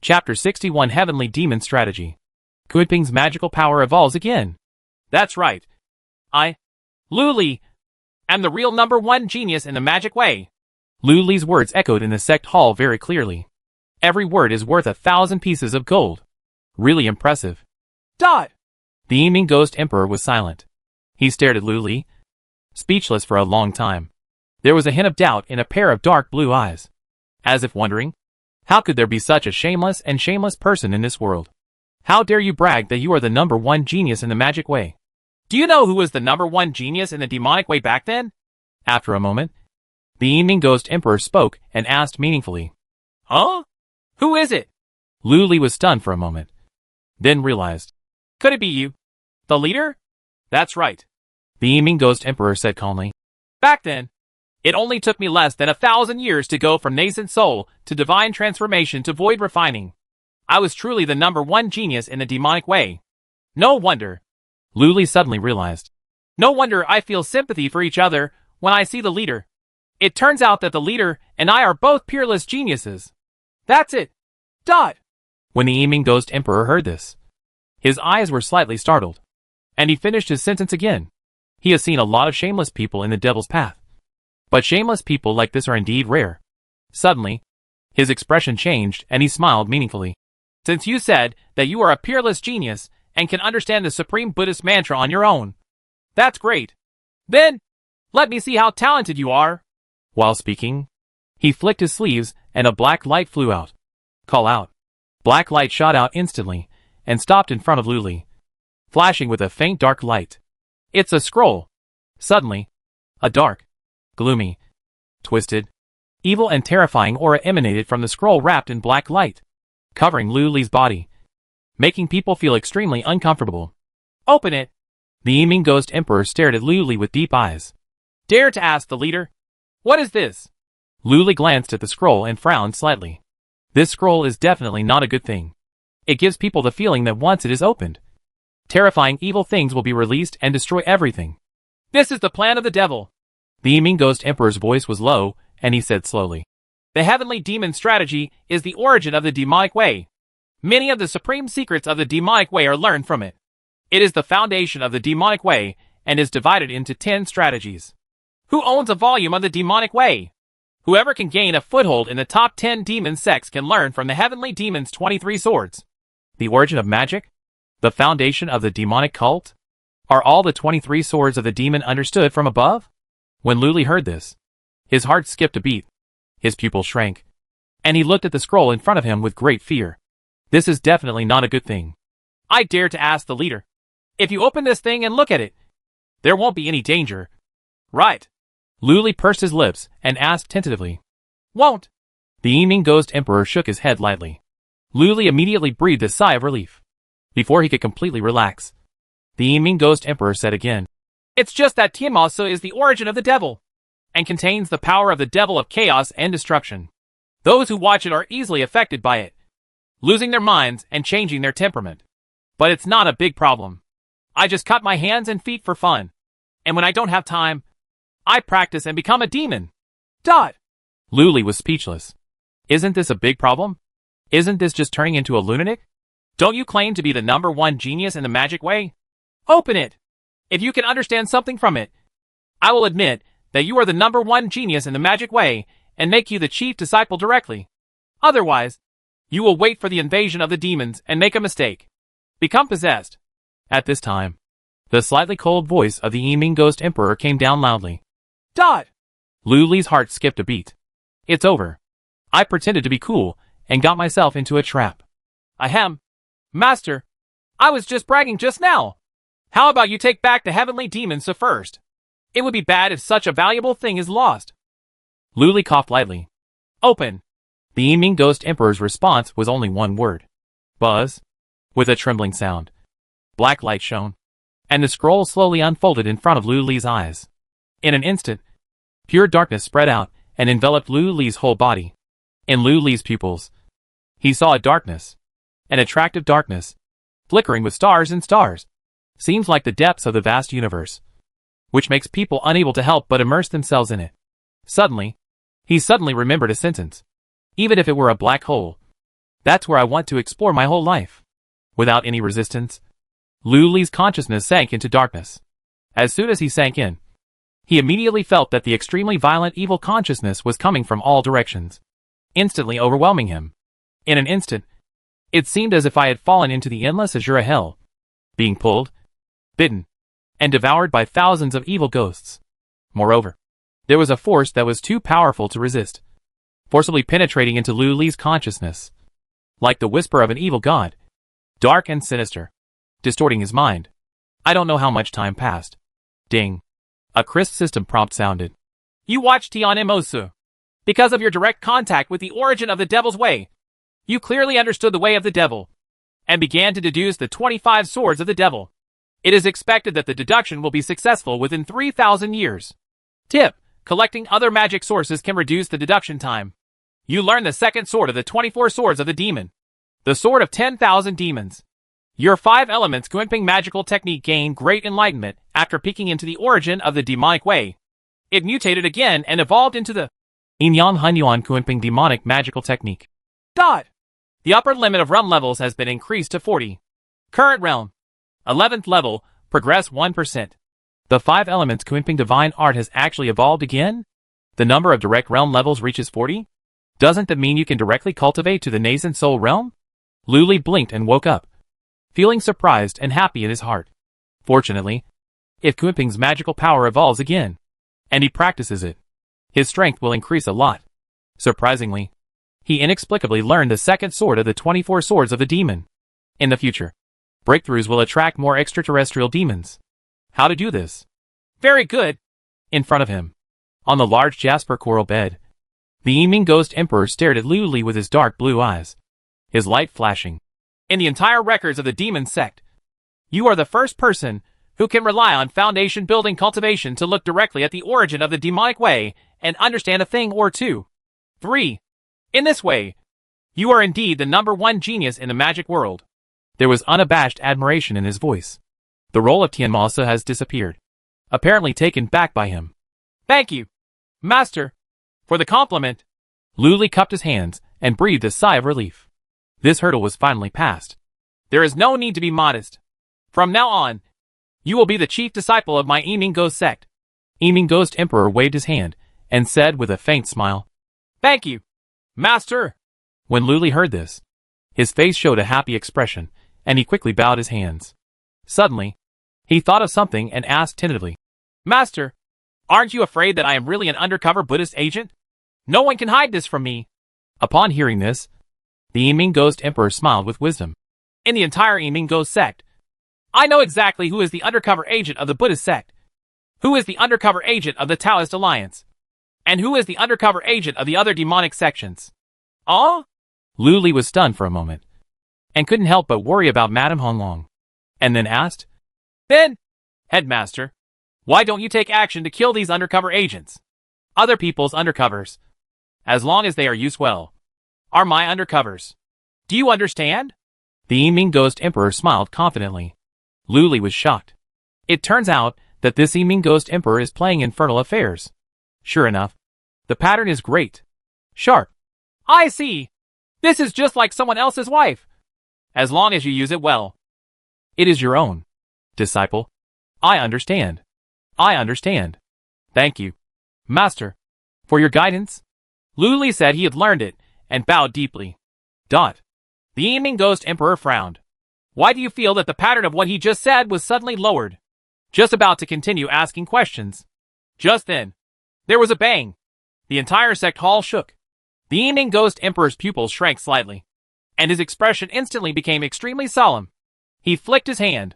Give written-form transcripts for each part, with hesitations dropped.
Chapter 61 Heavenly Demon Strategy. Kunping's magical power evolves again. That's right. Lu Li, am the real #1 genius in the magic way. Lu Li's words echoed in the Sect hall very clearly. Every word is worth 1,000 pieces of gold. Really impressive. Dot. The Yiming Ghost Emperor was silent. He stared at Lu Li, speechless for a long time. There was a hint of doubt in a pair of dark blue eyes, as if wondering, how could there be such a shameless person in this world? How dare you brag that you are the #1 genius in the magic way? Do you know who was the #1 genius in the demonic way back then? After a moment, the Yiming Ghost Emperor spoke and asked meaningfully. Huh? Who is it? Lu Li was stunned for a moment, then realized. Could it be you? The leader? That's right. The Yiming Ghost Emperor said calmly. Back then, it only took me less than 1,000 years to go from nascent soul to divine transformation to void refining. I was truly the #1 genius in the demonic way. No wonder. Lu Li suddenly realized. No wonder I feel sympathy for each other when I see the leader. It turns out that the leader and I are both peerless geniuses. That's it. Dot. When the Yiming Ghost Emperor heard this, his eyes were slightly startled, and he finished his sentence again. He has seen a lot of shameless people in the devil's path, but shameless people like this are indeed rare. Suddenly, his expression changed and he smiled meaningfully. Since you said that you are a peerless genius and can understand the supreme Buddhist mantra on your own, that's great. Then, let me see how talented you are. While speaking, he flicked his sleeves and a black light flew out. Call out. Black light shot out instantly and stopped in front of Lu Li, flashing with a faint dark light. It's a scroll. Suddenly, a dark, gloomy, twisted, evil and terrifying aura emanated from the scroll wrapped in black light, covering Lu Li's body, making people feel extremely uncomfortable. Open it. The Yiming Ghost Emperor stared at Lu Li with deep eyes. Dare to ask the leader, what is this? Lu Li glanced at the scroll and frowned slightly. This scroll is definitely not a good thing. It gives people the feeling that once it is opened, terrifying evil things will be released and destroy everything. This is the plan of the devil. The Yiming Ghost Emperor's voice was low, and he said slowly. The heavenly demon strategy is the origin of the demonic way. Many of the supreme secrets of the demonic way are learned from it. It is the foundation of the demonic way and is divided into 10 strategies. Who owns a volume of the demonic way? Whoever can gain a foothold in the top 10 demon sects can learn from the heavenly demon's 23 swords. The origin of magic? The foundation of the demonic cult? Are all the 23 swords of the demon understood from above? When Lu Li heard this, his heart skipped a beat, his pupil shrank, and he looked at the scroll in front of him with great fear. This is definitely not a good thing. I dare to ask the leader. If you open this thing and look at it, there won't be any danger. Right. Lu Li pursed his lips and asked tentatively. Won't. The Yiming Ghost Emperor shook his head lightly. Lu Li immediately breathed a sigh of relief. Before he could completely relax, the Yiming Ghost Emperor said again. It's just that Tiamasu is the origin of the devil, and contains the power of the devil of chaos and destruction. Those who watch it are easily affected by it, losing their minds and changing their temperament. But it's not a big problem. I just cut my hands and feet for fun, and when I don't have time, I practice and become a demon. Dot. Lu Li was speechless. Isn't this a big problem? Isn't this just turning into a lunatic? Don't you claim to be the #1 genius in the magic way? Open it. If you can understand something from it, I will admit that you are the #1 genius in the magic way and make you the chief disciple directly. Otherwise, you will wait for the invasion of the demons and make a mistake. Become possessed. At this time, the slightly cold voice of the Yiming Ghost Emperor came down loudly. Dot. Lu Li's heart skipped a beat. It's over. I pretended to be cool and got myself into a trap. Ahem. Master, I was just bragging just now. How about you take back the heavenly demons first? It would be bad if such a valuable thing is lost. Lu Li coughed lightly. Open. The Yiming Ghost Emperor's response was only one word. Buzz. With a trembling sound, black light shone, and the scroll slowly unfolded in front of Lu Li's eyes. In an instant, pure darkness spread out and enveloped Lu Li's whole body. In Lu Li's pupils, he saw a darkness, an attractive darkness, flickering with stars and stars. Seems like the depths of the vast universe, which makes people unable to help but immerse themselves in it. Suddenly, he remembered a sentence. Even if it were a black hole, That's where I want to explore my whole life. Without any resistance, Lu Li's consciousness sank into darkness. As soon as he sank in, he immediately felt that the extremely violent evil consciousness was coming from all directions, instantly overwhelming him. In an instant, it seemed as if I had fallen into the endless azure hell, being pulled, bitten, and devoured by thousands of evil ghosts. Moreover, there was a force that was too powerful to resist, forcibly penetrating into Lu Li's consciousness, like the whisper of an evil god, dark and sinister, distorting his mind. I don't know how much time passed. Ding. A crisp system prompt sounded. You watched Tion Imosu. Because of your direct contact with the origin of the devil's way, you clearly understood the way of the devil, and began to deduce the 25 swords of the devil. It is expected that the deduction will be successful within 3,000 years. Tip: collecting other magic sources can reduce the deduction time. You learn the second sword of the 24 swords of the demon, the sword of 10,000 demons. Your 5 elements Guanping magical technique gained great enlightenment after peeking into the origin of the demonic way. It mutated again and evolved into the Inyang Hunyuan Guanping demonic magical technique. The upper limit of realm levels has been increased to 40. Current realm. 11th level, progress 1%. The 5 elements Guanping divine art has actually evolved again? The number of direct realm levels reaches 40? Doesn't that mean you can directly cultivate to the nascent soul realm? Lu Li blinked and woke up, feeling surprised and happy in his heart. Fortunately, if Guanping's magical power evolves again, and he practices it, his strength will increase a lot. Surprisingly, he inexplicably learned the second sword of the 24 swords of the demon. In the future, breakthroughs will attract more extraterrestrial demons. How to do this? Very good. In front of him, on the large jasper coral bed, the Yiming Ghost Emperor stared at Lu Li with his dark blue eyes, his light flashing. In the entire records of the demon sect, you are the first person who can rely on foundation building cultivation to look directly at the origin of the demonic way and understand a thing or two. 3. In this way, you are indeed the #1 genius in the magic world. There was unabashed admiration in his voice. The role of Tianmasa has disappeared, apparently taken back by him. Thank you, Master, for the compliment. Lu Li cupped his hands and breathed a sigh of relief. This hurdle was finally passed. There is no need to be modest. From now on, you will be the chief disciple of my Yiming Ghost sect. Yiming Ghost Emperor waved his hand and said with a faint smile, Thank you, Master. When Lu Li heard this, his face showed a happy expression, and he quickly bowed his hands. Suddenly, he thought of something and asked tentatively, Master, aren't you afraid that I am really an undercover Buddhist agent? No one can hide this from me. Upon hearing this, the Yiming Ghost Emperor smiled with wisdom. In the entire Yiming Ghost sect, I know exactly who is the undercover agent of the Buddhist sect, who is the undercover agent of the Taoist Alliance, and who is the undercover agent of the other demonic sections. Lu Li was stunned for a moment, and couldn't help but worry about Madame Honglong, and then asked, Then, Headmaster, why don't you take action to kill these undercover agents? Other people's undercovers, as long as they are used well, are my undercovers. Do you understand? The Yiming Ghost Emperor smiled confidently. Lu Li was shocked. It turns out that this Yiming Ghost Emperor is playing infernal affairs. Sure enough, the pattern is great. Sharp. I see. This is just like someone else's wife, as long as you use it well. It is your own, disciple. I understand. I understand. Thank you, Master, for your guidance. Lu Li said he had learned it, and bowed deeply. The Yiming Ghost Emperor frowned. Why do you feel that the pattern of what he just said was suddenly lowered? Just about to continue asking questions. Just then, there was a bang. The entire sect hall shook. The Yiming Ghost Emperor's pupils shrank slightly, and his expression instantly became extremely solemn. He flicked his hand.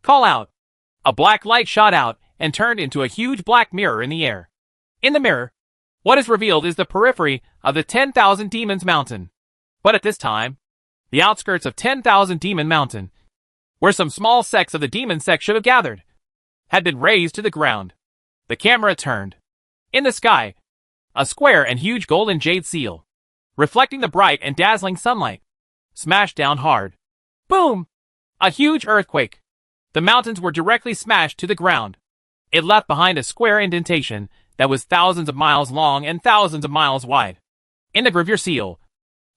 Call out. A black light shot out and turned into a huge black mirror in the air. In the mirror, what is revealed is the periphery of the 10,000 Demons Mountain. But at this time, the outskirts of 10,000 Demon Mountain, where some small sects of the demon sect should have gathered, had been razed to the ground. The camera turned. In the sky, a square and huge golden jade seal, reflecting the bright and dazzling sunlight, smashed down hard. Boom! A huge earthquake. The mountains were directly smashed to the ground. It left behind a square indentation that was thousands of miles long and thousands of miles wide. In the gravure seal,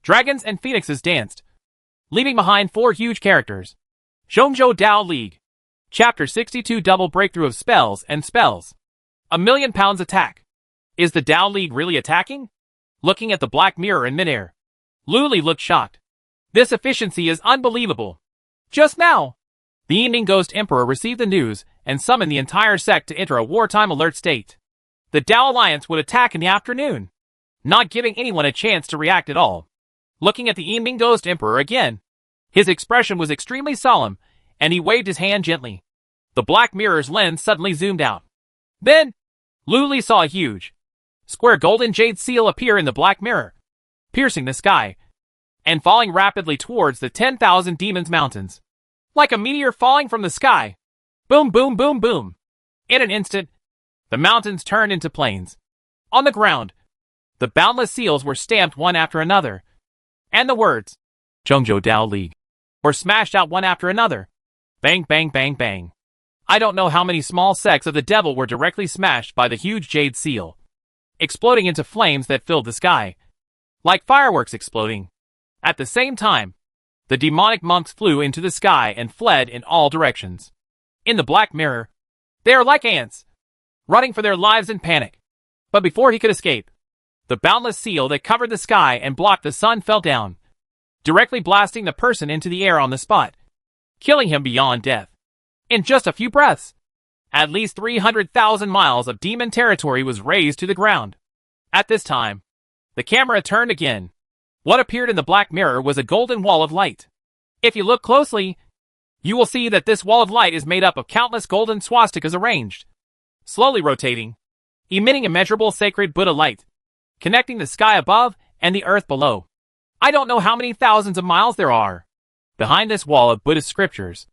Dragons and phoenixes danced, leaving behind 4 huge characters. Zhongzhou Dao League. Chapter 62 Double Breakthrough of Spells and Spells. £1,000,000 attack. Is the Dao League really attacking? Looking at the black mirror in midair, Luli looked shocked. This efficiency is unbelievable. Just now, the Evening Ghost Emperor received the news and summoned the entire sect to enter a wartime alert state. The Dao Alliance would attack in the afternoon, not giving anyone a chance to react at all. Looking at the Evening Ghost Emperor again, his expression was extremely solemn, and he waved his hand gently. The black mirror's lens suddenly zoomed out. Then, Luli saw a huge, square golden jade seal appear in the black mirror, piercing the sky, and falling rapidly towards the 10,000 Demons Mountains. Like a meteor falling from the sky. Boom, boom, boom, boom. In an instant, the mountains turned into plains. On the ground, the boundless seals were stamped one after another, and the words, Zhongzhou Dao League, were smashed out one after another. Bang, bang, bang, bang. I don't know how many small sects of the devil were directly smashed by the huge jade seal, exploding into flames that filled the sky, like fireworks exploding. At the same time, the demonic monks flew into the sky and fled in all directions. In the black mirror, they are like ants, running for their lives in panic. But before he could escape, the boundless seal that covered the sky and blocked the sun fell down, directly blasting the person into the air on the spot, killing him beyond death. In just a few breaths, at least 300,000 miles of demon territory was razed to the ground. At this time, the camera turned again. What appeared in the black mirror was a golden wall of light. If you look closely, you will see that this wall of light is made up of countless golden swastikas arranged, slowly rotating, emitting immeasurable sacred Buddha light, connecting the sky above and the earth below. I don't know how many thousands of miles there are. Behind this wall of Buddhist scriptures,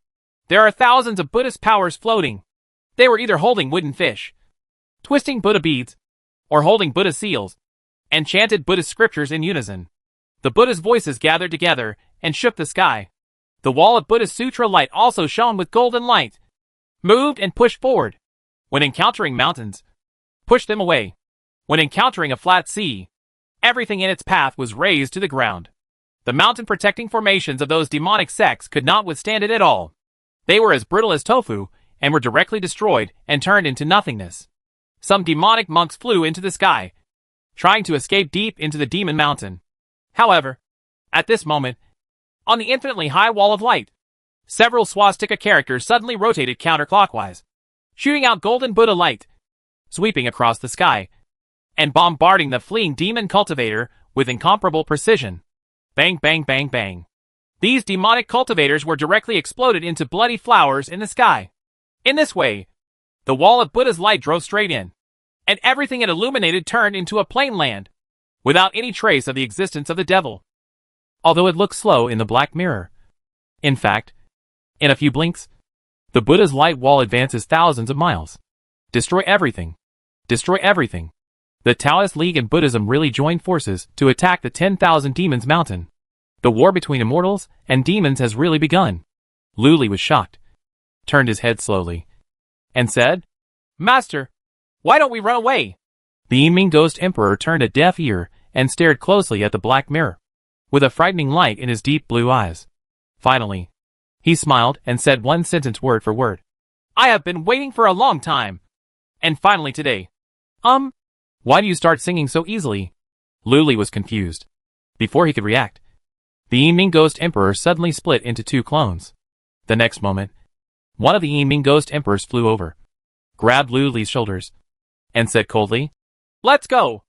there are thousands of Buddhist powers floating. They were either holding wooden fish, twisting Buddha beads, or holding Buddha seals, and chanted Buddhist scriptures in unison. The Buddha's voices gathered together and shook the sky. The wall of Buddhist sutra light also shone with golden light, moved and pushed forward. When encountering mountains, pushed them away. When encountering a flat sea, everything in its path was razed to the ground. The mountain protecting formations of those demonic sects could not withstand it at all. They were as brittle as tofu and were directly destroyed and turned into nothingness. Some demonic monks flew into the sky, trying to escape deep into the demon mountain. However, at this moment, on the infinitely high wall of light, several swastika characters suddenly rotated counterclockwise, shooting out golden Buddha light, sweeping across the sky, and bombarding the fleeing demon cultivator with incomparable precision. Bang, bang, bang, bang. These demonic cultivators were directly exploded into bloody flowers in the sky. In this way, the wall of Buddha's light drove straight in, and everything it illuminated turned into a plain land, without any trace of the existence of the devil. Although it looked slow in the black mirror. In fact, in a few blinks, the Buddha's light wall advances thousands of miles. Destroy everything. Destroy everything. The Taoist League and Buddhism really joined forces to attack the 10,000 Demons Mountain. The war between immortals and demons has really begun. Luli was shocked, turned his head slowly, and said, Master, why don't we run away? The Evening Ghost Emperor turned a deaf ear and stared closely at the black mirror, with a frightening light in his deep blue eyes. Finally, he smiled and said one sentence word for word. I have been waiting for a long time. And finally today. Why do you start singing so easily? Luli was confused. Before he could react, the Evening Ghost Emperor suddenly split into 2 clones. The next moment, one of the Evening Ghost Emperors flew over, grabbed Luli's shoulders, and said coldly, Let's go.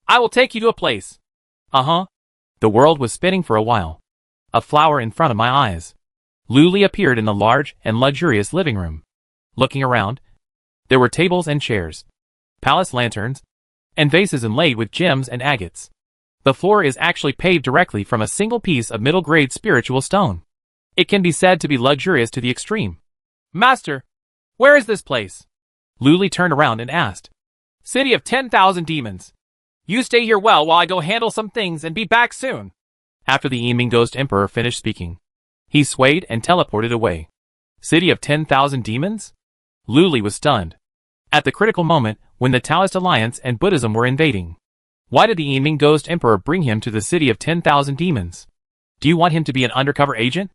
I will take you to a place. The world was spinning for a while. A flower in front of my eyes. Luli appeared in the large and luxurious living room. Looking around, there were tables and chairs, palace lanterns, and vases inlaid with gems and agates. The floor is actually paved directly from a single piece of middle-grade spiritual stone. It can be said to be luxurious to the extreme. Master, where is this place? Luli turned around and asked. City of 10,000 demons. You stay here while I go handle some things and be back soon. After the Evening Ghost Emperor finished speaking, he swayed and teleported away. City of 10,000 demons? Luli was stunned. At the critical moment when the Taoist Alliance and Buddhism were invading, Why did the Yiming Ghost Emperor bring him to the city of 10,000 demons? Do you want him to be an undercover agent?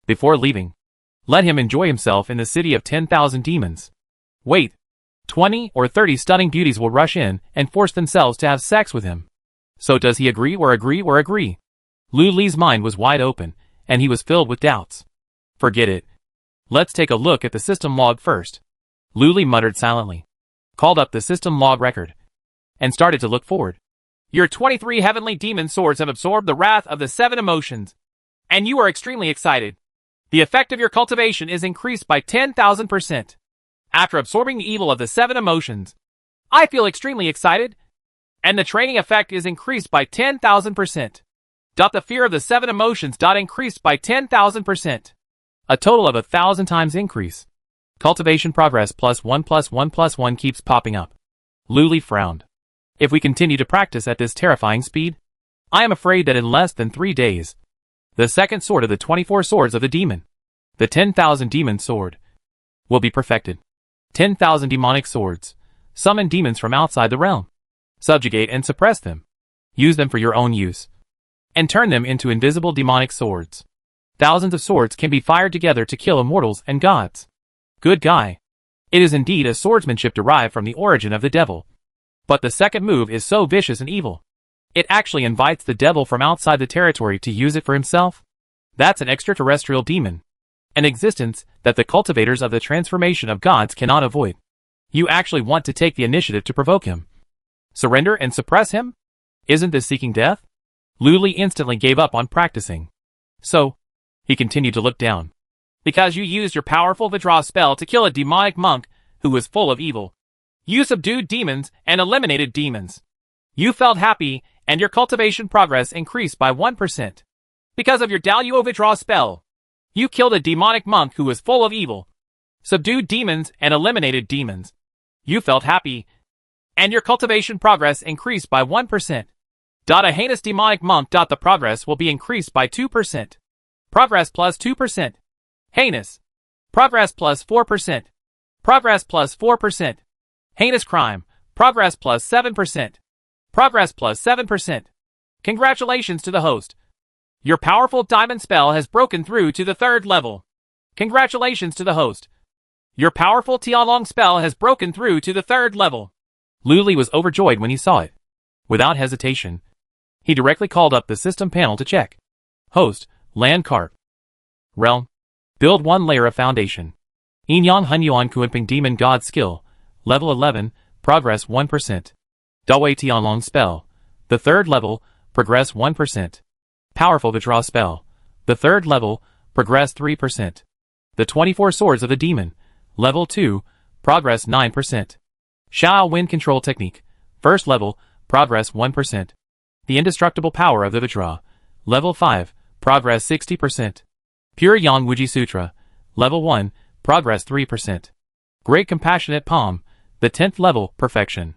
Before leaving, let him enjoy himself in the city of 10,000 demons. Wait, 20 or 30 stunning beauties will rush in and force themselves to have sex with him. So does he agree or agree or agree? Lu Li's mind was wide open, and he was filled with doubts. Forget it. Let's take a look at the system log first. Lu Li muttered silently, called up the system log record, and started to look forward. Your 23 heavenly demon swords have absorbed the wrath of the 7 emotions, and you are extremely excited. The effect of your cultivation is increased by 10,000%. After absorbing the evil of the 7 emotions, I feel extremely excited, and the training effect is increased by 10,000%. The fear of the 7 emotions increased by 10,000%. A total of 1,000 times increase. Cultivation progress +1+1+1 keeps popping up. Lu Li frowned. If we continue to practice at this terrifying speed, I am afraid that in less than 3 days, the second sword of the 24 swords of the demon, the 10,000 demon sword, will be perfected. 10,000 demonic swords. Summon demons from outside the realm. Subjugate and suppress them. Use them for your own use. And turn them into invisible demonic swords. Thousands of swords can be fired together to kill immortals and gods. Good guy. It is indeed a swordsmanship derived from the origin of the devil. But the second move is so vicious and evil. It actually invites the devil from outside the territory to use it for himself. That's an extraterrestrial demon. An existence that the cultivators of the transformation of gods cannot avoid. You actually want to take the initiative to provoke him. Surrender and suppress him? Isn't this seeking death? Lu Li instantly gave up on practicing. So, he continued to look down. Because you used your powerful withdraw spell to kill a demonic monk who was full of evil. You subdued demons and eliminated demons. You felt happy, and your cultivation progress increased by 1%. Because of your Daluo withdraw spell, you killed a demonic monk who was full of evil, subdued demons and eliminated demons. You felt happy, and your cultivation progress increased by 1%. A heinous demonic monk. The progress will be increased by 2%. Progress plus 2%. Heinous. Progress plus 4%. Progress plus 4%. Heinous crime. Progress plus 7%. Progress plus 7%. Congratulations to the host. Your powerful diamond spell has broken through to the 3rd level. Congratulations to the host. Your powerful Tianlong spell has broken through to the 3rd level. Lu Li was overjoyed when he saw it. Without hesitation, he directly called up the system panel to check. Host, Land Carp. Realm. Build 1 layer of foundation. Yinyang Hunyuan Kuenping Demon God Skill. Level 11, progress 1%. Dawei Tianlong spell. The 3rd level, progress 1%. Powerful withdraw spell. The 3rd level, progress 3%. The 24 swords of the demon. Level 2, progress 9%. Shao Wind Control Technique. 1st level, progress 1%. The indestructible power of the withdraw. Level 5, progress 60%. Pure Yang Wuji Sutra. Level 1, progress 3%. Great Compassionate Palm. The 10th level, perfection.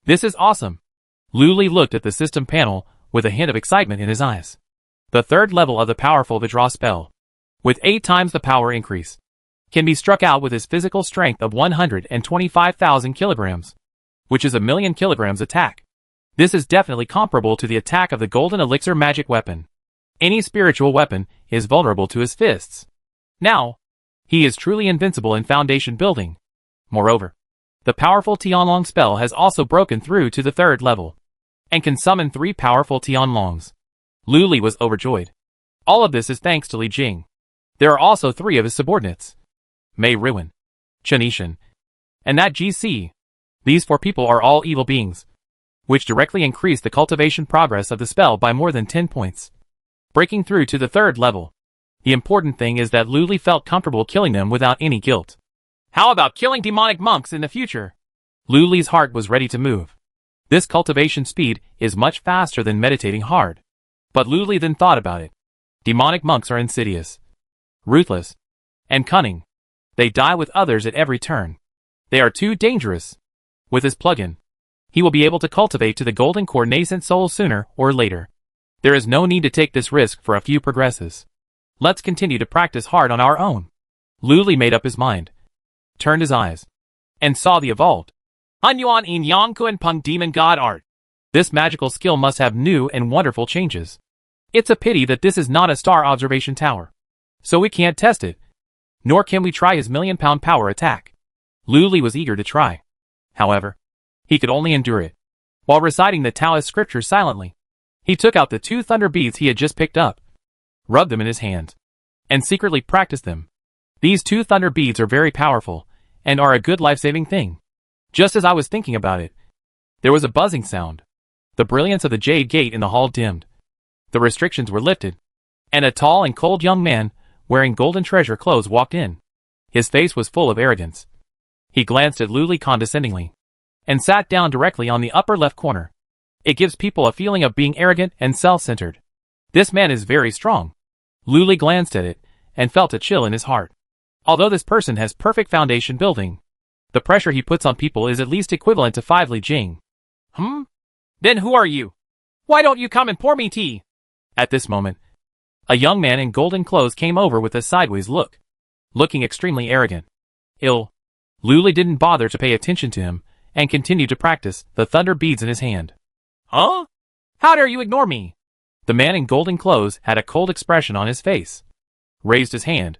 This is awesome. Lu Li looked at the system panel with a hint of excitement in his eyes. The 3rd level of the powerful withdraw spell, with 8 times the power increase, can be struck out with his physical strength of 125,000 kilograms, which is 1,000,000 kilograms attack. This is definitely comparable to the attack of the golden elixir magic weapon. Any spiritual weapon is vulnerable to his fists. Now, he is truly invincible in foundation building. Moreover, the powerful Tianlong spell has also broken through to the 3rd level, and can summon 3 powerful Tianlongs. Lu Li was overjoyed. All of this is thanks to Li Jing. There are also 3 of his subordinates. Mei Ruin, Chen Yishan, and that GC. These 4 people are all evil beings, which directly increase the cultivation progress of the spell by more than 10 points. Breaking through to the 3rd level. The important thing is that Lu Li felt comfortable killing them without any guilt. How about killing demonic monks in the future? Lu Li's heart was ready to move. This cultivation speed is much faster than meditating hard. But Lu Li then thought about it. Demonic monks are insidious, ruthless, and cunning. They die with others at every turn. They are too dangerous. With his plugin, he will be able to cultivate to the golden core nascent soul sooner or later. There is no need to take this risk for a few progresses. Let's continue to practice hard on our own. Lu Li made up his mind, turned his eyes, and saw the evolved Hunyuan Yin Yang Kuan Peng Demon God Art. This magical skill must have new and wonderful changes. It's a pity that this is not a star observation tower. So we can't test it. Nor can we try his million-pound power attack. Luli was eager to try. However, he could only endure it. While reciting the Taoist scriptures silently, he took out the 2 thunder beads he had just picked up, rubbed them in his hand, and secretly practiced them. These 2 thunder beads are very powerful, and are a good life-saving thing. Just as I was thinking about it, there was a buzzing sound. The brilliance of the jade gate in the hall dimmed. The restrictions were lifted, and a tall and cold young man, wearing golden treasure clothes, walked in. His face was full of arrogance. He glanced at Luli condescendingly, and sat down directly on the upper left corner. It gives people a feeling of being arrogant and self-centered. This man is very strong. Luli glanced at it, and felt a chill in his heart. Although this person has perfect foundation building, the pressure he puts on people is at least equivalent to 5 Li Jing. Then who are you? Why don't you come and pour me tea? At this moment, a young man in golden clothes came over with a sideways look, looking extremely arrogant. Luli didn't bother to pay attention to him, and continued to practice the thunder beads in his hand. Huh? How dare you ignore me? The man in golden clothes had a cold expression on his face, raised his hand,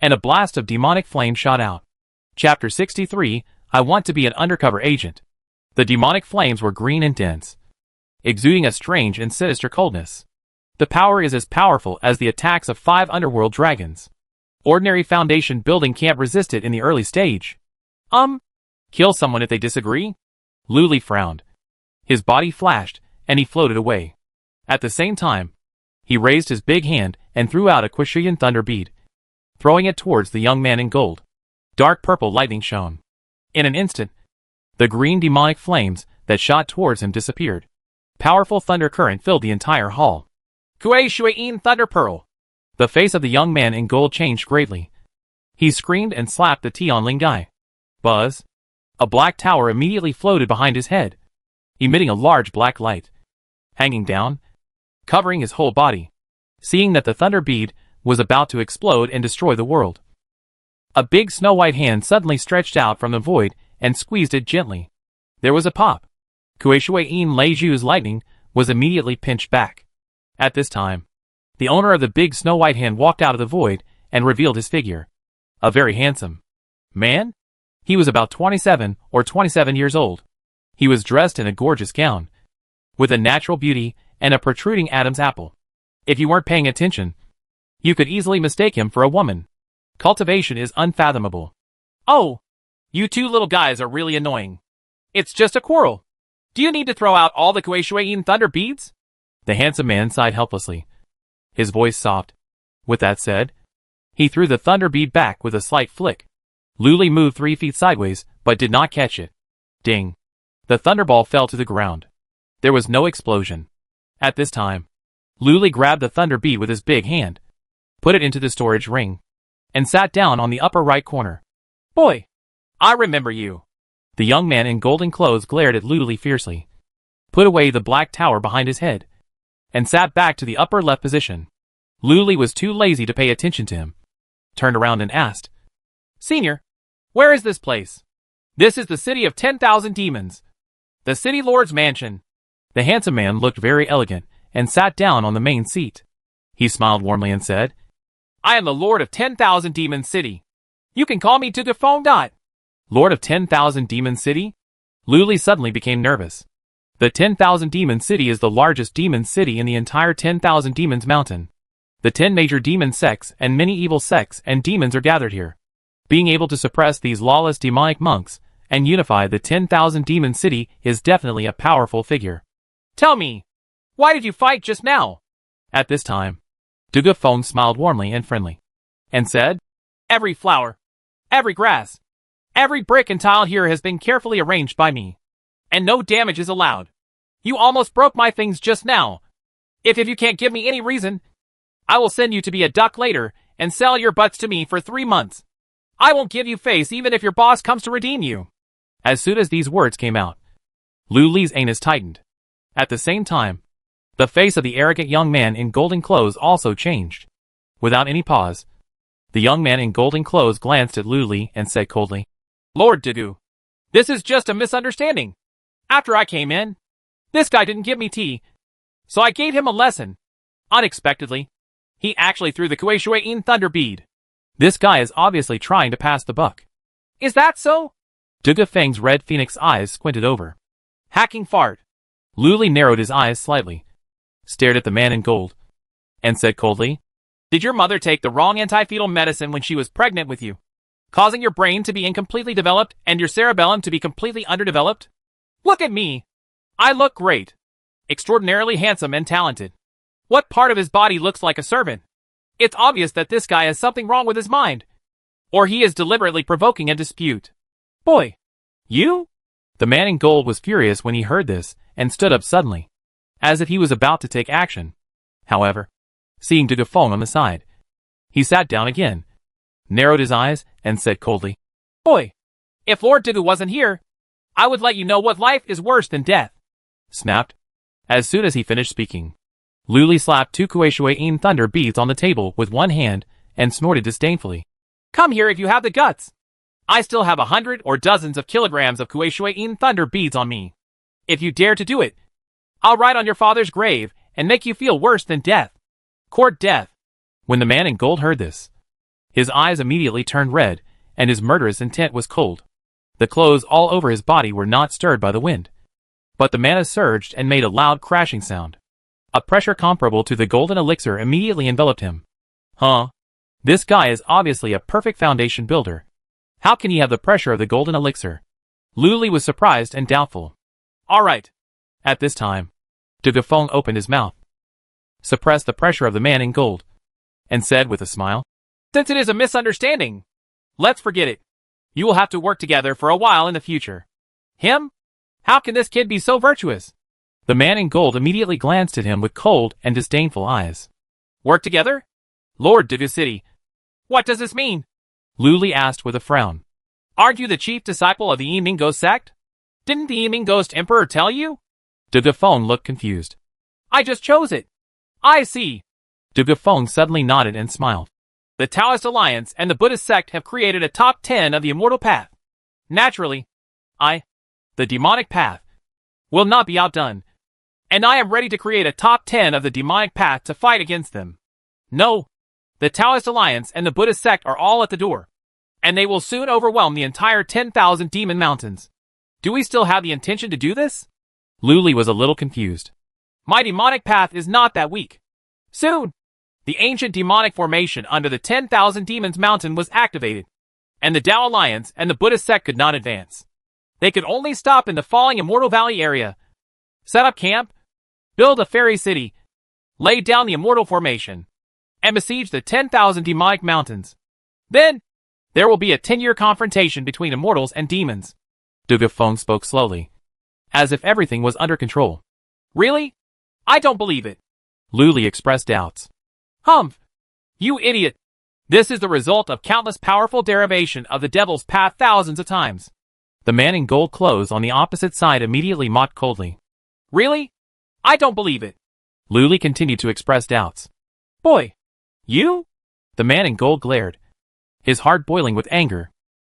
and a blast of demonic flame shot out. Chapter 63, I Want to be an Undercover Agent. The demonic flames were green and dense, exuding a strange and sinister coldness. The power is as powerful as the attacks of 5 underworld dragons. Ordinary foundation building can't resist it in the early stage. Kill someone if they disagree? Luli frowned. His body flashed, and he floated away. At the same time, he raised his big hand and threw out a quadrillion thunder bead, throwing it towards the young man in gold. Dark purple lightning shone. In an instant, the green demonic flames that shot towards him disappeared. Powerful thunder current filled the entire hall. Kuei Shui'in Thunder Pearl. The face of the young man in gold changed greatly. He screamed and slapped the tea on Lingai. Buzz! A black tower immediately floated behind his head, emitting a large black light, hanging down, covering his whole body. Seeing that the thunder bead was about to explode and destroy the world, a big snow-white hand suddenly stretched out from the void and squeezed it gently. There was a pop. Kuei Shui'in Leiju's lightning was immediately pinched back. At this time, the owner of the big snow-white hand walked out of the void and revealed his figure. A very handsome man? He was about 27 or 27 years old. He was dressed in a gorgeous gown, with a natural beauty and a protruding Adam's apple. If you weren't paying attention, you could easily mistake him for a woman. Cultivation is unfathomable. Oh, you 2 little guys are really annoying. It's just a quarrel. Do you need to throw out all the Kuei Shui'in thunder beads? The handsome man sighed helplessly, his voice soft. With that said, he threw the thunder bead back with a slight flick. Luli moved 3 feet sideways, but did not catch it. Ding! The thunderball fell to the ground. There was no explosion. At this time, Luli grabbed the thunder bead with his big hand, put it into the storage ring, and sat down on the upper right corner. Boy, I remember you. The young man in golden clothes glared at Luli fiercely, put away the black tower behind his head, and sat back to the upper left position. Luli was too lazy to pay attention to him, turned around and asked, Senior, where is this place? This is the city of 10,000 demons. The city lord's mansion. The handsome man looked very elegant and sat down on the main seat. He smiled warmly and said, I am the lord of 10,000 demon city. You can call me Tugafong. Lord of 10,000 demon city? Luli suddenly became nervous. The 10,000 demon city is the largest demon city in the entire 10,000 demons mountain. The 10 major demon sects and many evil sects and demons are gathered here. Being able to suppress these lawless demonic monks and unify the 10,000 demon city is definitely a powerful figure. Tell me, why did you fight just now? At this time, Dugafeng smiled warmly and friendly, and said, Every flower, every grass, every brick and tile here has been carefully arranged by me, and no damage is allowed. You almost broke my things just now. If you can't give me any reason, I will send you to be a duck later and sell your butts to me for 3 months. I won't give you face even if your boss comes to redeem you. As soon as these words came out, Luli's anus tightened. At the same time, the face of the arrogant young man in golden clothes also changed. Without any pause, the young man in golden clothes glanced at Luli and said coldly, Lord Dugu, this is just a misunderstanding. After I came in, This guy didn't give me tea, so I gave him a lesson. Unexpectedly, he actually threw the Kuei-Shui-In Thunder Bead. This guy is obviously trying to pass the buck. Is that so? Duga Feng's red phoenix eyes squinted over. Hacking fart. Lu Li narrowed his eyes slightly, stared at the man in gold, and said coldly, Did your mother take the wrong anti-fetal medicine when she was pregnant with you, causing your brain to be incompletely developed and your cerebellum to be completely underdeveloped? Look at me. I look great. Extraordinarily handsome and talented. What part of his body looks like a servant? It's obvious that this guy has something wrong with his mind. Or he is deliberately provoking a dispute. Boy. You? The man in gold was furious when he heard this and stood up suddenly, as if he was about to take action. However, seeing Duga Feng on the side, he sat down again, narrowed his eyes, and said coldly, Boy, if Lord Duga wasn't here, I would let you know what life is worse than death. Snapped. As soon as he finished speaking, Lu Li slapped 2 Kuei-Shui-In Thunder Beads on the table with one hand and snorted disdainfully. Come here if you have the guts. I still have 100 or dozens of kilograms of Kuei-Shui-In Thunder Beads on me. If you dare to do it, I'll write on your father's grave and make you feel worse than death. Court death. When the man in gold heard this, his eyes immediately turned red, and his murderous intent was cold. The clothes all over his body were not stirred by the wind, but the mana surged and made a loud crashing sound. A pressure comparable to the golden elixir immediately enveloped him. Huh? This guy is obviously a perfect foundation builder. How can he have the pressure of the golden elixir? Lu Li was surprised and doubtful. Alright. At this time, Duga Feng opened his mouth, suppressed the pressure of the man in gold, and said with a smile, Since it is a misunderstanding, let's forget it. You will have to work together for a while in the future. Him? How can this kid be so virtuous? The man in gold immediately glanced at him with cold and disdainful eyes. Work together? Lord Duga City. What does this mean? Lu Li asked with a frown. Aren't you the chief disciple of the Yiming Ghost sect? Didn't the Yiming Ghost Emperor tell you? Duga Feng looked confused. I just chose it. I see. Duga Feng suddenly nodded and smiled. The Taoist Alliance and the Buddhist sect have created a top 10 of the immortal path. Naturally, the demonic path, will not be outdone. And I am ready to create a top 10 of the demonic path to fight against them. No, the Taoist Alliance and the Buddhist sect are all at the door, and they will soon overwhelm the entire 10,000 demon mountains. Do we still have the intention to do this? Lu Li was a little confused. My demonic path is not that weak. Soon, the ancient demonic formation under the 10,000 demons mountain was activated, and the Tao Alliance and the Buddhist sect could not advance. They could only stop in the falling Immortal Valley area, set up camp, build a fairy city, lay down the immortal formation, and besiege the 10,000 demonic mountains. Then, there will be a 10-year confrontation between immortals and demons. Duga Feng spoke slowly, as if everything was under control. Really? I don't believe it. Lu Li expressed doubts. Humph! You idiot! This is the result of countless powerful derivation of the devil's path thousands of times. The man in gold clothes on the opposite side immediately mocked coldly. Really? I don't believe it. Lu Li continued to express doubts. Boy! You? The man in gold glared, his heart boiling with anger.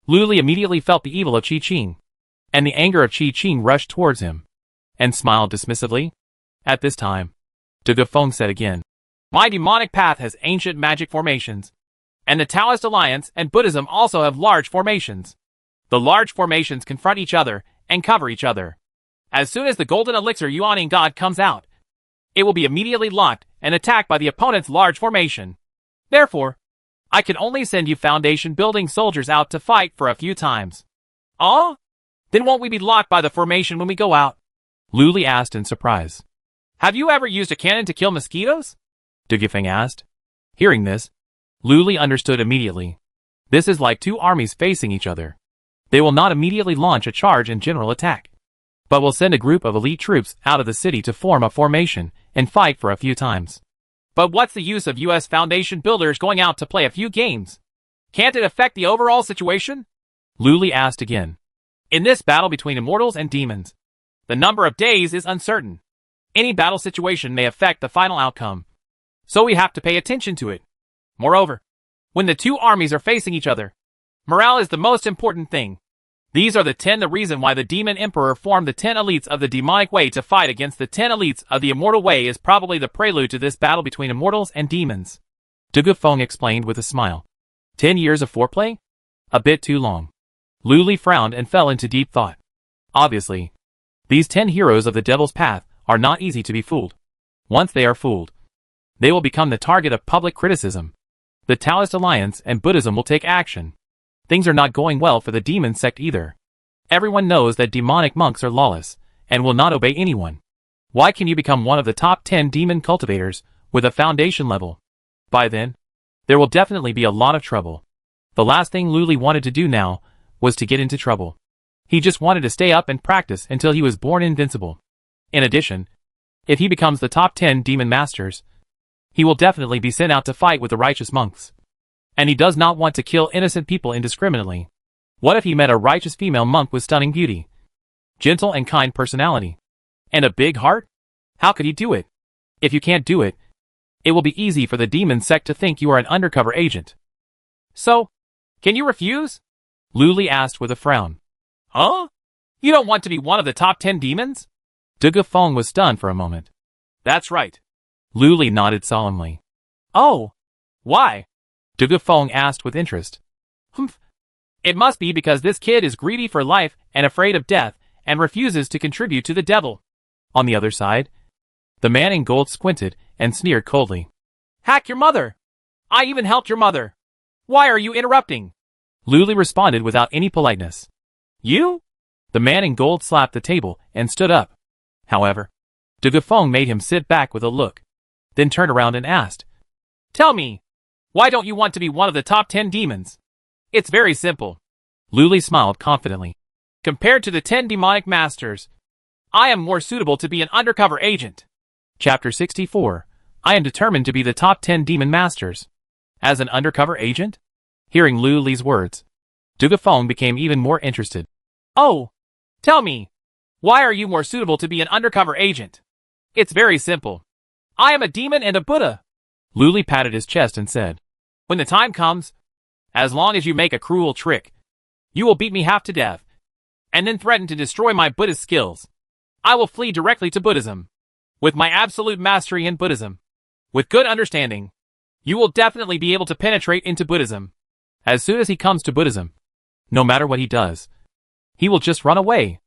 Lu Li immediately felt the evil of Qi Qing, and the anger of Qi Qing rushed towards him, and smiled dismissively. At this time, Duga Feng said again, My demonic path has ancient magic formations, and the Taoist Alliance and Buddhism also have large formations. The large formations confront each other and cover each other. As soon as the golden elixir Yuaning God comes out, it will be immediately locked and attacked by the opponent's large formation. Therefore, I can only send you foundation building soldiers out to fight for a few times. Oh? Then won't we be locked by the formation when we go out? Lu Li asked in surprise. Have you ever used a cannon to kill mosquitoes? Duga Feng asked. Hearing this, Lu Li understood immediately. This is like two armies facing each other. They will not immediately launch a charge and general attack, but will send a group of elite troops out of the city to form a formation and fight for a few times. But what's the use of US foundation builders going out to play a few games? Can't it affect the overall situation? Lu Li asked again. In this battle between immortals and demons, the number of days is uncertain. Any battle situation may affect the final outcome, so we have to pay attention to it. Moreover, when the two armies are facing each other, morale is the most important thing. These are the 10. The reason why the Demon Emperor formed the 10 elites of the demonic way to fight against the 10 elites of the immortal way is probably the prelude to this battle between immortals and demons. Dugufeng explained with a smile. 10 years of foreplay? A bit too long. Lu Li frowned and fell into deep thought. Obviously, these 10 heroes of the Devil's Path are not easy to be fooled. Once they are fooled, they will become the target of public criticism. The Taoist Alliance and Buddhism will take action. Things are not going well for the demon sect either. Everyone knows that demonic monks are lawless and will not obey anyone. Why can you become one of the top 10 demon cultivators with a foundation level? By then, there will definitely be a lot of trouble. The last thing Lu Li wanted to do now was to get into trouble. He just wanted to stay up and practice until he was born invincible. In addition, if he becomes the top 10 demon masters, he will definitely be sent out to fight with the righteous monks. And he does not want to kill innocent people indiscriminately. What if he met a righteous female monk with stunning beauty, gentle and kind personality, and a big heart? How could he do it? If you can't do it, it will be easy for the demon sect to think you are an undercover agent. So, can you refuse? Lu Li asked with a frown. Huh? You don't want to be one of the top 10 demons? Dugufeng was stunned for a moment. That's right. Lu Li nodded solemnly. Oh. Why? Dugufeng asked with interest. Humph. It must be because this kid is greedy for life and afraid of death and refuses to contribute to the devil. On the other side, the man in gold squinted and sneered coldly. Hack your mother! I even helped your mother. Why are you interrupting? Lu Li responded without any politeness. You? The man in gold slapped the table and stood up. However, Dugufeng made him sit back with a look, then turned around and asked, Tell me, why don't you want to be one of the top 10 demons? It's very simple. Lu Li smiled confidently. Compared to the 10 demonic masters, I am more suitable to be an undercover agent. Chapter 64. I am determined to be the top 10 demon masters. As an undercover agent? Hearing Lu Li's words, Dugufeng became even more interested. Oh, tell me, why are you more suitable to be an undercover agent? It's very simple. I am a demon and a Buddha. Lu Li patted his chest and said, When the time comes, as long as you make a cruel trick, you will beat me half to death, and then threaten to destroy my Buddhist skills. I will flee directly to Buddhism. With my absolute mastery in Buddhism, with good understanding, you will definitely be able to penetrate into Buddhism. As soon as he comes to Buddhism, no matter what he does, he will just run away.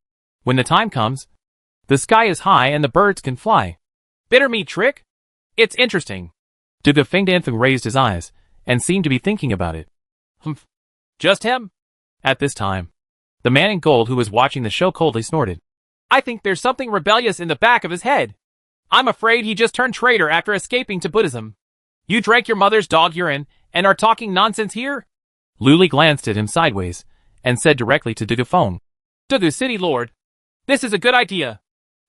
When the time comes, the sky is high and the birds can fly. Bitter meat trick? It's interesting. Dugufeng raised his eyes and seemed to be thinking about it. Humph. Just him? At this time, the man in gold who was watching the show coldly snorted. I think there's something rebellious in the back of his head. I'm afraid he just turned traitor after escaping to Buddhism. You drank your mother's dog urine and are talking nonsense here? Lu Li glanced at him sideways and said directly to Dugufeng, Dugu City Lord, this is a good idea.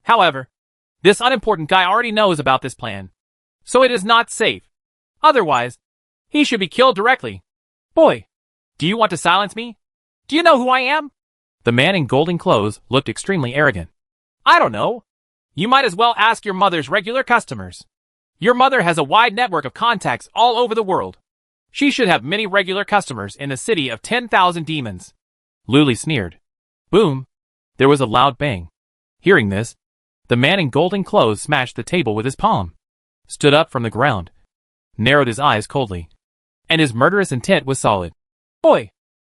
However, this unimportant guy already knows about this plan, so it is not safe. Otherwise, he should be killed directly. Boy, do you want to silence me? Do you know who I am? The man in golden clothes looked extremely arrogant. I don't know. You might as well ask your mother's regular customers. Your mother has a wide network of contacts all over the world. She should have many regular customers in the city of 10,000 demons. Lu Li sneered. Boom! There was a loud bang. Hearing this, the man in golden clothes smashed the table with his palm, stood up from the ground, narrowed his eyes coldly, and his murderous intent was solid. Boy,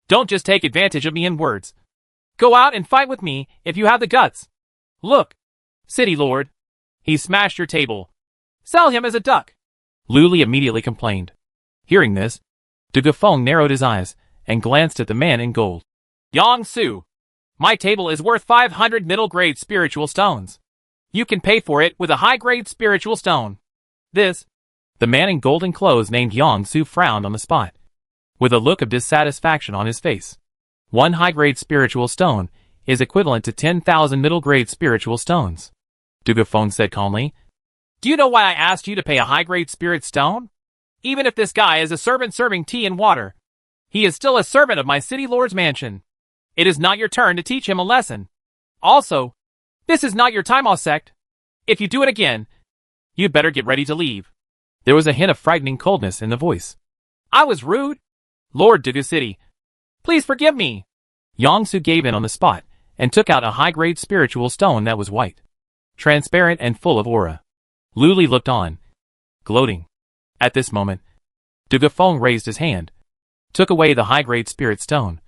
don't just take advantage of me in words. Go out and fight with me if you have the guts. Look, City Lord, he smashed your table. Sell him as a duck. Lu Li immediately complained. Hearing this, Dugufeng narrowed his eyes and glanced at the man in gold. Yang Su, my table is worth 500 middle-grade spiritual stones. You can pay for it with a high-grade spiritual stone. This, the man in golden clothes named Yang Su frowned on the spot, with a look of dissatisfaction on his face. One high-grade spiritual stone is equivalent to 10,000 middle-grade spiritual stones. Dugufeng said calmly. Do you know why I asked you to pay a high-grade spirit stone? Even if this guy is a servant serving tea and water, he is still a servant of my city lord's mansion. It is not your turn to teach him a lesson. Also, this is not your time, Sect. If you do it again, you'd better get ready to leave. There was a hint of frightening coldness in the voice. I was rude. Lord Dugu City, please forgive me. Yongsu gave in on the spot, and took out a high-grade spiritual stone that was white, transparent and full of aura. Luli looked on, gloating. At this moment, Dugafeng raised his hand, took away the high-grade spirit stone,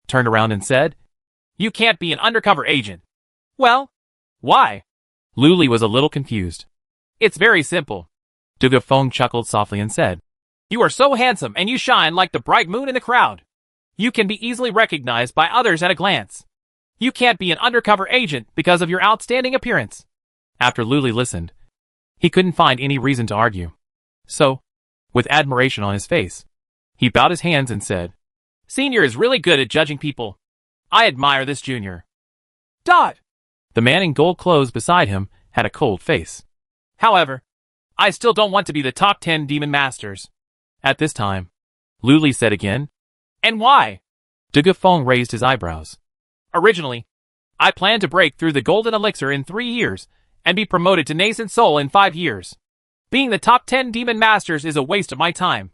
turned around and said, "You can't be an undercover agent." "Well, why?" Luli was a little confused. "It's very simple." Dugafeng chuckled softly and said, "You are so handsome and you shine like the bright moon in the crowd. You can be easily recognized by others at a glance. You can't be an undercover agent because of your outstanding appearance." After Luli listened, he couldn't find any reason to argue. So, with admiration on his face, he bowed his hands and said, "Senior is really good at judging people. I admire this junior." Dot. The man in gold clothes beside him had a cold face. "However, I still don't want to be the top 10 demon masters." At this time, Luli said again, "And why?" Dugafeng raised his eyebrows. "Originally, I planned to break through the golden elixir in 3 years and be promoted to nascent soul in 5 years. Being the top 10 demon masters is a waste of my time.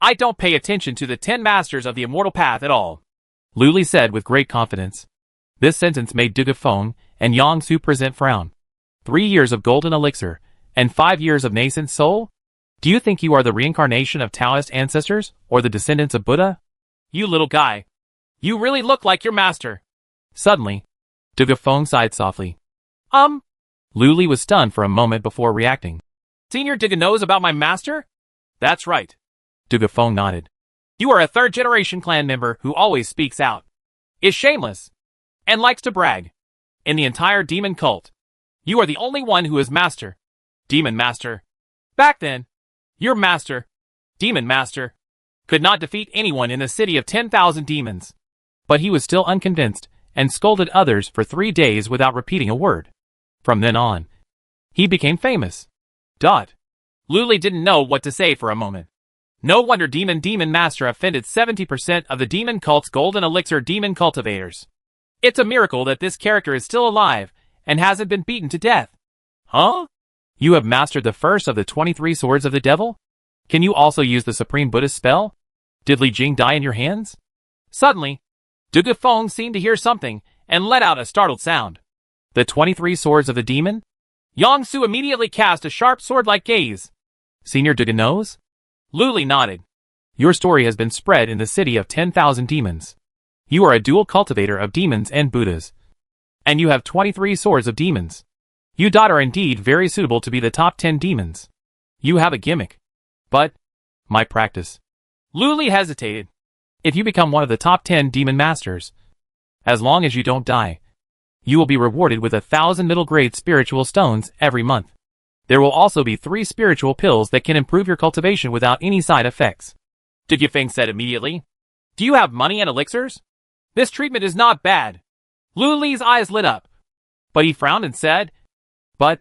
I don't pay attention to the 10 masters of the immortal path at all," Luli said with great confidence. This sentence made Dugafeng and Yongsu present frown. 3 years of golden elixir and 5 years of nascent soul? Do you think you are the reincarnation of Taoist ancestors or the descendants of Buddha? "You little guy. You really look like your master." Suddenly, Dugafeng sighed softly. Luli was stunned for a moment before reacting. "Senior Duga knows about my master?" "That's right." Dugafeng nodded. "You are a third-generation clan member who always speaks out, is shameless, and likes to brag. In the entire demon cult, you are the only one who is master. Demon master. Back then, your master, demon master, could not defeat anyone in the city of 10,000 demons." But he was still unconvinced and scolded others for 3 days without repeating a word. From then on, he became famous. Luli didn't know what to say for a moment. No wonder Demon Master offended 70% of the demon cult's golden elixir demon cultivators. It's a miracle that this character is still alive and hasn't been beaten to death. Huh? You have mastered the first of the 23 swords of the devil? Can you also use the Supreme Buddhist spell? Did Li Jing die in your hands? Suddenly, Dugafeng seemed to hear something and let out a startled sound. The 23 swords of the demon? Yongsu immediately cast a sharp sword-like gaze. Senior Duga knows? Luli nodded. Your story has been spread in the city of 10,000 demons. You are a dual cultivator of demons and Buddhas. And you have 23 swords of demons. You are indeed very suitable to be the top 10 demons. You have a gimmick. But, my practice. Luli hesitated. If you become one of the top 10 demon masters, as long as you don't die, you will be rewarded with 1,000 middle-grade spiritual stones every month. There will also be 3 spiritual pills that can improve your cultivation without any side effects. Dugafeng said immediately. "Do you have money and elixirs? This treatment is not bad." Luli's eyes lit up. But he frowned and said, "But,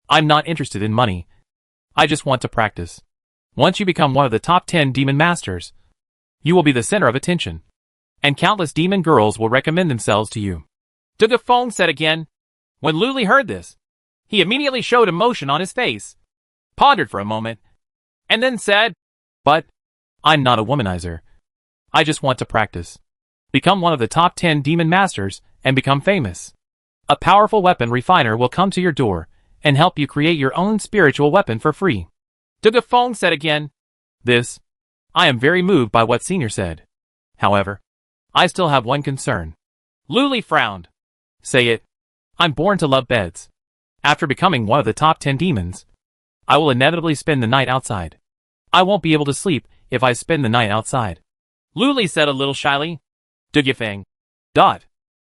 I'm not interested in money. I just want to practice. Once you become one of the top 10 demon masters, you will be the center of attention, and countless demon girls will recommend themselves to you." Dugafeng said again. When Luli heard this, he immediately showed emotion on his face, pondered for a moment, and then said, "But, I'm not a womanizer. I just want to practice. Become one of the top 10 demon masters, and become famous. A powerful weapon refiner will come to your door, and help you create your own spiritual weapon for free." Dugafeng said again. I am very moved by what Senior said. However, I still have one concern. Luli frowned. "Say it. I'm born to love beds. After becoming one of the top 10 demons, I will inevitably spend the night outside. I won't be able to sleep if I spend the night outside." Luli said a little shyly. Dugafeng.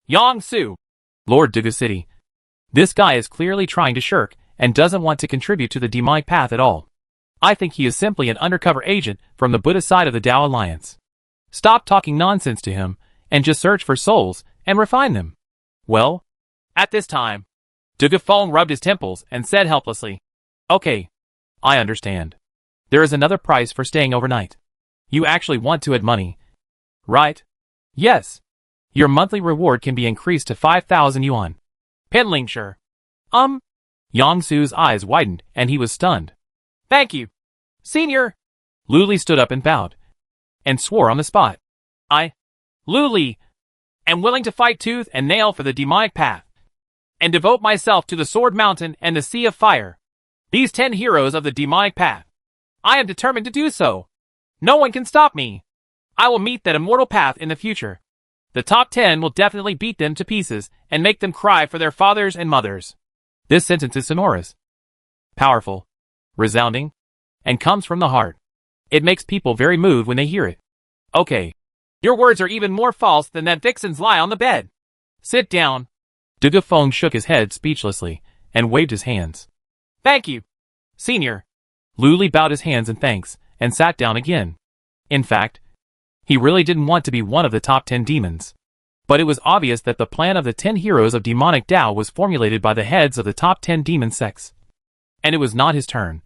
Yongsu. Lord Duga City. This guy is clearly trying to shirk and doesn't want to contribute to the demonic path at all. I think he is simply an undercover agent from the Buddha side of the Tao Alliance. Stop talking nonsense to him and just search for souls and refine them. Well, at this time, Dugafeng rubbed his temples and said helplessly, "Okay, I understand. There is another price for staying overnight. You actually want to add money, right?" "Yes. Your monthly reward can be increased to 5,000 yuan. Pinlingshire. Yongsu's eyes widened and he was stunned. "Thank you, Senior." Luli stood up and bowed, and swore on the spot. Luli. am willing to fight tooth and nail for the demonic path, and devote myself to the Sword Mountain and the Sea of Fire. These 10 heroes of the demonic path. I am determined to do so. No one can stop me. I will meet that immortal path in the future. The top 10 will definitely beat them to pieces and make them cry for their fathers and mothers. This sentence is sonorous, powerful, resounding, and comes from the heart. It makes people very moved when they hear it. Okay. Your words are even more false than that vixen's lie on the bed. Sit down. Dugafeng shook his head speechlessly and waved his hands. Thank you, Senior. Lu Li bowed his hands in thanks and sat down again. In fact, he really didn't want to be one of the top 10 demons. But it was obvious that the plan of the 10 heroes of demonic Tao was formulated by the heads of the top 10 demon sects. And it was not his turn,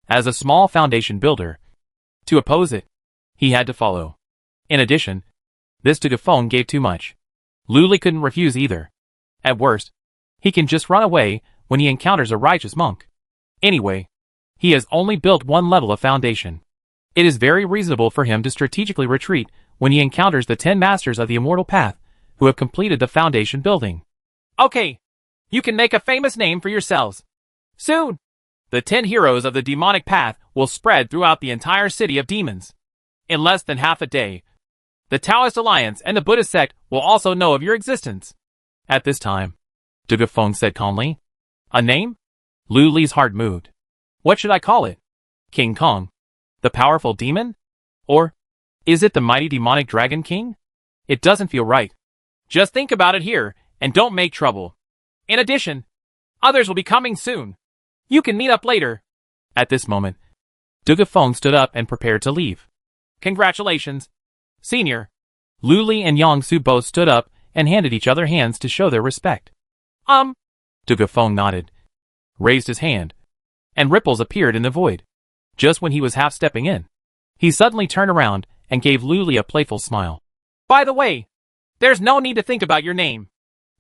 as a small foundation builder, to oppose it. He had to follow. In addition, this Dugafeng gave too much. Lu Li couldn't refuse either. At worst, he can just run away when he encounters a righteous monk. Anyway, he has only built one level of foundation. It is very reasonable for him to strategically retreat when he encounters the 10 masters of the immortal path who have completed the foundation building. Okay, you can make a famous name for yourselves. Soon, the 10 heroes of the demonic path will spread throughout the entire city of demons. In less than half a day, the Taoist Alliance and the Buddhist sect will also know of your existence. At this time, Dugafeng said calmly. A name? Lu Li's heart moved. What should I call it? King Kong? The powerful demon? Or is it the mighty demonic dragon king? It doesn't feel right. Just think about it here, and don't make trouble. In addition, others will be coming soon. You can meet up later. At this moment, Dugafeng stood up and prepared to leave. Congratulations, Senior. Lu Li and Yang Su both stood up and handed each other hands to show their respect. Dugafeng nodded, raised his hand, and ripples appeared in the void. Just when he was half stepping in, he suddenly turned around and gave Lu Li a playful smile. By the way, there's no need to think about your name.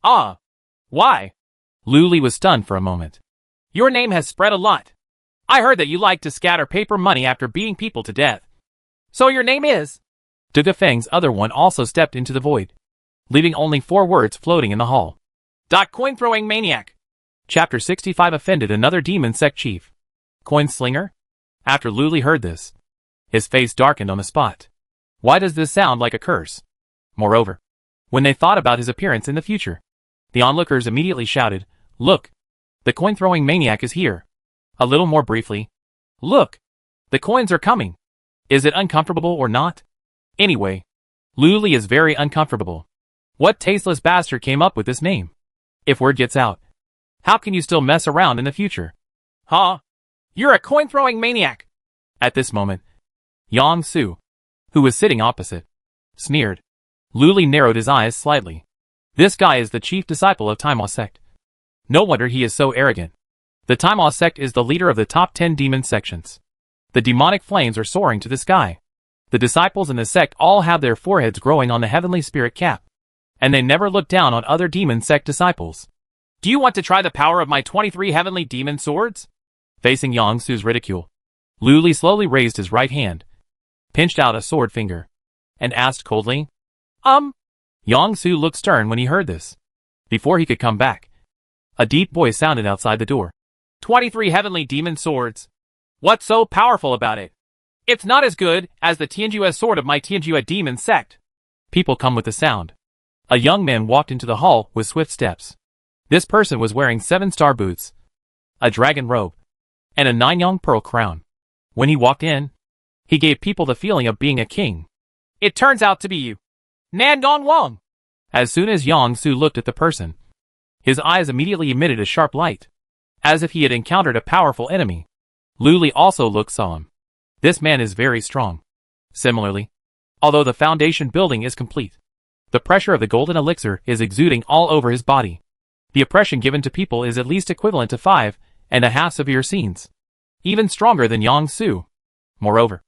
Why? Lu Li was stunned for a moment. Your name has spread a lot. I heard that you like to scatter paper money after beating people to death. So your name is? Dugafeng's other one also stepped into the void, leaving only 4 words floating in the hall. Coin-throwing maniac. Chapter 65 offended another demon sect chief. Coin slinger? After Lu Li heard this, his face darkened on the spot. Why does this sound like a curse? Moreover, when they thought about his appearance in the future, the onlookers immediately shouted, Look! The coin-throwing maniac is here. A little more briefly. Look! The coins are coming. Is it uncomfortable or not? Anyway, Lu Li is very uncomfortable. What tasteless bastard came up with this name? If word gets out, how can you still mess around in the future? Huh? You're a coin-throwing maniac! At this moment, Yang Su, who was sitting opposite, sneered. Lu Li narrowed his eyes slightly. This guy is the chief disciple of Taima Sect. No wonder he is so arrogant. The Taima Sect is the leader of the top 10 demon sections. The demonic flames are soaring to the sky. The disciples in the sect all have their foreheads growing on the heavenly spirit cap, and they never look down on other demon sect disciples. Do you want to try the power of my 23 heavenly demon swords? Facing Yang Su's ridicule, Lu Li slowly raised his right hand, pinched out a sword finger, and asked coldly, Yang Su looked stern when he heard this. Before he could come back, a deep voice sounded outside the door. 23 heavenly demon swords. What's so powerful about it? It's not as good as the Tianjua sword of my Tianjua demon sect. People come with the sound. A young man walked into the hall with swift steps. This person was wearing 7-star boots, a dragon robe, and a 9-yang pearl crown. When he walked in, he gave people the feeling of being a king. It turns out to be you, Nandong Wang. As soon as Yang Su looked at the person, his eyes immediately emitted a sharp light, as if he had encountered a powerful enemy. Lu Li also looked solemn. This man is very strong. Similarly, although the foundation building is complete, the pressure of the golden elixir is exuding all over his body. The oppression given to people is at least equivalent to 5.5 severe scenes, even stronger than Yang Su. Moreover,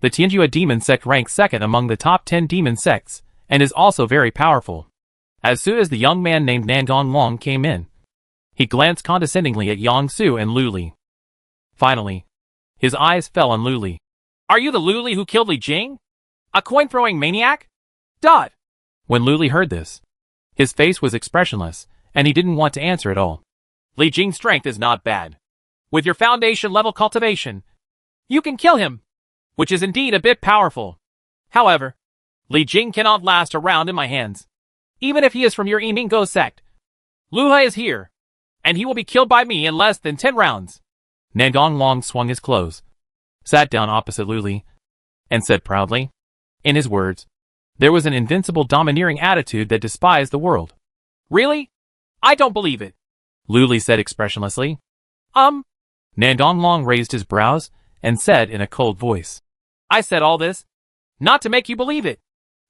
the Tianjua demon sect ranks second among the top 10 demon sects, and is also very powerful. As soon as the young man named Nandong Wang came in, he glanced condescendingly at Yang Su and Lu Li. Finally, his eyes fell on Lu Li. Are you the Lu Li who killed Li Jing? A coin-throwing maniac? When Lu Li heard this, His face was expressionless, and he didn't want to answer at all. Li Jing's strength is not bad. With your foundation level cultivation, you can kill him, which is indeed a bit powerful. However, Li Jing cannot last a round in my hands. Even if he is from your Yimingo sect. Lu He is here, and he will be killed by me in less than 10 rounds. Nangong Long swung his clothes, sat down opposite Lu Li, and said proudly. In his words, there was an invincible domineering attitude that despised the world. Really? I don't believe it. Lu Li said expressionlessly. Nangong Long raised his brows and said in a cold voice. I said all this, not to make you believe it,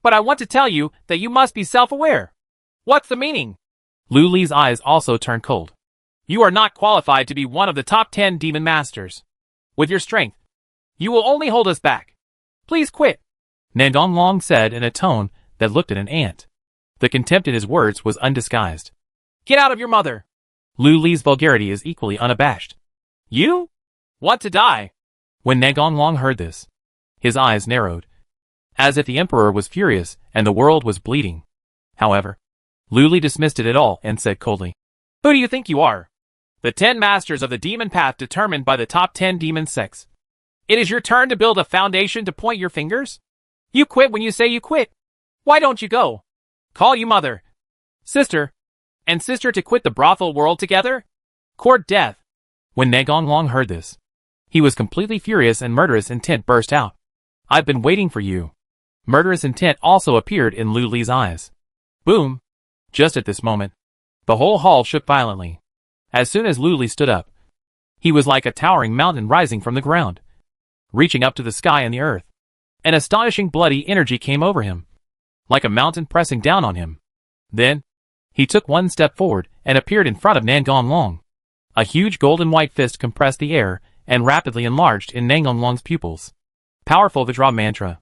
but I want to tell you that you must be self-aware. What's the meaning? Lu Li's eyes also turned cold. You are not qualified to be one of the top 10 demon masters. With your strength, you will only hold us back. Please quit. Nangong Long said in a tone that looked at an ant. The contempt in his words was undisguised. Get out of your mother. Lu Li's vulgarity is equally unabashed. You want to die. When Nangong Long heard this, his eyes narrowed, as if the emperor was furious and the world was bleeding. However, Lu Li dismissed it at all and said coldly, Who do you think you are? The 10 masters of the demon path determined by the top 10 demon sects. It is your turn to build a foundation to point your fingers? You quit when you say you quit. Why don't you go? Call you mother, sister, and sister to quit the brothel world together? Court death. When Nangong Long heard this, he was completely furious and murderous intent burst out. I've been waiting for you. Murderous intent also appeared in Lu Li's eyes. Boom! Just at this moment, the whole hall shook violently. As soon as Lu Li stood up, he was like a towering mountain rising from the ground, reaching up to the sky and the earth. An astonishing bloody energy came over him, like a mountain pressing down on him. Then, he took one step forward and appeared in front of Nangong Long. A huge golden white fist compressed the air and rapidly enlarged in Nangong Long's pupils. Powerful Vajra mantra.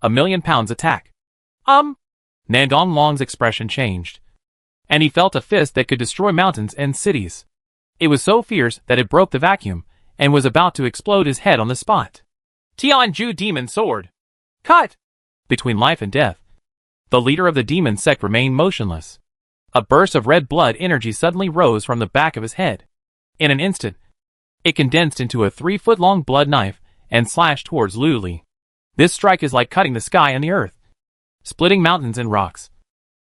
1,000,000 pounds attack. Nangong Long's expression changed, and he felt a fist that could destroy mountains and cities. It was so fierce that it broke the vacuum and was about to explode his head on the spot. Tianju Demon Sword. Cut! Between life and death, the leader of the demon sect remained motionless. A burst of red blood energy suddenly rose from the back of his head. In an instant, it condensed into a 3-foot-long blood knife and slashed towards Lu Li. This strike is like cutting the sky and the earth, splitting mountains and rocks,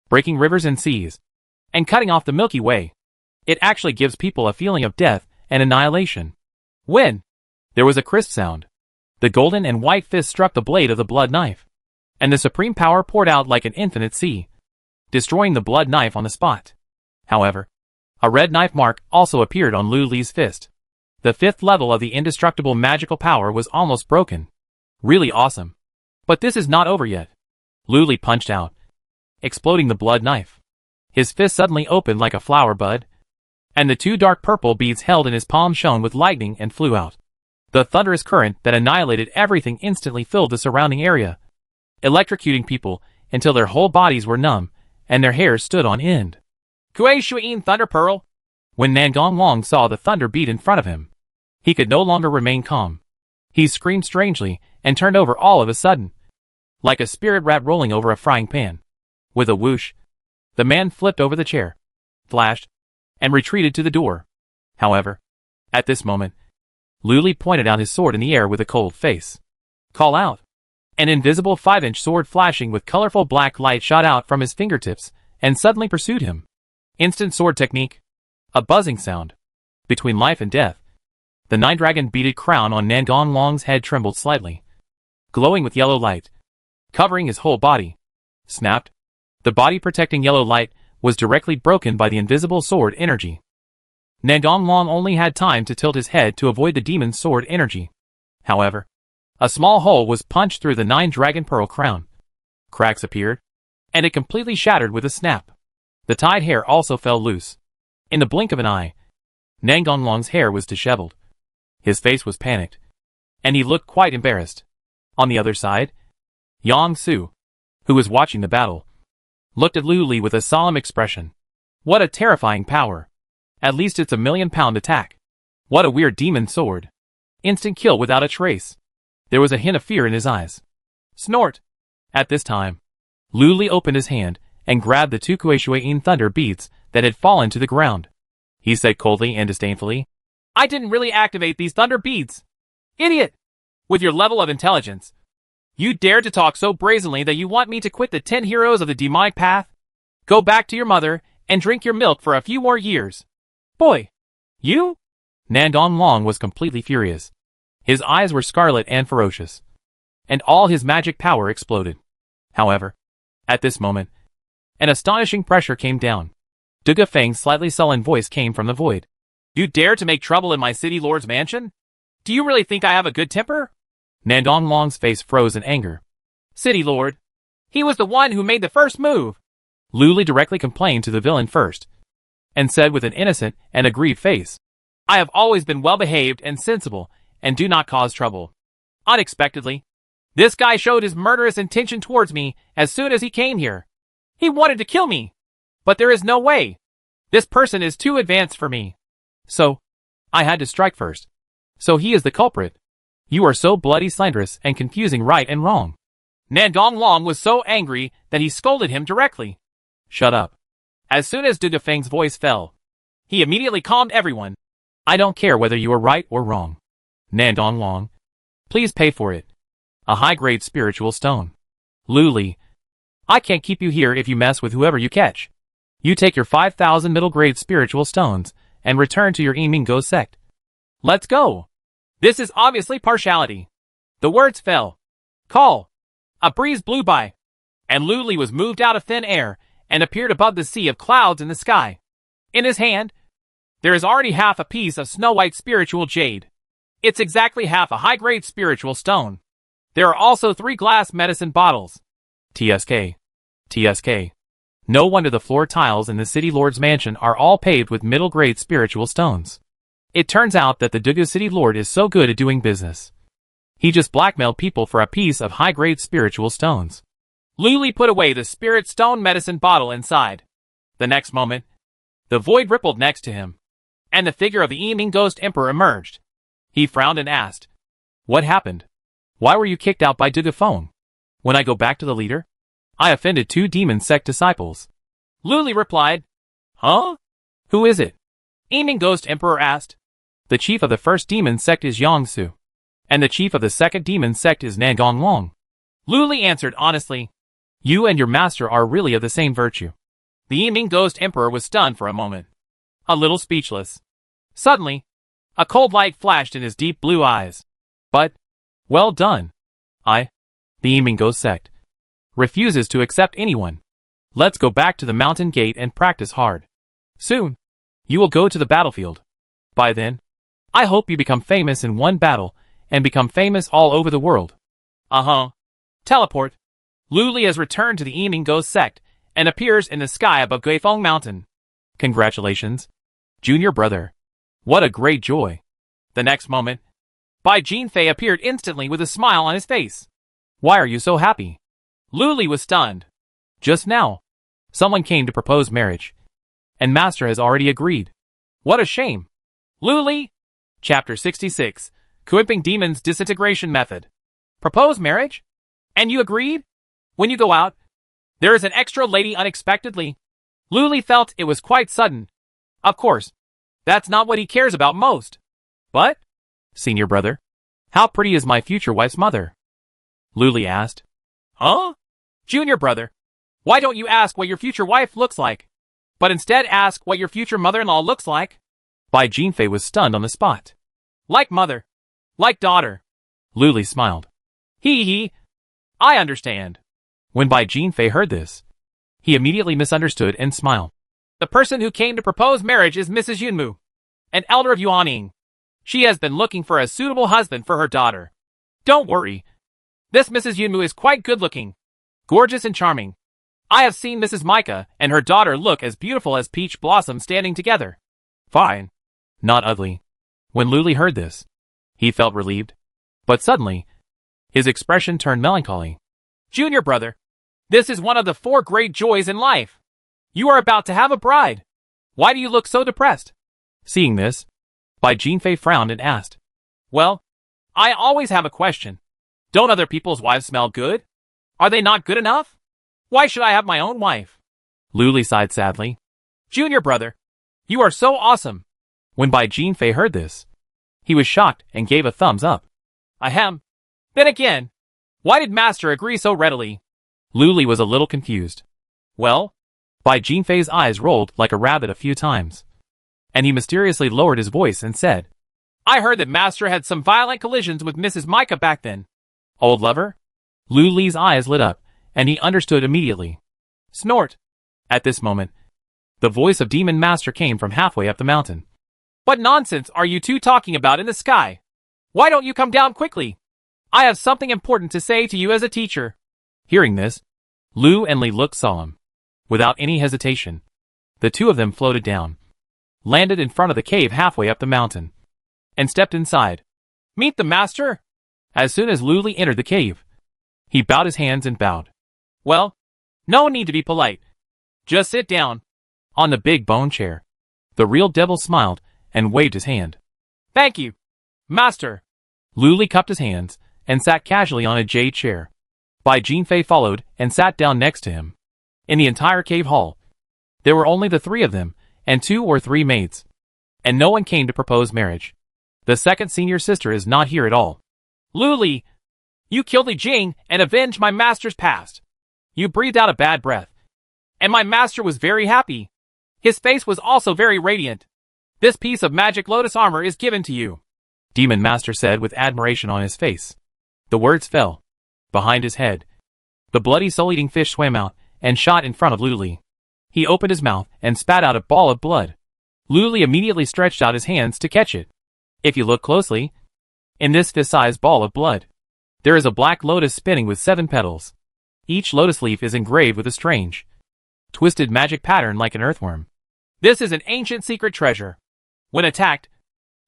breaking rivers and seas, and cutting off the Milky Way. It actually gives people a feeling of death and annihilation. When there was a crisp sound, the golden and white fist struck the blade of the blood knife, and the supreme power poured out like an infinite sea, destroying the blood knife on the spot. However, a red knife mark also appeared on Lu Li's fist. The 5th level of the indestructible magical power was almost broken. Really awesome. But this is not over yet. Lu Li punched out, exploding the blood knife. His fist suddenly opened like a flower bud, and the 2 dark purple beads held in his palm shone with lightning and flew out. The thunderous current that annihilated everything instantly filled the surrounding area, electrocuting people until their whole bodies were numb and their hair stood on end. Kuei Shuin Thunder Pearl. When Nangong Long saw the thunder beat in front of him, he could no longer remain calm. He screamed strangely and turned over all of a sudden, like a spirit rat rolling over a frying pan. With a whoosh, the man flipped over the chair, flashed, and retreated to the door. However, at this moment, Lu Li pointed out his sword in the air with a cold face. Call out! An invisible 5-inch sword flashing with colorful black light shot out from his fingertips and suddenly pursued him. Instant sword technique. A buzzing sound. Between life and death, the 9-dragon beaded crown on Nangong Long's head trembled slightly, glowing with yellow light, covering his whole body. Snapped. The body protecting yellow light was directly broken by the invisible sword energy. Nangong Long only had time to tilt his head to avoid the demon's sword energy. However, a small hole was punched through the 9-dragon pearl crown. Cracks appeared, and it completely shattered with a snap. The tied hair also fell loose. In the blink of an eye, Nangong Long's hair was disheveled. His face was panicked, and he looked quite embarrassed. On the other side, Yang Su, who was watching the battle, looked at Lu Li with a solemn expression. What a terrifying power! At least it's 1,000,000-pound attack. What a weird demon sword. Instant kill without a trace. There was a hint of fear in his eyes. Snort! At this time, Lu Li opened his hand and grabbed the two Kueishuain thunder beats that had fallen to the ground. He said coldly and disdainfully, I didn't really activate these thunder beads. Idiot! With your level of intelligence, you dare to talk so brazenly that you want me to quit the 10 heroes of the demonic path? Go back to your mother and drink your milk for a few more years. Boy, you? Nandong Long was completely furious. His eyes were scarlet and ferocious, and all his magic power exploded. However, at this moment, an astonishing pressure came down. Duga Feng's slightly sullen voice came from the void. You dare to make trouble in my city lord's mansion? Do you really think I have a good temper? Nandong Long's face froze in anger. City lord. He was the one who made the first move. Lu Li directly complained to the villain first, and said with an innocent and aggrieved face, I have always been well-behaved and sensible, and do not cause trouble. Unexpectedly, this guy showed his murderous intention towards me as soon as he came here. He wanted to kill me. But there is no way. This person is too advanced for me. So, I had to strike first. So he is the culprit. You are so bloody slanderous and confusing right and wrong. Nandong Long was so angry that he scolded him directly. Shut up. As soon as Duga Feng's voice fell, he immediately calmed everyone. I don't care whether you are right or wrong. Nandong Long, please pay for it. A high-grade spiritual stone. Lu Li, I can't keep you here if you mess with whoever you catch. You take your 5,000 middle-grade spiritual stones and return to your Emingo sect. Let's go. This is obviously partiality. The words fell. Call. A breeze blew by, and Lu Li was moved out of thin air and appeared above the sea of clouds in the sky. In his hand, there is already half a piece of snow-white spiritual jade. It's exactly half a high-grade spiritual stone. There are also 3 glass medicine bottles. TSK. TSK. No wonder the floor tiles in the city lord's mansion are all paved with middle-grade spiritual stones. It turns out that the Dugu city lord is so good at doing business. He just blackmailed people for a piece of high-grade spiritual stones. Lu Li put away the spirit stone medicine bottle inside. The next moment, the void rippled next to him, and the figure of the Yiming Ghost Emperor emerged. He frowned and asked, What happened? Why were you kicked out by Duga Feng? When I go back to the leader? I offended 2 demon sect disciples. Lu Li replied, Huh? Who is it? Yiming Ghost Emperor asked. The chief of the first demon sect is Yangsu, and the chief of the second demon sect is Nandong Long. Lu Li answered honestly. You and your master are really of the same virtue. The Yiming Ghost Emperor was stunned for a moment, a little speechless. Suddenly, a cold light flashed in his deep blue eyes. But, well done. The Yiming Ghost sect, refuses to accept anyone. Let's go back to the mountain gate and practice hard. Soon, you will go to the battlefield. By then, I hope you become famous in one battle and become famous all over the world. Teleport. Lu Li has returned to the Yiming Ghost sect and appears in the sky above Guifeng Mountain. Congratulations, junior brother. What a great joy. The next moment, Bai Jinfei appeared instantly with a smile on his face. Why are you so happy? Lu Li was stunned. Just now, someone came to propose marriage, and master has already agreed. What a shame. Lu Li? Chapter 66, Kuiping Demon's Disintegration Method. Propose marriage? And you agreed? When you go out, there is an extra lady unexpectedly. Lu Li felt it was quite sudden. Of course, that's not what he cares about most. But, senior brother, how pretty is my future wife's mother? Lu Li asked. Huh? Junior brother, why don't you ask what your future wife looks like, but instead ask what your future mother-in-law looks like? Bai Jinfei was stunned on the spot. Like mother. Like daughter. Lu Li smiled. Hee. I understand. When Bai Jinfei heard this, he immediately misunderstood and smiled. The person who came to propose marriage is Mrs. Yunmu, an elder of Yuaning. She has been looking for a suitable husband for her daughter. Don't worry. This Mrs. Yunmu is quite good-looking, gorgeous and charming. I have seen Mrs. Micah and her daughter look as beautiful as peach blossoms standing together. Fine. Not ugly. When Lu Li heard this, he felt relieved. But suddenly, his expression turned melancholy. Junior brother, this is one of the 4 great joys in life. You are about to have a bride. Why do you look so depressed? Seeing this, Bai Jinfei frowned and asked. Well, I always have a question. Don't other people's wives smell good? Are they not good enough? Why should I have my own wife? Luli sighed sadly. Junior brother, you are so awesome. When Bai Jinfei heard this, he was shocked and gave a thumbs up. Ahem. Then again, why did Master agree so readily? Luli was a little confused. Well, Bai Jinfei's eyes rolled like a rabbit a few times, and he mysteriously lowered his voice and said, I heard that Master had some violent collisions with Mrs. Micah back then. Old lover? Luli's eyes lit up, and he understood immediately. Snort. At this moment, the voice of Demon Master came from halfway up the mountain. What nonsense are you two talking about in the sky? Why don't you come down quickly? I have something important to say to you as a teacher. Hearing this, Lu and Li looked solemn. Without any hesitation, the two of them floated down, landed in front of the cave halfway up the mountain, and stepped inside. Meet the master? As soon as Luli entered the cave, he bowed his hands and bowed. Well, no need to be polite. Just sit down. On the big bone chair, the real devil smiled and waved his hand. Thank you, Master. Luli cupped his hands and sat casually on a jade chair. Bai Jinfei followed and sat down next to him. In the entire cave hall, there were only the three of them and 2 or 3 maids, and no one came to propose marriage. The second senior sister is not here at all. Luli, you killed Li Jing and avenged my master's past. You breathed out a bad breath, and my master was very happy. His face was also very radiant. This piece of magic lotus armor is given to you, Demon Master said with admiration on his face. The words fell behind his head. The bloody soul-eating fish swam out and shot in front of Luli. He opened his mouth and spat out a ball of blood. Luli immediately stretched out his hands to catch it. If you look closely, in this fist-sized ball of blood, there is a black lotus spinning with 7 petals. Each lotus leaf is engraved with a strange, twisted magic pattern like an earthworm. This is an ancient secret treasure. When attacked,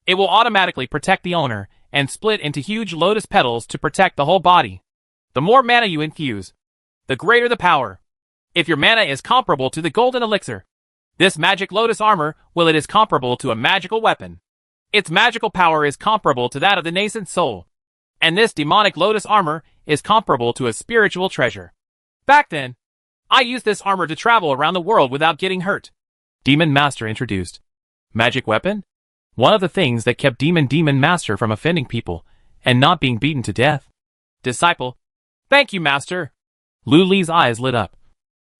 it will automatically protect the owner and split into huge lotus petals to protect the whole body. The more mana you infuse, the greater the power. If your mana is comparable to the golden elixir, this magic lotus armor it is comparable to a magical weapon. Its magical power is comparable to that of the nascent soul, and this demonic lotus armor is comparable to a spiritual treasure. Back then, I used this armor to travel around the world without getting hurt. Demon Master introduced. Magic weapon? One of the things that kept Demon Master from offending people and not being beaten to death. Disciple. Thank you, Master. Luli's eyes lit up.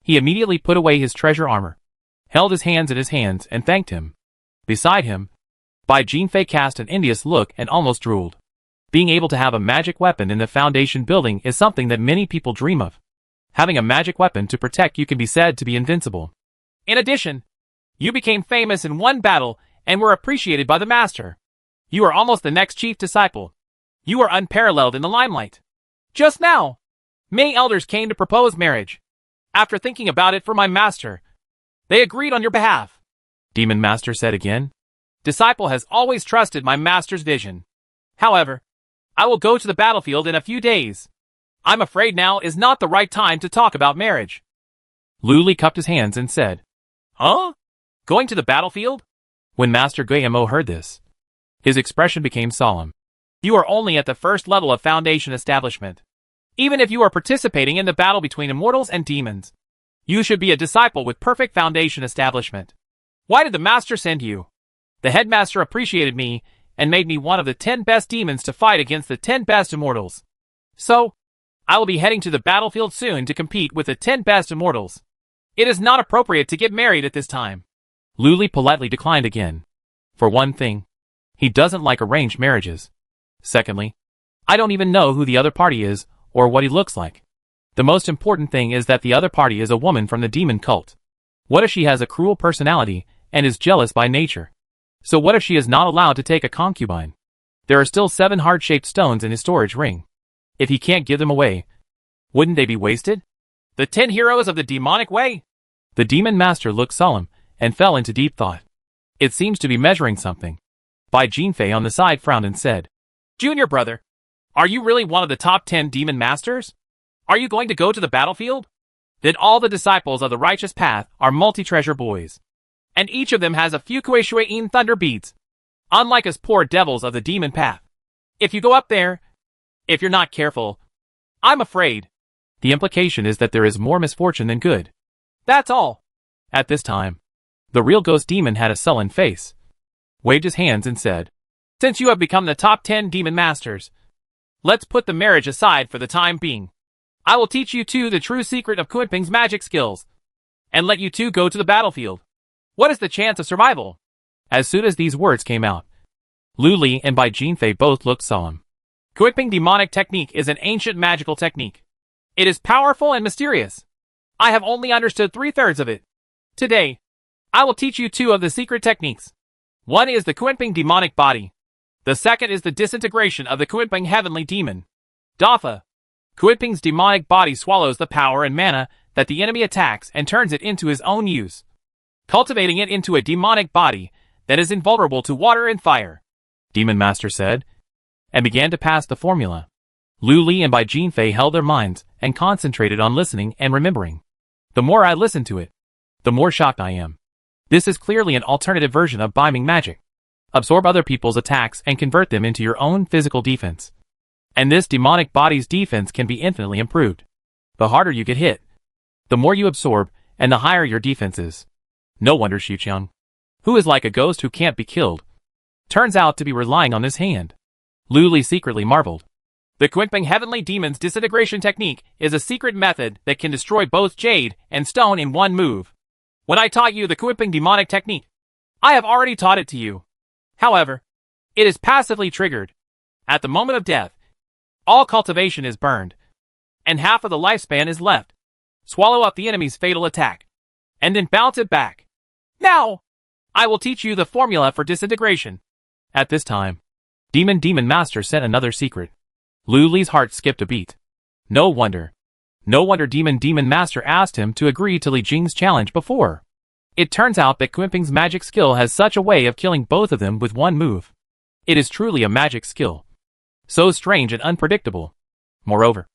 He immediately put away his treasure armor, held his hands in his hands and thanked him. Beside him, Bai Jinfei cast an envious look and almost drooled. Being able to have a magic weapon in the Foundation building is something that many people dream of. Having a magic weapon to protect you can be said to be invincible. In addition, you became famous in one battle and were appreciated by the master. You are almost the next chief disciple. You are unparalleled in the limelight. Just now, many elders came to propose marriage. After thinking about it for my master, they agreed on your behalf. Demon Master said again. Disciple has always trusted my master's vision. However, I will go to the battlefield in a few days. I'm afraid now is not the right time to talk about marriage. Luli cupped his hands and said, Huh? Going to the battlefield? When Master Guillermo heard this, his expression became solemn. You are only at the first level of Foundation establishment. Even if you are participating in the battle between immortals and demons, you should be a disciple with perfect Foundation establishment. Why did the master send you? The headmaster appreciated me and made me one of the 10 best demons to fight against the 10 best immortals. So, I will be heading to the battlefield soon to compete with the 10 best immortals. It is not appropriate to get married at this time. Luli politely declined again. For one thing, he doesn't like arranged marriages. Secondly, I don't even know who the other party is or what he looks like. The most important thing is that the other party is a woman from the demon cult. What if she has a cruel personality and is jealous by nature? So what if she is not allowed to take a concubine? There are still 7 heart-shaped stones in his storage ring. If he can't give them away, wouldn't they be wasted? The 10 heroes of the demonic way? The Demon Master looked solemn and fell into deep thought. It seems to be measuring something. Bai Jinfei on the side frowned and said, Junior brother, are you really one of the top 10 demon masters? Are you going to go to the battlefield? Then all the disciples of the righteous path are multi-treasure boys. And each of them has a few Kuei-Shui-In thunder beads. Unlike us poor devils of the demon path. If you go up there, if you're not careful, I'm afraid. The implication is that there is more misfortune than good. That's all. At this time, the real ghost demon had a sullen face, waved his hands and said, "Since you have become the top 10 demon masters, let's put the marriage aside for the time being. I will teach you two the true secret of Kunping's magic skills, and let you two go to the battlefield. What is the chance of survival?" As soon as these words came out, Lu Li and Bai Jinfei both looked solemn. Kunping demonic technique is an ancient magical technique. It is powerful and mysterious. I have only understood 3/3 of it. Today, I will teach you two of the secret techniques. One is the Kunping demonic body. The second is the disintegration of the Kunping heavenly demon. Dafa. Kunping's demonic body swallows the power and mana that the enemy attacks and turns it into his own use, cultivating it into a demonic body that is invulnerable to water and fire. Demon Master said, and began to pass the formula. Lu Li and Bai Jinfei held their minds and concentrated on listening and remembering. The more I listen to it, the more shocked I am. This is clearly an alternative version of Biming magic. Absorb other people's attacks and convert them into your own physical defense. And this demonic body's defense can be infinitely improved. The harder you get hit, the more you absorb, and the higher your defense is. No wonder Xuqiang, who is like a ghost who can't be killed, turns out to be relying on this hand. Lu Li secretly marveled. The Kunping heavenly demon's disintegration technique is a secret method that can destroy both jade and stone in one move. When I taught you the Kunping demonic technique, I have already taught it to you. However, it is passively triggered. At the moment of death, all cultivation is burned, and half of the lifespan is left. Swallow up the enemy's fatal attack, and then bounce it back. Now, I will teach you the formula for disintegration. At this time, Demon Master sent another secret. Lu Li's heart skipped a beat. No wonder Demon Master asked him to agree to Li Jing's challenge before. It turns out that Kunping's magic skill has such a way of killing both of them with one move. It is truly a magic skill, so strange and unpredictable. Moreover,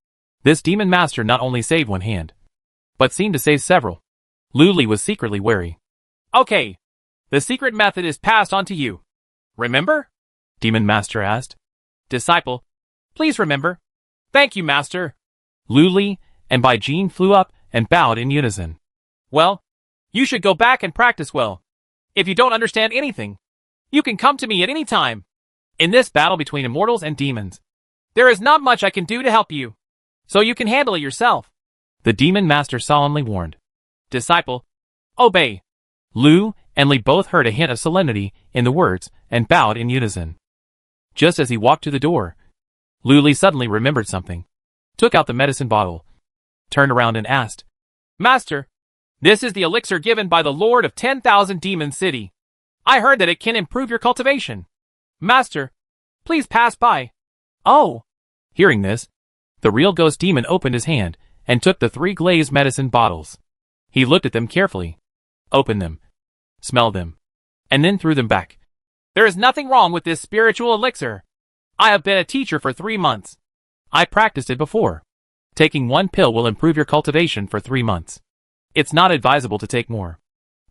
this Demon Master not only saved one hand, but seemed to save several. Lu Li was secretly wary. Okay, the secret method is passed on to you. Remember? Demon Master asked. Disciple, please remember. Thank you, Master. Lu Li and Bai Jin flew up and bowed in unison. Well, you should go back and practice well. If you don't understand anything, you can come to me at any time. In this battle between immortals and demons, there is not much I can do to help you, so you can handle it yourself. The Demon Master solemnly warned. Disciple, obey. Lu and Li both heard a hint of solemnity in the words and bowed in unison. Just as he walked to the door, Lu Li suddenly remembered something, took out the medicine bottle, turned around and asked, Master, this is the elixir given by the Lord of 10,000 Demon City. I heard that it can improve your cultivation. Master, please pass by. Oh! Hearing this, the real ghost demon opened his hand and took the 3 glazed medicine bottles. He looked at them carefully, opened them, smelled them, and then threw them back. There is nothing wrong with this spiritual elixir. I have been a teacher for 3 months. I practiced it before. Taking 1 pill will improve your cultivation for 3 months. It's not advisable to take more.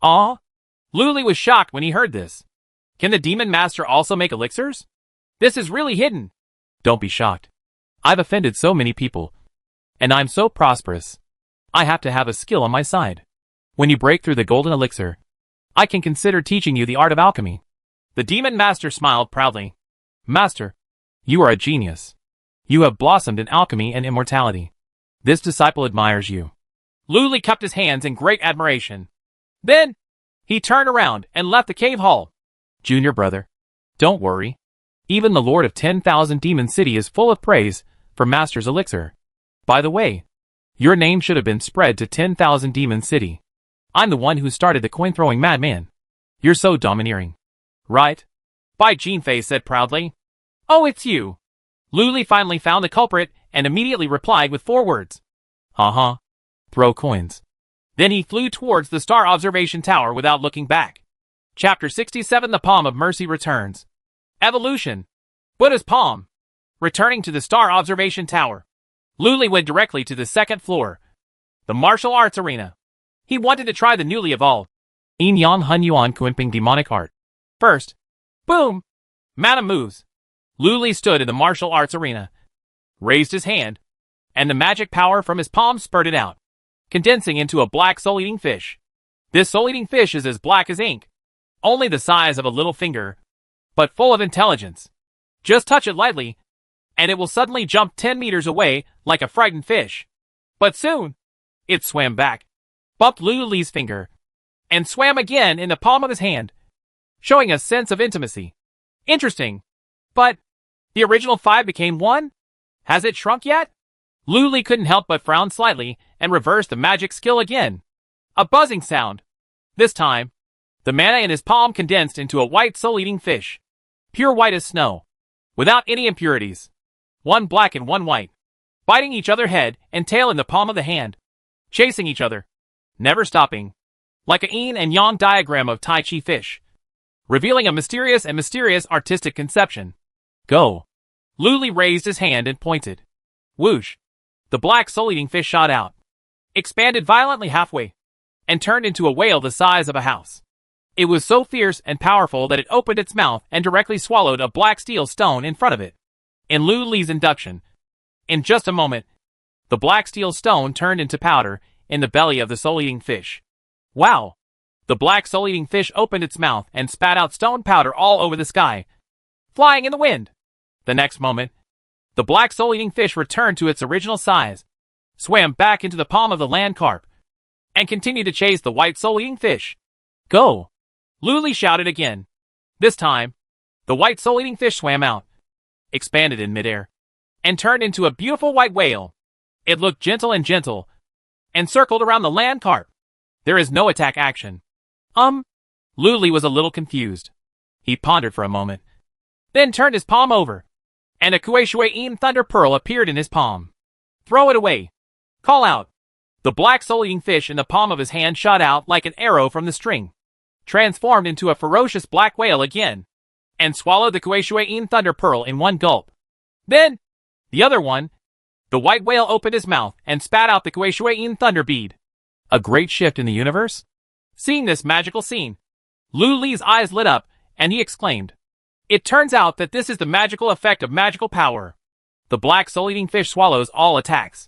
Ah? Lu Li was shocked when he heard this. Can the Demon Master also make elixirs? This is really hidden. Don't be shocked. I've offended so many people, and I'm so prosperous. I have to have a skill on my side. When you break through the golden elixir, I can consider teaching you the art of alchemy. The Demon Master smiled proudly. Master, you are a genius. You have blossomed in alchemy and immortality. This disciple admires you. Lu Li cupped his hands in great admiration. Then, he turned around and left the cave hall. Junior brother, don't worry. Even the Lord of 10,000 Demon City is full of praise for Master's elixir. By the way, your name should have been spread to 10,000 Demon City. I'm the one who started the coin-throwing madman. You're so domineering. Right? Bai Jinfei said proudly. Oh, it's you. Lu Li finally found the culprit and immediately replied with 4 words. Throw coins. Then he flew towards the Star Observation Tower without looking back. Chapter 67 The Palm of Mercy returns. Evolution. Buddha's Palm. Returning to the Star Observation Tower, Lu Li went directly to the 2nd floor, the martial arts arena. He wanted to try the newly evolved Yin Yang Hun Yuan Kunping demonic art. First, boom! Mana moves. Lu Li stood in the martial arts arena, raised his hand, and the magic power from his palm spurted out, condensing into a black soul-eating fish. This soul-eating fish is as black as ink, only the size of a little finger, but full of intelligence. Just touch it lightly, and it will suddenly jump 10 meters away like a frightened fish. But soon, it swam back, bumped Lulu's finger, and swam again in the palm of his hand, showing a sense of intimacy. Interesting. But the original 5 became 1? Has it shrunk yet? Lulu couldn't help but frown slightly and reverse the magic skill again. A buzzing sound. This time, the mana in his palm condensed into a white soul-eating fish. Pure white as snow, without any impurities. One black and one white, biting each other head and tail in the palm of the hand, chasing each other, never stopping, like a yin and yang diagram of Tai Chi fish, revealing a mysterious artistic conception. Go. Lulu raised his hand and pointed. Whoosh. The black soul-eating fish shot out, expanded violently halfway, and turned into a whale the size of a house. It was so fierce and powerful that it opened its mouth and directly swallowed a black steel stone in front of it. In Lulu's induction, in just a moment, the black steel stone turned into powder in the belly of the soul-eating fish. Wow! The black soul-eating fish opened its mouth and spat out stone powder all over the sky, flying in the wind. The next moment, the black soul-eating fish returned to its original size, swam back into the palm of the land carp, and continued to chase the white soul-eating fish. Go! Lulu shouted again. This time, the white soul-eating fish swam out, expanded in midair, and turned into a beautiful white whale. It looked gentle, and circled around the land carp. There is no attack action. Lulu was a little confused. He pondered for a moment, then turned his palm over, and a Kuei-Shui-In thunder pearl appeared in his palm. Throw it away. Call out. The black soul-eating fish in the palm of his hand shot out like an arrow from the string, transformed into a ferocious black whale again, and swallowed the Kuei-Shui-In thunder pearl in one gulp. Then, the other one, the white whale opened his mouth and spat out the Kuei-Shui-In thunder bead. A great shift in the universe? Seeing this magical scene, Lulu's eyes lit up, and he exclaimed, "It turns out that this is the magical effect of magical power. The black soul-eating fish swallows all attacks,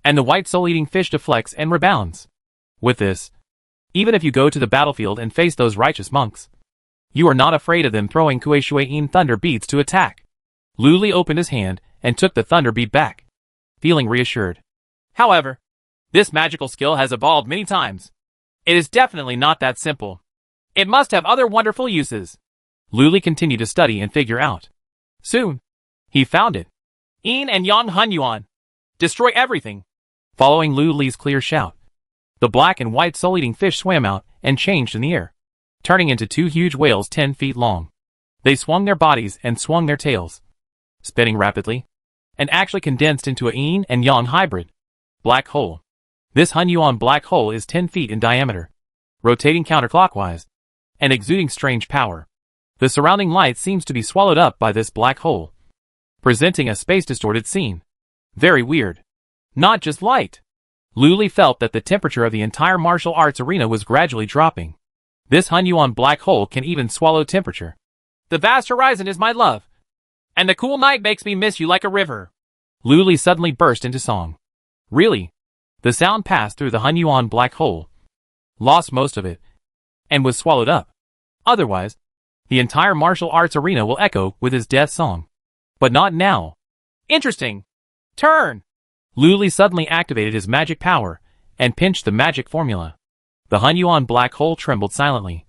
and the white soul-eating fish deflects and rebounds. With this, even if you go to the battlefield and face those righteous monks, you are not afraid of them throwing Kuei-Shui-In thunder beads to attack." Lulu opened his hand and took the thunder bead back, feeling reassured. However, this magical skill has evolved many times. It is definitely not that simple. It must have other wonderful uses. Lulu continued to study and figure out. Soon, he found it. Yin and Yang Hunyuan. Destroy everything. Following Lulu's clear shout, the black and white soul-eating fish swam out and changed in the air, turning into 2 huge whales 10 feet long. They swung their bodies and swung their tails, spinning rapidly, and actually condensed into a yin and yang hybrid black hole. This Hunyuan black hole is 10 feet in diameter, rotating counterclockwise, and exuding strange power. The surrounding light seems to be swallowed up by this black hole, presenting a space-distorted scene. Very weird. Not just light. Lulu felt that the temperature of the entire martial arts arena was gradually dropping. This Hunyuan black hole can even swallow temperature. The vast horizon is my love, and the cool night makes me miss you like a river. Lulu suddenly burst into song. Really? The sound passed through the Hunyuan black hole, lost most of it, and was swallowed up. Otherwise, the entire martial arts arena will echo with his death song. But not now. Interesting. Turn! Lulu suddenly activated his magic power and pinched the magic formula. The Hunyuan black hole trembled silently,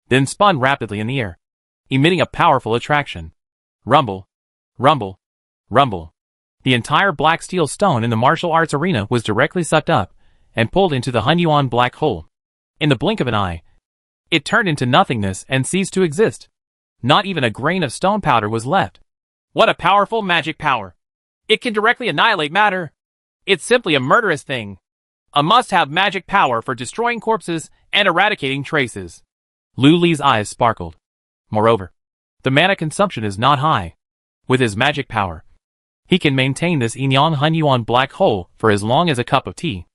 then spun rapidly in the air, emitting a powerful attraction. Rumble, rumble, rumble. The entire black steel stone in the martial arts arena was directly sucked up and pulled into the Hunyuan black hole. In the blink of an eye, it turned into nothingness and ceased to exist. Not even a grain of stone powder was left. What a powerful magic power! It can directly annihilate matter. It's simply a murderous thing. A must-have magic power for destroying corpses and eradicating traces. Lulu's eyes sparkled. Moreover, the mana consumption is not high. With his magic power, he can maintain this Yin-Yang Hunyuan black hole for as long as a cup of tea.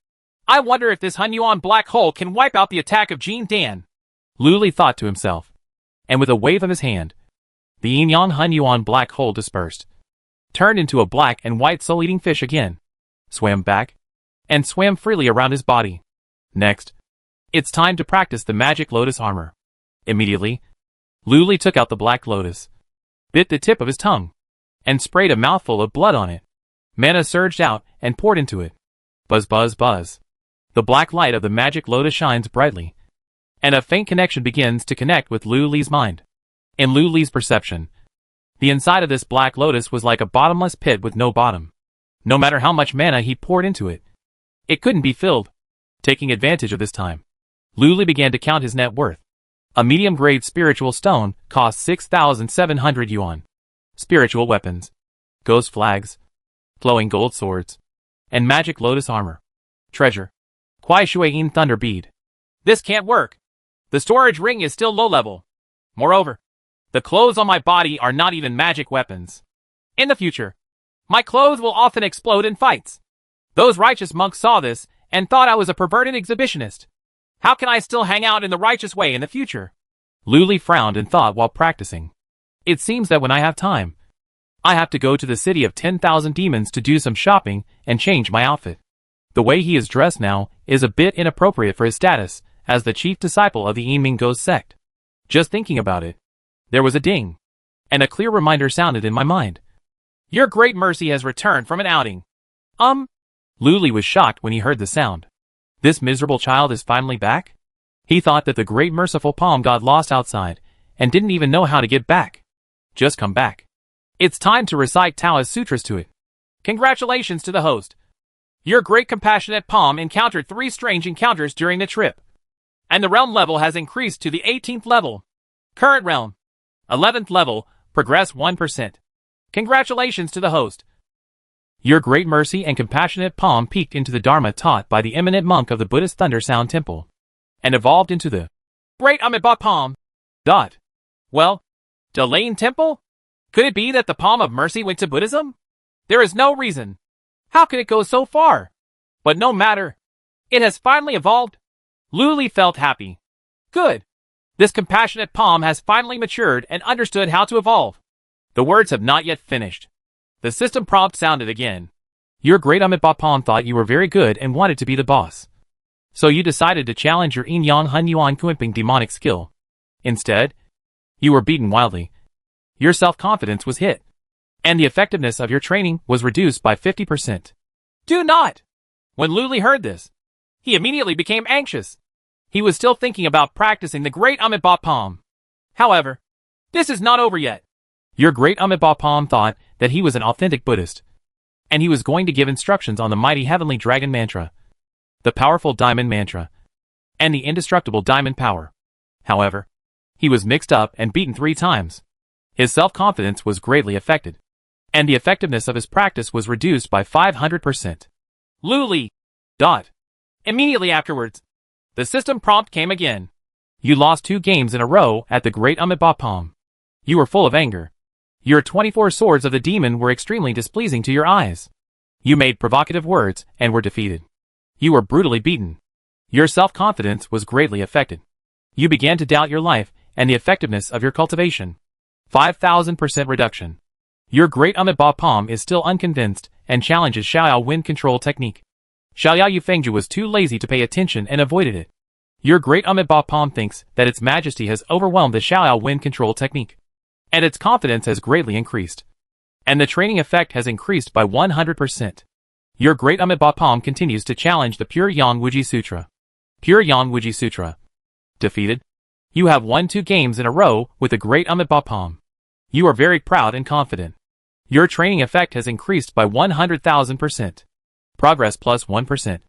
I wonder if this Hunyuan black hole can wipe out the attack of Jin Dan. Lulu thought to himself, and with a wave of his hand, the Yin-Yang Hunyuan black hole dispersed, turned into a black and white soul-eating fish again, swam back, and swam freely around his body. Next, It's time to practice the magic lotus armor. Immediately, Luli took out the black lotus, bit the tip of his tongue, and sprayed a mouthful of blood on it. Mana surged out and poured into it. Buzz buzz buzz. The black light of the magic lotus shines brightly, and a faint connection begins to connect with Luli's mind. In Luli's perception, the inside of this black lotus was like a bottomless pit with no bottom. No matter how much mana he poured into it, it couldn't be filled. Taking advantage of this time, Luli began to count his net worth. A medium-grade spiritual stone cost 6,700 yuan. Spiritual weapons, ghost flags, glowing gold swords, and magic lotus armor. Treasure. Kuai Shuiyin Thunder Bead. This can't work. The storage ring is still low level. Moreover, the clothes on my body are not even magic weapons. In the future, my clothes will often explode in fights. Those righteous monks saw this and thought I was a perverted exhibitionist. How can I still hang out in the righteous way in the future? Luli frowned and thought while practicing. It seems that when I have time, I have to go to the city of 10,000 demons to do some shopping and change my outfit. The way he is dressed now is a bit inappropriate for his status as the chief disciple of the Yinming sect. Just thinking about it, there was a ding, and a clear reminder sounded in my mind. Your great mercy has returned from an outing. Luli was shocked when he heard the sound. This miserable child is finally back? He thought that the great merciful palm got lost outside and didn't even know how to get back. Just come back. It's time to recite Taoist sutras to it. Congratulations to the host. Your great compassionate palm encountered 3 strange encounters during the trip, and the realm level has increased to the 18th level. Current realm, 11th level, progress 1%. Congratulations to the host. Your great mercy and compassionate palm peeked into the Dharma taught by the eminent monk of the Buddhist Thunder Sound Temple, and evolved into the Great Amitabha Palm. Well, Delaine Temple? Could it be that the Palm of Mercy went to Buddhism? There is no reason. How could it go so far? But no matter. It has finally evolved. Luli felt happy. Good. This compassionate palm has finally matured and understood how to evolve. The words have not yet finished. The system prompt sounded again. Your great Amitabha Palm thought you were very good and wanted to be the boss. So you decided to challenge your Yin Yang Hun Yuan Kuiping demonic skill. Instead, you were beaten wildly. Your self-confidence was hit, and the effectiveness of your training was reduced by 50%. Do not! When Luli heard this, he immediately became anxious. He was still thinking about practicing the great Amitabha Palm. However, this is not over yet. Your great Amitabha Palm thought that he was an authentic Buddhist, and he was going to give instructions on the mighty heavenly dragon mantra, the powerful diamond mantra, and the indestructible diamond power. However, he was mixed up and beaten 3 times. His self-confidence was greatly affected, and the effectiveness of his practice was reduced by 500%. Luli! Immediately afterwards, the system prompt came again. You lost 2 games in a row at the Great Amitabha Palm. You were full of anger. Your 24 swords of the demon were extremely displeasing to your eyes. You made provocative words and were defeated. You were brutally beaten. Your self-confidence was greatly affected. You began to doubt your life and the effectiveness of your cultivation. 5,000% reduction. Your great Amitabha Palm is still unconvinced and challenges Xiaoyao wind control technique. Xiaoyao Yufengju was too lazy to pay attention and avoided it. Your great Amitabha Palm thinks that its majesty has overwhelmed the Xiaoyao wind control technique, and its confidence has greatly increased, and the training effect has increased by 100%. Your great Amitabha Palm continues to challenge the Pure Yang Wuji Sutra. Pure Yang Wuji Sutra. Defeated. You have won 2 games in a row with the great Amitabha Palm. You are very proud and confident. Your training effect has increased by 100,000%. Progress plus 1%.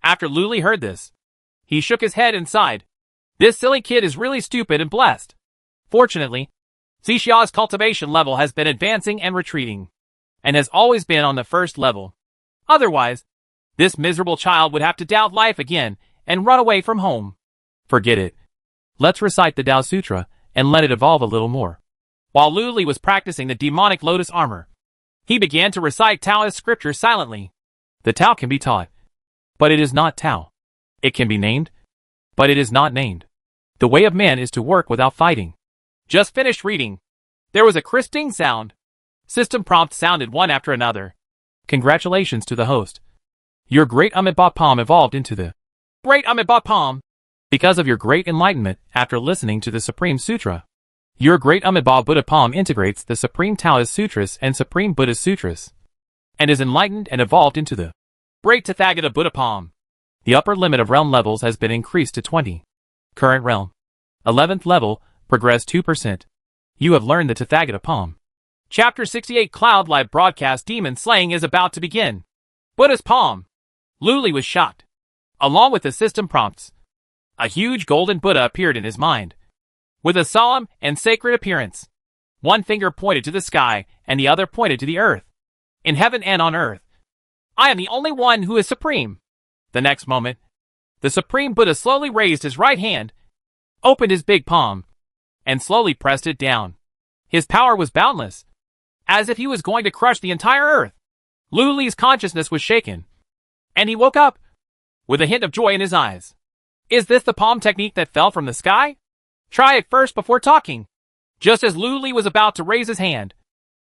After Luli heard this, he shook his head and sighed. This silly kid is really stupid and blessed. Fortunately, Xixia's cultivation level has been advancing and retreating, and has always been on the 1st level. Otherwise, this miserable child would have to doubt life again and run away from home. Forget it. Let's recite the Tao Sutra and let it evolve a little more. While Luli was practicing the demonic lotus armor, he began to recite Taoist scripture silently. The Tao can be taught, but it is not Tao. It can be named, but it is not named. The way of man is to work without fighting. Just finished reading. There was a crisp ding sound. System prompts sounded one after another. Congratulations to the host. Your great Amitabha Palm evolved into the Great Amitabha Palm. Because of your great enlightenment after listening to the Supreme Sutra. Your great Amitabha Buddha palm integrates the Supreme Taoist Sutras and Supreme Buddhist Sutras, and is enlightened and evolved into the Great Tathagata Buddha palm. The upper limit of realm levels has been increased to 20. Current realm. 11th level, progress 2%. You have learned the Tathagata palm. Chapter 68 Cloud Live Broadcast Demon Slaying is about to begin. Buddha's palm. Luli was shocked. Along with the system prompts, a huge golden Buddha appeared in his mind. With a solemn and sacred appearance. One finger pointed to the sky, and the other pointed to the earth. In heaven and on earth, I am the only one who is supreme. The next moment, the Supreme Buddha slowly raised his right hand, opened his big palm, and slowly pressed it down. His power was boundless, as if he was going to crush the entire earth. Luli's consciousness was shaken, and he woke up with a hint of joy in his eyes. Is this the palm technique that fell from the sky? Try it first before talking. Just as Luli was about to raise his hand,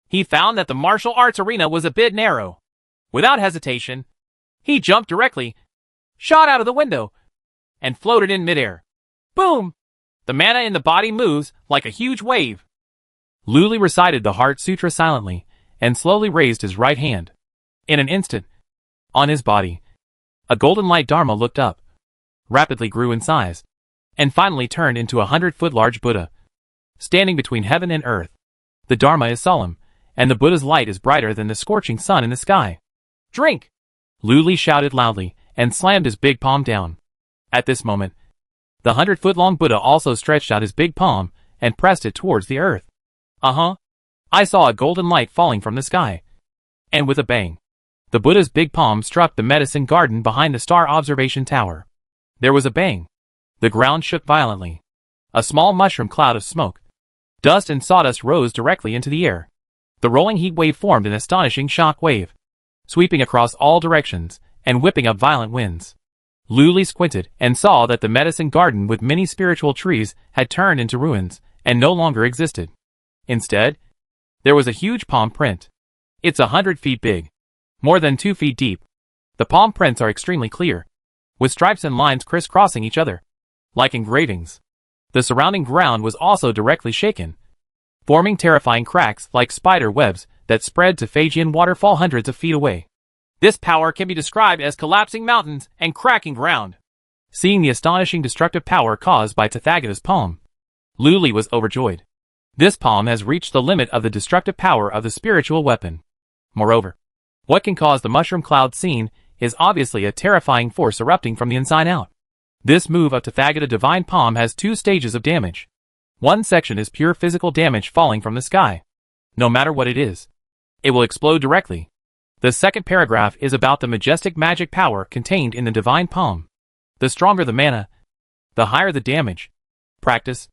he found that the martial arts arena was a bit narrow. Without hesitation, he jumped directly, shot out of the window, and floated in midair. Boom! The mana in the body moves like a huge wave. Luli recited the Heart Sutra silently, and slowly raised his right hand. In an instant, on his body, a golden light Dharma looked up, rapidly grew in size, and finally turned into a 100-foot large Buddha. Standing between heaven and earth, the Dharma is solemn, and the Buddha's light is brighter than the scorching sun in the sky. Drink! Luli shouted loudly, and slammed his big palm down. At this moment, the 100-foot-long Buddha also stretched out his big palm, and pressed it towards the earth. I saw a golden light falling from the sky. And with a bang, the Buddha's big palm struck the medicine garden behind the star observation tower. There was a bang. The ground shook violently. A small mushroom cloud of smoke, dust and sawdust rose directly into the air. The rolling heat wave formed an astonishing shock wave, sweeping across all directions, and whipping up violent winds. Luli squinted and saw that the medicine garden with many spiritual trees had turned into ruins, and no longer existed. Instead, there was a huge palm print. It's 100 feet big, more than 2 feet deep. The palm prints are extremely clear, with stripes and lines crisscrossing each other, like engravings. The surrounding ground was also directly shaken, forming terrifying cracks like spider webs that spread to Phrygian waterfall hundreds of feet away. This power can be described as collapsing mountains and cracking ground. Seeing the astonishing destructive power caused by Tathagata's palm, Luli was overjoyed. This palm has reached the limit of the destructive power of the spiritual weapon. Moreover, what can cause the mushroom cloud seen is obviously a terrifying force erupting from the inside out. This move of Tathagata Divine Palm has 2 stages of damage. One section is pure physical damage falling from the sky. No matter what it is, it will explode directly. The second paragraph is about the majestic magic power contained in the Divine Palm. The stronger the mana, the higher the damage. Practice.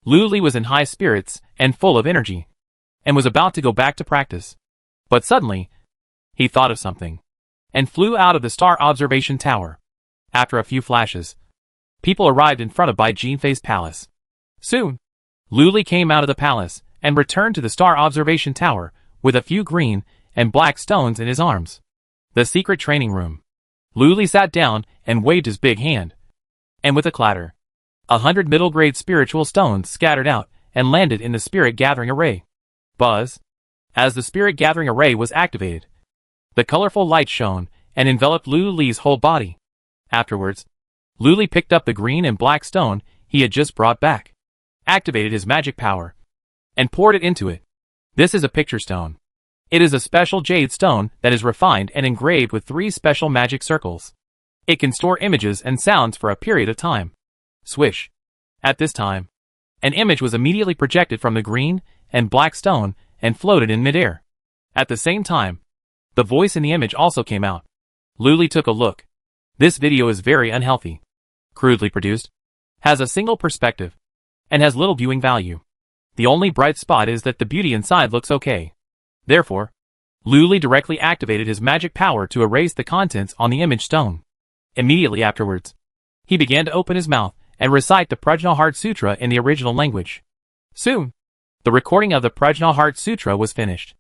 Luli was in high spirits and full of energy, and was about to go back to practice. But suddenly, he thought of something, and flew out of the star observation tower. After a few flashes, people arrived in front of Bai Jinfei's palace. Soon, Luli came out of the palace, and returned to the star observation tower, with a few green and black stones in his arms. The secret training room. Luli sat down and waved his big hand. And with a clatter, 100 middle-grade spiritual stones scattered out and landed in the spirit gathering array. Buzz. As the spirit gathering array was activated, the colorful light shone and enveloped Luli's whole body. Afterwards, Luli picked up the green and black stone he had just brought back, activated his magic power, and poured it into it. This is a picture stone. It is a special jade stone that is refined and engraved with 3 special magic circles. It can store images and sounds for a period of time. Swish. At this time, an image was immediately projected from the green and black stone and floated in midair. At the same time, the voice in the image also came out. Luli took a look. This video is very unhealthy, crudely produced, has a single perspective, and has little viewing value. The only bright spot is that the beauty inside looks okay. Therefore, Luli directly activated his magic power to erase the contents on the image stone. Immediately afterwards, he began to open his mouth and recite the Prajna Heart Sutra in the original language. Soon, the recording of the Prajna Heart Sutra was finished.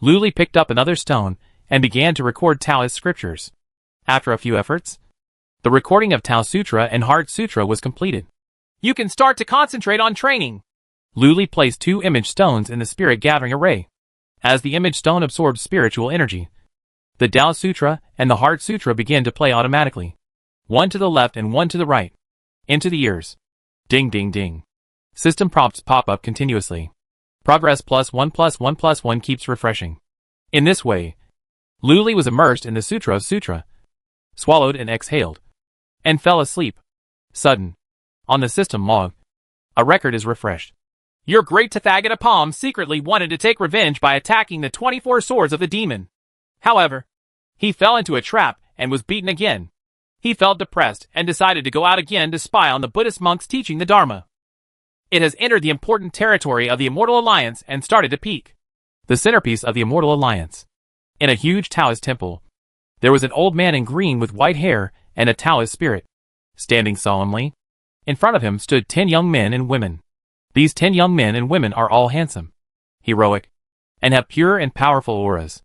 Luli picked up another stone and began to record Taoist scriptures. After a few efforts, The recording of Tao Sutra and Heart Sutra was completed. You can start to concentrate on training. Luli placed 2 image stones in the spirit gathering array. As the image stone absorbed spiritual energy, the Tao Sutra and the Heart Sutra began to play automatically. One to the left and one to the right. Into the ears. Ding ding ding. System prompts pop up continuously. Progress +1+1+1 keeps refreshing. In this way, Luli was immersed in the Sutra of Sutra, swallowed and exhaled, and fell asleep. Sudden. On the system log, a record is refreshed. Your great Tathagata secretly wanted to take revenge by attacking the 24 swords of the demon. However, he fell into a trap and was beaten again. He felt depressed and decided to go out again to spy on the Buddhist monks teaching the Dharma. It has entered the important territory of the Immortal Alliance and started to peak. The centerpiece of the Immortal Alliance. In a huge Taoist temple, there was an old man in green with white hair and a Taoist spirit. Standing solemnly, in front of him stood 10 young men and women. These 10 young men and women are all handsome, heroic, and have pure and powerful auras.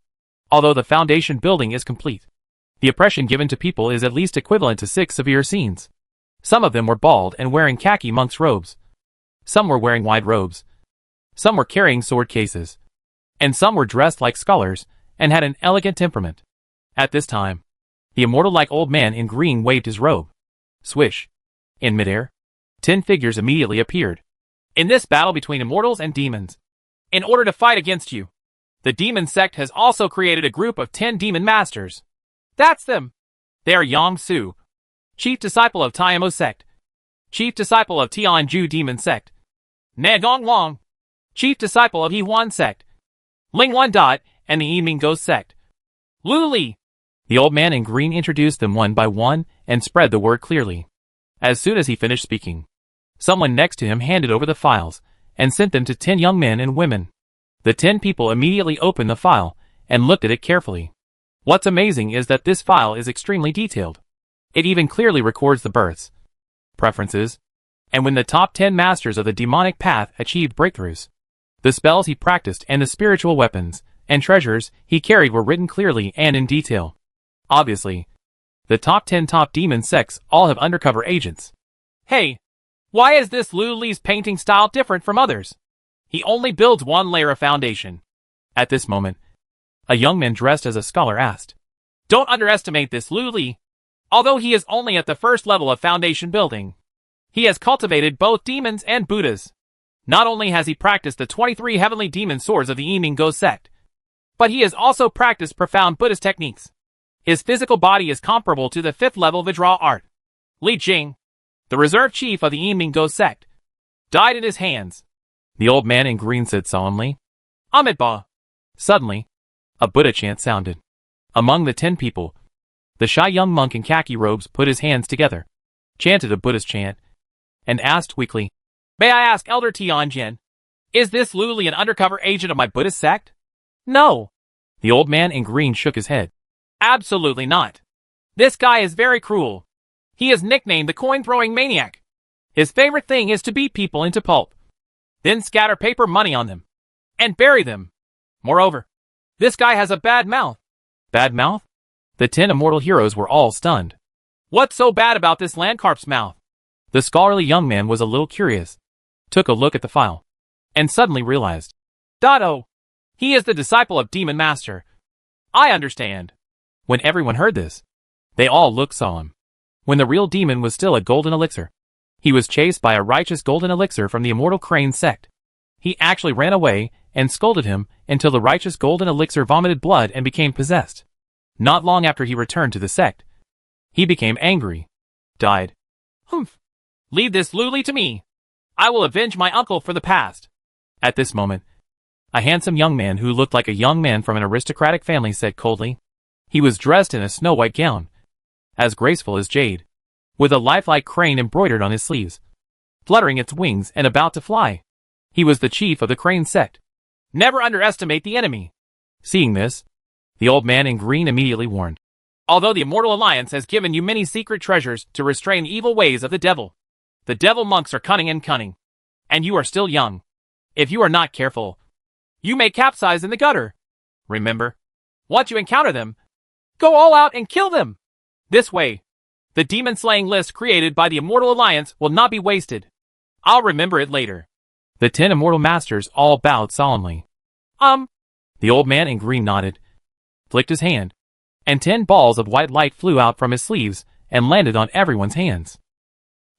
Although the foundation building is complete, the oppression given to people is at least equivalent to 6 severe scenes. Some of them were bald and wearing khaki monk's robes. Some were wearing wide robes. Some were carrying sword cases. And some were dressed like scholars and had an elegant temperament. At this time, the immortal-like old man in green waved his robe. Swish. In midair, 10 figures immediately appeared. In this battle between immortals and demons, in order to fight against you, the demon sect has also created a group of 10 demon masters. That's them. They are Yang Su, chief disciple of Taimo sect, chief disciple of Tianju demon sect, Negong Long, chief disciple of Yihuan sect, Ling Wan Dot, and the Yiming Ghost sect. Luli. The old man in green introduced them one by one and spread the word clearly. As soon as he finished speaking, someone next to him handed over the files and sent them to 10 young men and women. The 10 people immediately opened the file and looked at it carefully. What's amazing is that this file is extremely detailed. It even clearly records the births, preferences, and when the top 10 masters of the demonic path achieved breakthroughs. The spells he practiced and the spiritual weapons and treasures he carried were written clearly and in detail. Obviously, the top 10 top demon sects all have undercover agents. Hey, why is this Luli's painting style different from others? He only builds one layer of foundation. At this moment, a young man dressed as a scholar asked, Don't underestimate this Luli. Although he is only at the first level of foundation building, he has cultivated both demons and Buddhas. Not only has he practiced the 23 heavenly demon swords of the Yiming Ghost sect, but he has also practiced profound Buddhist techniques. His physical body is comparable to the 5th level Vajra art. Li Jing, the reserve chief of the Yiming Ghost sect, died in his hands. The old man in green said solemnly, Amitabha. Suddenly, a Buddha chant sounded. Among the 10 people, the shy young monk in khaki robes put his hands together, chanted a Buddhist chant, and asked weakly, May I ask Elder Tianjin, is this Luli an undercover agent of my Buddhist sect? No. The old man in green shook his head. Absolutely not. This guy is very cruel. He is nicknamed the coin-throwing maniac. His favorite thing is to beat people into pulp, then scatter paper money on them, and bury them. Moreover, this guy has a bad mouth. Bad mouth? The 10 immortal heroes were all stunned. What's so bad about this Landcarp's mouth? The scholarly young man was a little curious, took a look at the file, and suddenly realized. Oh, he is the disciple of Demon Master. I understand. When everyone heard this, they all looked solemn. When the real demon was still a golden elixir, he was chased by a righteous golden elixir from the immortal Crane sect. He actually ran away and scolded him until the righteous golden elixir vomited blood and became possessed. Not long after he returned to the sect, he became angry, died. Humph. Leave this Luli to me. I will avenge my uncle for the past. At this moment, a handsome young man who looked like a young man from an aristocratic family said coldly. He was dressed in a snow-white gown, as graceful as jade, with a lifelike crane embroidered on his sleeves, fluttering its wings and about to fly. He was the chief of the Crane sect. Never underestimate the enemy. Seeing this, the old man in green immediately warned. Although the Immortal Alliance has given you many secret treasures to restrain evil ways of the devil monks are cunning, and you are still young. If you are not careful, you may capsize in the gutter. Remember, once you encounter them, go all out and kill them. This way, The demon-slaying list created by the Immortal Alliance will not be wasted. I'll remember it later. The 10 immortal masters all bowed solemnly. The old man in green nodded, flicked his hand, and 10 balls of white light flew out from his sleeves and landed on everyone's hands.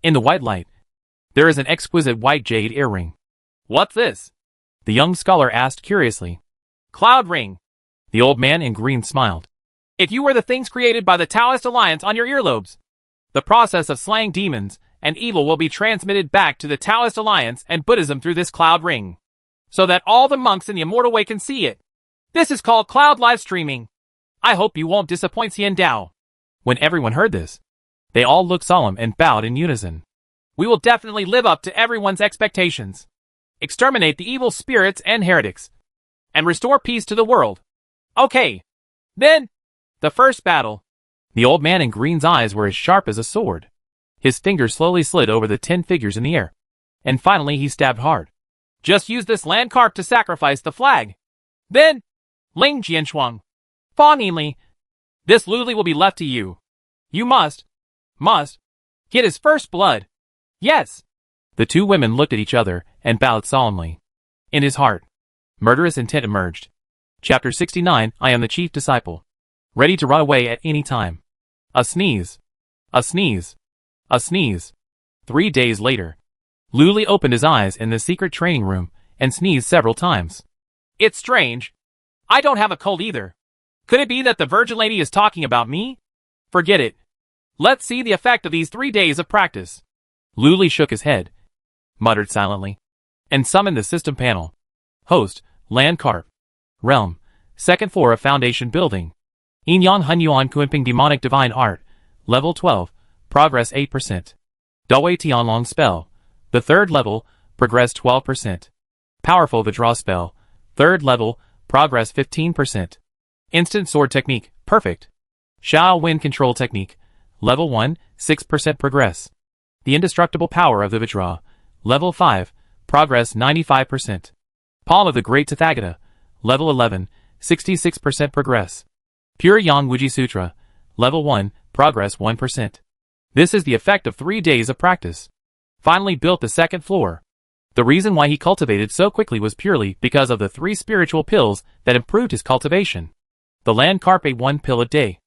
In the white light, there is an exquisite white jade earring. What's this? The young scholar asked curiously. Cloud ring. The old man in green smiled. If you wear the things created by the Taoist Alliance on your earlobes, the process of slaying demons and evil will be transmitted back to the Taoist Alliance and Buddhism through this cloud ring, so that all the monks in the Immortal Way can see it. This is called cloud live streaming. I hope you won't disappoint Xian Dao. When everyone heard this, they all looked solemn and bowed in unison. We will definitely live up to everyone's expectations, exterminate the evil spirits and heretics, and restore peace to the world. Okay. Then, the first battle. The old man in green's eyes were as sharp as a sword. His fingers slowly slid over the 10 figures in the air, and finally he stabbed hard. Just use this land carp to sacrifice the flag. Then, Ling Jianshuang, Fa Nianli, this Luli will be left to you. You must get his first blood. Yes. The 2 women looked at each other and bowed solemnly. In his heart, murderous intent emerged. Chapter 69. I am the chief disciple, ready to run away at any time. A sneeze. A sneeze. A sneeze. 3 days later, Luli opened his eyes in the secret training room and sneezed several times. It's strange. I don't have a cold either. Could it be that the Virgin Lady is talking about me? Forget it. Let's see the effect of these 3 days of practice. Luli shook his head, muttered silently, and summoned the system panel. Host, Land Carp. Realm, second floor of Foundation Building. Inyan Hunyuan Kuinping Demonic Divine Art, Level 12, Progress 8%. Dawei Tianlong Spell, the 3rd level, Progress 12%. Powerful Withdraw Spell, 3rd level, Progress 15%. Instant Sword Technique, Perfect. Xiao Wind Control Technique, Level 1, 6% Progress. The Indestructible Power of the Withdraw, Level 5, Progress 95%. Palm of the Great Tathagata, Level 11, 66% Progress. Pure Yang Wuji Sutra, Level 1, Progress 1%. This is the effect of 3 days of practice. Finally built the 2nd floor. The reason why he cultivated so quickly was purely because of the 3 spiritual pills that improved his cultivation. The land carp ate 1 pill a day,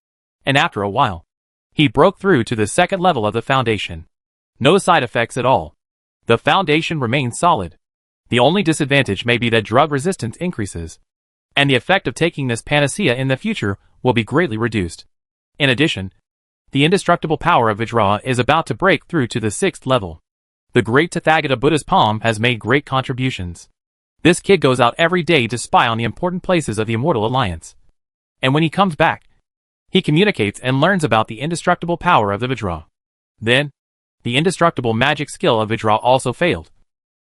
and after a while, he broke through to the 2nd level of the foundation. No side effects at all. The foundation remains solid. The only disadvantage may be that drug resistance increases, and the effect of taking this panacea in the future will be greatly reduced. In addition, the indestructible power of Vajra is about to break through to the 6th level. The great Tathagata Buddha's palm has made great contributions. This kid goes out every day to spy on the important places of the Immortal Alliance. And when he comes back, he communicates and learns about the indestructible power of the Vajra. Then, the indestructible magic skill of Vajra also failed,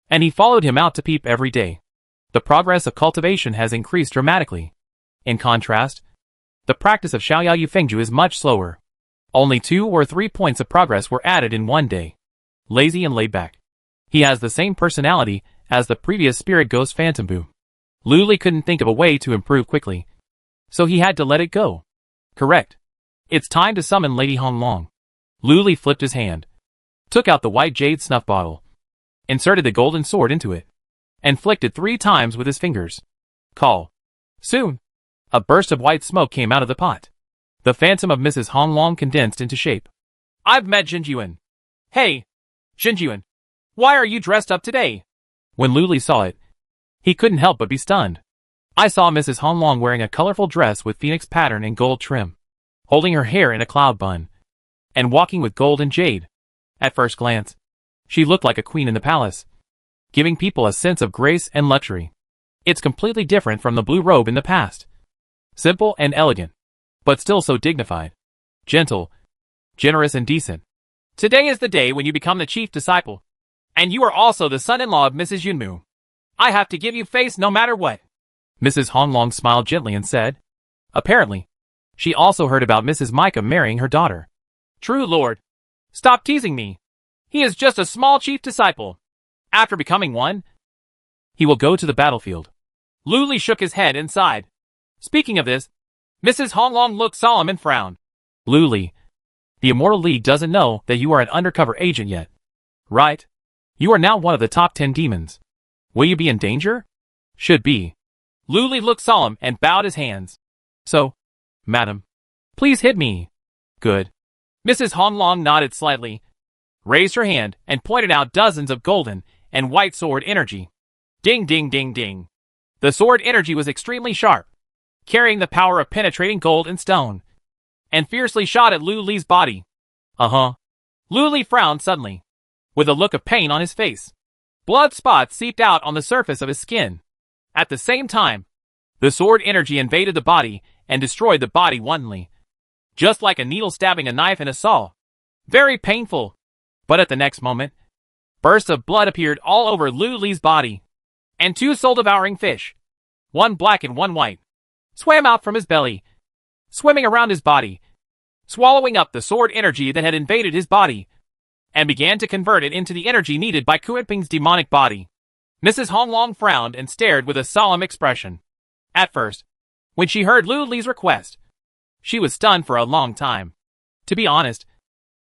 and he followed him out to peep every day. The progress of cultivation has increased dramatically. In contrast, the practice of Xiaoyao Fengju is much slower. Only 2 or 3 points of progress were added in 1 day. Lazy and laid back. He has the same personality as the previous spirit ghost Phantom Boo. Luli couldn't think of a way to improve quickly, so he had to let it go. Correct. It's time to summon Lady Hong Long. Luli flipped his hand, took out the white jade snuff bottle, inserted the golden sword into it, and flicked it 3 times with his fingers. Call. Soon, a burst of white smoke came out of the pot. The phantom of Mrs. Hong Long condensed into shape. I've met Jinjuan. Hey, Jinjuan, why are you dressed up today? When Luli saw it, he couldn't help but be stunned. I saw Mrs. Hong Long wearing a colorful dress with phoenix pattern and gold trim, holding her hair in a cloud bun, and walking with gold and jade. At first glance, she looked like a queen in the palace, giving people a sense of grace and luxury. It's completely different from the blue robe in the past. Simple and elegant, but still so dignified, gentle, generous and decent. Today is the day when you become the chief disciple, and you are also the son-in-law of Mrs. Yunmu. I have to give you face no matter what. Mrs. Hong Long smiled gently and said, apparently, she also heard about Mrs. Micah marrying her daughter. True Lord, stop teasing me. He is just a small chief disciple. After becoming one, he will go to the battlefield. Luli shook his head and sighed. Speaking of this, Mrs. Hong Long looked solemn and frowned. Luli, The Immortal League doesn't know that you are an undercover agent yet. Right? You are now one of the top 10 demons. Will you be in danger? Should be. Lu Li looked solemn and bowed his hands. So, madam, please hit me. Good. Mrs. Honglong nodded slightly, raised her hand, and pointed out dozens of golden and white sword energy. Ding ding ding ding. The sword energy was extremely sharp, carrying the power of penetrating gold and stone, and fiercely shot at Lu Li's body. Uh-huh. Lu Li frowned suddenly, with a look of pain on his face. Blood spots seeped out on the surface of his skin. At the same time, the sword energy invaded the body and destroyed the body wantonly, just like a needle stabbing a knife in a saw. Very painful. But at the next moment, bursts of blood appeared all over Lu Li's body, and two soul-devouring fish, one black and one white, swam out from his belly, swimming around his body, swallowing up the sword energy that had invaded his body, and began to convert it into the energy needed by Kuenping's demonic body. Mrs. Honglong frowned and stared with a solemn expression. At first, when she heard Lu Li's request, she was stunned for a long time. To be honest,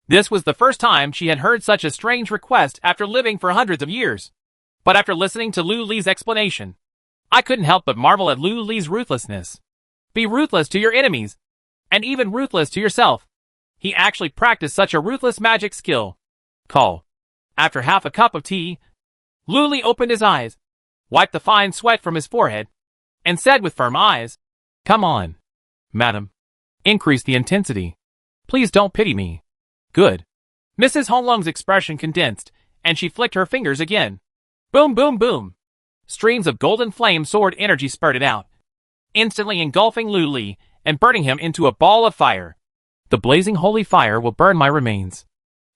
this was the first time she had heard such a strange request after living for hundreds of years. But after listening to Lu Li's explanation, I couldn't help but marvel at Lu Li's ruthlessness. Be ruthless to your enemies, and even ruthless to yourself. He actually practiced such a ruthless magic skill. Call. After half a cup of tea, Lu Li opened his eyes, wiped the fine sweat from his forehead, and said with firm eyes, "Come on, madam. Increase the intensity. Please don't pity me." Good. Mrs. Honglong's expression condensed, and she flicked her fingers again. Boom boom boom. Streams of golden flame sword energy spurted out, instantly engulfing Lu Li and burning him into a ball of fire. The blazing holy fire will burn my remains.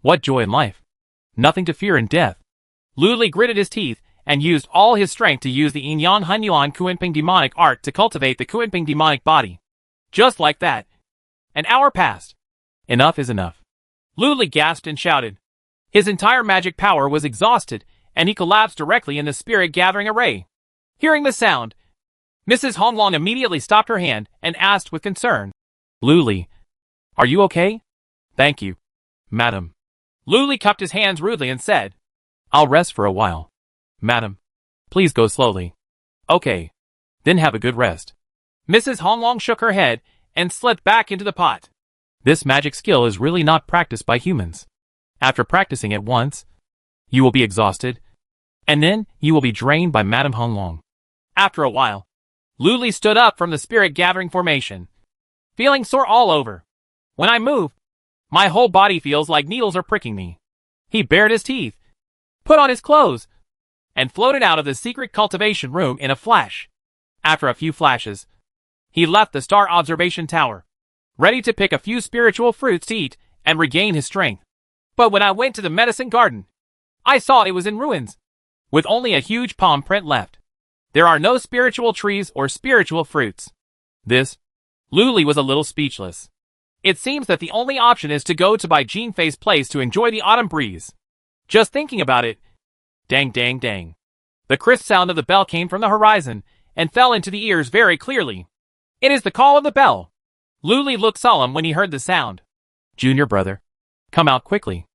What joy in life. Nothing to fear in death. Lu Li gritted his teeth and used all his strength to use the Yin Hunyuan Kuenping demonic art to cultivate the Kuenping demonic body. Just like that, an hour passed. Enough is enough. Lu Li gasped and shouted. His entire magic power was exhausted, and he collapsed directly in the spirit gathering array. Hearing the sound, Mrs. Honglong immediately stopped her hand and asked with concern, "Lu Li, are you okay?" "Thank you, madam." Lu Li cupped his hands rudely and said, "I'll rest for a while. Madam, please go slowly." "Okay. Then have a good rest." Mrs. Honglong shook her head and slipped back into the pot. This magic skill is really not practiced by humans. After practicing it once, you will be exhausted, and then you will be drained by Madame Honglong. After a while, Lu Li stood up from the spirit gathering formation, feeling sore all over. When I move, my whole body feels like needles are pricking me. He bared his teeth, put on his clothes, and floated out of the secret cultivation room in a flash. After a few flashes, he left the star observation tower, ready to pick a few spiritual fruits to eat and regain his strength. But when I went to the medicine garden, I saw it was in ruins, with only a huge palm print left. There are no spiritual trees or spiritual fruits. Lu Li was a little speechless. It seems that the only option is to go to Bai Jinfei's place to enjoy the autumn breeze. Just thinking about it, dang dang dang. The crisp sound of the bell came from the horizon and fell into the ears very clearly. It is the call of the bell. Lu Li looked solemn when he heard the sound. "Junior brother, come out quickly.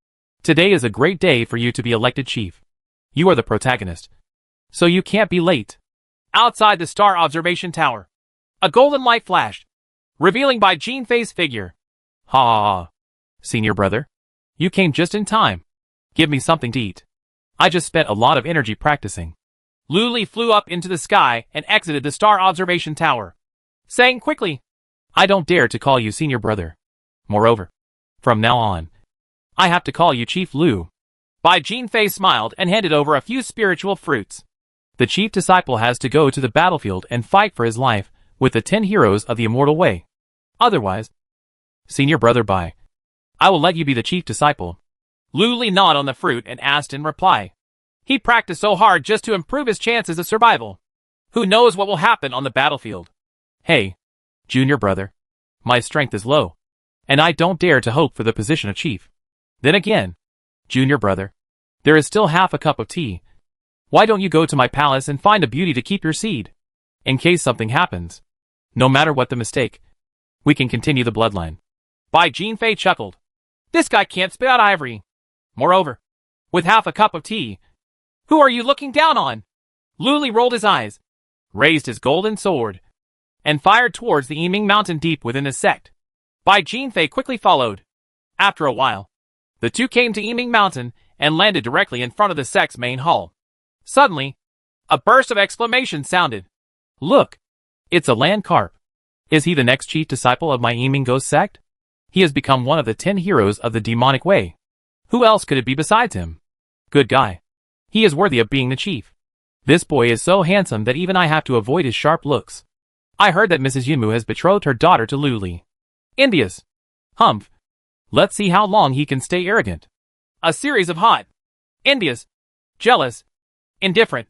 Today is a great day for you to be elected chief. You are the protagonist, so you can't be late." Outside the star observation tower, a golden light flashed, revealing Bai Jinfei's figure. "Ha ha ha. Senior brother, you came just in time. Give me something to eat. I just spent a lot of energy practicing." Lu Li flew up into the sky and exited the star observation tower, saying quickly, "I don't dare to call you senior brother. Moreover, from now on, I have to call you Chief Lu." Bai Jinfei smiled and handed over a few spiritual fruits. "The chief disciple has to go to the battlefield and fight for his life with the 10 heroes of the immortal way. Otherwise, senior brother Bai, I will let you be the chief disciple." Lu Li gnawed on the fruit and asked in reply. He practiced so hard just to improve his chances of survival. Who knows what will happen on the battlefield? "Hey, junior brother, my strength is low, and I don't dare to hope for the position of chief. Then again, junior brother, there is still half a cup of tea. Why don't you go to my palace and find a beauty to keep your seed? In case something happens, no matter what the mistake, we can continue the bloodline." Bai Jinfei chuckled. This guy can't spit out ivory. Moreover, with half a cup of tea. Who are you looking down on? Luli rolled his eyes, raised his golden sword, and fired towards the Yiming Mountain deep within the sect. Bai Jinfei quickly followed. After a while, the two came to Yiming Mountain and landed directly in front of the sect's main hall. Suddenly, a burst of exclamations sounded. Look! It's a land carp. Is he the next chief disciple of my Yiming Ghost sect? He has become one of the 10 heroes of the demonic way. Who else could it be besides him? Good guy. He is worthy of being the chief. This boy is so handsome that even I have to avoid his sharp looks. I heard that Mrs. Yunmu has betrothed her daughter to Luli. India's. Humph. Let's see how long he can stay arrogant. A series of hot, envious, jealous, indifferent,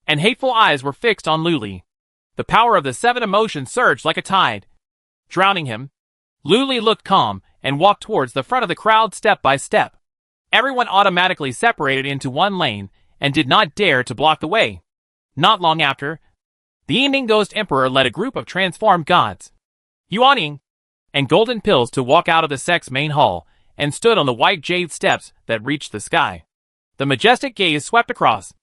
and hateful eyes were fixed on Luli. The power of the 7 emotions surged like a tide, drowning him. Luli looked calm and walked towards the front of the crowd step by step. Everyone automatically separated into one lane and did not dare to block the way. Not long after, the Yiming Ghost Emperor led a group of transformed gods, Yuaning, and golden pills to walk out of the sect's main hall and stood on the white jade steps that reached the sky. The majestic gaze swept across,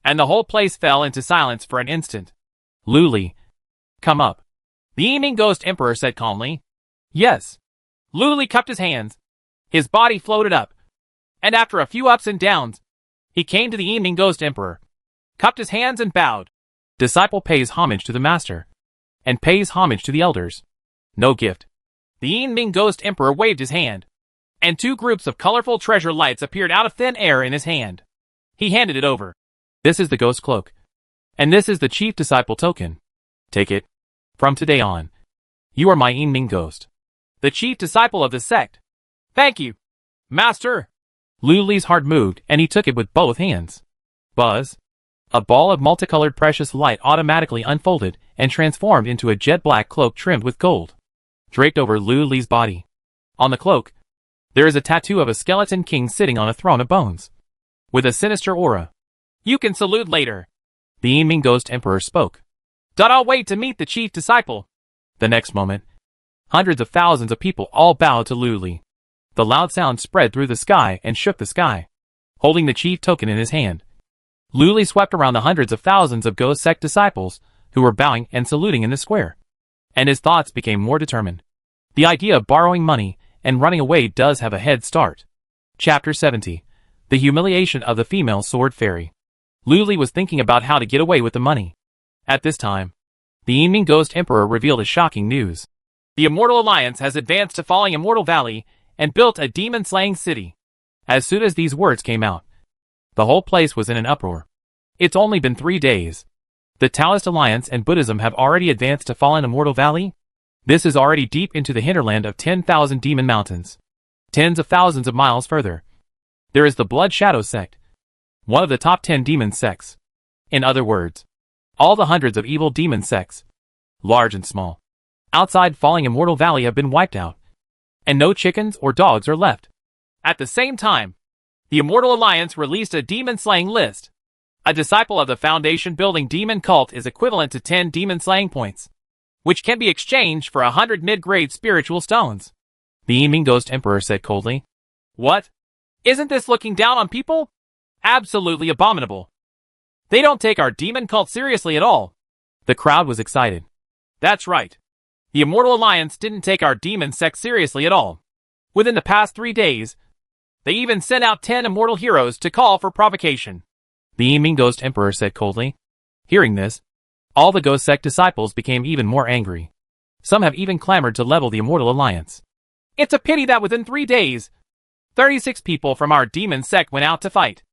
and the whole place fell into silence for an instant. Luli, come up. The Yiming Ghost Emperor said calmly. Yes. Luli cupped his hands. His body floated up, and after a few ups and downs, he came to the Yiming Ghost Emperor, cupped his hands and bowed. Disciple pays homage to the master, and pays homage to the elders. No gift. The Yiming Ghost Emperor waved his hand, and 2 groups of colorful treasure lights appeared out of thin air in his hand. He handed it over. This is the ghost cloak, and this is the chief disciple token. Take it. From today on, you are my Yiming Ghost, the chief disciple of the sect. Thank you, Master. Luli's heart moved, and he took it with both hands. Buzz. A ball of multicolored precious light automatically unfolded and transformed into a jet-black cloak trimmed with gold, draped over Luli's body. On the cloak, there is a tattoo of a skeleton king sitting on a throne of bones, with a sinister aura. You can salute later. The Yiming Ghost Emperor spoke. I'll wait to meet the chief disciple. The next moment, hundreds of thousands of people all bowed to Luli. The loud sound spread through the sky and shook the sky. Holding the chief token in his hand, Luli swept around the hundreds of thousands of Ghost Sect disciples who were bowing and saluting in the square. And his thoughts became more determined. The idea of borrowing money and running away does have a head start. Chapter 70. The Humiliation of the Female Sword Fairy. Luli was thinking about how to get away with the money. At this time, the Yiming Ghost Emperor revealed a shocking news. The Immortal Alliance has advanced to Falling Immortal Valley and built a demon-slaying city. As soon as these words came out, the whole place was in an uproar. It's only been 3 days. The Taoist Alliance and Buddhism have already advanced to Fallen Immortal Valley? This is already deep into the hinterland of 10,000 demon mountains. Tens of thousands of miles further, there is the Blood Shadow Sect, one of the top 10 demon sects. In other words, all the hundreds of evil demon sects, large and small, outside Falling Immortal Valley have been wiped out, and no chickens or dogs are left. At the same time, the Immortal Alliance released a demon-slaying list. A disciple of the foundation-building demon cult is equivalent to 10 demon-slaying points, which can be exchanged for 100 mid-grade spiritual stones. The Yiming Ghost Emperor said coldly. What? Isn't this looking down on people? Absolutely abominable. They don't take our demon cult seriously at all. The crowd was excited. That's right. The Immortal Alliance didn't take our demon sect seriously at all. Within the past 3 days, they even sent out 10 immortal heroes to call for provocation. The Yiming Ghost Emperor said coldly. Hearing this, all the Ghost Sect disciples became even more angry. Some have even clamored to level the Immortal Alliance. It's a pity that within 3 days, 36 people from our demon sect went out to fight,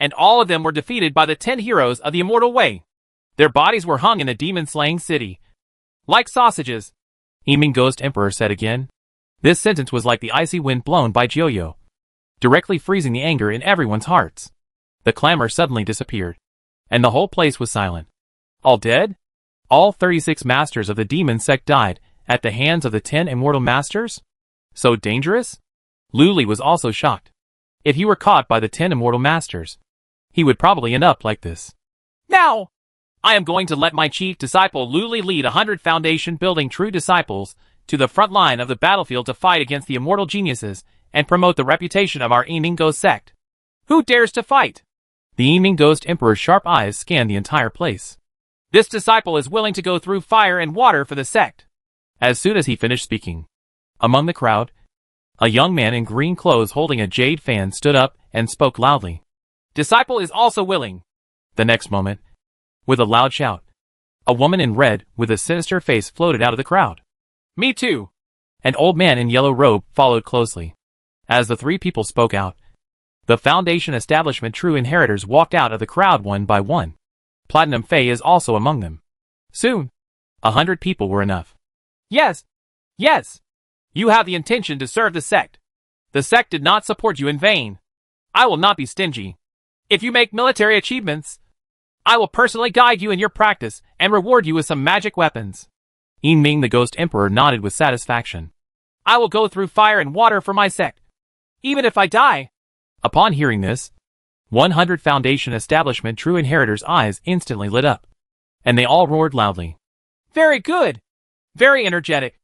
and all of them were defeated by the 10 heroes of the Immortal Way. Their bodies were hung in the demon-slaying city, like sausages. Yiming Ghost Emperor said again. This sentence was like the icy wind blown by Joyo, directly freezing the anger in everyone's hearts. The clamor suddenly disappeared, and the whole place was silent. All dead? All 36 masters of the demon sect died at the hands of the 10 immortal masters? So dangerous? Luli was also shocked. If he were caught by the 10 immortal masters, he would probably end up like this. Now, I am going to let my chief disciple Luli lead 100 foundation-building true disciples to the front line of the battlefield to fight against the immortal geniuses and promote the reputation of our Evening Ghost sect. Who dares to fight? The Evening Ghost Emperor's sharp eyes scanned the entire place. This disciple is willing to go through fire and water for the sect. As soon as he finished speaking, among the crowd, a young man in green clothes holding a jade fan stood up and spoke loudly. Disciple is also willing. The next moment, with a loud shout, a woman in red with a sinister face floated out of the crowd. Me too. An old man in yellow robe followed closely. As the three people spoke out, the Foundation Establishment True Inheritors walked out of the crowd one by one. Platinum Fae is also among them. Soon, 100 people were enough. Yes. Yes. You have the intention to serve the sect. The sect did not support you in vain. I will not be stingy. If you make military achievements, I will personally guide you in your practice and reward you with some magic weapons. Ming the Ghost Emperor nodded with satisfaction. I will go through fire and water for my sect, even if I die. Upon hearing this, 100 Foundation Establishment True Inheritors' eyes instantly lit up, and they all roared loudly. Very good. Very energetic.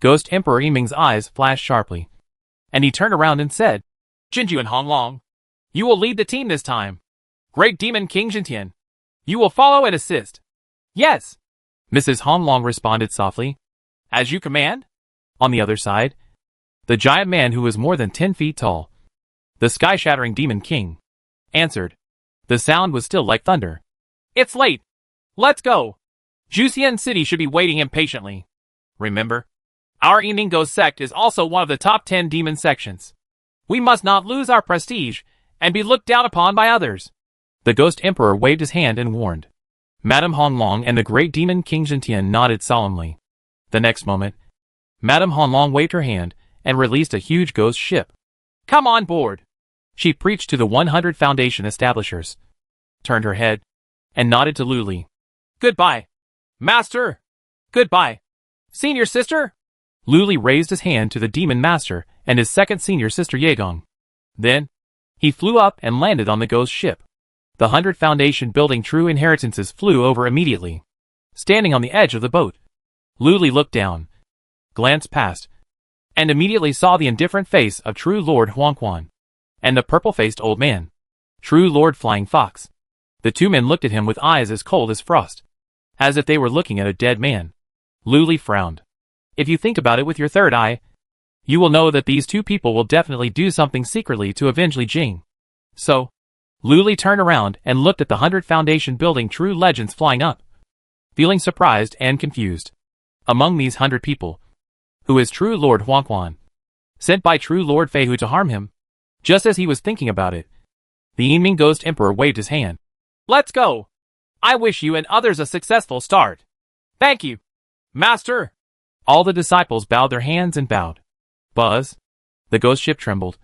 Ghost Emperor Ming's eyes flashed sharply, and he turned around and said, Jinju and Honglong, you will lead the team this time. Great Demon King Jintian, you will follow and assist. Yes. Mrs. Honglong responded softly. As you command. On the other side, the giant man who was more than 10 feet tall, the sky-shattering Demon King, answered. The sound was still like thunder. It's late. Let's go. Juxian City should be waiting impatiently. Remember, our Evening Ghost sect is also one of the top 10 demon sections. We must not lose our prestige and be looked down upon by others. The Ghost Emperor waved his hand and warned. Madame Honglong and the great Demon King Jintian nodded solemnly. The next moment, Madame Honglong waved her hand and released a huge ghost ship. Come on board. She preached to the 100 Foundation Establishers, turned her head, and nodded to Luli. Goodbye, Master. Goodbye, Senior Sister. Luli raised his hand to the Demon Master and his second senior sister Yegong. Then, he flew up and landed on the ghost ship. The 100 Foundation building True Inheritances flew over immediately. Standing on the edge of the boat, Luli looked down, glanced past, and immediately saw the indifferent face of True Lord Huangquan and the purple-faced old man, True Lord Flying Fox. The two men looked at him with eyes as cold as frost, as if they were looking at a dead man. Luli frowned. If you think about it with your third eye, you will know that these two people will definitely do something secretly to avenge Li Jing. So, Luli turned around and looked at the 100 Foundation building True Legends flying up, feeling surprised and confused. Among these 100 people, who is True Lord Huangquan, sent by True Lord Feihu to harm him? Just as he was thinking about it, the Evening Ghost Emperor waved his hand. Let's go. I wish you and others a successful start. Thank you, Master. All the disciples bowed their hands and bowed. Buzz, the ghost ship trembled,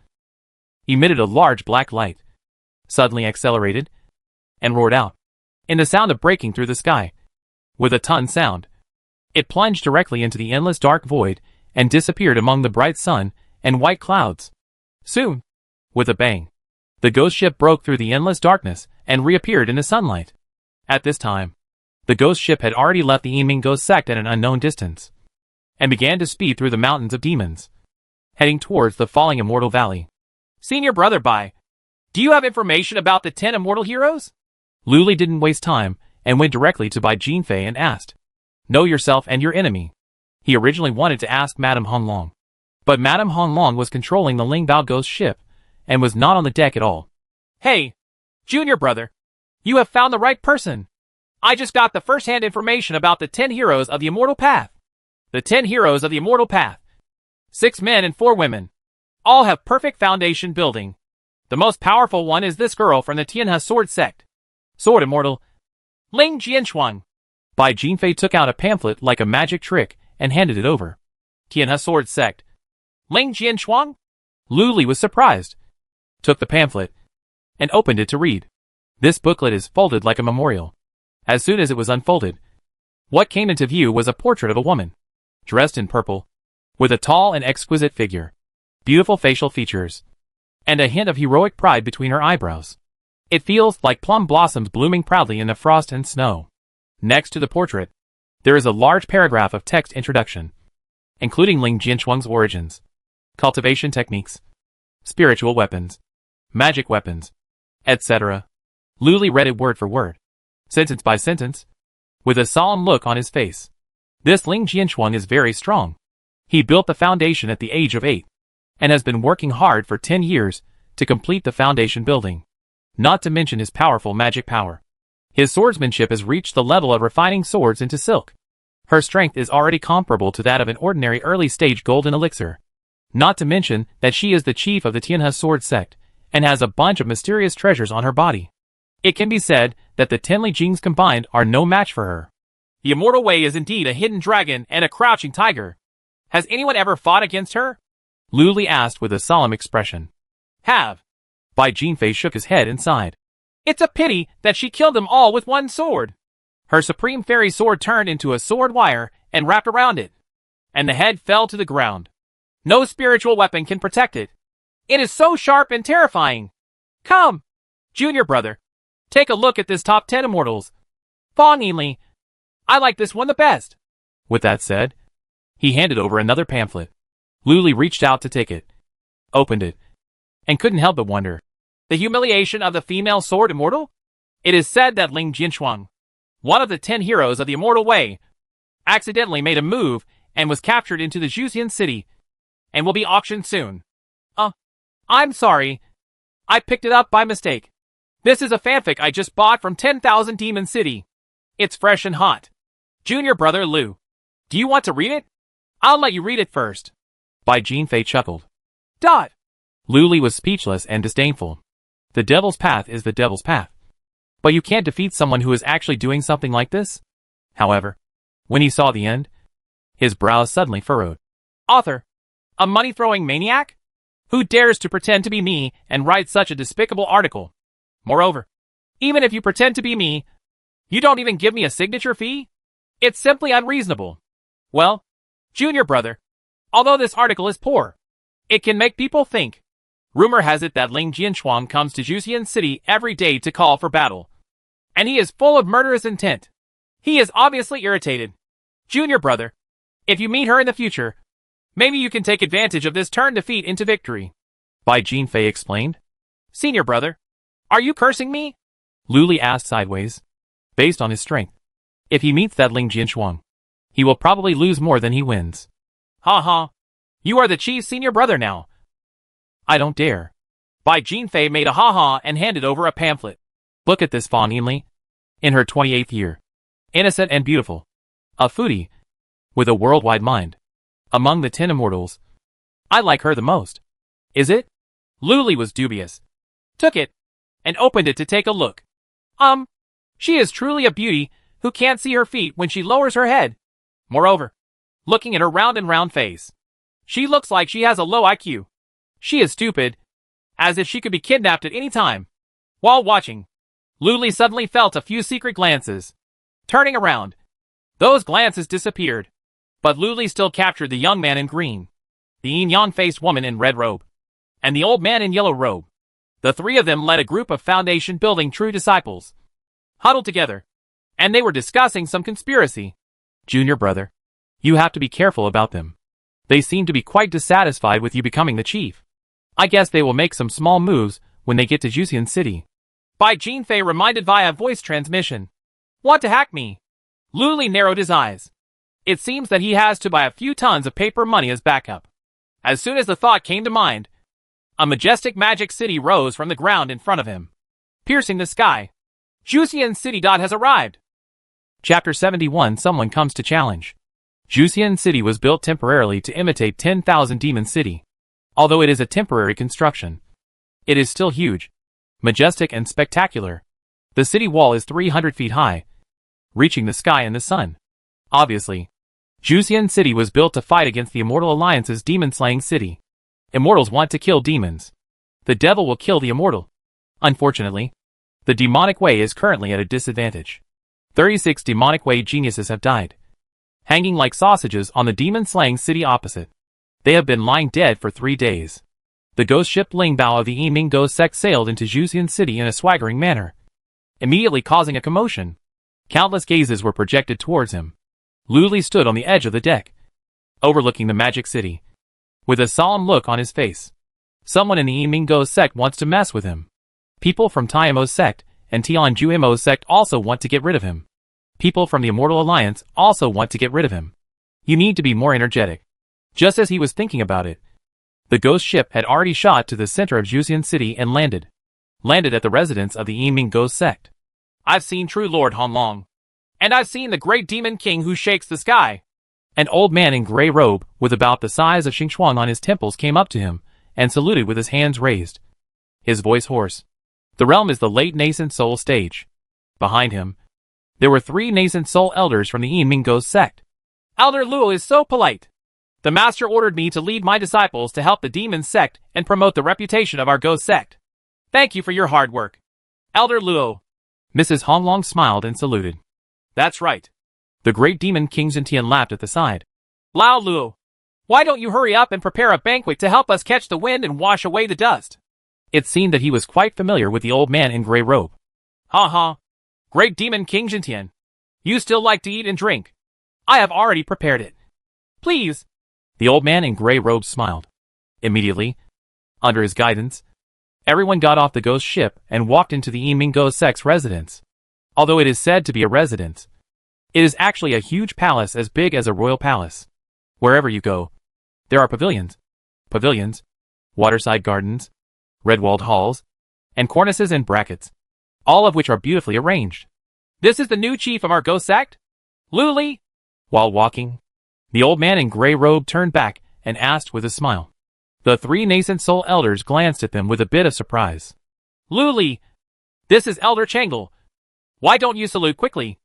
emitted a large black light, suddenly accelerated, and roared out, in the sound of breaking through the sky. With a ton sound, it plunged directly into the endless dark void and disappeared among the bright sun and white clouds. Soon, with a bang, the ghost ship broke through the endless darkness and reappeared in the sunlight. At this time, the ghost ship had already left the Evening Ghost sect at an unknown distance, and began to speed through the mountains of demons, heading towards the falling immortal valley. Senior Brother Bai, do you have information about the 10 immortal heroes? Luli didn't waste time and went directly to Bai Jinfei and asked, Know yourself and your enemy. He originally wanted to ask Madame Honglong, but Madame Honglong was controlling the Lingbao ghost ship and was not on the deck at all. Hey, Junior Brother, you have found the right person. I just got the first-hand information about the 10 heroes of the Immortal Path. The 10 heroes of the Immortal Path. 6 men and 4 women. All have perfect foundation building. The most powerful one is this girl from the Tianhe Sword Sect. Sword Immortal, Ling Jianshuang. Bai Jinfei took out a pamphlet like a magic trick and handed it over. Tianhe Sword Sect. Ling Jianshuang? Luli was surprised, took the pamphlet, and opened it to read. This booklet is folded like a memorial. As soon as it was unfolded, what came into view was a portrait of a woman, dressed in purple, with a tall and exquisite figure, beautiful facial features, and a hint of heroic pride between her eyebrows. It feels like plum blossoms blooming proudly in the frost and snow. Next to the portrait, there is a large paragraph of text introduction, including Ling Jianshuang's origins, cultivation techniques, spiritual weapons, magic weapons, etc. Luli read it word for word, sentence by sentence, with a solemn look on his face. This Ling Jianchuan is very strong. He built the foundation at the age of 8, and has been working hard for 10 years to complete the foundation building. Not to mention his powerful magic power. His swordsmanship has reached the level of refining swords into silk. Her strength is already comparable to that of an ordinary early-stage golden elixir. Not to mention that she is the chief of the Tianhe sword sect, and has a bunch of mysterious treasures on her body. It can be said that the 10 Li Jings combined are no match for her. The Immortal Wei is indeed a hidden dragon and a crouching tiger. Has anyone ever fought against her? Luli asked with a solemn expression. Have. Bai Jinfei shook his head and sighed. It's a pity that she killed them all with one sword. Her supreme fairy sword turned into a sword wire and wrapped around it, and the head fell to the ground. No spiritual weapon can protect it. It is so sharp and terrifying. Come, junior brother, take a look at this top 10 immortals. Fa Nianli, I like this one the best. With that said, he handed over another pamphlet. Luli reached out to take it, opened it, and couldn't help but wonder. The humiliation of the female sword immortal? It is said that Ling Jianchuan, one of the 10 heroes of the Immortal Wei, accidentally made a move and was captured into the Juxian city, and will be auctioned soon. I'm sorry. I picked it up by mistake. This is a fanfic I just bought from 10,000 Demon City. It's fresh and hot. Junior brother Lu, do you want to read it? I'll let you read it first. Bai Jinfei chuckled. Dot. Luli was speechless and disdainful. The devil's path is the devil's path. But you can't defeat someone who is actually doing something like this? However, when he saw the end, his brows suddenly furrowed. Author, a money-throwing maniac? Who dares to pretend to be me and write such a despicable article? Moreover, even if you pretend to be me, you don't even give me a signature fee? It's simply unreasonable. Well, junior brother, although this article is poor, it can make people think. Rumor has it that Ling Jianchuan comes to Juxian City every day to call for battle, and he is full of murderous intent. He is obviously irritated. Junior brother, if you meet her in the future, maybe you can take advantage of this turn defeat into victory. Bai Jinfei explained. Senior brother, are you cursing me? Luli asked sideways. Based on his strength, if he meets that Ling Jianchuan, he will probably lose more than he wins. Ha ha. You are the chief's senior brother now. I don't dare. Bai Jinfei made a ha-ha and handed over a pamphlet. Look at this Fa Nianli. In her 28th year. Innocent and beautiful. A foodie. With a worldwide mind. Among the 10 immortals, I like her the most. Is it? Luli was dubious. Took it, and opened it to take a look. She is truly a beauty who can't see her feet when she lowers her head. Moreover, looking at her round and round face, she looks like she has a low IQ. She is stupid, as if she could be kidnapped at any time. While watching, Luli suddenly felt a few secret glances. Turning around, those glances disappeared. But Luli still captured the young man in green, the yin-yang-faced woman in red robe, and the old man in yellow robe. The three of them led a group of foundation-building true disciples, huddled together, and they were discussing some conspiracy. Junior brother, you have to be careful about them. They seem to be quite dissatisfied with you becoming the chief. I guess they will make some small moves when they get to Juxian City. Bai Jinfei reminded via voice transmission. Want to hack me? Luli narrowed his eyes. It seems that he has to buy a few tons of paper money as backup. As soon as the thought came to mind, a majestic magic city rose from the ground in front of him, piercing the sky. Juxian City has arrived. Chapter 71. Someone comes to challenge. Juxian City was built temporarily to imitate 10,000 Demon City. Although it is a temporary construction, it is still huge, majestic and spectacular. The city wall is 300 feet high, reaching the sky and the sun. Obviously, Juxian City was built to fight against the Immortal Alliance's demon-slaying city. Immortals want to kill demons. The devil will kill the immortal. Unfortunately, the demonic Wei is currently at a disadvantage. 36 demonic Wei geniuses have died, hanging like sausages on the demon-slaying city opposite. They have been lying dead for 3 days. The ghost ship Ling Bao of the Yiming Ghost Sect sailed into Juxian City in a swaggering manner, immediately causing a commotion. Countless gazes were projected towards him. Luli stood on the edge of the deck, overlooking the magic city, with a solemn look on his face. Someone in the Emingo sect wants to mess with him. People from Taimo's sect and Tianjuimo's sect also want to get rid of him. People from the Immortal Alliance also want to get rid of him. You need to be more energetic. Just as he was thinking about it, the ghost ship had already shot to the center of Juxian City and landed at the residence of the Emingo sect. I've seen true Lord Honlong. And I've seen the great demon king who shakes the sky. An old man in gray robe, with about the size of Xingchuang on his temples, came up to him and saluted with his hands raised. His voice hoarse. The realm is the late nascent soul stage. Behind him, there were 3 nascent soul elders from the Emingo sect. Elder Luo is so polite. The master ordered me to lead my disciples to help the demon sect and promote the reputation of our ghost sect. Thank you for your hard work, Elder Luo. Mrs. Honglong smiled and saluted. That's right. The great demon King Zentian laughed at the side. Lao Luo, why don't you hurry up and prepare a banquet to help us catch the wind and wash away the dust? It seemed that he was quite familiar with the old man in gray robe. Ha ha. Great demon King Zentian. You still like to eat and drink. I have already prepared it. Please. The old man in gray robe smiled. Immediately, under his guidance, everyone got off the ghost ship and walked into the Emingo sect's residence. Although it is said to be a residence, it is actually a huge palace as big as a royal palace. Wherever you go, there are pavilions, waterside gardens, red-walled halls, and cornices and brackets, all of which are beautifully arranged. This is the new chief of our ghost sect? Luli? While walking, the old man in gray robe turned back and asked with a smile. The 3 nascent soul elders glanced at them with a bit of surprise. Luli, this is Elder Changle. Why don't you salute quickly?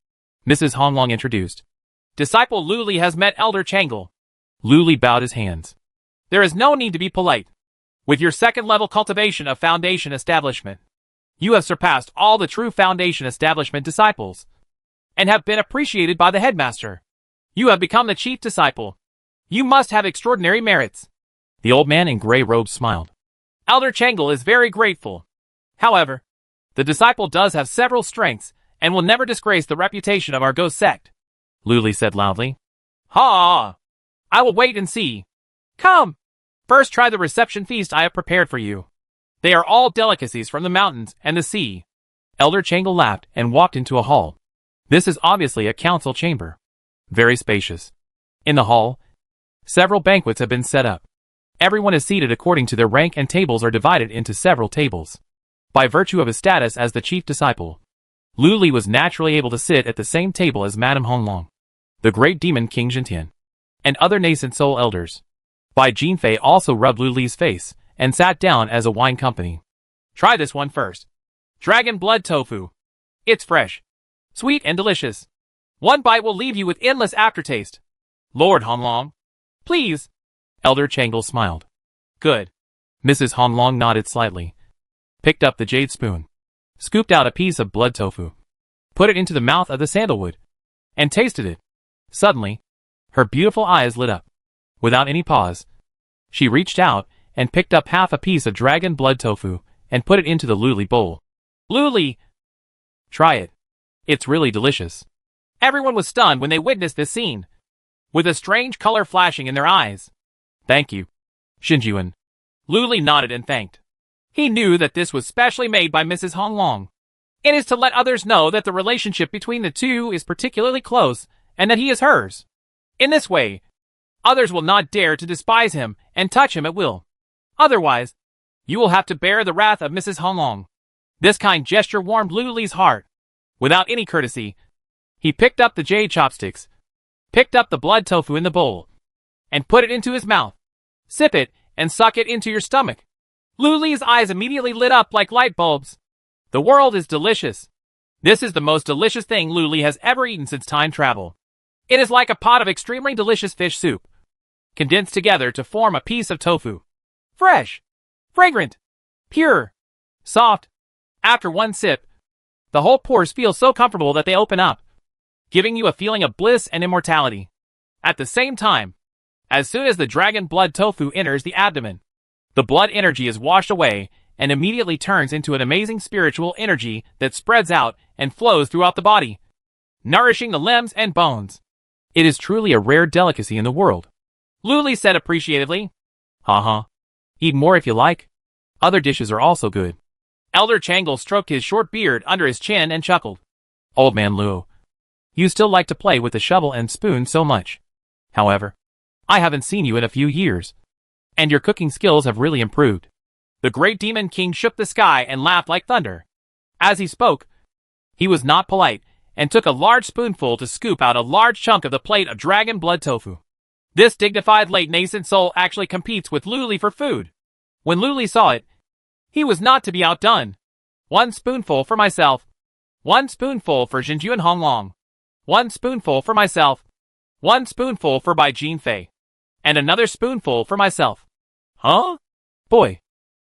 Mrs. Honglong introduced. Disciple Luli has met Elder Changle. Luli bowed his hands. There is no need to be polite. With your second-level cultivation of Foundation Establishment, you have surpassed all the true Foundation Establishment disciples, and have been appreciated by the headmaster. You have become the chief disciple. You must have extraordinary merits. The old man in gray robe smiled. Elder Changle is very grateful. However, the disciple does have several strengths, and will never disgrace the reputation of our ghost sect. Luli said loudly. Ha! I will wait and see. Come! First try the reception feast I have prepared for you. They are all delicacies from the mountains and the sea. Elder Changle laughed and walked into a hall. This is obviously a council chamber. Very spacious. In the hall, several banquets have been set up. Everyone is seated according to their rank and tables are divided into several tables. By virtue of his status as the chief disciple, Luli was naturally able to sit at the same table as Madame Honglong, the great demon King Zentian, and other nascent soul elders. Bai Jinfei also rubbed Luli's face and sat down as a wine company. Try this one first. Dragon blood tofu. It's fresh, sweet and delicious. One bite will leave you with endless aftertaste. Lord Honglong, please. Elder Changle smiled. Good. Mrs. Honglong nodded slightly, picked up the jade spoon, scooped out a piece of blood tofu, put it into the mouth of the sandalwood, and tasted it. Suddenly, her beautiful eyes lit up. Without any pause, she reached out and picked up half a piece of dragon blood tofu and put it into the Luli bowl. Luli! Try it. It's really delicious. Everyone was stunned when they witnessed this scene, with a strange color flashing in their eyes. Thank you, Xinjuan. Luli nodded and thanked. He knew that this was specially made by Mrs. Honglong. It is to let others know that the relationship between the two is particularly close and that he is hers. In this way, others will not dare to despise him and touch him at will. Otherwise, you will have to bear the wrath of Mrs. Honglong. This kind gesture warmed Luli's heart. Without any courtesy, he picked up the jade chopsticks, picked up the blood tofu in the bowl, and put it into his mouth. Sip it and suck it into your stomach. Luli's eyes immediately lit up like light bulbs. The world is delicious. This is the most delicious thing Luli has ever eaten since time travel. It is like a pot of extremely delicious fish soup, condensed together to form a piece of tofu. Fresh, fragrant, pure, soft. After one sip, the whole pores feel so comfortable that they open up, giving you a feeling of bliss and immortality. At the same time, as soon as the dragon blood tofu enters the abdomen, the blood energy is washed away and immediately turns into an amazing spiritual energy that spreads out and flows throughout the body, nourishing the limbs and bones. It is truly a rare delicacy in the world. Luli said appreciatively. Ha ha. Eat more if you like. Other dishes are also good. Elder Changle stroked his short beard under his chin and chuckled. Old man Luo, you still like to play with the shovel and spoon so much. However, I haven't seen you in a few years, and your cooking skills have really improved. The Great Demon King shook the sky and laughed like thunder. As he spoke, he was not polite and took a large spoonful to scoop out a large chunk of the plate of dragon blood tofu. This dignified late nascent soul actually competes with Luli for food. When Luli saw it, he was not to be outdone. 1 spoonful for myself. 1 spoonful for Jinju and Honglong. 1 spoonful for myself. 1 spoonful for Bai Jinfei. And another spoonful for myself. Huh? Boy,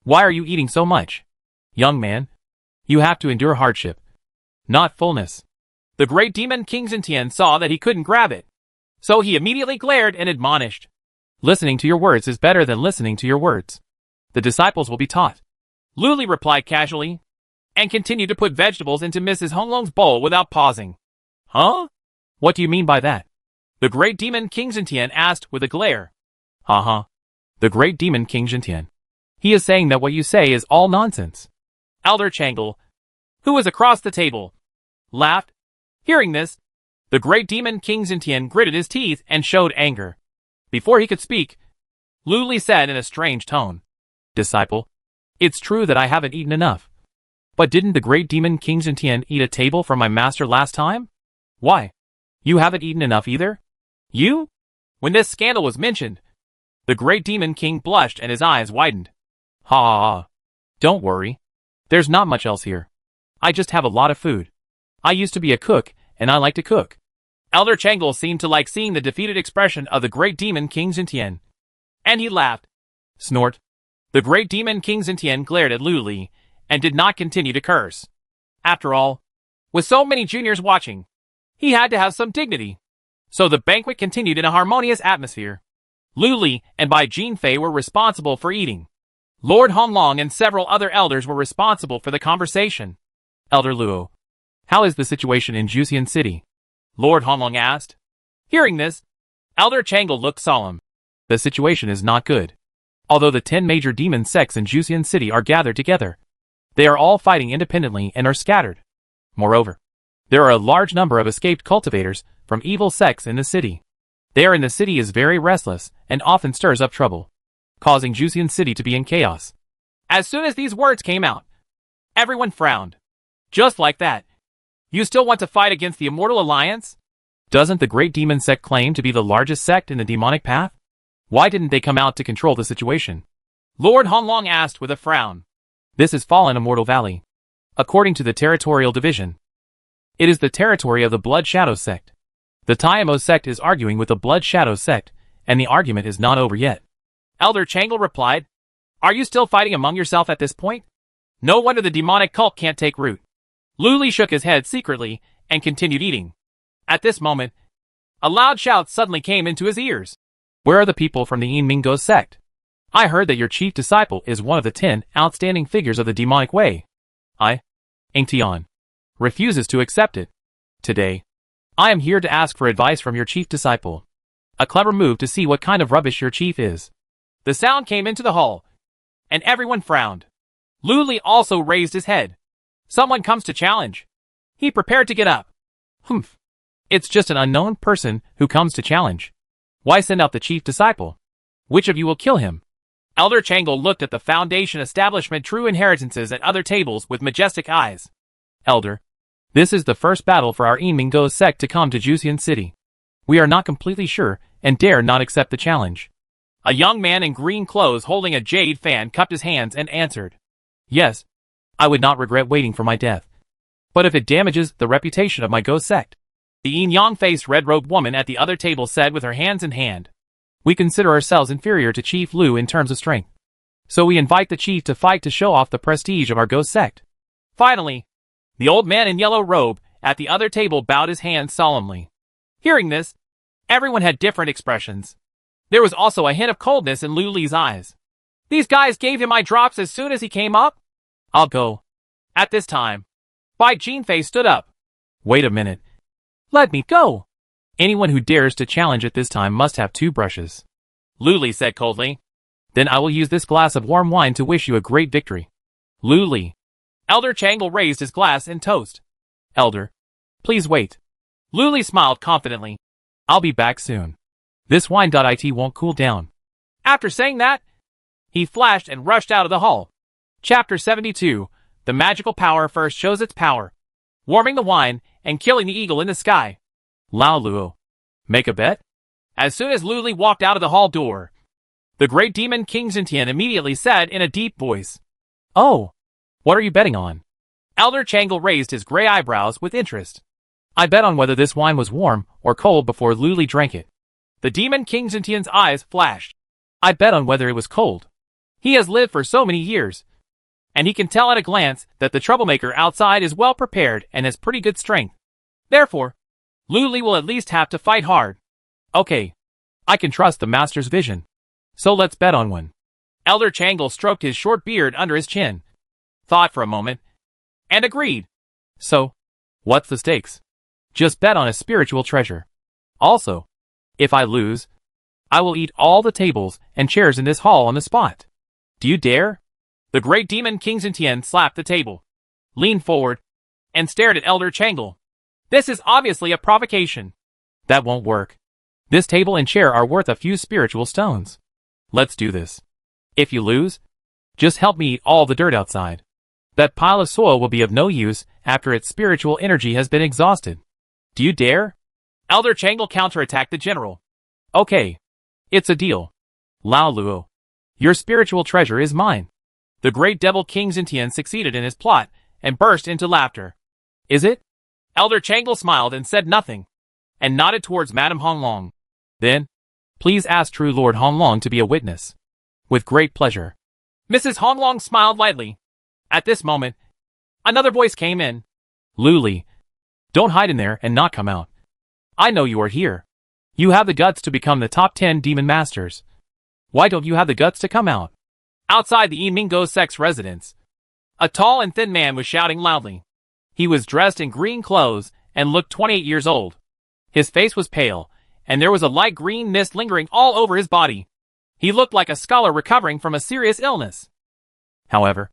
why are you eating so much? Young man, you have to endure hardship, not fullness. The Great Demon King Xintian saw that he couldn't grab it, so he immediately glared and admonished. Listening to your words is better than listening to your words. The disciples will be taught. Luli replied casually, and continued to put vegetables into Mrs. Honglong's bowl without pausing. Huh? What do you mean by that? The Great Demon King Xintian asked with a glare. The Great Demon King Xintian. He is saying that what you say is all nonsense. Elder Changle, who was across the table, laughed. Hearing this, the Great Demon King Xintian gritted his teeth and showed anger. Before he could speak, Luli said in a strange tone, Disciple, it's true that I haven't eaten enough. But didn't the Great Demon King Xintian eat a table from my master last time? Why? You haven't eaten enough either? You? When this scandal was mentioned, the Great Demon King blushed and his eyes widened. Ha! Don't worry. There's not much else here. I just have a lot of food. I used to be a cook, and I like to cook. Elder Changle seemed to like seeing the defeated expression of the Great Demon King Xintian, and he laughed. Snort. The Great Demon King Xintian glared at Luli, and did not continue to curse. After all, with so many juniors watching, he had to have some dignity. So the banquet continued in a harmonious atmosphere. Luli and Bai Jinfei were responsible for eating. Lord Honglong and several other elders were responsible for the conversation. Elder Luo, how is the situation in Juxian City? Lord Honglong asked. Hearing this, Elder Changle looked solemn. The situation is not good. Although the 10 major demon sects in Juxian City are gathered together, they are all fighting independently and are scattered. Moreover, there are a large number of escaped cultivators from evil sects in the city. There in the city is very restless and often stirs up trouble, causing Juxian City to be in chaos. As soon as these words came out, everyone frowned. Just like that. You still want to fight against the Immortal Alliance? Doesn't the Great Demon Sect claim to be the largest sect in the demonic path? Why didn't they come out to control the situation? Lord Honglong asked with a frown. This is Fallen Immortal Valley. According to the territorial division, it is the territory of the Blood Shadow Sect. The Taimo Sect is arguing with the Blood Shadow Sect, and the argument is not over yet. Elder Changle replied, Are you still fighting among yourself at this point? No wonder the demonic cult can't take root. Luli shook his head secretly and continued eating. At this moment, a loud shout suddenly came into his ears. Where are the people from the Yinmingo sect? I heard that your chief disciple is one of the 10 outstanding figures of the demonic way. Engtian, refuses to accept it. Today, I am here to ask for advice from your chief disciple. A clever move to see what kind of rubbish your chief is. The sound came into the hall, and everyone frowned. Luli also raised his head. Someone comes to challenge. He prepared to get up. Humph. It's just an unknown person who comes to challenge. Why send out the chief disciple? Which of you will kill him? Elder Changle looked at the Foundation Establishment True Inheritances at other tables with majestic eyes. Elder, this is the first battle for our Yinmingo sect to come to Juxian City. We are not completely sure and dare not accept the challenge. A young man in green clothes holding a jade fan cupped his hands and answered. Yes, I would not regret waiting for my death. But if it damages the reputation of my Go sect, the yin-yang-faced red-robed woman at the other table said with her hands in hand. We consider ourselves inferior to Chief Lu in terms of strength. So we invite the chief to fight to show off the prestige of our Go sect. Finally, the old man in yellow robe at the other table bowed his hands solemnly. Hearing this, everyone had different expressions. There was also a hint of coldness in Luli's eyes. These guys gave him eye drops as soon as he came up? I'll go. At this time, Bai Jinfei stood up. Wait a minute. Let me go. Anyone who dares to challenge at this time must have 2 brushes. Luli said coldly. Then I will use this glass of warm wine to wish you a great victory. Lu Li. Elder Changle raised his glass in toast. Elder. Please wait. Lu Li smiled confidently. I'll be back soon. This wine.it won't cool down. After saying that, he flashed and rushed out of the hall. Chapter 72. The magical power first shows its power. Warming the wine and killing the eagle in the sky. Lao Luo. Make a bet? As soon as Lu Li walked out of the hall door, the great demon King Xintian immediately said in a deep voice, "Oh, what are you betting on?" Elder Changle raised his gray eyebrows with interest. "I bet on whether this wine was warm or cold before Lu Li drank it." The demon King Xintian's eyes flashed. "I bet on whether it was cold." He has lived for so many years, and he can tell at a glance that the troublemaker outside is well prepared and has pretty good strength. Therefore, Lu Li will at least have to fight hard. Okay, I can trust the master's vision. So let's bet on one. Elder Changle stroked his short beard under his chin, thought for a moment, and agreed. So, what's the stakes? Just bet on a spiritual treasure. Also, if I lose, I will eat all the tables and chairs in this hall on the spot. Do you dare? The great demon King Xintian slapped the table, leaned forward, and stared at Elder Changle. This is obviously a provocation. That won't work. This table and chair are worth a few spiritual stones. Let's do this. If you lose, just help me eat all the dirt outside. That pile of soil will be of no use after its spiritual energy has been exhausted. Do you dare? Elder Changle counterattacked the general. Okay. It's a deal. Lao Luo. Your spiritual treasure is mine. The great devil King Xintian succeeded in his plot and burst into laughter. Is it? Elder Changle smiled and said nothing, and nodded towards Madame Honglong. Then, please ask True Lord Honglong to be a witness. With great pleasure. Mrs. Honglong smiled lightly. At this moment, another voice came in. Lu Li, don't hide in there and not come out. I know you are here. You have the guts to become the top 10 demon masters. Why don't you have the guts to come out? Outside the Yimingo Sect's residence, a tall and thin man was shouting loudly. He was dressed in green clothes and looked 28 years old. His face was pale, and there was a light green mist lingering all over his body. He looked like a scholar recovering from a serious illness. However,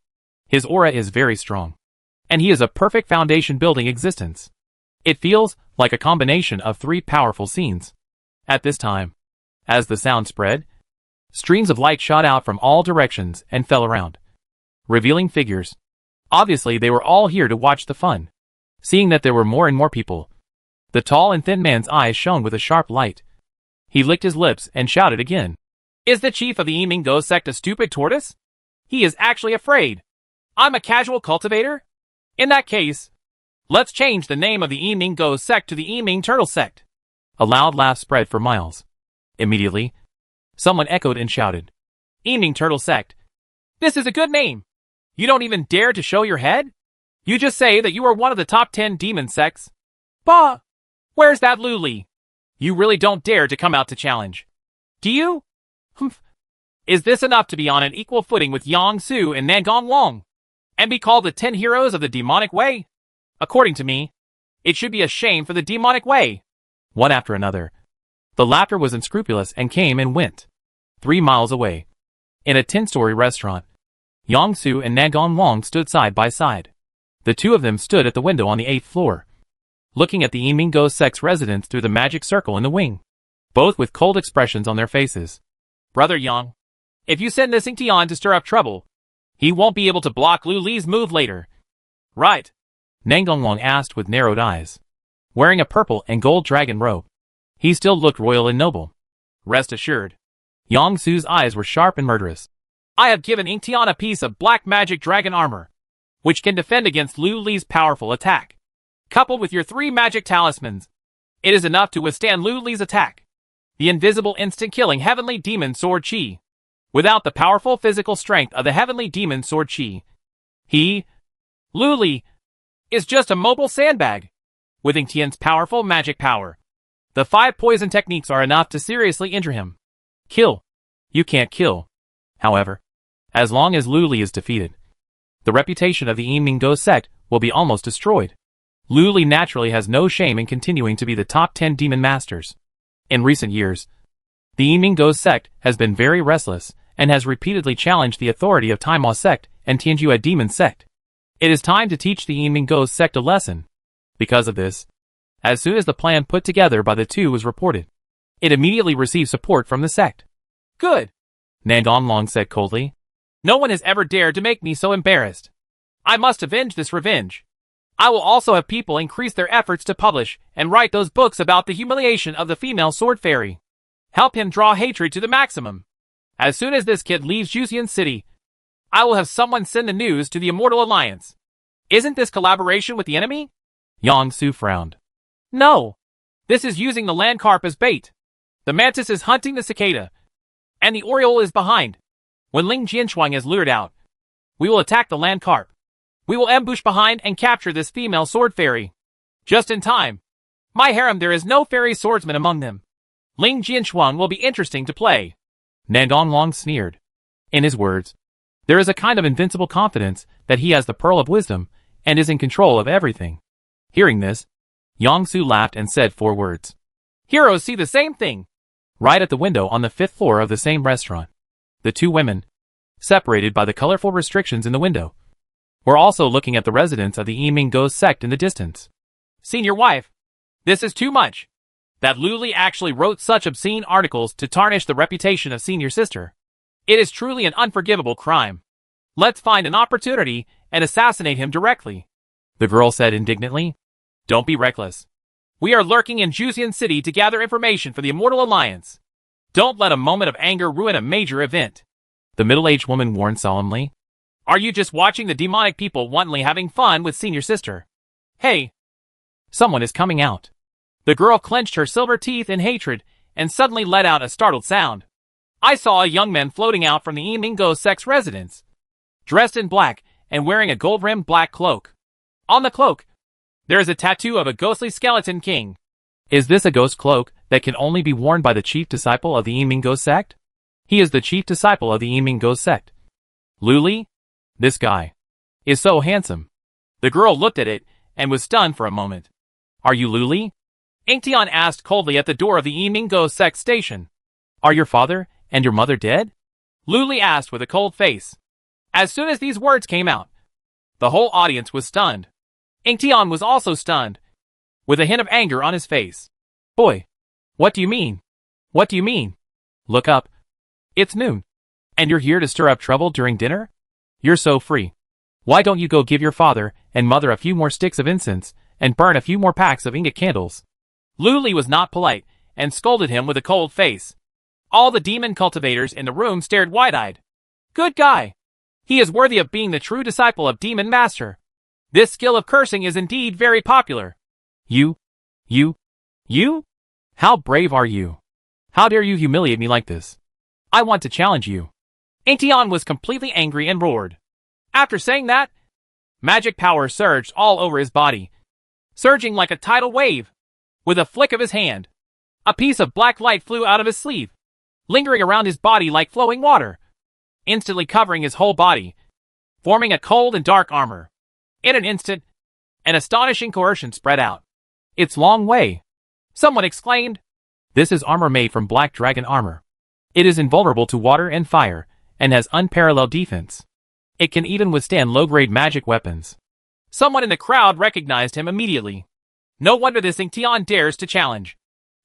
his aura is very strong, and he is a perfect foundation building existence. It feels like a combination of three powerful scenes. At this time, as the sound spread, streams of light shot out from all directions and fell around, revealing figures. Obviously, they were all here to watch the fun. Seeing that there were more and more people, the tall and thin man's eyes shone with a sharp light. He licked his lips and shouted again. Is the chief of the Yimingo Sect a stupid tortoise? He is actually afraid. I'm a casual cultivator? In that case, let's change the name of the Yimingo Sect to the Yiming Turtle Sect. A loud laugh spread for miles. Immediately, someone echoed and shouted. Yiming Turtle Sect. This is a good name. You don't even dare to show your head? You just say that you are one of the top 10 demon sects. Bah! Where's that Lu Li? You really don't dare to come out to challenge. Do you? Humph. Is this enough to be on an equal footing with Yang Su and Nangong Wong, and be called the 10 heroes of the demonic way? According to me, it should be a shame for the demonic way. One after another, the laughter was unscrupulous and came and went. 3 miles away, in a 10-story restaurant, Yang Su and Nangong Wong stood side by side. The two of them stood at the window on the 8th floor, looking at the Yimingo Sect's residence through the magic circle in the wing, both with cold expressions on their faces. Brother Yang, if you send this Xintian to stir up trouble, he won't be able to block Lu Li's move later. Right? Nangong Wong asked with narrowed eyes. Wearing a purple and gold dragon robe, he still looked royal and noble. Rest assured. Yang Su's eyes were sharp and murderous. I have given Xintian a piece of black magic dragon armor, which can defend against Lu Li's powerful attack. Coupled with your 3 magic talismans, it is enough to withstand Lu Li's attack. The invisible instant-killing heavenly demon sword Qi. Without the powerful physical strength of the heavenly demon sword Qi, Lu Li, is just a mobile sandbag. With Xintian's powerful magic power, the 5 poison techniques are enough to seriously injure him. Kill. You can't kill. However, as long as Lu Li is defeated, the reputation of the Yimingo Sect will be almost destroyed. Lu Li naturally has no shame in continuing to be the top 10 demon masters. In recent years, the Yimingo Sect has been very restless and has repeatedly challenged the authority of Taima Sect and Tianjua Demon Sect. It is time to teach the Yimingo Sect a lesson. Because of this, as soon as the plan put together by the two was reported, it immediately received support from the sect. Good, Nandonglong said coldly. no one has ever dared to make me so embarrassed. I must avenge this revenge. I will also have people increase their efforts to publish and write those books about the humiliation of the female sword fairy. Help him draw hatred to the maximum. As soon as this kid leaves Juxian City, I will have someone send the news to the Immortal Alliance. Isn't this collaboration with the enemy? Yang Su frowned. No. This is using the land carp as bait. The mantis is hunting the cicada, and the oriole is behind. When Ling Jinshuang is lured out, we will attack the land carp. We will ambush behind and capture this female sword fairy. Just in time. My harem, there is no fairy swordsman among them. Ling Jinshuang will be interesting to play. Nandonglong sneered. In his words, there is a kind of invincible confidence that he has the pearl of wisdom and is in control of everything. Hearing this, Yang Su laughed and said 4 words. Heroes see the same thing. Right at the window on the 5th floor of the same restaurant, the two women, separated by the colorful restrictions in the window, were also looking at the residents of the Yimingo Sect in the distance. Senior wife, this is too much. That Luli actually wrote such obscene articles to tarnish the reputation of senior sister. It is truly an unforgivable crime. Let's find an opportunity and assassinate him directly. The girl said indignantly. Don't be reckless. We are lurking in Juxian City to gather information for the Immortal Alliance. Don't let a moment of anger ruin a major event. The middle-aged woman warned solemnly. Are you just watching the demonic people wantonly having fun with senior sister? Hey! Someone is coming out. The girl clenched her silver teeth in hatred and suddenly let out a startled sound. I saw a young man floating out from the Yimingo Sect's residence, dressed in black and wearing a gold-rimmed black cloak. On the cloak, there is a tattoo of a ghostly skeleton king. Is this a ghost cloak that can only be worn by the chief disciple of the Yimingo Sect? He is the chief disciple of the Yimingo Sect. Luli? This guy is so handsome. The girl looked at it and was stunned for a moment. Are you Luli? Ingtian asked coldly at the door of the Yimingo Sect station. Are your father and your mother dead? Luli asked with a cold face. As soon as these words came out, the whole audience was stunned. Ingtian was also stunned, with a hint of anger on his face. Boy, what do you mean? What do you mean? Look up. It's noon. And you're here to stir up trouble during dinner? You're so free. Why don't you go give your father and mother a few more sticks of incense and burn a few more packs of ingot candles? Luli was not polite and scolded him with a cold face. All the demon cultivators in the room stared wide-eyed. Good guy. He is worthy of being the true disciple of Demon Master. This skill of cursing is indeed very popular. You? How brave are you? How dare you humiliate me like this? I want to challenge you. Ingtian was completely angry and roared. After saying that, magic power surged all over his body, surging like a tidal wave. With a flick of his hand, a piece of black light flew out of his sleeve, lingering around his body like flowing water, instantly covering his whole body, forming a cold and dark armor. In an instant, an astonishing coercion spread out. It's Long Wei, someone exclaimed. This is armor made from black dragon armor. It is invulnerable to water and fire, and has unparalleled defense. It can even withstand low-grade magic weapons. Someone in the crowd recognized him immediately. No wonder this Ingtian dares to challenge.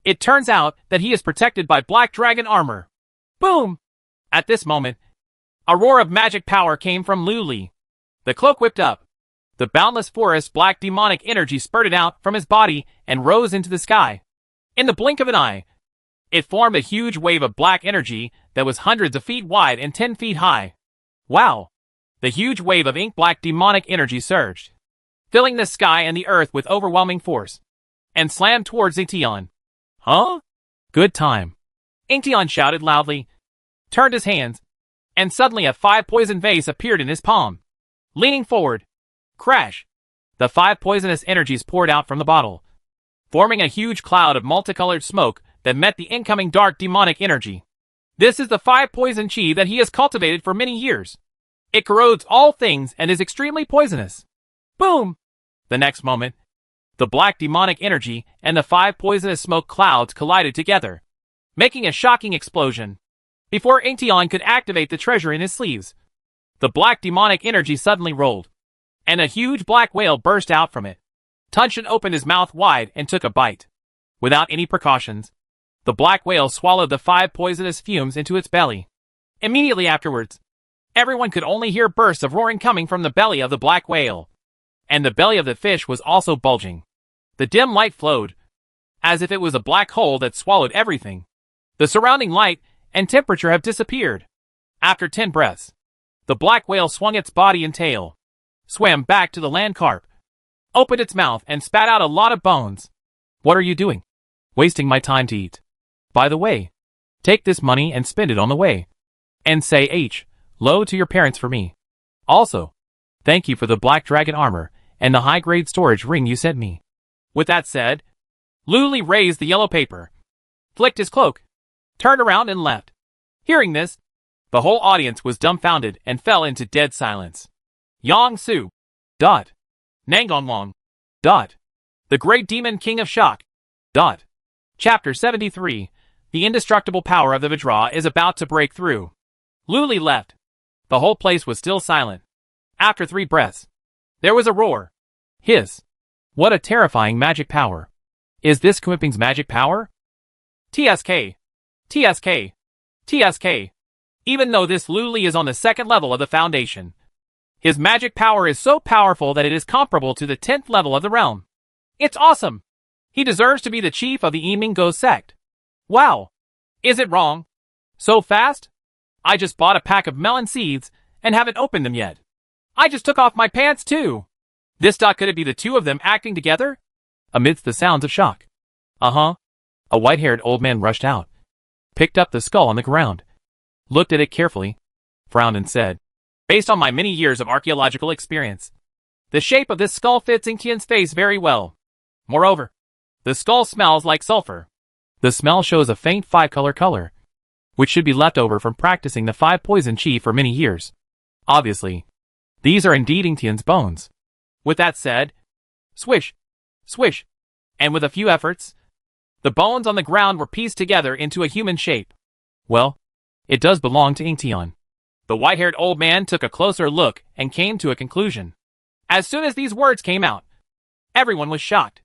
It turns out that he is protected by black dragon armor. Boom! At this moment, a roar of magic power came from Luli. The cloak whipped up. The boundless forest black demonic energy spurted out from his body and rose into the sky. In the blink of an eye, it formed a huge wave of black energy that was hundreds of feet wide and 10 feet high. Wow! The huge wave of ink-black demonic energy surged, filling the sky and the earth with overwhelming force, and slammed towards Ingtian. Huh? Good time. Ingtian shouted loudly, turned his hands, and suddenly a 5 poison vase appeared in his palm. Leaning forward, crash! The 5 poisonous energies poured out from the bottle, forming a huge cloud of multicolored smoke that met the incoming dark demonic energy. This is the 5 poison chi that he has cultivated for many years. It corrodes all things and is extremely poisonous. Boom! The next moment, the black demonic energy and the 5 poisonous smoke clouds collided together, making a shocking explosion. Before Inktion could activate the treasure in his sleeves, the black demonic energy suddenly rolled, and a huge black whale burst out from it. Tunshin opened his mouth wide and took a bite. Without any precautions, the black whale swallowed the 5 poisonous fumes into its belly. Immediately afterwards, everyone could only hear bursts of roaring coming from the belly of the black whale, and the belly of the fish was also bulging. The dim light flowed, as if it was a black hole that swallowed everything. The surrounding light and temperature have disappeared. After 10 breaths, the black whale swung its body and tail, swam back to the land carp, opened its mouth and spat out a lot of bones. What are you doing? Wasting my time to eat. By the way, take this money and spend it on the way. And say hello to your parents for me. Also, thank you for the black dragon armor and the high-grade storage ring you sent me. With that said, Luli raised the yellow paper, flicked his cloak, turned around and left. Hearing this, the whole audience was dumbfounded and fell into dead silence. Yang Su. Nangonglong. The Great Demon King of Shock. Chapter 73. The indestructible power of the Vajra is about to break through. Luli left. The whole place was still silent. After 3 breaths, there was a roar. Hiss. What a terrifying magic power. Is this Kuiping's magic power? TSK. TSK. TSK. Even though this Luli is on the 2nd level of the foundation, his magic power is so powerful that it is comparable to the 10th level of the realm. It's awesome. He deserves to be the chief of the Emingo sect. Wow. Is it wrong? So fast? I just bought a pack of melon seeds and haven't opened them yet. I just took off my pants too. Could it be the 2 of them acting together? Amidst the sounds of shock. A white-haired old man rushed out, picked up the skull on the ground, looked at it carefully, frowned and said, Based on my many years of archaeological experience, the shape of this skull fits Inktion's face very well. Moreover, the skull smells like sulfur. The smell shows a faint 5-color, which should be left over from practicing the 5 poison chi for many years. Obviously, these are indeed Inktion's bones. With that said, swish, swish, and with a few efforts, the bones on the ground were pieced together into a human shape. Well, it does belong to Inktion. The white-haired old man took a closer look and came to a conclusion. As soon as these words came out, everyone was shocked.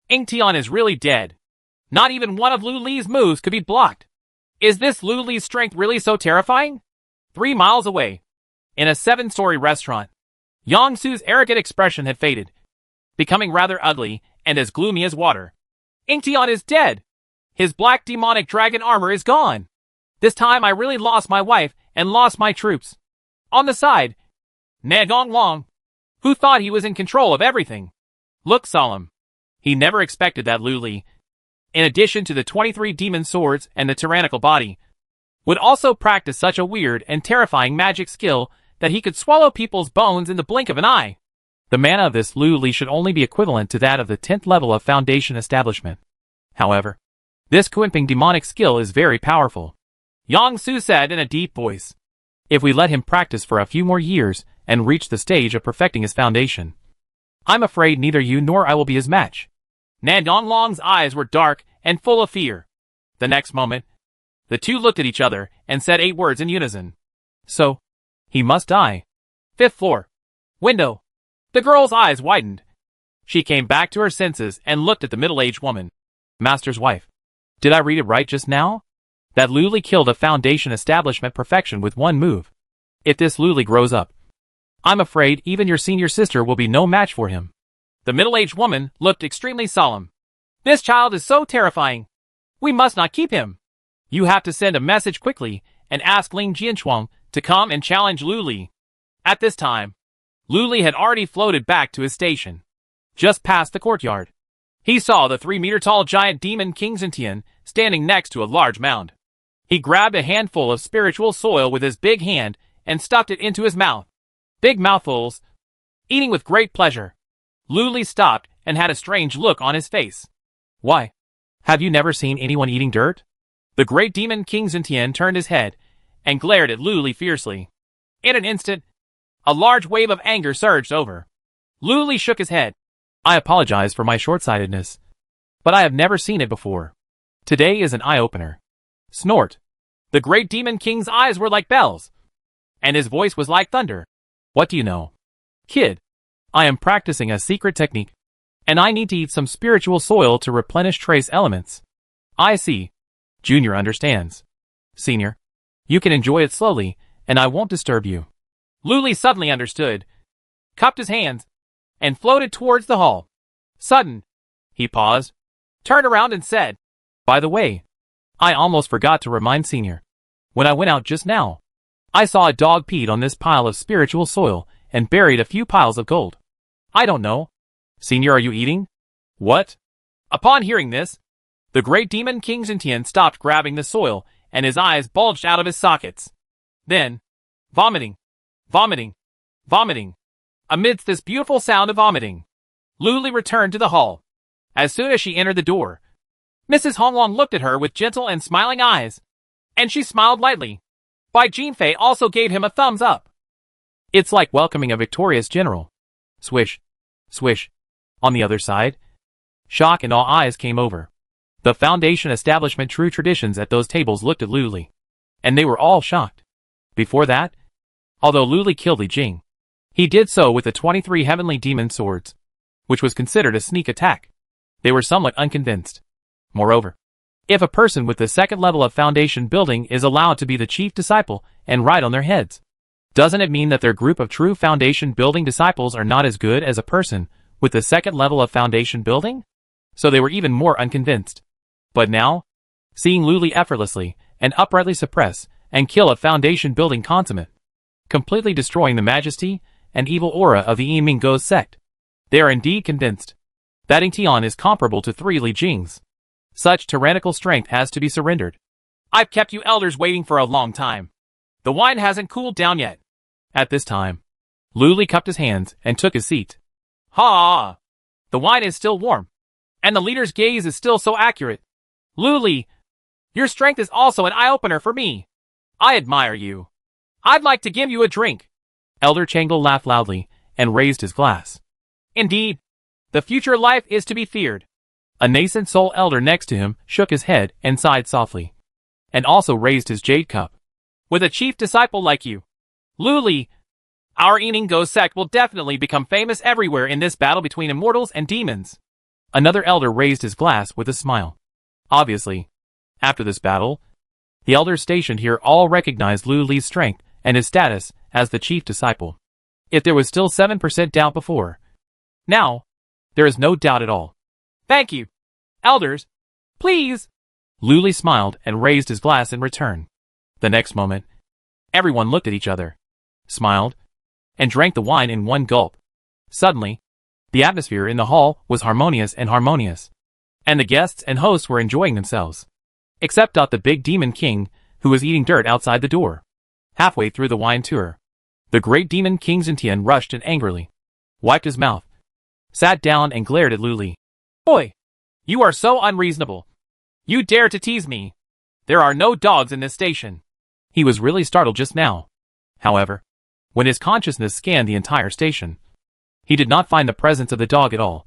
Inktion is really dead. Not even one of Luli's moves could be blocked. Is this Luli's strength really so terrifying? 3 miles away, in a 7-story restaurant, Yang Su's arrogant expression had faded, becoming rather ugly and as gloomy as water. Inktion is dead. His black demonic dragon armor is gone. This time I really lost my wife and lost my troops. On the side, Nangonglong, who thought he was in control of everything, looked solemn. He never expected that Luli, in addition to the 23 demon swords and the tyrannical body, would also practice such a weird and terrifying magic skill that he could swallow people's bones in the blink of an eye. The mana of this Luli should only be equivalent to that of the 10th level of Foundation Establishment. However, this Kuiping demonic skill is very powerful. Yang Su said in a deep voice. If we let him practice for a few more years and reach the stage of perfecting his foundation, I'm afraid neither you nor I will be his match. Nangonglong's eyes were dark and full of fear. The next moment, the 2 looked at each other and said 8 words in unison. So, he must die. 5th floor. Window. The girl's eyes widened. She came back to her senses and looked at the middle-aged woman. Master's wife. Did I read it right just now? That Luli killed a Foundation Establishment perfection with 1 move. If this Luli grows up, I'm afraid even your senior sister will be no match for him. The middle-aged woman looked extremely solemn. This child is so terrifying. We must not keep him. You have to send a message quickly and ask Ling Jianchuang to come and challenge Luli. At this time, Luli had already floated back to his station, just past the courtyard. He saw the 3-meter-tall giant demon King Xintian standing next to a large mound. He grabbed a handful of spiritual soil with his big hand and stuffed it into his mouth. Big mouthfuls, eating with great pleasure. Luli stopped and had a strange look on his face. Why? Have you never seen anyone eating dirt? The great demon King Xintian turned his head and glared at Luli fiercely. In an instant, a large wave of anger surged over. Luli shook his head. I apologize for my short-sightedness, but I have never seen it before. Today is an eye-opener. Snort. The great demon king's eyes were like bells, and his voice was like thunder. What do you know? Kid, I am practicing a secret technique, and I need to eat some spiritual soil to replenish trace elements. I see. Junior understands. Senior, you can enjoy it slowly, and I won't disturb you. Luli suddenly understood, cupped his hands, and floated towards the hall. Sudden, he paused, turned around and said, By the way, I almost forgot to remind Senior. When I went out just now, I saw a dog peed on this pile of spiritual soil and buried a few piles of gold. I don't know. Senior, are you eating? What? Upon hearing this, the great demon King Jintian stopped grabbing the soil, and his eyes bulged out of his sockets. Then, vomiting, vomiting, vomiting. Amidst this beautiful sound of vomiting, Luli returned to the hall. As soon as she entered the door, Mrs. Honglong looked at her with gentle and smiling eyes, and she smiled lightly. Bai Jinfei also gave him a thumbs up. It's like welcoming a victorious general. Swish, swish. On the other side, shock and awe eyes came over the Foundation establishment. True traditions at those tables looked at Luli, and they were all shocked. Before that, although Luli killed Li Jing, he did so with the 23 heavenly demon swords, which was considered a sneak attack. They were somewhat unconvinced. Moreover, if a person with the second level of Foundation building is allowed to be the chief disciple and ride on their heads, doesn't it mean that their group of true Foundation building disciples are not as good as a person with the second level of Foundation building? So they were even more unconvinced. But now, seeing Luli effortlessly and uprightly suppress and kill a Foundation building consummate, completely destroying the majesty and evil aura of the Yiming sect, they are indeed convinced that Ying Tian is comparable to 3 Li Jings. Such tyrannical strength has to be surrendered. I've kept you elders waiting for a long time. The wine hasn't cooled down yet. At this time, Luli cupped his hands and took his seat. Ha! The wine is still warm, and the leader's gaze is still so accurate. Luli, your strength is also an eye-opener for me. I admire you. I'd like to give you a drink. Elder Changle laughed loudly and raised his glass. Indeed, the future life is to be feared. A nascent soul elder next to him shook his head and sighed softly, and also raised his jade cup. With a chief disciple like you, Luli, our Yiming sect will definitely become famous everywhere in this battle between immortals and demons. Another elder raised his glass with a smile. Obviously, after this battle, the elders stationed here all recognized Lu Li's strength and his status as the chief disciple. If there was still 7% doubt before, now, there is no doubt at all. Thank you. Elders, please. Lu Li smiled and raised his glass in return. The next moment, everyone looked at each other, smiled, and drank the wine in one gulp. Suddenly, the atmosphere in the hall was harmonious, and the guests and hosts were enjoying themselves. Except the big demon king, who was eating dirt outside the door. Halfway through the wine tour, the great demon King Jintian rushed in angrily, wiped his mouth, sat down and glared at Lu Li. Boy, you are so unreasonable. You dare to tease me. There are no dogs in this station. He was really startled just now. However, when his consciousness scanned the entire station, he did not find the presence of the dog at all,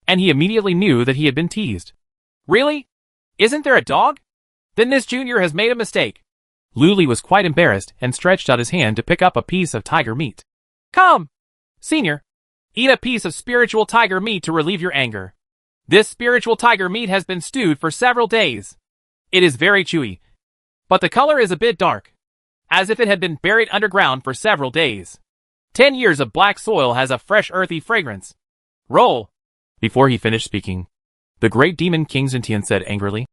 and he immediately knew that he had been teased. Really? Isn't there a dog? Then this junior has made a mistake. Lu Li was quite embarrassed and stretched out his hand to pick up a piece of tiger meat. Come, senior, eat a piece of spiritual tiger meat to relieve your anger. This spiritual tiger meat has been stewed for several days. It is very chewy, but the color is a bit dark, as if it had been buried underground for several days. 10 years of black soil has a fresh earthy fragrance. Roll. Before he finished speaking, the great demon King Jintian said angrily,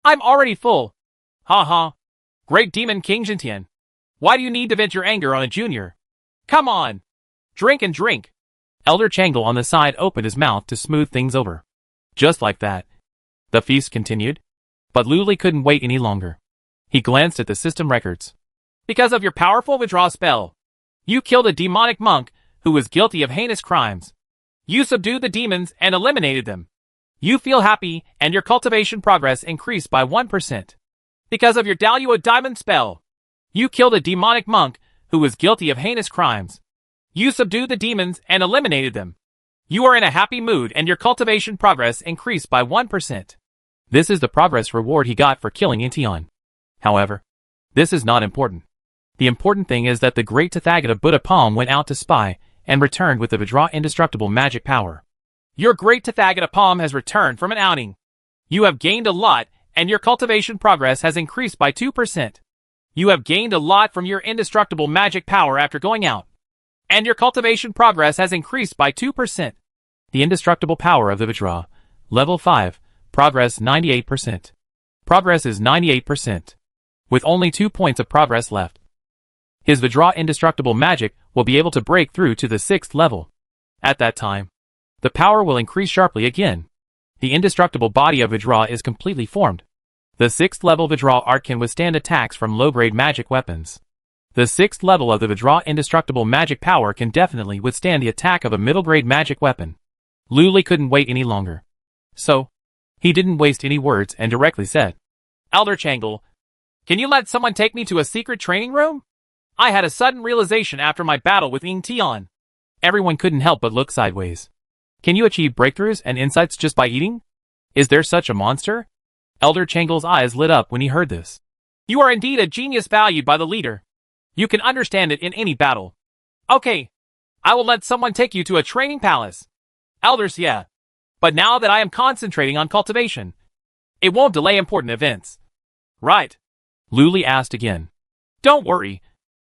I'm already full. Ha ha. Great demon King Jintian, why do you need to vent your anger on a junior? Come on. Drink and drink. Elder Changle on the side opened his mouth to smooth things over. Just like that, the feast continued, but Lu Li couldn't wait any longer. He glanced at the system records. Because of your powerful withdraw spell, you killed a demonic monk who was guilty of heinous crimes. You subdued the demons and eliminated them. You feel happy and your cultivation progress increased by 1%. Because of your Daluo diamond spell, you killed a demonic monk who was guilty of heinous crimes. You subdued the demons and eliminated them. You are in a happy mood and your cultivation progress increased by 1%. This is the progress reward he got for killing Ying Tian. However, This is not important. The important thing is that the great Tathagata Buddha Palm went out to spy and returned with the Vajra indestructible magic power. Your great Tathagata Palm has returned from an outing. You have gained a lot, and your cultivation progress has increased by 2%. You have gained a lot from your indestructible magic power after going out, and your cultivation progress has increased by 2%. The indestructible power of the Vajra, level 5, progress 98%. Progress is 98, with only 2 points of progress left. His Vajra indestructible magic will be able to break through to the 6th level. At that time, the power will increase sharply again. The indestructible body of Vajra is completely formed. The 6th level Vajra art can withstand attacks from low-grade magic weapons. The 6th level of the Vajra indestructible magic power can definitely withstand the attack of a middle-grade magic weapon. Luli couldn't wait any longer. So, he didn't waste any words and directly said, Elder Changle, can you let someone take me to a secret training room? I had a sudden realization after my battle with Ying Tian. Everyone couldn't help but look sideways. Can you achieve breakthroughs and insights just by eating? Is there such a monster? Elder Changle's eyes lit up when he heard this. You are indeed a genius valued by the leader. You can understand it in any battle. Okay, I will let someone take you to a training palace. Elders, yeah. But now that I am concentrating on cultivation, it won't delay important events. Right? Luli asked again. Don't worry.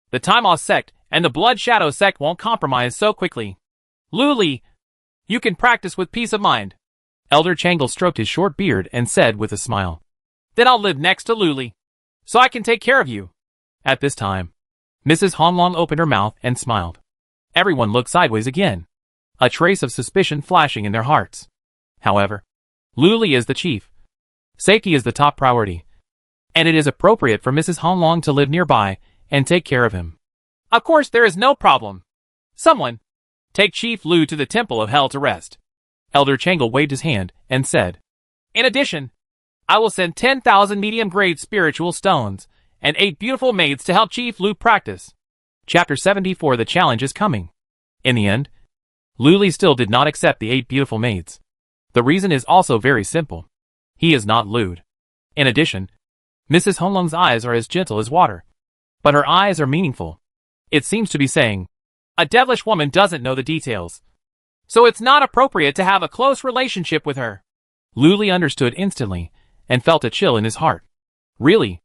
The Timos Sect and the Blood Shadow Sect won't compromise so quickly. Luli, you can practice with peace of mind. Elder Changle stroked his short beard and said with a smile. Then I'll live next to Luli, so I can take care of you. At this time, Mrs. Honglong opened her mouth and smiled. Everyone looked sideways again, a trace of suspicion flashing in their hearts. However, Luli is the chief. Safety is the top priority, and it is appropriate for Mrs. Honglong to live nearby and take care of him. Of course, there is no problem. Someone, take Chief Lu to the Temple of Hell to rest. Elder Changle waved his hand and said, In addition, I will send 10,000 medium-grade spiritual stones and 8 beautiful maids to help Chief Lu practice. Chapter 74 The Challenge is Coming. In the end, Luli still did not accept the 8 beautiful maids. The reason is also very simple. He is not lewd. In addition, Mrs. Honglong's eyes are as gentle as water, but her eyes are meaningful. It seems to be saying, a devilish woman doesn't know the details, so it's not appropriate to have a close relationship with her. Luli understood instantly and felt a chill in his heart. Really,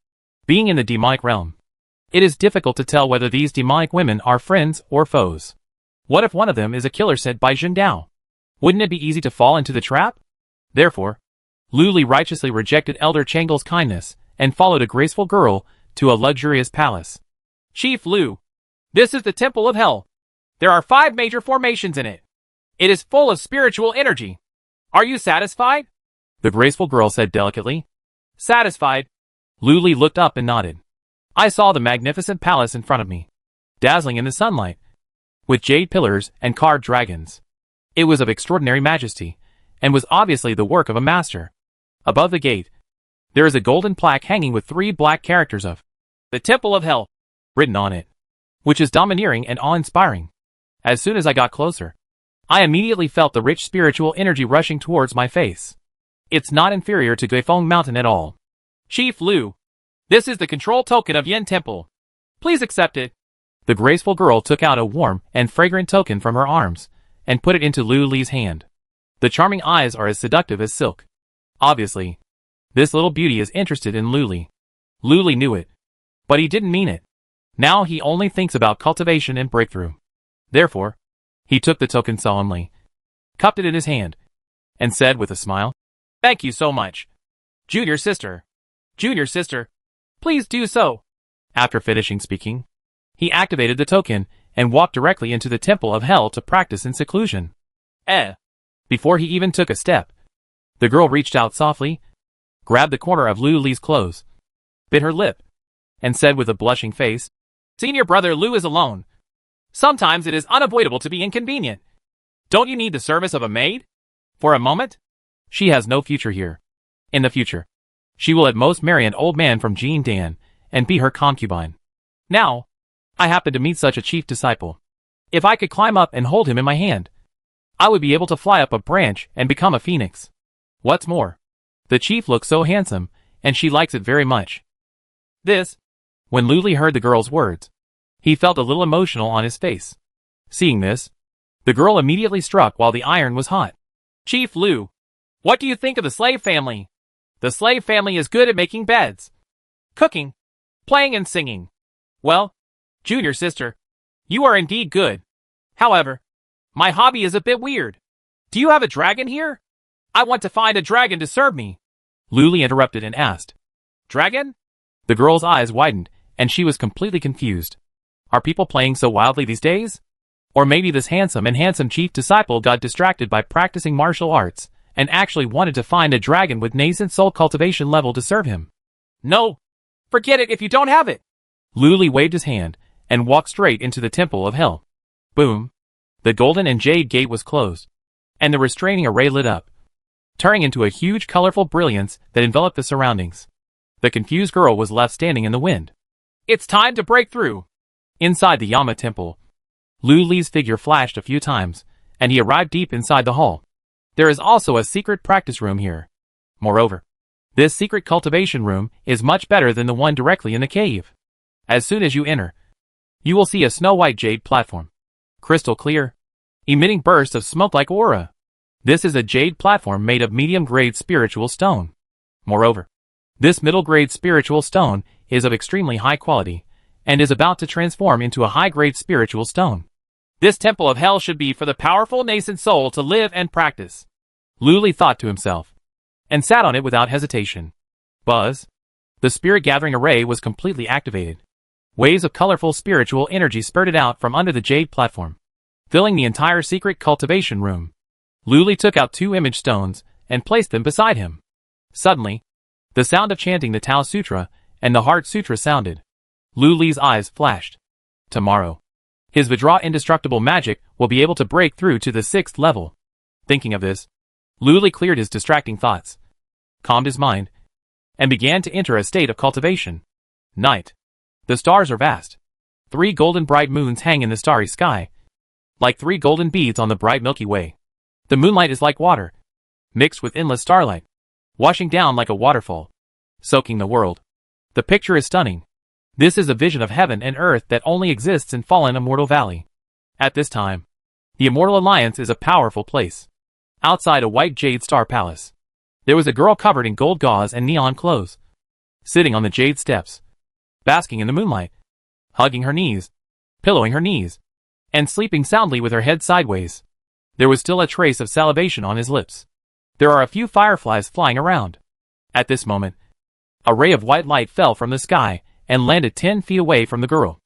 being in the demonic realm, it is difficult to tell whether these demonic women are friends or foes. What if one of them is a killer sent by Jin Dao? Wouldn't it be easy to fall into the trap? Therefore, Luli righteously rejected Elder Changle's kindness and followed a graceful girl to a luxurious palace. Chief Lu, this is the Temple of Hell. There are 5 major formations in it. It is full of spiritual energy. Are you satisfied? The graceful girl said delicately. Satisfied. Luli looked up and nodded. I saw the magnificent palace in front of me, dazzling in the sunlight, with jade pillars and carved dragons. It was of extraordinary majesty, and was obviously the work of a master. Above the gate, there is a golden plaque hanging with 3 black characters of the Temple of Hell written on it, which is domineering and awe-inspiring. As soon as I got closer, I immediately felt the rich spiritual energy rushing towards my face. It's not inferior to Guifeng Mountain at all. Chief Lu, this is the control token of Yin Temple. Please accept it. The graceful girl took out a warm and fragrant token from her arms and put it into Lu Li's hand. The charming eyes are as seductive as silk. Obviously, this little beauty is interested in Lu Li. Lu Li knew it, but he didn't mean it. Now he only thinks about cultivation and breakthrough. Therefore, he took the token solemnly, cupped it in his hand, and said with a smile, Thank you so much. Junior sister, please do so. After finishing speaking, he activated the token and walked directly into the Temple of Hell to practice in seclusion. Before he even took a step, the girl reached out softly, grabbed the corner of Lu Li's clothes, bit her lip, and said with a blushing face, Senior brother Lu is alone. Sometimes it is unavoidable to be inconvenient. Don't you need the service of a maid? For a moment? She has no future here. In the future, she will at most marry an old man from Jin Dan and be her concubine. Now, I happen to meet such a chief disciple. If I could climb up and hold him in my hand, I would be able to fly up a branch and become a phoenix. What's more, the chief looks so handsome, and she likes it very much. This When Luli heard the girl's words, he felt a little emotional on his face. Seeing this, the girl immediately struck while the iron was hot. Chief Lu, what do you think of the slave family? The slave family is good at making beds, cooking, playing and singing. Well, junior sister, you are indeed good. However, my hobby is a bit weird. Do you have a dragon here? I want to find a dragon to serve me. Luli interrupted and asked. Dragon? The girl's eyes widened, and she was completely confused. Are people playing so wildly these days? Or maybe this handsome chief disciple got distracted by practicing martial arts, and actually wanted to find a dragon with nascent soul cultivation level to serve him. No, forget it if you don't have it. Luli waved his hand, and walked straight into the Temple of Hell. Boom. The golden and jade gate was closed, and the restraining array lit up, turning into a huge colorful brilliance that enveloped the surroundings. The confused girl was left standing in the wind. It's time to break through. Inside the Yama temple, Luli's figure flashed a few times, and he arrived deep inside the hall. There is also a secret practice room here. Moreover, this secret cultivation room is much better than the one directly in the cave. As soon as you enter, you will see a snow-white jade platform, crystal clear, emitting bursts of smoke-like aura. This is a jade platform made of medium-grade spiritual stone. Moreover, this middle-grade spiritual stone is of extremely high quality, and is about to transform into a high-grade spiritual stone. This temple of hell should be for the powerful nascent soul to live and practice. Luli thought to himself, and sat on it without hesitation. Buzz. The spirit gathering array was completely activated. Waves of colorful spiritual energy spurted out from under the jade platform, filling the entire secret cultivation room. Luli took out 2 image stones and placed them beside him. Suddenly, the sound of chanting the Tao Sutra and the Heart Sutra sounded. Luli's eyes flashed. Tomorrow, his Vajra indestructible magic will be able to break through to the 6th level. Thinking of this, Luli cleared his distracting thoughts, calmed his mind, and began to enter a state of cultivation. Night. The stars are vast. 3 golden bright moons hang in the starry sky, like 3 golden beads on the bright Milky Way. The moonlight is like water, mixed with endless starlight, washing down like a waterfall, soaking the world. The picture is stunning. This is a vision of heaven and earth that only exists in fallen Immortal Valley. At this time, the Immortal Alliance is a powerful place. Outside a white jade star palace, there was a girl covered in gold gauze and neon clothes, sitting on the jade steps, basking in the moonlight, hugging her knees, pillowing her knees, and sleeping soundly with her head sideways. There was still a trace of salivation on his lips. There are a few fireflies flying around. At this moment, a ray of white light fell from the sky and landed 10 feet away from the girl.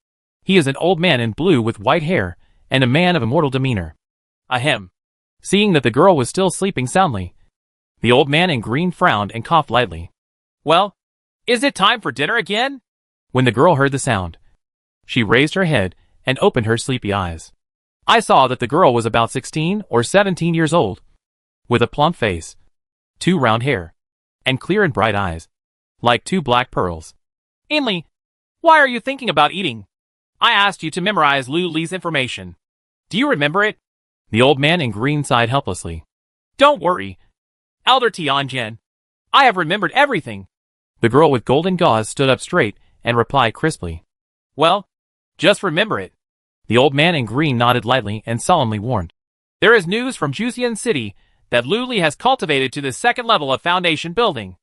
He is an old man in blue with white hair and a man of immortal demeanor. Ahem. Seeing that the girl was still sleeping soundly, the old man in green frowned and coughed lightly. Well, is it time for dinner again? When the girl heard the sound, she raised her head and opened her sleepy eyes. I saw that the girl was about 16 or 17 years old, with a plump face, 2 round hair, and clear and bright eyes, like 2 black pearls. Ainli, why are you thinking about eating? I asked you to memorize Luli's information. Do you remember it? The old man in green sighed helplessly. Don't worry, Elder Tianjian. I have remembered everything. The girl with golden gauze stood up straight and replied crisply. Well, just remember it. The old man in green nodded lightly and solemnly warned. There is news from Juxian City that Luli has cultivated to the 2nd level of foundation building.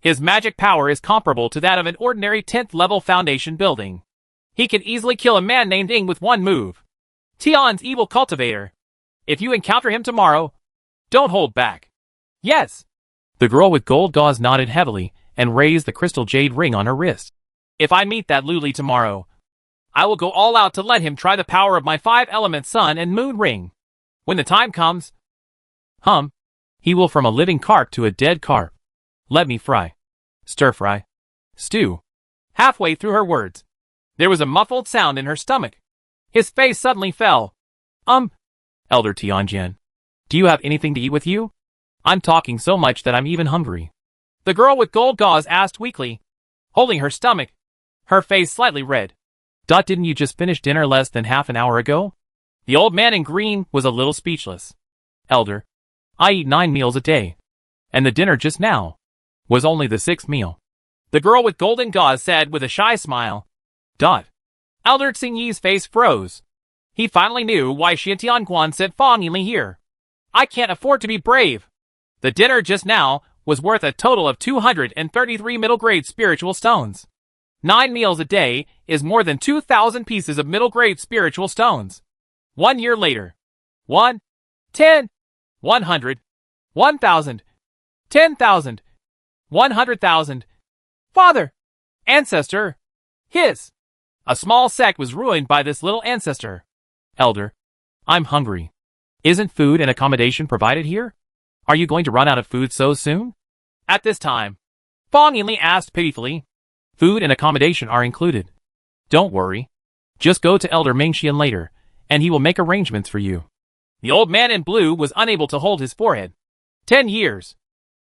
His magic power is comparable to that of an ordinary 10th level foundation building. He can easily kill a man named Ing with one move. Tian's evil cultivator. If you encounter him tomorrow, don't hold back. Yes. The girl with gold gauze nodded heavily and raised the crystal jade ring on her wrist. If I meet that Luli tomorrow, I will go all out to let him try the power of my 5-element sun and moon ring. When the time comes, he will from a living carp to a dead carp. Let me fry, stir fry, stew. Halfway through her words, there was a muffled sound in her stomach. His face suddenly fell. Elder Tianjian, do you have anything to eat with you? I'm talking so much that I'm even hungry. The girl with gold gauze asked weakly, holding her stomach, her face slightly red. Didn't you just finish dinner less than half an hour ago? The old man in green was a little speechless. Elder, I eat 9 meals a day, and the dinner just now was only the 6th meal. The girl with golden gauze said with a shy smile. Dot. Elder Xingyi's face froze. He finally knew why Xian Tianquan sent Fang Yinli here. I can't afford to be brave. The dinner just now was worth a total of 233 middle-grade spiritual stones. 9 meals a day is more than 2,000 pieces of middle-grade spiritual stones. 1 year later. 1, 10, 100, 1,000, 10,000, 100,000. Father! Ancestor! His! A small sect was ruined by this little ancestor. Elder, I'm hungry. Isn't food and accommodation provided here? Are you going to run out of food so soon? At this time, Fang Yinli asked pitifully. Food and accommodation are included. Don't worry. Just go to Elder Mingxian later, and he will make arrangements for you. The old man in blue was unable to hold his forehead. 10 years.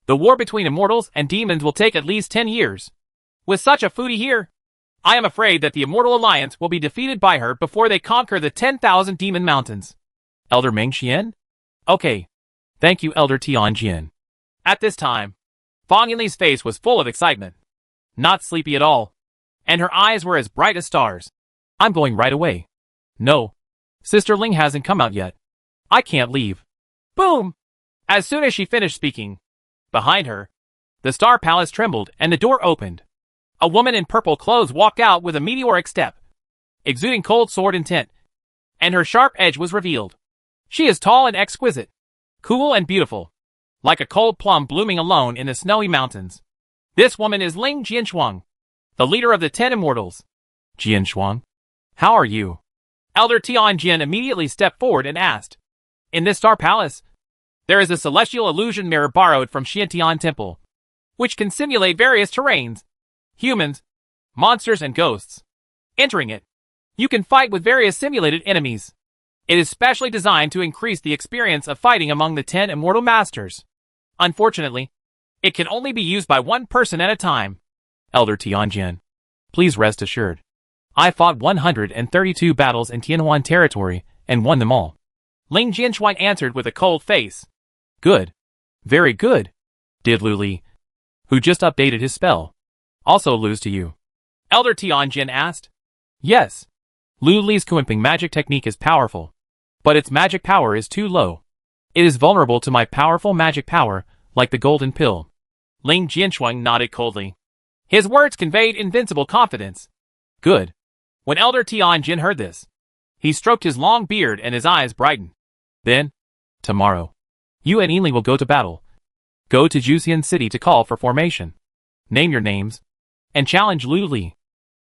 The war between immortals and demons will take at least 10 years. With such a foodie here, I am afraid that the Immortal Alliance will be defeated by her before they conquer the 10,000 demon mountains. Elder Mingxian? Okay. Thank you, Elder Tianjin. At this time, Fang Yinli's face was full of excitement. Not sleepy at all. And her eyes were as bright as stars. I'm going right away. No. Sister Ling hasn't come out yet. I can't leave. Boom! As soon as she finished speaking, behind her, the Star Palace trembled and the door opened. A woman in purple clothes walked out with a meteoric step, exuding cold sword intent, and her sharp edge was revealed. She is tall and exquisite, cool and beautiful, like a cold plum blooming alone in the snowy mountains. This woman is Ling Jianshuang, the leader of the 10 Immortals. Jianshuang? How are you? Elder Tianjin immediately stepped forward and asked. In this Star Palace, there is a celestial illusion mirror borrowed from Xiantian Temple, which can simulate various terrains, humans, monsters, and ghosts. Entering it, you can fight with various simulated enemies. It is specially designed to increase the experience of fighting among the 10 immortal masters. Unfortunately, it can only be used by one person at a time. Elder Tianjin, please rest assured. I fought 132 battles in Tianhuan territory and won them all. Ling Jianshuang answered with a cold face. Good. Very good. Did Lu Li, who just updated his spell, also lose to you? Elder Tianjin asked. Yes. Lu Li's Kuimping magic technique is powerful, but its magic power is too low. It is vulnerable to my powerful magic power, like the golden pill. Ling Jianshuang nodded coldly. His words conveyed invincible confidence. Good. When Elder Tianjin heard this, he stroked his long beard and his eyes brightened. Then, tomorrow, you and Yinli will go to battle. Go to Juxian City to call for formation. Name your names, and challenge Lu Li.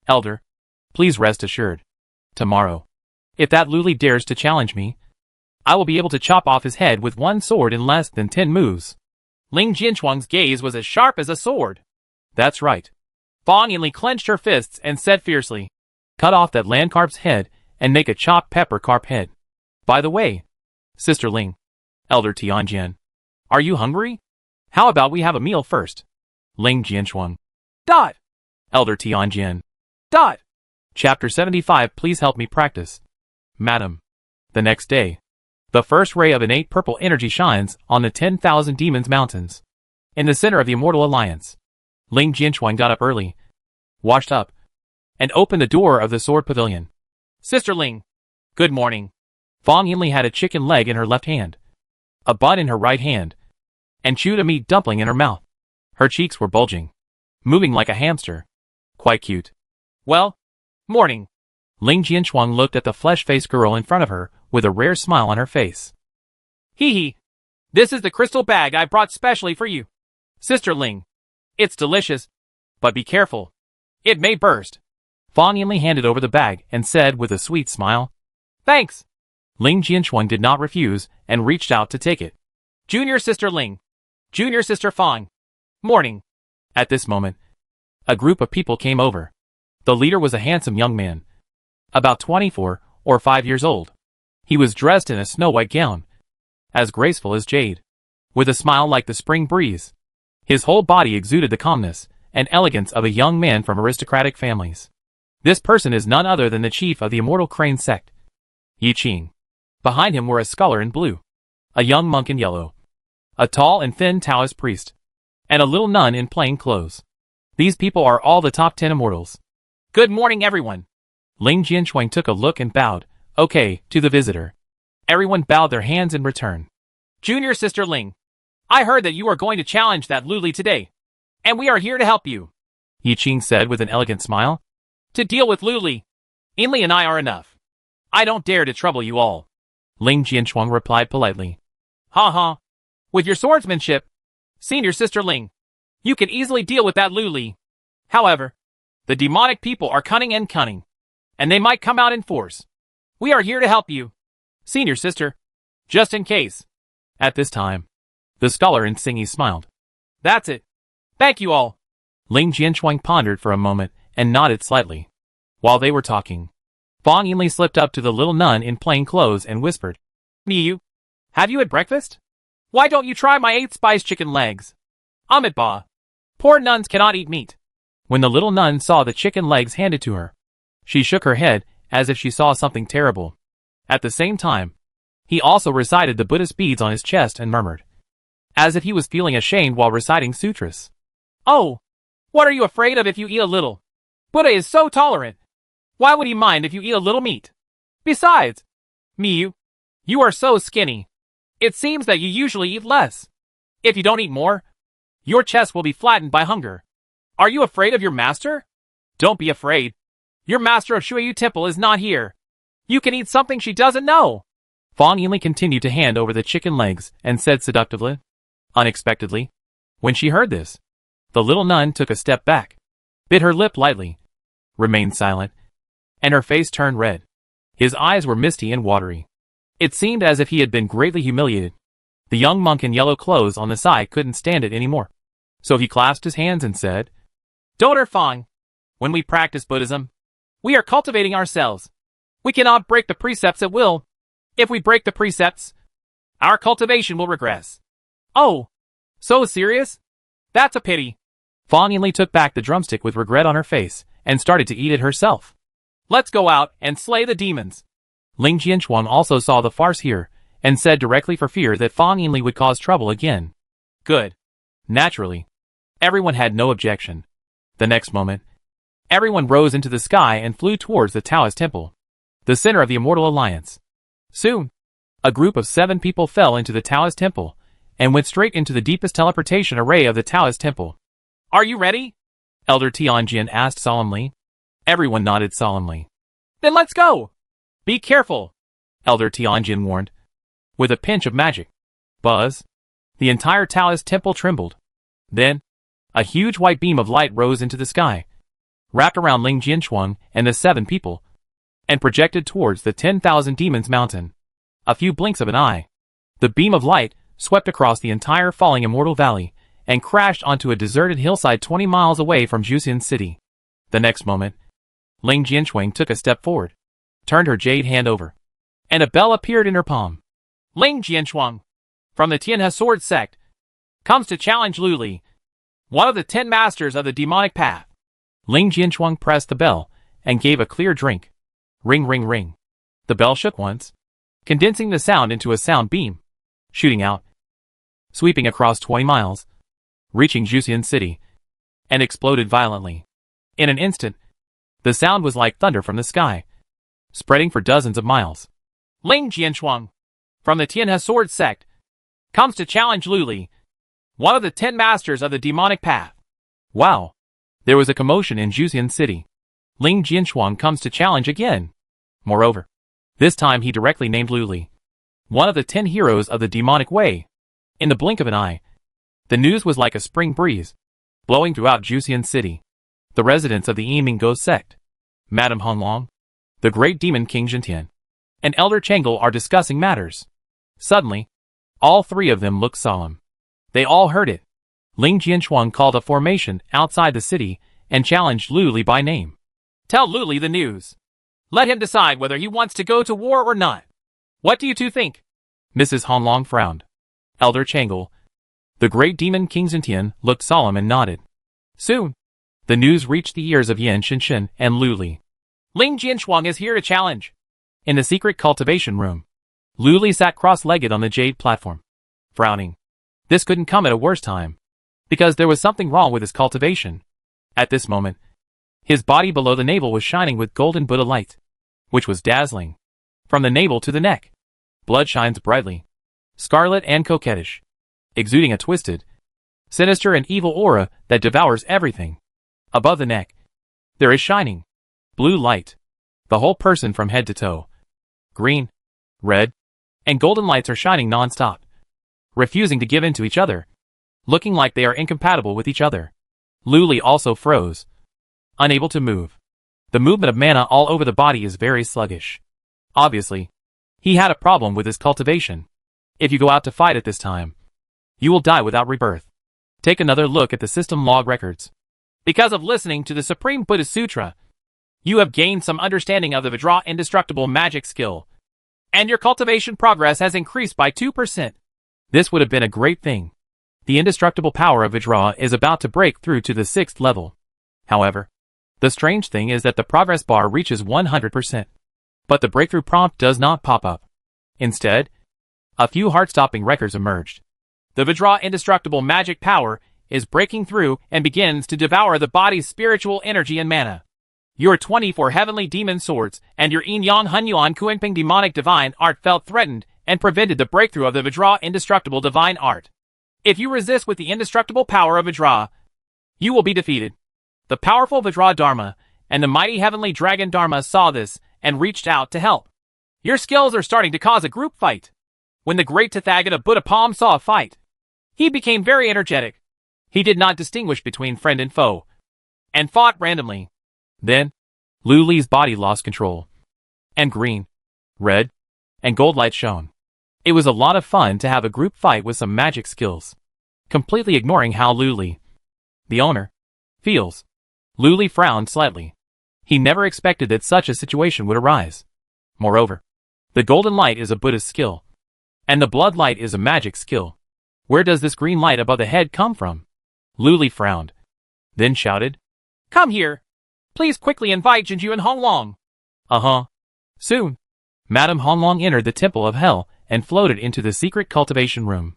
Elder, please rest assured. Tomorrow, if that Lu Li dares to challenge me, I will be able to chop off his head with one sword in less than 10 moves. Ling Jianshuang's gaze was as sharp as a sword. That's right. Fang Yinli clenched her fists and said fiercely, Cut off that land carp's head and make a chopped pepper carp head. By the way, Sister Ling, Elder Tianjin, are you hungry? How about we have a meal first? Ling Jianshuang. Dot. Elder Tianjin. Dot. Chapter 75. Please help me practice. Madam. The next day, the first ray of innate purple energy shines on the 10,000 demons mountains. In the center of the Immortal Alliance, Ling Jianshuang got up early, washed up, and opened the door of the sword pavilion. Sister Ling, good morning. Fang Yinli had a chicken leg in her left hand, a bun in her right hand, and chewed a meat dumpling in her mouth. Her cheeks were bulging, moving like a hamster. Quite cute. Well, morning. Ling Jianshuang looked at the flesh-faced girl in front of her with a rare smile on her face. Hee hee. This is the crystal bag I brought specially for you. Sister Ling. It's delicious, but be careful. It may burst. Fang Yinli handed over the bag and said with a sweet smile, Thanks. Ling Jianshuang did not refuse and reached out to take it. Junior Sister Ling. Junior Sister Fang. Morning. At this moment, a group of people came over. The leader was a handsome young man, about 24 or 5 years old. He was dressed in a snow-white gown, as graceful as jade, with a smile like the spring breeze. His whole body exuded the calmness and elegance of a young man from aristocratic families. This person is none other than the chief of the Immortal Crane Sect, Yi Qing. Behind him were a scholar in blue, a young monk in yellow, a tall and thin Taoist priest, and a little nun in plain clothes. These people are all the top 10 immortals. Good morning, everyone. Ling Jianchuang took a look and bowed, okay, to the visitor. Everyone bowed their hands in return. Junior Sister Ling, I heard that you are going to challenge that Luli today, and we are here to help you, Yi Qing said with an elegant smile. To deal with Luli, Inli and I are enough. I don't dare to trouble you all, Ling Jianchuang replied politely. Ha ha. With your swordsmanship, Senior Sister Ling, you can easily deal with that Luli. However, the demonic people are cunning, and they might come out in force. We are here to help you, Senior Sister, just in case. At this time, the scholar and Singy smiled. That's it. Thank you all. Ling Jianchuang pondered for a moment and nodded slightly. While they were talking, Fang Yinli slipped up to the little nun in plain clothes and whispered, Miyu, have you had breakfast? Why don't you try my 8-spice chicken legs? Amit ba. Poor nuns cannot eat meat. When the little nun saw the chicken legs handed to her, she shook her head as if she saw something terrible. At the same time, he also recited the Buddhist beads on his chest and murmured, as if he was feeling ashamed while reciting sutras. Oh, what are you afraid of if you eat a little? Buddha is so tolerant. Why would he mind if you eat a little meat? Besides, Miyu, you are so skinny. It seems that you usually eat less. If you don't eat more, your chest will be flattened by hunger. Are you afraid of your master? Don't be afraid. Your master of Shuiyu Temple is not here. You can eat something she doesn't know. Fang Yinli continued to hand over the chicken legs and said seductively. Unexpectedly, when she heard this, the little nun took a step back, bit her lip lightly, remained silent, and her face turned red. His eyes were misty and watery. It seemed as if he had been greatly humiliated. The young monk in yellow clothes on the side couldn't stand it anymore. So he clasped his hands and said, Daughter Fang, when we practice Buddhism, we are cultivating ourselves. We cannot break the precepts at will. If we break the precepts, our cultivation will regress. Oh, so serious? That's a pity. Fang Yinli took back the drumstick with regret on her face and started to eat it herself. Let's go out and slay the demons. Ling Jianchuang also saw the farce here and said directly for fear that Fang Yinli would cause trouble again. Good. Naturally, everyone had no objection. The next moment, everyone rose into the sky and flew towards the Taoist temple, the center of the Immortal Alliance. Soon, a group of 7 people fell into the Taoist temple and went straight into the deepest teleportation array of the Taoist temple. Are you ready? Elder Tianjin asked solemnly. Everyone nodded solemnly. Then let's go. Be careful, Elder Tianjin warned. With a pinch of magic buzz, the entire Taoist temple trembled. Then, a huge white beam of light rose into the sky, wrapped around Ling Jianchuang and the 7 people, and projected towards the 10,000 Demons Mountain. A few blinks of an eye, the beam of light swept across the entire falling Immortal Valley and crashed onto a deserted hillside 20 miles away from Juxian City. The next moment, Ling Jianchuang took a step forward, turned her jade hand over, and a bell appeared in her palm. Ling Jianchuang, from the Tianhe Sword Sect, comes to challenge Luli, one of the 10 masters of the demonic path. Ling Jianchuang pressed the bell and gave a clear drink. Ring, ring, ring. The bell shook once, condensing the sound into a sound beam, shooting out, sweeping across 20 miles, reaching Juxian City, and exploded violently. In an instant, the sound was like thunder from the sky, spreading for dozens of miles. Ling Jianchuang, from the Tianhe Sword Sect, comes to challenge Luli, one of the 10 masters of the demonic path. Wow! There was a commotion in Juxian City. Ling Jianchuang comes to challenge again. Moreover, this time he directly named Luli, one of the 10 heroes of the demonic way. In the blink of an eye, the news was like a spring breeze, blowing throughout Juxian City. The residents of the Yiminggo sect, Madame Honglong, the great demon King Zhentian, and Elder Changel are discussing matters. Suddenly, all 3 of them looked solemn. They all heard it. Ling Jianchuang called a formation outside the city and challenged Luli by name. Tell Luli the news. Let him decide whether he wants to go to war or not. What do you 2 think? Mrs. Honglong frowned. Elder Changel, the great demon King Zhentian, looked solemn and nodded. Soon, the news reached the ears of Yan Shinshin and Luli. Ling Jianchuang is here to challenge. In the secret cultivation room, Luli sat cross-legged on the jade platform, frowning. This couldn't come at a worse time, because there was something wrong with his cultivation. At this moment, His body below the navel was shining with golden Buddha light, which was dazzling. From the navel to the neck, blood shines brightly, scarlet and coquettish, exuding a twisted, sinister and evil aura that devours everything. Above the neck, there is shining, blue light. The whole person from head to toe. Green, red, and golden lights are shining non-stop, refusing to give in to each other, looking like they are incompatible with each other. Luli also froze, unable to move. The movement of mana all over the body is very sluggish. Obviously, he had a problem with his cultivation. If you go out to fight at this time, you will die without rebirth. Take another look at the system log records. Because of listening to the Supreme Buddhist Sutra, you have gained some understanding of the Vajra indestructible magic skill, and your cultivation progress has increased by 2%. This would have been a great thing. The indestructible power of Vajra is about to break through to the 6th level. However, the strange thing is that the progress bar reaches 100%. But the breakthrough prompt does not pop up. Instead, a few heart-stopping records emerged. The Vajra indestructible magic power is breaking through and begins to devour the body's spiritual energy and mana. Your 24 heavenly demon swords and your Yin Yang Hun Yuan Kuangping demonic divine art felt threatened and prevented the breakthrough of the Vajra indestructible divine art. If you resist with the indestructible power of Vajra, you will be defeated. The powerful Vajra Dharma and the mighty heavenly dragon Dharma saw this and reached out to help. Your skills are starting to cause a group fight. When the great Tathagata Buddha Palm saw a fight, he became very energetic. He did not distinguish between friend and foe, and fought randomly. Then, Luli's body lost control, and green, red, and gold light shone. It was a lot of fun to have a group fight with some magic skills, completely ignoring how Luli, the owner, feels. Luli frowned slightly. He never expected that such a situation would arise. Moreover, the golden light is a Buddhist skill, and the blood light is a magic skill. Where does this green light above the head come from? Luli frowned, then shouted, "Come here! Please quickly invite Jinju and Honglong." Soon, Madame Honglong entered the Temple of Hell and floated into the secret cultivation room.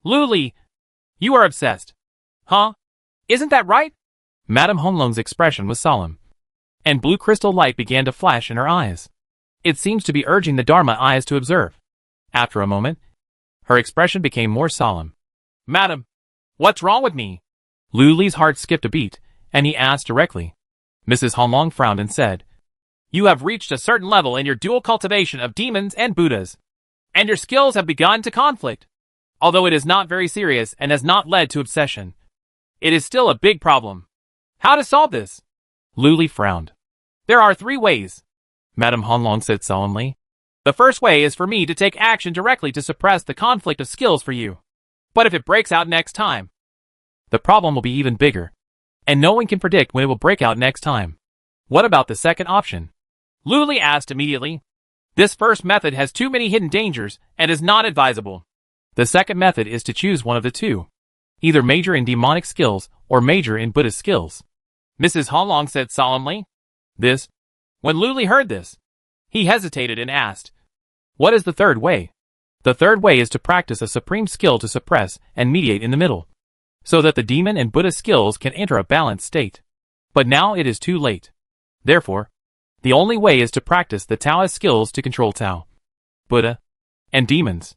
"Luli, you are obsessed. Huh? Isn't that right?" Madame Honglong's expression was solemn, and blue crystal light began to flash in her eyes. It seems to be urging the Dharma eyes to observe. After a moment, her expression became more solemn. "Madam, what's wrong with me?" Luli's heart skipped a beat, and he asked directly. Mrs. Honglong frowned and said, "You have reached a certain level in your dual cultivation of demons and Buddhas, and your skills have begun to conflict. Although it is not very serious and has not led to obsession, it is still a big problem. How to solve this?" Luli frowned. "There are 3 ways," Madame Honglong said solemnly. "The first way is for me to take action directly to suppress the conflict of skills for you. But if it breaks out next time, the problem will be even bigger, and no one can predict when it will break out next time. What about the second option?" Luli asked immediately. "This first method has too many hidden dangers and is not advisable. The second method is to choose one of the two, either major in demonic skills or major in Buddhist skills," Mrs. Honglong said solemnly. When Luli heard this, he hesitated and asked, "What is the third way?" "The third way is to practice a supreme skill to suppress and mediate in the middle, so that the demon and Buddha skills can enter a balanced state. But now it is too late. Therefore, the only way is to practice the Taoist skills to control Tao, Buddha, and demons.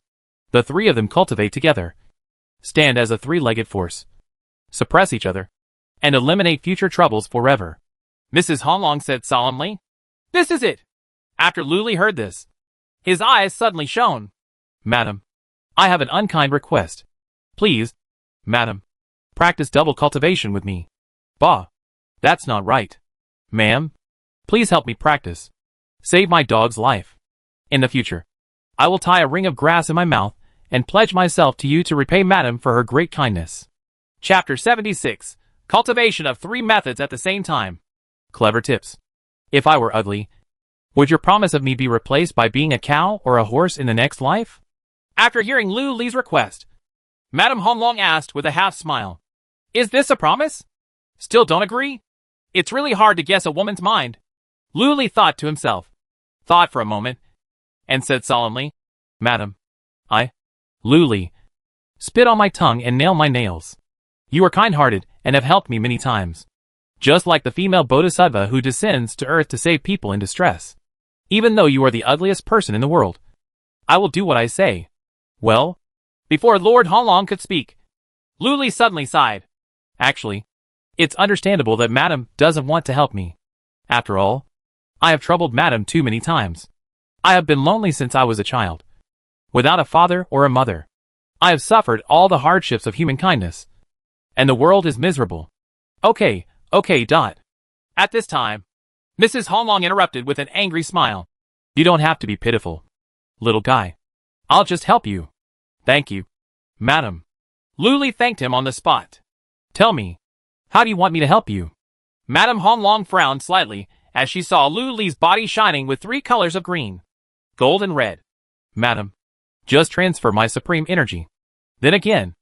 The 3 of them cultivate together, stand as a 3-legged force, suppress each other, and eliminate future troubles forever," Mrs. Honglong said solemnly. "This is it." After Luli heard this, his eyes suddenly shone. "Madam, I have an unkind request. Please, madam, practice double cultivation with me." "Bah, that's not right. Ma'am, please help me practice. Save my dog's life. In the future, I will tie a ring of grass in my mouth and pledge myself to you to repay madam for her great kindness." Chapter 76. Cultivation of 3 methods at the same time. Clever tips. If I were ugly, would your promise of me be replaced by being a cow or a horse in the next life? After hearing Luli's request, Madame Honglong asked with a half-smile, "Is this a promise? Still don't agree? It's really hard to guess a woman's mind." Luli thought to himself, thought for a moment, and said solemnly, "Madam, Luli, spit on my tongue and nail my nails. You are kind-hearted and have helped me many times. Just like the female bodhisattva who descends to earth to save people in distress. Even though you are the ugliest person in the world, I will do what I say. Well, before Lord Honglong could speak, Luli suddenly sighed. Actually, it's understandable that Madam doesn't want to help me. After all, I have troubled Madam too many times. I have been lonely since I was a child, without a father or a mother. I have suffered all the hardships of human kindness, and the world is miserable. Okay. At this time, Mrs. Honglong interrupted with an angry smile. You don't have to be pitiful, little guy. I'll just help you. Thank you, Madam. Luli thanked him on the spot. Tell me, how do you want me to help you? Madame Honglong frowned slightly as she saw Luli's body shining with 3 colors of green, gold and red. Madam, just transfer my supreme energy. Then again,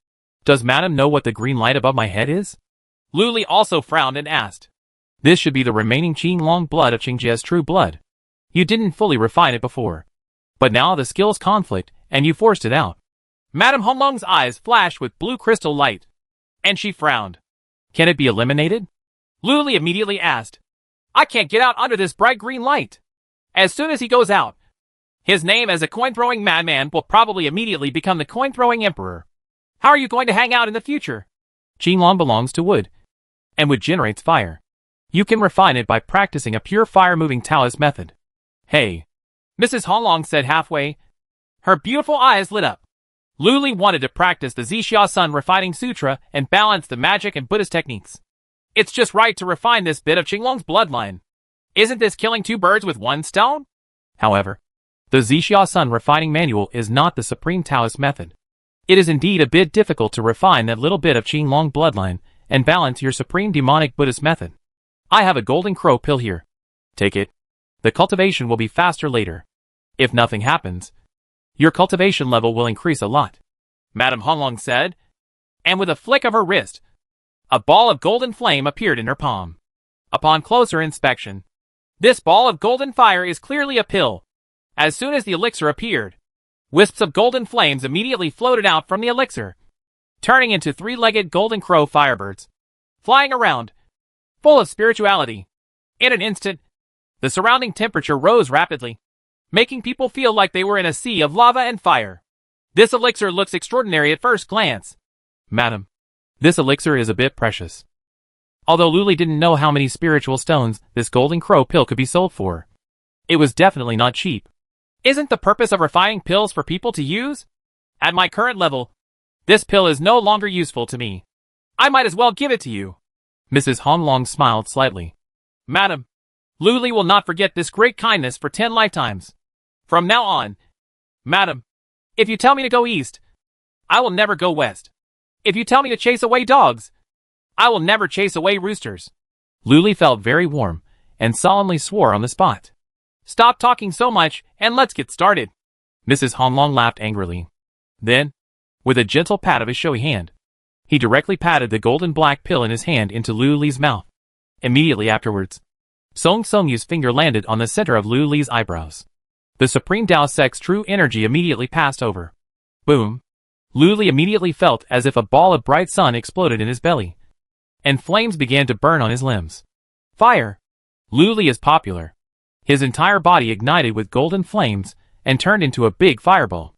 does Madam know what the green light above my head is? Luli also frowned and asked. This should be the remaining Qinglong blood of Qingjia's true blood. You didn't fully refine it before, but now the skills conflict and you forced it out. Madame Honglong's eyes flashed with blue crystal light, and she frowned. Can it be eliminated? Luli immediately asked. I can't get out under this bright green light. As soon as he goes out, his name as a coin-throwing madman will probably immediately become the coin-throwing emperor. How are you going to hang out in the future? Qinglong belongs to wood, and wood generates fire. You can refine it by practicing a pure fire-moving Taoist method. Hey, Mrs. Honglong said halfway. Her beautiful eyes lit up. Luli wanted to practice the Zixia Sun Refining Sutra and balance the magic and Buddhist techniques. It's just right to refine this bit of Qinglong's bloodline. Isn't this killing 2 birds with 1 stone? However, the Zixia Sun Refining Manual is not the supreme Taoist method. It is indeed a bit difficult to refine that little bit of Qinglong bloodline and balance your supreme demonic Buddhist method. I have a golden crow pill here. Take it. The cultivation will be faster later. If nothing happens, your cultivation level will increase a lot, Madame Honglong said, and with a flick of her wrist, a ball of golden flame appeared in her palm. Upon closer inspection, this ball of golden fire is clearly a pill. As soon as the elixir appeared, wisps of golden flames immediately floated out from the elixir, turning into 3-legged golden crow firebirds, flying around, full of spirituality. In an instant, the surrounding temperature rose rapidly, making people feel like they were in a sea of lava and fire. This elixir looks extraordinary at first glance. Madam, this elixir is a bit precious. Although Luli didn't know how many spiritual stones this golden crow pill could be sold for, it was definitely not cheap. Isn't the purpose of refining pills for people to use? At my current level, this pill is no longer useful to me. I might as well give it to you. Mrs. Honglong smiled slightly. Madam, Luli will not forget this great kindness for 10 lifetimes. From now on, Madam, if you tell me to go east, I will never go west. If you tell me to chase away dogs, I will never chase away roosters. Luli felt very warm and solemnly swore on the spot. Stop talking so much and let's get started. Mrs. Honglong laughed angrily. Then, with a gentle pat of his showy hand, he directly patted the golden black pill in his hand into Luli's mouth. Immediately afterwards, Song Songyu's finger landed on the center of Luli's eyebrows. The Supreme Tao Sect's true energy immediately passed over. Boom! Luli immediately felt as if a ball of bright sun exploded in his belly, and flames began to burn on his limbs. Fire! Luli is popular. His entire body ignited with golden flames and turned into a big fireball.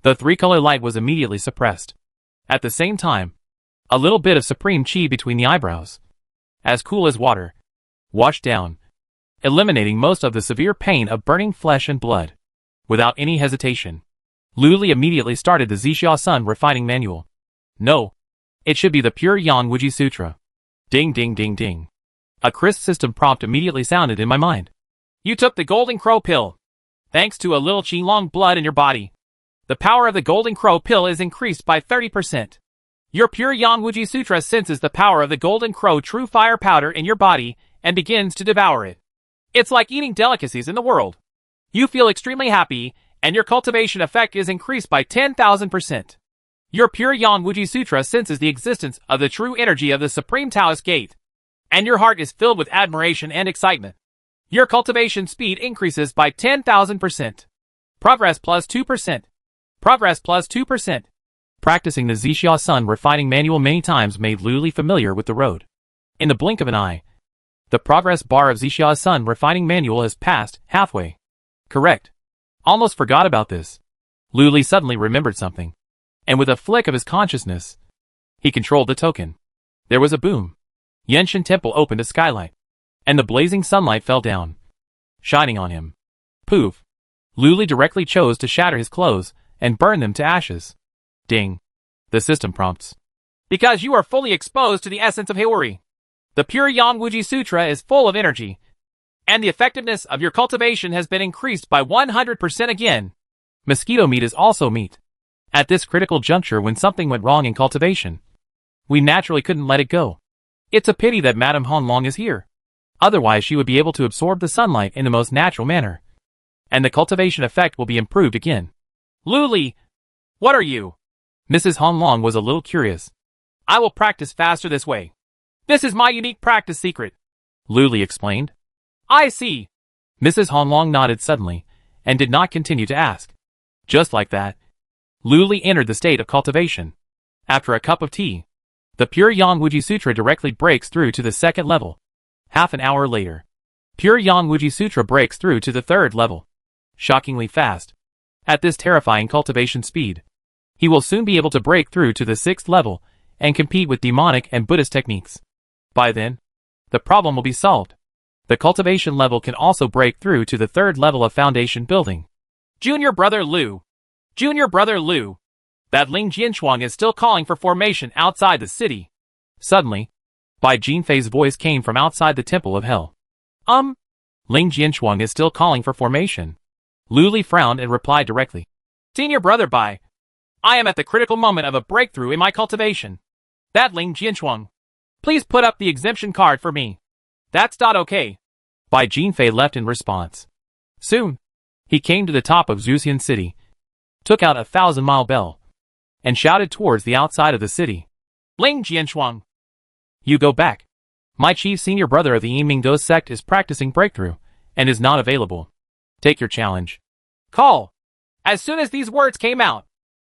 The 3-color light was immediately suppressed. At the same time, a little bit of supreme chi between the eyebrows, as cool as water, washed down, eliminating most of the severe pain of burning flesh and blood. Without any hesitation, Luli immediately started the Zixia Sun Refining Manual. No, it should be the pure Yang Wuji Sutra. Ding ding ding ding. A crisp system prompt immediately sounded in my mind. You took the Golden Crow Pill. Thanks to a little Qinglong blood in your body, the power of the Golden Crow Pill is increased by 30%. Your pure Yang Wuji Sutra senses the power of the Golden Crow True Fire Powder in your body and begins to devour it. It's like eating delicacies in the world. You feel extremely happy, and your cultivation effect is increased by 10,000%. Your pure Yang Wuji Sutra senses the existence of the true energy of the Supreme Taoist Gate, and your heart is filled with admiration and excitement. Your cultivation speed increases by 10,000%. Progress plus 2%. Progress plus 2%. Practicing the Zixia Sun Refining Manual many times made Luli familiar with the road. In the blink of an eye, The progress bar of Zhixia's sun refining manual has passed halfway. Correct. Almost forgot about this. Lu Li suddenly remembered something. And with a flick of his consciousness, he controlled the token. There was a boom. Yenshin Temple opened a skylight. And the blazing sunlight fell down, shining on him. Poof. Lu Li directly chose to shatter his clothes and burn them to ashes. Ding. The system prompts. Because you are fully exposed to the essence of Haori. The pure Yang Wuji Sutra is full of energy, and the effectiveness of your cultivation has been increased by 100% again. Mosquito meat is also meat. At this critical juncture when something went wrong in cultivation, we naturally couldn't let it go. It's a pity that Madame Honlong is here. Otherwise she would be able to absorb the sunlight in the most natural manner. And the cultivation effect will be improved again. Lu Li, what are you? Mrs. Honlong was a little curious. I will practice faster this way. This is my unique practice secret, Lu Li explained. I see. Mrs. Honlong nodded suddenly, and did not continue to ask. Just like that, Lu Li entered the state of cultivation. After a cup of tea, the pure Yang Wuji Sutra directly breaks through to the second level. Half an hour later, pure Yang Wuji Sutra breaks through to the third level. Shockingly fast. At this terrifying cultivation speed, he will soon be able to break through to the sixth level and compete with demonic and Buddhist techniques. By then, the problem will be solved. The cultivation level can also break through to the third level of foundation building. Junior brother Lu. Junior brother Lu. That Ling Jinshuang is still calling for formation outside the city. Suddenly, Bai Jinfei's voice came from outside the Temple of Hell. Ling Jinshuang is still calling for formation. Lu Li frowned and replied directly. Senior brother Bai, I am at the critical moment of a breakthrough in my cultivation. That Ling Jinshuang. Please put up the exemption card for me. That's not okay. Bai Jinfei left in response. Soon, he came to the top of Zuxian City, took out a 1,000-mile bell, and shouted towards the outside of the city. Ling Jinshuang. You go back. My chief senior brother of the Yimingdo sect is practicing breakthrough, and is not available. Take your challenge. Call. As soon as these words came out,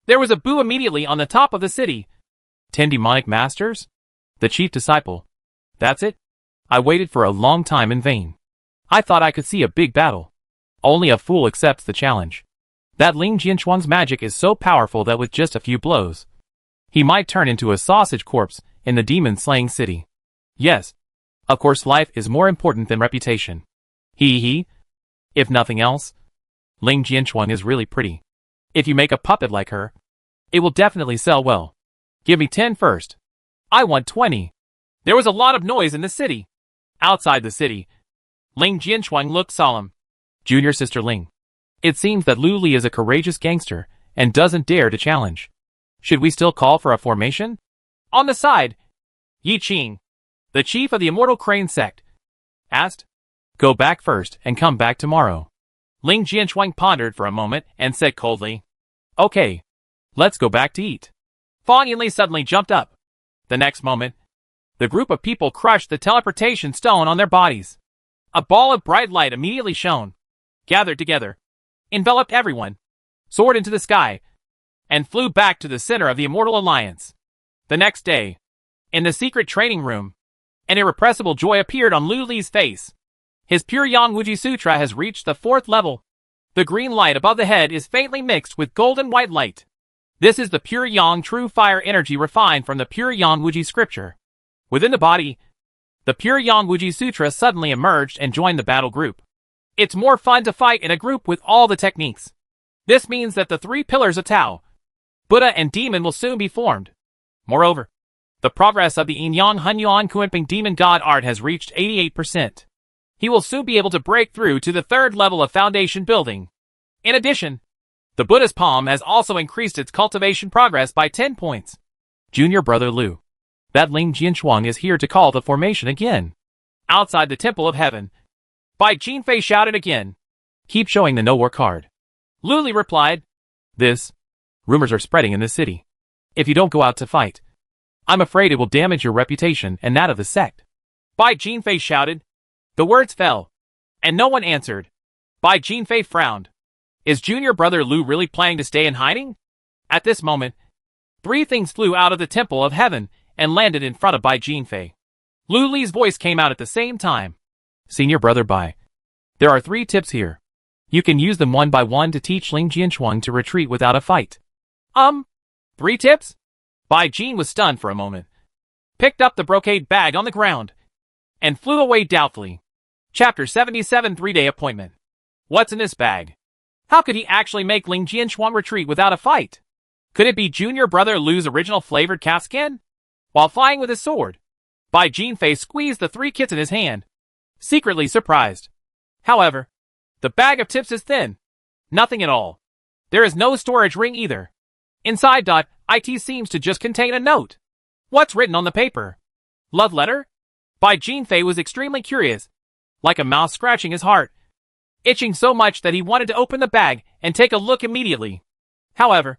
there was a boo immediately on the top of the city. 10 demonic masters? The chief disciple. That's it? I waited for a long time in vain. I thought I could see a big battle. Only a fool accepts the challenge. That Ling Jinshuang's magic is so powerful that with just a few blows, he might turn into a sausage corpse in the demon-slaying city. Yes, of course life is more important than reputation. Hee. If nothing else, Ling Jinshuang is really pretty. If you make a puppet like her, it will definitely sell well. Give me 10 first. I want 20. There was a lot of noise in the city. Outside the city, Ling Jinshuang looked solemn. Junior sister Ling. It seems that Lu Li is a courageous gangster and doesn't dare to challenge. Should we still call for a formation? On the side, Yi Qing, the chief of the Immortal Crane Sect, asked. Go back first and come back tomorrow. Ling Jinshuang pondered for a moment and said coldly. Okay. Let's go back to eat. Fang Yinli suddenly jumped up. The next moment, the group of people crushed the teleportation stone on their bodies. A ball of bright light immediately shone, gathered together, enveloped everyone, soared into the sky, and flew back to the center of the Immortal Alliance. The next day, in the secret training room, an irrepressible joy appeared on Lu Li's face. His pure Yang Wuji Sutra has reached the 4th level. The green light above the head is faintly mixed with golden white light. This is the pure Yang true fire energy refined from the pure Yang Wuji scripture. Within the body, the pure Yang Wuji Sutra suddenly emerged and joined the battle group. It's more fun to fight in a group with all the techniques. This means that the 3 pillars of Tao, Buddha and Demon will soon be formed. Moreover, the progress of the Yin Yang Hunyuan Kuanping Demon God art has reached 88%. He will soon be able to break through to the 3rd level of foundation building. In addition, the Buddha's palm has also increased its cultivation progress by 10 points. Junior brother Lu. That Ling Jinshuang is here to call the formation again. Outside the Temple of Heaven, Bai Jinfei shouted again. Keep showing the no-war card. Lu Li replied. Rumors are spreading in the city. If you don't go out to fight, I'm afraid it will damage your reputation and that of the sect. Bai Jinfei shouted. The words fell, and no one answered. Bai Jinfei frowned. Is junior brother Lu really planning to stay in hiding? At this moment, 3 things flew out of the Temple of Heaven and landed in front of Bai Jinfei. Lu Li's voice came out at the same time. Senior brother Bai. There are 3 tips here. You can use them one by one to teach Ling Jianchuang to retreat without a fight. 3 tips? Bai Jin was stunned for a moment, picked up the brocade bag on the ground, and flew away doubtfully. Chapter 77 3-Day Appointment. What's in this bag? How could he actually make Ling Jianchuang retreat without a fight? Could it be junior brother Lu's original flavored calfskin? While flying with his sword, Bai Jinfei squeezed the 3 kits in his hand, secretly surprised. However, the bag of tips is thin. Nothing at all. There is no storage ring either. Inside it seems to just contain a note. What's written on the paper? Love letter? Bai Jinfei was extremely curious, like a mouse scratching his heart, itching so much that he wanted to open the bag and take a look immediately. However,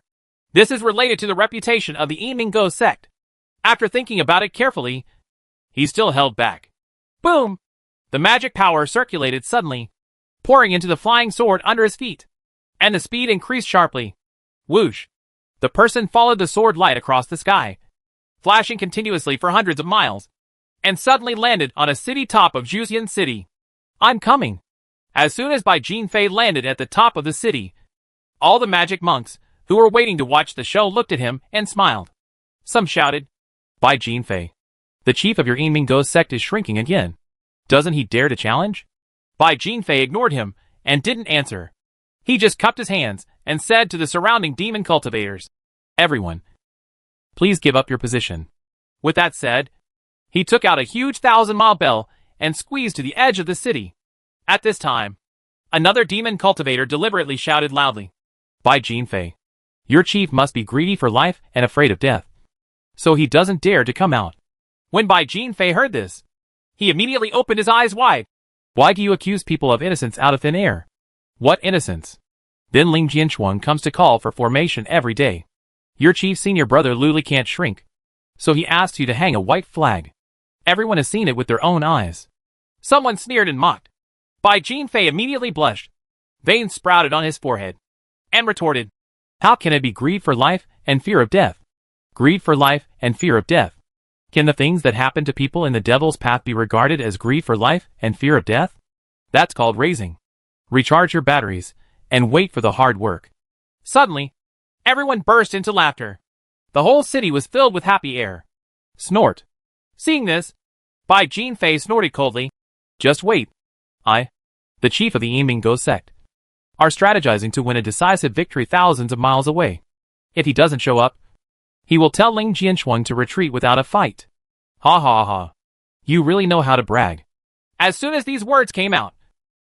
this is related to the reputation of the Yimingo sect. After thinking about it carefully, he still held back. Boom! The magic power circulated suddenly, pouring into the flying sword under his feet, and the speed increased sharply. Whoosh! The person followed the sword light across the sky, flashing continuously for hundreds of miles, and suddenly landed on a city top of Juxian City. I'm coming! As soon as Bai Jinfei landed at the top of the city, all the magic monks, who were waiting to watch the show, looked at him and smiled. Some shouted, Bai Jinfei, the chief of your Yimingo sect is shrinking again. Doesn't he dare to challenge? Bai Jinfei ignored him and didn't answer. He just cupped his hands and said to the surrounding demon cultivators, Everyone, please give up your position. With that said, he took out a huge 1,000-mile bell and squeezed to the edge of the city. At this time, another demon cultivator deliberately shouted loudly, Bai Jinfei, your chief must be greedy for life and afraid of death, so he doesn't dare to come out. When Bai Jinfei heard this, he immediately opened his eyes wide. Why do you accuse people of innocence out of thin air? What innocence? Then Ling Jianchuang comes to call for formation every day. Your chief senior brother Luli can't shrink, so he asks you to hang a white flag. Everyone has seen it with their own eyes. Someone sneered and mocked. Bai Jinfei immediately blushed. Veins sprouted on his forehead, and retorted, How can it be greed for life and fear of death? Greed for life and fear of death. Can the things that happen to people in the devil's path be regarded as greed for life and fear of death? That's called raising. Recharge your batteries, and wait for the hard work. Suddenly, everyone burst into laughter. The whole city was filled with happy air. Snort. Seeing this, Bai Jinfei snorted coldly. Just wait. I, the chief of the Yimingo sect, are strategizing to win a decisive victory thousands of miles away. If he doesn't show up, he will tell Ling Jianchuang to retreat without a fight. Ha ha ha. You really know how to brag. As soon as these words came out,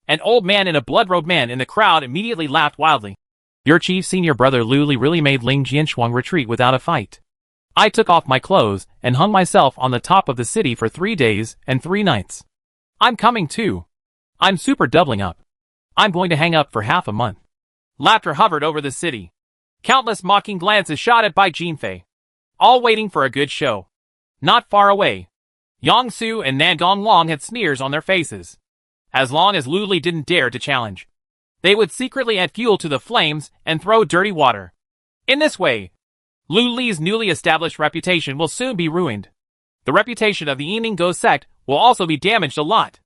an old man and a blood-robed man in the crowd immediately laughed wildly. Your chief senior brother Luli really made Ling Jianchuang retreat without a fight. I took off my clothes and hung myself on the top of the city for 3 days and 3 nights. I'm coming too. I'm super doubling up. I'm going to hang up for half a month. Laughter hovered over the city. Countless mocking glances shot at Bai Jinfei, all waiting for a good show. Not far away, Yang Su and Nangong Long had sneers on their faces. As long as Lu Li didn't dare to challenge, they would secretly add fuel to the flames and throw dirty water. In this way, Lu Li's newly established reputation will soon be ruined. The reputation of the Yimingo sect will also be damaged a lot.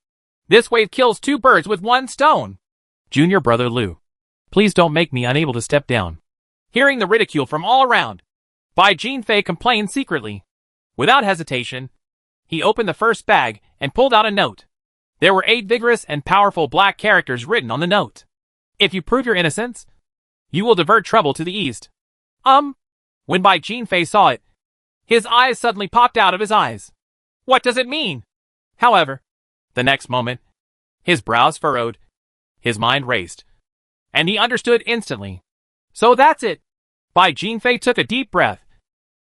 This wave kills 2 birds with 1 stone. Junior brother Lu, please don't make me unable to step down. Hearing the ridicule from all around, Bai Jinfei complained secretly. Without hesitation, he opened the first bag and pulled out a note. There were 8 vigorous and powerful black characters written on the note. If you prove your innocence, you will divert trouble to the east. When Bai Jinfei saw it, his eyes suddenly popped out of his eyes. What does it mean? However, the next moment, his brows furrowed, his mind raced, and he understood instantly. So that's it. Bai Jinfei took a deep breath,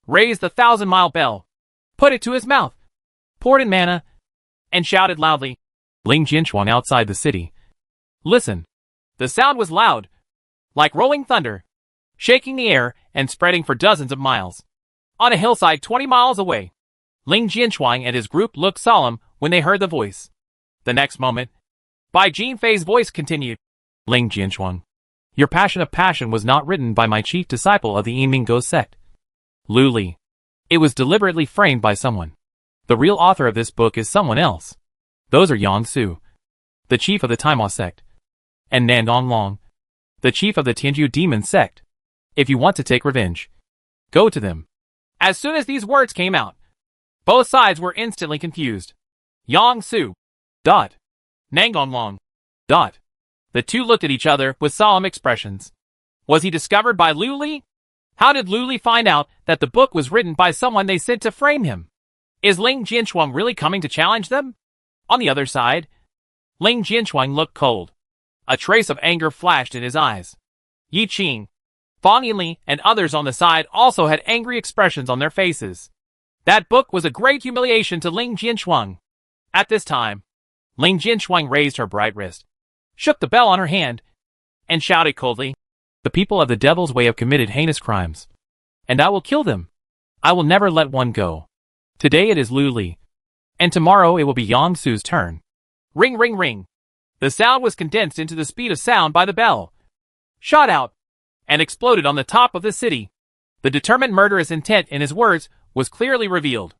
raised the 1,000-mile bell, put it to his mouth, poured in mana, and shouted loudly, Ling Jianchuang outside the city. Listen. The sound was loud, like rolling thunder, shaking the air and spreading for dozens of miles. On a hillside 20 miles away, Ling Jianchuang and his group looked solemn when they heard the voice. The next moment, Bai Jinfei's voice continued, Ling Jianchuang, your passion of passion was not written by my chief disciple of the Yimingo sect, Lu Li. It was deliberately framed by someone. The real author of this book is someone else. Those are Yang Su, the chief of the Taima Sect, and Nandong Long, the chief of the Tianju Demon Sect. If you want to take revenge, go to them. As soon as these words came out, both sides were instantly confused. Yang Su. Nandong Long. The two looked at each other with solemn expressions. Was he discovered by Lu Li? How did Lu Li find out that the book was written by someone they sent to frame him? Is Ling Jianchuang really coming to challenge them? On the other side, Ling Jianchuang looked cold. A trace of anger flashed in his eyes. Yi Qing, Fang Yinli, and others on the side also had angry expressions on their faces. That book was a great humiliation to Ling Jianchuang. At this time, Ling Jianchuang raised her bright wrist, shook the bell on her hand, and shouted coldly, "The people of the Devil's Way have committed heinous crimes, and I will kill them. I will never let one go. Today it is Lu Li, and tomorrow it will be Yang Su's turn." Ring, ring, ring. The sound was condensed into the speed of sound by the bell, shot out, and exploded on the top of the city. The determined murderous intent in his words was clearly revealed.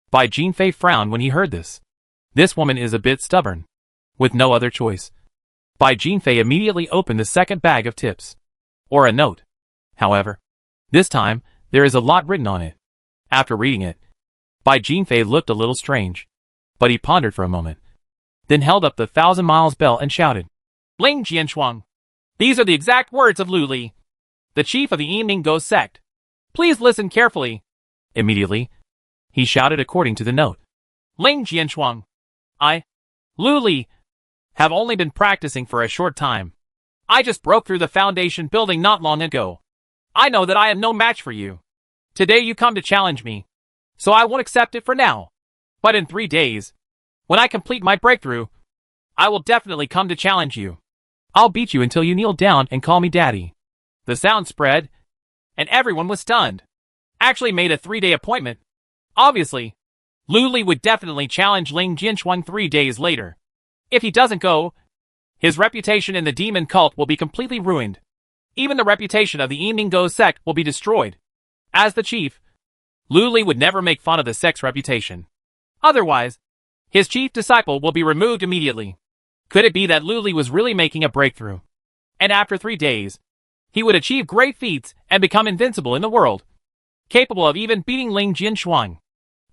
Bai Jinfei frowned when he heard this. This woman is a bit stubborn. With no other choice, Bai Jinfei immediately opened the second bag of tips. Or a note. However, this time, there is a lot written on it. After reading it, Bai Jinfei looked a little strange. But he pondered for a moment, then held up the 1,000 miles bell and shouted, "Ling Jianchuang. These are the exact words of Lu Li, the chief of the Evening Ghost Sect. Please listen carefully." Immediately, he shouted according to the note. "Ling Jianchuang. I, Lu Li, have only been practicing for a short time. I just broke through the foundation building not long ago. I know that I am no match for you. Today you come to challenge me, so I won't accept it for now. But in 3 days, when I complete my breakthrough, I will definitely come to challenge you. I'll beat you until you kneel down and call me daddy." The sound spread, and everyone was stunned. Actually made a 3-day appointment. Obviously, Lu Li would definitely challenge Ling Jianchuang 3 days later. If he doesn't go, his reputation in the demon cult will be completely ruined. Even the reputation of the Evening Ghost Sect will be destroyed. As the chief, Lu Li would never make fun of the sect's reputation. Otherwise, his chief disciple will be removed immediately. Could it be that Lu Li was really making a breakthrough? And after 3 days, he would achieve great feats and become invincible in the world, capable of even beating Ling Jianchuang,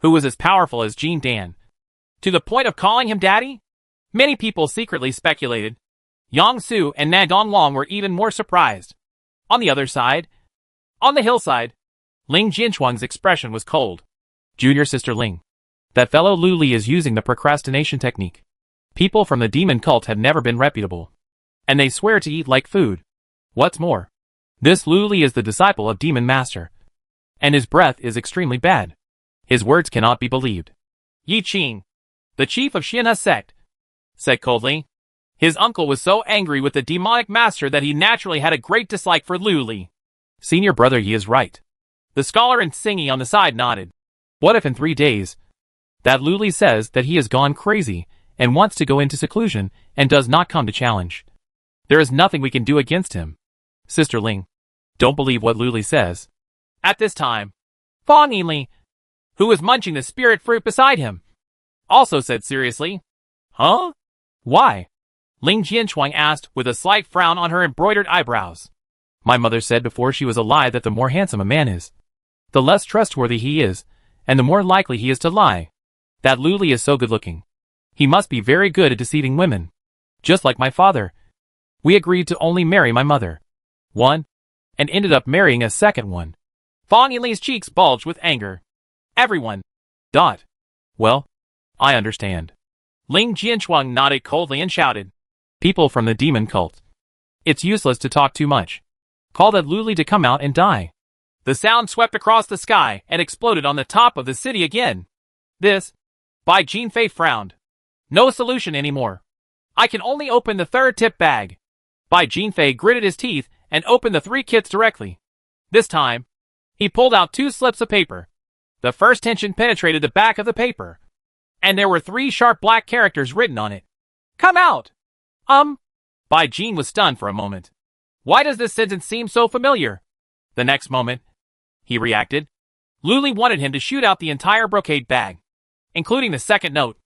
who was as powerful as Jin Dan, to the point of calling him daddy? Many people secretly speculated. Yang Su and Nandong Long were even more surprised. On the other side, on the hillside, Ling Jianchuang's expression was cold. "Junior sister Ling, that fellow Lu Li is using the procrastination technique. People from the demon cult have never been reputable, and they swear to eat like food. What's more, this Lu Li is the disciple of Demon Master, and his breath is extremely bad. His words cannot be believed." Yi Qing, the chief of Xinhe Sect, said coldly. His uncle was so angry with the demonic master that he naturally had a great dislike for Lu Li. "Senior brother Yi is right." The scholar and Singy on the side nodded. "What if in 3 days, that Lu Li says that he has gone crazy and wants to go into seclusion and does not come to challenge? There is nothing we can do against him. Sister Ling, don't believe what Lu Li says." At this time, Fang Yinli, who was munching the spirit fruit beside him, also said seriously, "Huh? Why?" Ling Jianchuang asked with a slight frown on her embroidered eyebrows. "My mother said before she was alive that the more handsome a man is, the less trustworthy he is, and the more likely he is to lie. That Lu Li is so good-looking. He must be very good at deceiving women. Just like my father. We agreed to only marry my mother. One, and ended up marrying a second one." Fang Yinli's cheeks bulged with anger. Everyone. Well, I understand. Ling Jianchuang nodded coldly and shouted, "People from the demon cult. It's useless to talk too much. Call that Lu Li to come out and die." The sound swept across the sky and exploded on the top of the city again. This, Bai Jinfei frowned. No solution anymore. I can only open the 3rd tip bag. Bai Jinfei gritted his teeth and opened the 3 kits directly. This time, he pulled out 2 slips of paper. The first tension penetrated the back of the paper, and there were 3 sharp black characters written on it. "Come out!" Bai Jin was stunned for a moment. Why does this sentence seem so familiar? The next moment, he reacted. Lu Li wanted him to shoot out the entire brocade bag. including the second note,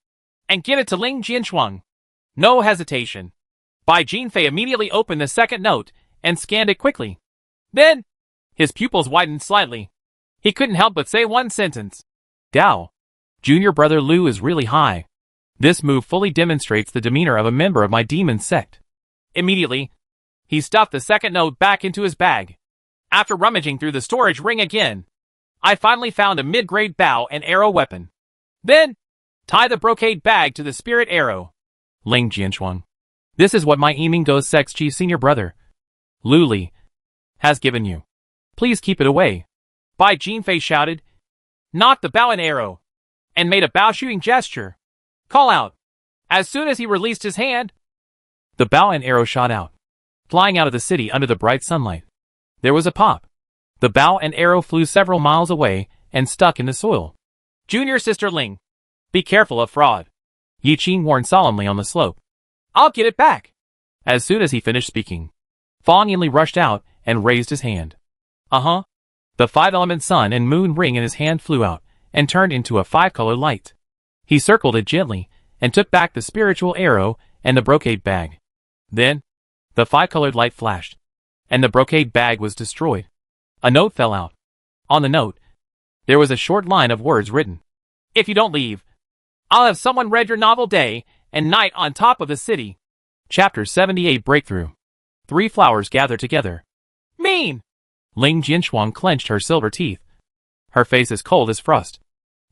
and give it to Ling Jianchuang. No hesitation. Bai Jinfei immediately opened the second note and scanned it quickly. Then, his pupils widened slightly. He couldn't help but say one sentence. Dao. Junior brother Lu is really high. This move fully demonstrates the demeanor of a member of my demon sect. Immediately, he stuffed the second note back into his bag. After rummaging through the storage ring again, I finally found a mid-grade bow and arrow weapon. Then, tie the brocade bag to the spirit arrow. Ling Jianchuang. This is what my Emingo Sect's chief senior brother, Lu Li, has given you. Please keep it away. Bai Jinfei shouted, knocked the bow and arrow, and made a bow shooting gesture. Call out. As soon as he released his hand, the bow and arrow shot out, flying out of the city under the bright sunlight. There was a pop. The bow and arrow flew several miles away and stuck in the soil. Junior sister Ling, be careful of fraud. Yi Qing warned solemnly on the slope. I'll get it back. As soon as he finished speaking, Fang Yinli rushed out and raised his hand. The five-element sun and moon ring in his hand flew out and turned into a five-color light. He circled it gently and took back the spiritual arrow and the brocade bag. Then, the five-colored light flashed, and the brocade bag was destroyed. A note fell out. On the note, there was a short line of words written. If you don't leave, I'll have someone read your novel day and night on top of the city. Chapter 78 Breakthrough. Three flowers gather together. Mean! Ling Jianchuang clenched her silver teeth. Her face as cold as frost,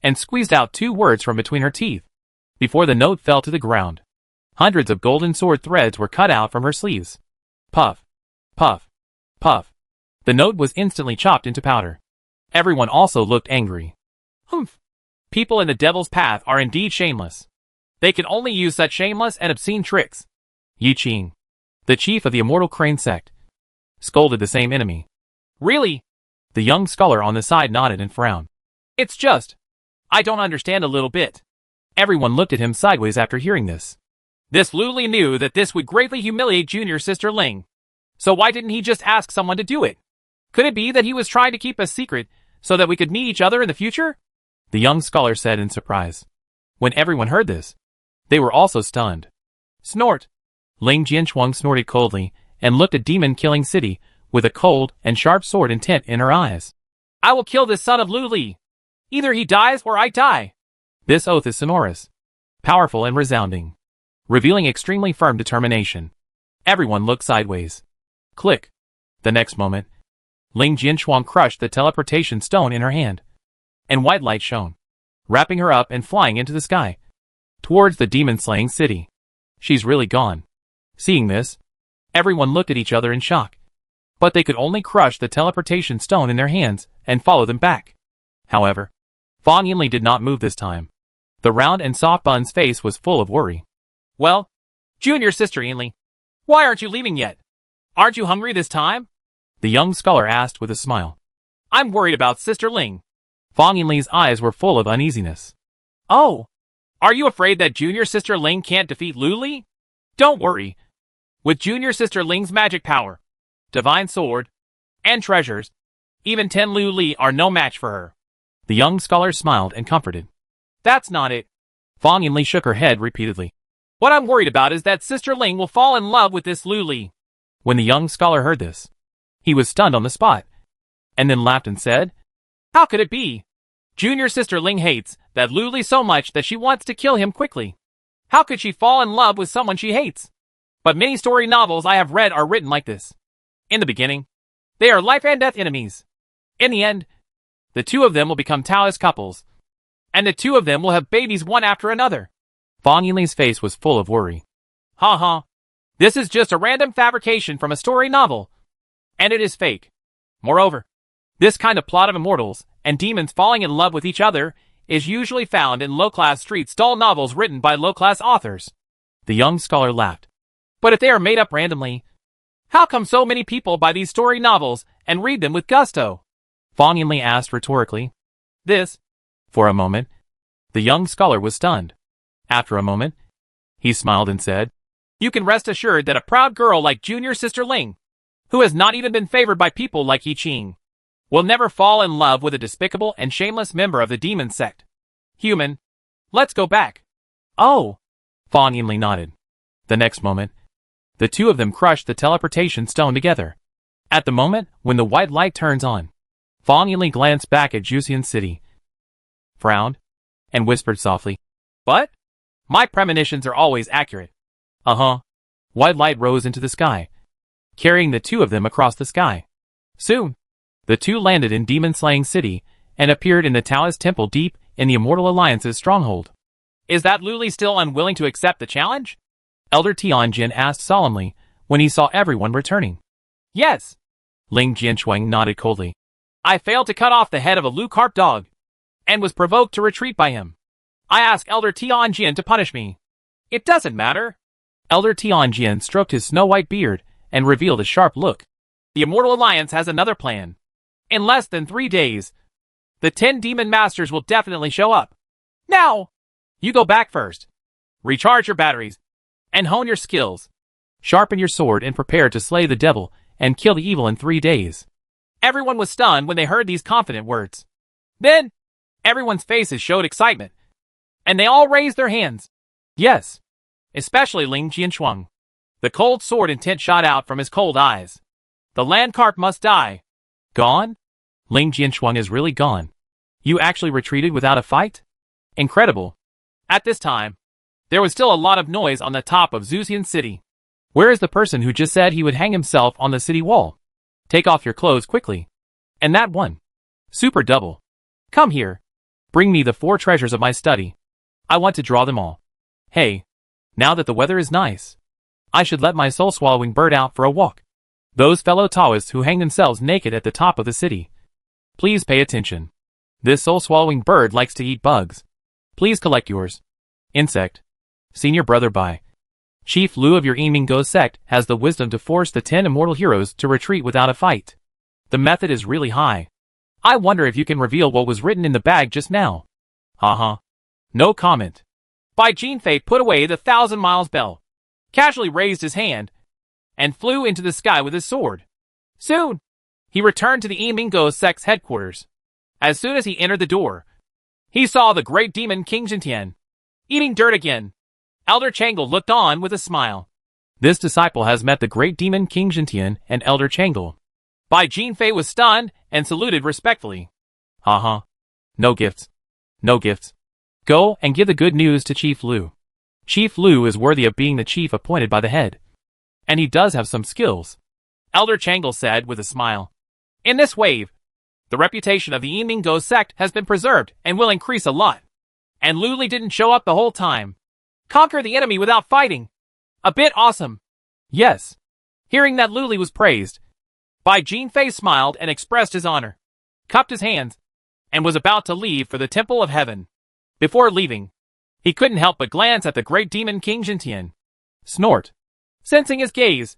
and squeezed out two words from between her teeth. Before the note fell to the ground, hundreds of golden sword threads were cut out from her sleeves. Puff, puff, puff. The note was instantly chopped into powder. Everyone also looked angry. Humph. People in the devil's path are indeed shameless. They can only use such shameless and obscene tricks. Yi Qing, the chief of the Immortal Crane Sect, scolded the same enemy. Really? The young scholar on the side nodded and frowned. It's just, I don't understand a little bit. Everyone looked at him sideways after hearing this. This Lu Li knew that this would greatly humiliate junior sister Ling. So why didn't he just ask someone to do it? Could it be that he was trying to keep a secret so that we could meet each other in the future? The young scholar said in surprise. When everyone heard this, they were also stunned. Snort. Ling Jianchuang snorted coldly and looked at Demon Killing City with a cold and sharp sword intent in her eyes. I will kill this son of Lu Li. Either he dies or I die. This oath is sonorous, powerful and resounding, revealing extremely firm determination. Everyone looked sideways. Click. The next moment, Ling Jianchuang crushed the teleportation stone in her hand, and white light shone, wrapping her up and flying into the sky, towards the demon-slaying city. She's really gone. Seeing this, everyone looked at each other in shock. But they could only crush the teleportation stone in their hands and follow them back. However, Fang Yinli did not move this time. The round and soft bun's face was full of worry. Well, junior sister Yinli, why aren't you leaving yet? Aren't you hungry this time? The young scholar asked with a smile. I'm worried about sister Ling. Fang Yinli's eyes were full of uneasiness. Oh, are you afraid that junior sister Ling can't defeat Lu Li? Don't worry. With junior sister Ling's magic power, divine sword, and treasures, even 10 Lu Li are no match for her. The young scholar smiled and comforted. That's not it. Fang Yinli shook her head repeatedly. What I'm worried about is that sister Ling will fall in love with this Lu Li. When the young scholar heard this, he was stunned on the spot, and then laughed and said, How could it be? Junior sister Ling hates that Lu Li so much that she wants to kill him quickly. How could she fall in love with someone she hates? But many story novels I have read are written like this. In the beginning, they are life and death enemies. In the end, the two of them will become Taoist couples, and the two of them will have babies one after another. Fang Yinli's face was full of worry. Ha ha. This is just a random fabrication from a story novel, and it is fake. Moreover, this kind of plot of immortals and demons falling in love with each other is usually found in low-class street stall novels written by low-class authors. The young scholar laughed. But if they are made up randomly, how come so many people buy these story novels and read them with gusto? Fang Yinli asked rhetorically. For a moment, the young scholar was stunned. After a moment, he smiled and said, You can rest assured that a proud girl like junior sister Ling, who has not even been favored by people like Yi Qing, will never fall in love with a despicable and shameless member of the demon sect. Human, Let's go back. Oh! Fawn Yinli nodded. The next moment, the two of them crushed the teleportation stone together. At the moment when the white light turns on, Fawn Yinli glanced back at Juxian City, frowned, and whispered softly, "But? My premonitions are always accurate." "Uh-huh." White light rose into the sky, carrying the two of them across the sky. Soon, the two landed in Demon-Slaying City and appeared in the Taoist Temple deep in the Immortal Alliance's stronghold. "Is that Luli still unwilling to accept the challenge?" Elder Tianjin asked solemnly when he saw everyone returning. "Yes." Ling Jianchuang nodded coldly. "I failed to cut off the head of a Lu Carp dog, and was provoked to retreat by him. I asked Elder Tianjin to punish me. It doesn't matter." Elder Tianjin stroked his snow-white beard and revealed a sharp look. "The Immortal Alliance has another plan. In less than 3 days, the 10 Demon Masters will definitely show up. Now, you go back first. Recharge your batteries, and hone your skills. Sharpen your sword and prepare to slay the devil and kill the evil in 3 days." Everyone was stunned when they heard these confident words. Then, everyone's faces showed excitement, and they all raised their hands. Yes. Especially Ling Jianchuang. The cold sword intent shot out from his cold eyes. The land carp must die. Gone? Ling Jianchuang is really gone. You actually retreated without a fight? Incredible. At this time, there was still a lot of noise on the top of Zuxian City. Where is the person who just said he would hang himself on the city wall? Take off your clothes quickly. And that one. Super double. Come here. Bring me the 4 treasures of my study. I want to draw them all. Hey, now that the weather is nice, I should let my soul-swallowing bird out for a walk. Those fellow Taoists who hang themselves naked at the top of the city. Please pay attention. This soul-swallowing bird likes to eat bugs. Please collect yours. Insect. Senior brother Bai. Chief Lu of your Yiminggo sect has the wisdom to force the 10 immortal heroes to retreat without a fight. The method is really high. I wonder if you can reveal what was written in the bag just now. Haha. No comment. Bai Jinfei put away the 1,000 miles bell, casually raised his hand, and flew into the sky with his sword. Soon, he returned to the Yiminggo sect's headquarters. As soon as he entered the door, he saw the great demon King Jintian eating dirt again. Elder Changle looked on with a smile. This disciple has met the great demon King Jintian and Elder Changle. Bai Jinfei was stunned and saluted respectfully. Haha. No gifts. No gifts. Go and give the good news to Chief Lu. Chief Lu is worthy of being the chief appointed by the head. And he does have some skills. Elder Changle said with a smile. In this wave, the reputation of the Yiminggo sect has been preserved and will increase a lot. And Luli didn't show up the whole time. Conquer the enemy without fighting. A bit awesome. Yes. Hearing that Luli was praised, Bai Jinfei smiled and expressed his honor, cupped his hands, and was about to leave for the Temple of Heaven. Before leaving, he couldn't help but glance at the great demon King Jintian. Snort. Sensing his gaze,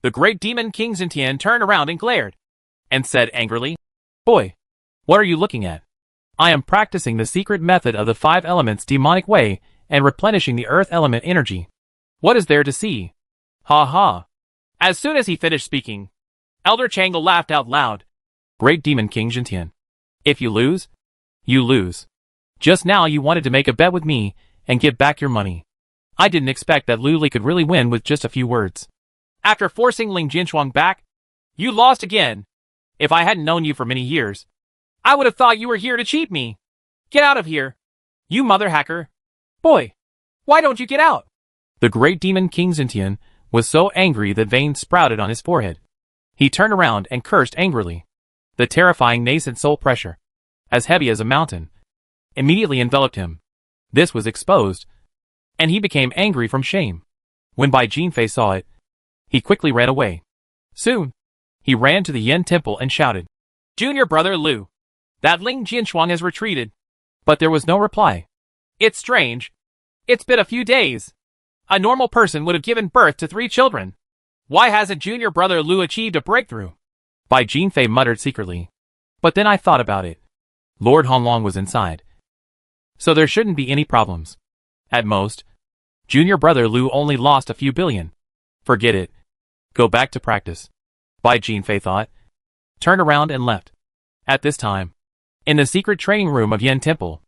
the great demon King Jintian turned around and glared, and said angrily, Boy, what are you looking at? I am practicing the secret method of the 5 elements demonic way and replenishing the earth element energy. What is there to see? Ha ha. As soon as he finished speaking, Elder Changle laughed out loud. Great demon King Jintian. If you lose, you lose. Just now you wanted to make a bet with me and give back your money. I didn't expect that Luli could really win with just a few words. After forcing Ling Jinshuang back, you lost again. If I hadn't known you for many years, I would have thought you were here to cheat me. Get out of here, you mother hacker. Boy, why don't you get out? The great demon King Jintian was so angry that veins sprouted on his forehead. He turned around and cursed angrily. The terrifying nascent soul pressure, as heavy as a mountain, immediately enveloped him. This was exposed, and he became angry from shame. When Bai Jinfei saw it, he quickly ran away. Soon, he ran to the Yen Temple and shouted, Junior brother Lu, that Ling Jinshuang has retreated. But there was no reply. It's strange. It's been a few days. A normal person would have given birth to 3 children. Why hasn't junior brother Lu achieved a breakthrough? Bai Jinfei muttered secretly. But then I thought about it. Lord Honglong was inside. So there shouldn't be any problems. At most, junior brother Lu only lost a few billion. Forget it. Go back to practice. Bai Jinfei thought. Turned around and left. At this time, in the secret training room of Yen Temple,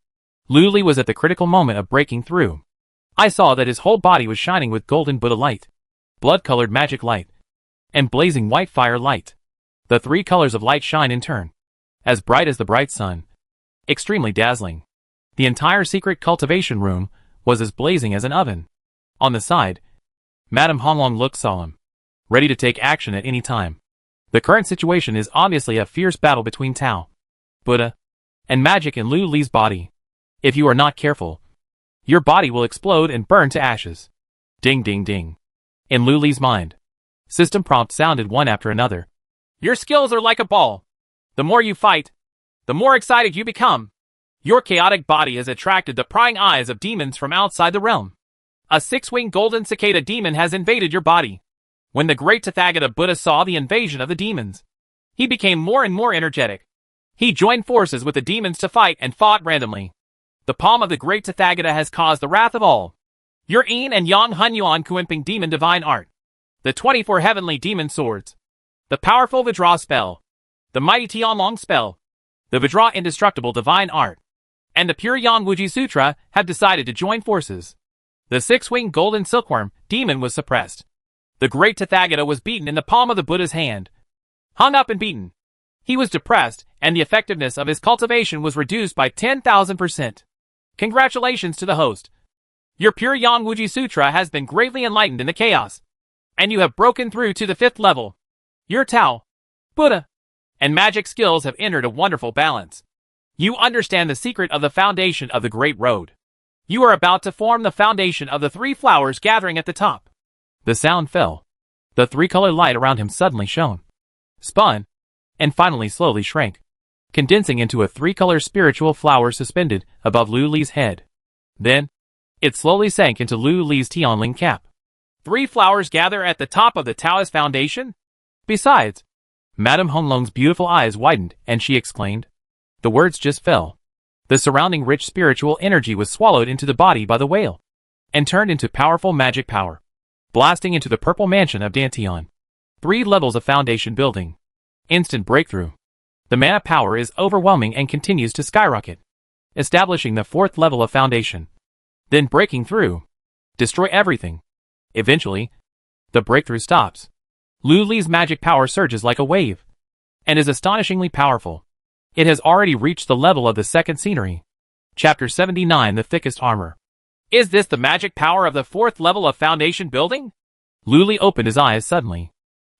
Lu Li was at the critical moment of breaking through. I saw that his whole body was shining with golden Buddha light, blood-colored magic light, and blazing white fire light. The three colors of light shine in turn, as bright as the bright sun, extremely dazzling. The entire secret cultivation room was as blazing as an oven. On the side, Madame Honglong looked solemn, ready to take action at any time. The current situation is obviously a fierce battle between Tao, Buddha, and magic in Lu Li's body. If you are not careful, your body will explode and burn to ashes. Ding ding ding. In Lu Li's mind, system prompts sounded one after another. Your skills are like a ball. The more you fight, the more excited you become. Your chaotic body has attracted the prying eyes of demons from outside the realm. A six-winged golden cicada demon has invaded your body. When the great Tathagata Buddha saw the invasion of the demons, he became more and more energetic. He joined forces with the demons to fight and fought randomly. The palm of the great Tathagata has caused the wrath of all. Your Yin and Yang Hun Yuan Kuimping Demon Divine Art, the 24 Heavenly Demon Swords, the powerful Vidra spell, the mighty Tianlong spell, the Vidra Indestructible Divine Art, and the pure Yang Wuji Sutra have decided to join forces. The six-winged golden silkworm demon was suppressed. The great Tathagata was beaten in the palm of the Buddha's hand. Hung up and beaten. He was depressed, and the effectiveness of his cultivation was reduced by 10,000%. Congratulations to the host. Your pure Yang Wuji Sutra has been greatly enlightened in the chaos, and you have broken through to the 5th level. Your Tao, Buddha, and magic skills have entered a wonderful balance. You understand the secret of the foundation of the Great Road. You are about to form the foundation of the three flowers gathering at the top. The sound fell. The three-color light around him suddenly shone, spun, and finally slowly shrank, condensing into a three-color spiritual flower suspended above Lu Li's head. Then, it slowly sank into Lu Li's Tianling cap. 3 flowers gather at the top of the Taoist foundation? Besides, Madame Honglong's beautiful eyes widened and she exclaimed. The words just fell. The surrounding rich spiritual energy was swallowed into the body by the whale, and turned into powerful magic power, blasting into the purple mansion of Dantian. 3 levels of foundation building. Instant breakthrough. The mana power is overwhelming and continues to skyrocket, establishing the 4th level of foundation. Then breaking through. Destroy everything. Eventually, the breakthrough stops. Lu Li's magic power surges like a wave, and is astonishingly powerful. It has already reached the level of the second scenery. Chapter 79, The Thickest Armor. Is this the magic power of the 4th level of foundation building? Lu Li opened his eyes suddenly.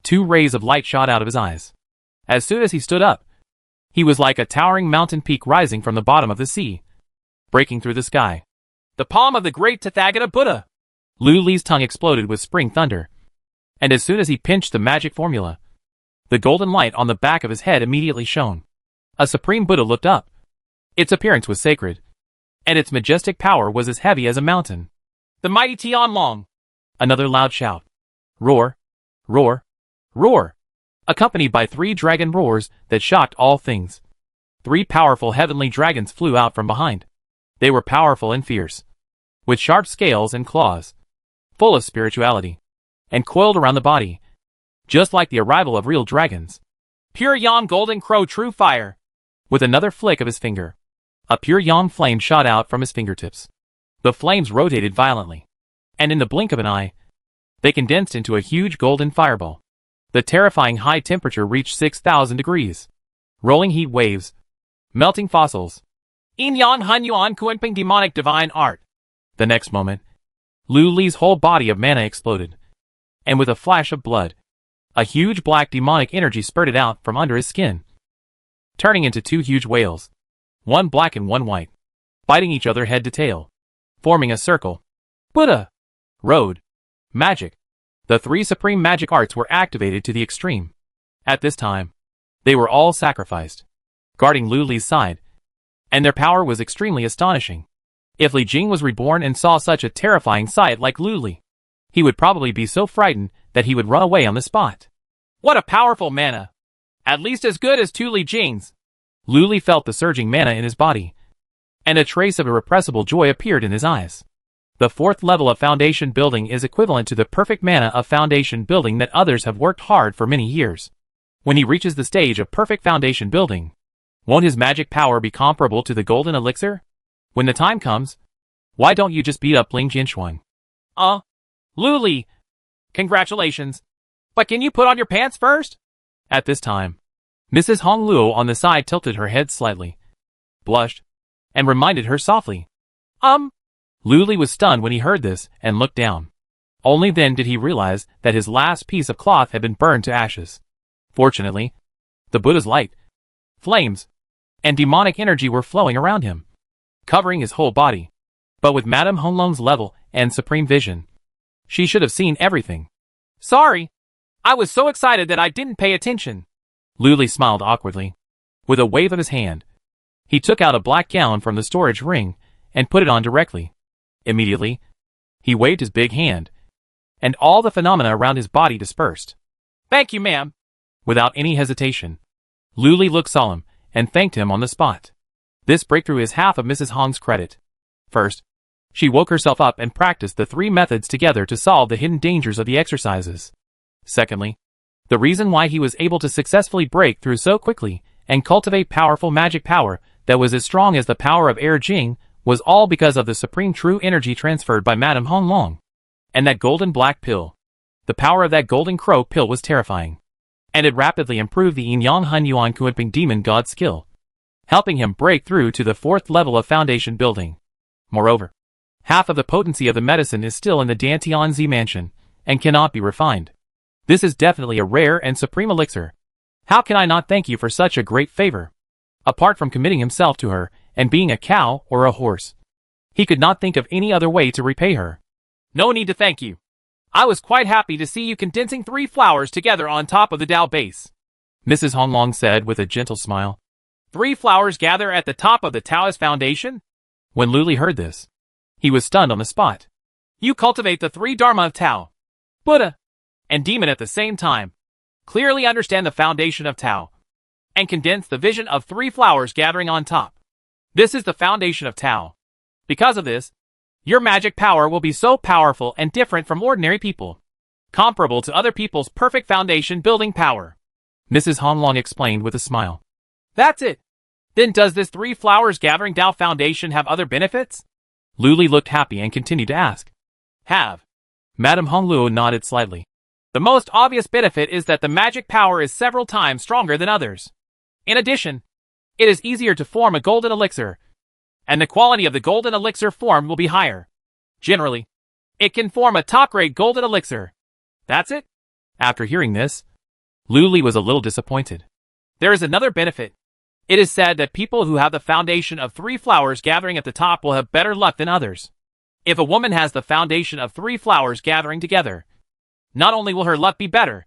2 rays of light shot out of his eyes. As soon as he stood up, he was like a towering mountain peak rising from the bottom of the sea, breaking through the sky. The palm of the great Tathagata Buddha. Lu Li's tongue exploded with spring thunder, and as soon as he pinched the magic formula, the golden light on the back of his head immediately shone. A supreme Buddha looked up. Its appearance was sacred, and its majestic power was as heavy as a mountain. The mighty Tianlong. Another loud shout. Roar, roar, roar, accompanied by 3 dragon roars that shocked all things. 3 powerful heavenly dragons flew out from behind. They were powerful and fierce, with sharp scales and claws, full of spirituality, and coiled around the body, just like the arrival of real dragons. Pure Yang Golden Crow True Fire. With another flick of his finger, a pure yang flame shot out from his fingertips. The flames rotated violently, and in the blink of an eye, they condensed into a huge golden fireball. The terrifying high temperature reached 6,000 degrees. Rolling heat waves, melting fossils. Yin Yang Hun Yuan Kuimping Demonic Divine Art. The next moment, Lu Li's whole body of mana exploded, and with a flash of blood, a huge black demonic energy spurted out from under his skin, turning into 2 huge whales, one black and one white, biting each other head to tail, forming a circle. Buddha, Road, Magic. The 3 supreme magic arts were activated to the extreme. At this time, they were all sacrificed, guarding Lu Li's side, and their power was extremely astonishing. If Li Jing was reborn and saw such a terrifying sight like Lu Li, he would probably be so frightened that he would run away on the spot. What a powerful mana! At least as good as 2 Li Jings. Lu Li felt the surging mana in his body, and a trace of irrepressible joy appeared in his eyes. The 4th level of foundation building is equivalent to the perfect mana of foundation building that others have worked hard for many years. When he reaches the stage of perfect foundation building, won't his magic power be comparable to the golden elixir? When the time comes, why don't you just beat up Ling Jinshuan? Luli, congratulations. But can you put on your pants first? At this time, Mrs. Hong Luo on the side tilted her head slightly, blushed, and reminded her softly. Luli was stunned when he heard this and looked down. Only then did he realize that his last piece of cloth had been burned to ashes. Fortunately, the Buddha's light, flames, and demonic energy were flowing around him, covering his whole body. But with Madame Honglong's level and supreme vision, she should have seen everything. Sorry, I was so excited that I didn't pay attention. Luli smiled awkwardly. With a wave of his hand, he took out a black gown from the storage ring and put it on directly. Immediately, he waved his big hand, and all the phenomena around his body dispersed. Thank you, ma'am. Without any hesitation, Luli looked solemn and thanked him on the spot. This breakthrough is half of Mrs. Hong's credit. First, she woke herself up and practiced the 3 methods together to solve the hidden dangers of the exercises. Secondly, the reason why he was able to successfully break through so quickly and cultivate powerful magic power that was as strong as the power of Air Jing was all because of the supreme true energy transferred by Madame Honglong. And that golden black pill. The power of that golden crow pill was terrifying. And it rapidly improved the Yin Yang Hun Yuan Kuiping demon god skill, helping him break through to the 4th level of foundation building. Moreover, half of the potency of the medicine is still in the Dantianzi mansion, and cannot be refined. This is definitely a rare and supreme elixir. How can I not thank you for such a great favor? Apart from committing himself to her, and being a cow or a horse, he could not think of any other way to repay her. No need to thank you. I was quite happy to see you condensing 3 flowers together on top of the Tao base, Mrs. Honglong said with a gentle smile. 3 flowers gather at the top of the Taoist foundation? When Luli heard this, he was stunned on the spot. You cultivate the 3 Dharma of Tao, Buddha, and demon at the same time. Clearly understand the foundation of Tao, and condense the vision of 3 flowers gathering on top. This is the foundation of Tao. Because of this, your magic power will be so powerful and different from ordinary people, comparable to other people's perfect foundation building power, Mrs. Honglong explained with a smile. That's it. Then does this 3 flowers gathering Tao foundation have other benefits? Luli looked happy and continued to ask. Have. Madame Hongluo nodded slightly. The most obvious benefit is that the magic power is several times stronger than others. In addition, it is easier to form a golden elixir, and the quality of the golden elixir formed will be higher. Generally, it can form a top-grade golden elixir. That's it? After hearing this, Luli was a little disappointed. There is another benefit. It is said that people who have the foundation of 3 flowers gathering at the top will have better luck than others. If a woman has the foundation of 3 flowers gathering together, not only will her luck be better,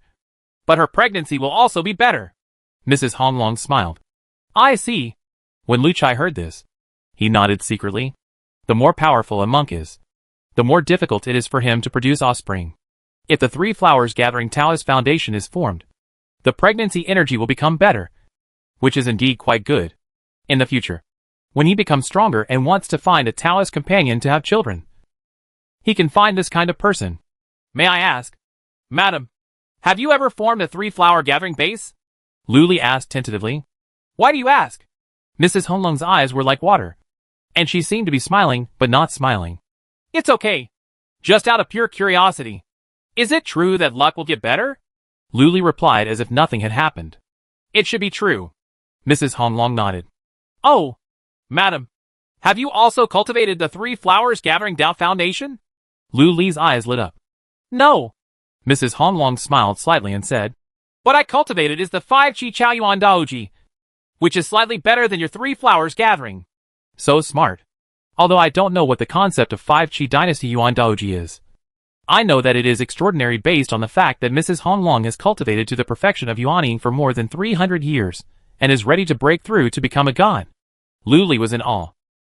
but her pregnancy will also be better. Mrs. Honglong smiled. I see. When Lu Chai heard this, he nodded secretly. The more powerful a monk is, the more difficult it is for him to produce offspring. If the 3 flowers gathering Taoist foundation is formed, the pregnancy energy will become better, which is indeed quite good. In the future, when he becomes stronger and wants to find a Taoist companion to have children, he can find this kind of person. May I ask, Madam, have you ever formed a 3-flower gathering base? Luli asked tentatively. Why do you ask? Mrs. Honglong's eyes were like water, and she seemed to be smiling but not smiling. It's okay. Just out of pure curiosity. Is it true that luck will get better? Luli replied as if nothing had happened. It should be true. Mrs. Honglong nodded. Oh, Madam, have you also cultivated the 3 flowers gathering Tao foundation? Luli's eyes lit up. No. Mrs. Honglong smiled slightly and said, What I cultivated is the 5 Qi Chao Yuan Daoji, which is slightly better than your 3 flowers gathering. So smart. Although I don't know what the concept of 5 Qi Dynasty Yuan Daoji is, I know that it is extraordinary based on the fact that Mrs. Honglong has cultivated to the perfection of Yuaning for more than 300 years, and is ready to break through to become a god. Luli was in awe.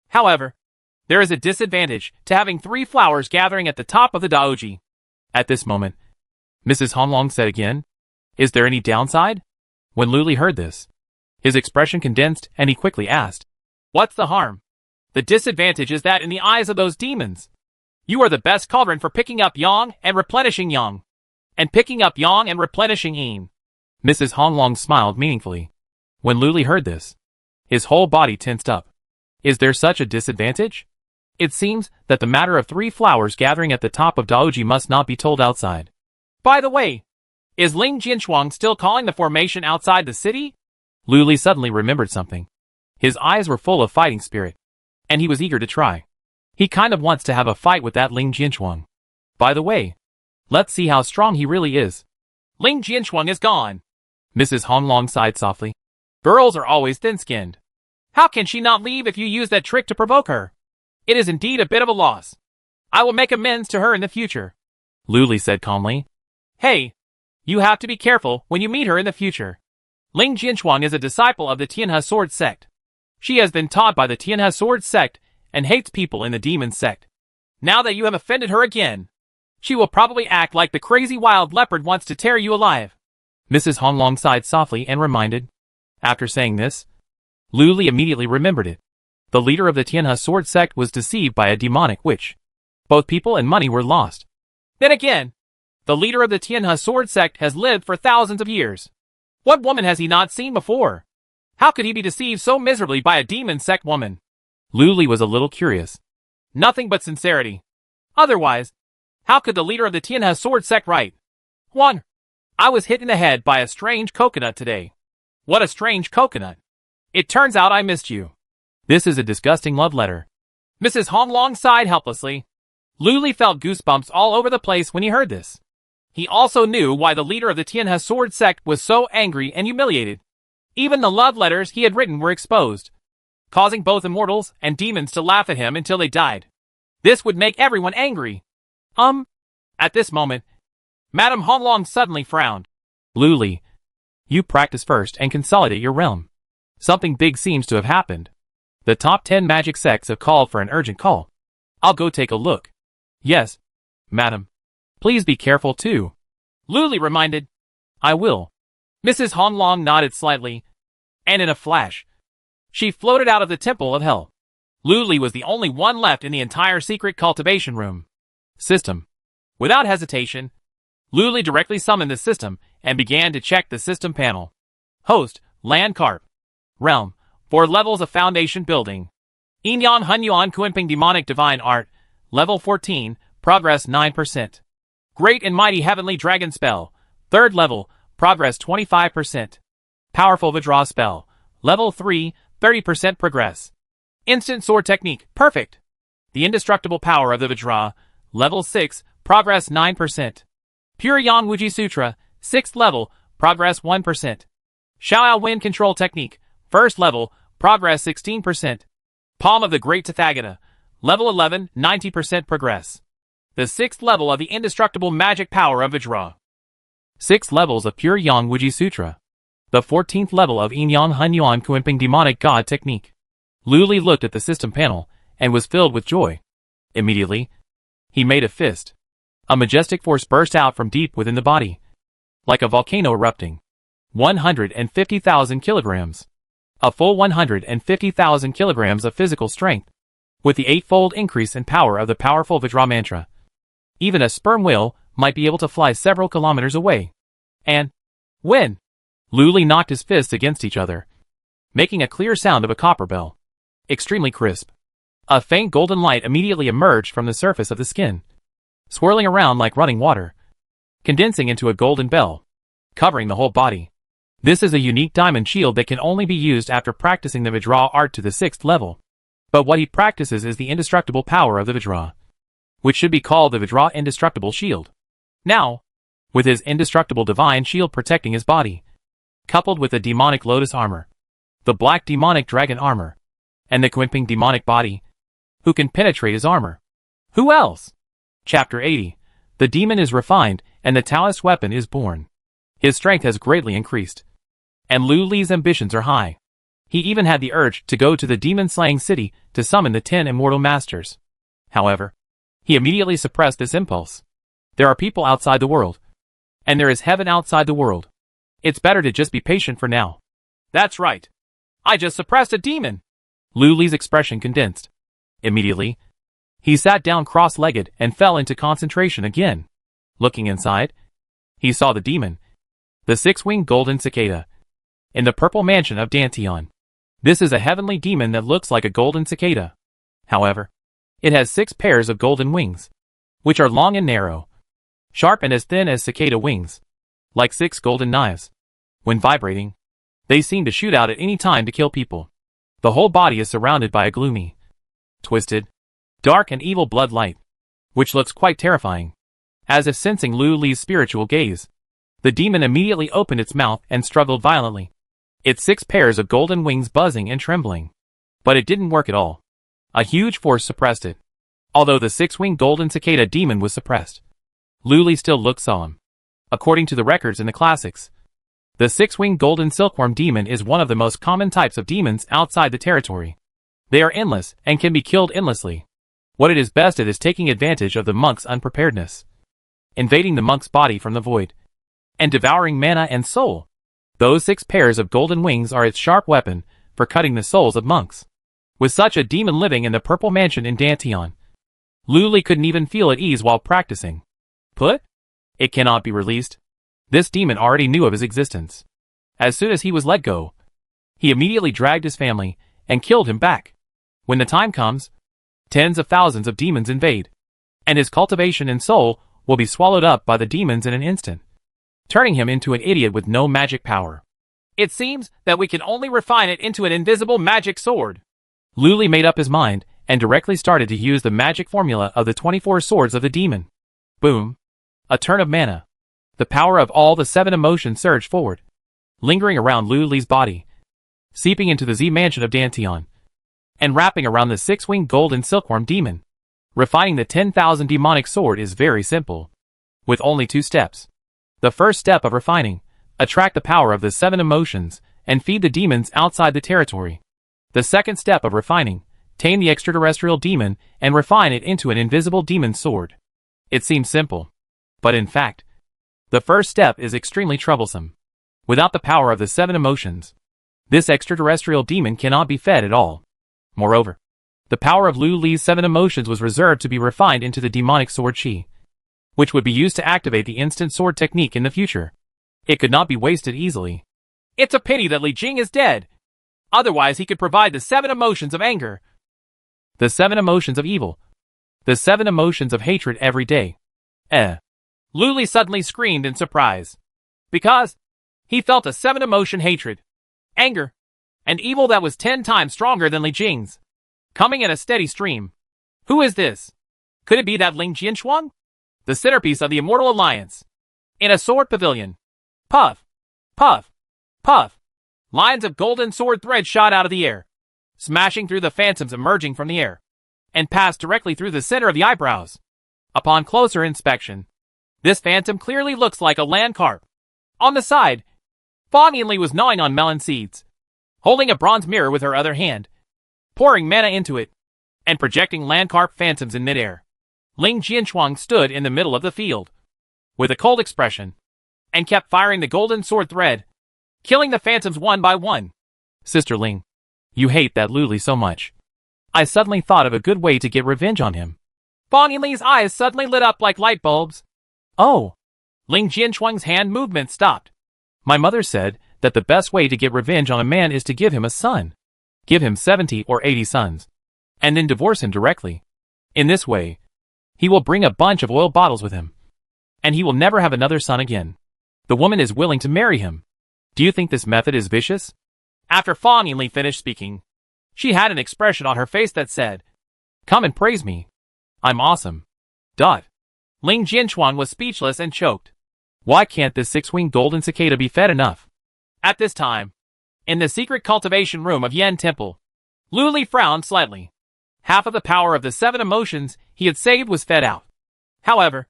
However, there is a disadvantage to having 3 flowers gathering at the top of the Daoji. At this moment, Mrs. Honglong said again, Is there any downside? When Luli heard this, his expression condensed and he quickly asked, What's the harm? The disadvantage is that in the eyes of those demons, you are the best cauldron for picking up yang and replenishing yang, and picking up yang and replenishing yin. Mrs. Honglong smiled meaningfully. When Luli heard this, his whole body tensed up. Is there such a disadvantage? It seems that the matter of 3 flowers gathering at the top of Daoji must not be told outside. By the way, is Ling Jinshuang still calling the formation outside the city? Lu Li suddenly remembered something. His eyes were full of fighting spirit, and he was eager to try. He kind of wants to have a fight with that Ling Jinshuang. By the way, let's see how strong he really is. Ling Jinshuang is gone. Mrs. Honglong sighed softly. Girls are always thin-skinned. How can she not leave if you use that trick to provoke her? It is indeed a bit of a loss. I will make amends to her in the future. Lu Li said calmly. Hey, you have to be careful when you meet her in the future. Ling Jinshuang is a disciple of the Tianhe Sword Sect. She has been taught by the Tianhe Sword Sect and hates people in the Demon Sect. Now that you have offended her again, she will probably act like the crazy wild leopard wants to tear you alive. Mrs. Honglong sighed softly and reminded. After saying this, Lu Li immediately remembered it. The leader of the Tianhe Sword Sect was deceived by a demonic witch. Both people and money were lost. Then again, the leader of the Tianhe Sword Sect has lived for thousands of years. What woman has he not seen before? How could he be deceived so miserably by a demon sect woman? Lu Li was a little curious. Nothing but sincerity. Otherwise, how could the leader of the Tianhe Sword Sect write? 1. I was hit in the head by a strange coconut today. What a strange coconut. It turns out I missed you. This is a disgusting love letter. Mrs. Honglong sighed helplessly. Lu Li felt goosebumps all over the place when he heard this. He also knew why the leader of the Tianhe Sword Sect was so angry and humiliated. Even the love letters he had written were exposed, causing both immortals and demons to laugh at him until they died. This would make everyone angry. At this moment, Madame Honglong suddenly frowned. Lu Li, you practice first and consolidate your realm. Something big seems to have happened. The top 10 magic sects have called for an urgent call. I'll go take a look. Yes, madam. Please be careful too. Lu Li reminded. I will. Mrs. Honglong nodded slightly, and in a flash, she floated out of the Temple of Hell. Lu Li was the only one left in the entire secret cultivation room. System. Without hesitation, Lu Li directly summoned the system and began to check the system panel. Host, Land Carp. Realm, 4 levels of foundation building. Inyan Hunyuan Kunping Demonic Divine Art, level 14, progress 9%. Great and Mighty Heavenly Dragon Spell, 3rd level, progress 25%. Powerful Withdraw Spell, level 3, 30% progress. Instant Sword Technique, perfect. The Indestructible Power of the Withdraw, level 6, progress 9%. Pure Yang Wuji Sutra, 6th level, progress 1%. Xiao Wind Control Technique, 1st level, progress 16%. Palm of the Great Tathagata, level 11, 90% progress. The 6th level of the Indestructible Magic Power of Vajra. 6 levels of Pure Yang Wuji Sutra. The 14th level of Inyan Hunyuan Kunping Demonic God Technique. Lu Li looked at the system panel and was filled with joy. Immediately, he made a fist. A majestic force burst out from deep within the body, like a volcano erupting. 150,000 kilograms. A full 150,000 kilograms of physical strength, with the 8-fold increase in power of the powerful Vajra mantra. Even a sperm whale might be able to fly several kilometers away. And when Lu Li knocked his fists against each other, making a clear sound of a copper bell. Extremely crisp. A faint golden light immediately emerged from the surface of the skin, swirling around like running water, condensing into a golden bell, covering the whole body. This is a unique diamond shield that can only be used after practicing the Vajra art to the 6th level. But what he practices is the indestructible power of the Vajra, which should be called the Vajra Indestructible Shield. Now, with his indestructible divine shield protecting his body, coupled with the demonic lotus armor, the black demonic dragon armor, and the Kunping demonic body, who can penetrate his armor? Who else? Chapter 80. The demon is refined, and the Taoist weapon is born. His strength has greatly increased, and Lu Li's ambitions are high. He even had the urge to go to the demon-slaying city to summon the 10 immortal masters. However, he immediately suppressed this impulse. There are people outside the world, and there is heaven outside the world. It's better to just be patient for now. That's right. I just suppressed a demon. Lu Li's expression condensed. Immediately, he sat down cross-legged and fell into concentration again. Looking inside, he saw the demon, the 6-winged golden cicada, in the purple mansion of Dantian. This is a heavenly demon that looks like a golden cicada. However, it has 6 pairs of golden wings, which are long and narrow, sharp and as thin as cicada wings, like 6 golden knives. When vibrating, they seem to shoot out at any time to kill people. The whole body is surrounded by a gloomy, twisted, dark and evil blood light, which looks quite terrifying. As if sensing Lu Li's spiritual gaze, the demon immediately opened its mouth and struggled violently, its 6 pairs of golden wings buzzing and trembling. But it didn't work at all. A huge force suppressed it. Although the 6-winged golden cicada demon was suppressed, Lu Li still looked solemn. According to the records in the classics, the 6-winged golden silkworm demon is one of the most common types of demons outside the territory. They are endless and can be killed endlessly. What it is best at is taking advantage of the monk's unpreparedness, invading the monk's body from the void, and devouring mana and soul. Those 6 pairs of golden wings are its sharp weapon for cutting the souls of monks. With such a demon living in the purple mansion in Dantian, Lu Li couldn't even feel at ease while practicing. Put? It cannot be released. This demon already knew of his existence. As soon as he was let go, he immediately dragged his family and killed him back. When the time comes, tens of thousands of demons invade, and his cultivation and soul will be swallowed up by the demons in an instant, turning him into an idiot with no magic power. It seems that we can only refine it into an invisible magic sword. Lu Li made up his mind and directly started to use the magic formula of the 24 swords of the demon. Boom. A turn of mana. The power of all the 7 emotions surged forward, lingering around Lu Li's body, seeping into the Z mansion of Dantian, and wrapping around the 6-winged golden silkworm demon. Refining the 10,000 demonic sword is very simple, with only 2 steps. The first step of refining, attract the power of the 7 emotions and feed the demons outside the territory. The second step of refining, tame the extraterrestrial demon and refine it into an invisible demon sword. It seems simple, but in fact, the first step is extremely troublesome. Without the power of the 7 emotions, this extraterrestrial demon cannot be fed at all. Moreover, the power of Lu Li's 7 emotions was reserved to be refined into the demonic sword chi, which would be used to activate the instant sword technique in the future. It could not be wasted easily. It's a pity that Li Jing is dead. Otherwise he could provide the 7 emotions of anger, the 7 emotions of evil, the 7 emotions of hatred every day. Lu Li suddenly screamed in surprise, because he felt a 7-emotion hatred, anger, and evil that was 10 times stronger than Li Jing's, coming in a steady stream. Who is this? Could it be that Ling Jianshuang? The centerpiece of the Immortal Alliance. In a sword pavilion. Puff, puff, puff. Lines of golden sword thread shot out of the air, smashing through the phantoms emerging from the air, and passed directly through the center of the eyebrows. Upon closer inspection, this phantom clearly looks like a land carp. On the side, Fang Yinli was gnawing on melon seeds, holding a bronze mirror with her other hand, pouring mana into it, and projecting land carp phantoms in midair. Ling Jianshuang stood in the middle of the field, with a cold expression, and kept firing the golden sword thread, killing the phantoms one by one. Sister Ling, you hate that Lu Li so much. I suddenly thought of a good way to get revenge on him. Fang Yinli's eyes suddenly lit up like light bulbs. Oh! Ling Jianshuang's hand movement stopped. My mother said that the best way to get revenge on a man is to give him a son. Give him 70 or 80 sons, and then divorce him directly. In this way, he will bring a bunch of oil bottles with him, and he will never have another son again. The woman is willing to marry him. Do you think this method is vicious? After Fang Yinli finished speaking, she had an expression on her face that said, "Come and praise me. I'm awesome." Ling Jianshuang was speechless and choked. Why can't this 6-winged golden cicada be fed enough? At this time, in the secret cultivation room of Yan Temple, Lu Li frowned slightly. Half of the power of the 7 emotions he had saved was fed out. However,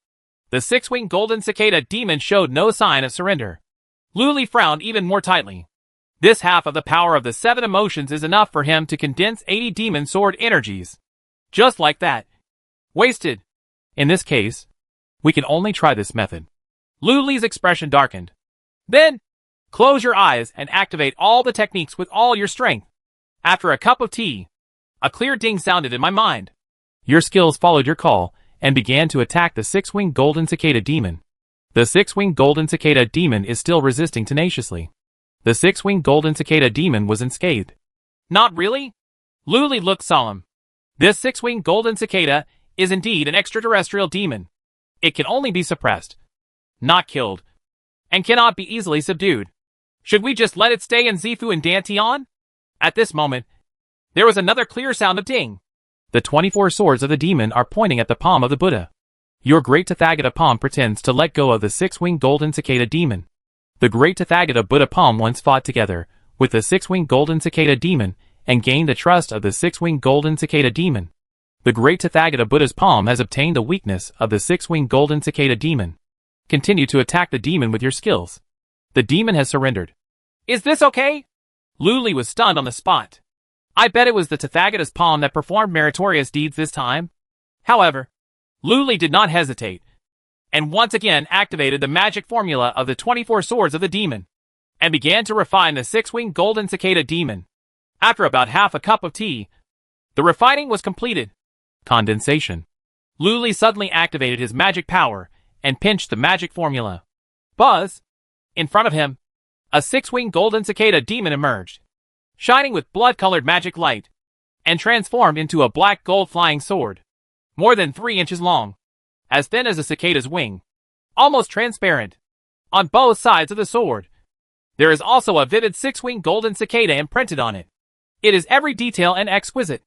the 6-winged golden cicada demon showed no sign of surrender. Lu Li frowned even more tightly. This half of the power of the 7 emotions is enough for him to condense 80 demon sword energies. Just like that. Wasted. In this case, we can only try this method. Lu Li's expression darkened. Then, close your eyes and activate all the techniques with all your strength. After a cup of tea, a clear ding sounded in my mind. Your skills followed your call and began to attack the 6-winged golden cicada demon. The 6-winged golden cicada demon is still resisting tenaciously. The 6-winged golden cicada demon was unscathed. Not really? Luli looked solemn. This six-winged golden cicada is indeed an extraterrestrial demon. It can only be suppressed, not killed, and cannot be easily subdued. Should we just let it stay in Zifu and Dantian? At this moment, there was another clear sound of ding. The 24 swords of the demon are pointing at the palm of the Buddha. Your great Tathagata palm pretends to let go of the six-winged golden cicada demon. The great Tathagata Buddha palm once fought together with the six-winged golden cicada demon and gained the trust of the six-winged golden cicada demon. The great Tathagata Buddha's palm has obtained the weakness of the six-winged golden cicada demon. Continue to attack the demon with your skills. The demon has surrendered. Is this okay? Luli was stunned on the spot. I bet it was the Tathagata's palm that performed meritorious deeds this time. However, Luli did not hesitate, and once again activated the magic formula of the 24 swords of the demon, and began to refine the six-winged golden cicada demon. After about half a cup of tea, the refining was completed. Condensation. Luli suddenly activated his magic power and pinched the magic formula. Buzz! In front of him, a six-winged golden cicada demon emerged, shining with blood-colored magic light, and transformed into a black gold flying sword, more than 3 inches long, as thin as a cicada's wing, almost transparent. On both sides of the sword, there is also a vivid six-winged golden cicada imprinted on it. It is every detail and exquisite,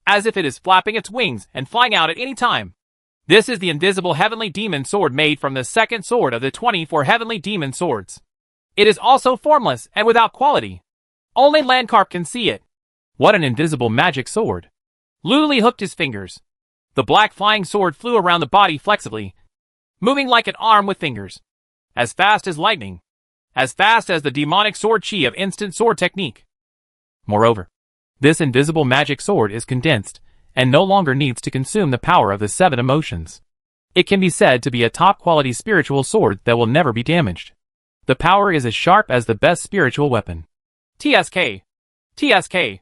as if it is flapping its wings and flying out at any time. This is the invisible heavenly demon sword made from the second sword of the 24 heavenly demon swords. It is also formless and without quality. Only Landkarp can see it. What an invisible magic sword. Luli hooked his fingers. The black flying sword flew around the body flexibly, moving like an arm with fingers. As fast as lightning. As fast as the demonic sword chi of instant sword technique. Moreover, this invisible magic sword is condensed and no longer needs to consume the power of the 7 emotions. It can be said to be a top-quality spiritual sword that will never be damaged. The power is as sharp as the best spiritual weapon. TSK. TSK.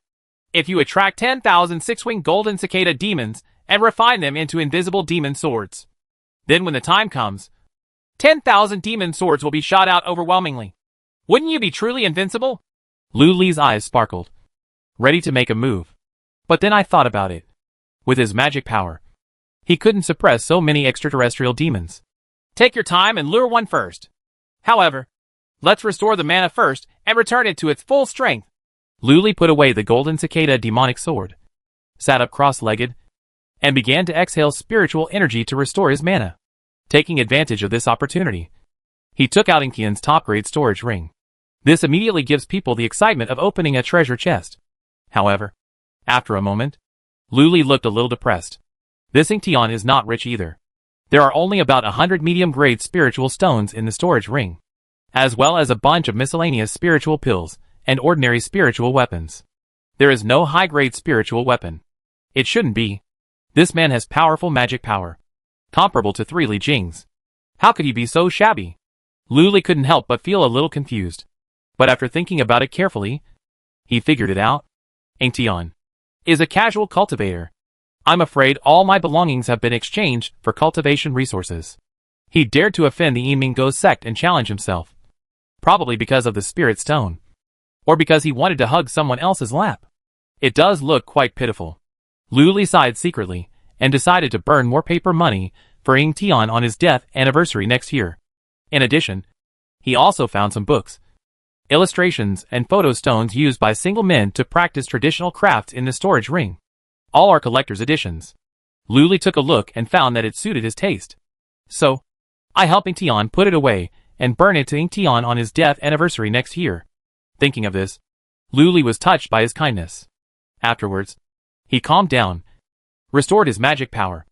If you attract 10,000 six-winged golden cicada demons and refine them into invisible demon swords, then when the time comes, 10,000 demon swords will be shot out overwhelmingly. Wouldn't you be truly invincible? Luli's eyes sparkled, ready to make a move. But then I thought about it. With his magic power, he couldn't suppress so many extraterrestrial demons. Take your time and lure one first. However, let's restore the mana first and return it to its full strength. Luli put away the golden cicada demonic sword, sat up cross-legged, and began to exhale spiritual energy to restore his mana. Taking advantage of this opportunity, he took out Inkian's top-grade storage ring. This immediately gives people the excitement of opening a treasure chest. However, after a moment, Luli looked a little depressed. This Inkian is not rich either. There are only about 100 medium-grade spiritual stones in the storage ring, as well as a bunch of miscellaneous spiritual pills and ordinary spiritual weapons. There is no high-grade spiritual weapon. It shouldn't be. This man has powerful magic power, comparable to 3 Li Jing's. How could he be so shabby? Luli couldn't help but feel a little confused. But after thinking about it carefully, he figured it out. Inkian is a casual cultivator. I'm afraid all my belongings have been exchanged for cultivation resources. He dared to offend the Yinminggo sect and challenge himself. Probably because of the spirit stone. Or because he wanted to hug someone else's lap. It does look quite pitiful. Luli sighed secretly, and decided to burn more paper money for Inkian on his death anniversary next year. In addition, he also found some books, illustrations, and photo stones used by single men to practice traditional crafts in the storage ring. All are collector's editions. Luli took a look and found that it suited his taste. So, I helped Inkian put it away and burn it to Inkian on his death anniversary next year. Thinking of this, Luli was touched by his kindness. Afterwards, he calmed down, restored his magic power,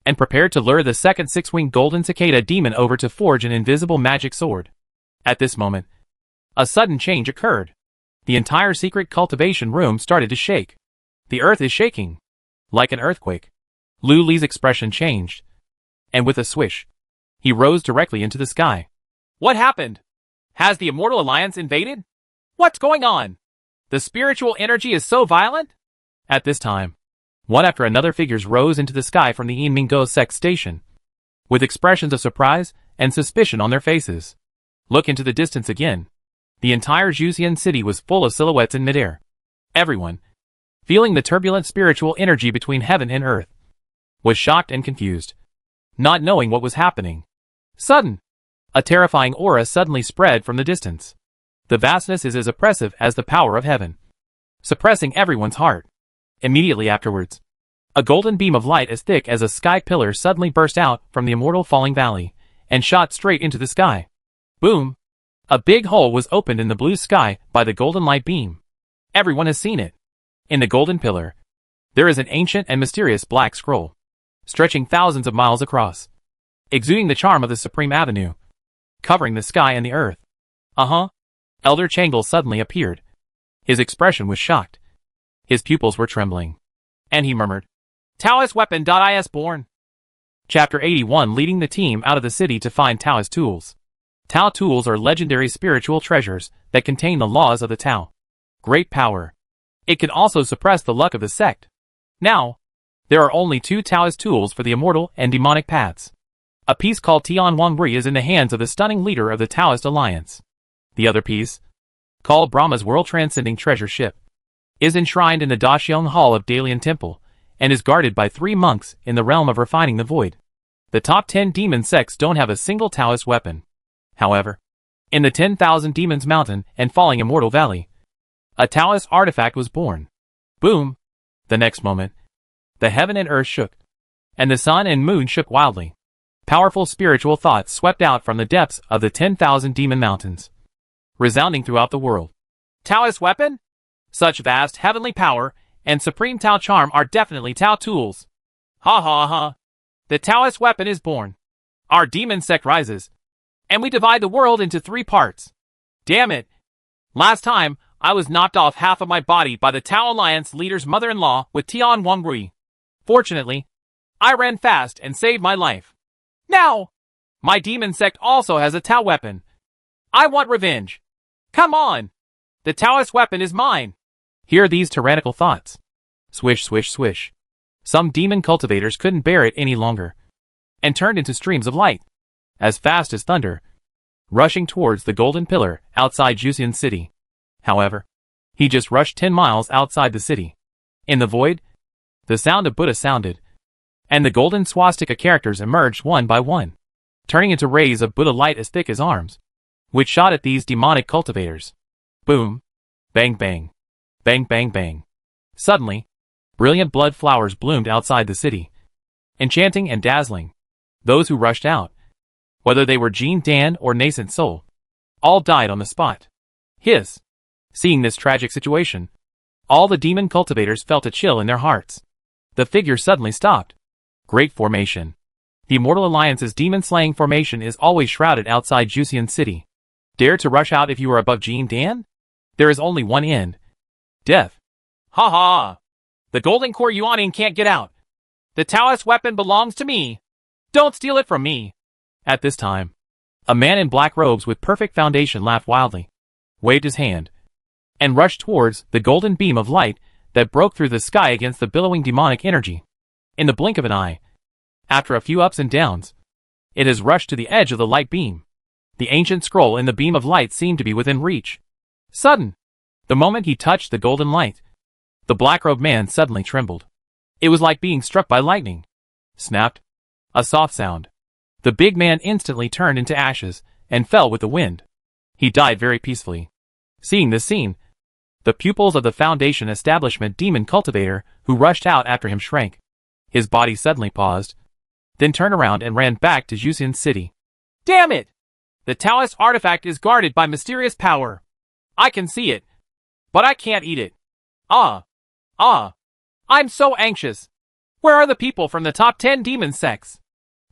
and prepared to lure the second six-winged golden cicada demon over to forge an invisible magic sword. At this moment, a sudden change occurred. The entire secret cultivation room started to shake. The earth is shaking. Like an earthquake. Luli's expression changed. And with a swish, he rose directly into the sky. What happened? Has the Immortal Alliance invaded? What's going on? The spiritual energy is so violent? At this time, one after another figures rose into the sky from the Yinminggo Sect station, with expressions of surprise and suspicion on their faces. Look into the distance again. The entire Juxian city was full of silhouettes in midair. Everyone, feeling the turbulent spiritual energy between heaven and earth, was shocked and confused, not knowing what was happening. A terrifying aura suddenly spread from the distance. The vastness is as oppressive as the power of heaven, suppressing everyone's heart. Immediately afterwards, a golden beam of light as thick as a sky pillar suddenly burst out from the immortal falling valley, and shot straight into the sky. Boom! A big hole was opened in the blue sky by the golden light beam. Everyone has seen it. In the golden pillar, there is an ancient and mysterious black scroll, stretching thousands of miles across, exuding the charm of the Supreme Avenue, covering the sky and the earth. Elder Changle suddenly appeared. His expression was shocked. His pupils were trembling. And he murmured, Taoist weapon.is born. Chapter 81, leading the team out of the city to find Taoist tools. Tao tools are legendary spiritual treasures that contain the laws of the Tao. Great power. It can also suppress the luck of the sect. Now, there are only 2 Taoist tools for the immortal and demonic paths. A piece called Tian Wangri is in the hands of the stunning leader of the Taoist alliance. The other piece, called Brahma's world-transcending treasure ship, is enshrined in the Daxiong Hall of Dalian Temple, and is guarded by 3 monks in the realm of refining the void. The top 10 demon sects don't have a single Taoist weapon. However, in the 10,000 Demons Mountain and Falling Immortal Valley, a Taoist artifact was born. Boom! The next moment, the heaven and earth shook, and the sun and moon shook wildly. Powerful spiritual thoughts swept out from the depths of the 10,000 demon mountains, resounding throughout the world. Taoist weapon? Such vast heavenly power and supreme Tao charm are definitely Tao tools. Ha ha ha. The Taoist weapon is born. Our demon sect rises, and we divide the world into 3 parts. Damn it. Last time, I was knocked off half of my body by the Tao Alliance leader's mother-in-law with Tian Wangri. Fortunately, I ran fast and saved my life. Now, my demon sect also has a Tao weapon. I want revenge. Come on. The Taoist weapon is mine. Hear these tyrannical thoughts. Swish, swish, swish. Some demon cultivators couldn't bear it any longer, and turned into streams of light, as fast as thunder, rushing towards the golden pillar outside Jusian City. However, he just rushed 10 miles outside the city. In the void, the sound of Buddha sounded, and the golden swastika characters emerged one by one, turning into rays of Buddha light as thick as arms, which shot at these demonic cultivators. Boom! Bang bang! Bang bang bang! Suddenly, brilliant blood flowers bloomed outside the city, enchanting and dazzling. Those who rushed out, whether they were Jean Dan or Nascent Soul, all died on the spot. Seeing this tragic situation, all the demon cultivators felt a chill in their hearts. The figure suddenly stopped. Great formation. The Immortal Alliance's demon-slaying formation is always shrouded outside Jusian City. Dare to rush out if you are above Jean Dan? There is only one end. Death. Ha ha! The Golden Core Yuaning can't get out. The Taoist weapon belongs to me. Don't steal it from me. At this time, a man in black robes with perfect foundation laughed wildly, waved his hand, and rushed towards the golden beam of light that broke through the sky against the billowing demonic energy. In the blink of an eye, after a few ups and downs, it has rushed to the edge of the light beam. The ancient scroll in the beam of light seemed to be within reach. The moment he touched the golden light, the black-robed man suddenly trembled. It was like being struck by lightning. Snapped. A soft sound. The big man instantly turned into ashes and fell with the wind. He died very peacefully. Seeing this scene, the pupils of the Foundation Establishment demon cultivator who rushed out after him shrank. His body suddenly paused, then turned around and ran back to Jusian City. Damn it! The Taoist artifact is guarded by mysterious power. I can see it, but I can't eat it. I'm so anxious. Where are the people from the top 10 demon sects?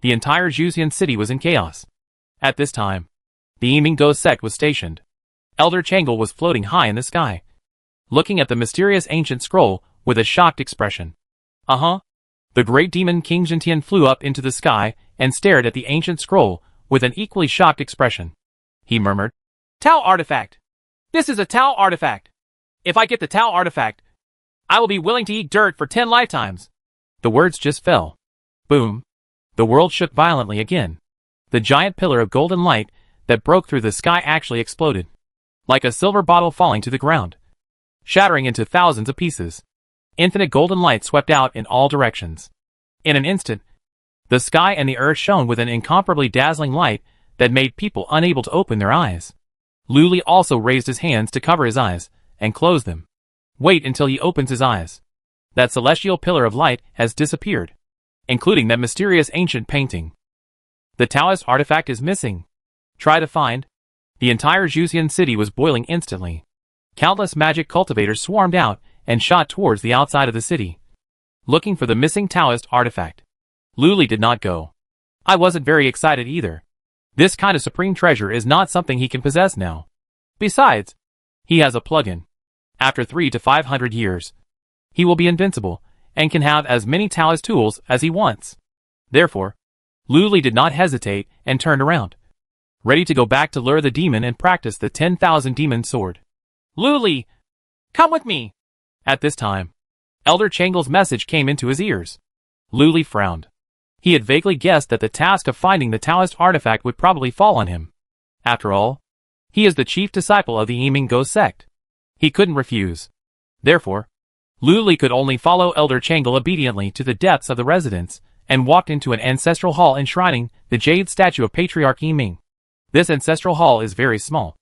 The entire Jusian City was in chaos. At this time, the Yimingo sect was stationed. Elder Changle was floating high in the sky, looking at the mysterious ancient scroll with a shocked expression. The great demon King Jintian flew up into the sky and stared at the ancient scroll with an equally shocked expression. He murmured, Tao artifact! This is a Tao artifact! If I get the Tao artifact, I will be willing to eat dirt for 10 lifetimes. The words just fell. Boom. The world shook violently again. The giant pillar of golden light that broke through the sky actually exploded, like a silver bottle falling to the ground, shattering into thousands of pieces. Infinite golden light swept out in all directions. In an instant, the sky and the earth shone with an incomparably dazzling light that made people unable to open their eyes. Luli also raised his hands to cover his eyes and close them. Wait until he opens his eyes. That celestial pillar of light has disappeared, including that mysterious ancient painting. The Taoist artifact is missing. Try to find. The entire Juxian city was boiling instantly. Countless magic cultivators swarmed out and shot towards the outside of the city, looking for the missing Taoist artifact. Luli did not go. I wasn't very excited either. This kind of supreme treasure is not something he can possess now. Besides, he has a plug-in. After 300 to 500 years, he will be invincible and can have as many Taoist tools as he wants. Therefore, Luli did not hesitate and turned around, ready to go back to lure the demon and practice the 10,000 demon sword. Luli, come with me. At this time, Elder Changle's message came into his ears. Luli frowned. He had vaguely guessed that the task of finding the Taoist artifact would probably fall on him. After all, he is the chief disciple of the Emingo Sect. He couldn't refuse. Therefore, Luli could only follow Elder Changle obediently to the depths of the residence and walked into an ancestral hall enshrining the jade statue of Patriarch Yiming. This ancestral hall is very small,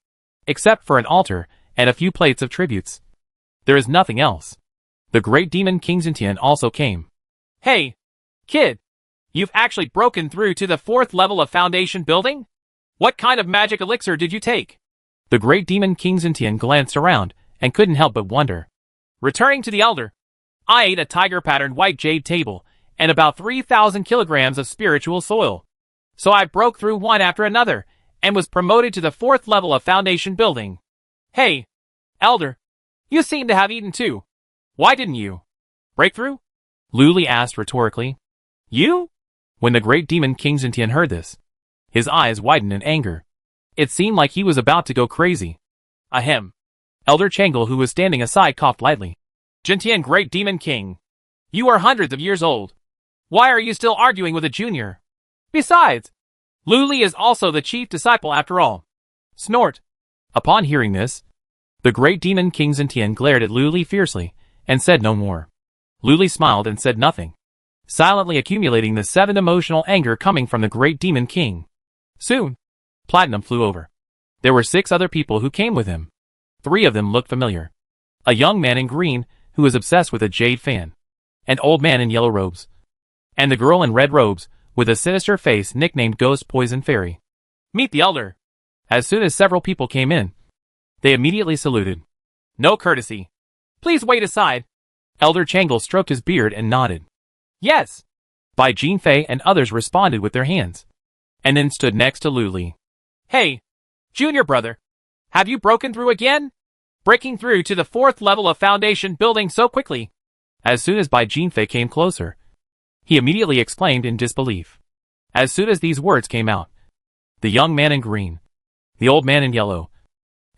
except for an altar and a few plates of tributes. There is nothing else. The great demon King Xintian also came. Hey, kid, you've actually broken through to the 4th level of Foundation building? What kind of magic elixir did you take? The great demon King Xintian glanced around and couldn't help but wonder. Returning to the Elder, I ate a tiger-patterned white jade table and about 3,000 kilograms of spiritual soil. So I broke through one after another and was promoted to the 4th level of Foundation building. Hey, Elder, you seem to have eaten too. Why didn't you break through? Luli asked rhetorically. You? When the great demon King Xintian heard this, his eyes widened in anger. It seemed like he was about to go crazy. Ahem. Elder Changle, who was standing aside, coughed lightly. Xintian, great demon king, you are hundreds of years old. Why are you still arguing with a junior? Besides, Luli is also the chief disciple after all. Snort. Upon hearing this, the great demon King Xintian glared at Luli fiercely and said no more. Luli smiled and said nothing, silently accumulating the 7 emotional anger coming from the great demon king. Soon, Platinum flew over. There were 6 other people who came with him. 3 of them looked familiar. A young man in green who was obsessed with a jade fan, an old man in yellow robes, and the girl in red robes with a sinister face nicknamed Ghost Poison Fairy. Meet the Elder. As soon as several people came in, they immediately saluted. No courtesy. Please wait aside. Elder Changle stroked his beard and nodded. Yes. Bai Jinfei and others responded with their hands, and then stood next to Luli. Hey, junior brother, have you broken through again? Breaking through to the 4th level of Foundation building so quickly. As soon as Bai Jinfei came closer, he immediately exclaimed in disbelief. As soon as these words came out, the young man in green, the old man in yellow,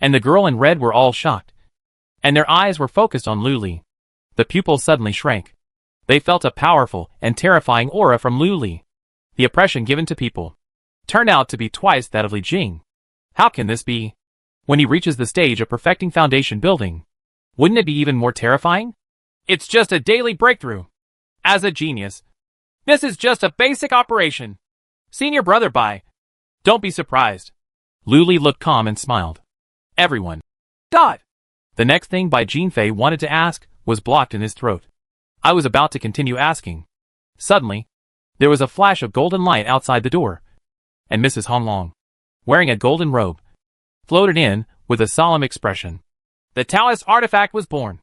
and the girl in red were all shocked, and their eyes were focused on Luli. The pupils suddenly shrank. They felt a powerful and terrifying aura from Luli. The oppression given to people turned out to be twice that of Li Jing. How can this be? When he reaches the stage of perfecting Foundation building, wouldn't it be even more terrifying? It's just a daily breakthrough. As a genius, this is just a basic operation. Senior brother Bai, don't be surprised. Luli looked calm and smiled. Everyone. Dot. The next thing Bai Jinfei wanted to ask was blocked in his throat. I was about to continue asking. Suddenly, there was a flash of golden light outside the door, and Mrs. Honglong, wearing a golden robe, floated in with a solemn expression. The Taoist artifact was born,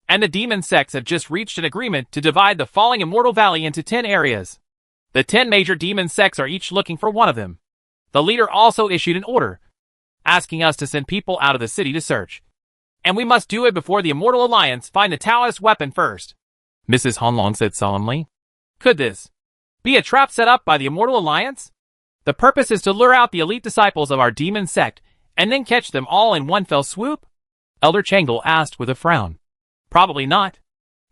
and the demon sects have just reached an agreement to divide the falling Immortal Valley into 10 areas. The 10 major demon sects are each looking for one of them. The leader also issued an order, asking us to send people out of the city to search. And we must do it before the Immortal Alliance find the Taoist weapon first. Mrs. Honglong said solemnly. Could this be a trap set up by the Immortal Alliance? The purpose is to lure out the elite disciples of our demon sect and then catch them all in one fell swoop? Elder Changle asked with a frown. Probably not.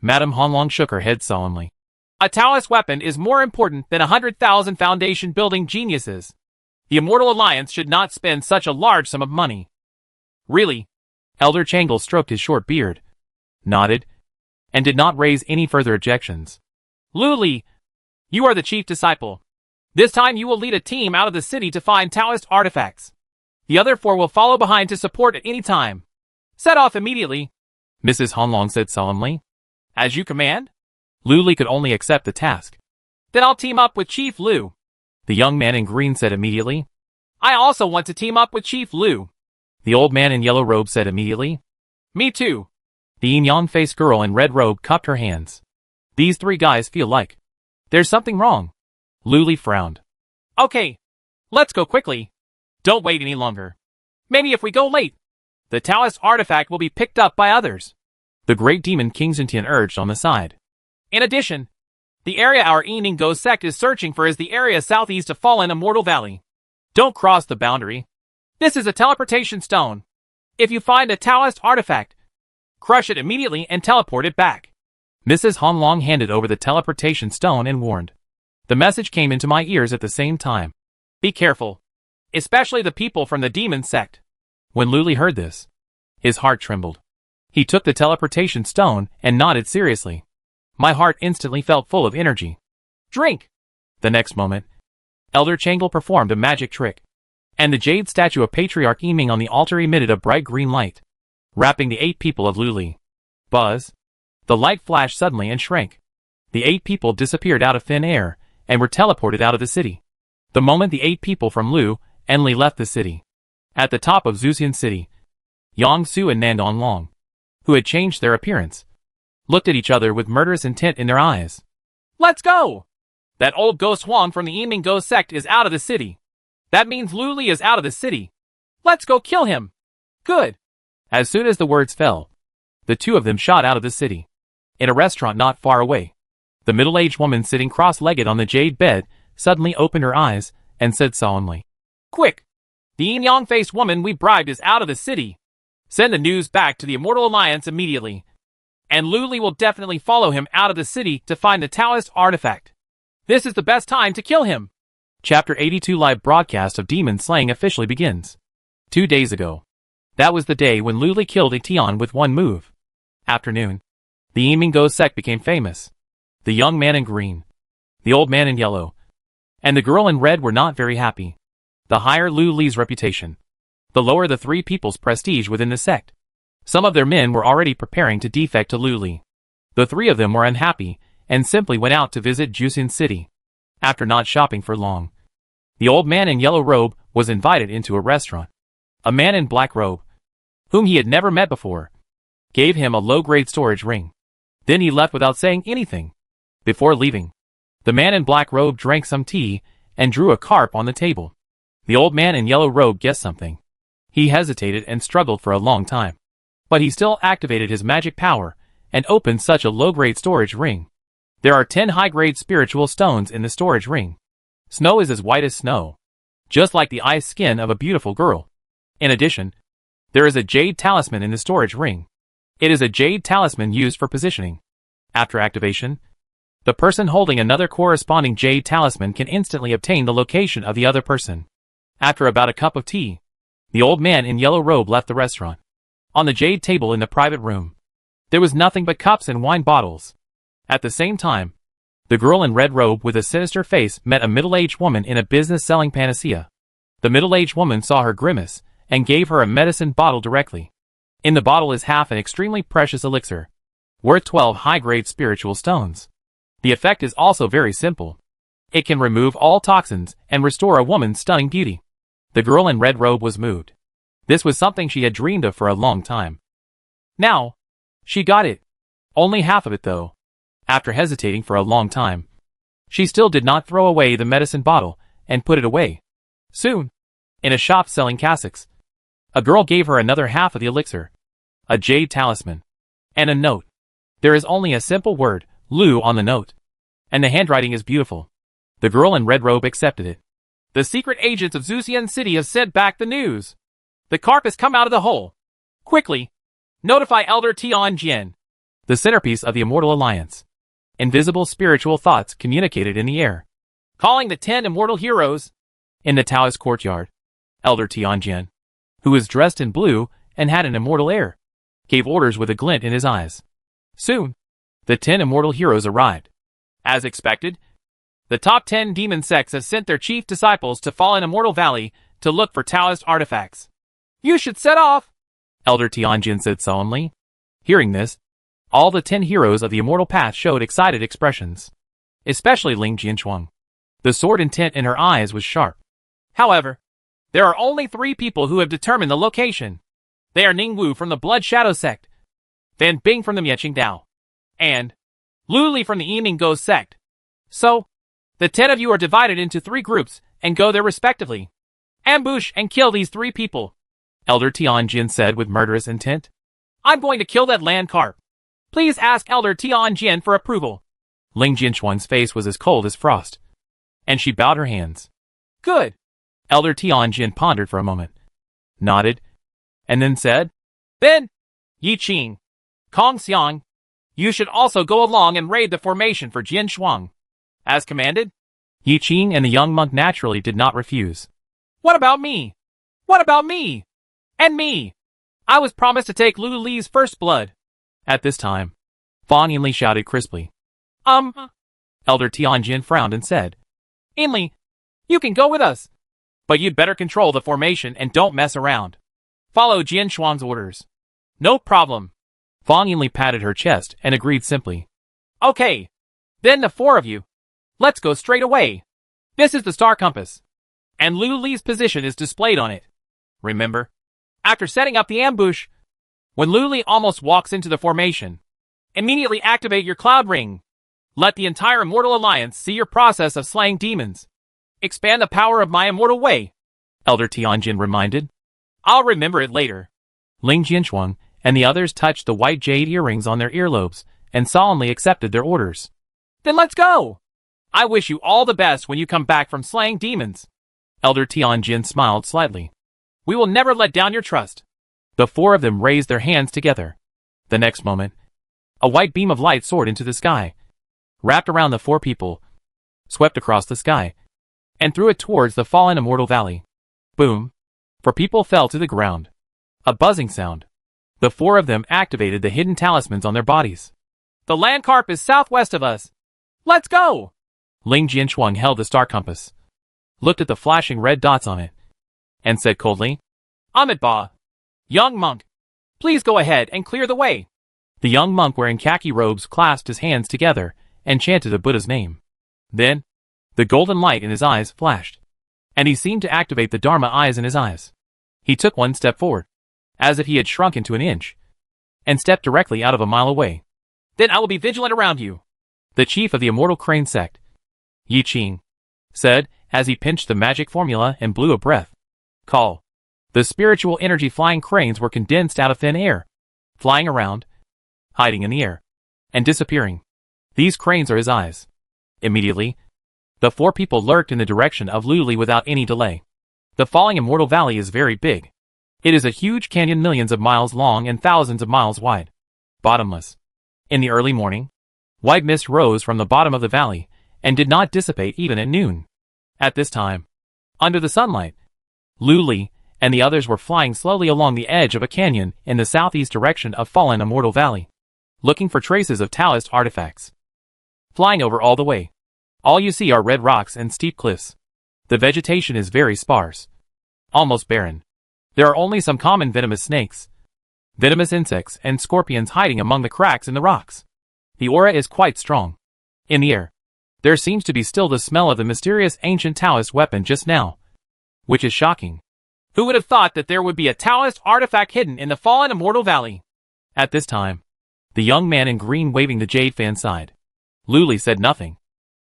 Madame Honglong shook her head solemnly. A Taoist weapon is more important than 100,000 Foundation building geniuses. The Immortal Alliance should not spend such a large sum of money. Really? Elder Changle stroked his short beard, nodded, and did not raise any further objections. Lu Li, you are the chief disciple. This time you will lead a team out of the city to find Taoist artifacts. The other 4 will follow behind to support at any time. Set off immediately, Mrs. Hanlong said solemnly. as you command. Lu Li could only accept the task. Then I'll team up with Chief Lu. The young man in green said immediately. I also want to team up with Chief Lu. The old man in yellow robe said immediately. Me too. The yin-yang-faced girl in red robe cupped her hands. These 3 guys feel like there's something wrong. Lu Li frowned. Okay, let's go quickly. Don't wait any longer. Maybe if we go late, the Taoist artifact will be picked up by others. The great demon King Xintian urged on the side. In addition, the area our Eningo sect is searching for is the area southeast of Fallen Immortal Valley. Don't cross the boundary. This is a teleportation stone. If you find a Taoist artifact, crush it immediately and teleport it back. Mrs. Hanlong handed over the teleportation stone and warned. The message came into my ears at the same time. Be careful, especially the people from the demon sect. When Lu Li heard this, his heart trembled. He took the teleportation stone and nodded seriously. My heart instantly felt full of energy. Drink! The next moment, Elder Changle performed a magic trick, and the jade statue of Patriarch Yiming on the altar emitted a bright green light, wrapping the 8 people of Lu Li. Buzz! The light flashed suddenly and shrank. The 8 people disappeared out of thin air and were teleported out of the city. The moment the 8 people from Lu and Li left the city, at the top of Zuxian City, Yang Su and Nandong Long, who had changed their appearance, looked at each other with murderous intent in their eyes. Let's go! That old ghost Huang from the Eningo sect is out of the city. That means Lu Li is out of the city. Let's go kill him. Good. As soon as the words fell, the 2 of them shot out of the city. In a restaurant not far away, the middle-aged woman sitting cross-legged on the jade bed suddenly opened her eyes and said solemnly, Quick! The yin-yang-faced woman we bribed is out of the city. Send the news back to the Immortal Alliance immediately. And Lu Li will definitely follow him out of the city to find the Taoist artifact. This is the best time to kill him. Chapter 82 live broadcast of Demon Slaying officially begins. 2 days ago. That was the day when Lu Li killed a Tian with 1 move. Afternoon. The Emingo sect became famous. The young man in green, the old man in yellow, and the girl in red were not very happy. The higher Lu Li's reputation, the lower the 3 people's prestige within the sect. Some of their men were already preparing to defect to Lu Li. The 3 of them were unhappy and simply went out to visit Jusin City. After not shopping for long, the old man in yellow robe was invited into a restaurant. A man in black robe, whom he had never met before, gave him a low-grade storage ring. Then he left without saying anything. Before leaving, the man in black robe drank some tea and drew a carp on the table. The old man in yellow robe guessed something. He hesitated and struggled for a long time, but he still activated his magic power and opened such a low-grade storage ring. There are 10 high-grade spiritual stones in the storage ring. Snow is as white as snow, just like the ice skin of a beautiful girl. In addition, there is a jade talisman in the storage ring. It is a jade talisman used for positioning. After activation, the person holding another corresponding jade talisman can instantly obtain the location of the other person. After about a cup of tea, the old man in yellow robe left the restaurant. On the jade table in the private room, there was nothing but cups and wine bottles. At the same time, the girl in red robe with a sinister face met a middle-aged woman in a business selling panacea. The middle-aged woman saw her grimace and gave her a medicine bottle directly. In the bottle is half an extremely precious elixir, worth 12 high-grade spiritual stones. The effect is also very simple. It can remove all toxins and restore a woman's stunning beauty. The girl in red robe was moved. This was something she had dreamed of for a long time. Now, she got it. Only half of it though. After hesitating for a long time, she still did not throw away the medicine bottle and put it away. Soon, in a shop selling cassocks, a girl gave her another half of the elixir, a jade talisman, and a note. There is only a simple word, Lu, on the note, and the handwriting is beautiful. The girl in red robe accepted it. The secret agents of Zuxian City have sent back the news. The carp has come out of the hole. Quickly, notify Elder Tianjin, the centerpiece of the Immortal Alliance. Invisible spiritual thoughts communicated in the air. Calling the 10 immortal heroes. In the Taoist courtyard, Elder Tianjin, who was dressed in blue and had an immortal air, gave orders with a glint in his eyes. Soon, the 10 immortal heroes arrived. As expected, the top 10 demon sects have sent their chief disciples to Fallen Immortal Valley to look for Taoist artifacts. You should set off, Elder Tianjin said solemnly. Hearing this, all the 10 heroes of the Immortal Path showed excited expressions. Especially Ling Jianchuang. The sword intent in her eyes was sharp. However, there are only 3 people who have determined the location. They are Ning Wu from the Blood Shadow Sect, Fan Bing from the Mieching Dao, and Lu Li from the Yiming Ghost Sect. So, the 10 of you are divided into 3 groups and go there respectively. Ambush and kill these 3 people, Elder Tianjin said with murderous intent. I'm going to kill that land carp. Please ask Elder Tianjin for approval. Ling Jianchuan's face was as cold as frost, and she bowed her hands. Good. Elder Tianjin pondered for a moment, nodded, and then said, Then, Yi Qing, Kong Xiang, you should also go along and raid the formation for Jian Shuang. As commanded? Yi Qing and the young monk naturally did not refuse. What about me? What about me? And me? I was promised to take Lu Li's first blood. At this time, Fan Yinli shouted crisply. Elder Tianjin frowned and said, Yinli, you can go with us. But you'd better control the formation and don't mess around. Follow Jian Shuang's orders. No problem. Fan Yinli patted her chest and agreed simply. Okay. Then the 4 of you. Let's go straight away. This is the star compass. And Lu Li's position is displayed on it. Remember, after setting up the ambush, when Lu Li almost walks into the formation, immediately activate your cloud ring. Let the entire Immortal Alliance see your process of slaying demons. Expand the power of my immortal way, Elder Tianjin reminded. I'll remember it later. Ling Jianchuang and the others touched the white jade earrings on their earlobes and solemnly accepted their orders. Then let's go! I wish you all the best when you come back from slaying demons. Elder Tianjin smiled slightly. We will never let down your trust. The 4 of them raised their hands together. The next moment, a white beam of light soared into the sky, wrapped around the 4 people, swept across the sky, and threw it towards the fallen Immortal Valley. Boom! 4 people fell to the ground. A buzzing sound. The 4 of them activated the hidden talismans on their bodies. The land carp is southwest of us. Let's go! Ling Jianchuang held the star compass, looked at the flashing red dots on it, and said coldly, Ahmed Ba, young monk, please go ahead and clear the way. The young monk wearing khaki robes clasped his hands together and chanted the Buddha's name. Then, the golden light in his eyes flashed, and he seemed to activate the Dharma eyes in his eyes. He took 1 step forward, as if he had shrunk into an inch, and stepped directly out of a mile away. Then I will be vigilant around you. The chief of the Immortal Crane Sect, Yi Qing, said as he pinched the magic formula and blew a breath. Call. The spiritual energy flying cranes were condensed out of thin air, flying around, hiding in the air, and disappearing. These cranes are his eyes. Immediately, the 4 people lurked in the direction of Lu Li without any delay. The falling Immortal Valley is very big. It is a huge canyon millions of miles long and thousands of miles wide. Bottomless. In the early morning, white mist rose from the bottom of the valley and did not dissipate even at noon. At this time, under the sunlight, Lu Li and the others were flying slowly along the edge of a canyon in the southeast direction of fallen Immortal Valley, looking for traces of Taoist artifacts. Flying over all the way, all you see are red rocks and steep cliffs. The vegetation is very sparse, almost barren. There are only some common venomous snakes, venomous insects, and scorpions hiding among the cracks in the rocks. The aura is quite strong. In the air, there seems to be still the smell of the mysterious ancient Taoist weapon just now, which is shocking. Who would have thought that there would be a Taoist artifact hidden in the fallen Immortal Valley? At this time, the young man in green waving the jade fan sighed. Lu Li said nothing.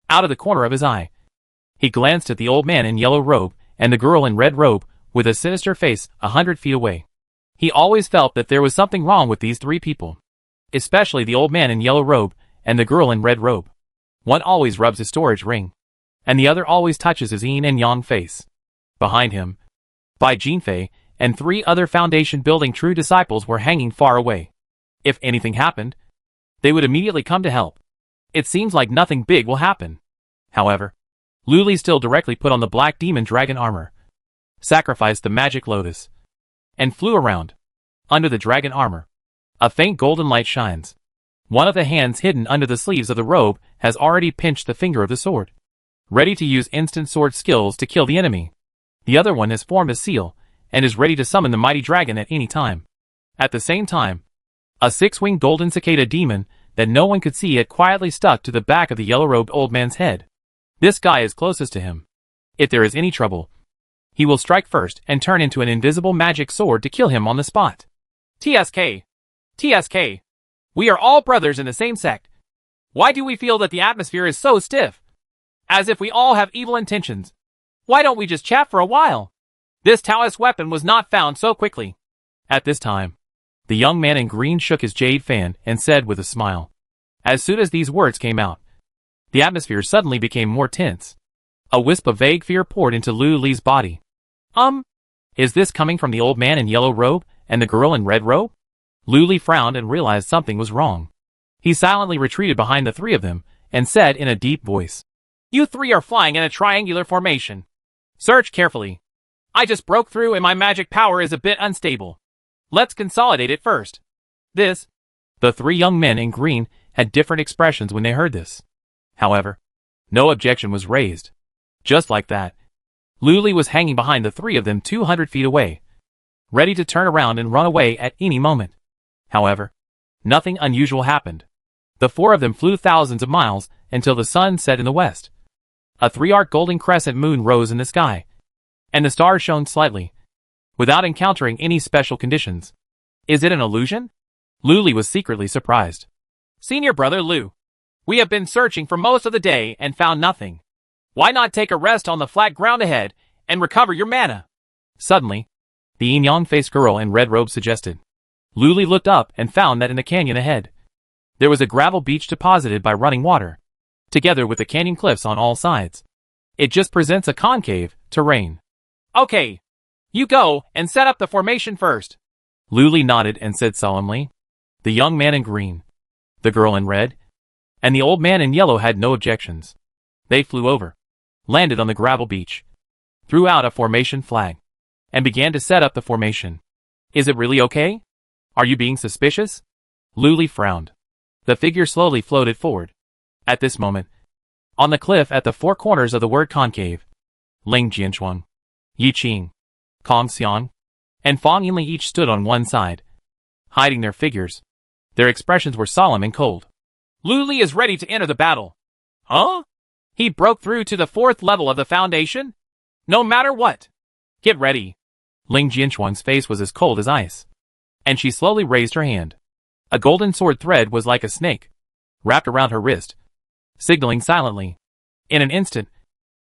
Out of the corner of his eye, he glanced at the old man in yellow robe and the girl in red robe with a sinister face 100 feet away. He always felt that there was something wrong with these 3 people, especially the old man in yellow robe and the girl in red robe. One always rubs his storage ring, and the other always touches his yin and yang face. Behind him, Bai Jinfei and 3 other Foundation building true disciples were hanging far away. If anything happened, they would immediately come to help. It seems like nothing big will happen. However, Lu Li still directly put on the black demon dragon armor, sacrificed the magic lotus, and flew around. Under the dragon armor, a faint golden light shines. One of the hands hidden under the sleeves of the robe has already pinched the finger of the sword, ready to use instant sword skills to kill the enemy. The other one has formed a seal, and is ready to summon the mighty dragon at any time. At the same time, a six-winged golden cicada demon that no one could see had quietly stuck to the back of the yellow-robed old man's head. This guy is closest to him. If there is any trouble, he will strike first and turn into an invisible magic sword to kill him on the spot. TSK. TSK. We are all brothers in the same sect. Why do we feel that the atmosphere is so stiff? As if we all have evil intentions. Why don't we just chat for a while? This Taoist weapon was not found so quickly. At this time, the young man in green shook his jade fan and said with a smile. As soon as these words came out, the atmosphere suddenly became more tense. A wisp of vague fear poured into Lu Li's body. Is this coming from the old man in yellow robe and the girl in red robe? Lu Li frowned and realized something was wrong. He silently retreated behind the three of them and said in a deep voice, You three are flying in a triangular formation. Search carefully. I just broke through and my magic power is a bit unstable. Let's consolidate it first. The three young men in green had different expressions when they heard this. However, no objection was raised. Just like that, Lu Li was hanging behind the three of them 200 feet away, ready to turn around and run away at any moment. However, nothing unusual happened. The four of them flew thousands of miles until the sun set in the west. A three-arc golden crescent moon rose in the sky, and the stars shone slightly, without encountering any special conditions. Is it an illusion? Lu Li was secretly surprised. Senior brother Lu, we have been searching for most of the day and found nothing. Why not take a rest on the flat ground ahead and recover your mana? Suddenly, the yin-yang-faced girl in red robe suggested. Lu Li looked up and found that in the canyon ahead, there was a gravel beach deposited by running water, together with the canyon cliffs on all sides. It just presents a concave terrain. Okay. You go and set up the formation first. Lu Li nodded and said solemnly. The young man in green, the girl in red, and the old man in yellow had no objections. They flew over, landed on the gravel beach, threw out a formation flag, and began to set up the formation. Is it really okay? Are you being suspicious? Lu Li frowned. The figure slowly floated forward. At this moment, on the cliff at the four corners of the word concave, Ling Jianchuan, Yi Qing, Kong Xian, and Fang Yinli each stood on one side, hiding their figures. Their expressions were solemn and cold. Lu Li is ready to enter the battle. Huh? He broke through to the 4th level of the foundation? No matter what. Get ready. Ling Jianchuan's face was as cold as ice, and she slowly raised her hand. A golden sword thread was like a snake, wrapped around her wrist, signaling silently. In an instant,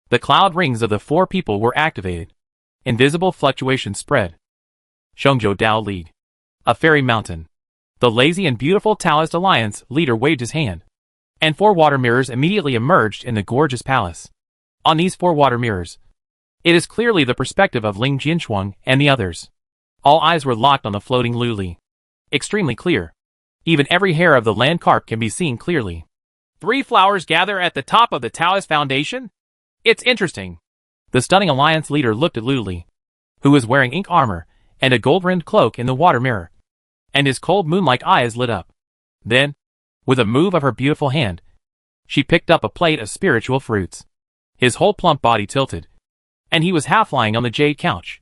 the cloud rings of the four people were activated. Invisible fluctuations spread. Shengzhou Dao League. A fairy mountain. The lazy and beautiful Taoist Alliance leader waved his hand, and 4 water mirrors immediately emerged in the gorgeous palace. On these 4 water mirrors, it is clearly the perspective of Ling Jianchuan and the others. All eyes were locked on the floating Lu Li. Extremely clear. Even every hair of the land carp can be seen clearly. 3 flowers gather at the top of the Taoist foundation? It's interesting. The stunning Alliance leader looked at Lu Li, who was wearing ink armor and a gold-rimmed cloak in the water mirror, and his cold moon-like eyes lit up. Then, with a move of her beautiful hand, she picked up a plate of spiritual fruits. His whole plump body tilted, and he was half lying on the jade couch,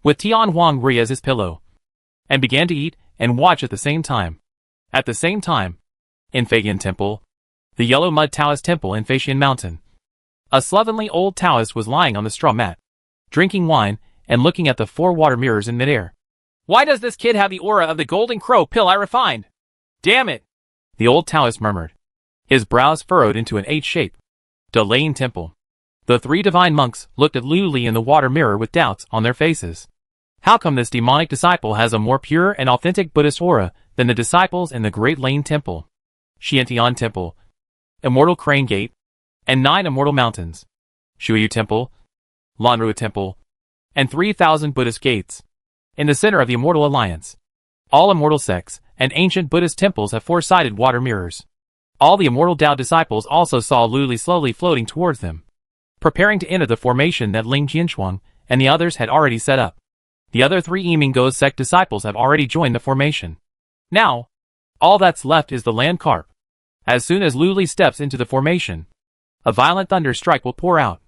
with Tian Huang Ri as his pillow, and began to eat and watch at the same time. At the same time, in Feiyan Temple, the yellow mud Taoist temple in Feixian Mountain, a slovenly old Taoist was lying on the straw mat, drinking wine and looking at the 4 water mirrors in midair. Why does this kid have the aura of the golden crow pill I refined? Damn it! The old Taoist murmured, his brows furrowed into an H shape. Delaying Temple. The 3 divine monks looked at Lu Li in the water mirror with doubts on their faces. How come this demonic disciple has a more pure and authentic Buddhist aura than the disciples in the Great Lane Temple, Xiantian Temple, Immortal Crane Gate, and 9 Immortal Mountains, Shuyu Temple, Lanru Temple, and 3,000 Buddhist gates? In the center of the Immortal Alliance, all immortal sects and ancient Buddhist temples have 4-sided water mirrors. All the Immortal Tao disciples also saw Lu Li slowly floating towards them, preparing to enter the formation that Ling Jianchuan and the others had already set up. The other 3 Yiming Go's sect disciples have already joined the formation. Now, All that's left is the land carp. As soon as Lu Li steps into the formation, a violent thunder strike will pour out,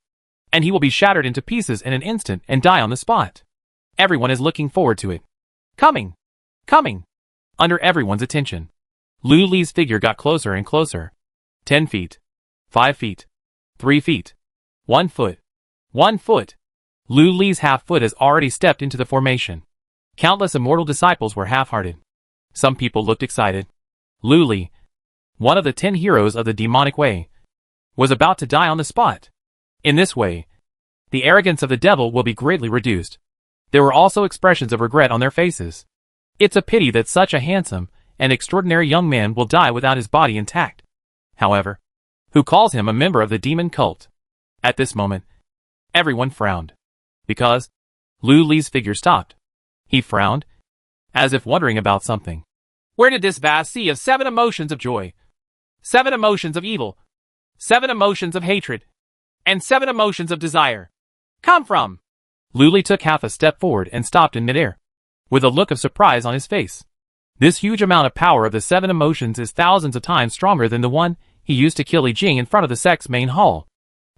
and he will be shattered into pieces in an instant and die on the spot. Everyone is looking forward to it. Coming! Coming! Under everyone's attention, Lu Li's figure got closer and closer. 10 feet. 5 feet. 3 feet. 1 foot. 1 foot. Lu Li's half foot has already stepped into the formation. Countless immortal disciples were half-hearted. Some people looked excited. Lu Li, one of the 10 heroes of the demonic way, was about to die on the spot. In this way, the arrogance of the devil will be greatly reduced. There were also expressions of regret on their faces. It's a pity that such a handsome and extraordinary young man will die without his body intact. However, who calls him a member of the demon cult? At this moment, everyone frowned, because Lu Li's figure stopped. He frowned, as if wondering about something. Where did this vast sea of 7 emotions of joy, 7 emotions of evil, 7 emotions of hatred, and 7 emotions of desire come from? Lu Li took half a step forward and stopped in midair, with a look of surprise on his face. This huge amount of power of the 7 emotions is thousands of times stronger than the one he used to kill Li Jing in front of the sect's main hall.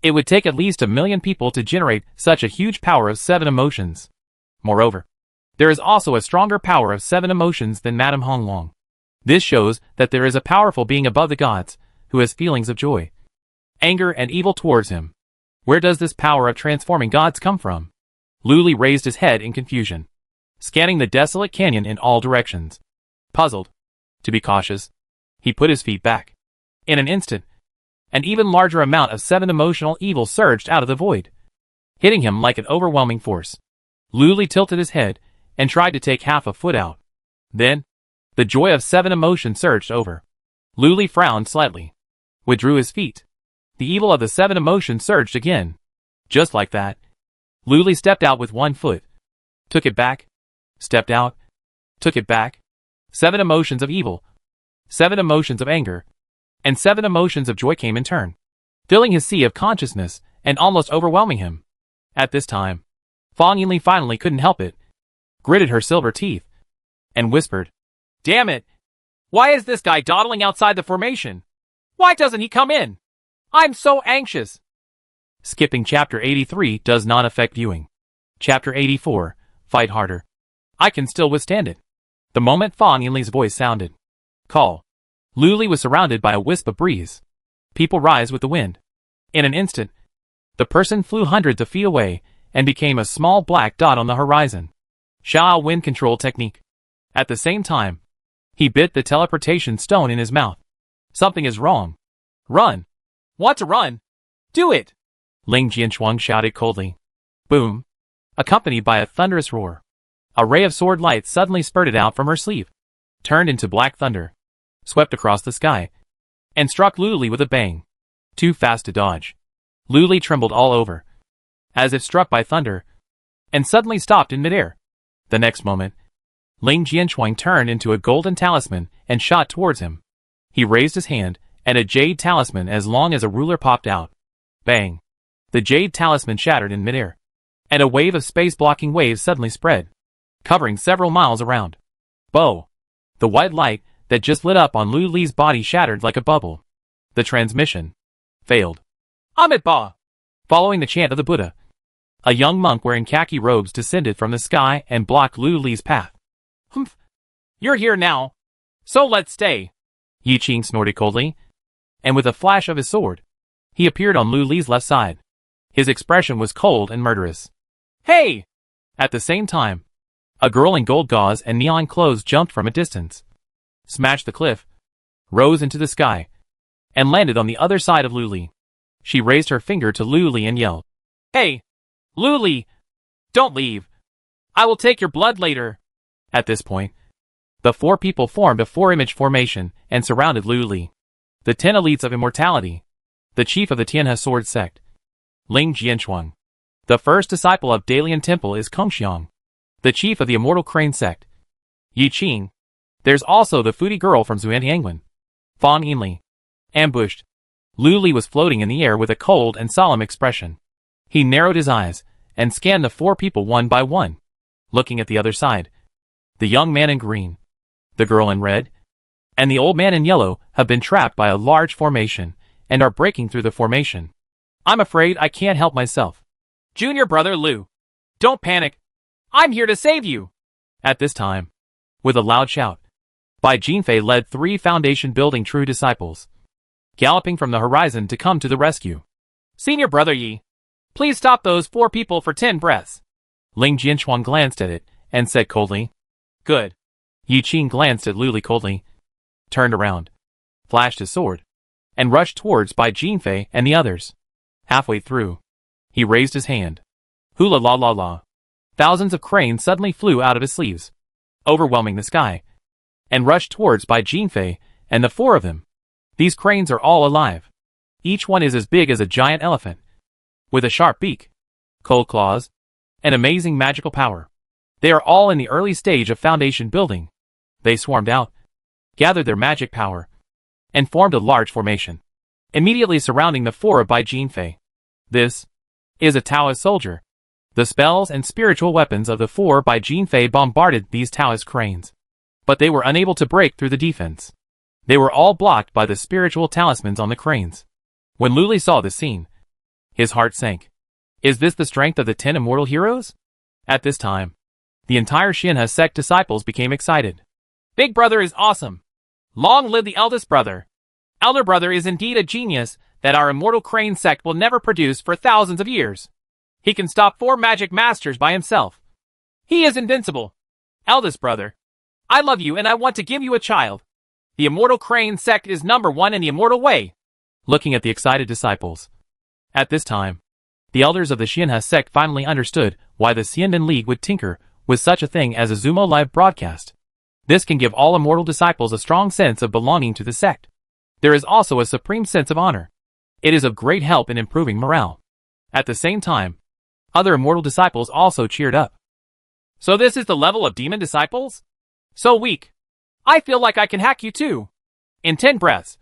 It would take at least 1 million people to generate such a huge power of 7 emotions. Moreover, there is also a stronger power of 7 emotions than Madame Hong Long. This shows that there is a powerful being above the gods, who has feelings of joy, anger and evil towards him. Where does this power of transforming gods come from? Lu Li raised his head in confusion, scanning the desolate canyon in all directions. Puzzled, to be cautious, he put his feet back. In an instant, an even larger amount of 7 emotional evil surged out of the void, hitting him like an overwhelming force. Lu Li tilted his head and tried to take half a foot out. Then, the joy of 7 emotion surged over. Lu Li frowned slightly, withdrew his feet. The evil of the 7 emotion surged again. Just like that, Lu Li stepped out with 1 foot, took it back, stepped out, took it back. 7 emotions of evil, 7 emotions of anger, and 7 emotions of joy came in turn, filling his sea of consciousness and almost overwhelming him. At this time, Fang Yinli finally couldn't help it, gritted her silver teeth, and whispered, "Damn it! Why is this guy dawdling outside the formation? Why doesn't he come in? I'm so anxious." Skipping Chapter 83 does not affect viewing. Chapter 84, Fight harder. I can still withstand it. The moment Fang Yinli's voice sounded, "Call," Lu Li was surrounded by a wisp of breeze. People rise with the wind. In an instant, the person flew hundreds of feet away and became a small black dot on the horizon. Xiao wind control technique. At the same time, he bit the teleportation stone in his mouth. Something is wrong. Run. Want to run? Do it. Ling Jianchuang shouted coldly. Boom. Accompanied by a thunderous roar. A ray of sword light suddenly spurted out from her sleeve, turned into black thunder, swept across the sky, and struck Lu Li with a bang. Too fast to dodge. Lu Li trembled all over, as if struck by thunder, and suddenly stopped in midair. The next moment, Ling Jianchuang turned into a golden talisman and shot towards him. He raised his hand, and a jade talisman as long as a ruler popped out. Bang! The jade talisman shattered in midair, and a wave of space-blocking waves suddenly spread, covering several miles around. Bow! The white light that just lit up on Lu Li's body shattered like a bubble. The transmission failed. Amit Ba! Following the chant of the Buddha, a young monk wearing khaki robes descended from the sky and blocked Lu Li's path. Humph! You're here now, so let's stay. Yi Qing snorted coldly, and with a flash of his sword, he appeared on Lu Li's left side. His expression was cold and murderous. Hey! At the same time, a girl in gold gauze and neon clothes jumped from a distance, smashed the cliff, rose into the sky, and landed on the other side of Lu Li. She raised her finger to Lu Li and yelled, "Hey! Lu Li! Don't leave! I will take your blood later!" At this point, the 4 people formed a 4-image formation and surrounded Lu Li. The 10 elites of immortality, the chief of the Tianhe Sword Sect, Ling Jianchuang. The first disciple of Dalian Temple is Kongxiang, the chief of the Immortal Crane Sect, Yi Qing. There's also the foodie girl from Zuantiangwen, Fang Yinli. Ambushed, Lu Li was floating in the air with a cold and solemn expression. He narrowed his eyes and scanned the 4 people one by one, looking at the other side. The young man in green, the girl in red, and the old man in yellow have been trapped by a large formation and are breaking through the formation. I'm afraid I can't help myself. Junior brother Lu, don't panic. I'm here to save you. At this time, with a loud shout, Bai Jinfei led 3 foundation-building true disciples, galloping from the horizon to come to the rescue. Senior brother Yi, please stop those 4 people for 10 breaths. Ling Jianchuan glanced at it and said coldly, Good. Yi Qing glanced at Lu Li coldly, turned around, flashed his sword, and rushed towards Bai Jinfei and the others. Halfway through, he raised his hand. Hula la la la. Thousands of cranes suddenly flew out of his sleeves, overwhelming the sky, and rushed towards Bai Jinfei and the 4 of them. These cranes are all alive. Each one is as big as a giant elephant, with a sharp beak, cold claws, and amazing magical power. They are all in the early stage of foundation building. They swarmed out, gathered their magic power, and formed a large formation, immediately surrounding the 4 of Bai Jinfei. This is a Taoist soldier. The spells and spiritual weapons of the 4 Bai Jinfei bombarded these Taoist cranes, but they were unable to break through the defense. They were all blocked by the spiritual talismans on the cranes. When Lu Li saw this scene, his heart sank. Is this the strength of the 10 immortal heroes? At this time, the entire Shinha sect disciples became excited. Big brother is awesome. Long live the eldest brother. Elder brother is indeed a genius that our immortal crane sect will never produce for thousands of years. He can stop 4 magic masters by himself. He is invincible. Eldest brother, I love you and I want to give you a child. The immortal crane sect is #1 in the immortal way. Looking at the excited disciples. At this time, the elders of the Shinha sect finally understood why the Xiandan League would tinker with such a thing as a Zumo live broadcast. This can give all immortal disciples a strong sense of belonging to the sect. There is also a supreme sense of honor. It is of great help in improving morale. At the same time, other immortal disciples also cheered up. So this is the level of demon disciples? So weak. I feel like I can hack you too. In 10 breaths.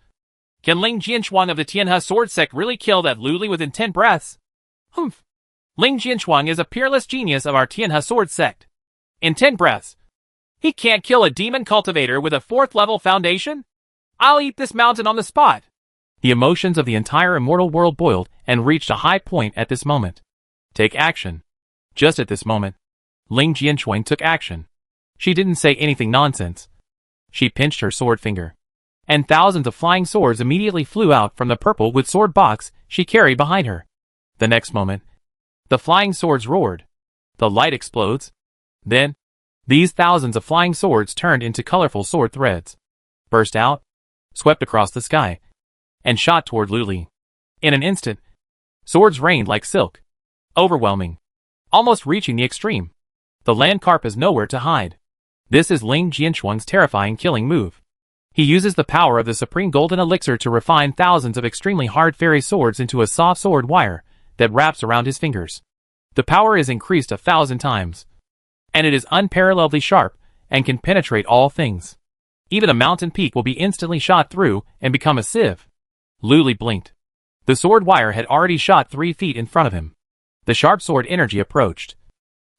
Can Ling Jianchuan of the Tianhe Sword Sect really kill that Lu Li within 10 breaths? Humph. Ling Jianchuan is a peerless genius of our Tianhe Sword Sect. In 10 breaths. He can't kill a demon cultivator with a 4th level foundation? I'll eat this mountain on the spot. The emotions of the entire immortal world boiled and reached a high point at this moment. Take action. Just at this moment, Ling Jianchuan took action. She didn't say anything nonsense. She pinched her sword finger, and thousands of flying swords immediately flew out from the purple wood sword box she carried behind her. The next moment, the flying swords roared. The light explodes. Then, these thousands of flying swords turned into colorful sword threads, burst out, swept across the sky, and shot toward Lu Li. In an instant, swords rained like silk, overwhelming, almost reaching the extreme. The land carp has nowhere to hide. This is Ling Jianchuan's terrifying killing move. He uses the power of the supreme golden elixir to refine thousands of extremely hard fairy swords into a soft sword wire that wraps around his fingers. The power is increased 1,000 times, and it is unparalleledly sharp and can penetrate all things. Even a mountain peak will be instantly shot through and become a sieve. Lu Li blinked. The sword wire had already shot 3 feet in front of him. The sharp sword energy approached,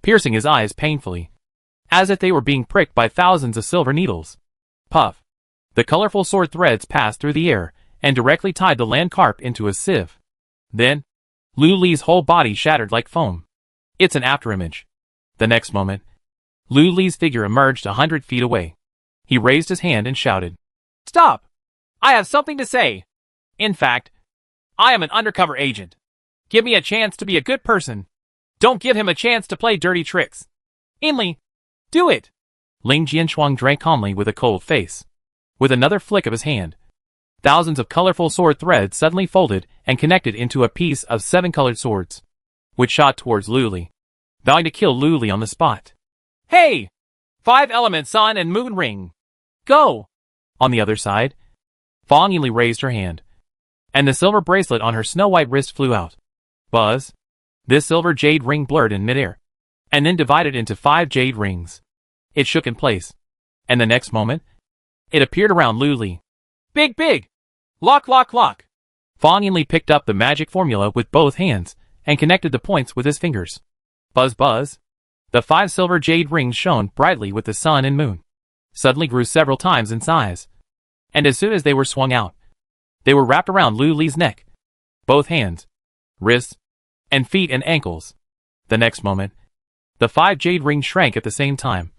piercing his eyes painfully, as if they were being pricked by thousands of silver needles. Puff. The colorful sword threads passed through the air and directly tied the land carp into a sieve. Then, Lu Li's whole body shattered like foam. It's an afterimage. The next moment, Lu Li's figure emerged 100 feet away. He raised his hand and shouted, Stop! I have something to say. In fact, I am an undercover agent. Give me a chance to be a good person. Don't give him a chance to play dirty tricks. Inli, do it! Ling Jianchuan drank calmly with a cold face. With another flick of his hand, thousands of colorful sword threads suddenly folded and connected into a piece of 7 colored swords, which shot towards Lu Li, vowing to kill Lu Li on the spot. Hey! 5 element sun and moon ring. Go! On the other side, Fang Yili raised her hand, and the silver bracelet on her snow-white wrist flew out. Buzz! This silver jade ring blurred in midair, and then divided into 5 jade rings. It shook in place, and the next moment, it appeared around Lu Li. Big, big! Lock, lock, lock! Fang Yili picked up the magic formula with both hands and connected the points with his fingers. Buzz, buzz! The 5 silver jade rings shone brightly with the sun and moon, suddenly grew several times in size, And as soon as they were swung out, they were wrapped around Lu Li's neck. Both hands, wrists, and feet and ankles. The next moment, the 5 jade rings shrank at the same time,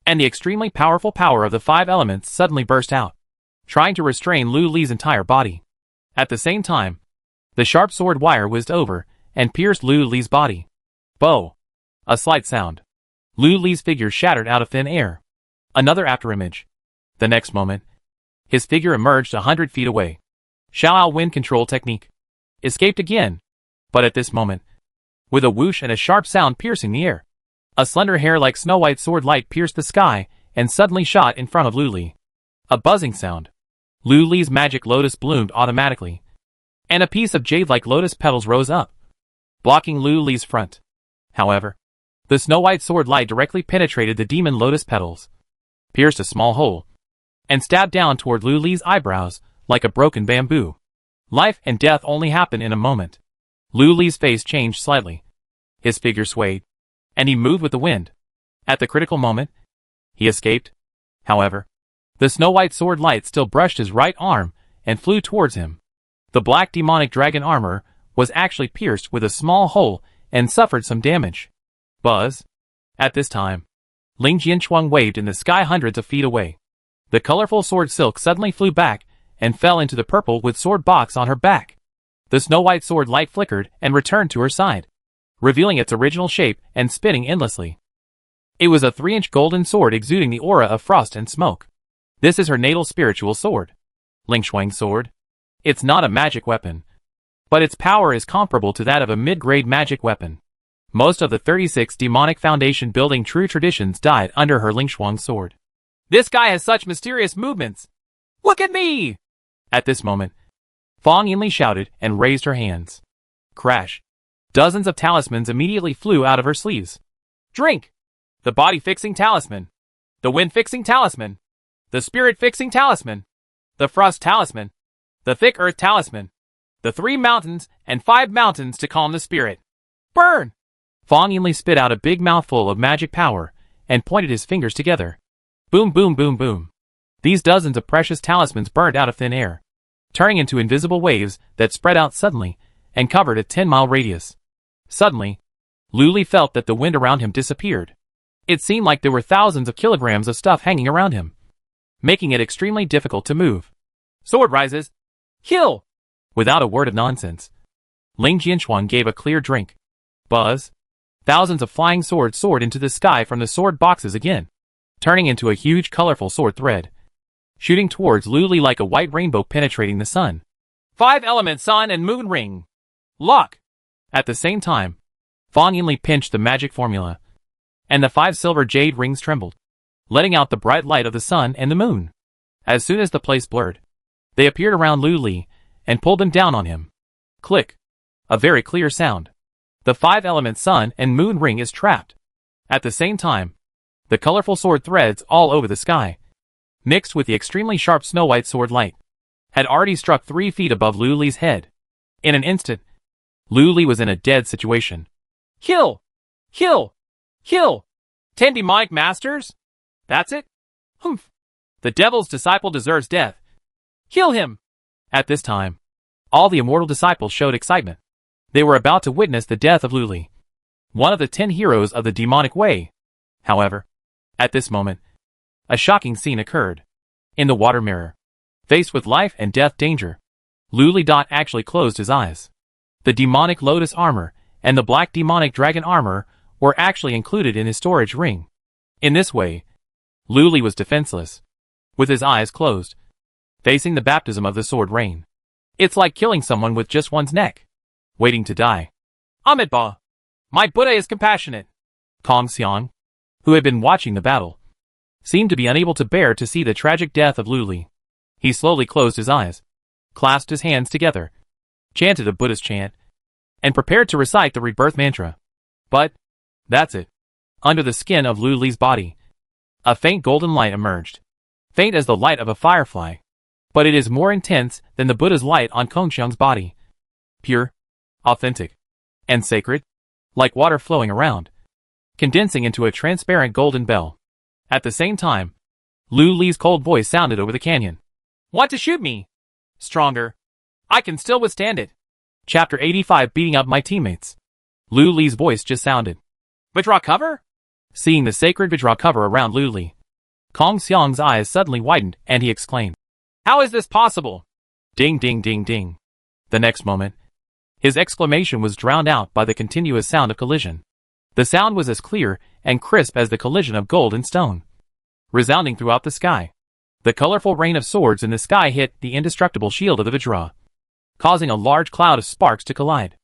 and the extremely powerful power of the 5 elements suddenly burst out, trying to restrain Lu Li's entire body. At the same time, the sharp sword wire whizzed over and pierced Lu Li's body. Bow. A slight sound. Lu Li's figure shattered out of thin air. Another afterimage. The next moment, his figure emerged 100 feet away. Xiao wind control technique. Escaped again. But at this moment, with a whoosh and a sharp sound piercing the air, a slender hair like Snow White sword light pierced the sky and suddenly shot in front of Lu Li. A buzzing sound. Lu Li's magic lotus bloomed automatically, and a piece of jade-like lotus petals rose up, blocking Lu Li's front. However, the Snow White sword light directly penetrated the demon lotus petals, pierced a small hole, and stabbed down toward Lu Li's eyebrows like a broken bamboo. Life and death only happen in a moment. Lu Li's face changed slightly. His figure swayed, and he moved with the wind. At the critical moment, he escaped. However, the Snow White sword light still brushed his right arm and flew towards him. The black demonic dragon armor was actually pierced with a small hole and suffered some damage. Buzz. At this time, Ling Jianchuang waved in the sky hundreds of feet away. The colorful sword silk suddenly flew back and fell into the purple with sword box on her back. The Snow White sword light flickered and returned to her side, revealing its original shape and spinning endlessly. It was a 3-inch golden sword exuding the aura of frost and smoke. This is her natal spiritual sword. Ling Shuang's sword. It's not a magic weapon, but its power is comparable to that of a mid-grade magic weapon. Most of the 36 demonic foundation building true traditions died under her Ling Shuang sword. This guy has such mysterious movements. Look at me! At this moment, Fang Yinli shouted and raised her hands. Crash. Dozens of talismans immediately flew out of her sleeves. Drink! The body-fixing talisman. The wind-fixing talisman. The spirit-fixing talisman. The frost talisman. The thick earth talisman. The 3 mountains and 5 mountains to calm the spirit. Burn! Fang Yinli spit out a big mouthful of magic power and pointed his fingers together. Boom, boom, boom, boom. These dozens of precious talismans burned out of thin air, turning into invisible waves that spread out suddenly and covered a 10-mile radius. Suddenly, Lu Li felt that the wind around him disappeared. It seemed like there were thousands of kilograms of stuff hanging around him, making it extremely difficult to move. Sword rises. Kill! Without a word of nonsense, Ling Jianchuan gave a clear drink. Buzz. Thousands of flying swords soared into the sky from the sword boxes again, turning into a huge colorful sword thread, shooting towards Lu Li like a white rainbow penetrating the sun. 5 element sun and moon ring. Lock. At the same time, Fang Yinli pinched the magic formula, and the 5 silver jade rings trembled, letting out the bright light of the sun and the moon. As soon as the place blurred, they appeared around Lu Li and pulled them down on him. Click. A very clear sound. The 5 element sun and moon ring is trapped. At the same time, the colorful sword threads all over the sky, mixed with the extremely sharp Snow White sword light, had already struck 3 feet above Lu Li's head. In an instant, Lu Li was in a dead situation. Kill! Kill! Kill! 10 demonic masters? That's it? Humph! The devil's disciple deserves death. Kill him! At this time, all the immortal disciples showed excitement. They were about to witness the death of Lu Li, one of the 10 heroes of the demonic way. However, at this moment, a shocking scene occurred. In the water mirror, faced with life and death danger, Lu Li actually closed his eyes. The demonic lotus armor and the black demonic dragon armor were actually included in his storage ring. In this way, Lu Li was defenseless, with his eyes closed, facing the baptism of the sword rain. It's like killing someone with just one's neck, waiting to die. Amitabha! My Buddha is compassionate. Kong Xiang, who had been watching the battle, seemed to be unable to bear to see the tragic death of Lu Li. He slowly closed his eyes, clasped his hands together, chanted a Buddhist chant, and prepared to recite the rebirth mantra. But, that's it. Under the skin of Lu Li's body, a faint golden light emerged. Faint as the light of a firefly, but it is more intense than the Buddha's light on Kong Xiang's body. Pure, authentic, and sacred, like water flowing around, condensing into a transparent golden bell. At the same time, Lu Li's cold voice sounded over the canyon. Want to shoot me? Stronger. I can still withstand it. Chapter 85 Beating Up My Teammates. Lu Li's voice just sounded. Withdraw cover? Seeing the sacred withdraw cover around Lu Li, Kong Xiang's eyes suddenly widened and he exclaimed, How is this possible? Ding ding ding ding. The next moment, his exclamation was drowned out by the continuous sound of collision. The sound was as clear and crisp as the collision of gold and stone, resounding throughout the sky. The colorful rain of swords in the sky hit the indestructible shield of the Vajra, causing a large cloud of sparks to collide.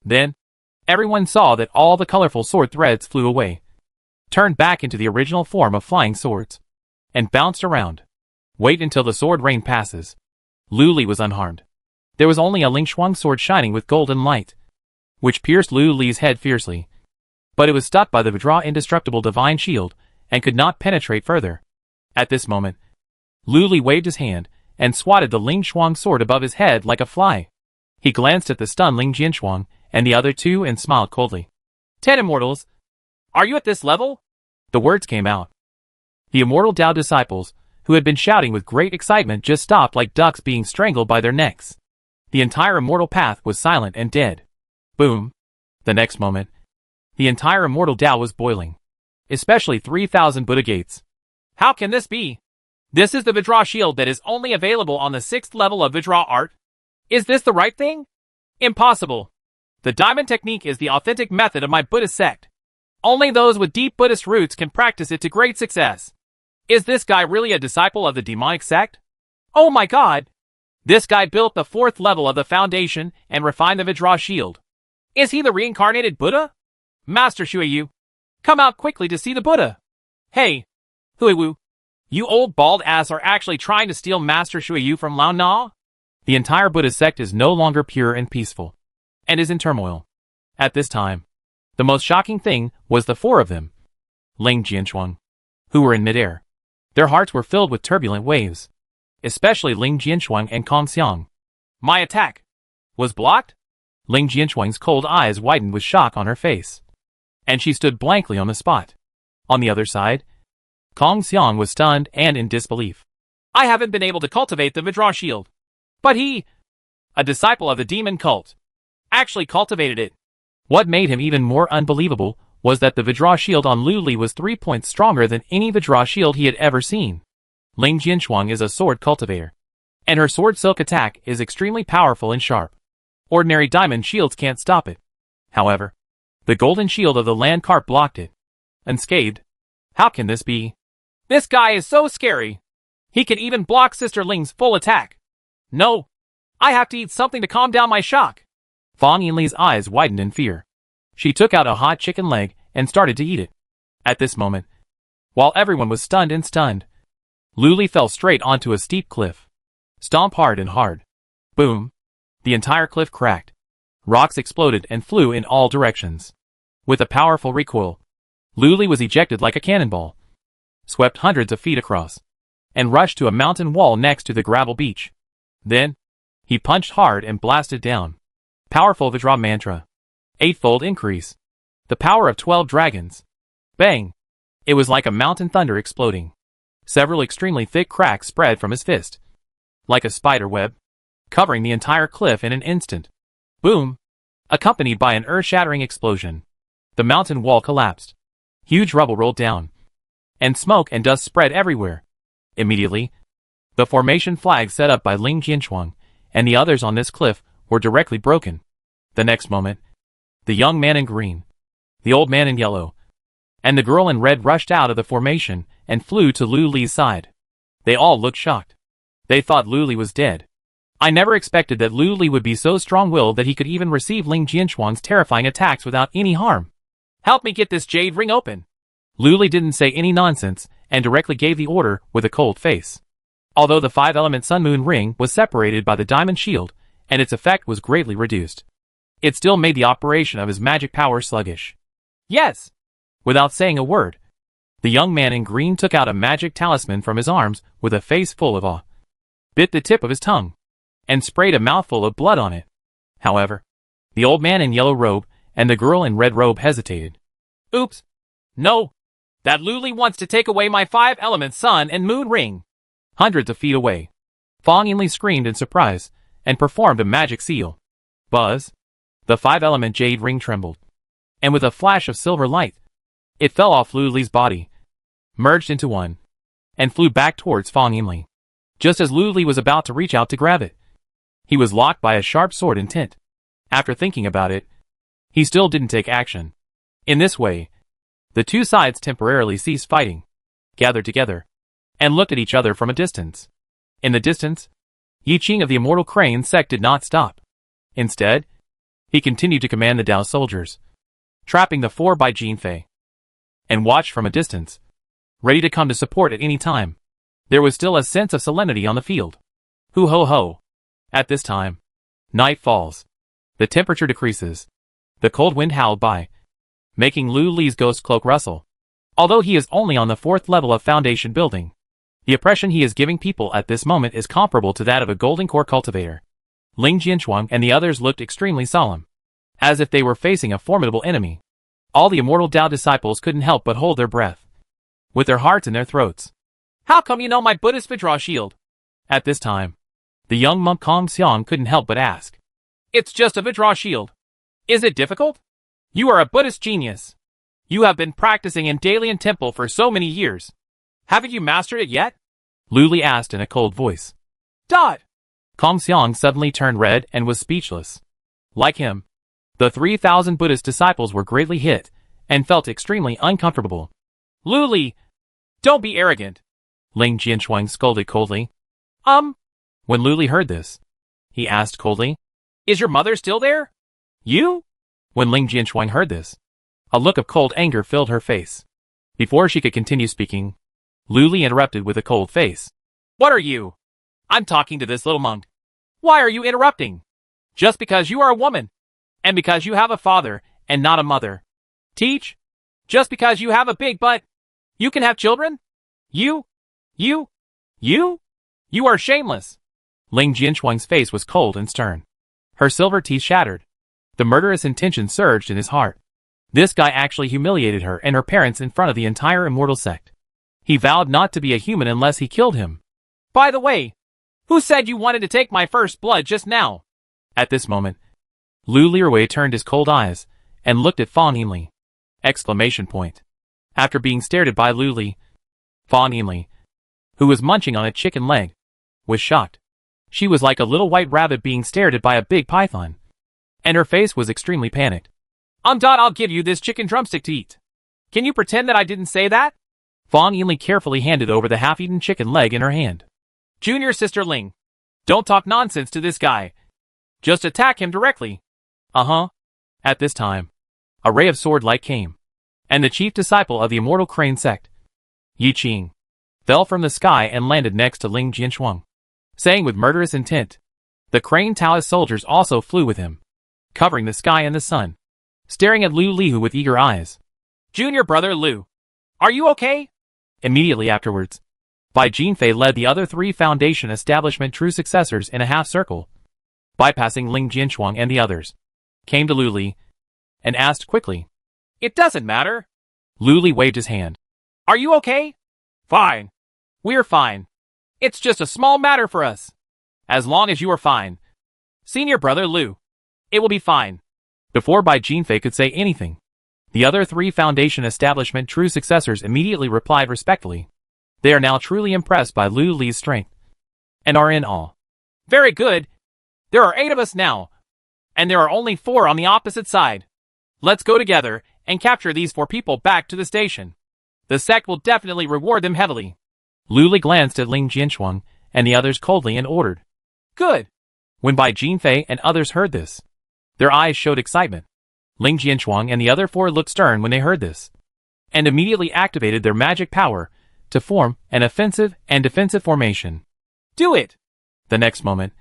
Then, everyone saw that all the colorful sword threads flew away, turned back into the original form of flying swords, and bounced around. Wait until the sword rain passes. Lu Li was unharmed. There was only a Ling Shuang sword shining with golden light, which pierced Lu Li's head fiercely. But it was stopped by the Vajra indestructible divine shield, and could not penetrate further. At this moment, Lu Li waved his hand, and swatted the Ling Shuang sword above his head like a fly. He glanced at the stunned Ling Jinshuang, and the other two and smiled coldly. 10 immortals? Are you at this level? The words came out. The immortal Dao disciples, who had been shouting with great excitement, just stopped like ducks being strangled by their necks. The entire immortal path was silent and dead. Boom. The next moment, the entire immortal Dao was boiling. Especially 3,000 Buddha gates. How can this be? This is the Vajra shield that is only available on the 6th level of Vajra art. Is this the right thing? Impossible. The diamond technique is the authentic method of my Buddhist sect. Only those with deep Buddhist roots can practice it to great success. Is this guy really a disciple of the demonic sect? Oh my god! This guy built the 4th level of the foundation and refined the Vajra shield. Is he the reincarnated Buddha? Master Shuiyu, come out quickly to see the Buddha. Hey, Huiwu, you old bald ass are actually trying to steal Master Shuiyu from Lao Na? The entire Buddha sect is no longer pure and peaceful, and is in turmoil. At this time, the most shocking thing was the 4 of them, Ling Jinshuang, who were in midair. Their hearts were filled with turbulent waves, especially Ling Jinshuang and Kong Xiang. My attack was blocked? Ling Jinshuang's cold eyes widened with shock on her face, and she stood blankly on the spot. On the other side, Kong Xiang was stunned and in disbelief. I haven't been able to cultivate the Vajra shield. But he, a disciple of the demon cult, actually cultivated it. What made him even more unbelievable was that the Vajra shield on Lu Li was 3 points stronger than any Vajra shield he had ever seen. Ling Jinshuang is a sword cultivator, and her sword silk attack is extremely powerful and sharp. Ordinary diamond shields can't stop it. However, the golden shield of the land carp blocked it. Unscathed. How can this be? This guy is so scary. He can even block Sister Ling's full attack. No. I have to eat something to calm down my shock. Fang Yinli's eyes widened in fear. She took out a hot chicken leg and started to eat it. At this moment, while everyone was stunned, Lu Li fell straight onto a steep cliff. Stomp hard and hard. Boom. The entire cliff cracked. Rocks exploded and flew in all directions. With a powerful recoil, Lu Li was ejected like a cannonball, swept hundreds of feet across, and rushed to a mountain wall next to the gravel beach. Then, he punched hard and blasted down. Powerful Vajra mantra. 8-fold increase. The power of 12 dragons. Bang! It was like a mountain thunder exploding. Several extremely thick cracks spread from his fist, like a spider web, covering the entire cliff in an instant. Boom! Accompanied by an earth-shattering explosion. The mountain wall collapsed. Huge rubble rolled down, and smoke and dust spread everywhere. Immediately, the formation flags set up by Ling Jinshuang and the others on this cliff were directly broken. The next moment, the young man in green, the old man in yellow, and the girl in red rushed out of the formation and flew to Lu Li's side. They all looked shocked. They thought Lu Li was dead. I never expected that Lu Li would be so strong-willed that he could even receive Ling Jinshuang's terrifying attacks without any harm. Help me get this jade ring open. Lu Li didn't say any nonsense and directly gave the order with a cold face. Although the 5-element Sun Moon ring was separated by the diamond shield, and its effect was greatly reduced, it still made the operation of his magic power sluggish. Yes! Without saying a word, the young man in green took out a magic talisman from his arms with a face full of awe, bit the tip of his tongue, and sprayed a mouthful of blood on it. However, the old man in yellow robe and the girl in red robe hesitated. Oops! No! That Lu Li wants to take away my 5-element sun and moon ring. Hundreds of feet away, Fang Yinli screamed in surprise, and performed a magic seal. Buzz! The five-element jade ring trembled. And with a flash of silver light, it fell off Lu Li's body, merged into one, and flew back towards Fang Yinli. Just as Lu Li was about to reach out to grab it, he was locked by a sharp sword intent. After thinking about it, he still didn't take action. In this way, the two sides temporarily ceased fighting, gathered together, and looked at each other from a distance. In the distance, Yi Qing of the Immortal Crane Sect did not stop. Instead, he continued to command the Dao soldiers, trapping the four by Jin Fei, and watched from a distance, ready to come to support at any time. There was still a sense of solemnity on the field. Hu ho ho. At this time, night falls. The temperature decreases. The cold wind howled by, making Lu Li's ghost cloak rustle. Although he is only on the 4th level of foundation building, the oppression he is giving people at this moment is comparable to that of a golden core cultivator. Ling Jianchuang and the others looked extremely solemn, as if they were facing a formidable enemy. All the immortal Dao disciples couldn't help but hold their breath, with their hearts in their throats. How come you know my Buddhist Vidra shield? At this time, the young monk Kong Xiang couldn't help but ask. It's just a Vidra shield. Is it difficult? You are a Buddhist genius. You have been practicing in Dalian Temple for so many years. Haven't you mastered it yet? Lu Li asked in a cold voice. Dot! Kong Xiang suddenly turned red and was speechless. Like him, the 3,000 Buddhist disciples were greatly hit, and felt extremely uncomfortable. Lu Li, don't be arrogant. Ling Jianchuang scolded coldly. When Lu Li heard this, he asked coldly. Is your mother still there? You? When Ling Jianchuang heard this, a look of cold anger filled her face. Before she could continue speaking, Lu Li interrupted with a cold face. What are you? I'm talking to this little monk. Why are you interrupting? Just because you are a woman, and because you have a father and not a mother. Teach? Just because you have a big butt, you can have children? You are shameless. Ling Jianchuang's face was cold and stern. Her silver teeth shattered. The murderous intention surged in his heart. This guy actually humiliated her and her parents in front of the entire immortal sect. He vowed not to be a human unless he killed him. By the way, who said you wanted to take my first blood just now? At this moment, Lu Lirui turned his cold eyes and looked at Fang Yinli. Exclamation point. After being stared at by Lu Li, Fang Yinli, who was munching on a chicken leg, was shocked. She was like a little white rabbit being stared at by a big python, and her face was extremely panicked. I'll give you this chicken drumstick to eat. Can you pretend that I didn't say that? Fang Yinli carefully handed over the half-eaten chicken leg in her hand. Junior Sister Ling, don't talk nonsense to this guy. Just attack him directly. At this time, a ray of sword light came, and the chief disciple of the Immortal Crane Sect, Yi Qing, fell from the sky and landed next to Ling Jianchuang, saying with murderous intent. The Crane Taoist soldiers also flew with him, covering the sky and the sun, staring at Lu Lihu with eager eyes. Junior brother Lu, are you okay? Immediately afterwards, Bai Jinfei led the other 3 Foundation Establishment true successors in a half-circle, bypassing Ling Jianchuang and the others, came to Lu Li, and asked quickly. It doesn't matter. Lu Li waved his hand. Are you okay? Fine. We're fine. It's just a small matter for us. As long as you are fine. Senior brother Lu. It will be fine. Before Bai Jinfei could say anything, the other 3 Foundation Establishment true successors immediately replied respectfully. They are now truly impressed by Lu Li's strength, and are in awe. Very good. There are 8 of us now, and there are only 4 on the opposite side. Let's go together and capture these 4 people back to the station. The sect will definitely reward them heavily. Lu Li glanced at Ling Jianchuang and the others coldly and ordered. Good. When Bai Jinfei and others heard this, their eyes showed excitement. Ling Jianchuang and the other 4 looked stern when they heard this, and immediately activated their magic power to form an offensive and defensive formation. Do it! The next moment,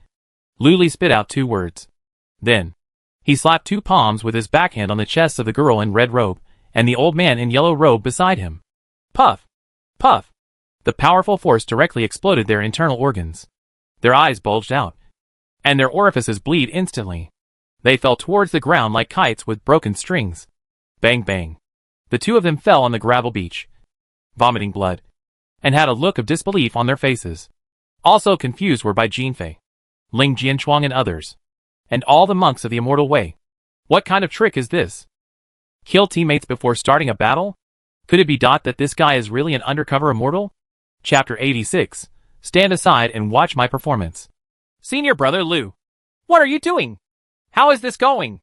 Lu Li spit out 2 words. Then, he slapped 2 palms with his backhand on the chests of the girl in red robe and the old man in yellow robe beside him. Puff! Puff! The powerful force directly exploded their internal organs. Their eyes bulged out, and their orifices bleed instantly. They fell towards the ground like kites with broken strings. Bang bang. The 2 of them fell on the gravel beach, vomiting blood, and had a look of disbelief on their faces. Also confused were Bai Jinfei, Ling Jianchuang and others. And all the monks of the Immortal Way. What kind of trick is this? Kill teammates before starting a battle? Could it be that this guy is really an undercover immortal? Chapter 86. Stand aside and watch my performance. Senior brother Liu. What are you doing? How is this going?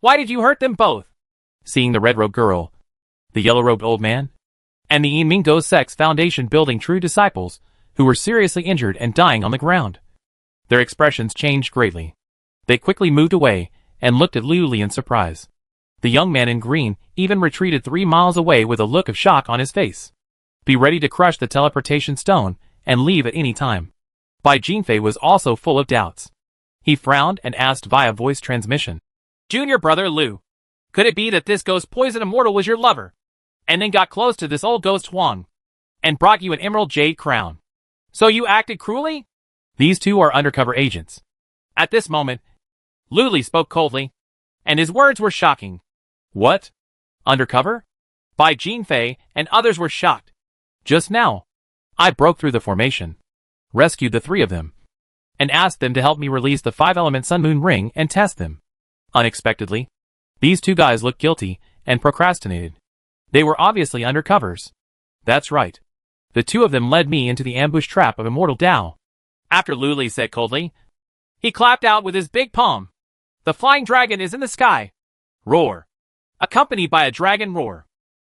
Why did you hurt them both? Seeing the red-robed girl, the yellow-robed old man, and the Yinmingdo Sect's foundation building true disciples, who were seriously injured and dying on the ground. Their expressions changed greatly. They quickly moved away and looked at Liu Li in surprise. The young man in green even retreated 3 miles away with a look of shock on his face. Be ready to crush the teleportation stone and leave at any time. Bai Jinfei was also full of doubts. He frowned and asked via voice transmission. Junior brother Liu, could it be that this ghost poison immortal was your lover, and then got close to this old ghost Huang, and brought you an emerald jade crown? So you acted cruelly? These two are undercover agents. At this moment, Liu Li spoke coldly, and his words were shocking. What? Undercover? Bai Jinfei and others were shocked. Just now, I broke through the formation, rescued the 3 of them, and asked them to help me release the 5-element Sun Moon Ring and test them. Unexpectedly, these 2 guys looked guilty and procrastinated. They were obviously undercovers. That's right. The 2 of them led me into the ambush trap of Immortal Dao. After Liu Li said coldly, he clapped out with his big palm. The flying dragon is in the sky. Roar. Accompanied by a dragon roar.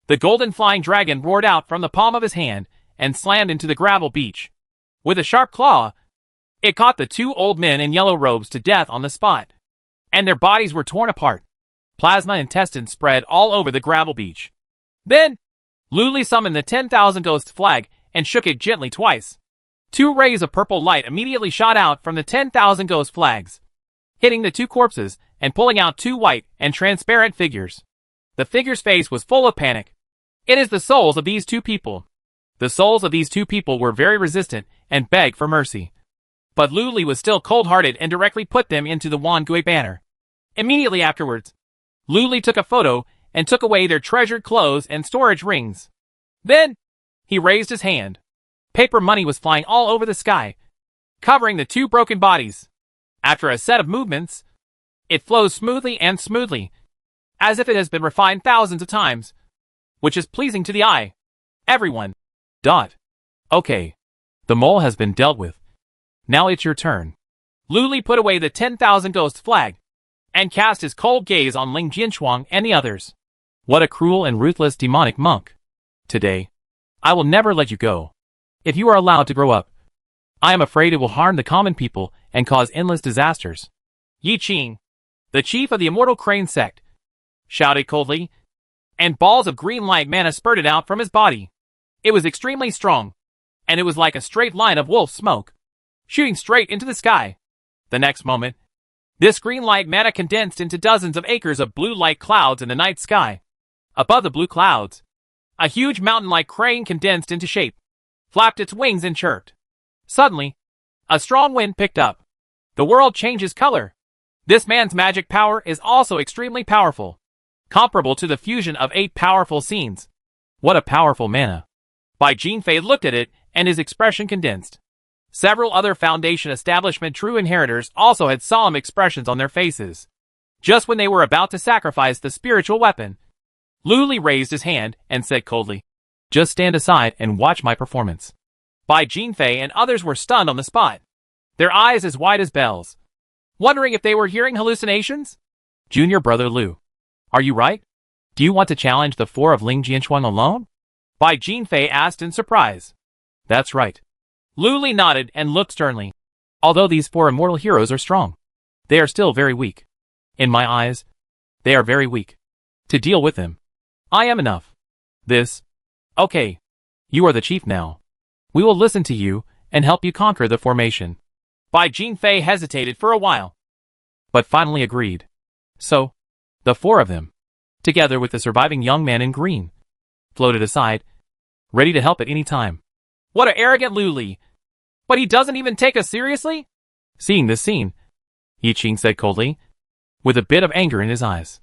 The golden flying dragon roared out from the palm of his hand and slammed into the gravel beach. With a sharp claw, it caught the 2 old men in yellow robes to death on the spot, and their bodies were torn apart. Plasma intestines spread all over the gravel beach. Then, Liu Li summoned the 10,000 ghost flag and shook it gently twice. 2 rays of purple light immediately shot out from the 10,000 ghost flags, hitting the 2 corpses and pulling out 2 white and transparent figures. The figure's face was full of panic. It is the souls of these 2 people. The souls of these 2 people were very resistant and begged for mercy. But Liu Li was still cold-hearted and directly put them into the Wan Gui banner. Immediately afterwards, Liu Li took a photo and took away their treasured clothes and storage rings. Then, he raised his hand. Paper money was flying all over the sky, covering the 2 broken bodies. After a set of movements, it flows smoothly and smoothly, as if it has been refined thousands of times, which is pleasing to the eye. Everyone. Okay. The mole has been dealt with. Now it's your turn. Liu Li put away the 10,000 ghost flag, and cast his cold gaze on Ling Jianchuang and the others. What a cruel and ruthless demonic monk. Today, I will never let you go. If you are allowed to grow up, I am afraid it will harm the common people and cause endless disasters. Yi Qing, the chief of the Immortal Crane Sect, shouted coldly, and balls of green light mana spurted out from his body. It was extremely strong, and it was like a straight line of wolf smoke, shooting straight into the sky. The next moment, this green light mana condensed into dozens of acres of blue light clouds in the night sky. Above the blue clouds, a huge mountain-like crane condensed into shape, flapped its wings and chirped. Suddenly, a strong wind picked up. The world changes color. This man's magic power is also extremely powerful, comparable to the fusion of 8 powerful scenes. What a powerful mana. Bai Jinfei looked at it, and his expression condensed. Several other Foundation establishment true inheritors also had solemn expressions on their faces. Just when they were about to sacrifice the spiritual weapon, Liu Li raised his hand and said coldly, "Just stand aside and watch my performance." Bai Jinfei and others were stunned on the spot, their eyes as wide as bells, wondering if they were hearing hallucinations. Junior brother Liu, are you right? Do you want to challenge the 4 of Ling Jianchuang alone? Bai Jinfei asked in surprise. That's right. Liu Li nodded and looked sternly. Although these 4 immortal heroes are strong, they are still very weak. In my eyes, they are very weak. To deal with them, I am enough. Okay. You are the chief now. We will listen to you and help you conquer the formation. Bai Jinfei hesitated for a while, but finally agreed. So, the 4 of them, together with the surviving young man in green, floated aside, ready to help at any time. What an arrogant Liu Li! But he doesn't even take us seriously? Seeing this scene, Yi Qing said coldly, with a bit of anger in his eyes.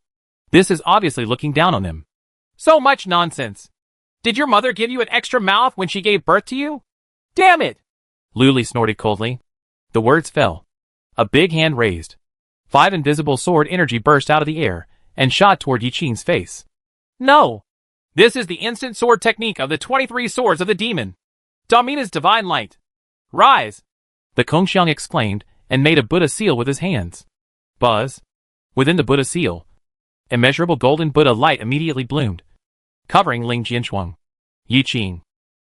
This is obviously looking down on him. So much nonsense! Did your mother give you an extra mouth when she gave birth to you? Damn it! Lu Li snorted coldly. The words fell. A big hand raised. 5 invisible sword energy burst out of the air and shot toward Yi Qing's face. No! This is the instant sword technique of the 23 swords of the demon. Damina's divine light. Rise! The Kongxiang exclaimed and made a Buddha seal with his hands. Buzz. Within the Buddha seal, immeasurable golden Buddha light immediately bloomed, covering Ling Jinshuang, Yi Qing,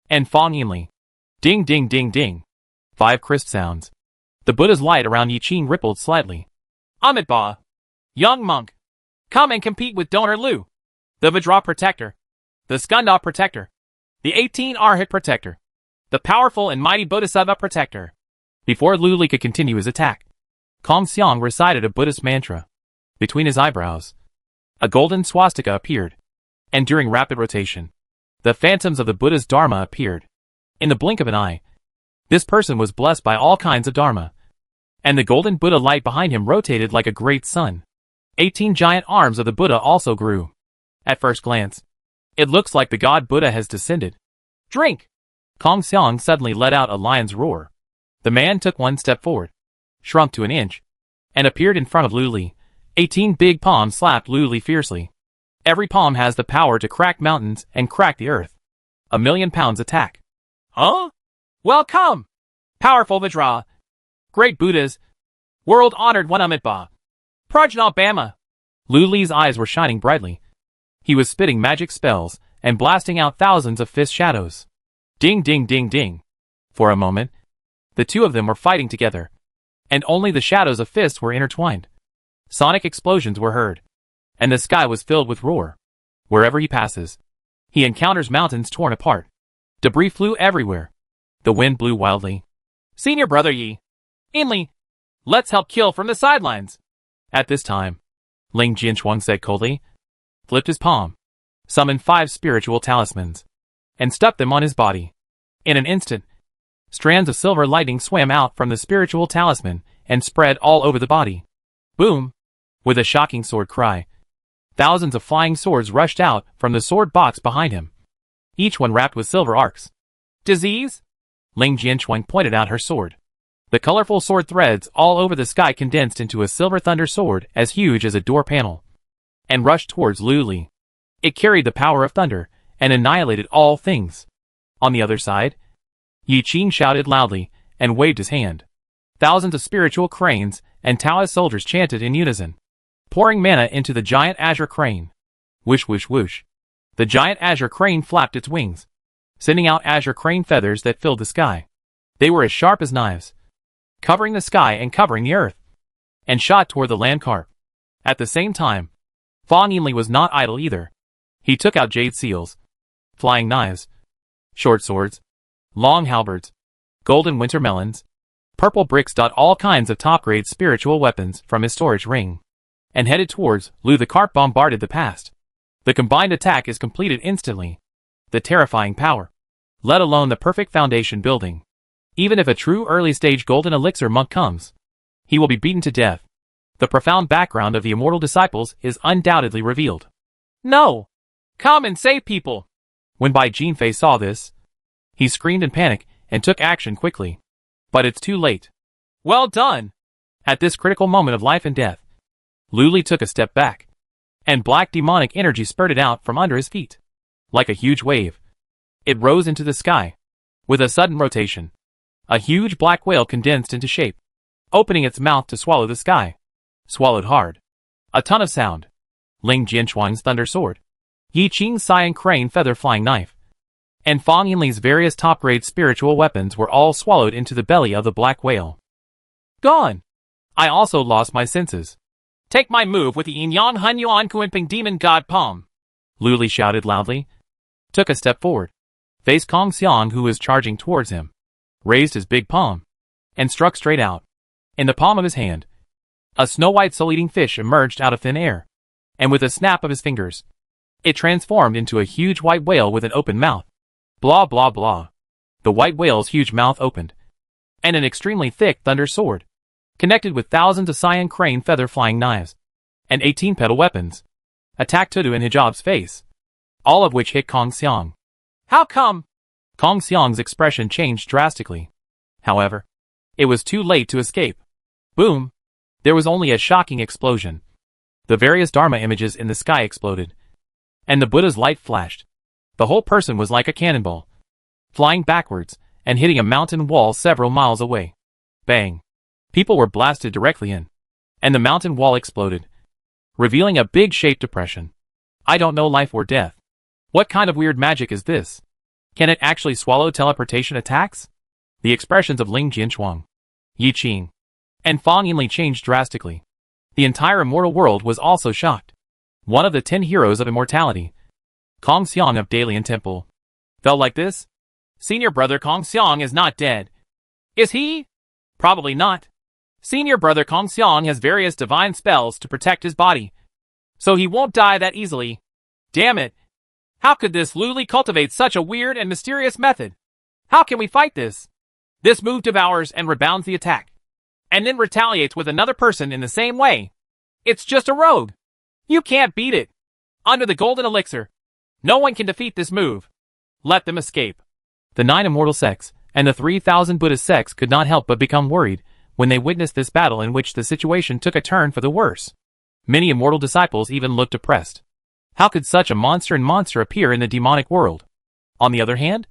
and Fang Yinli. Ding ding ding ding. 5 crisp sounds. The Buddha's light around Yi Qing rippled slightly. Amitabha. Young monk. Come and compete with Donor Lu. The Vajra Protector. The Skanda Protector. The 18 Arhat Protector. The powerful and mighty Bodhisattva Protector. Before Lu Li could continue his attack, Kongxiang recited a Buddhist mantra. Between his eyebrows, a golden swastika appeared, and during rapid rotation, the phantoms of the Buddha's Dharma appeared. In the blink of an eye, this person was blessed by all kinds of Dharma, and the golden Buddha light behind him rotated like a great sun. 18 giant arms of the Buddha also grew. At first glance, it looks like the god Buddha has descended. Drink! Kongxiang suddenly let out a lion's roar. The man took 1 step forward, shrunk to an inch, and appeared in front of Lu Li. 18 big palms slapped Lu Li fiercely. Every palm has the power to crack mountains and crack the earth. 1,000,000 pounds attack. Huh? Welcome! Powerful Vajra. Great Buddhas. World-honored one Amitabha. Prajna Bama. Lu Li's eyes were shining brightly. He was spitting magic spells and blasting out thousands of fist shadows. Ding ding ding ding. For a moment, the two of them were fighting together, and only the shadows of fists were intertwined. Sonic explosions were heard, and the sky was filled with roar. Wherever he passes, he encounters mountains torn apart. Debris flew everywhere. The wind blew wildly. Senior brother Yi. Inli. Let's help kill from the sidelines. At this time, Ling Jinshuang said coldly, flipped his palm, summoned 5 spiritual talismans, and stuck them on his body. In an instant, strands of silver lightning swam out from the spiritual talisman and spread all over the body. Boom! With a shocking sword cry, thousands of flying swords rushed out from the sword box behind him, each one wrapped with silver arcs. Disease? Ling Jinshuang pointed out her sword. The colorful sword threads all over the sky condensed into a silver thunder sword as huge as a door panel, and rushed towards Lu Li. It carried the power of thunder and annihilated all things. On the other side, Yi Qing shouted loudly and waved his hand. Thousands of spiritual cranes and Taoist soldiers chanted in unison, pouring mana into the giant azure crane. Whoosh whoosh whoosh. The giant azure crane flapped its wings, sending out azure crane feathers that filled the sky. They were as sharp as knives, covering the sky and covering the earth, and shot toward the land carp. At the same time, Fang Yinli was not idle either. He took out jade seals, flying knives, short swords, long halberds, golden winter melons, purple bricks. All kinds of top-grade spiritual weapons from his storage ring, and headed towards Lu. The carp bombarded the past. The combined attack is completed instantly. The terrifying power, let alone the perfect foundation building. Even if a true early-stage golden elixir monk comes, he will be beaten to death. The profound background of the immortal disciples is undoubtedly revealed. No! Come and save people! When Bai Jinfei saw this, he screamed in panic and took action quickly. But it's too late. Well done! At this critical moment of life and death, Lu Li took a step back, and black demonic energy spurted out from under his feet. Like a huge wave, it rose into the sky. With a sudden rotation, a huge black whale condensed into shape, opening its mouth to swallow the sky. Swallowed hard. A ton of sound. Ling Jinshuang's thunder sword, Yi Qing's cyan crane feather flying knife, and Fang Yinli's various top-grade spiritual weapons were all swallowed into the belly of the black whale. Gone! I also lost my senses. Take my move with the Yin Yang Hun Yuan Kuinping Demon God Palm! Lu Li shouted loudly, took a step forward, faced Kongxiang who was charging towards him, raised his big palm, and struck straight out. In the palm of his hand, a snow-white soul-eating fish emerged out of thin air, and with a snap of his fingers, it transformed into a huge white whale with an open mouth. Blah blah blah. The white whale's huge mouth opened, and an extremely thick thunder sword, connected with thousands of cyan crane feather flying knives, and 18 petal weapons, attacked Tudu and Hijab's face, all of which hit Kongxiang. How come? Kongxiang's expression changed drastically. However, it was too late to escape. Boom! There was only a shocking explosion. The various Dharma images in the sky exploded, and the Buddha's light flashed. The whole person was like a cannonball, flying backwards and hitting a mountain wall several miles away. Bang! People were blasted directly in, and the mountain wall exploded, revealing a big shaped depression. I don't know life or death. What kind of weird magic is this? Can it actually swallow teleportation attacks? The expressions of Ling Jianchuang, Yi Qing, and Fang Yinli changed drastically. The entire immortal world was also shocked. One of the 10 heroes of immortality, Kong Xiang of Dalian Temple, fell like this. Senior brother Kong Xiang is not dead. Is he? Probably not. Senior brother Kong Xiang has various divine spells to protect his body, so he won't die that easily. Damn it. How could this Luli cultivate such a weird and mysterious method? How can we fight this? This move devours and rebounds the attack, and then retaliates with another person in the same way. It's just a rogue. You can't beat it. Under the golden elixir, no one can defeat this move. Let them escape. The 9 immortal sects and the 3,000 Buddhist sects could not help but become worried when they witnessed this battle in which the situation took a turn for the worse. Many immortal disciples even looked depressed. How could such a monster appear in the demonic world? On the other hand,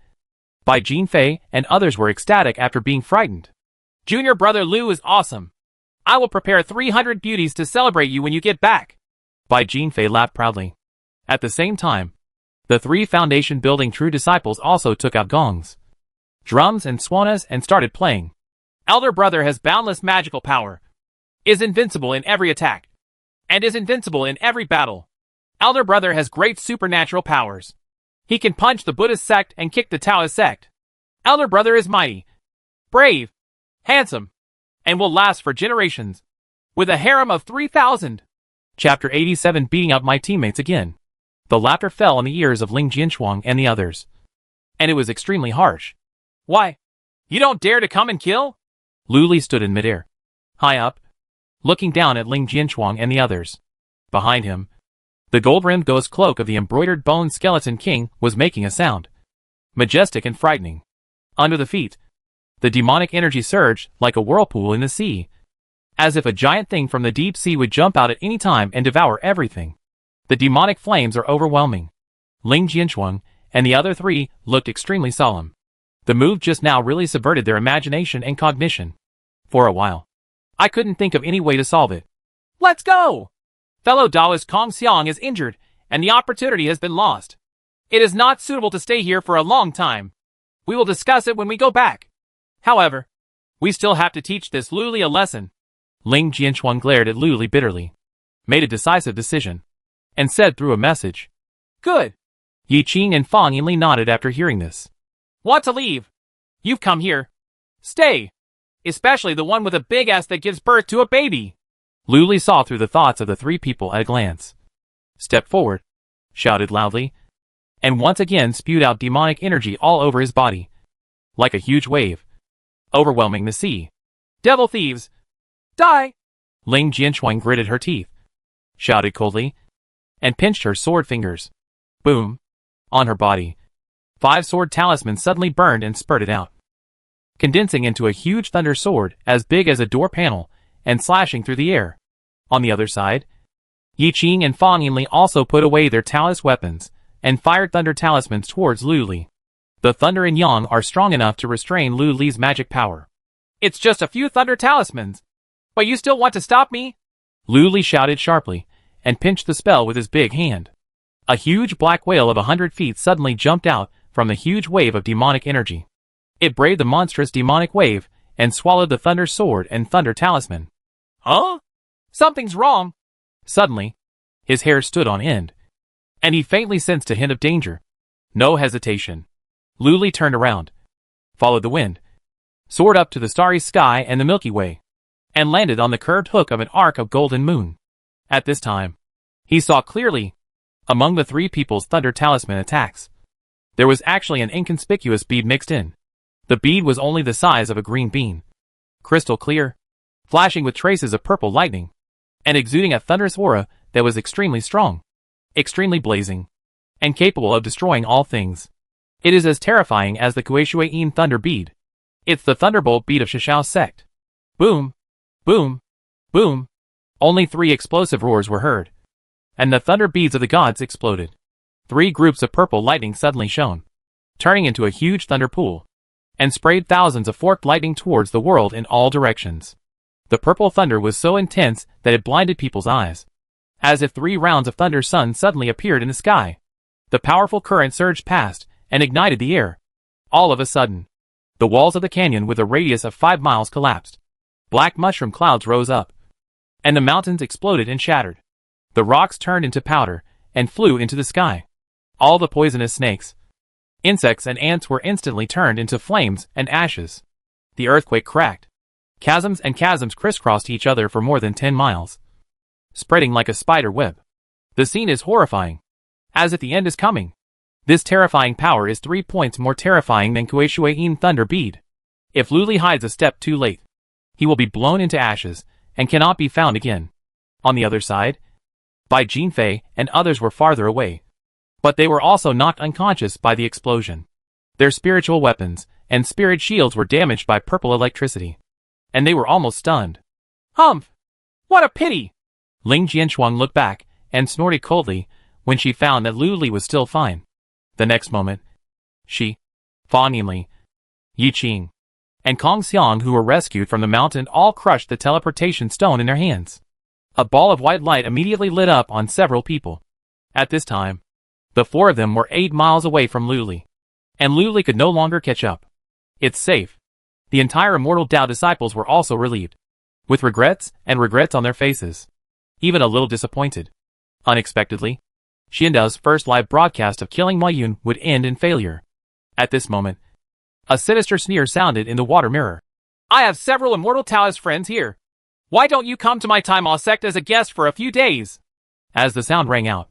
Bai Jinfei and others were ecstatic after being frightened. Junior brother Liu is awesome. I will prepare 300 beauties to celebrate you when you get back. Bai Jinfei laughed proudly. At the same time, the 3 foundation building true disciples also took out gongs, drums and swanas and started playing. Elder brother has boundless magical power, is invincible in every attack, and is invincible in every battle. Elder brother has great supernatural powers. He can punch the Buddhist sect and kick the Taoist sect. Elder brother is mighty, brave, handsome, and will last for generations, with a harem of 3,000. Chapter 87. Beating up my teammates again. The laughter fell on the ears of Ling Jianchuang and the others, and it was extremely harsh. Why? You don't dare to come and kill? Lu Li stood in midair, high up, looking down at Ling Jianchuang and the others. Behind him, the gold-rimmed ghost cloak of the embroidered bone skeleton king was making a sound, majestic and frightening. Under the feet, the demonic energy surged like a whirlpool in the sea, as if a giant thing from the deep sea would jump out at any time and devour everything. The demonic flames are overwhelming. Ling Jianchuang and the other 3 looked extremely solemn. The move just now really subverted their imagination and cognition. For a while, I couldn't think of any way to solve it. Let's go! Fellow Taoist Kong Xiang is injured, and the opportunity has been lost. It is not suitable to stay here for a long time. We will discuss it when we go back. However, we still have to teach this Lu Li a lesson. Ling Jianchuang glared at Lu Li bitterly, made a decisive decision, and said through a message. Good. Yi Qing and Fang Yinli nodded after hearing this. Want to leave? You've come here. Stay. Especially the one with a big ass that gives birth to a baby. Lu Li saw through the thoughts of the 3 people at a glance. Stepped forward, shouted loudly, and once again spewed out demonic energy all over his body, like a huge wave, overwhelming the sea. Devil thieves! Die! Ling Jianchuang gritted her teeth, shouted coldly, and pinched her sword fingers. Boom! On her body, 5 sword talismans suddenly burned and spurted out, condensing into a huge thunder sword as big as a door panel and slashing through the air. On the other side, Yi Qing and Fang Yinli also put away their Taoist weapons and fired thunder talismans towards Lu Li. The thunder and yang are strong enough to restrain Lu Li's magic power. It's just a few thunder talismans, but you still want to stop me? Lu Li shouted sharply and pinched the spell with his big hand. A huge black whale of 100 feet suddenly jumped out from the huge wave of demonic energy. It braved the monstrous demonic wave and swallowed the thunder sword and thunder talisman. Huh? Something's wrong. Suddenly, his hair stood on end, and he faintly sensed a hint of danger. No hesitation. Lu Li turned around, followed the wind, soared up to the starry sky and the Milky Way, and landed on the curved hook of an arc of golden moon. At this time, he saw clearly. Among the 3 people's thunder talisman attacks, there was actually an inconspicuous bead mixed in. The bead was only the size of a green bean, crystal clear, flashing with traces of purple lightning, and exuding a thunderous aura that was extremely strong, extremely blazing, and capable of destroying all things. It is as terrifying as the Kuei-Shui-In thunder bead. It's the thunderbolt beat of Xiao's sect. Boom, boom, boom. Only 3 explosive roars were heard, and the thunder beads of the gods exploded. 3 groups of purple lightning suddenly shone, turning into a huge thunder pool, and sprayed thousands of forked lightning towards the world in all directions. The purple thunder was so intense that it blinded people's eyes, as if 3 rounds of thunder sun suddenly appeared in the sky. The powerful current surged past and ignited the air. All of a sudden, the walls of the canyon with a radius of 5 miles collapsed. Black mushroom clouds rose up, and the mountains exploded and shattered. The rocks turned into powder and flew into the sky. All the poisonous snakes, insects and ants were instantly turned into flames and ashes. The earthquake cracked. Chasms and chasms crisscrossed each other for more than 10 miles, spreading like a spider web. The scene is horrifying, as if the end is coming. This terrifying power is 3 points more terrifying than Kuei-Shui-In Thunder Bead. If Luli hides a step too late, he will be blown into ashes and cannot be found again. On the other side, Bai Jinfei and others were farther away, but they were also knocked unconscious by the explosion. Their spiritual weapons and spirit shields were damaged by purple electricity, and they were almost stunned. Humph! What a pity! Ling Jianshuang looked back and snorted coldly when she found that Lu Li was still fine. The next moment, she, Fa Nianli, Yi Qing, and Kong Xiang, who were rescued from the mountain, all crushed the teleportation stone in their hands. A ball of white light immediately lit up on several people. At this time, the 4 of them were 8 miles away from Lu Li, and Lu Li could no longer catch up. It's safe. The entire Immortal Tao disciples were also relieved, with regrets on their faces, even a little disappointed. Unexpectedly, Xiandao's first live broadcast of killing Ma Yun would end in failure. At this moment, a sinister sneer sounded in the water mirror. I have several Immortal Taoist friends here. Why don't you come to my Taimao sect as a guest for a few days? As the sound rang out,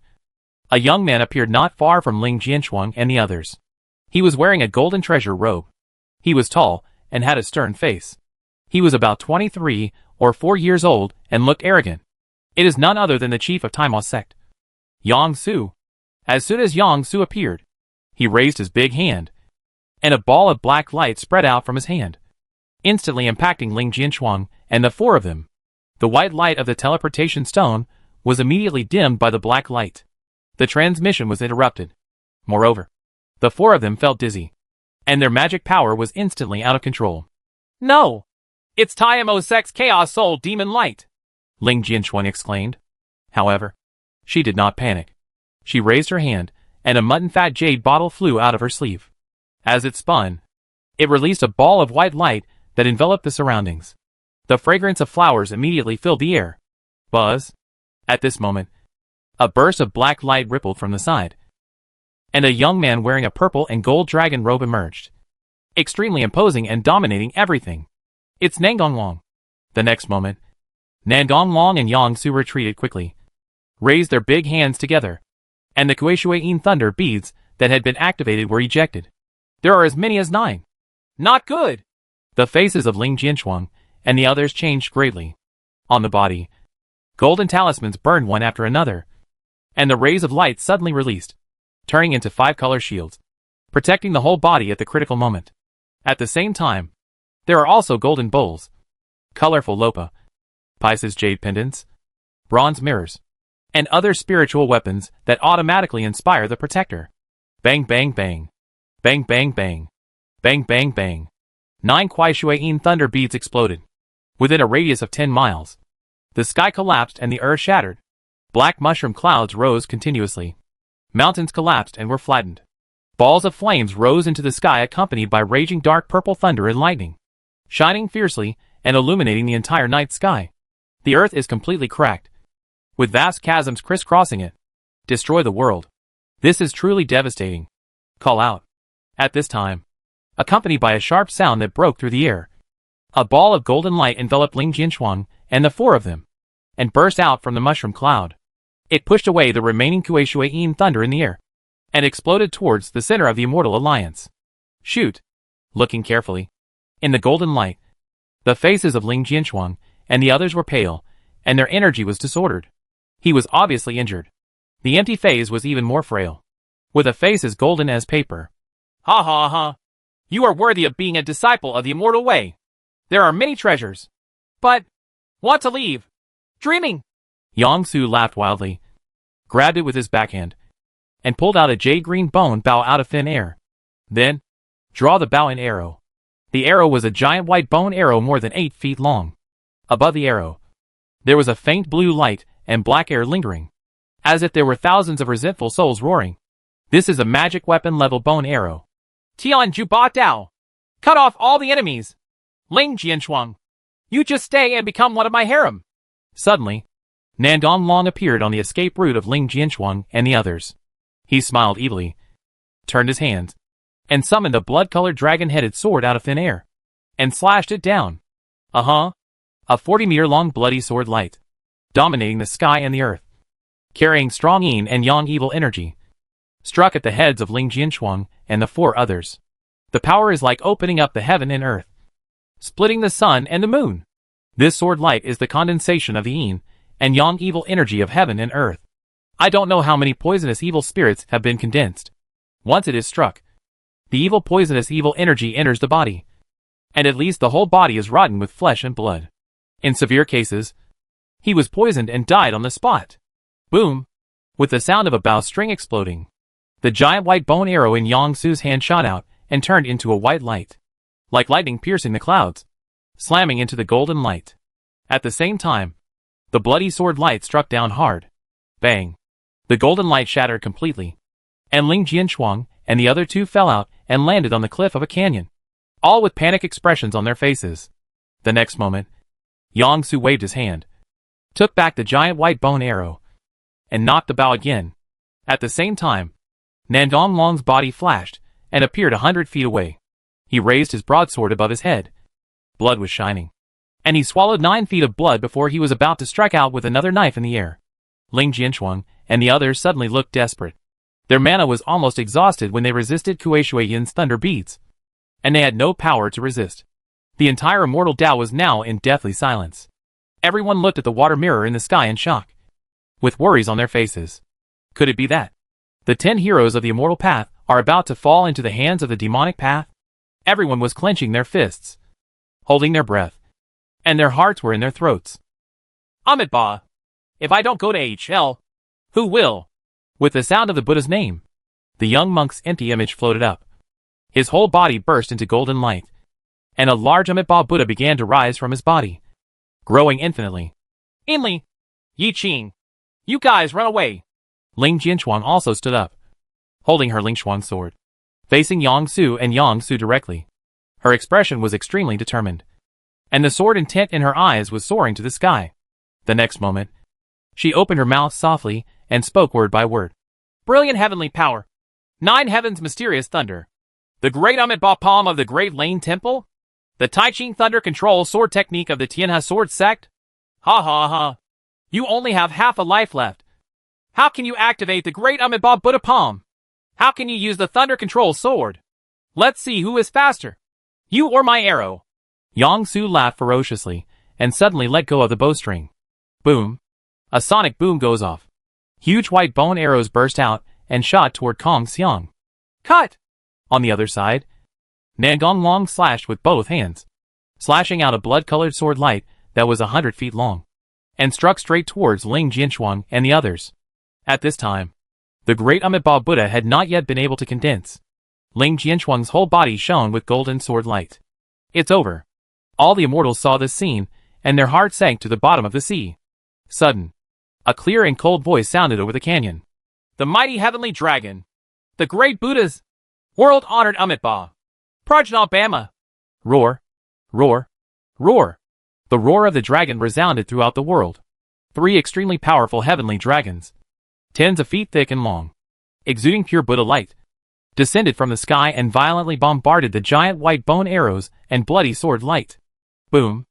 a young man appeared not far from Ling Jianshuang and the others. He was wearing a golden treasure robe. He was tall and had a stern face. He was about 23 or 4 years old and looked arrogant. It is none other than the chief of Taimao sect, Yang Su. As soon as Yang Su appeared, he raised his big hand, and a ball of black light spread out from his hand, instantly impacting Ling Jianshuang and the 4 of them. The white light of the teleportation stone was immediately dimmed by the black light. The transmission was interrupted. Moreover, the 4 of them felt dizzy, and their magic power was instantly out of control. No! It's Taimao Sect's Chaos Soul Demon Light! Ling Jianshuang exclaimed. However, she did not panic. She raised her hand, and a mutton fat jade bottle flew out of her sleeve. As it spun, it released a ball of white light that enveloped the surroundings. The fragrance of flowers immediately filled the air. Buzz! At this moment, a burst of black light rippled from the side, and a young man wearing a purple and gold dragon robe emerged, extremely imposing and dominating everything. It's Nangong. The next moment, Nangong and Yang Su retreated quickly, raised their big hands together, and the Kuei-Shui-In thunder beads that had been activated were ejected. There are as many as 9. Not good! The faces of Ling Jianshuang and the others changed greatly. On the body, golden talismans burned one after another, and the rays of light suddenly released, turning into 5-color shields, protecting the whole body at the critical moment. At the same time, there are also golden bowls, colorful lopa, Pisces jade pendants, bronze mirrors, and other spiritual weapons that automatically inspire the protector. Bang bang bang. Bang bang bang. Bang bang bang. 9 Kuei-Shui-In thunder beads exploded, within a radius of 10 miles. The sky collapsed and the earth shattered. Black mushroom clouds rose continuously. Mountains collapsed and were flattened. Balls of flames rose into the sky accompanied by raging dark purple thunder and lightning, shining fiercely and illuminating the entire night sky. The earth is completely cracked, with vast chasms crisscrossing it. Destroy the world. This is truly devastating. Call out. At this time, accompanied by a sharp sound that broke through the air, a ball of golden light enveloped Ling Jianshuang and the 4 of them, and burst out from the mushroom cloud. It pushed away the remaining Kuei-Shui-In thunder in the air, and exploded towards the center of the Immortal Alliance. Shoot! Looking carefully, in the golden light, the faces of Ling Jianshuang and the others were pale, and their energy was disordered. He was obviously injured. The empty phase was even more frail, with a face as golden as paper. Ha ha ha! You are worthy of being a disciple of the immortal way. There are many treasures. But, want to leave. Dreaming. Yang Su laughed wildly, grabbed it with his backhand, and pulled out a jade-green bone bow out of thin air. Then, draw the bow and arrow. The arrow was a giant white bone arrow more than 8 feet long. Above the arrow, there was a faint blue light and black air lingering, as if there were thousands of resentful souls roaring. This is a magic weapon level bone arrow. Tian Ju Ba Dao. Cut off all the enemies. Ling Jianshuang. You just stay and become one of my harem. Suddenly, Nandong Long appeared on the escape route of Ling Jianshuang and the others. He smiled evilly, turned his hands, and summoned a blood-colored dragon-headed sword out of thin air, and slashed it down. A 40-meter-long bloody sword light, dominating the sky and the earth, carrying strong yin and yang evil energy, struck at the heads of Ling Jianshuang and the 4 others. The power is like opening up the heaven and earth, splitting the sun and the moon. This sword light is the condensation of the yin and yang evil energy of heaven and earth. I don't know how many poisonous evil spirits have been condensed. Once it is struck, the evil poisonous evil energy enters the body, and at least the whole body is rotten with flesh and blood. In severe cases, he was poisoned and died on the spot. Boom! With the sound of a bowstring exploding, the giant white bone arrow in Yang Su's hand shot out and turned into a white light, like lightning piercing the clouds, slamming into the golden light. At the same time, the bloody sword light struck down hard. Bang! The golden light shattered completely, and Ling Jianshuang and the other 2 fell out and landed on the cliff of a canyon, all with panic expressions on their faces. The next moment, Yang Su waved his hand, took back the giant white bone arrow, and knocked the bow again. At the same time, Nandong Long's body flashed and appeared 100 feet away. He raised his broadsword above his head. Blood was shining, and he swallowed 9 feet of blood before he was about to strike out with another knife in the air. Ling Jianshuang and the others suddenly looked desperate. Their mana was almost exhausted when they resisted Kuei Yin's thunder beats, and they had no power to resist. The entire immortal Dao was now in deathly silence. Everyone looked at the water mirror in the sky in shock, with worries on their faces. Could it be that the 10 heroes of the immortal path are about to fall into the hands of the demonic path? Everyone was clenching their fists, holding their breath, and their hearts were in their throats. Amitabha. If I don't go to HL, who will? With the sound of the Buddha's name, the young monk's empty image floated up. His whole body burst into golden light, and a large Amitabha Buddha began to rise from his body, growing infinitely. Inli. Yi Qing. You guys run away. Ling Jianshuang also stood up, holding her Lingshuan sword, facing Yang Su and Yang Su directly. Her expression was extremely determined, and the sword intent in her eyes was soaring to the sky. The next moment, she opened her mouth softly and spoke word by word. Brilliant heavenly power. 9 heavens mysterious thunder. The great Amitabha palm of the Great Lane Temple? The Tai Ching thunder control sword technique of the Tianhe sword sect? Ha ha ha. You only have half a life left. How can you activate the great Amitabha Buddha palm? How can you use the thunder control sword? Let's see who is faster. You or my arrow. Yang Su laughed ferociously and suddenly let go of the bowstring. Boom. A sonic boom goes off. Huge white bone arrows burst out and shot toward Kong Xiang. Cut! On the other side, Nandong Long slashed with both hands, slashing out a blood-colored sword light that was 100 feet long, and struck straight towards Ling Jianshuang and the others. At this time, the great Amitabha Buddha had not yet been able to condense. Ling Jianshuang's whole body shone with golden sword light. It's over. All the immortals saw this scene, and their hearts sank to the bottom of the sea. Sudden, a clear and cold voice sounded over the canyon. The mighty heavenly dragon. The great Buddha's world-honored Amitabha. Prajna Bama. Roar, roar, roar. The roar of the dragon resounded throughout the world. 3 extremely powerful heavenly dragons, tens of feet thick and long, exuding pure Buddha light, descended from the sky and violently bombarded the giant white bone arrows and bloody sword light. Boom.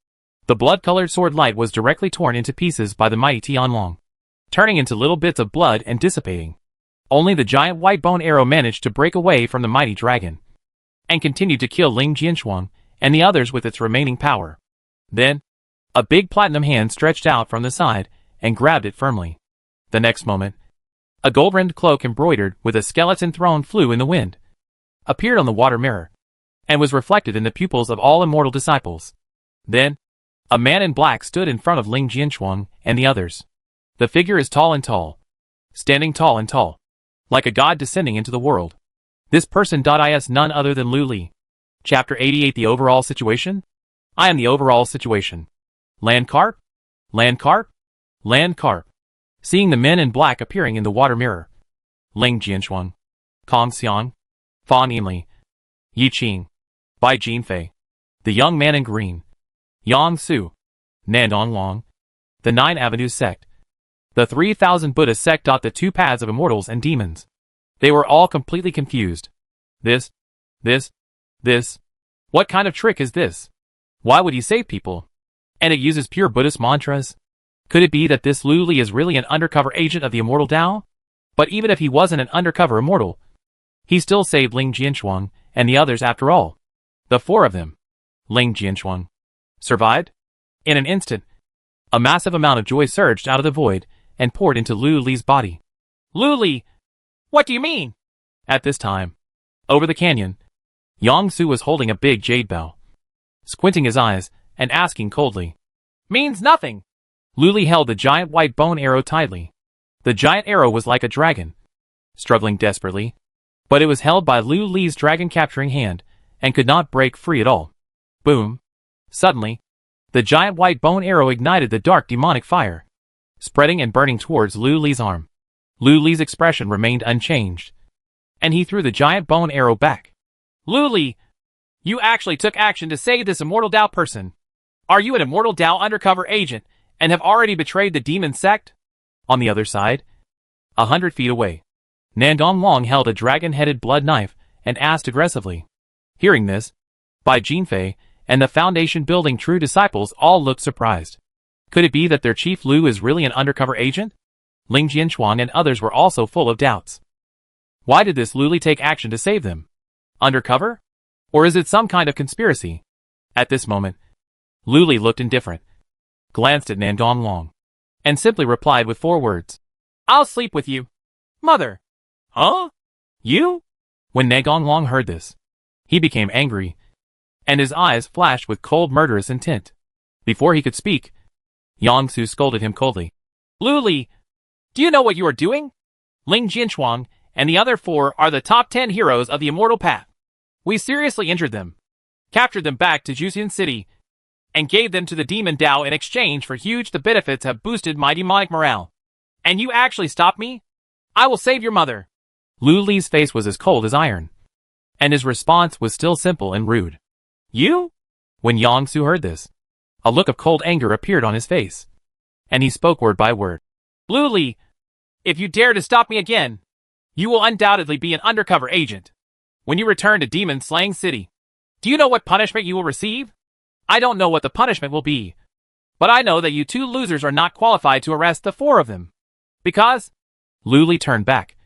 The blood-colored sword light was directly torn into pieces by the mighty Tianlong, turning into little bits of blood and dissipating. Only the giant white bone arrow managed to break away from the mighty dragon, and continued to kill Ling Jianshuang and the others with its remaining power. Then, a big platinum hand stretched out from the side and grabbed it firmly. The next moment, a gold-rimmed cloak embroidered with a skeleton throne flew in the wind, appeared on the water mirror, and was reflected in the pupils of all immortal disciples. Then, a man in black stood in front of Ling Jianchuang and the others. The figure is tall and tall, standing tall and tall, like a god descending into the world. This person is none other than Lu Li. Chapter 88 The Overall Situation? I am the overall situation. Land carp? Land carp? Land carp. Seeing the men in black appearing in the water mirror. Ling Jianchuang, Kong Xiang, Fa Nianli, Yi Qing, Bai Jinfei, the young man in green, Yang Su, Nandong Long, the 9 Avenues Sect, the 3000 Buddha Sect. The 2 paths of immortals and demons. They were all completely confused. This. What kind of trick is this? Why would he save people? And it uses pure Buddhist mantras? Could it be that this Lu Li is really an undercover agent of the immortal Tao? But even if he wasn't an undercover immortal, he still saved Ling Jianchuang and the others after all. The 4 of them. Ling Jianchuang survived? In an instant, a massive amount of joy surged out of the void and poured into Lu Li's body. Lu Li! What do you mean? At this time, over the canyon, Yang Su was holding a big jade bell, squinting his eyes and asking coldly. Means nothing. Lu Li held the giant white bone arrow tightly. The giant arrow was like a dragon, struggling desperately, but it was held by Lu Li's dragon-capturing hand and could not break free at all. Boom! Suddenly, the giant white bone arrow ignited the dark demonic fire, spreading and burning towards Lu Li's arm. Lu Li's expression remained unchanged, and he threw the giant bone arrow back. Lu Li, you actually took action to save this immortal Tao person. Are you an immortal Tao undercover agent and have already betrayed the demon sect? On the other side, 100 feet away, Nandong Long held a dragon-headed blood knife and asked aggressively. Hearing this, Bai Jinfei and the Foundation building true disciples all looked surprised. Could it be that their chief Lu is really an undercover agent? Ling Jianchuang and others were also full of doubts. Why did this Lu Li take action to save them? Undercover? Or is it some kind of conspiracy? At this moment, Lu Li looked indifferent, glanced at Nandong Long, and simply replied with 4 words. I'll sleep with you. Mother. Huh? You? When Nandong Long heard this, he became angry, and his eyes flashed with cold murderous intent. Before he could speak, Yang Su scolded him coldly. Lu Li, do you know what you are doing? Ling Jianchuang and the other 4 are the top 10 heroes of the immortal path. We seriously injured them, captured them back to Juxian City, and gave them to the demon Tao in exchange for huge. The benefits have boosted my demonic morale. And you actually stopped me? I will save your mother. Lu Li's face was as cold as iron, and his response was still simple and rude. You? When Yang Su heard this, a look of cold anger appeared on his face, and he spoke word by word. Lu Li, if you dare to stop me again, you will undoubtedly be an undercover agent. When you return to Demon Slaying City, do you know what punishment you will receive? I don't know what the punishment will be, but I know that you 2 losers are not qualified to arrest the 4 of them. Because? Lu Li turned back,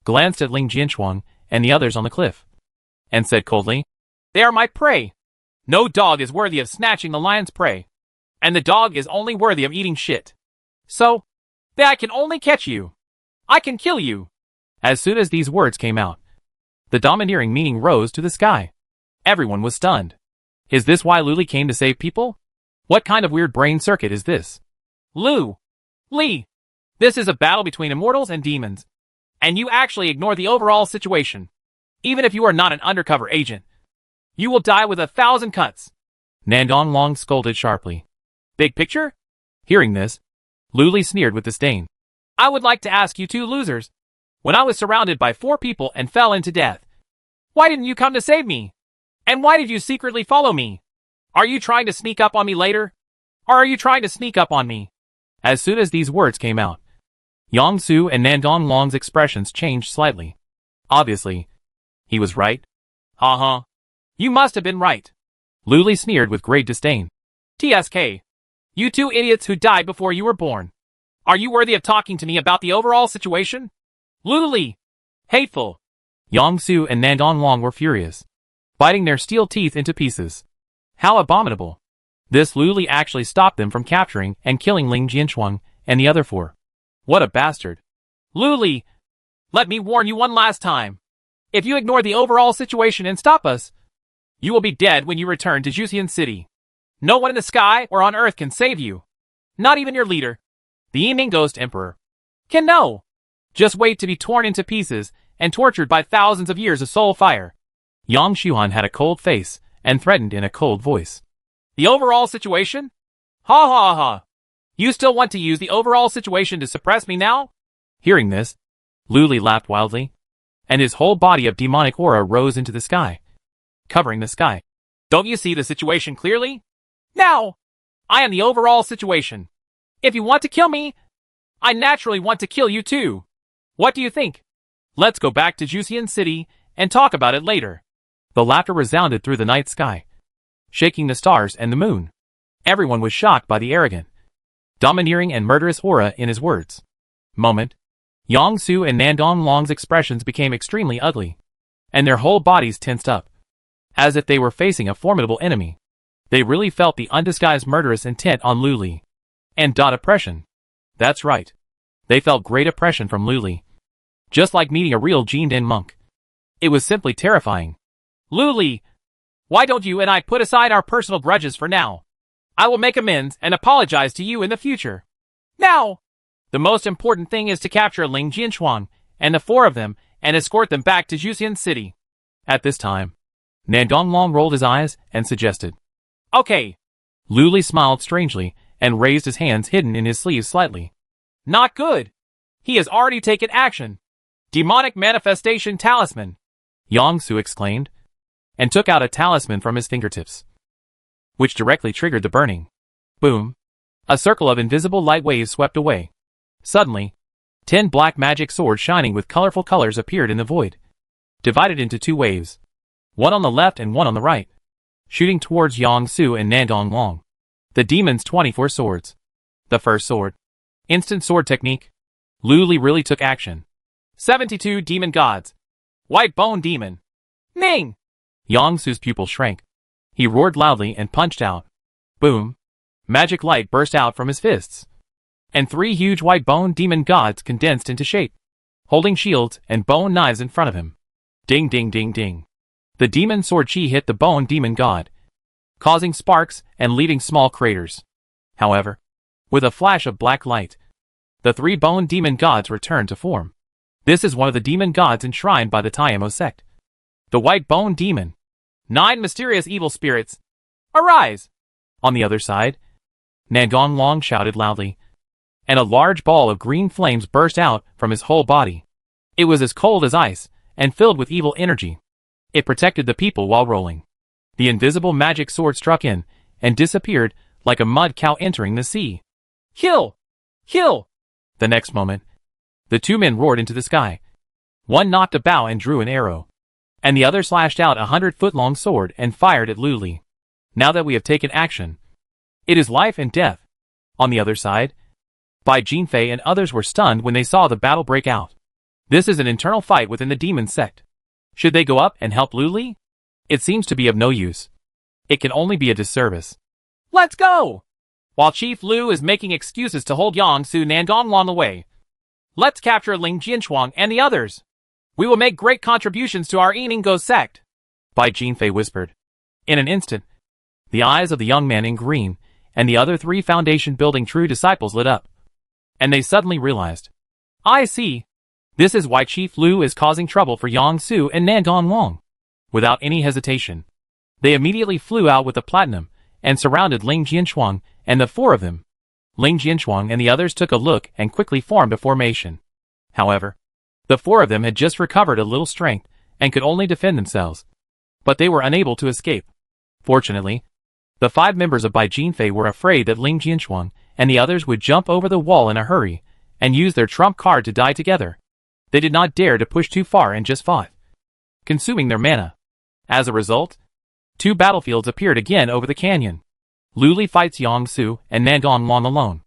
glanced at Ling Jianchuang and the others on the cliff, and said coldly, They are my prey. No dog is worthy of snatching the lion's prey, and the dog is only worthy of eating shit. So, that I can only catch you. I can kill you. As soon as these words came out, the domineering meaning rose to the sky. Everyone was stunned. Is this why Lu Li came to save people? What kind of weird brain circuit is this? Lu Li, this is a battle between immortals and demons, and you actually ignore the overall situation. Even if you are not an undercover agent, you will die with 1,000 cuts. Nandong Long scolded sharply. Big picture? Hearing this, Lu Li sneered with disdain. I would like to ask you 2 losers. When I was surrounded by 4 people and fell into death, why didn't you come to save me? And why did you secretly follow me? Are you trying to sneak up on me later? Or are you trying to sneak up on me? As soon as these words came out, Yang Su and Nandong Long's expressions changed slightly. Obviously, he was right. Uh-huh. You must have been right. Lu Li sneered with great disdain. TSK. You 2 idiots who died before you were born. Are you worthy of talking to me about the overall situation? Lu Li. Hateful. Yang Su and Nandong Long were furious, biting their steel teeth into pieces. How abominable. This Lu Li actually stopped them from capturing and killing Ling Jianchuang and the other 4. What a bastard. Lu Li, let me warn you one last time. If you ignore the overall situation and stop us, You will be dead when you return to Jusian City. No one in the sky or on earth can save you. Not even your leader, the Evening Ghost Emperor, can know. Just wait to be torn into pieces and tortured by thousands of years of soul fire. Yang Xuan had a cold face and threatened in a cold voice. The overall situation? Ha ha ha. You still want to use the overall situation to suppress me now? Hearing this, Lu Li laughed wildly, and his whole body of demonic aura rose into the sky, covering the sky. Don't you see the situation clearly? Now, I am the overall situation. If you want to kill me, I naturally want to kill you too. What do you think? Let's go back to Jusian City and talk about it later. The laughter resounded through the night sky, shaking the stars and the moon. Everyone was shocked by the arrogant, domineering and murderous aura in his words. Moment. Yang Su and Nandong Long's expressions became extremely ugly, and their whole bodies tensed up, as if they were facing a formidable enemy. They really felt the undisguised murderous intent on Lu Li. And oppression. That's right. They felt great oppression from Lu Li. Just like meeting a real Jindan monk. It was simply terrifying. Lu Li, why don't you and I put aside our personal grudges for now? I will make amends and apologize to you in the future. Now! The most important thing is to capture Ling Jinshuang and the four of them and escort them back to Jusian City. At this time, Nandong Long rolled his eyes and suggested. Okay. Lu Li smiled strangely and raised his hands hidden in his sleeves slightly. Not good. He has already taken action. Demonic Manifestation Talisman. Yang Su exclaimed, and took out a talisman from his fingertips, which directly triggered the burning. Boom. A circle of invisible light waves swept away. Suddenly, 10 black magic swords shining with colorful colors appeared in the void, divided into 2 waves, one on the left and one on the right, shooting towards Yang Su and Nandong Long. The demon's 24 swords. The first sword. Instant sword technique. Lu Li really took action. 72 demon gods. White bone demon. Ning! Yang Su's pupil shrank. He roared loudly and punched out. Boom. Magic light burst out from his fists, and 3 huge white bone demon gods condensed into shape, holding shields and bone knives in front of him. Ding ding ding ding. The demon sword chi hit the bone demon god, causing sparks and leaving small craters. However, with a flash of black light, the 3 bone demon gods returned to form. This is one of the demon gods enshrined by the Taimo sect. The white bone demon. 9 mysterious evil spirits. Arise! On the other side, Nandong Long shouted loudly, and a large ball of green flames burst out from his whole body. It was as cold as ice, and filled with evil energy. It protected the people while rolling. The invisible magic sword struck in, and disappeared like a mud cow entering the sea. Kill! Kill! The next moment, the 2 men roared into the sky. One knocked a bow and drew an arrow, and the other slashed out a 100-foot-long sword and fired at Lu Li. Now that we have taken action, it is life and death. On the other side, Bai Jinfei and others were stunned when they saw the battle break out. This is an internal fight within the demon sect. Should they go up and help Lu Li? It seems to be of no use. It can only be a disservice. Let's go! While Chief Lu is making excuses to hold Yang Su Nandong Long away, let's capture Ling Jinshuang and the others. We will make great contributions to our Eningo sect, Bai Jinfei whispered. In an instant, the eyes of the young man in green and the other 3 foundation-building true disciples lit up, and they suddenly realized. I see. This is why Chief Lu is causing trouble for Yang Su and Nandong Long. Without any hesitation, they immediately flew out with the platinum and surrounded Ling Jinshuang and the 4 of them. Ling Jinshuang and the others took a look and quickly formed a formation. However, the 4 of them had just recovered a little strength and could only defend themselves, but they were unable to escape. Fortunately, the 5 members of Bai Jinfei were afraid that Ling Jinshuang and the others would jump over the wall in a hurry and use their trump card to die together. They did not dare to push too far and just fought, consuming their mana. As a result, 2 battlefields appeared again over the canyon. Lu Li fights Yang Su and Nandong Long alone.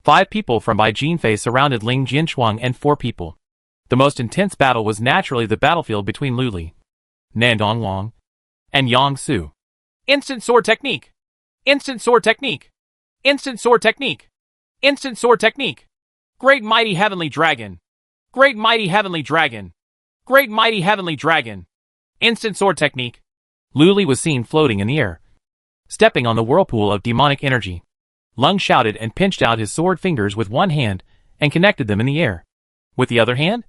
5 people from Bai Jinfei surrounded Ling Jinshuang and 4 people. The most intense battle was naturally the battlefield between Lu Li, Nandong Long, and Yang Su. Instant sword technique! Instant sword technique! Instant sword technique! Instant sword technique! Great mighty heavenly dragon! Great mighty heavenly dragon! Great mighty heavenly dragon! Instant sword technique! Lu Li was seen floating in the air, stepping on the whirlpool of demonic energy. Lung shouted and pinched out his sword fingers with one hand and connected them in the air. With the other hand,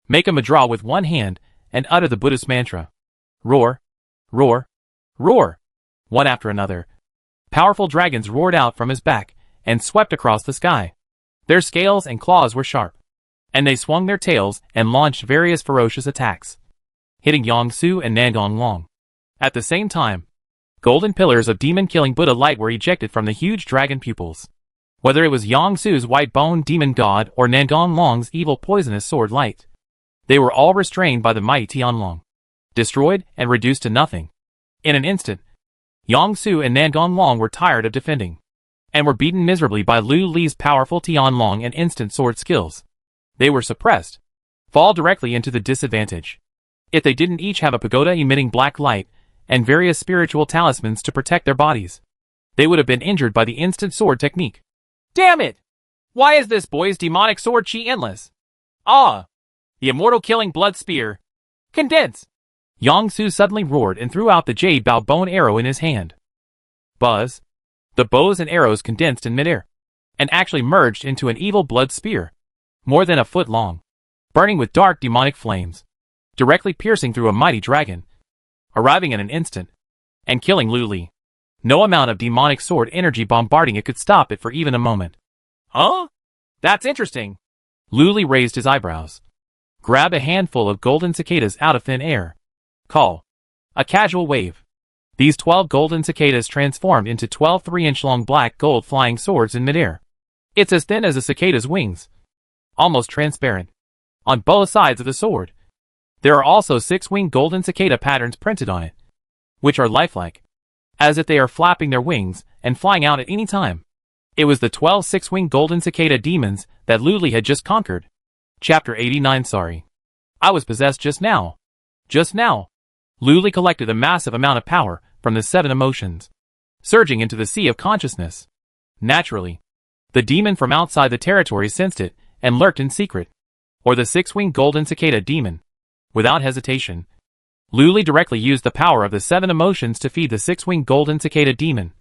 make a mudra with one hand and utter the Buddhist mantra. Roar, roar, roar. One after another, powerful dragons roared out from his back and swept across the sky. Their scales and claws were sharp, and they swung their tails and launched various ferocious attacks, hitting Yangsu and Nangong. At the same time, golden pillars of demon-killing Buddha light were ejected from the huge dragon pupils. Whether it was Yangsu's white-bone demon god or Nangong's evil poisonous sword light, they were all restrained by the mighty Tianlong, destroyed and reduced to nothing. In an instant, Yangsu and Nangong were tired of defending, and were beaten miserably by Lu Li's powerful Tianlong and instant sword skills. They were suppressed, fall directly into the disadvantage. If they didn't each have a pagoda emitting black light and various spiritual talismans to protect their bodies, they would have been injured by the instant sword technique. Damn it! Why is this boy's demonic sword chi endless? Ah! The immortal killing blood spear. Condense! Yangsu suddenly roared and threw out the jade bow bone arrow in his hand. Buzz! The bows and arrows condensed in midair, and actually merged into an evil blood spear, more than a foot long, burning with dark demonic flames, directly piercing through a mighty dragon, arriving in an instant, and killing Lu Li. No amount of demonic sword energy bombarding it could stop it for even a moment. Huh? That's interesting. Lu Li raised his eyebrows, grabbed a handful of golden cicadas out of thin air. Call. A casual wave. These 12 golden cicadas transformed into 12 3-inch-long black gold flying swords in midair. It's as thin as a cicada's wings, almost transparent. On both sides of the sword, there are also 6-winged golden cicada patterns printed on it, which are lifelike, as if they are flapping their wings and flying out at any time. It was the 12 6-winged golden cicada demons that Lu Li had just conquered. Chapter 89. Sorry. I was possessed just now. Just now. Lu Li collected a massive amount of power from the 7 emotions, surging into the sea of consciousness. Naturally, the demon from outside the territory sensed it and lurked in secret. Or the 6-winged golden cicada demon. Without hesitation, Lu Li directly used the power of the 7 emotions to feed the 6-winged golden cicada demon,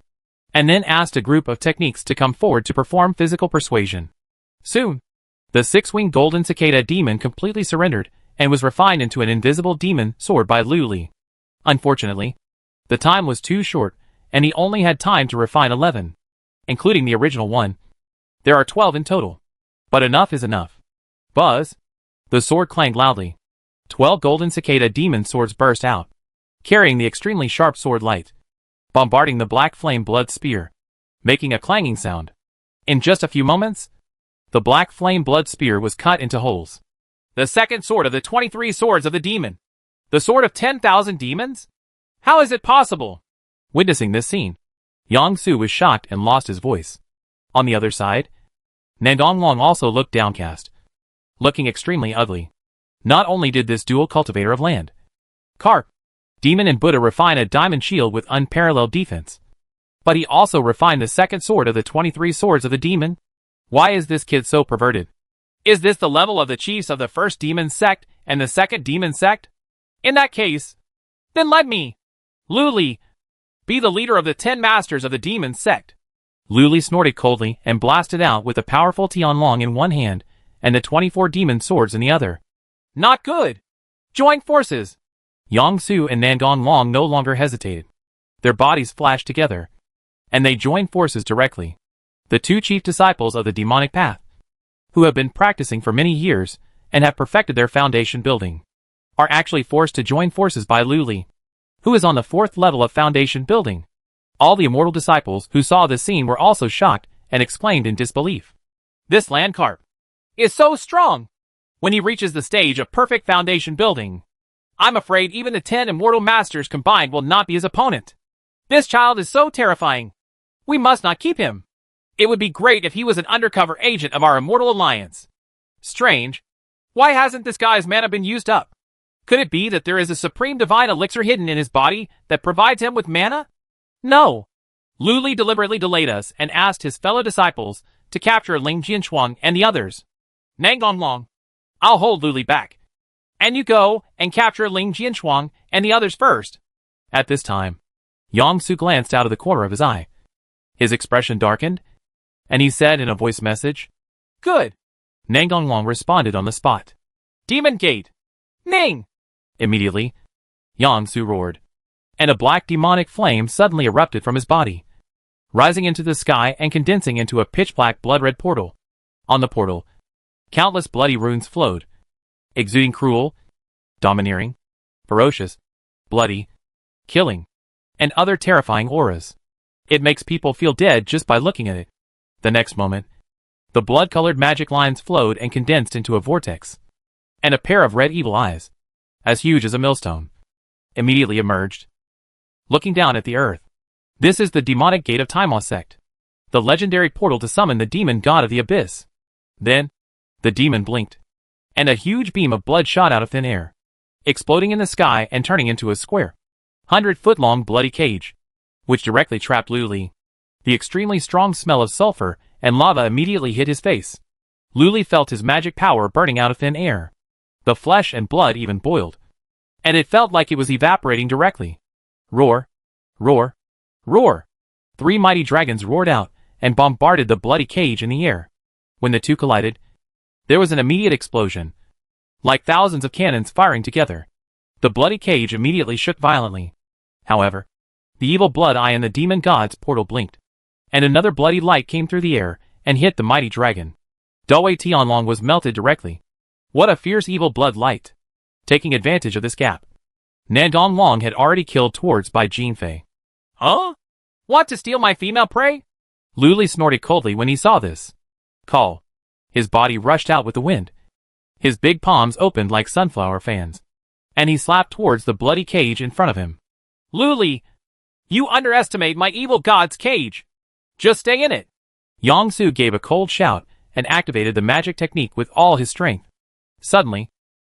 and then asked a group of techniques to come forward to perform physical persuasion. Soon, the 6-winged golden cicada demon completely surrendered and was refined into an invisible demon sword by Lu Li. Unfortunately, the time was too short, and he only had time to refine 11, including the original one. There are 12 in total. But enough is enough. Buzz! The sword clanged loudly. 12 golden cicada demon swords burst out, carrying the extremely sharp sword light, bombarding the black flame blood spear, making a clanging sound. In just a few moments, the black flame blood spear was cut into holes. The second sword of the 23 swords of the demon. The sword of 10,000 demons? How is it possible? Witnessing this scene, Yangsu was shocked and lost his voice. On the other side, Nandong also looked downcast, looking extremely ugly. Not only did this dual cultivator of land, Carp, demon and Buddha refine a diamond shield with unparalleled defense, but he also refined the second sword of the 23 swords of the demon. Why is this kid so perverted? Is this the level of the chiefs of the first demon sect and the second demon sect? In that case, then let me, Lu Li, be the leader of the 10 masters of the demon sect. Lu Li snorted coldly and blasted out with the powerful Tianlong in one hand and the 24 demon swords in the other. Not good! Join forces! Yangsu and Nangong no longer hesitated. Their bodies flashed together, and they joined forces directly. The 2 chief disciples of the demonic path, who have been practicing for many years and have perfected their foundation building, are actually forced to join forces by Lu Li, who is on the 4th level of foundation building. All the immortal disciples who saw this scene were also shocked and exclaimed in disbelief. This land carp is so strong! When he reaches the stage of perfect foundation building, I'm afraid even the 10 immortal masters combined will not be his opponent. This child is so terrifying. We must not keep him. It would be great if he was an undercover agent of our immortal alliance. Strange. Why hasn't this guy's mana been used up? Could it be that there is a supreme divine elixir hidden in his body that provides him with mana? No. Lu Li deliberately delayed us and asked his fellow disciples to capture Ling Jianchuang and the others. Nangong, I'll hold Lu Li back, and you go and capture Ling Jianchuang and the others first. At this time, Yang-su glanced out of the corner of his eye. His expression darkened, and he said in a voice message, Good. Nangonglong responded on the spot. Demon Gate. Ning! Immediately, Yang-su roared, and a black demonic flame suddenly erupted from his body, rising into the sky and condensing into a pitch-black blood-red portal. On the portal, countless bloody runes flowed, exuding cruel, domineering, ferocious, bloody, killing, and other terrifying auras. It makes people feel dead just by looking at it. The next moment, the blood-colored magic lines flowed and condensed into a vortex, and a pair of red evil eyes, as huge as a millstone, immediately emerged, looking down at the earth. This is the demonic gate of Timos Sect, the legendary portal to summon the demon god of the abyss. Then, the demon blinked, and a huge beam of blood shot out of thin air, exploding in the sky and turning into a square, 100-foot-long bloody cage, which directly trapped Lu Li. The extremely strong smell of sulfur and lava immediately hit his face. Lu Li felt his magic power burning out of thin air. The flesh and blood even boiled, and it felt like it was evaporating directly. Roar! Roar! Roar! 3 mighty dragons roared out and bombarded the bloody cage in the air. When the two collided, there was an immediate explosion, like thousands of cannons firing together. The bloody cage immediately shook violently. However, the evil blood eye in the demon god's portal blinked, and another bloody light came through the air and hit the mighty dragon. Dawei Tianlong was melted directly. What a fierce evil blood light! Taking advantage of this gap, Nangonglong had already killed towards by Jinfei. Huh? Want to steal my female prey? Lu Li snorted coldly when he saw this. Call. His body rushed out with the wind. His big palms opened like sunflower fans, and he slapped towards the bloody cage in front of him. Lu Li, you underestimate my evil god's cage. Just stay in it. Yang-su gave a cold shout and activated the magic technique with all his strength. Suddenly,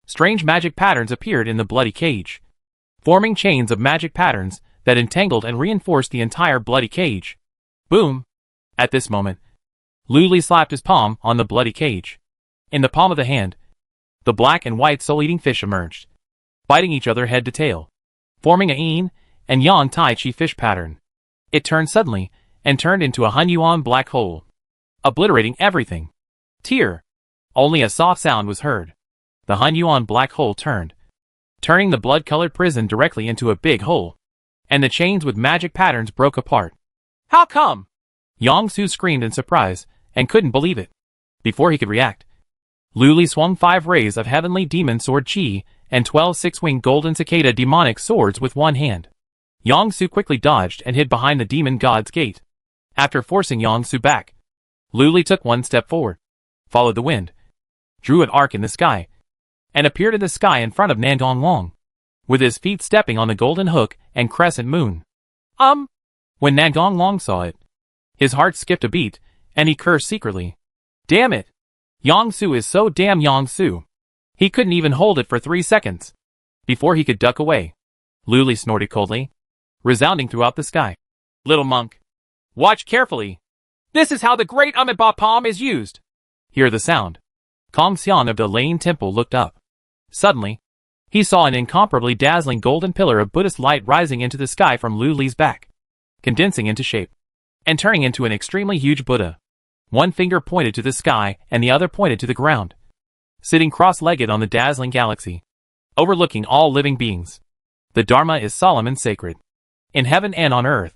strange magic patterns appeared in the bloody cage, forming chains of magic patterns that entangled and reinforced the entire bloody cage. Boom! At this moment, Lu Li slapped his palm on the bloody cage. In the palm of the hand, the black and white soul-eating fish emerged, biting each other head to tail, forming a yin and yang tai chi fish pattern. It turned suddenly and turned into a Hunyuan black hole, obliterating everything. Tear! Only a soft sound was heard. The Hunyuan black hole turned, turning the blood-colored prison directly into a big hole, and the chains with magic patterns broke apart. How come? Yang-su screamed in surprise and couldn't believe it. Before he could react, Lu Li swung 5 rays of heavenly demon sword chi and 12 6-winged golden cicada demonic swords with one hand. Yang-su quickly dodged and hid behind the demon god's gate. After forcing Yang-su back, Lu Li took 1 step forward, followed the wind, drew an arc in the sky, and appeared in the sky in front of Nangonglong, with his feet stepping on the golden hook and crescent moon. When Nangonglong saw it, his heart skipped a beat, and he cursed secretly. Damn it! Yang-su is so damn Yang-su. He couldn't even hold it for 3 seconds before he could duck away. Lu Li snorted coldly, resounding throughout the sky. Little monk, watch carefully. This is how the great Amitabha palm is used. Hear the sound. Kong Xian of the Lane Temple looked up. Suddenly, he saw an incomparably dazzling golden pillar of Buddhist light rising into the sky from Lu Li's back, condensing into shape, and turning into an extremely huge Buddha. One finger pointed to the sky and the other pointed to the ground, sitting cross-legged on the dazzling galaxy, overlooking all living beings. The Dharma is solemn and sacred, in heaven and on earth.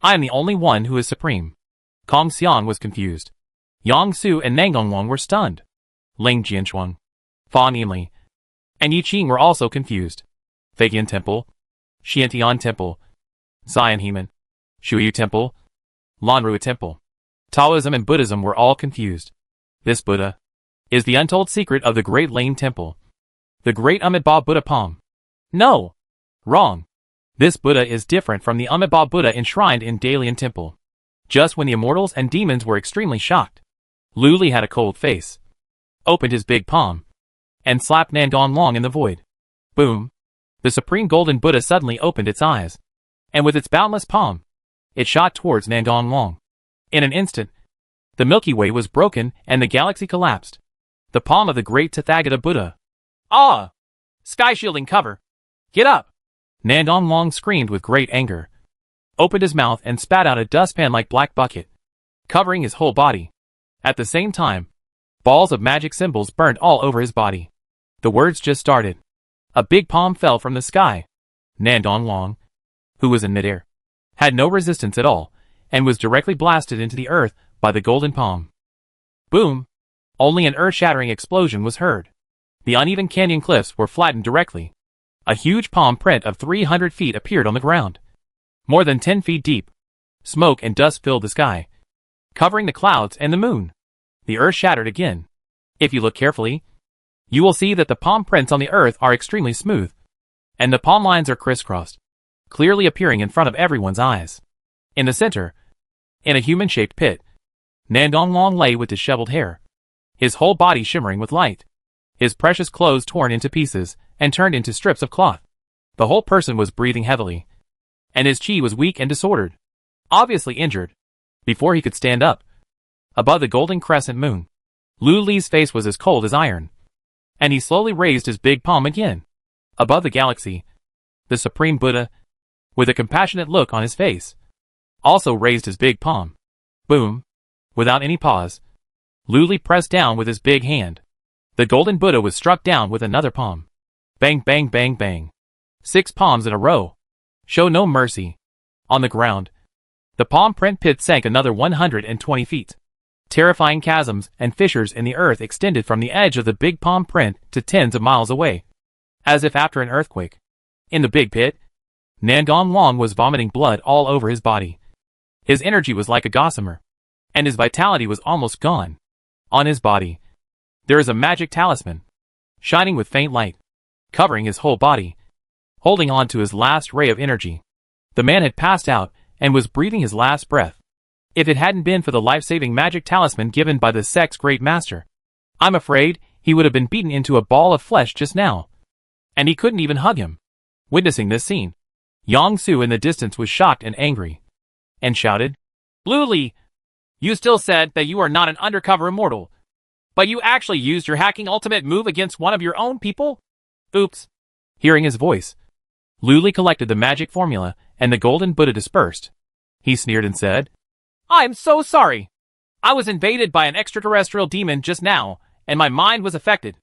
I am the only one who is supreme. Kong Xian was confused. Yang-su and Nangonglong were stunned. Ling Jianchuang, Fa Nianli, and Yi Qing were also confused. Feiyan Temple, Xiantian Temple, Zion Heman, Shuyu Temple, Lanrua Temple, Taoism and Buddhism were all confused. This Buddha is the untold secret of the Great Lane Temple, the Great Amitabha Buddha palm. No! Wrong. This Buddha is different from the Amitabha Buddha enshrined in Dalian Temple. Just when the immortals and demons were extremely shocked, Lu Li had a cold face, opened his big palm, and slapped Nangonglong in the void. Boom! The Supreme Golden Buddha suddenly opened its eyes, and with its boundless palm, it shot towards Nangonglong. In an instant, the Milky Way was broken and the galaxy collapsed. The palm of the great Tathagata Buddha. Ah! Sky shielding cover. Get up! Nandong Long screamed with great anger, opened his mouth and spat out a dustpan-like black bucket, covering his whole body. At the same time, balls of magic symbols burned all over his body. The words just started. A big palm fell from the sky. Nandong Long, who was in midair, had no resistance at all, and was directly blasted into the earth by the golden palm. Boom! Only an earth-shattering explosion was heard. The uneven canyon cliffs were flattened directly. A huge palm print of 300 feet appeared on the ground, more than 10 feet deep. Smoke and dust filled the sky, covering the clouds and the moon. The earth shattered again. If you look carefully, you will see that the palm prints on the earth are extremely smooth, and the palm lines are crisscrossed, clearly appearing in front of everyone's eyes. In the center, in a human-shaped pit, Nandong Long lay with disheveled hair, his whole body shimmering with light, his precious clothes torn into pieces and turned into strips of cloth. The whole person was breathing heavily, and his chi was weak and disordered, obviously injured. Before he could stand up, above the golden crescent moon, Lu Li's face was as cold as iron, and he slowly raised his big palm again. Above the galaxy, the Supreme Buddha, with a compassionate look on his face, also raised his big palm. Boom! Without any pause, Lu Li pressed down with his big hand. The golden Buddha was struck down with another palm. Bang, bang, bang, bang. 6 palms in a row. Show no mercy. On the ground, the palm print pit sank another 120 feet. Terrifying chasms and fissures in the earth extended from the edge of the big palm print to tens of miles away, as if after an earthquake. In the big pit, Nandong Long was vomiting blood all over his body. His energy was like a gossamer, and his vitality was almost gone. On his body, there is a magic talisman, shining with faint light, covering his whole body, holding on to his last ray of energy. The man had passed out and was breathing his last breath. If it hadn't been for the life-saving magic talisman given by the Sect's great master, I'm afraid he would have been beaten into a ball of flesh just now. And he couldn't even hug him. Witnessing this scene, Yang Su in the distance was shocked and angry, and shouted, "Lu Li, you still said that you are not an undercover immortal, but you actually used your hacking ultimate move against one of your own people? Oops." Hearing his voice, Lu Li collected the magic formula, and the golden Buddha dispersed. He sneered and said, "I'm so sorry. I was invaded by an extraterrestrial demon just now, and my mind was affected.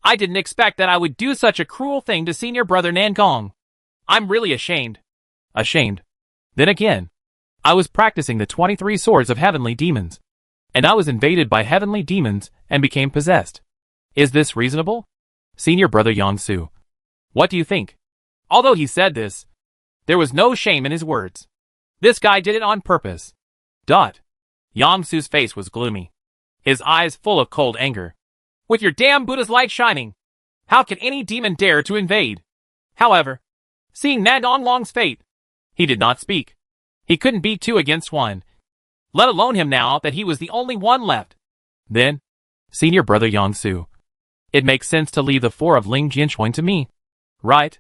I didn't expect that I would do such a cruel thing to senior brother Nangong. I'm really ashamed." Ashamed? Then again, I was practicing the 23 swords of heavenly demons, and I was invaded by heavenly demons and became possessed. Is this reasonable? Senior brother Yang Su, what do you think? Although he said this, there was no shame in his words. This guy did it on purpose. Yang Su's face was gloomy, his eyes full of cold anger. With your damn Buddha's light shining, how can any demon dare to invade? However, seeing Nandong Long's fate, he did not speak. He couldn't be 2 against 1, let alone him now that he was the only one left. Then, senior brother Yang Su, it makes sense to leave the 4 of Ling Jianchuan to me, right?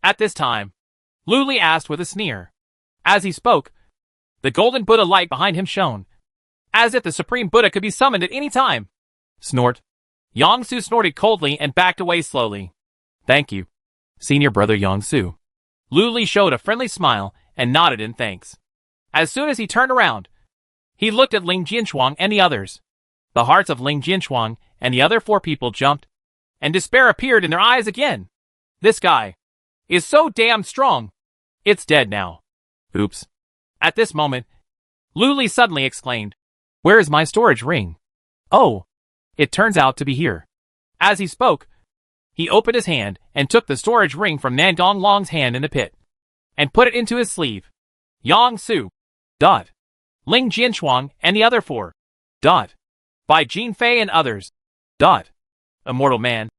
At this time, Lu Li asked with a sneer. As he spoke, the golden Buddha light behind him shone, as if the Supreme Buddha could be summoned at any time. Snort. Yang Su snorted coldly and backed away slowly. Thank you, senior brother Yang Su. Lu Li showed a friendly smile and nodded in thanks. As soon as he turned around, he looked at Ling Jianchuan and the others. The hearts of Ling Jianchuan and the other 4 people jumped, and despair appeared in their eyes again. This guy is so damn strong. It's dead now. Oops. At this moment, Lu Li suddenly exclaimed, "Where is my storage ring? Oh, it turns out to be here." As he spoke, he opened his hand and took the storage ring from Nandong Long's hand in the pit, and put it into his sleeve. Yang Su. Ling Jianchuan and the other 4. By Jean Fei and others. Immortal Man.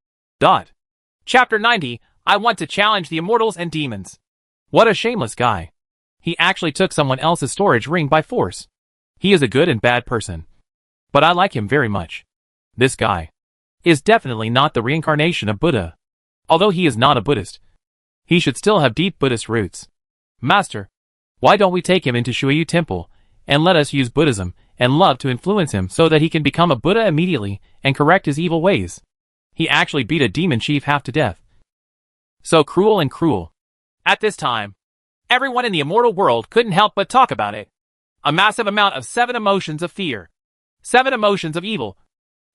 Chapter 90, I want to challenge the immortals and demons. What a shameless guy. He actually took someone else's storage ring by force. He is a good and bad person, but I like him very much. This guy is definitely not the reincarnation of Buddha. Although he is not a Buddhist, he should still have deep Buddhist roots. Master, why don't we take him into Shuiyu Temple and let us use Buddhism and love to influence him so that he can become a Buddha immediately and correct his evil ways? He actually beat a demon chief half to death. So cruel and cruel. At this time, everyone in the immortal world couldn't help but talk about it. A massive amount of 7 emotions of fear, 7 emotions of evil,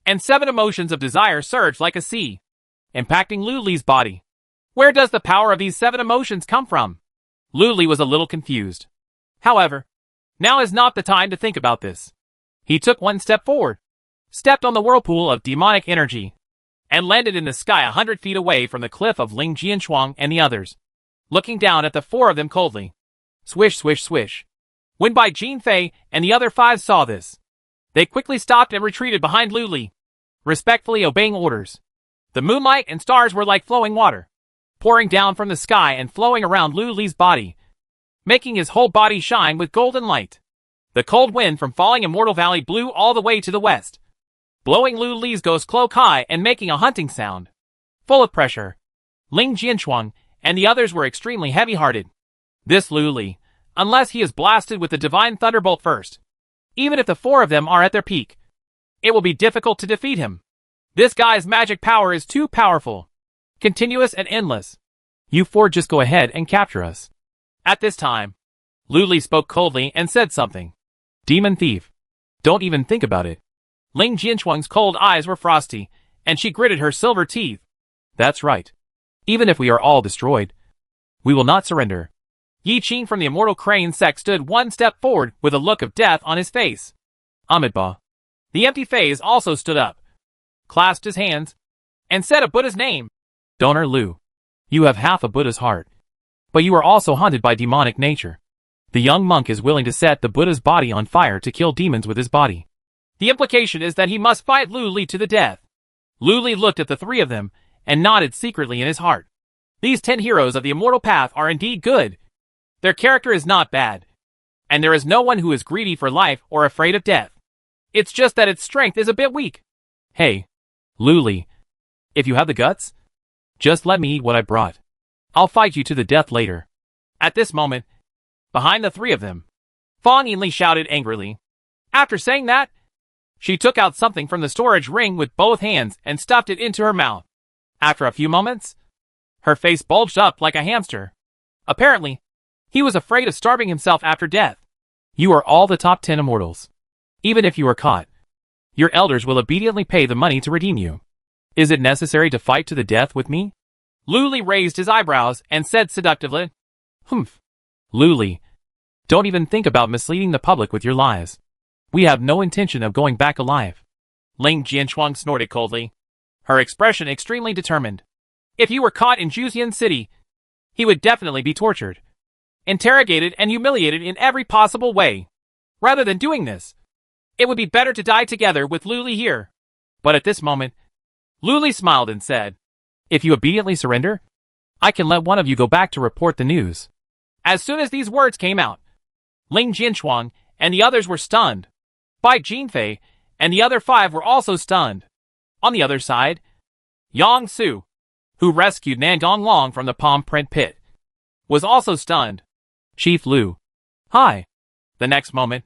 and 7 emotions of desire surged like a sea, impacting Lu Li's body. Where does the power of these 7 emotions come from? Lu Li was a little confused. However, now is not the time to think about this. He took one step forward, stepped on the whirlpool of demonic energy, and landed in the sky 100 feet away from the cliff of Ling Jianchuang and the others, looking down at the 4 of them coldly. Swish, swish, swish. When Bai Jinfei and the other 5 saw this, they quickly stopped and retreated behind Lu Li, respectfully obeying orders. The moonlight and stars were like flowing water, pouring down from the sky and flowing around Lu Li's body, making his whole body shine with golden light. The cold wind from falling Immortal Valley blew all the way to the west, blowing Lu Li's ghost cloak high and making a hunting sound. Full of pressure, Ling Jianchuang and the others were extremely heavy-hearted. This Lu Li, unless he is blasted with the divine thunderbolt first, even if the 4 of them are at their peak, it will be difficult to defeat him. This guy's magic power is too powerful, continuous and endless. You 4 just go ahead and capture us. At this time, Lu Li spoke coldly and said something. Demon thief. Don't even think about it. Ling Jianchuang's cold eyes were frosty, and she gritted her silver teeth. That's right. Even if we are all destroyed, we will not surrender. Yi Qing from the Immortal Crane Sect stood one step forward with a look of death on his face. Amitabha. The empty phase also stood up, clasped his hands, and said a Buddha's name. Donor Lu. You have half a Buddha's heart, but you are also haunted by demonic nature. The young monk is willing to set the Buddha's body on fire to kill demons with his body. The implication is that he must fight Lu Li to the death. Lu Li looked at the 3 of them and nodded secretly in his heart. These 10 heroes of the immortal path are indeed good. Their character is not bad, and there is no one who is greedy for life or afraid of death. It's just that its strength is a bit weak. Hey, Lu Li, if you have the guts, just let me eat what I brought. I'll fight you to the death later. At this moment, behind the 3 of them, Fang Yinli shouted angrily. After saying that, she took out something from the storage ring with both hands and stuffed it into her mouth. After a few moments, her face bulged up like a hamster. Apparently, he was afraid of starving himself after death. You are all the top 10 immortals. Even if you are caught, your elders will obediently pay the money to redeem you. Is it necessary to fight to the death with me? Lu Li raised his eyebrows and said seductively. Humph. Lu Li, don't even think about misleading the public with your lies. We have no intention of going back alive. Ling Jianchuang snorted coldly, her expression extremely determined. If he were caught in Juxian City, he would definitely be tortured, interrogated and humiliated in every possible way. Rather than doing this, it would be better to die together with Lu Li here. But at this moment, Lu Li smiled and said, If you obediently surrender, I can let one of you go back to report the news. As soon as these words came out, Ling Jianchuang and the others were stunned. Bai Jinfei and the other 5 were also stunned. On the other side, Yang Su, who rescued Nandong Long from the palm print pit, was also stunned. Chief Lu. Hi. The next moment,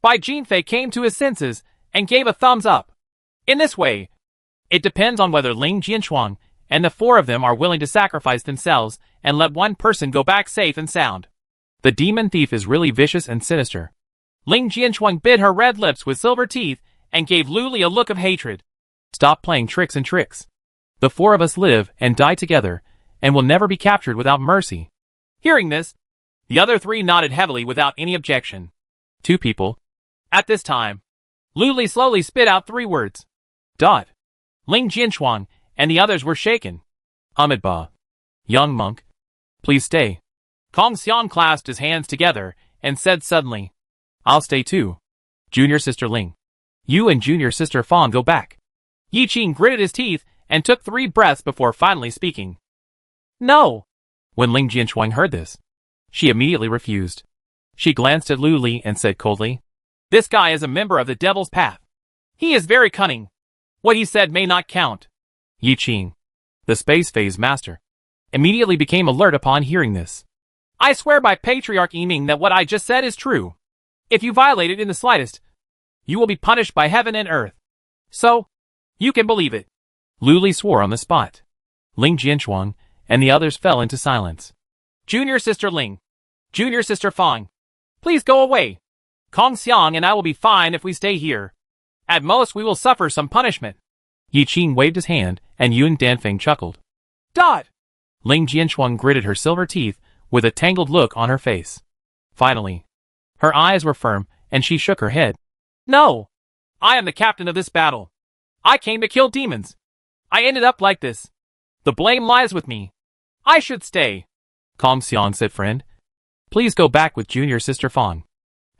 Bai Jinfei came to his senses and gave a thumbs up. In this way, it depends on whether Ling Jianchuang and the 4 of them are willing to sacrifice themselves and let one person go back safe and sound. The demon thief is really vicious and sinister. Ling Jianchuang bit her red lips with silver teeth and gave Lu Li a look of hatred. Stop playing tricks and tricks. The 4 of us live and die together and will never be captured without mercy. Hearing this, the other 3 nodded heavily without any objection. 2 people. At this time, Lu Li slowly spit out 3 words. Dot. Ling Jianchuang and the others were shaken. Amitabha. Young monk, please stay. Kong Xian clasped his hands together and said suddenly, I'll stay too. Junior sister Ling. You and junior sister Fang go back. Yi Qing gritted his teeth and took 3 breaths before finally speaking. No. When Ling Jianchuang heard this, she immediately refused. She glanced at Lu Li and said coldly, This guy is a member of the Devil's Path. He is very cunning. What he said may not count. Yi Qing, the space phase master, immediately became alert upon hearing this. I swear by Patriarch Yiming that what I just said is true. If you violate it in the slightest, you will be punished by heaven and earth. So, you can believe it. Lu Li swore on the spot. Ling Jianchuang and the others fell into silence. Junior Sister Ling. Junior Sister Fang. Please go away. Kong Xiang and I will be fine if we stay here. At most we will suffer some punishment. Yi Qing waved his hand, and Yun Danfeng chuckled. Dot! Ling Jianchuang gritted her silver teeth, with a tangled look on her face. Finally, her eyes were firm, and she shook her head. No! I am the captain of this battle. I came to kill demons. I ended up like this. The blame lies with me. I should stay. Kong Xiang said, friend. Please go back with Junior Sister Fang.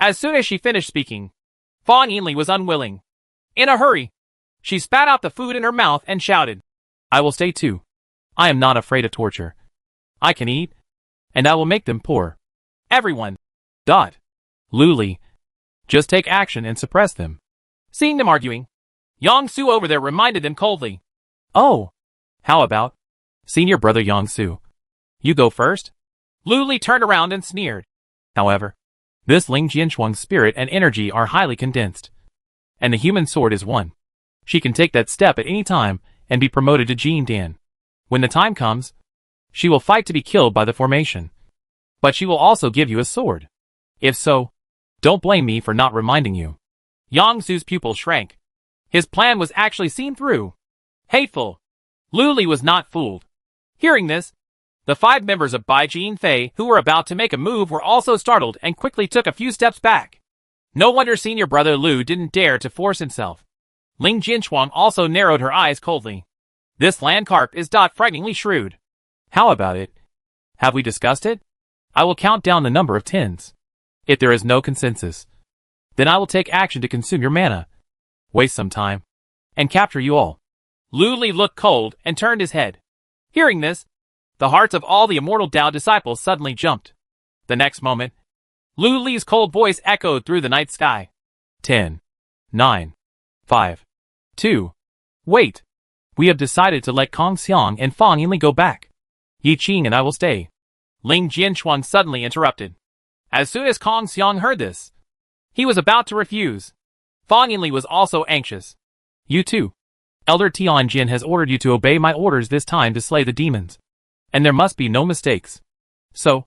As soon as she finished speaking, Fang Yinli was unwilling. In a hurry, she spat out the food in her mouth and shouted, I will stay too. I am not afraid of torture. I can eat, and I will make them poor. Everyone. Dot. Lu Li. Just take action and suppress them. Seeing them arguing, Yang Su over there reminded them coldly. Oh. How about senior brother Yang Su? You go first? Lu Li turned around and sneered. However, this Ling Jianchuang's spirit and energy are highly condensed. And the human sword is one. She can take that step at any time and be promoted to Jin Dan. When the time comes, she will fight to be killed by the formation. But she will also give you a sword. If so, don't blame me for not reminding you. Yang Su's pupil shrank. His plan was actually seen through. Hateful. Lu Li was not fooled. Hearing this, the 5 members of Bai Jin Fei who were about to make a move were also startled and quickly took a few steps back. No wonder senior brother Lu didn't dare to force himself. Ling Jianchuang also narrowed her eyes coldly. This land carp is frighteningly shrewd. How about it? Have we discussed it? I will count down the number of 10s. If there is no consensus, then I will take action to consume your mana, waste some time, and capture you all. Lu Li looked cold and turned his head. Hearing this, the hearts of all the immortal Tao disciples suddenly jumped. The next moment, Lu Li's cold voice echoed through the night sky. 10, 9, 5, 2. Wait. We have decided to let Kong Xiang and Fang Yinli go back. Yi Qing and I will stay. Ling Jianchuang suddenly interrupted. As soon as Kong Xiang heard this, he was about to refuse. Fang Yinli was also anxious. You too. Elder Tianjin has ordered you to obey my orders this time to slay the demons. And there must be no mistakes. So,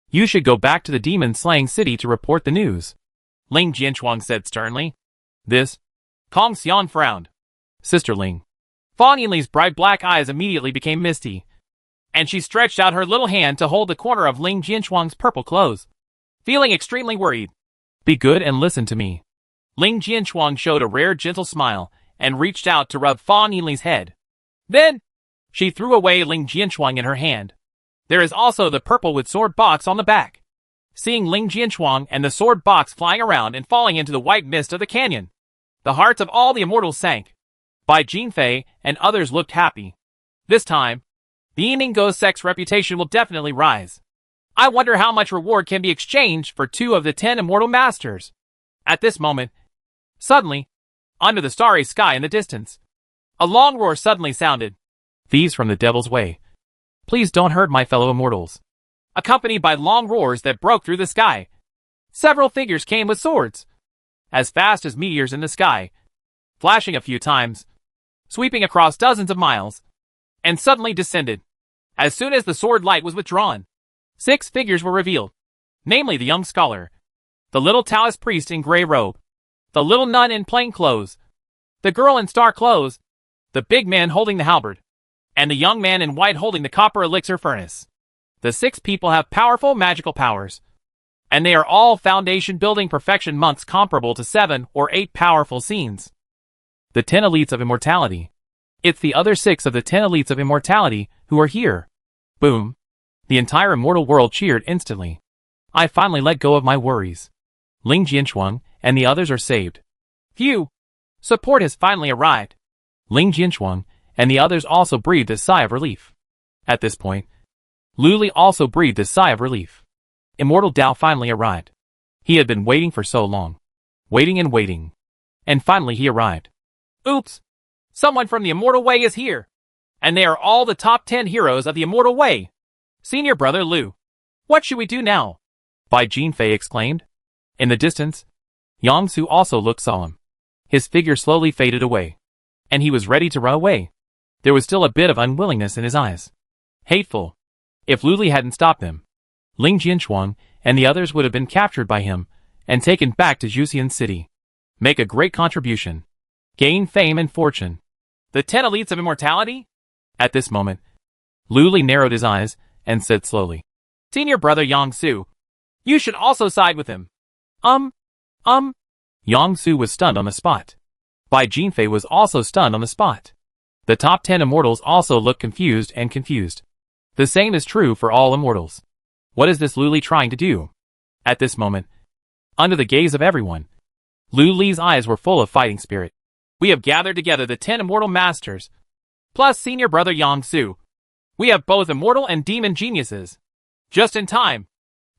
you should go back to the demon-slaying city to report the news. Ling Jianchuang said sternly. This? Kong Xiang frowned. Sister Ling. Fang Yinli's bright black eyes immediately became misty, and she stretched out her little hand to hold the corner of Ling Jianchuang's purple clothes. Feeling extremely worried. Be good and listen to me. Ling Jianchuang showed a rare gentle smile and reached out to rub Fang Yinli's head. Then, she threw away Ling Jianchuang in her hand. There is also the purple with sword box on the back. Seeing Ling Jianchuang and the sword box flying around and falling into the white mist of the canyon, the hearts of all the immortals sank. Bai Jin Fei and others looked happy. This time, the Yiningo Sect's reputation will definitely rise. I wonder how much reward can be exchanged for 2 of the 10 immortal masters. At this moment, suddenly, under the starry sky in the distance, a long roar suddenly sounded. Thieves from the Devil's Way. Please don't hurt my fellow immortals. Accompanied by long roars that broke through the sky, several figures came with swords, as fast as meteors in the sky, flashing a few times, sweeping across dozens of miles, and suddenly descended. As soon as the sword light was withdrawn, 6 figures were revealed, namely the young scholar, the little Taoist priest in gray robe, the little nun in plain clothes, the girl in star clothes, the big man holding the halberd, and the young man in white holding the copper elixir furnace. The 6 people have powerful magical powers, and they are all foundation building perfection monks comparable to 7 or 8 powerful scenes. The 10 elites of immortality. It's the other 6 of the 10 elites of immortality who are here. Boom. The entire immortal world cheered instantly. I finally let go of my worries. Ling Jianchuang and the others are saved. Phew. Support has finally arrived. Ling Jianchuang and the others also breathed a sigh of relief. At this point, Lu Li also breathed a sigh of relief. Immortal Dao finally arrived. He had been waiting for so long. Waiting and waiting. And finally he arrived. Oops! Someone from the Immortal Way is here! And they are all the top 10 heroes of the Immortal Way! Senior brother Lu. What should we do now? Bai Jin Fei exclaimed. In the distance, Yang Su also looked solemn. His figure slowly faded away. And he was ready to run away. There was still a bit of unwillingness in his eyes. Hateful. If Lu Li hadn't stopped them, Ling Jianchuang and the others would have been captured by him and taken back to Juxian City. Make a great contribution. Gain fame and fortune. The 10 elites of immortality? At this moment, Lu Li narrowed his eyes and said slowly, Senior brother Yang Su. You should also side with him. Yang Su was stunned on the spot. Bai Jinfei was also stunned on the spot. The top 10 immortals also looked confused. The same is true for all immortals. What is this Lu Li trying to do? At this moment, under the gaze of everyone, Lu Li's eyes were full of fighting spirit. We have gathered together the 10 immortal masters, plus senior brother Yang Su. We have both immortal and demon geniuses. Just in time.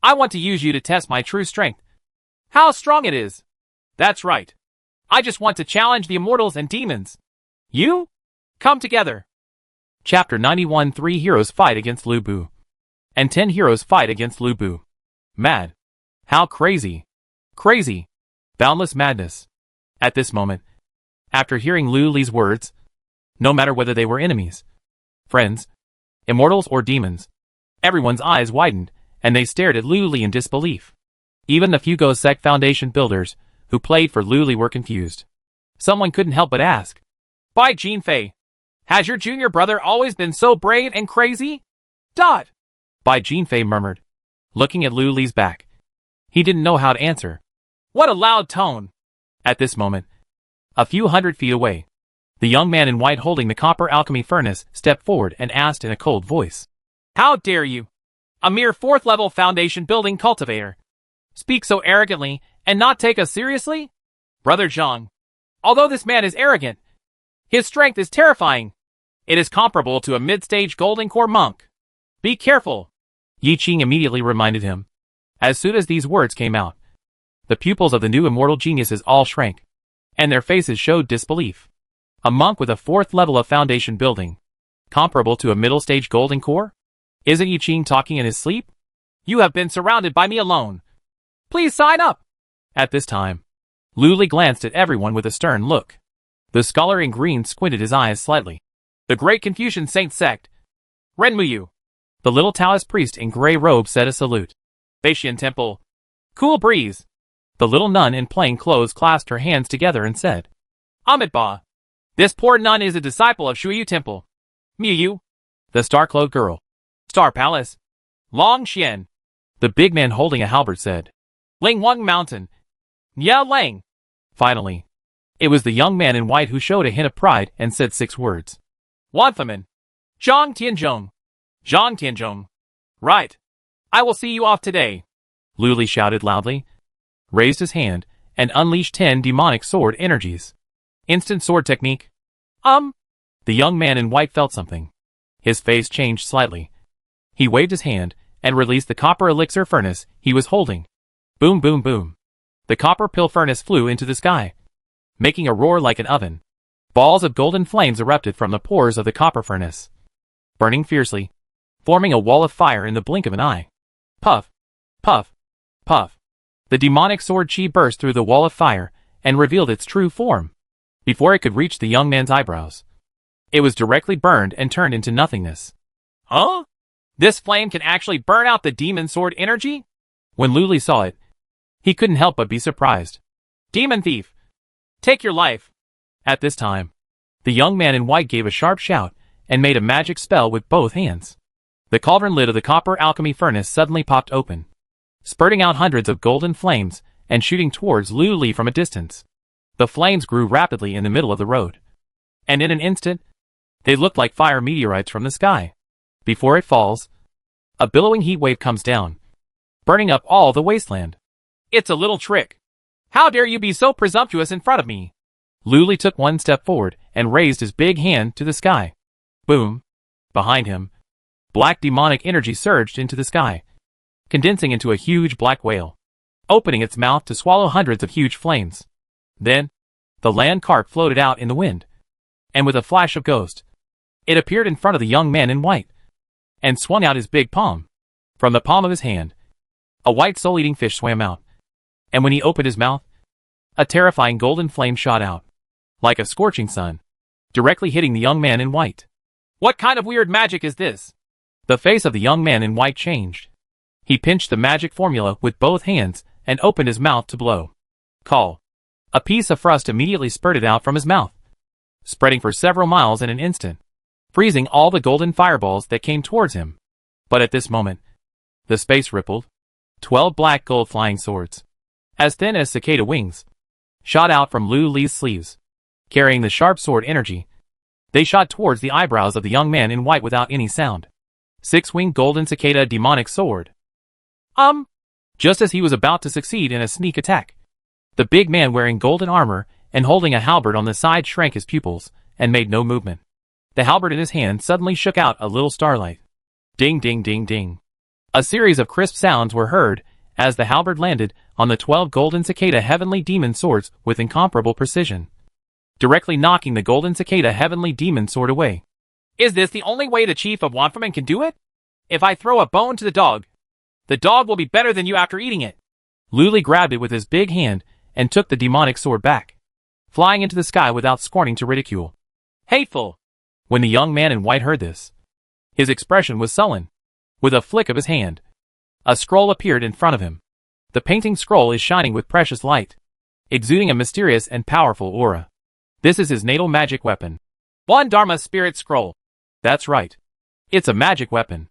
I want to use you to test my true strength. How strong it is. That's right. I just want to challenge the immortals and demons. You? Come together. Chapter 91. 3 heroes fight against Lu Bu. And 10 heroes fight against Lu Bu. Mad. How crazy. Crazy. Boundless madness. At this moment, after hearing Lu Li's words, no matter whether they were enemies, friends, immortals or demons, everyone's eyes widened, and they stared at Lu Li in disbelief. Even the few Sect Foundation builders who played for Lu Li were confused. Someone couldn't help but ask, Bai Jinfei, has your junior brother always been so brave and crazy? Dot. Bai Jinfei murmured, looking at Lu Li's back. He didn't know how to answer. What a loud tone. At this moment, a few hundred feet away, the young man in white holding the copper alchemy furnace stepped forward and asked in a cold voice, How dare you, a mere 4th level foundation building cultivator, speak so arrogantly and not take us seriously? Brother Zhang, although this man is arrogant, his strength is terrifying. It is comparable to a mid-stage golden core monk. Be careful. Yi Qing immediately reminded him. As soon as these words came out, the pupils of the new immortal geniuses all shrank, and their faces showed disbelief. A monk with a 4th level of foundation building, comparable to a middle-stage golden core? Isn't Yi Qing talking in his sleep? You have been surrounded by me alone. Please sign up. At this time, Lu Li glanced at everyone with a stern look. The scholar in green squinted his eyes slightly. The Great Confucian Saint Sect. Renmuyu. The little Taoist priest in gray robe said a salute. Beishian Temple. Cool breeze. The little nun in plain clothes clasped her hands together and said, Amitabha. This poor nun is a disciple of Shuyu Temple. Miyu. The star-clothed girl. Star Palace. Long Xian. The big man holding a halberd said, Ling Wang Mountain. Ya Lang. Finally, it was the young man in white who showed a hint of pride and said 6 words. Wanfaman. Zhang Tianzhong. Zhang Tianzhong. Right. I will see you off today. Lu Li shouted loudly, raised his hand, and unleashed 10 demonic sword energies. Instant sword technique. The young man in white felt something. His face changed slightly. He waved his hand and released the copper elixir furnace he was holding. Boom, boom, boom. The copper pill furnace flew into the sky, making a roar like an oven. Balls of golden flames erupted from the pores of the copper furnace, burning fiercely, forming a wall of fire in the blink of an eye. Puff, puff, puff. The demonic sword chi burst through the wall of fire and revealed its true form. Before it could reach the young man's eyebrows, it was directly burned and turned into nothingness. Huh? This flame can actually burn out the demon sword energy? When Lu Li saw it, he couldn't help but be surprised. Demon thief! Take your life! At this time, the young man in white gave a sharp shout and made a magic spell with both hands. The cauldron lid of the copper alchemy furnace suddenly popped open, spurting out hundreds of golden flames and shooting towards Lu Li from a distance. The flames grew rapidly in the middle of the road, and in an instant, they looked like fire meteorites from the sky. Before it falls, a billowing heat wave comes down, burning up all the wasteland. It's a little trick. How dare you be so presumptuous in front of me? Lu Li took one step forward and raised his big hand to the sky. Boom! Behind him, black demonic energy surged into the sky, condensing into a huge black whale, opening its mouth to swallow hundreds of huge flames. Then, the land cart floated out in the wind, and with a flash of ghost, it appeared in front of the young man in white, and swung out his big palm. From the palm of his hand, a white soul-eating fish swam out, and when he opened his mouth, a terrifying golden flame shot out, like a scorching sun, directly hitting the young man in white. What kind of weird magic is this? The face of the young man in white changed. He pinched the magic formula with both hands and opened his mouth to blow. Call. A piece of frost immediately spurted out from his mouth, spreading for several miles in an instant, freezing all the golden fireballs that came towards him. But at this moment, the space rippled. 12 black gold flying swords, as thin as cicada wings, shot out from Lu Li's sleeves. Carrying the sharp sword energy, they shot towards the eyebrows of the young man in white without any sound. 6-winged golden cicada demonic sword. Just as he was about to succeed in a sneak attack, the big man wearing golden armor and holding a halberd on the side shrank his pupils and made no movement. The halberd in his hand suddenly shook out a little starlight. Ding ding ding ding. A series of crisp sounds were heard as the halberd landed on the 12 golden cicada heavenly demon swords with incomparable precision, directly knocking the golden cicada heavenly demon sword away. Is this the only way the chief of Wanferman can do it? If I throw a bone to the dog will be better than you after eating it. Lu Li grabbed it with his big hand and took the demonic sword back, flying into the sky without scorning to ridicule. Hateful! When the young man in white heard this, his expression was sullen. With a flick of his hand, a scroll appeared in front of him. The painting scroll is shining with precious light, exuding a mysterious and powerful aura. This is his natal magic weapon. One Dharma Spirit Scroll. That's right. It's a magic weapon.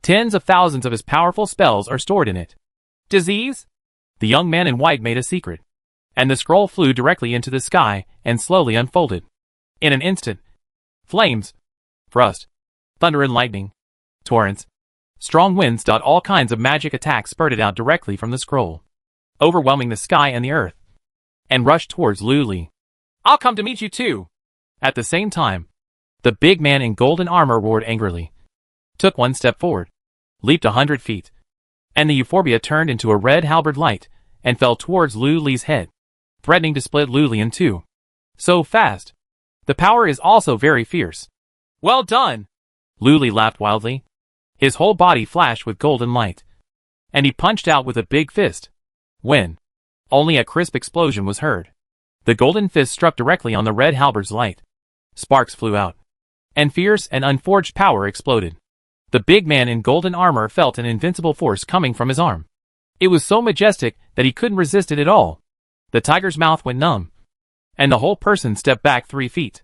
Tens of thousands of his powerful spells are stored in it. Disease? The young man in white made a secret, and the scroll flew directly into the sky and slowly unfolded. In an instant, flames, frost, thunder and lightning, torrents, strong winds. All kinds of magic attacks spurted out directly from the scroll, overwhelming the sky and the earth, and rushed towards Lu Li. I'll come to meet you too. At the same time, the big man in golden armor roared angrily, took one step forward, leaped 100 feet, and the euphorbia turned into a red halberd light and fell towards Lu Li's head, threatening to split Lu Li in two. So fast. The power is also very fierce. Well done. Lu Li laughed wildly. His whole body flashed with golden light, and he punched out with a big fist. When only a crisp explosion was heard, the golden fist struck directly on the red halberd's light. Sparks flew out, and fierce and unforged power exploded. The big man in golden armor felt an invincible force coming from his arm. It was so majestic that he couldn't resist it at all. The tiger's mouth went numb, and the whole person stepped back 3 feet.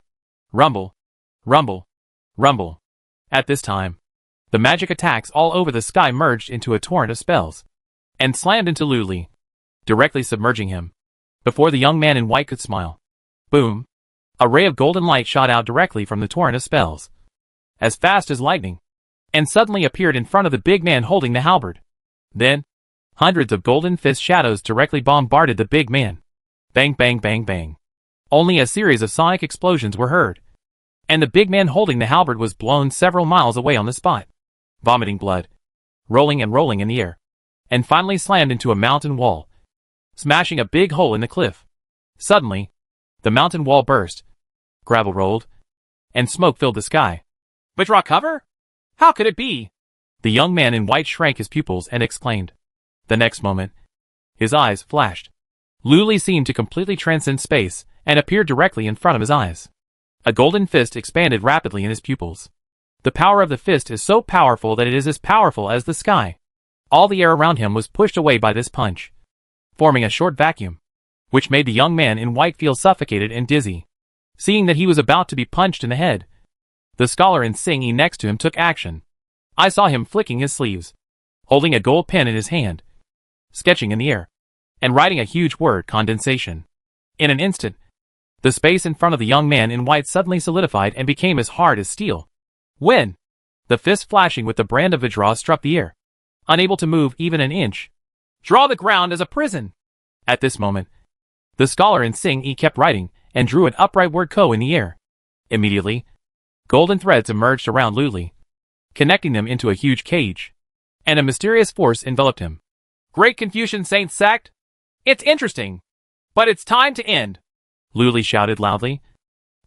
Rumble, rumble, rumble. At this time, the magic attacks all over the sky merged into a torrent of spells, and slammed into Lu Li, directly submerging him, before the young man in white could smile. Boom! A ray of golden light shot out directly from the torrent of spells, as fast as lightning, and suddenly appeared in front of the big man holding the halberd. Then, hundreds of golden fist shadows directly bombarded the big man. Bang bang bang bang. Only a series of sonic explosions were heard, and the big man holding the halberd was blown several miles away on the spot, vomiting blood, rolling and rolling in the air, and finally slammed into a mountain wall, smashing a big hole in the cliff. Suddenly, the mountain wall burst, gravel rolled, and smoke filled the sky. Withdraw cover? How could it be? The young man in white shrank his pupils and exclaimed. The next moment, his eyes flashed. Lu Li seemed to completely transcend space and appeared directly in front of his eyes. A golden fist expanded rapidly in his pupils. The power of the fist is so powerful that it is as powerful as the sky. All the air around him was pushed away by this punch, forming a short vacuum, which made the young man in white feel suffocated and dizzy. Seeing that he was about to be punched in the head, the scholar in singing next to him took action. I saw him flicking his sleeves, holding a gold pen in his hand, sketching in the air, and writing a huge word, condensation. In an instant, the space in front of the young man in white suddenly solidified and became as hard as steel. When the fist flashing with the brand of Vajra struck the air, unable to move even an inch. Draw the ground as a prison. At this moment, the scholar in singing kept writing and drew an upright word ko in the air. Immediately, golden threads emerged around Lu Li, connecting them into a huge cage, and a mysterious force enveloped him. Great Confucian Saint Sect? It's interesting, but it's time to end. Lu Li shouted loudly,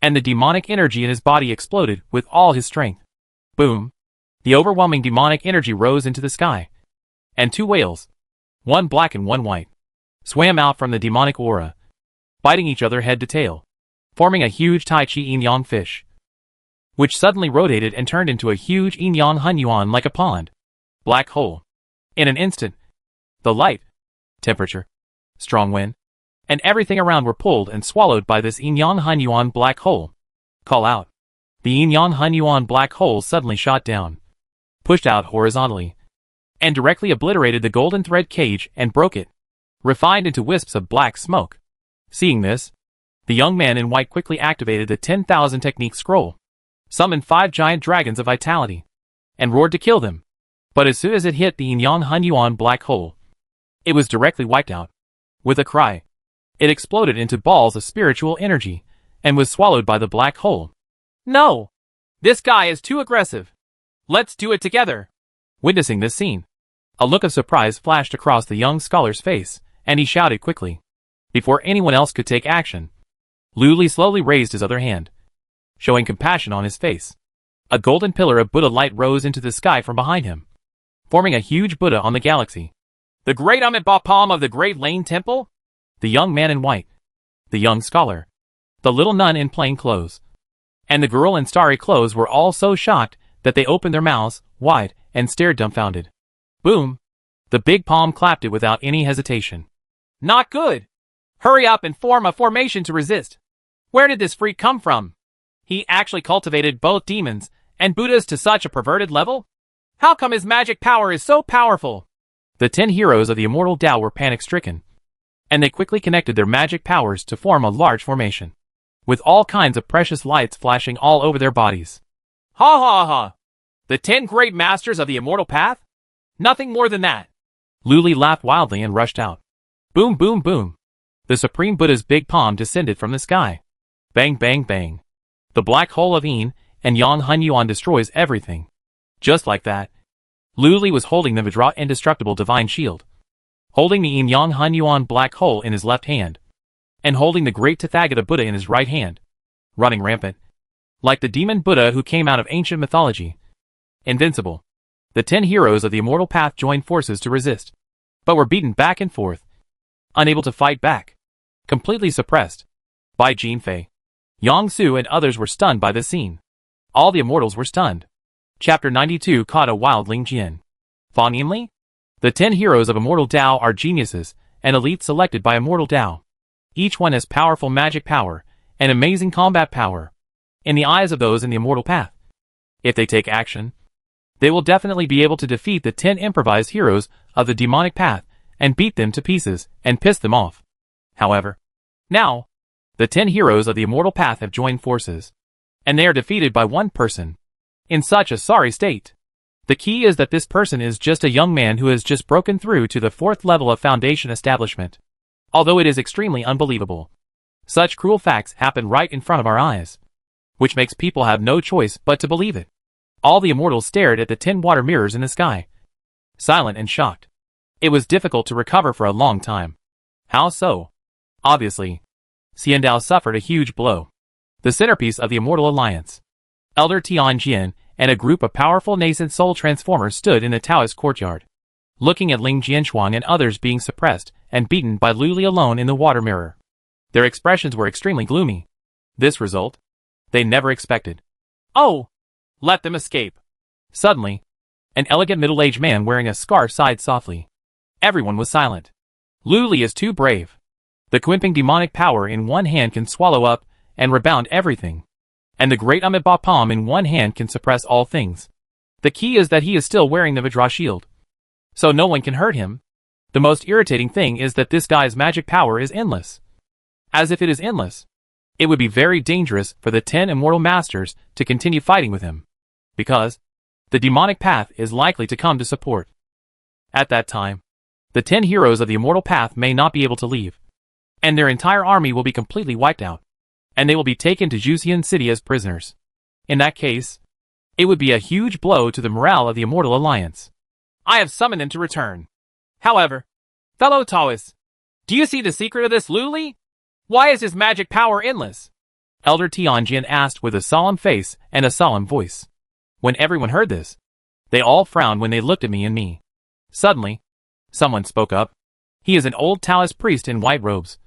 and the demonic energy in his body exploded with all his strength. Boom! The overwhelming demonic energy rose into the sky, and 2 whales, one black and one white, swam out from the demonic aura, biting each other head to tail, forming a huge Tai Chi yin-yang fish, which suddenly rotated and turned into a huge yin-yang hun-yuan like a pond. Black hole. In an instant, the light, temperature, strong wind, and everything around were pulled and swallowed by this Yin-Yang Hunyuan black hole. Call out. The Yin-Yang Hunyuan black hole suddenly shot down, pushed out horizontally, and directly obliterated the golden thread cage and broke it, refined into wisps of black smoke. Seeing this, the young man in white quickly activated the 10,000 technique scroll, summoned 5 giant dragons of vitality, and roared to kill them. But as soon as it hit the Yin-Yang Hunyuan black hole, it was directly wiped out. With a cry, it exploded into balls of spiritual energy, and was swallowed by the black hole. No! This guy is too aggressive. Let's do it together. Witnessing this scene, a look of surprise flashed across the young scholar's face, and he shouted quickly. Before anyone else could take action, Lu Li slowly raised his other hand, showing compassion on his face. A golden pillar of Buddha light rose into the sky from behind him, forming a huge Buddha on the galaxy. The great Amitabha Palm of the Great Lane Temple? The young man in white, the young scholar, the little nun in plain clothes, and the girl in starry clothes were all so shocked that they opened their mouths wide and stared dumbfounded. Boom! The big palm clapped it without any hesitation. Not good! Hurry up and form a formation to resist. Where did this freak come from? He actually cultivated both demons and Buddhas to such a perverted level? How come his magic power is so powerful? The 10 heroes of the immortal Tao were panic-stricken, and they quickly connected their magic powers to form a large formation, with all kinds of precious lights flashing all over their bodies. Ha ha ha! The 10 great masters of the immortal path? Nothing more than that. Lu Li laughed wildly and rushed out. Boom boom boom. The Supreme Buddha's big palm descended from the sky. Bang bang bang. The black hole of Yin and Yang Hunyuan destroys everything. Just like that, Lu Li was holding the Vajra indestructible divine shield, holding the Yin-Yang Hunyuan black hole in his left hand, and holding the great Tathagata Buddha in his right hand, running rampant, like the demon Buddha who came out of ancient mythology. Invincible. The 10 heroes of the immortal path joined forces to resist, but were beaten back and forth, unable to fight back, completely suppressed. By Jin Fei, Yang Su and others were stunned by the scene. All the immortals were stunned. Chapter 92 caught a wild Ling Jian. Fa Nianli? The 10 heroes of Immortal Tao are geniuses and elites selected by Immortal Tao. Each one has powerful magic power and amazing combat power in the eyes of those in the immortal path. If they take action, they will definitely be able to defeat the 10 improvised heroes of the demonic path and beat them to pieces and piss them off. However, now, the 10 heroes of the immortal path have joined forces, and they are defeated by one person. In such a sorry state. The key is that this person is just a young man who has just broken through to the 4th level of Foundation establishment. Although it is extremely unbelievable, such cruel facts happen right in front of our eyes, which makes people have no choice but to believe it. All the immortals stared at the 10 water mirrors in the sky, silent and shocked. It was difficult to recover for a long time. How so? Obviously, Xiandao suffered a huge blow. The centerpiece of the Immortal Alliance, Elder Tian Jian, and a group of powerful nascent soul transformers stood in the Taoist courtyard, looking at Ling Jianshuang and others being suppressed and beaten by Lu Li alone in the water mirror. Their expressions were extremely gloomy. This result, they never expected. Oh! Let them escape. Suddenly, an elegant middle-aged man wearing a scarf sighed softly. Everyone was silent. Lu Li is too brave. The quimping demonic power in one hand can swallow up and rebound everything, and the great Amitabha Palm in one hand can suppress all things. The key is that he is still wearing the Vajra shield, so no one can hurt him. The most irritating thing is that this guy's magic power is endless. As if it is endless, it would be very dangerous for the 10 immortal masters to continue fighting with him, because the demonic path is likely to come to support. At that time, the 10 heroes of the immortal path may not be able to leave, and their entire army will be completely wiped out, and they will be taken to Juxian City as prisoners. In that case, it would be a huge blow to the morale of the Immortal Alliance. I have summoned them to return. However, fellow Taoists, do you see the secret of this Lu Li? Why is his magic power endless? Elder Tianjin asked with a solemn face and a solemn voice. When everyone heard this, they all frowned when they looked at me and me. Suddenly, someone spoke up. He is an old Taoist priest in white robes,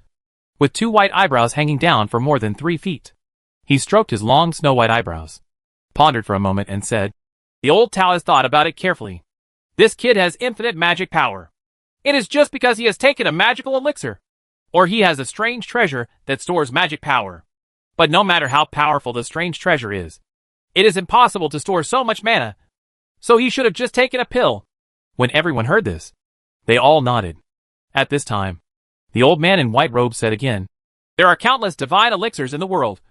with 2 white eyebrows hanging down for more than 3 feet. He stroked his long snow-white eyebrows, pondered for a moment and said, "The old Taoist thought about it carefully. This kid has infinite magic power. It is just because he has taken a magical elixir. Or he has a strange treasure that stores magic power. But no matter how powerful the strange treasure is, it is impossible to store so much mana. So he should have just taken a pill. When everyone heard this, they all nodded. At this time, the old man in white robe said again, "There are countless divine elixirs in the world,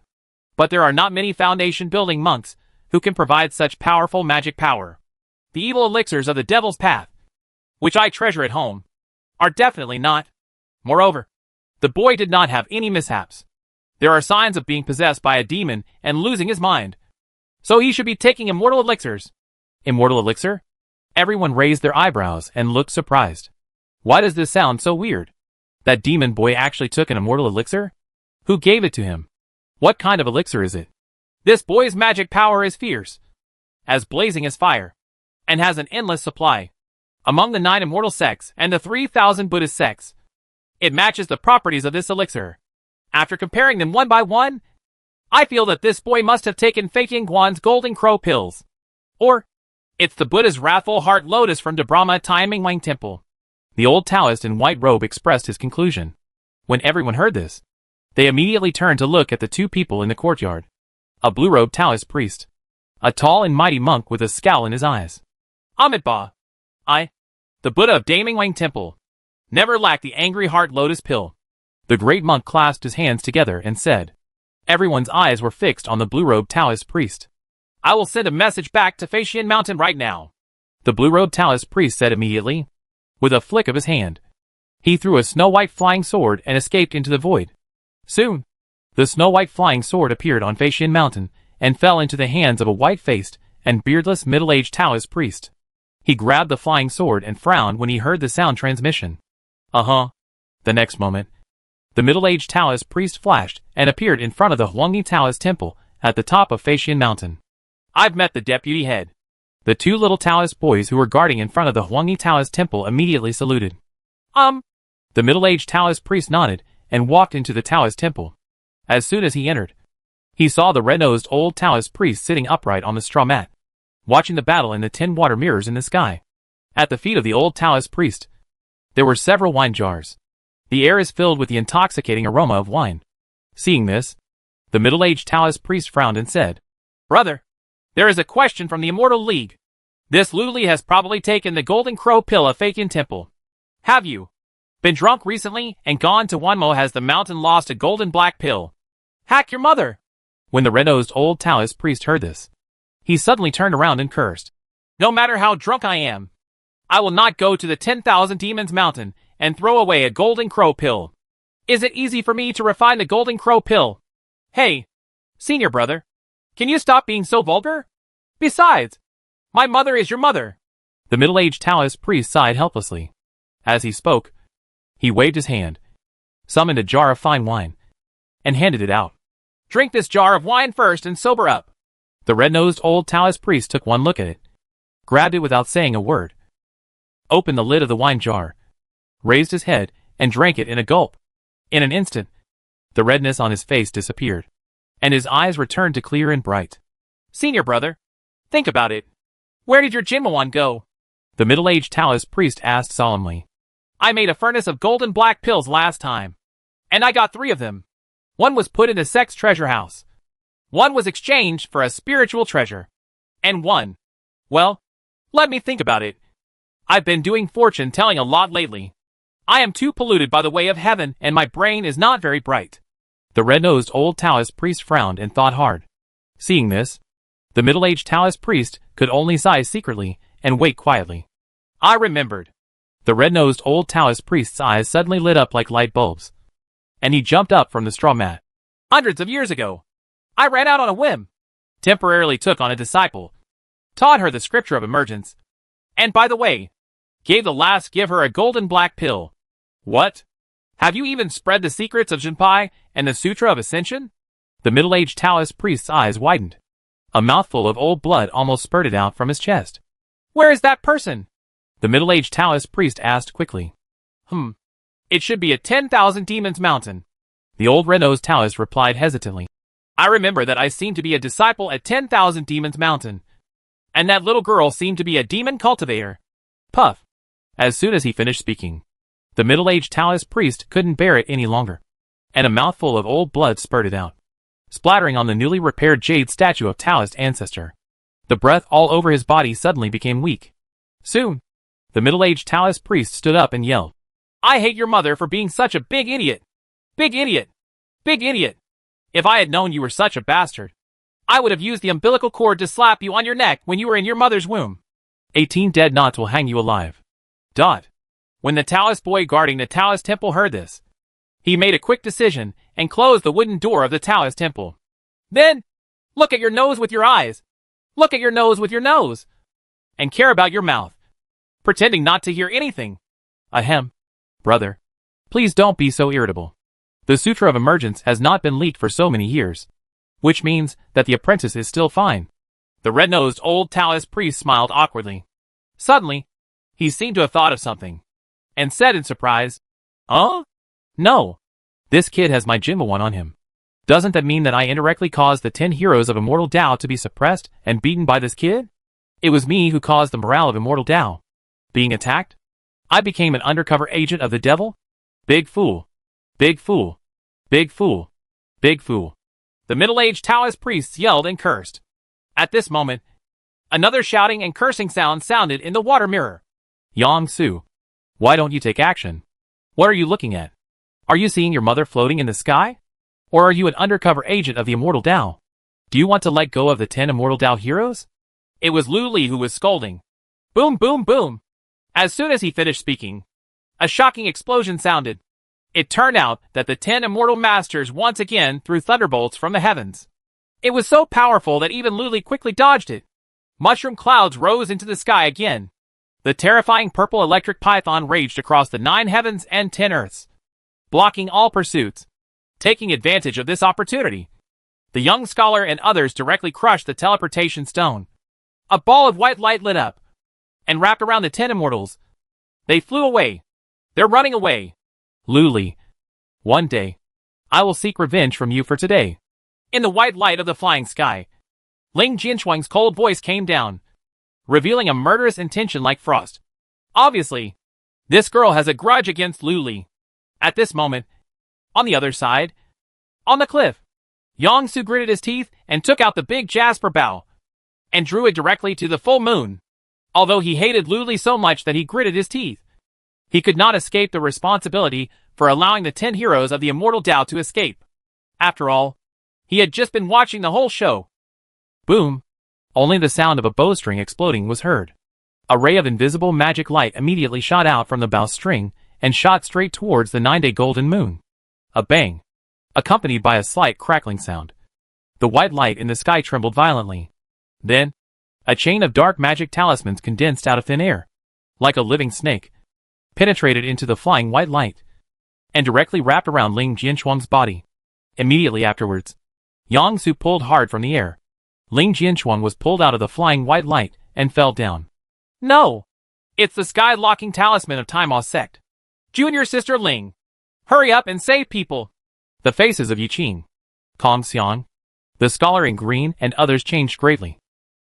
but there are not many foundation-building monks who can provide such powerful magic power. The evil elixirs of the devil's path, which I treasure at home, are definitely not. Moreover, the boy did not have any mishaps. There are signs of being possessed by a demon and losing his mind. So he should be taking immortal elixirs." Immortal elixir? Everyone raised their eyebrows and looked surprised. Why does this sound so weird? That demon boy actually took an immortal elixir? Who gave it to him? What kind of elixir is it? This boy's magic power is fierce, as blazing as fire, and has an endless supply. Among the 9 immortal sects and the 3,000 Buddhist sects, it matches the properties of this elixir. After comparing them one by one, I feel that this boy must have taken Fei Guan's golden crow pills. Or, it's the Buddha's wrathful heart lotus from the Brahma Taiming Wang temple. The old Taoist in white robe expressed his conclusion. When everyone heard this, they immediately turned to look at the 2 people in the courtyard. A blue-robed Taoist priest. A tall and mighty monk with a scowl in his eyes. Amitabha. The Buddha of Daming Wang temple, never lacked the angry heart lotus pill. The great monk clasped his hands together and said. Everyone's eyes were fixed on the blue-robed Taoist priest. "I will send a message back to Feishian Mountain right now," the blue-robed Taoist priest said immediately. With a flick of his hand, he threw a snow-white flying sword and escaped into the void. Soon, the snow-white flying sword appeared on Feishian Mountain and fell into the hands of a white-faced and beardless middle-aged Taoist priest. He grabbed the flying sword and frowned when he heard the sound transmission. The next moment, the middle-aged Taoist priest flashed and appeared in front of the Huangni Taoist temple at the top of Feishian Mountain. "I've met the deputy head." The 2 little Taoist boys who were guarding in front of the Huangni Taoist temple immediately saluted. The middle-aged Taoist priest nodded and walked into the Taoist temple. As soon as he entered, he saw the red-nosed old Taoist priest sitting upright on the straw mat, watching the battle in the 10 water mirrors in the sky. At the feet of the old Taoist priest, there were several wine jars. The air is filled with the intoxicating aroma of wine. Seeing this, the middle-aged Taoist priest frowned and said, "Brother, there is a question from the Immortal League. This Luli has probably taken the golden crow pill of Feiqian Temple. Have you been drunk recently and gone to Wanmo? Has the mountain lost a golden black pill? Hack your mother." When the red-nosed old Taoist priest heard this, he suddenly turned around and cursed. "No matter how drunk I am, I will not go to the 10,000 Demons Mountain and throw away a golden crow pill. Is it easy for me to refine the golden crow pill? Hey, senior brother, can you stop being so vulgar? Besides, my mother is your mother." The middle-aged Taoist priest sighed helplessly. As he spoke, he waved his hand, summoned a jar of fine wine, and handed it out. "Drink this jar of wine first and sober up." The red-nosed old Taoist priest took one look at it, grabbed it without saying a word, opened the lid of the wine jar, raised his head, and drank it in a gulp. In an instant, the redness on his face disappeared, and his eyes returned to clear and bright. "Senior brother, think about it. Where did your Jinmawan go?" the middle-aged Taoist priest asked solemnly. "I made a furnace of golden black pills last time, and I got 3 of them. One was put in the Sect's treasure house. One was exchanged for a spiritual treasure. And one, well, let me think about it. I've been doing fortune telling a lot lately. I am too polluted by the way of heaven and my brain is not very bright." The red-nosed old Taoist priest frowned and thought hard. Seeing this, the middle-aged Taoist priest could only sigh secretly and wait quietly. "I remembered." The red-nosed old Taoist priest's eyes suddenly lit up like light bulbs, and he jumped up from the straw mat. "Hundreds of years ago, I ran out on a whim, temporarily took on a disciple, taught her the scripture of emergence, and by the way, gave her a golden black pill. What? Have you even spread the secrets of Jinpai and the Sutra of Ascension?" The middle-aged Taoist priest's eyes widened. A mouthful of old blood almost spurted out from his chest. "Where is that person?" the middle-aged Taoist priest asked quickly. It should be at 10,000 Demons Mountain," the old red-nosed Taoist replied hesitantly. "I remember that I seemed to be a disciple at 10,000 Demons Mountain, and that little girl seemed to be a demon cultivator. Puff. As soon as he finished speaking, the middle-aged Taoist priest couldn't bear it any longer, and a mouthful of old blood spurted out, splattering on the newly repaired jade statue of Taoist ancestor. The breath all over his body suddenly became weak. Soon, the middle-aged Taoist priest stood up and yelled, I hate your mother for being such a big idiot. Big idiot. Big idiot. If I had known you were such a bastard, I would have used the umbilical cord to slap you on your neck when you were in your mother's womb. 18 dead knots will hang you alive. Dot. When the Taoist boy guarding the Taoist temple heard this, he made a quick decision and closed the wooden door of the Taoist temple. Then, look at your nose with your eyes. Look at your nose with your nose. And care about your mouth. Pretending not to hear anything. Ahem. Brother. Please don't be so irritable. The Sutra of Emergence has not been leaked for so many years, which means that the apprentice is still fine. The red-nosed old Taoist priest smiled awkwardly. Suddenly, he seemed to have thought of something, and said in surprise, No. This kid has my Jinma one on him. Doesn't that mean that I indirectly caused the 10 heroes of Immortal Tao to be suppressed and beaten by this kid? It was me who caused the morale of Immortal Tao being attacked. I became an undercover agent of the devil? Big fool. Big fool. Big fool. Big fool. The middle-aged Taoist priests yelled and cursed. At this moment, another shouting and cursing sound sounded in the water mirror. Yang Su, why don't you take action? What are you looking at? Are you seeing your mother floating in the sky? Or are you an undercover agent of the Immortal Tao? Do you want to let go of the 10 Immortal Tao heroes? It was Lu Li who was scolding. Boom, boom, boom. As soon as he finished speaking, a shocking explosion sounded. It turned out that the 10 immortal masters once again threw thunderbolts from the heavens. It was so powerful that even Lu Li quickly dodged it. Mushroom clouds rose into the sky again. The terrifying purple electric python raged across the 9 heavens and 10 earths, blocking all pursuits. Taking advantage of this opportunity, the young scholar and others directly crushed the teleportation stone. A ball of white light lit up and wrapped around the 10 immortals. They flew away. They're running away. Lu Li, one day, I will seek revenge from you for today. In the white light of the flying sky, Ling Jinshuang's cold voice came down, revealing a murderous intention like frost. Obviously, this girl has a grudge against Lu Li. At this moment, on the other side, on the cliff, Yang Su gritted his teeth and took out the big jasper bow and drew it directly to the full moon. Although he hated Lu Li so much that he gritted his teeth, he could not escape the responsibility for allowing the 10 heroes of the Immortal Tao to escape. After all, he had just been watching the whole show. Boom! Only the sound of a bowstring exploding was heard. A ray of invisible magic light immediately shot out from the bowstring and shot straight towards the 9-day golden moon. A bang, accompanied by a slight crackling sound. The white light in the sky trembled violently. Then, a chain of dark magic talismans condensed out of thin air, like a living snake, penetrated into the flying white light, and directly wrapped around Ling Jinshuang's body. Immediately afterwards, Yang Su pulled hard from the air. Ling Jinshuang was pulled out of the flying white light and fell down. No! It's the sky-locking talisman of Taimao Sect. Junior sister Ling, hurry up and save people! The faces of Yiqing, Kong Xiang, the scholar in green and others changed greatly,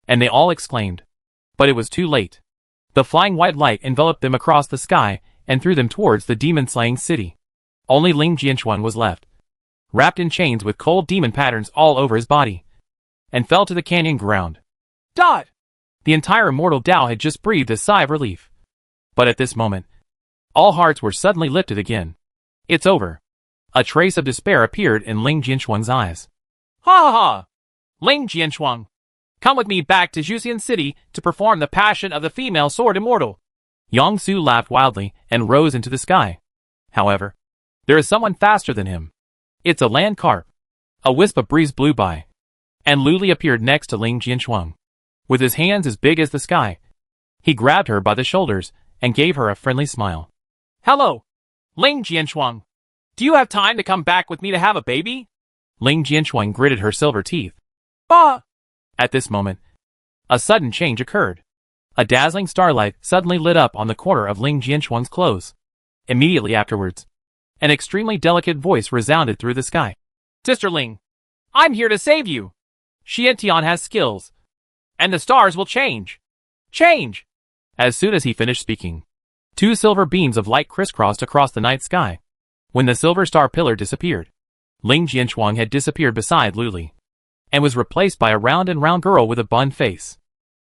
and they all exclaimed. But it was too late. The flying white light enveloped them across the sky and threw them towards the demon-slaying city. Only Ling Jinshuang was left, wrapped in chains with cold demon patterns all over his body, and fell to the canyon ground. Dot! The entire Immortal Tao had just breathed a sigh of relief. But at this moment, all hearts were suddenly lifted again. It's over. A trace of despair appeared in Ling Jinshuang's eyes. Ha ha ha! Ling Jinshuang, come with me back to Juxian City to perform the passion of the female sword immortal. Yang Su laughed wildly and rose into the sky. However, there is someone faster than him. It's a land carp. A wisp of breeze blew by, and Lu Li appeared next to Ling Jinshuang. With his hands as big as the sky, he grabbed her by the shoulders and gave her a friendly smile. Hello, Ling Jinshuang. Do you have time to come back with me to have a baby? Ling Jinshuang gritted her silver teeth. Bah! At this moment, a sudden change occurred. A dazzling starlight suddenly lit up on the corner of Ling Jinshuang's clothes. Immediately afterwards, an extremely delicate voice resounded through the sky. Sister Ling, I'm here to save you. Xiantian has skills, and the stars will change. Change! As soon as he finished speaking, two silver beams of light crisscrossed across the night sky. When the silver star pillar disappeared, Ling Jianchuang had disappeared beside Luli, and was replaced by a round girl with a bun face.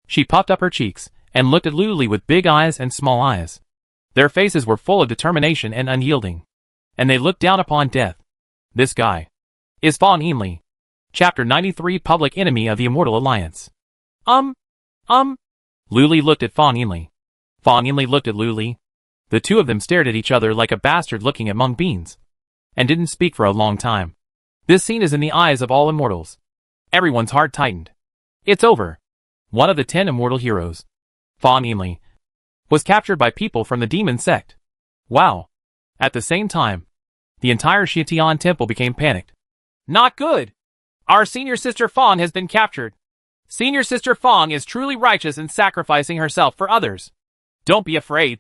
She puffed up her cheeks, and looked at Luli with big eyes and small eyes. Their faces were full of determination and unyielding, and they looked down upon death. This guy is Fan Yinli. Chapter 93, Public Enemy of the Immortal Alliance. Luli looked at Fan Yinli. Fan Yinli looked at Luli. The two of them stared at each other like a bastard looking at mung beans, and didn't speak for a long time. This scene is in the eyes of all immortals. Everyone's heart tightened. It's over. One of the 10 immortal heroes, Fan Yinli, was captured by people from the demon sect. Wow. At the same time, the entire Shitian temple became panicked. Not good. Our senior sister Fang has been captured. Senior sister Fang is truly righteous in sacrificing herself for others. Don't be afraid,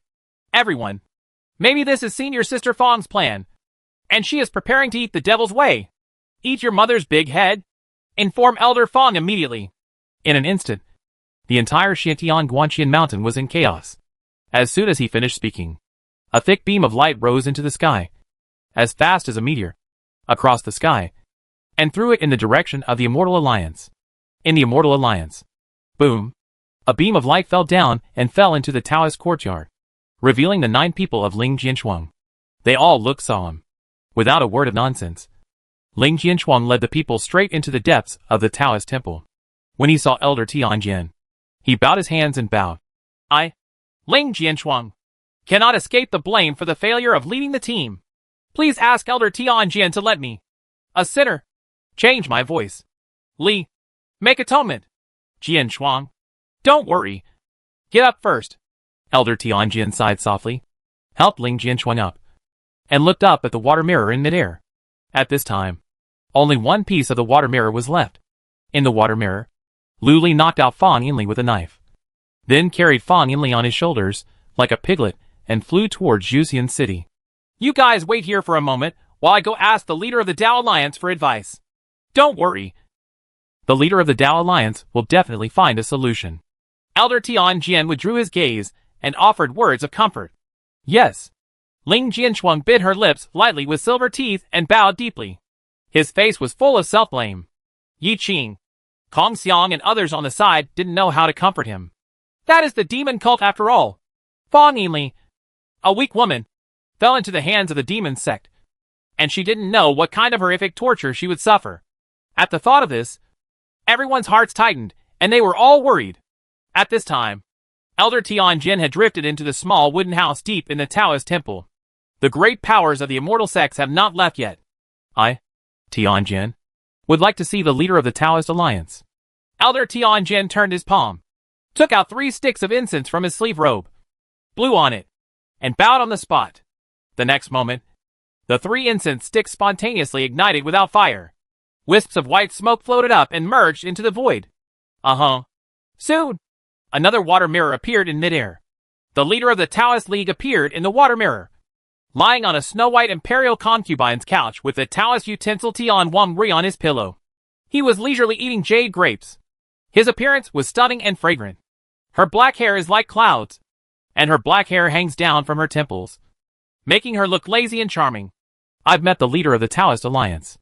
everyone. Maybe this is senior sister Fang's plan, and she is preparing to eat the devil's way. Eat your mother's big head. Inform Elder Fang immediately. In an instant, the entire Shitian Guanqian mountain was in chaos. As soon as he finished speaking, a thick beam of light rose into the sky, as fast as a meteor, across the sky, and threw it in the direction of the Immortal Alliance. In the Immortal Alliance, boom, a beam of light fell down and fell into the Taoist courtyard, revealing the 9 people of Ling Jianchuang. They all looked solemn. Without a word of nonsense, Ling Jianchuang led the people straight into the depths of the Taoist temple. When he saw Elder Tianjian, he bowed his hands and bowed. I, Ling Jianchuang, cannot escape the blame for the failure of leading the team. Please ask Elder Tianjian to let me, a sinner, change my voice. Li, make atonement. Jianchuang, don't worry. Get up first. Elder Tianjian sighed softly, helped Ling Jianchuang up, and looked up at the water mirror in midair. At this time, only one piece of the water mirror was left. In the water mirror, Luli knocked out Fan Yinli with a knife, then carried Fan Yinli on his shoulders like a piglet and flew towards Juxian City. You guys wait here for a moment while I go ask the leader of the Tao Alliance for advice. Don't worry. The leader of the Tao Alliance will definitely find a solution. Elder Tianjian withdrew his gaze and offered words of comfort. Yes. Ling Jianchuang bit her lips lightly with silver teeth and bowed deeply. His face was full of self-blame. Yi Qing, Kong Xiang and others on the side didn't know how to comfort him. That is the demon cult after all. Fan Yinli, a weak woman, fell into the hands of the demon sect, and she didn't know what kind of horrific torture she would suffer. At the thought of this, everyone's hearts tightened, and they were all worried. At this time, Elder Tianjin had drifted into the small wooden house deep in the Taoist temple. The great powers of the immortal sects have not left yet. I, Tianjin, would like to see the leader of the Taoist Alliance. Elder Tianjin turned his palm, took out 3 sticks of incense from his sleeve robe, blew on it, and bowed on the spot. The next moment, the 3 incense sticks spontaneously ignited without fire. Wisps of white smoke floated up and merged into the void. Soon, another water mirror appeared in midair. The leader of the Taoist League appeared in the water mirror, lying on a snow-white imperial concubine's couch with the Taoist utensil Tian Wang Ri on his pillow. He was leisurely eating jade grapes. His appearance was stunning and fragrant. Her black hair is like clouds, and her black hair hangs down from her temples, making her look lazy and charming. I've met the leader of the Taoist Alliance.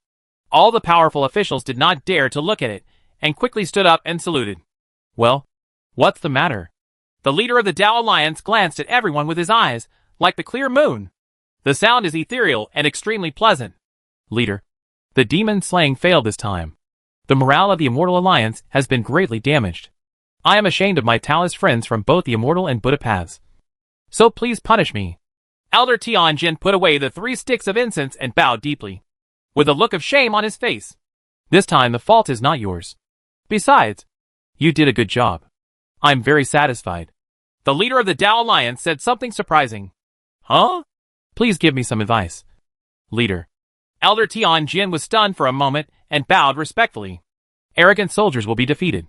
All the powerful officials did not dare to look at it, and quickly stood up and saluted. Well, what's the matter? The leader of the Tao Alliance glanced at everyone with his eyes, like the clear moon. The sound is ethereal and extremely pleasant. Leader, the demon slaying failed this time. The morale of the Immortal Alliance has been greatly damaged. I am ashamed of my Taoist friends from both the Immortal and Buddha paths. So please punish me. Elder Tianjin put away the 3 sticks of incense and bowed deeply, with a look of shame on his face. This time the fault is not yours. Besides, you did a good job. I'm very satisfied. The leader of the Tao Alliance said something surprising. Huh? Please give me some advice. Leader. Elder Tianjin was stunned for a moment and bowed respectfully. Arrogant soldiers will be defeated.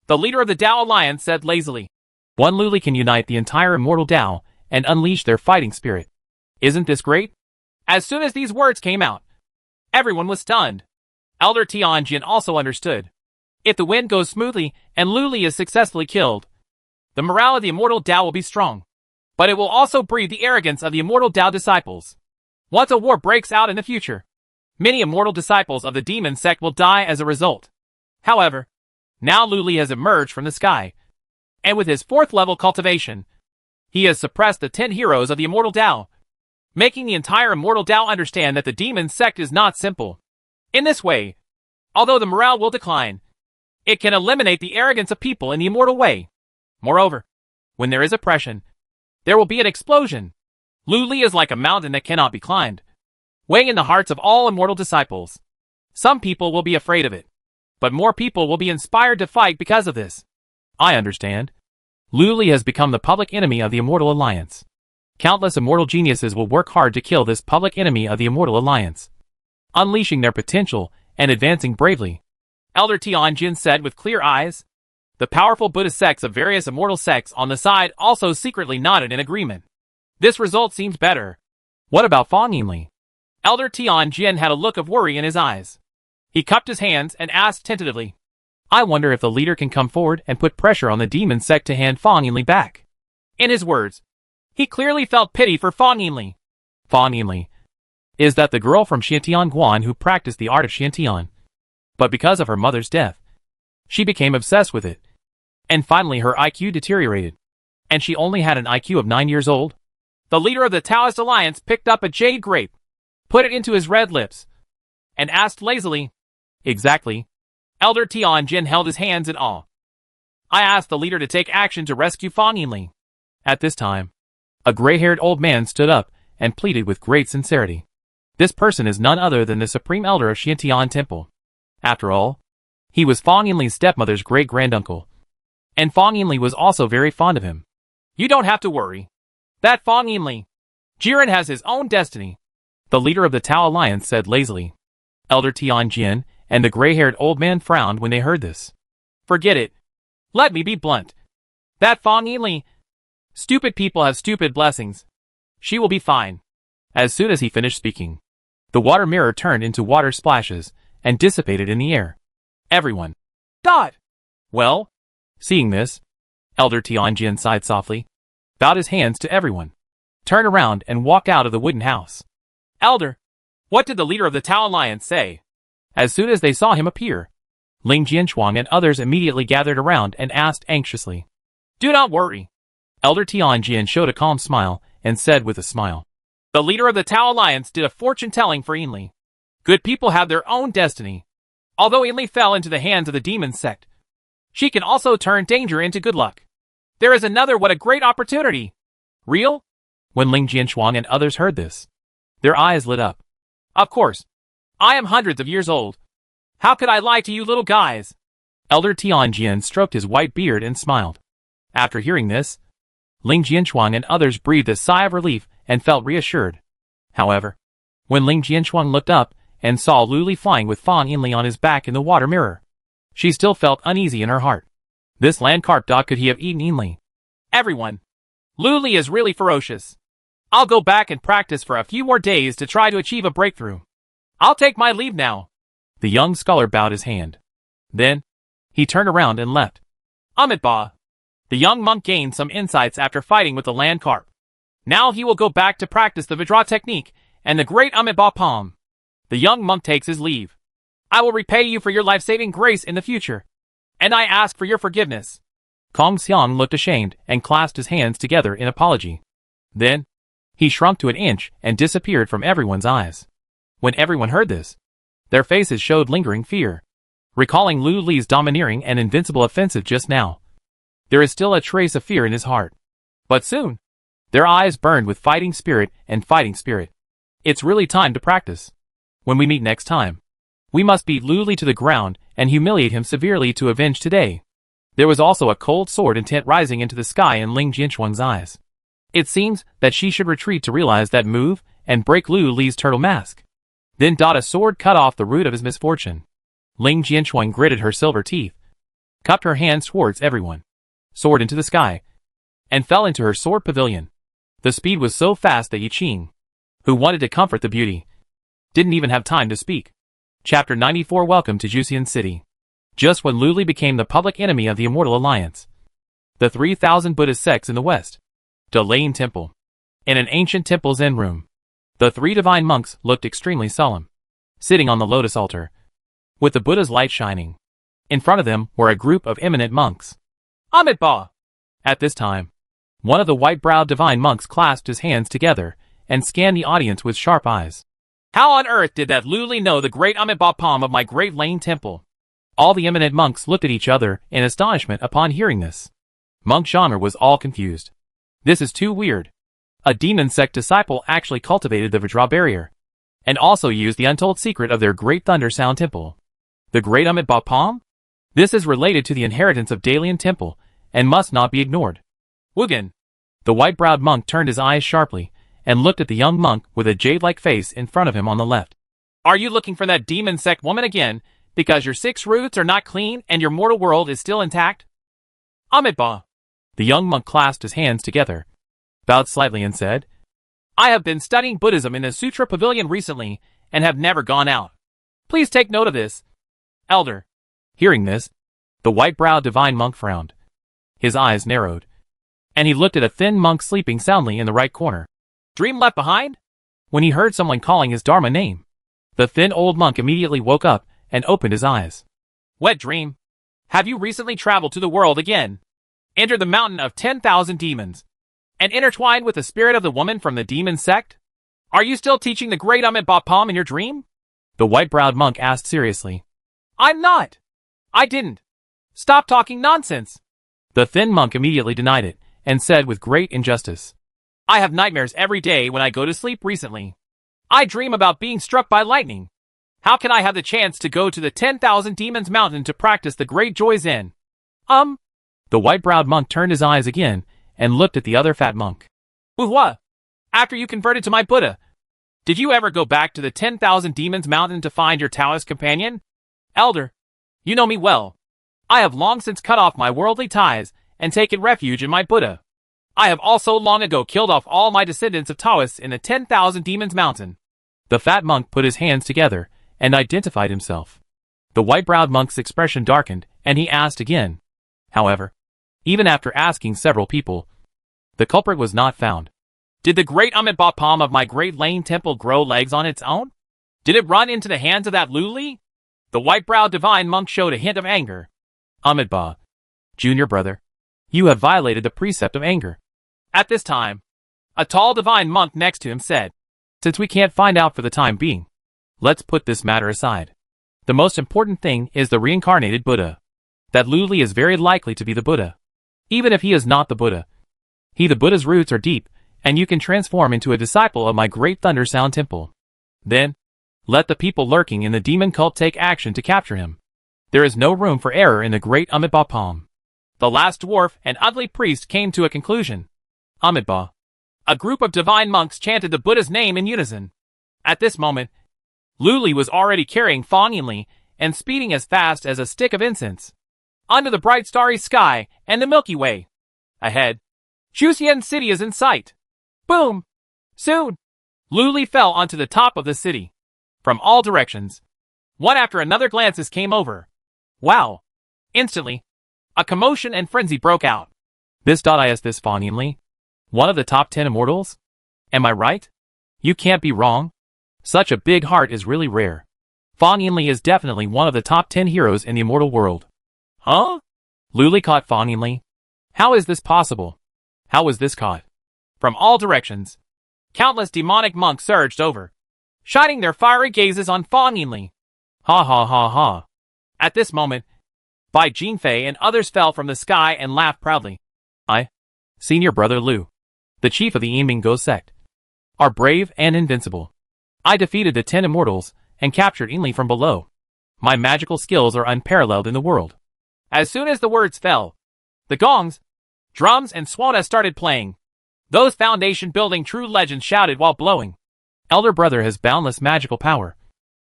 The leader of the Tao Alliance said lazily. One Luli can unite the entire immortal Tao and unleash their fighting spirit. Isn't this great? As soon as these words came out, everyone was stunned. Elder Tianjin also understood. If the wind goes smoothly and Luli is successfully killed, the morale of the Immortal Tao will be strong. But it will also breed the arrogance of the Immortal Tao disciples. Once a war breaks out in the future, many immortal disciples of the demon sect will die as a result. However, now Lu Li has emerged from the sky, and with his 4th level cultivation, he has suppressed the 10 heroes of the Immortal Tao, making the entire Immortal Tao understand that the demon sect is not simple. In this way, although the morale will decline, it can eliminate the arrogance of people in the immortal way. Moreover, when there is oppression, there will be an explosion. Lu Li is like a mountain that cannot be climbed, weighing in the hearts of all immortal disciples. Some people will be afraid of it, but more people will be inspired to fight because of this. I understand. Lu Li has become the public enemy of the Immortal Alliance. Countless immortal geniuses will work hard to kill this public enemy of the Immortal Alliance, unleashing their potential and advancing bravely. Elder Tianjin said with clear eyes. The powerful Buddhist sects of various immortal sects on the side also secretly nodded in agreement. This result seems better. What about Fang Yinli? Elder Tianjin had a look of worry in his eyes. He cupped his hands and asked tentatively. I wonder if the leader can come forward and put pressure on the demon sect to hand Fang Yinli back. In his words, he clearly felt pity for Fang Yinli. Fang Yinli. Is that the girl from Xiantian Guan who practiced the art of Xiantian? But because of her mother's death, she became obsessed with it. And finally her IQ deteriorated. And she only had an IQ of 9 years old. The leader of the Taoist Alliance picked up a jade grape, put it into his red lips, and asked lazily. Exactly. Elder Tianjin held his hands in awe. I asked the leader to take action to rescue Fang Yinli. At this time, a gray-haired old man stood up and pleaded with great sincerity. This person is none other than the Supreme Elder of Xiantian Temple. After all, he was Fang Yinli's stepmother's great-granduncle. And Fang Yinli was also very fond of him. You don't have to worry. That Fang Yinli, Jiren has his own destiny, the leader of the Tao Alliance said lazily. Elder Tianjin and the gray-haired old man frowned when they heard this. Forget it. Let me be blunt. That Fang Yinli, stupid people have stupid blessings. She will be fine. As soon as he finished speaking, the water mirror turned into water splashes and dissipated in the air. Everyone. Dot! Well? Seeing this, Elder Tianjin sighed softly, bowed his hands to everyone, turned around and walked out of the wooden house. Elder, what did the leader of the Tao Alliance say? As soon as they saw him appear, Ling Jianchuang and others immediately gathered around and asked anxiously. Do not worry. Elder Tianjin showed a calm smile and said with a smile. The leader of the Tao Alliance did a fortune-telling for Yinli. Good people have their own destiny. Although Yinli fell into the hands of the demon sect, she can also turn danger into good luck. There is another what a great opportunity. Real? When Ling Jianchuang and others heard this, their eyes lit up. Of course. I am hundreds of years old. How could I lie to you little guys? Elder Tianjin stroked his white beard and smiled. After hearing this, Ling Jianchuang and others breathed a sigh of relief and felt reassured. However, when Ling Jianchuang looked up and saw Lu Li flying with Fang Yinli on his back in the water mirror, she still felt uneasy in her heart. This land carp dog, could he have eaten Yinli? Everyone. Lu Li is really ferocious. I'll go back and practice for a few more days to try to achieve a breakthrough. I'll take my leave now. The young scholar bowed his hand. Then, he turned around and left. Amitabha. The young monk gained some insights after fighting with the land carp. Now he will go back to practice the Vajra technique and the great Amitabha palm. The young monk takes his leave. I will repay you for your life-saving grace in the future. And I ask for your forgiveness. Kong Xiang looked ashamed and clasped his hands together in apology. Then, he shrunk to an inch and disappeared from everyone's eyes. When everyone heard this, their faces showed lingering fear, recalling Lu Li's domineering and invincible offensive just now. There is still a trace of fear in his heart. But soon, their eyes burned with fighting spirit and fighting spirit. It's really time to practice. When we meet next time, we must beat Lu Li to the ground and humiliate him severely to avenge today. There was also a cold sword intent rising into the sky in Ling Jianchuang's eyes. It seems that she should retreat to realize that move and break Lu Li's turtle mask. Then a sword cut off the root of his misfortune. Ling Jianchuang gritted her silver teeth, cupped her hands towards everyone, soared into the sky, and fell into her sword pavilion. The speed was so fast that Yi Qing, who wanted to comfort the beauty, didn't even have time to speak. Chapter 94. Welcome to Juxian City. Just when Lu Li became the public enemy of the Immortal Alliance, The 3,000 Buddhist sects in the West. Lane Temple. In an ancient temple Zen room, the 3 divine monks looked extremely solemn, sitting on the lotus altar, with the Buddha's light shining. In front of them were a group of eminent monks. Amitabha! At this time, one of the white-browed divine monks clasped his hands together and scanned the audience with sharp eyes. How on earth did that Luli know the great Amitabha of my Great Lane Temple? All the eminent monks looked at each other in astonishment upon hearing this. Monk genre was all confused. This is too weird. A demon sect disciple actually cultivated the Vajra barrier, and also used the untold secret of their great thunder sound temple. The great Amitabha? This is related to the inheritance of Dalian temple, and must not be ignored. Wugan. The white-browed monk turned his eyes sharply, and looked at the young monk with a jade-like face in front of him on the left. Are you looking for that demon sect woman again, because your 6 roots are not clean and your mortal world is still intact? Amitabha. The young monk clasped his hands together, bowed slightly and said, I have been studying Buddhism in a sutra pavilion recently, and have never gone out. Please take note of this. Elder. Hearing this, the white-browed divine monk frowned. His eyes narrowed, and he looked at a thin monk sleeping soundly in the right corner. Dream left behind? When he heard someone calling his Dharma name, the thin old monk immediately woke up and opened his eyes. Wet dream. Have you recently traveled to the world again? Entered the mountain of 10,000 demons, and intertwined with the spirit of the woman from the demon sect? Are you still teaching the great Amitabha in your dream? The white-browed monk asked seriously. I'm not. I didn't. Stop talking nonsense. The thin monk immediately denied it, and said with great injustice, I have nightmares every day when I go to sleep recently. I dream about being struck by lightning. How can I have the chance to go to the 10,000 demons mountain to practice the great joy Zen? The white-browed monk turned his eyes again, and looked at the other fat monk. What? After you converted to my Buddha, did you ever go back to the 10,000 demons mountain to find your Taoist companion? Elder, you know me well. I have long since cut off my worldly ties and taken refuge in my Buddha. I have also long ago killed off all my descendants of Taoists in the 10,000 demons mountain. The fat monk put his hands together and identified himself. The white-browed monk's expression darkened, and he asked again. However, even after asking several people, the culprit was not found. Did the great Amitabha of my Great Lane Temple grow legs on its own? Did it run into the hands of that Luli? The white-browed divine monk showed a hint of anger. Amitabha, junior brother, you have violated the precept of anger. At this time, a tall divine monk next to him said, Since we can't find out for the time being, let's put this matter aside. The most important thing is the reincarnated Buddha. That Luli is very likely to be the Buddha. Even if he is not the Buddha, the Buddha's roots are deep, and you can transform into a disciple of my great thunder sound temple. Then, let the people lurking in the demon cult take action to capture him. There is no room for error in the great Amitabha. The last dwarf and ugly priest came to a conclusion. Amitabha. A group of divine monks chanted the Buddha's name in unison. At this moment, Luli was already carrying Fong Yinli and speeding as fast as a stick of incense. Under the bright starry sky and the Milky Way. Ahead, Chuxian City is in sight. Boom! Soon, Luli fell onto the top of the city. From all directions, one after another glances came over. Wow! Instantly, a commotion and frenzy broke out. This Fong Yinli? One of the top 10 immortals? Am I right? You can't be wrong. Such a big heart is really rare. Fong Yinli is definitely one of the top 10 heroes in the immortal world. Huh? Luli caught Fong Yinli. How is this possible? How was this caught? From all directions, countless demonic monks surged over, shining their fiery gazes on Fong Yinli. Ha ha ha ha. At this moment, Bai Jinfei and others fell from the sky and laughed proudly. Senior brother Liu, the chief of the Yinming sect, are brave and invincible. I defeated the 10 immortals and captured Yinli from below. My magical skills are unparalleled in the world. As soon as the words fell, the gongs, drums, and swana started playing. Those foundation-building true legends shouted while blowing. Elder brother has boundless magical power,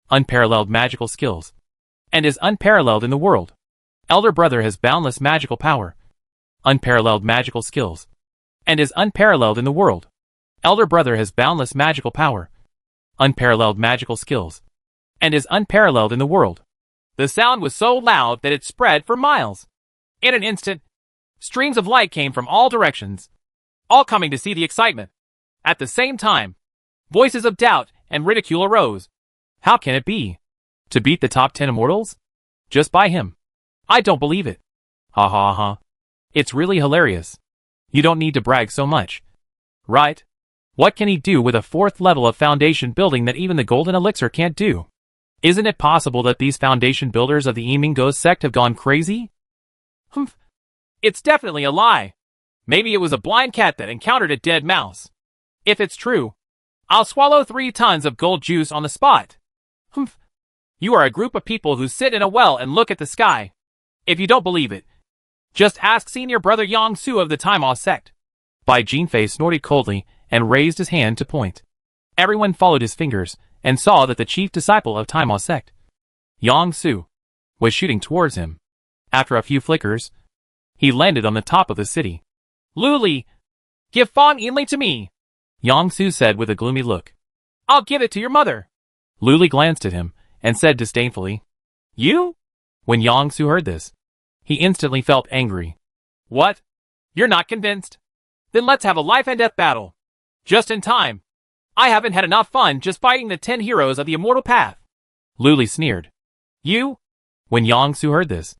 unparalleled magical skills, and is unparalleled in the world. Elder brother has boundless magical power, unparalleled magical skills, and is unparalleled in the world. Elder brother has boundless magical power, unparalleled magical skills, and is unparalleled in the world. The sound was so loud that it spread for miles. In an instant, Streams of light came from all directions, all coming to see the excitement. At the same time, voices of doubt and ridicule arose. How can it be? To beat the top 10 immortals? Just by him? I don't believe it. Ha ha ha. It's really hilarious. You don't need to brag so much. Right? What can he do with a 4th level of foundation building that even the golden elixir can't do? Isn't it possible that these foundation builders of the Emingo sect have gone crazy? Humph. It's definitely a lie. Maybe it was a blind cat that encountered a dead mouse. If it's true, I'll swallow 3 tons of gold juice on the spot. Humph. You are a group of people who sit in a well and look at the sky. If you don't believe it, just ask senior brother Yang Su of the Taima sect. Bai Jinfei snorted coldly and raised his hand to point. Everyone followed his fingers and saw that the chief disciple of Taima sect, Yang Su, was shooting towards him. After a few flickers, he landed on the top of the city. Lu Li, give Fang Yinli to me, Yang Su said with a gloomy look. I'll give it to your mother. Lu Li glanced at him and said disdainfully, You? When Yang Su heard this, he instantly felt angry. What? You're not convinced? Then let's have a life and death battle. Just in time. I haven't had enough fun just fighting the 10 heroes of the immortal path. Lu Li sneered. You? When Yang Su heard this,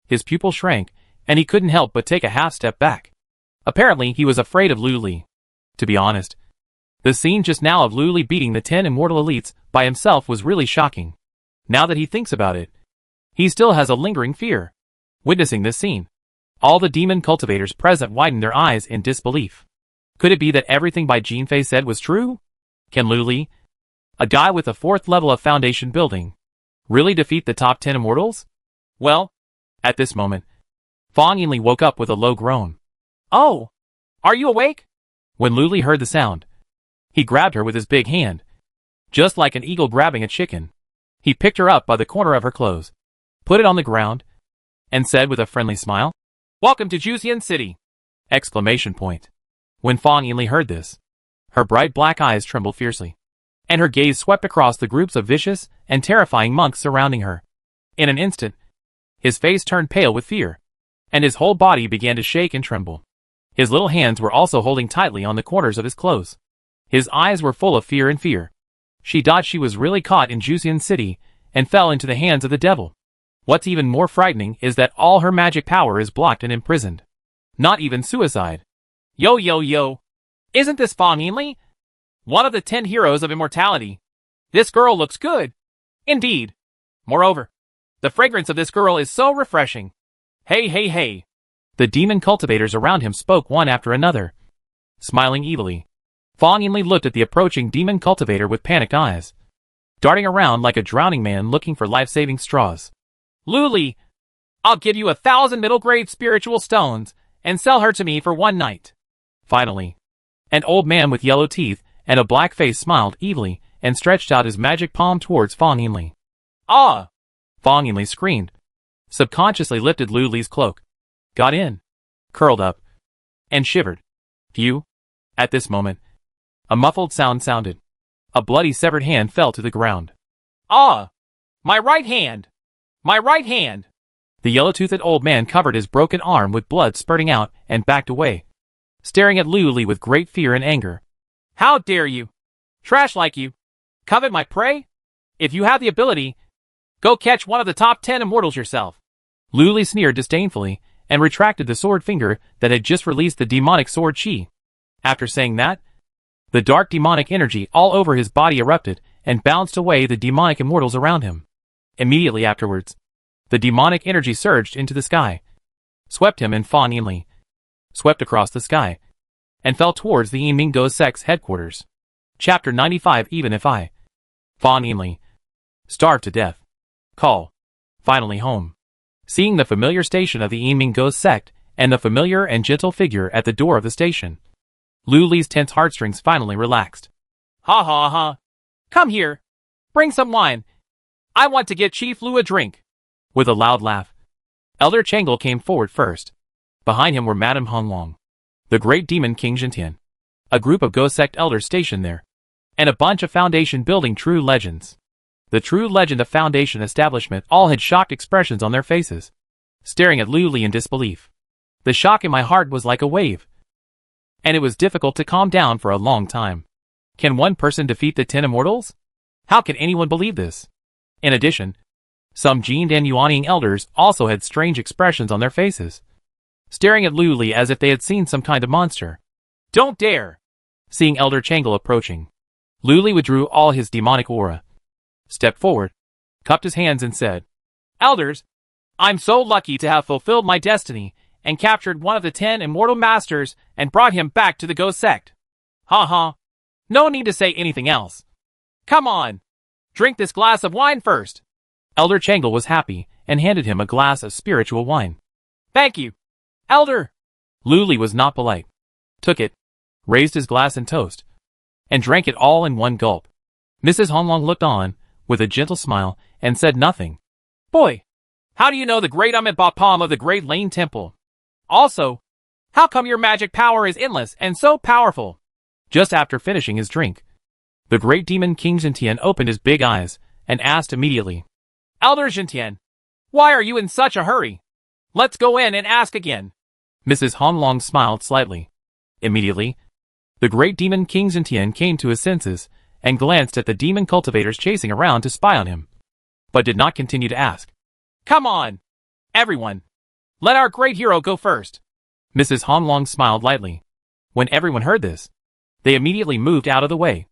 his pupil shrank and he couldn't help but take a half step back. Apparently he was afraid of Lu Li. To be honest, the scene just now of Lu Li beating the 10 immortal elites by himself was really shocking. Now that he thinks about it, he still has a lingering fear. Witnessing this scene, all the demon cultivators present widened their eyes in disbelief. Could it be that everything Bai Jinfei said was true? Can Lu Li, a guy with a 4th level of foundation building, really defeat the top 10 immortals? Well, at this moment, Fang Yinli woke up with a low groan. Oh, are you awake? When Lu Li heard the sound, he grabbed her with his big hand. Just like an eagle grabbing a chicken, he picked her up by the corner of her clothes, put it on the ground, and said with a friendly smile, Welcome to Juxian City! Exclamation point. When Fang Yinli heard this, her bright black eyes trembled fiercely, and her gaze swept across the groups of vicious and terrifying monks surrounding her. In an instant, his face turned pale with fear, and his whole body began to shake and tremble. His little hands were also holding tightly on the corners of his clothes. His eyes were full of fear and fear. She thought she was really caught in Juxian City and fell into the hands of the devil. What's even more frightening is that all her magic power is blocked and imprisoned. Not even suicide. Yo yo yo. Isn't this Fang Yinli? One of the 10 heroes of immortality. This girl looks good. Indeed. Moreover, the fragrance of this girl is so refreshing. Hey hey hey. The demon cultivators around him spoke one after another. Smiling evilly, Fang Yinli looked at the approaching demon cultivator with panicked eyes, darting around like a drowning man looking for life-saving straws. Lu Li, I'll give you 1,000 middle-grade spiritual stones and sell her to me for 1 night. Finally, an old man with yellow teeth and a black face smiled evilly and stretched out his magic palm towards Fang Yinli. Ah! Fang Yinli screamed, subconsciously lifted Lu Li's cloak, got in, curled up, and shivered. Phew! At this moment, a muffled sound sounded. A bloody severed hand fell to the ground. Ah! My right hand! My right hand! The yellow-toothed old man covered his broken arm with blood spurting out and backed away, staring at Lu Li with great fear and anger. How dare you? Trash like you. Covet my prey? If you have the ability, go catch one of the top 10 immortals yourself. Lu Li sneered disdainfully and retracted the sword finger that had just released the demonic sword chi. After saying that, the dark demonic energy all over his body erupted and bounced away the demonic immortals around him. Immediately afterwards, the demonic energy surged into the sky, swept him and Fang Yinli, swept across the sky, and fell towards the Emingo sect's headquarters. Chapter 95. Even if I, Fang Yinli, starved to death, call, finally home. Seeing the familiar station of the Emingo sect and the familiar and gentle figure at the door of the station, Lu Li's tense heartstrings finally relaxed. Ha ha ha. Come here. Bring some wine. I want to get Chief Lu a drink. With a loud laugh, Elder Changle came forward first. Behind him were Madame Honglong, the great demon King Jintian, a group of Ghost Sect elders stationed there, and a bunch of Foundation building true legends. The true legend of Foundation establishment all had shocked expressions on their faces, staring at Lu Li in disbelief. The shock in my heart was like a wave, and it was difficult to calm down for a long time. Can one person defeat the 10 immortals? How can anyone believe this? In addition, some Jin and Yuanying elders also had strange expressions on their faces, staring at Lu Li as if they had seen some kind of monster. Don't dare! Seeing Elder Changle approaching, Lu Li withdrew all his demonic aura, stepped forward, cupped his hands and said, Elders, I'm so lucky to have fulfilled my destiny and captured one of the 10 immortal masters and brought him back to the Ghost Sect. Ha ha. No need to say anything else. Come on. Drink this glass of wine first. Elder Changle was happy and handed him a glass of spiritual wine. Thank you, Elder. Lu Li was not polite, took it, raised his glass in toast, and drank it all in one gulp. Mrs. Honglong looked on, with a gentle smile, and said nothing. Boy, how do you know the great Amitabha of the Great Lane Temple? Also, how come your magic power is endless and so powerful? Just after finishing his drink, the great demon King Jintian opened his big eyes and asked immediately, Elder Jintian, why are you in such a hurry? Let's go in and ask again. Mrs. Honglong smiled slightly. Immediately, the great demon King Jintian came to his senses and glanced at the demon cultivators chasing around to spy on him, but did not continue to ask. Come on, everyone. Let our great hero go first. Mrs. Honglong smiled lightly. When everyone heard this, they immediately moved out of the way.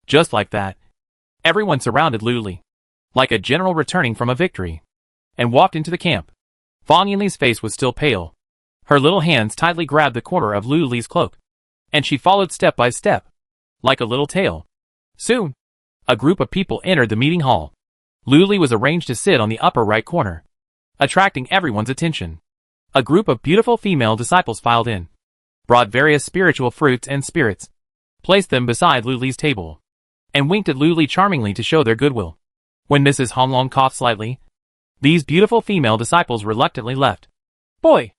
Just like that, everyone surrounded Lu Li, like a general returning from a victory, and walked into the camp. Fan Yinli's face was still pale. Her little hands tightly grabbed the corner of Lu Li's cloak, and she followed step by step, like a little tail. Soon, a group of people entered the meeting hall. Lu Li was arranged to sit on the upper right corner, attracting everyone's attention. A group of beautiful female disciples filed in, brought various spiritual fruits and spirits, placed them beside Lu Li's table, and winked at Lu Li charmingly to show their goodwill. When Mrs. Honglong coughed slightly, these beautiful female disciples reluctantly left. Boy,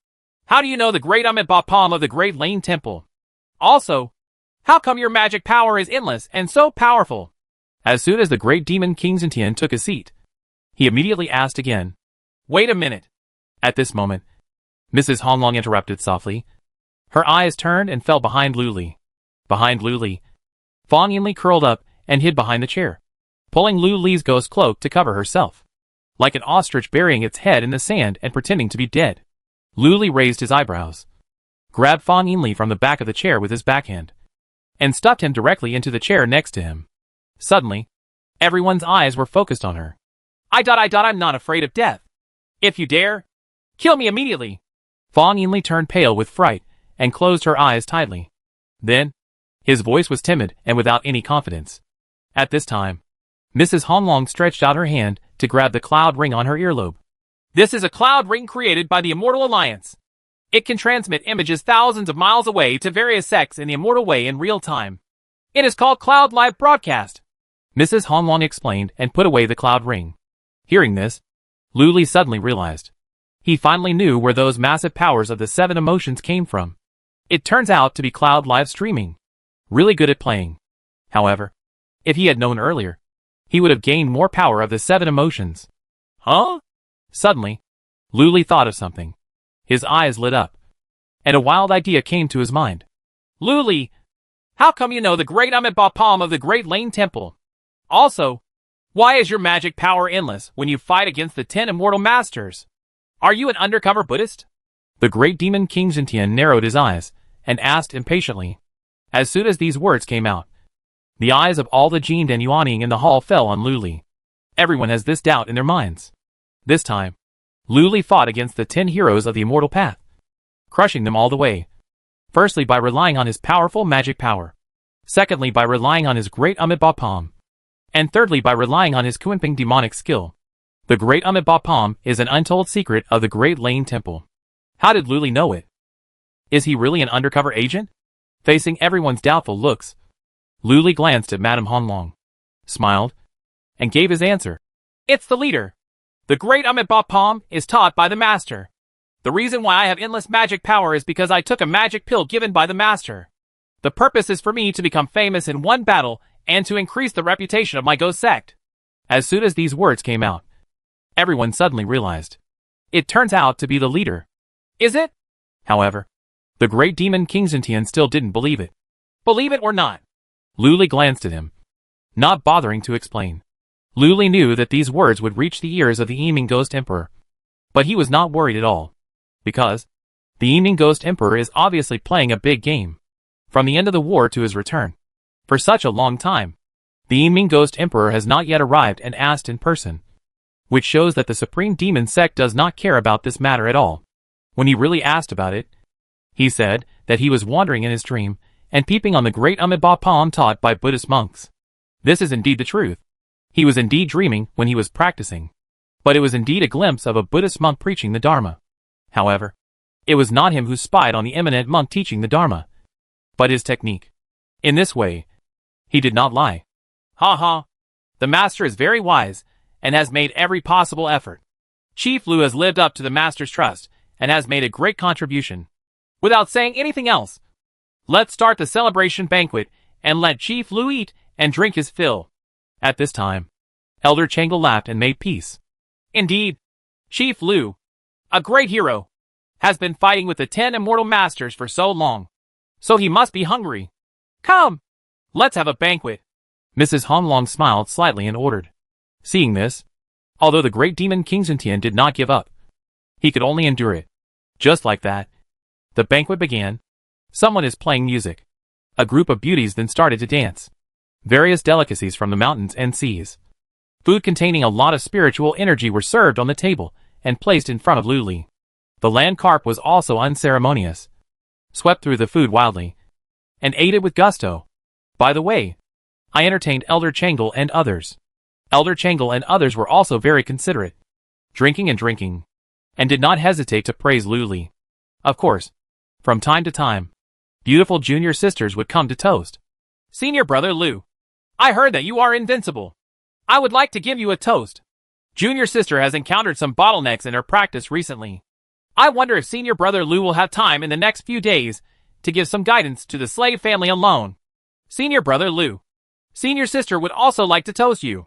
how do you know the great Amitabha of the Great Lane Temple? Also, how come your magic power is endless and so powerful? As soon as the great demon King Jintian took a seat, he immediately asked again. Wait a minute. At this moment, Mrs. Honglong interrupted softly. Her eyes turned and fell behind Lu Li. Behind Lu Li, Fan Yinli curled up and hid behind the chair, pulling Lu Li's ghost cloak to cover herself, like an ostrich burying its head in the sand and pretending to be dead. Lu Li raised his eyebrows, grabbed Fan Yinli from the back of the chair with his backhand, and stuffed him directly into the chair next to him. Suddenly, everyone's eyes were focused on her. I'm not afraid of death. If you dare, kill me immediately. Fan Yinli turned pale with fright and closed her eyes tightly. Then, his voice was timid and without any confidence. At this time, Mrs. Honglong stretched out her hand to grab the cloud ring on her earlobe. This is a cloud ring created by the Immortal Alliance. It can transmit images thousands of miles away to various sects in the Immortal Way in real time. It is called Cloud Live Broadcast. Mrs. Honglong explained and put away the cloud ring. Hearing this, Lu Li suddenly realized. He finally knew where those massive powers of the 7 emotions came from. It turns out to be cloud live streaming. Really good at playing. However, if he had known earlier, he would have gained more power of the 7 emotions. Huh? Suddenly, Lu Li thought of something. His eyes lit up, and a wild idea came to his mind. Lu Li, how come you know the great Amitabha of the Great Lane Temple? Also, why is your magic power endless when you fight against the 10 immortal masters? Are you an undercover Buddhist? The great demon King Jintian narrowed his eyes and asked impatiently. As soon as these words came out, the eyes of all the Jin and Yuanying in the hall fell on Lu Li. Everyone has this doubt in their minds. This time, Lu Li fought against the 10 heroes of the immortal path, crushing them all the way. Firstly, by relying on his powerful magic power. Secondly, by relying on his great Amitabha. And thirdly, by relying on his Kunping demonic skill. The great Amitabha is an untold secret of the Great Lane Temple. How did Lu Li know it? Is he really an undercover agent? Facing everyone's doubtful looks, Lu Li glanced at Madame Honglong, smiled, and gave his answer. It's the leader. The great Amitabha is taught by the master. The reason why I have endless magic power is because I took a magic pill given by the master. The purpose is for me to become famous in one battle and to increase the reputation of my Ghost Sect. As soon as these words came out, everyone suddenly realized. It turns out to be the leader. Is it? However, the great demon Kingsintian still didn't believe it. Believe it or not. Luli glanced at him, not bothering to explain. Luli knew that these words would reach the ears of the Evening Ghost Emperor. But he was not worried at all. Because the Evening Ghost Emperor is obviously playing a big game. From the end of the war to his return. For such a long time. The Evening Ghost Emperor has not yet arrived and asked in person. Which shows that the Supreme Demon Sect does not care about this matter at all. When he really asked about it, he said that he was wandering in his dream and peeping on the great Amitabha poem taught by Buddhist monks. This is indeed the truth. He was indeed dreaming when he was practicing. But it was indeed a glimpse of a Buddhist monk preaching the Dharma. However, it was not him who spied on the eminent monk teaching the Dharma, but his technique. In this way, he did not lie. Ha ha. The master is very wise and has made every possible effort. Chief Lu has lived up to the master's trust and has made a great contribution. Without saying anything else, let's start the celebration banquet and let Chief Lu eat and drink his fill. At this time, Elder Changle laughed and made peace. Indeed, Chief Lu, a great hero, has been fighting with the 10 immortal masters for so long. So he must be hungry. Come, let's have a banquet. Mrs. Honglong smiled slightly and ordered. Seeing this, although the great demon Kingsintian did not give up, he could only endure it. Just like that, the banquet began. Someone is playing music. A group of beauties then started to dance. Various delicacies from the mountains and seas. Food containing a lot of spiritual energy were served on the table and placed in front of Luli. The land carp was also unceremonious, swept through the food wildly, and ate it with gusto. By the way, I entertained Elder Changle and others. Elder Changle and others were also very considerate, drinking, and did not hesitate to praise Luli. Of course, from time to time, beautiful junior sisters would come to toast. Senior brother Lu, I heard that you are invincible. I would like to give you a toast. Junior sister has encountered some bottlenecks in her practice recently. I wonder if senior brother Lu will have time in the next few days to give some guidance to the slave family alone. Senior brother Lu, senior sister would also like to toast you.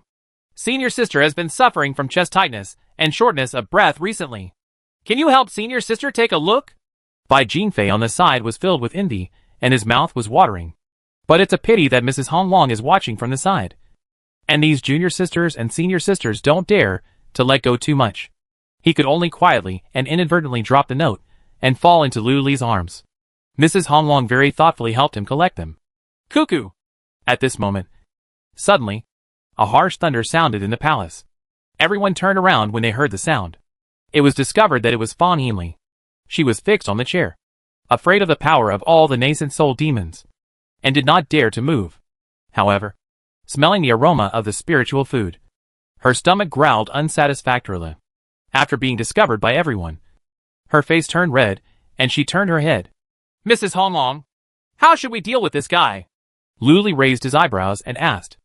Senior sister has been suffering from chest tightness and shortness of breath recently. Can you help senior sister take a look? Bai Jinfei on the side was filled with envy, and his mouth was watering. But it's a pity that Mrs. Honglong is watching from the side. And these junior sisters and senior sisters don't dare to let go too much. He could only quietly and inadvertently drop the note and fall into Luli's arms. Mrs. Honglong very thoughtfully helped him collect them. Cuckoo! At this moment, suddenly, a harsh thunder sounded in the palace. Everyone turned around when they heard the sound. It was discovered that it was Fawn Yinli. She was fixed on the chair, afraid of the power of all the nascent soul demons, and did not dare to move. However, smelling the aroma of the spiritual food, her stomach growled unsatisfactorily. After being discovered by everyone, her face turned red, and she turned her head. Mrs. Honglong, how should we deal with this guy? Luli raised his eyebrows and asked.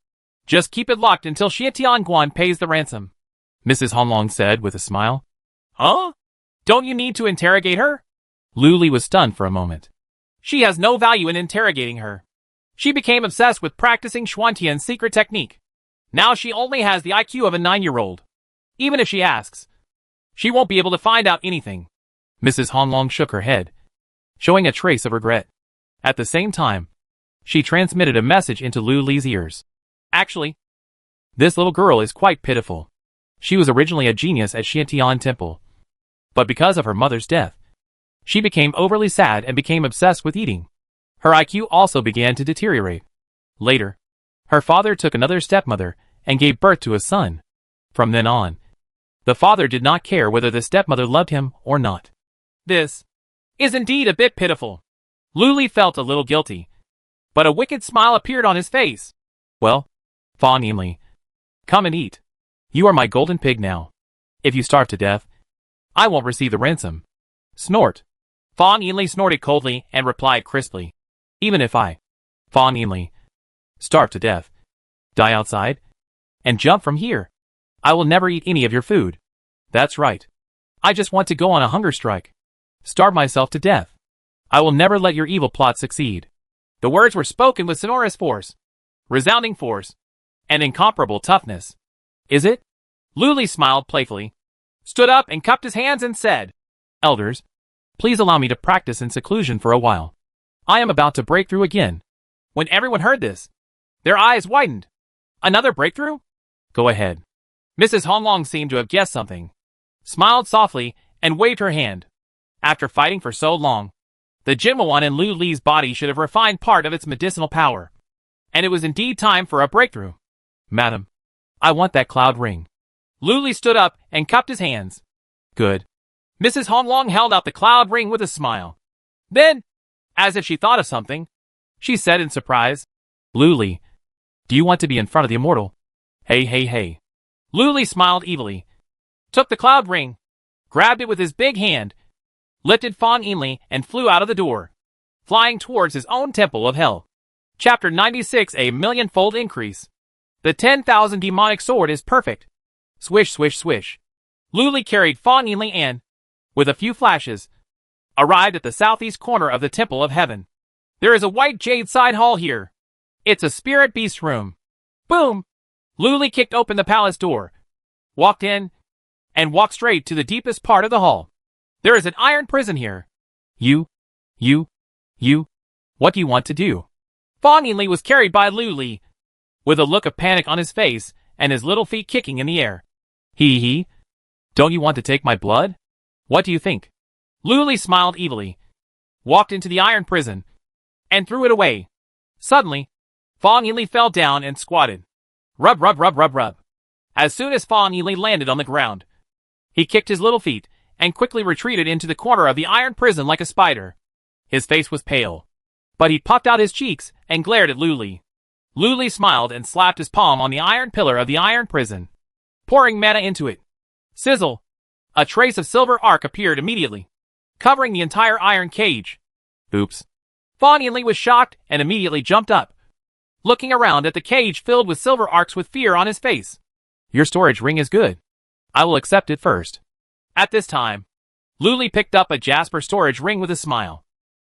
Just keep it locked until Xie Tianguan pays the ransom, Mrs. Honglong said with a smile. Huh? Don't you need to interrogate her? Luli was stunned for a moment. She has no value in interrogating her. She became obsessed with practicing Xuantian's secret technique. Now she only has the IQ of a 9-year-old. Even if she asks, she won't be able to find out anything. Mrs. Honglong shook her head, showing a trace of regret. At the same time, she transmitted a message into Luli's ears. Actually, this little girl is quite pitiful. She was originally a genius at Xiantian Temple. But because of her mother's death, she became overly sad and became obsessed with eating. Her IQ also began to deteriorate. Later, her father took another stepmother and gave birth to a son. From then on, the father did not care whether the stepmother loved him or not. This is indeed a bit pitiful. Luli felt a little guilty, but a wicked smile appeared on his face. Well, Fawn Yinli, come and eat. You are my golden pig now. If you starve to death, I won't receive the ransom. Snort. Fawn Yinli snorted coldly and replied crisply. Even if I, Fawn Yinli, starve to death, die outside, and jump from here, I will never eat any of your food. That's right. I just want to go on a hunger strike. Starve myself to death. I will never let your evil plot succeed. The words were spoken with sonorous force, resounding force, and incomparable toughness. Is it? Luli smiled playfully, stood up and cupped his hands and said, Elders, Please allow me to practice in seclusion for a while. I am about to break through again. When everyone heard this, their eyes widened. Another breakthrough? Go ahead. Mrs. Honglong seemed to have guessed something, smiled softly, and waved her hand. After fighting for so long, the Jinmawan in Lu Li's body should have refined part of its medicinal power, and it was indeed time for a breakthrough. Madam, I want that cloud ring. Lu Li stood up and cupped his hands. Good. Mrs. Honglong held out the cloud ring with a smile. Then, as if she thought of something, she said in surprise, Lu Li, do you want to be in front of the immortal? Hey. Lu Li smiled evilly, took the cloud ring, grabbed it with his big hand, lifted Fan Yinli and flew out of the door, flying towards his own temple of hell. Chapter 96: A Millionfold Increase. The 10,000 demonic sword is perfect. Swish, swish, swish. Lu Li carried Fan Yinli and, with a few flashes, arrived at the southeast corner of the Temple of Heaven. There is a white jade side hall here. It's a spirit beast room. Boom! Lu Li kicked open the palace door, walked in, and walked straight to the deepest part of the hall. There is an iron prison here. You, what do you want to do? Fan Yinli was carried by Lu Li, with a look of panic on his face and his little feet kicking in the air. He, don't you want to take my blood? What do you think? Lu Li smiled evilly, walked into the iron prison, and threw it away. Suddenly, Fan Yinli fell down and squatted. Rub, rub, rub, rub, rub. As soon as Fan Yinli landed on the ground, he kicked his little feet and quickly retreated into the corner of the iron prison like a spider. His face was pale, but he puffed out his cheeks and glared at Lu Li. Lu Li smiled and slapped his palm on the iron pillar of the iron prison, pouring mana into it. Sizzle! A trace of silver arc appeared immediately, covering the entire iron cage. Oops. Fan Yinli was shocked and immediately jumped up, looking around at the cage filled with silver arcs with fear on his face. Your storage ring is good. I will accept it first. At this time, Lu Li picked up a jasper storage ring with a smile,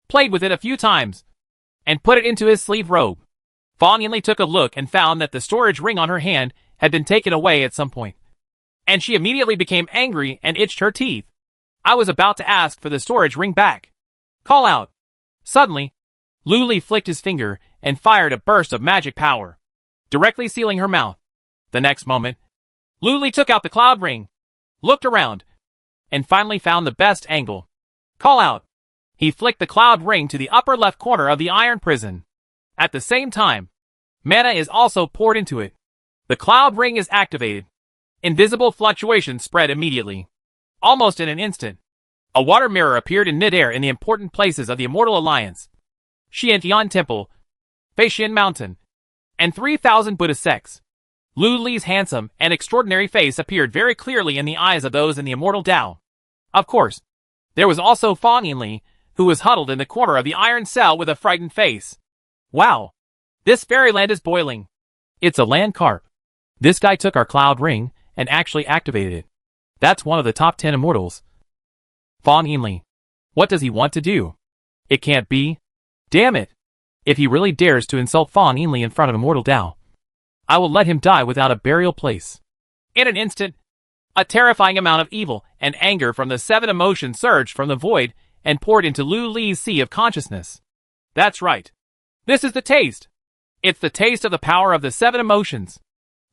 played with it a few times, and put it into his sleeve robe. Fan Yinli took a look and found that the storage ring on her hand had been taken away at some point, and she immediately became angry and itched her teeth. I was about to ask for the storage ring back. Call out. Suddenly, Lu Li flicked his finger and fired a burst of magic power, directly sealing her mouth. The next moment, Lu Li took out the cloud ring, looked around, and finally found the best angle. Call out. He flicked the cloud ring to the upper left corner of the iron prison. At the same time, mana is also poured into it. The cloud ring is activated. Invisible fluctuations spread immediately. Almost in an instant, a water mirror appeared in midair in the important places of the Immortal Alliance: Xiantian Temple, Feixian Mountain, and 3,000 Buddhist sects. Lu Li's handsome and extraordinary face appeared very clearly in the eyes of those in the Immortal Tao. Of course, there was also Fan Yinli, who was huddled in the corner of the iron cell with a frightened face. Wow! This fairyland is boiling. It's a land carp. This guy took our cloud ring and actually activated it. That's one of the top 10 immortals. Fan Yinli. What does he want to do? It can't be. Damn it! If he really dares to insult Fan Yinli in front of Immortal Tao, I will let him die without a burial place. In an instant, a terrifying amount of evil and anger from the 7 emotions surged from the void and poured into Lu Li's sea of consciousness. That's right. This is the taste. It's the taste of the power of the 7 emotions.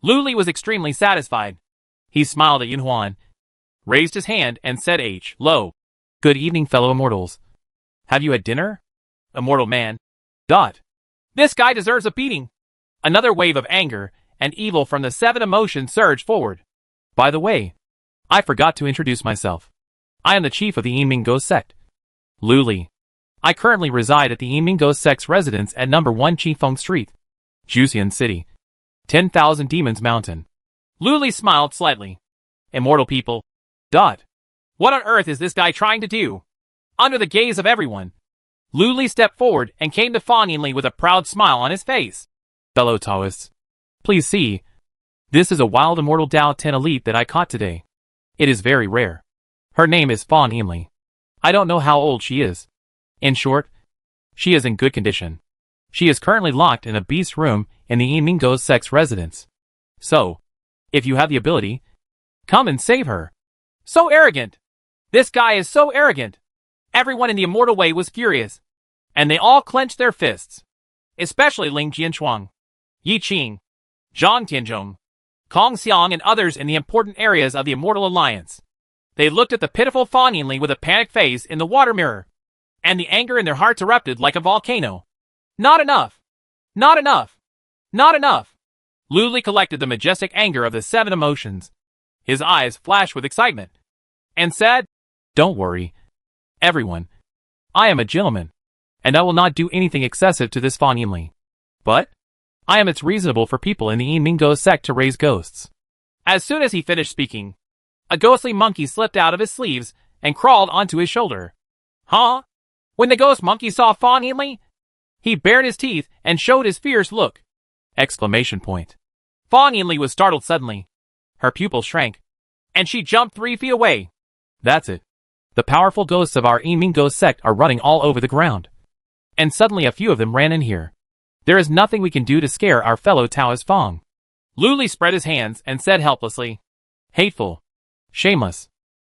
Lu Li was extremely satisfied. He smiled at Yunhuan, raised his hand, and said Lo. Good evening, fellow immortals. Have you had dinner? Immortal man. This guy deserves a beating. Another wave of anger and evil from the 7 emotions surged forward. By the way, I forgot to introduce myself. I am the chief of the Yinming Sect, Lu Li. I currently reside at the Yinming Sect's residence at number 1 Qifeng Street, Juxian City, 10,000 Demons Mountain. Lu Li smiled slightly. Immortal people. What on earth is this guy trying to do? Under the gaze of everyone, Lu Li stepped forward and came to Fan Yinli with a proud smile on his face. Fellow Taoists, please see. This is a wild Immortal Tao 10 elite that I caught today. It is very rare. Her name is Fan Yinli. I don't know how old she is. In short, she is in good condition. She is currently locked in a beast room in the Yinming Sect's residence. So, if you have the ability, come and save her. So arrogant. This guy is so arrogant. Everyone in the immortal way was furious, and they all clenched their fists. Especially Ling Jianchuang, Yi Qing, Zhang Tianzhong, Kong Xiang and others in the important areas of the Immortal Alliance. They looked at the pitiful Fan Yinli with a panicked face in the water mirror, and the anger in their hearts erupted like a volcano. Not enough! Not enough! Not enough! Lu Li collected the majestic anger of the 7 emotions. His eyes flashed with excitement, and said, Don't worry, everyone. I am a gentleman, and I will not do anything excessive to this Fan Yinli. But I am it's reasonable for people in the Yinmingo sect to raise ghosts. As soon as he finished speaking, a ghostly monkey slipped out of his sleeves and crawled onto his shoulder. Huh? When the ghost monkey saw Fan Yinli, he bared his teeth and showed his fierce look! Exclamation point. Fan Yinli was startled suddenly. Her pupils shrank, and she jumped 3 feet away. That's it. The powerful ghosts of our Yinmingo sect are running all over the ground. And suddenly a few of them ran in here. There is nothing we can do to scare our fellow Taoist Fong. Lu Li spread his hands and said helplessly, Hateful. Shameless.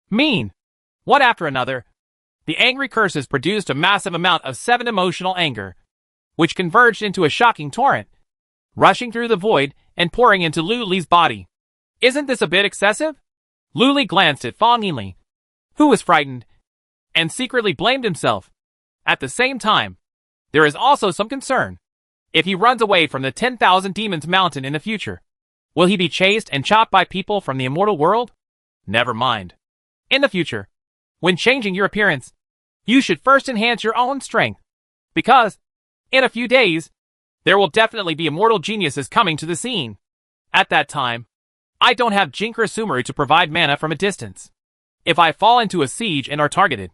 Mean. One after another, the angry curses produced a massive amount of 7 emotional anger, which converged into a shocking torrent, rushing through the void and pouring into Lu Li's body. Isn't this a bit excessive? Lu Li glanced at Fan Yinli, who was frightened, and secretly blamed himself. At the same time, there is also some concern. If he runs away from the 10,000 Demons Mountain in the future, will he be chased and chopped by people from the immortal world? Never mind. In the future, when changing your appearance, you should first enhance your own strength, because, in a few days, there will definitely be immortal geniuses coming to the scene. At that time, I don't have Jinkra Sumeru to provide mana from a distance. If I fall into a siege and are targeted,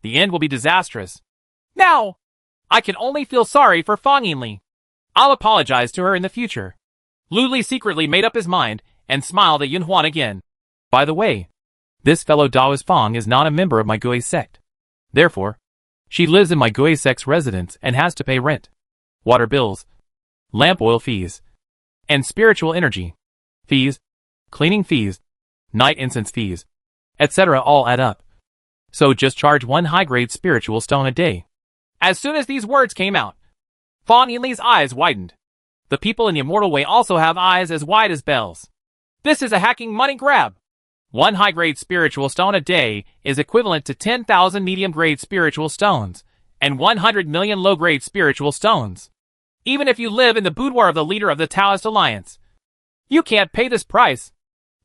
the end will be disastrous. Now, I can only feel sorry for Fan Yinli. I'll apologize to her in the future. Lu Li secretly made up his mind and smiled at Yunhuan again. By the way, this fellow Daoist Fong is not a member of my Gui sect. Therefore, she lives in my Gui sect's residence and has to pay rent, water bills, lamp oil fees, and spiritual energy fees, cleaning fees, night incense fees, etc. all add up. So just charge 1 high-grade spiritual stone a day. As soon as these words came out, Fan Yinli's eyes widened. The people in the immortal way also have eyes as wide as bells. This is a hacking money grab. 1 high-grade spiritual stone a day is equivalent to 10,000 medium-grade spiritual stones, and 100 million low-grade spiritual stones. Even if you live in the boudoir of the leader of the Taoist Alliance, you can't pay this price.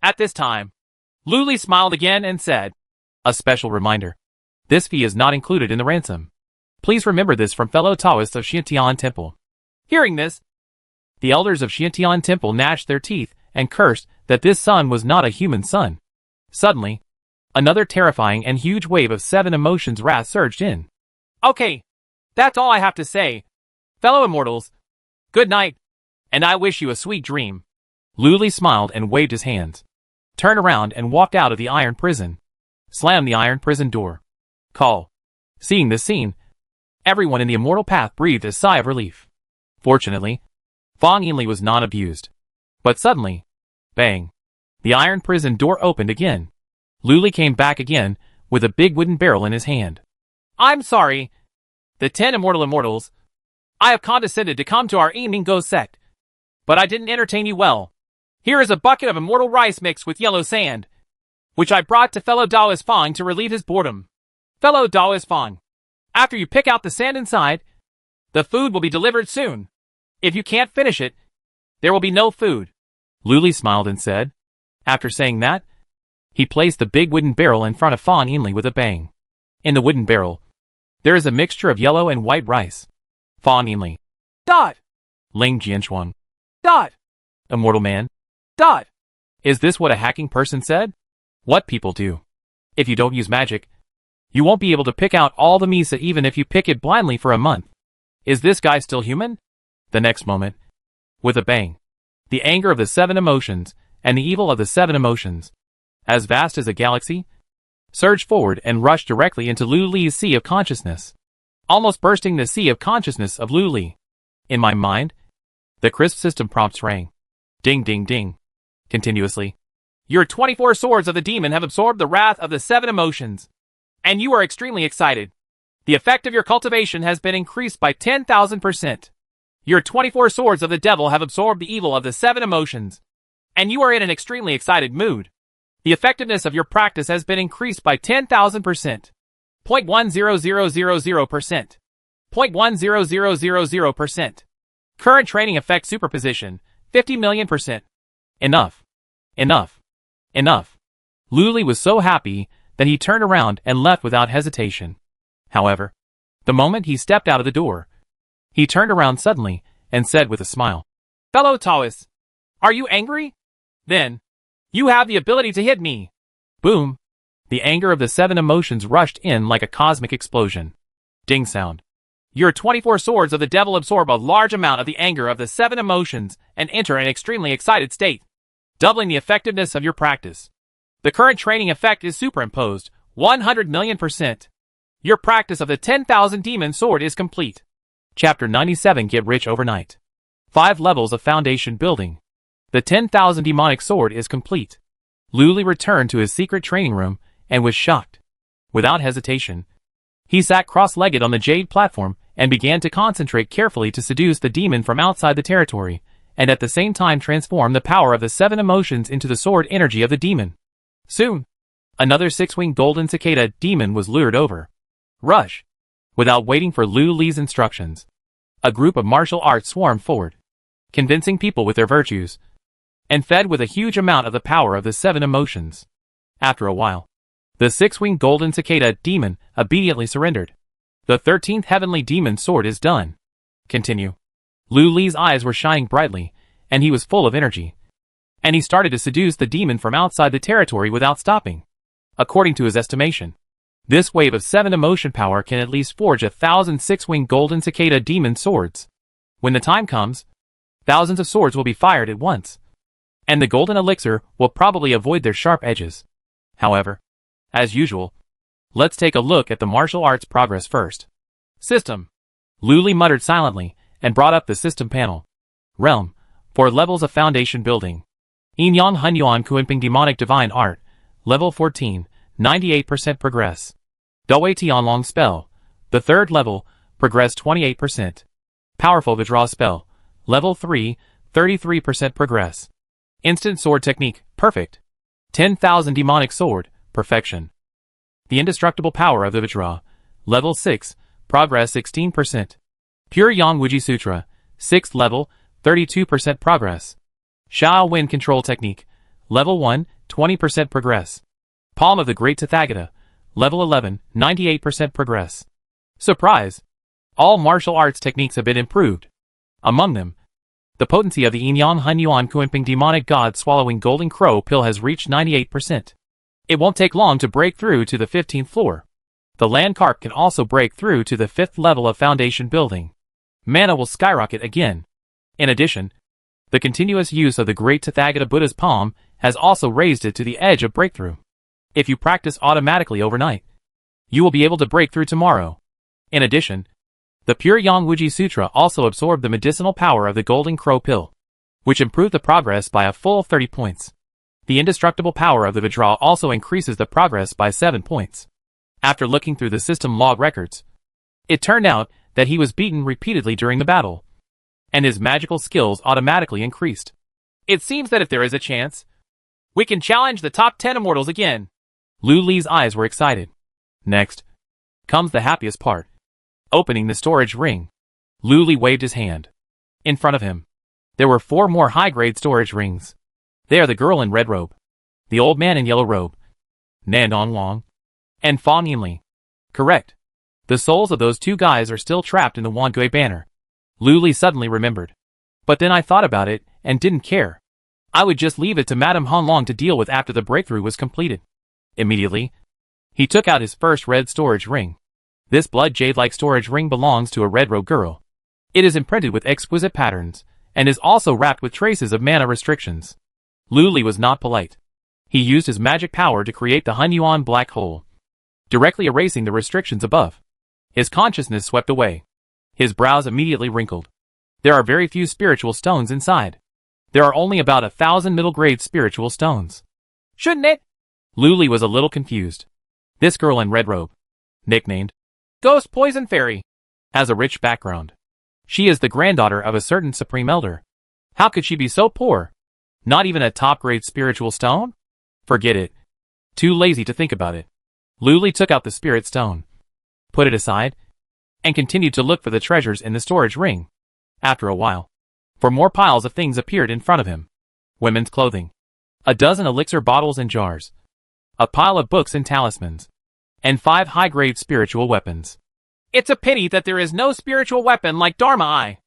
At this time, Lu Li smiled again and said, A special reminder. This fee is not included in the ransom. Please remember this from fellow Taoists of Xiantian Temple. Hearing this, the elders of Xiantian Temple gnashed their teeth and cursed that this son was not a human son. Suddenly, another terrifying and huge wave of 7 emotions wrath surged in. Okay, that's all I have to say. Fellow immortals, good night, and I wish you a sweet dream. Lu Li smiled and waved his hands, turned around and walked out of the iron prison, slammed the iron prison door. Call. Seeing this scene, everyone in the immortal path breathed a sigh of relief. Fortunately, Fan Yinli was not abused. But suddenly, bang, the iron prison door opened again. Lu Li came back again, with a big wooden barrel in his hand. I'm sorry. The 10 immortals, I have condescended to come to our Yinmingo sect, but I didn't entertain you well. Here is a bucket of immortal rice mixed with yellow sand, which I brought to fellow Daoist Fong to relieve his boredom. Fellow Daoist Fong, after you pick out the sand inside, the food will be delivered soon. If you can't finish it, there will be no food. Lu Li smiled and said. After saying that, he placed the big wooden barrel in front of Fan Yinli with a bang. In the wooden barrel, there is a mixture of yellow and white rice. Fan Yinli. Dot. Ling Jianchuang. Dot. Immortal man. Dot. Is this what a hacking person said? What people do. If you don't use magic, you won't be able to pick out all the misa even if you pick it blindly for a month. Is this guy still human? The next moment, with a bang, the anger of the 7 emotions and the evil of the 7 emotions, as vast as a galaxy, surged forward and rushed directly into Lu Li's sea of consciousness, almost bursting the sea of consciousness of Lu Li. In my mind, the crisp system prompts rang. Ding ding ding. Continuously. Your 24 swords of the demon have absorbed the wrath of the 7 emotions, and you are extremely excited. The effect of your cultivation has been increased by 10,000%. Your 24 swords of the devil have absorbed the evil of the 7 emotions, and you are in an extremely excited mood. The effectiveness of your practice has been increased by 10,000%. 0.10000%. 0.10000%. Current training effect superposition, 50 million%. Enough. Enough. Enough. Luli was so happy that he turned around and left without hesitation. However, the moment he stepped out of the door, he turned around suddenly and said with a smile, "Fellow Taoists, are you angry? Then, you have the ability to hit me." Boom. The anger of the 7 emotions rushed in like a cosmic explosion. Ding sound. Your 24 swords of the devil absorb a large amount of the anger of the 7 emotions and enter an extremely excited state, doubling the effectiveness of your practice. The current training effect is superimposed, 100 million%. Your practice of the 10,000 demon sword is complete. Chapter 97 Get Rich Overnight. 5 levels of foundation building. The 10,000 demonic sword is complete. Luli returned to his secret training room and was shocked. Without hesitation, he sat cross-legged on the jade platform and began to concentrate carefully to seduce the demon from outside the territory, and at the same time transform the power of the 7 emotions into the sword energy of the demon. Soon, another 6-winged golden cicada demon was lured over. Rush. Without waiting for Lu Li's instructions, a group of martial arts swarmed forward, convincing people with their virtues, and fed with a huge amount of the power of the 7 emotions. After a while, the 6-winged golden cicada demon obediently surrendered. The 13th heavenly demon sword is done. Continue. Lu Li's eyes were shining brightly, and he was full of energy. And he started to seduce the demon from outside the territory without stopping. According to his estimation, this wave of 7 emotion power can at least forge 1,000 6-winged golden cicada demon swords. When the time comes, thousands of swords will be fired at once, and the golden elixir will probably avoid their sharp edges. However, as usual, let's take a look at the martial arts progress first. System. Luli muttered silently and brought up the system panel. Realm. 4 levels of foundation building. Yin Yang Hun Yuan Kuanping Demonic Divine Art. Level 14, 98% progress. Dawei Tianlong Spell. The 3rd level, progress 28%. Powerful Withdraw Spell. Level 3, 33% progress. Instant Sword Technique, perfect. 10,000 Demonic Sword, perfection. The Indestructible Power of the Withdraw. Level 6, progress 16%. Pure Yang Wuji Sutra. 6th level, 32% progress. Shao Wind Control Technique. Level 1, 20% progress. Palm of the Great Tathagata. Level 11, 98% progress. Surprise! All martial arts techniques have been improved. Among them, the potency of the Yin Yang Hun Yuan Kuanping Demonic God Swallowing Golden Crow Pill has reached 98%. It won't take long to break through to the 15th floor. The Land Carp can also break through to the 5th level of foundation building. Mana will skyrocket again. In addition, the continuous use of the Great Tathagata Buddha's palm has also raised it to the edge of breakthrough. If you practice automatically overnight, you will be able to break through tomorrow. In addition, the Pure Yang Wuji Sutra also absorbed the medicinal power of the Golden Crow Pill, which improved the progress by a full 30 points. The indestructible power of the Withdraw also increases the progress by 7 points. After looking through the system log records, it turned out that he was beaten repeatedly during the battle, and his magical skills automatically increased. It seems that if there is a chance, we can challenge the top 10 immortals again. Lu Li's eyes were excited. Next comes the happiest part. Opening the storage ring. Lu Li waved his hand. In front of him, there were 4 more high-grade storage rings. They are the girl in red robe, the old man in yellow robe, Nandong Wang, and Fang Yinli. Correct. The souls of those 2 guys are still trapped in the Wangui banner. Lu Li suddenly remembered. But then I thought about it and didn't care. I would just leave it to Madame Han Long to deal with after the breakthrough was completed. Immediately, he took out his first red storage ring. This blood jade-like storage ring belongs to a red-robed girl. It is imprinted with exquisite patterns, and is also wrapped with traces of mana restrictions. Lu Li was not polite. He used his magic power to create the Hun Yuan black hole, directly erasing the restrictions above. His consciousness swept away. His brows immediately wrinkled. There are very few spiritual stones inside. There are only about 1,000 middle-grade spiritual stones. Shouldn't it? Lu Li was a little confused. This girl in red robe, nicknamed Ghost Poison Fairy. Has a rich background. She is the granddaughter of a certain supreme elder. How could she be so poor? Not even a top-grade spiritual stone? Forget it. Too lazy to think about it. Luli took out the spirit stone, put it aside, and continued to look for the treasures in the storage ring. After a while, 4 more piles of things appeared in front of him. Women's clothing, a dozen elixir bottles and jars, a pile of books and talismans, and 5 high-grade spiritual weapons. It's a pity that there is no spiritual weapon like Dharma Eye.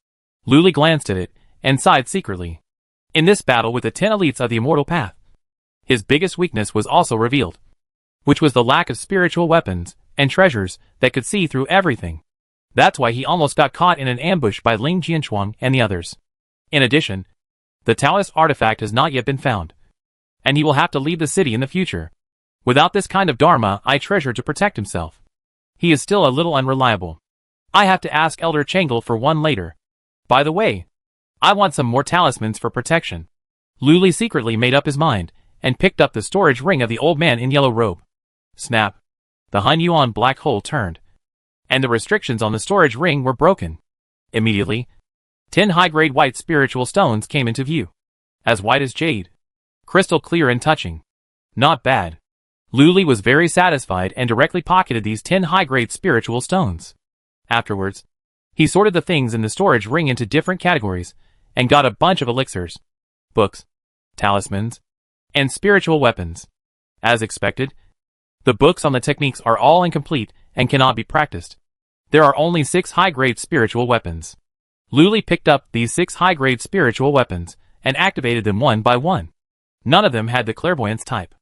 Luli glanced at it and sighed secretly. In this battle with the 10 elites of the immortal path, his biggest weakness was also revealed, which was the lack of spiritual weapons and treasures that could see through everything. That's why he almost got caught in an ambush by Ling Jianchuang and the others. In addition, the Taoist artifact has not yet been found, and he will have to leave the city in the future. Without this kind of Dharma Eye treasure to protect himself, he is still a little unreliable. I have to ask Elder Changle for one later. By the way, I want some more talismans for protection. Luli secretly made up his mind and picked up the storage ring of the old man in yellow robe. Snap. The Hun Yuan black hole turned, and the restrictions on the storage ring were broken. Immediately, 10 high-grade white spiritual stones came into view. As white as jade. Crystal clear and touching. Not bad. Luli was very satisfied and directly pocketed these 10 high-grade spiritual stones. Afterwards, he sorted the things in the storage ring into different categories and got a bunch of elixirs, books, talismans, and spiritual weapons. As expected, the books on the techniques are all incomplete and cannot be practiced. There are only 6 high-grade spiritual weapons. Luli picked up these 6 high-grade spiritual weapons and activated them one by one. None of them had the clairvoyance type.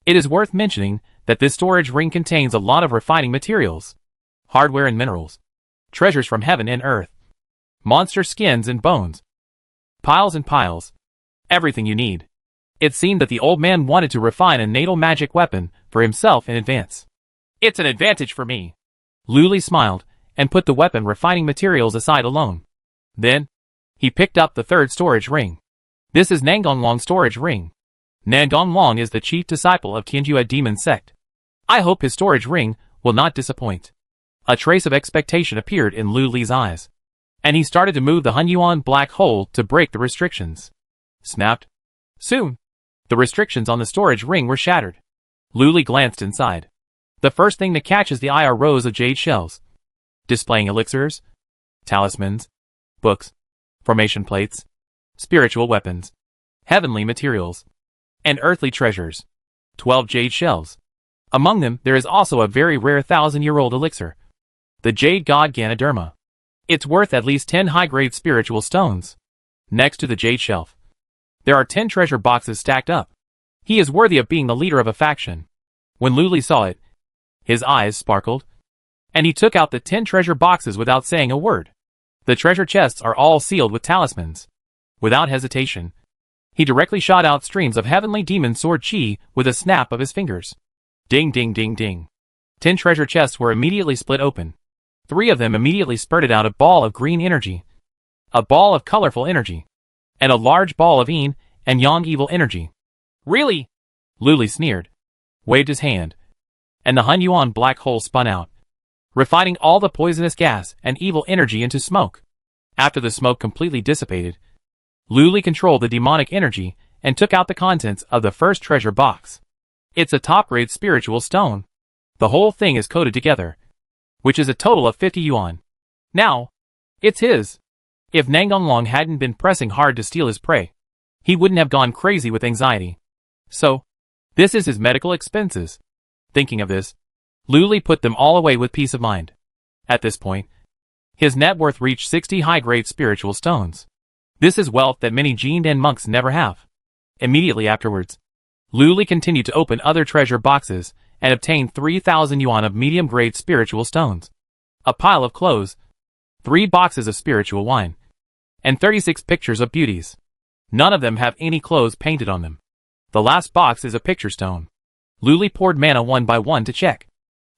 It is worth mentioning that this storage ring contains a lot of refining materials, hardware and minerals, treasures from heaven and earth, monster skins and bones, piles and piles, everything you need. It seemed that the old man wanted to refine a natal magic weapon for himself in advance. It's an advantage for me. Luli smiled and put the weapon refining materials aside alone. Then, he picked up the 3rd storage ring. This is Nangonglong's storage ring. Nangonglong is the chief disciple of Tianjue demon sect. I hope his storage ring will not disappoint. A trace of expectation appeared in Lu Li's eyes, and he started to move the Hun Yuan black hole to break the restrictions. Snapped. Soon, the restrictions on the storage ring were shattered. Lu Li glanced inside. The first thing that catches the eye are rows of jade shells, displaying elixirs, talismans, books, formation plates, spiritual weapons, heavenly materials, and earthly treasures. 12 jade shells. Among them, there is also a very rare 1,000-year-old elixir, the Jade God Ganoderma. It's worth at least 10 high-grade spiritual stones. Next to the jade shelf, there are 10 treasure boxes stacked up. He is worthy of being the leader of a faction. When Luli saw it, his eyes sparkled, and he took out the 10 treasure boxes without saying a word. The treasure chests are all sealed with talismans. Without hesitation, he directly shot out streams of heavenly demon sword chi with a snap of his fingers. Ding ding ding ding. 10 treasure chests were immediately split open. 3 of them immediately spurted out a ball of green energy, a ball of colorful energy, and a large ball of yin and yang evil energy. Really? Luli sneered, waved his hand, and the Hun Yuan black hole spun out, refining all the poisonous gas and evil energy into smoke. After the smoke completely dissipated, Luli controlled the demonic energy and took out the contents of the first treasure box. It's a top-grade spiritual stone. The whole thing is coated together, which is a total of 50 yuan. Now, it's his. If Nangonglong hadn't been pressing hard to steal his prey, he wouldn't have gone crazy with anxiety. So, this is his medical expenses. Thinking of this, Luli put them all away with peace of mind. At this point, his net worth reached 60 high-grade spiritual stones. This is wealth that many Jindan monks never have. Immediately afterwards, Luli continued to open other treasure boxes and obtained 3,000 yuan of medium-grade spiritual stones, a pile of clothes, 3 boxes of spiritual wine, and 36 pictures of beauties. None of them have any clothes painted on them. The last box is a picture stone. Luli poured mana one by one to check.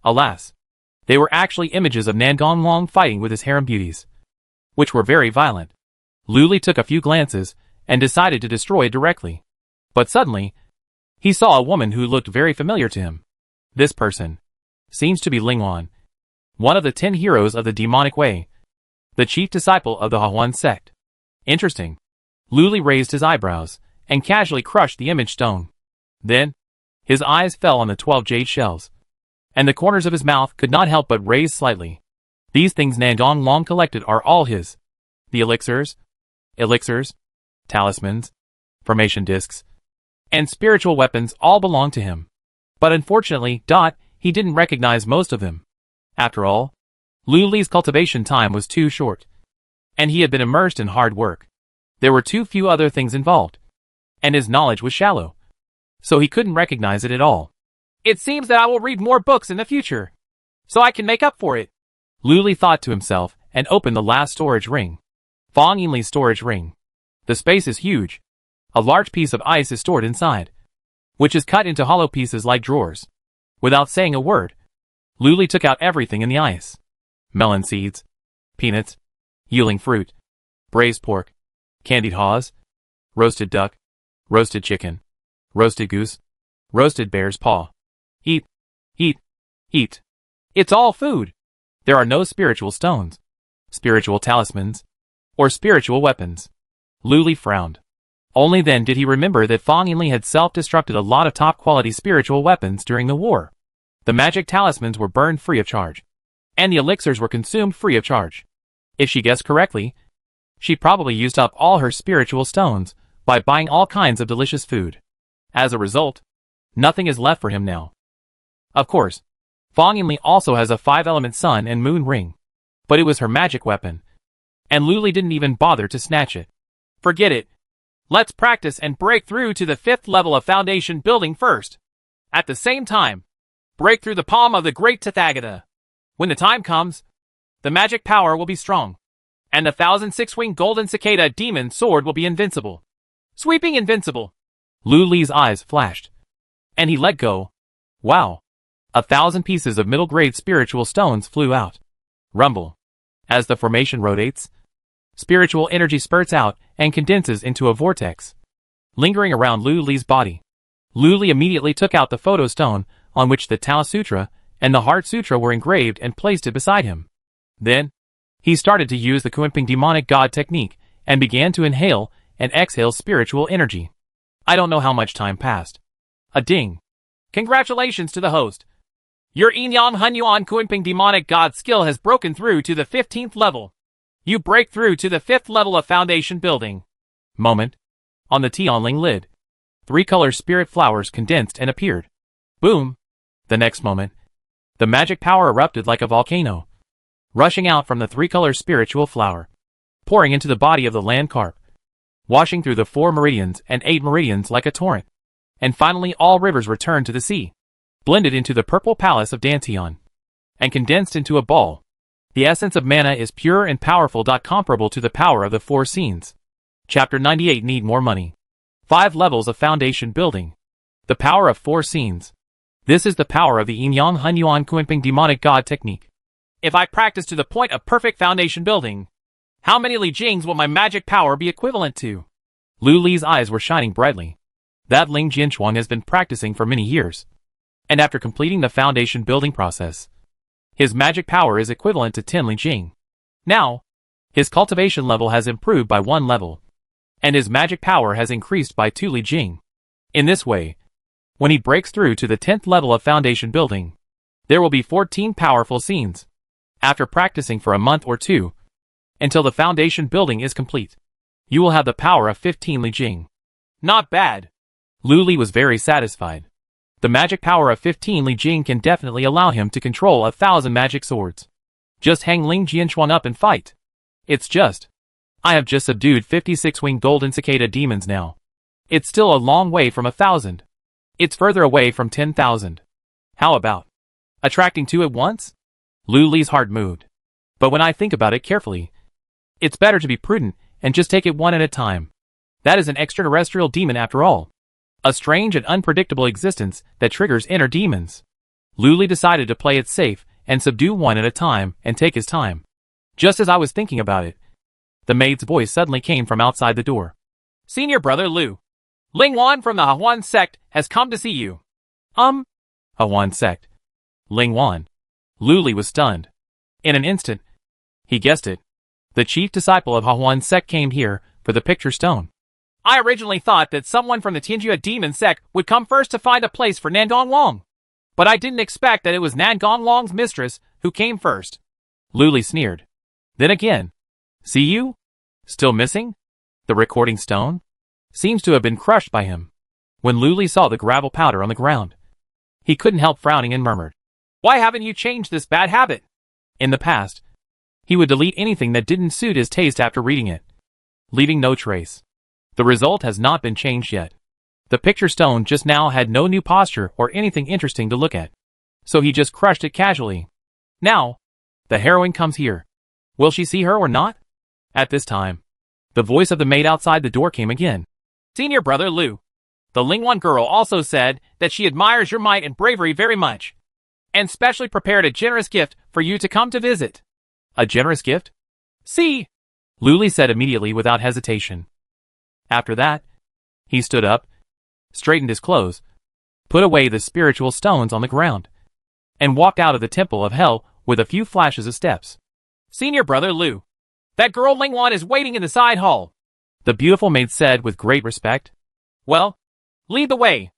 Alas, they were actually images of Nangonglong fighting with his harem beauties, which were very violent. Luli took a few glances and decided to destroy it directly. But suddenly, he saw a woman who looked very familiar to him. This person seems to be Lingwan. one of the 10 heroes of the demonic way, the chief disciple of the Hahuan sect. Interesting. Lu Li raised his eyebrows and casually crushed the image stone. Then, his eyes fell on the 12 jade shells, and the corners of his mouth could not help but raise slightly. These things Nandong long collected are all his. The elixirs, talismans, formation discs, and spiritual weapons all belong to him. But unfortunately, he didn't recognize most of them. After all, Lu Li's cultivation time was too short, and he had been immersed in hard work. There were too few other things involved, and his knowledge was shallow, so he couldn't recognize it at all. It seems that I will read more books in the future, so I can make up for it, Lu Li thought to himself and opened the last storage ring. Fang Yinli's storage ring. The space is huge. A large piece of ice is stored inside, which is cut into hollow pieces like drawers. Without saying a word, Lu Li took out everything in the ice. Melon seeds, peanuts, yuling fruit, braised pork, candied haws, roasted duck, roasted chicken, roasted goose, roasted bear's paw. Eat, eat, eat. It's all food. There are no spiritual stones, spiritual talismans, or spiritual weapons. Lu Li frowned. Only then did he remember that Fang Yinli had self-destructed a lot of top-quality spiritual weapons during the war. The magic talismans were burned free of charge, and the elixirs were consumed free of charge. If she guessed correctly, she probably used up all her spiritual stones by buying all kinds of delicious food. As a result, nothing is left for him now. Of course, Fang Yinli also has a 5-element sun and moon ring, but it was her magic weapon, and Lu Li didn't even bother to snatch it. Forget it. Let's practice and break through to the 5th level of foundation building first. At the same time, break through the palm of the great Tathagata. When the time comes, the magic power will be strong, and the 1,006-winged golden cicada demon sword will be invincible. Sweeping invincible. Lu Li's eyes flashed, and he let go. Wow. 1,000 pieces of middle-grade spiritual stones flew out. Rumble. As the formation rotates, spiritual energy spurts out and condenses into a vortex, lingering around Lu Li's body. Lu Li immediately took out the photo stone on which the Tao Sutra and the Heart Sutra were engraved and placed it beside him. Then, he started to use the Kuimping demonic god technique and began to inhale and exhale spiritual energy. I don't know how much time passed. A ding. Congratulations to the host. Your Inyan Hunyuan Kuimping demonic god skill has broken through to the 15th level. You break through to the 5th level of foundation building. Moment. On the Tianling lid, 3-color spirit flowers condensed and appeared. Boom. The next moment, the magic power erupted like a volcano, rushing out from the 3-color spiritual flower, pouring into the body of the land carp, washing through the 4 meridians and 8 meridians like a torrent, and finally all rivers returned to the sea, blended into the purple palace of Dantian, and condensed into a ball. The essence of mana is pure and powerful. Comparable to the power of the 4 scenes. Chapter 98. Need more money. 5 levels of foundation building. The power of 4 scenes. This is the power of the Inyan Hunyuan Kuimping demonic god technique. If I practice to the point of perfect foundation building, how many Li Jings will my magic power be equivalent to? Lu Li's eyes were shining brightly. That Ling Jinchuan has been practicing for many years, and after completing the foundation building process, his magic power is equivalent to 10 Li Jing. Now, his cultivation level has improved by 1 level, and his magic power has increased by 2 Li Jing. In this way, when he breaks through to the 10th level of foundation building, there will be 14 powerful scenes. After practicing for a month or 2, until the foundation building is complete, you will have the power of 15 Li Jing. Not bad. Lu Li was very satisfied. The magic power of 15 Li Jing can definitely allow him to control 1,000 magic swords. Just hang Ling Jianchuan up and fight. It's just, I have just subdued 56-winged golden cicada demons now. It's still a long way from 1,000. It's further away from 10,000. How about attracting 2 at once? Lu Li's heart moved. But when I think about it carefully, it's better to be prudent and just take it one at a time. That is an extraterrestrial demon after all. A strange and unpredictable existence that triggers inner demons. Lu Li decided to play it safe and subdue one at a time and take his time. Just as I was thinking about it, the maid's voice suddenly came from outside the door. Senior brother Lu, Ling Wan from the Hahuan Sect has come to see you. Hahuan Sect. Ling Wan. Lu Li was stunned. In an instant, he guessed it. The chief disciple of Hahuan's sect came here for the picture stone. I originally thought that someone from the Tianjia demon sect would come first to find a place for Nangong Long. But I didn't expect that it was Nangong Long's mistress who came first. Lu Li sneered. Then again, see you? Still missing? The recording stone? Seems to have been crushed by him. When Lu Li saw the gravel powder on the ground, he couldn't help frowning and murmured, Why haven't you changed this bad habit? In the past, he would delete anything that didn't suit his taste after reading it, leaving no trace. The result has not been changed yet. The picture stone just now had no new posture or anything interesting to look at, so he just crushed it casually. Now, the heroine comes here. Will she see her or not? At this time, the voice of the maid outside the door came again. Senior brother Lu. The Lingwan girl also said that she admires your might and bravery very much, and specially prepared a generous gift for you to come to visit. A generous gift? See, Lu Li said immediately without hesitation. After that, he stood up, straightened his clothes, put away the spiritual stones on the ground, and walked out of the temple of hell with a few flashes of steps. Senior brother Lu. That girl Lingwan is waiting in the side hall, the beautiful maid said with great respect. Well, lead the way.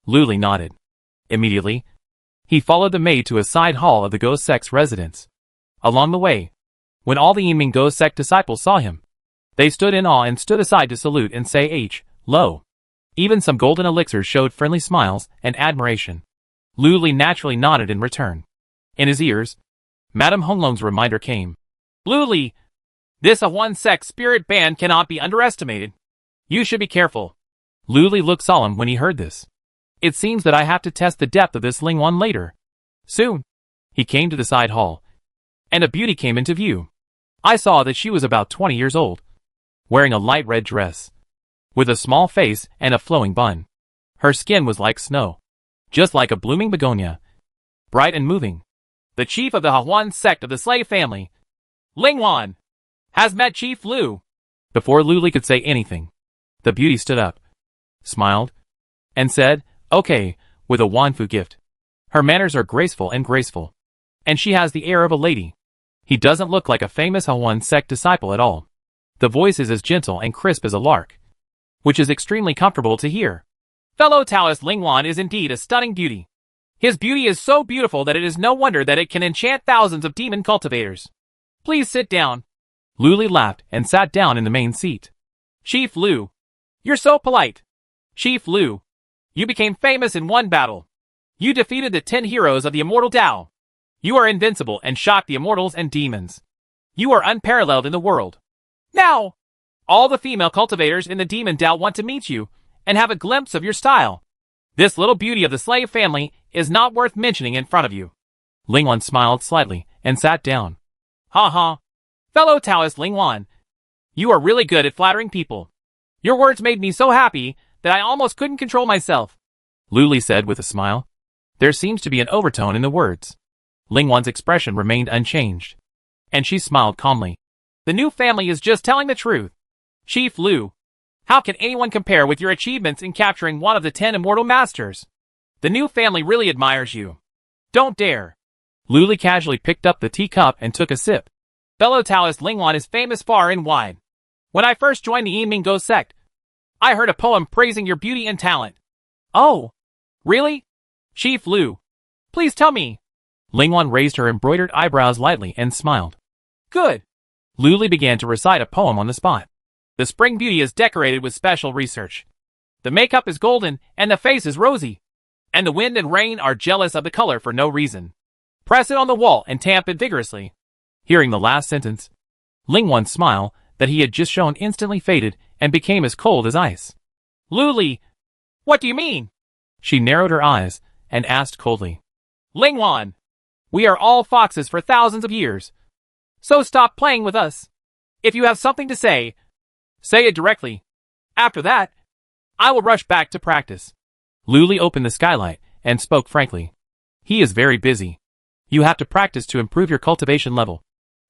Lu Li nodded. Immediately, he followed the maid to a side hall of the Ghost Sect's residence. Along the way, when all the Yinming Ghost Sect disciples saw him, they stood in awe and stood aside to salute and say lo. Even some golden elixirs showed friendly smiles and admiration. Lu Li naturally nodded in return. In his ears, Madame Honglong's reminder came. Lu Li, this Hahuan sect spirit band cannot be underestimated. You should be careful. Lu Li looked solemn when he heard this. It seems that I have to test the depth of this Lingwan later. Soon, he came to the side hall, and a beauty came into view. I saw that she was about 20 years old, wearing a light red dress, with a small face and a flowing bun. Her skin was like snow, just like a blooming begonia, bright and moving. The chief of the Hahuan sect of the slave family, Lingwan, has met Chief Lu. Before Lu Li could say anything, the beauty stood up, smiled, and said, Okay, with a Wanfu gift. Her manners are graceful, and she has the air of a lady. He doesn't look like a famous Hahuan sect disciple at all. The voice is as gentle and crisp as a lark, which is extremely comfortable to hear. Fellow Taoist Lingwan is indeed a stunning beauty. His beauty is so beautiful that it is no wonder that it can enchant thousands of demon cultivators. Please sit down. Lu Li laughed and sat down in the main seat. Chief Lu, you're so polite. Chief Lu, you became famous in one battle. You defeated the 10 heroes of the immortal Tao. You are invincible and shocked the immortals and demons. You are unparalleled in the world. Now, all the female cultivators in the demon Tao want to meet you and have a glimpse of your style. This little beauty of the slave family is not worth mentioning in front of you. Lingwan smiled slightly and sat down. Ha ha. Fellow Taoist Lingwan, you are really good at flattering people. Your words made me so happy that I almost couldn't control myself. Lu Li said with a smile. There seems to be an overtone in the words. Lingwan's expression remained unchanged, and she smiled calmly. The new family is just telling the truth. Chief Lu, how can anyone compare with your achievements in capturing one of the 10 immortal masters? The new family really admires you. Don't dare. Lu Li casually picked up the teacup and took a sip. Fellow Taoist Lingwan is famous far and wide. When I first joined the Yinming Ghost Sect, I heard a poem praising your beauty and talent. Oh, really? Chief Lu, please tell me. Lingwan raised her embroidered eyebrows lightly and smiled. Good. Lu Li began to recite a poem on the spot. The spring beauty is decorated with special research. The makeup is golden and the face is rosy. And the wind and rain are jealous of the color for no reason. Press it on the wall and tamp it vigorously. Hearing the last sentence, Lingwan's smile that he had just shown instantly faded and became as cold as ice. Lu Li, what do you mean? She narrowed her eyes and asked coldly. Lingwan, we are all foxes for thousands of years. So stop playing with us. If you have something to say it directly. After that, I will rush back to practice. Lu Li opened the skylight and spoke frankly. He is very busy. You have to practice to improve your cultivation level.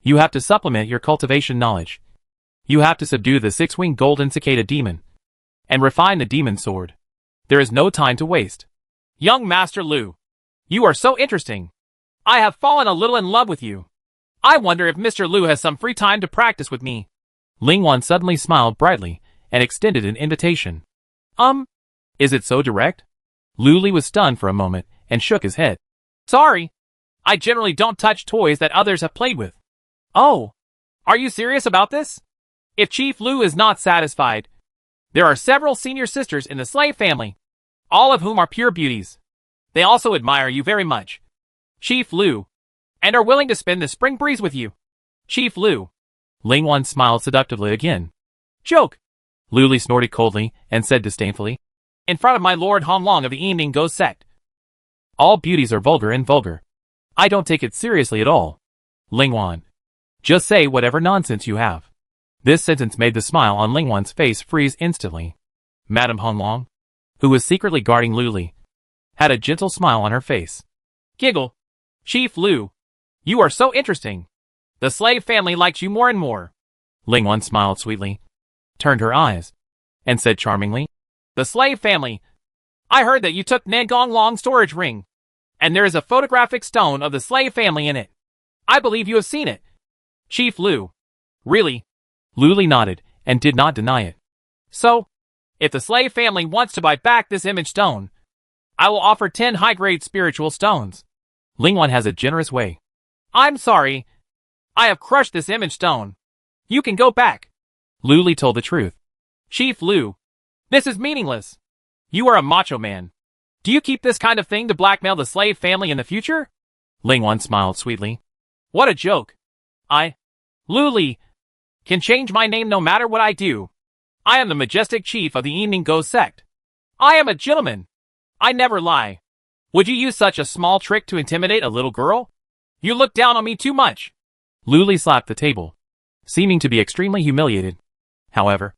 You have to supplement your cultivation knowledge. You have to subdue the 6-winged golden cicada demon and refine the demon sword. There is no time to waste. Young Master Lu, you are so interesting. I have fallen a little in love with you. I wonder if Mr. Lu has some free time to practice with me. Ling Wan suddenly smiled brightly and extended an invitation. Is it so direct? Lu Li was stunned for a moment and shook his head. Sorry. I generally don't touch toys that others have played with. Oh. Are you serious about this? If Chief Lu is not satisfied, there are several senior sisters in the slave family, all of whom are pure beauties. They also admire you very much, Chief Lu, and are willing to spend the spring breeze with you. Chief Lu. Ling Wan smiled seductively again. Joke. Lu Li snorted coldly and said disdainfully. In front of my Lord Hong Long of the Evening Ghost Sect. All beauties are vulgar and vulgar. I don't take it seriously at all. Ling Wan. Just say whatever nonsense you have. This sentence made the smile on Ling Wan's face freeze instantly. Madame Hong Long, who was secretly guarding Lu Li, had a gentle smile on her face. Giggle. Chief Lu. You are so interesting. The slave family likes you more and more. Ling Wan smiled sweetly, turned her eyes, and said charmingly, The slave family. I heard that you took Nangong Long's storage ring, and there is a photographic stone of the slave family in it. I believe you have seen it. Chief Lu. Really? Lu Li nodded and did not deny it. So, if the slave family wants to buy back this image stone, I will offer 10 high-grade spiritual stones. Ling Wan has a generous way. I'm sorry. I have crushed this image stone. You can go back. Lu Li told the truth. Chief Lu. This is meaningless. You are a macho man. Do you keep this kind of thing to blackmail the slave family in the future? Ling Wan smiled sweetly. What a joke. Lu Li, can change my name no matter what I do. I am the majestic chief of the Evening Ghost Sect. I am a gentleman. I never lie. Would you use such a small trick to intimidate a little girl? You look down on me too much. Lu Li slapped the table, seeming to be extremely humiliated. However,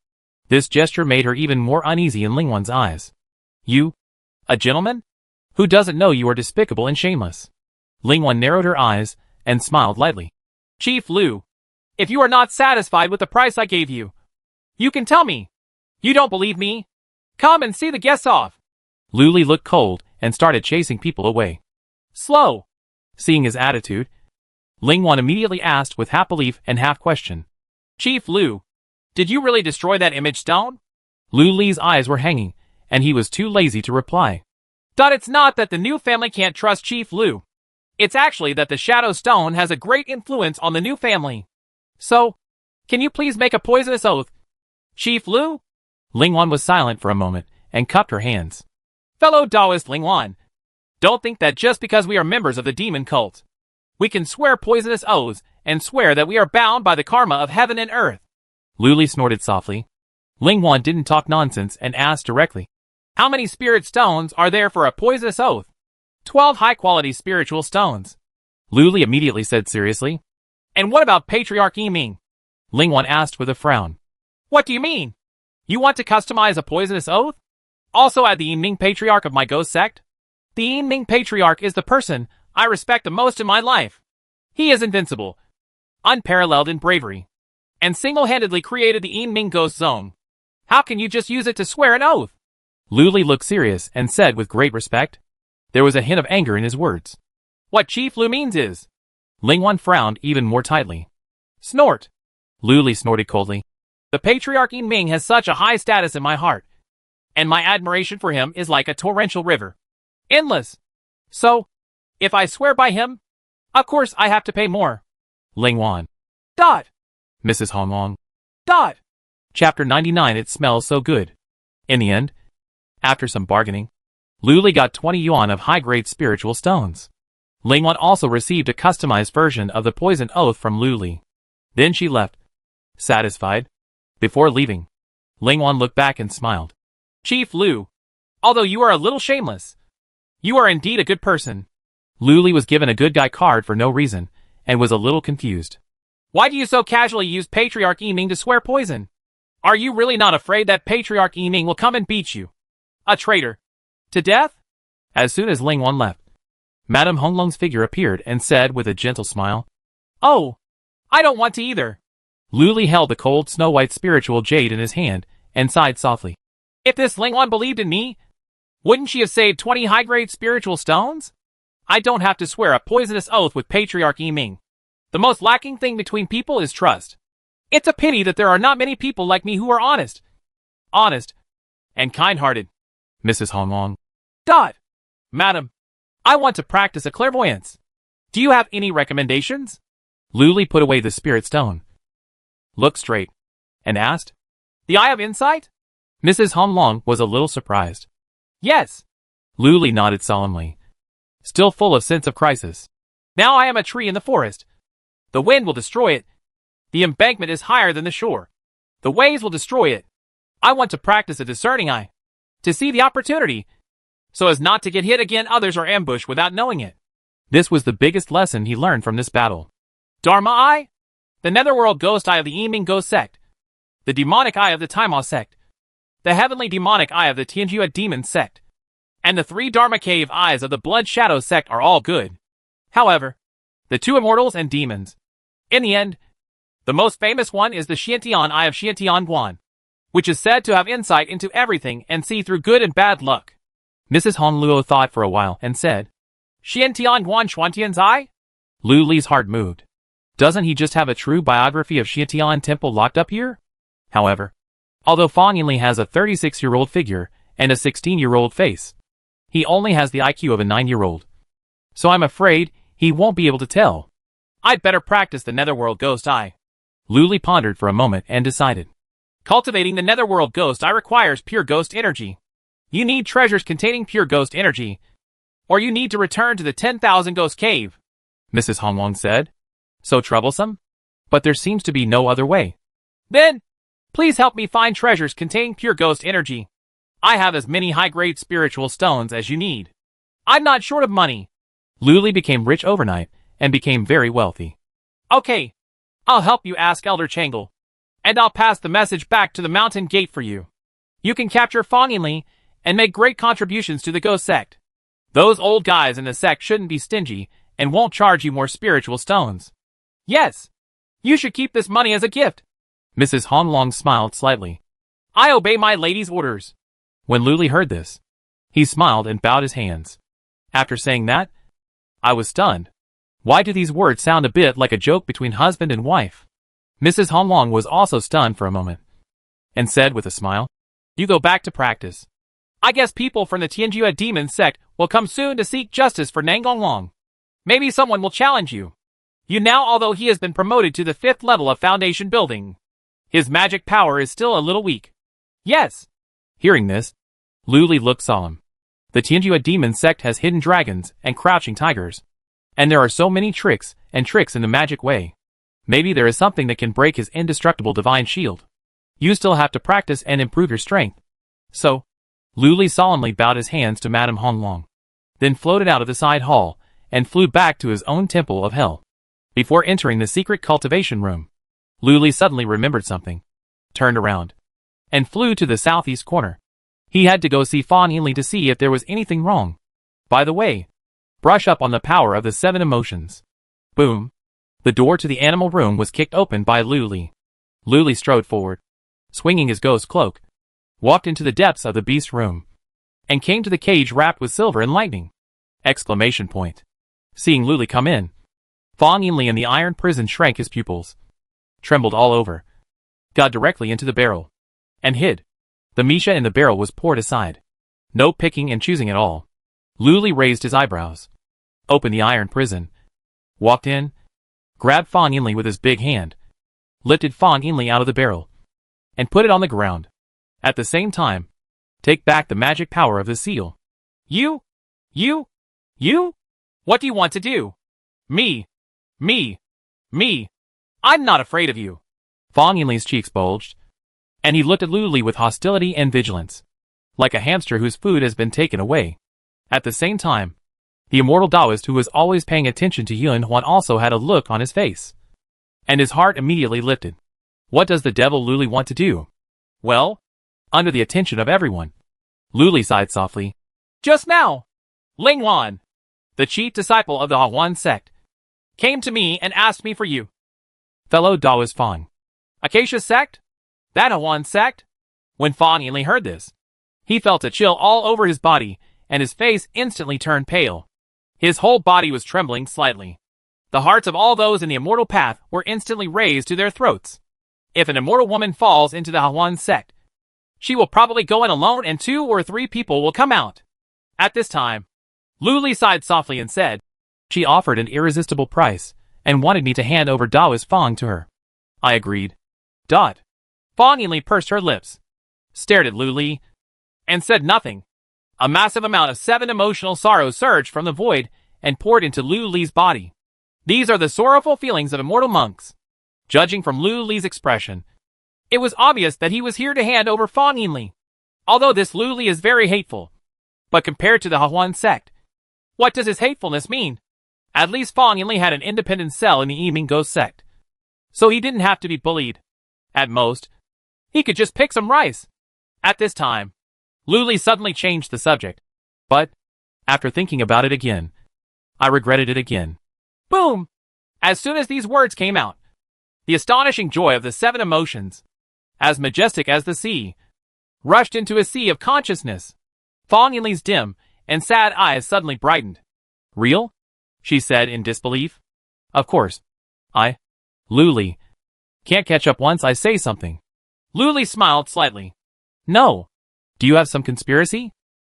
this gesture made her even more uneasy in Ling Wan's eyes. You? A gentleman? Who doesn't know you are despicable and shameless? Ling Wan narrowed her eyes and smiled lightly. Chief Lu, if you are not satisfied with the price I gave you, you can tell me. You don't believe me? Come and see the guests off. Lu Li looked cold and started chasing people away. Slow. Seeing his attitude, Ling Wan immediately asked with half belief and half question. Chief Lu, did you really destroy that image stone? Lu Li's eyes were hanging, and he was too lazy to reply. It's not that the new family can't trust Chief Lu. It's actually that the Shadow Stone has a great influence on the new family. So, can you please make a poisonous oath? Chief Lu? Ling Wan was silent for a moment and cupped her hands. Fellow Taoist Ling Wan, don't think that just because we are members of the demon cult, we can swear poisonous oaths and swear that we are bound by the karma of heaven and earth. Lu Li snorted softly. Ling Wan didn't talk nonsense and asked directly. How many spirit stones are there for a poisonous oath? 12 high-quality spiritual stones. Lu Li immediately said seriously. And what about Patriarch Yiming? Ling Wan asked with a frown. What do you mean? You want to customize a poisonous oath? Also add the Yiming Patriarch of my ghost sect? The Yiming Patriarch is the person I respect the most in my life. He is invincible, unparalleled in bravery, and single-handedly created the Yiming Ghost Zone. How can you just use it to swear an oath? Lu Li looked serious and said with great respect. There was a hint of anger in his words. What Chief Lu means is... Ling Wan frowned even more tightly. Snort. Lu Li snorted coldly. The Patriarch Yiming has such a high status in my heart, and my admiration for him is like a torrential river. Endless. So, if I swear by him, of course I have to pay more. Ling Wan. Mrs. Hong Long. Chapter 99. It smells so good. In the end, after some bargaining, Lu Li got 20 yuan of high-grade spiritual stones. Ling Wan also received a customized version of the poison oath from Lu Li. Then she left. Satisfied? Before leaving, Ling Wan looked back and smiled. Chief Lu, although you are a little shameless, you are indeed a good person. Lu Li was given a good guy card for no reason, and was a little confused. Why do you so casually use Patriarch Yiming to swear poison? Are you really not afraid that Patriarch Yiming will come and beat you? A traitor. To death? As soon as Ling Wan left, Madame Hong Long's figure appeared and said with a gentle smile, Oh, I don't want to either. Lu Li held the cold snow-white spiritual jade in his hand and sighed softly. If this Ling Wan believed in me, wouldn't she have saved 20 high-grade spiritual stones? I don't have to swear a poisonous oath with Patriarch Yiming. The most lacking thing between people is trust. It's a pity that there are not many people like me who are honest, and kind-hearted. Mrs. Honglong. Madam, I want to practice a clairvoyance. Do you have any recommendations? Luli put away the spirit stone, looked straight, and asked, The Eye of Insight? Mrs. Honglong was a little surprised. Yes. Luli nodded solemnly, still full of sense of crisis. Now I am a tree in the forest. The wind will destroy it. The embankment is higher than the shore. The waves will destroy it. I want to practice a discerning eye, to see the opportunity, so as not to get hit again others or ambushed without knowing it. This was the biggest lesson he learned from this battle. Dharma Eye, the netherworld ghost eye of the Yiming Ghost Sect, the demonic eye of the Taima Sect, the heavenly demonic eye of the Tianjua Demon Sect, and the 3 Dharma Cave eyes of the Blood Shadow Sect are all good. However, the 2 immortals and demons. In the end, the most famous one is the Xiantian Eye of Xiantian Guan, which is said to have insight into everything and see through good and bad luck. Mrs. Honluo thought for a while and said, Xiantian Guan Xuantian's eye? Lu Li's heart moved. Doesn't he just have a true biography of Xiantian Temple locked up here? However, although Fan Yinli has a 36-year-old figure and a 16-year-old face, he only has the IQ of a 9-year-old. So I'm afraid he won't be able to tell. I'd better practice the netherworld ghost eye. Lu Li pondered for a moment and decided. Cultivating the netherworld ghost eye requires pure ghost energy. You need treasures containing pure ghost energy, or you need to return to the 10,000 Ghost Cave. Mrs. Honglong said. So troublesome? But there seems to be no other way. Then, please help me find treasures containing pure ghost energy. I have as many high-grade spiritual stones as you need. I'm not short of money. Lu Li became rich overnight and became very wealthy. Okay, I'll help you ask Elder Changle, and I'll pass the message back to the mountain gate for you. You can capture Fan Yinli and make great contributions to the Ghost Sect. Those old guys in the sect shouldn't be stingy and won't charge you more spiritual stones. Yes, you should keep this money as a gift. Mrs. Honglong smiled slightly. I obey my lady's orders. When Lu Li heard this, he smiled and bowed his hands. After saying that, I was stunned. Why do these words sound a bit like a joke between husband and wife? Mrs. Honglong was also stunned for a moment, and said with a smile, You go back to practice. I guess people from the Tianjua Demon Sect will come soon to seek justice for Nangonglong. Maybe someone will challenge you. You now, although he has been promoted to the 5th level of foundation building, his magic power is still a little weak. Yes. Hearing this, Lu Li looked solemn. The Tianjua Demon Sect has hidden dragons and crouching tigers. And there are so many tricks in the magic way. Maybe there is something that can break his indestructible divine shield. You still have to practice and improve your strength. So, Lu Li solemnly bowed his hands to Madame Honglong, then floated out of the side hall and flew back to his own temple of hell. Before entering the secret cultivation room, Lu Li suddenly remembered something, turned around, and flew to the southeast corner. He had to go see Fan Yinli to see if there was anything wrong. By the way, brush up on the power of the 7 emotions. Boom. The door to the animal room was kicked open by Lu Li. Lu Li strode forward, swinging his ghost cloak, walked into the depths of the beast room, and came to the cage wrapped with silver and lightning. Exclamation point. Seeing Lu Li come in, Fan Yinli in the iron prison shrank his pupils, trembled all over, got directly into the barrel, and hid. The Misha in the barrel was poured aside. No picking and choosing at all. Lu Li raised his eyebrows, opened the iron prison, walked in, grabbed Fan Yinli with his big hand, lifted Fan Yinli out of the barrel, and put it on the ground. At the same time, take back the magic power of the seal. You? What do you want to do? Me. I'm not afraid of you. Fan Yinli's cheeks bulged, and he looked at Lu Li with hostility and vigilance, like a hamster whose food has been taken away. At the same time, the immortal Taoist who was always paying attention to Yun Huan also had a look on his face, and his heart immediately lifted. What does the devil Lu Li want to do? Well, under the attention of everyone. Lu Li sighed softly. Just now, Ling Wan, the chief disciple of the Huan sect, came to me and asked me for you. Fellow Taoist Fan. Acacia sect? That Huan sect? When Fan Yinli heard this, he felt a chill all over his body, and his face instantly turned pale. His whole body was trembling slightly. The hearts of all those in the immortal path were instantly raised to their throats. If an immortal woman falls into the Hawan sect, she will probably go in alone and 2 or 3 people will come out. At this time, Luli sighed softly and said, She offered an irresistible price and wanted me to hand over Dao's Fong to her. I agreed. Fong Yinli pursed her lips, stared at Luli, and said nothing. A massive amount of 7 emotional sorrows surged from the void and poured into Luli's body. These are the sorrowful feelings of immortal monks. Judging from Luli's expression, it was obvious that he was here to hand over Fong Yinli. Although this Luli is very hateful, but compared to the Hawan sect, what does his hatefulness mean? At least Fong Yinli had an independent cell in the Evening Ghost sect, so he didn't have to be bullied. At most, he could just pick some rice. At this time, Luli suddenly changed the subject. But, after thinking about it again, I regretted it again. Boom! As soon as these words came out, the astonishing joy of the 7 emotions, as majestic as the sea, rushed into a sea of consciousness. Fong Yinli's dim and sad eyes suddenly brightened. Real? She said in disbelief. Of course. Luli, can't catch up once I say something. Luli smiled slightly. No. Do you have some conspiracy?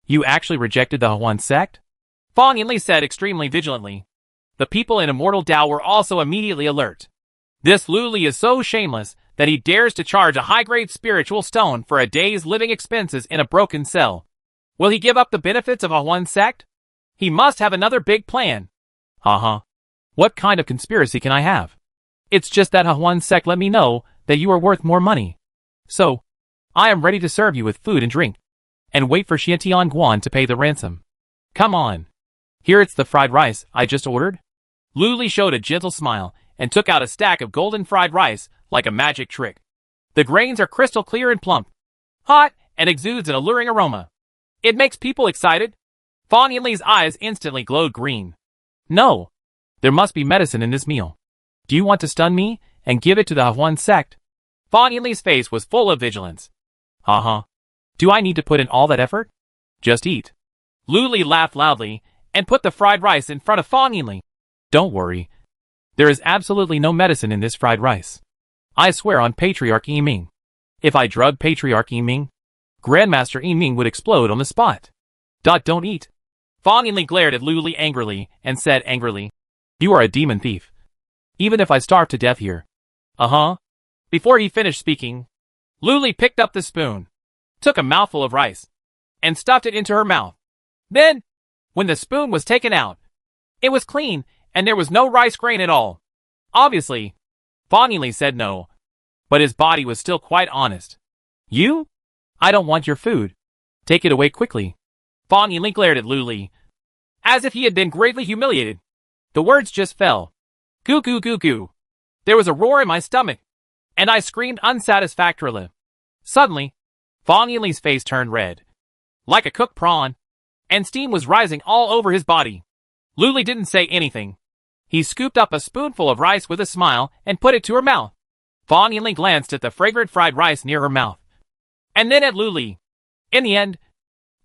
You actually rejected the Hawan sect? Fong Yinli said extremely vigilantly. The people in Immortal Dao were also immediately alert. This Luli is so shameless that he dares to charge a high-grade spiritual stone for a day's living expenses in a broken cell. Will he give up the benefits of a Hawan sect? He must have another big plan. What kind of conspiracy can I have? It's just that Hawan sect let me know that you are worth more money. So, I am ready to serve you with food and drink, and wait for Xie Tianguan to pay the ransom. Come on. Here it's the fried rice I just ordered. Luli showed a gentle smile and took out a stack of golden fried rice like a magic trick. The grains are crystal clear and plump, hot, and exudes an alluring aroma. It makes people excited. Fong Yinli's eyes instantly glowed green. No. There must be medicine in this meal. Do you want to stun me and give it to the Hawan sect? Fong Yinli's face was full of vigilance. Do I need to put in all that effort? Just eat. Luli laughed loudly and put the fried rice in front of Fong Yinli. Don't worry. There is absolutely no medicine in this fried rice. I swear on Patriarch Yiming. If I drug Patriarch Yiming, Grandmaster Yiming would explode on the spot. Don't eat. Fong Yinli glared at Luli angrily and said angrily, You are a demon thief. Even if I starve to death here. Before he finished speaking, Luli picked up the spoon, took a mouthful of rice, and stuffed it into her mouth. Then, when the spoon was taken out, it was clean and there was no rice grain at all. Obviously, Fong Yinli said no, but his body was still quite honest. You? I don't want your food. Take it away quickly. Fong Yinli glared at Luli, as if he had been greatly humiliated. The words just fell. Goo goo goo goo. There was a roar in my stomach, and I screamed unsatisfactorily. Suddenly, Fong Yinli's face turned red, like a cooked prawn, and steam was rising all over his body. Luli didn't say anything. He scooped up a spoonful of rice with a smile and put it to her mouth. Fong Yinli glanced at the fragrant fried rice near her mouth, and then at Luli. In the end,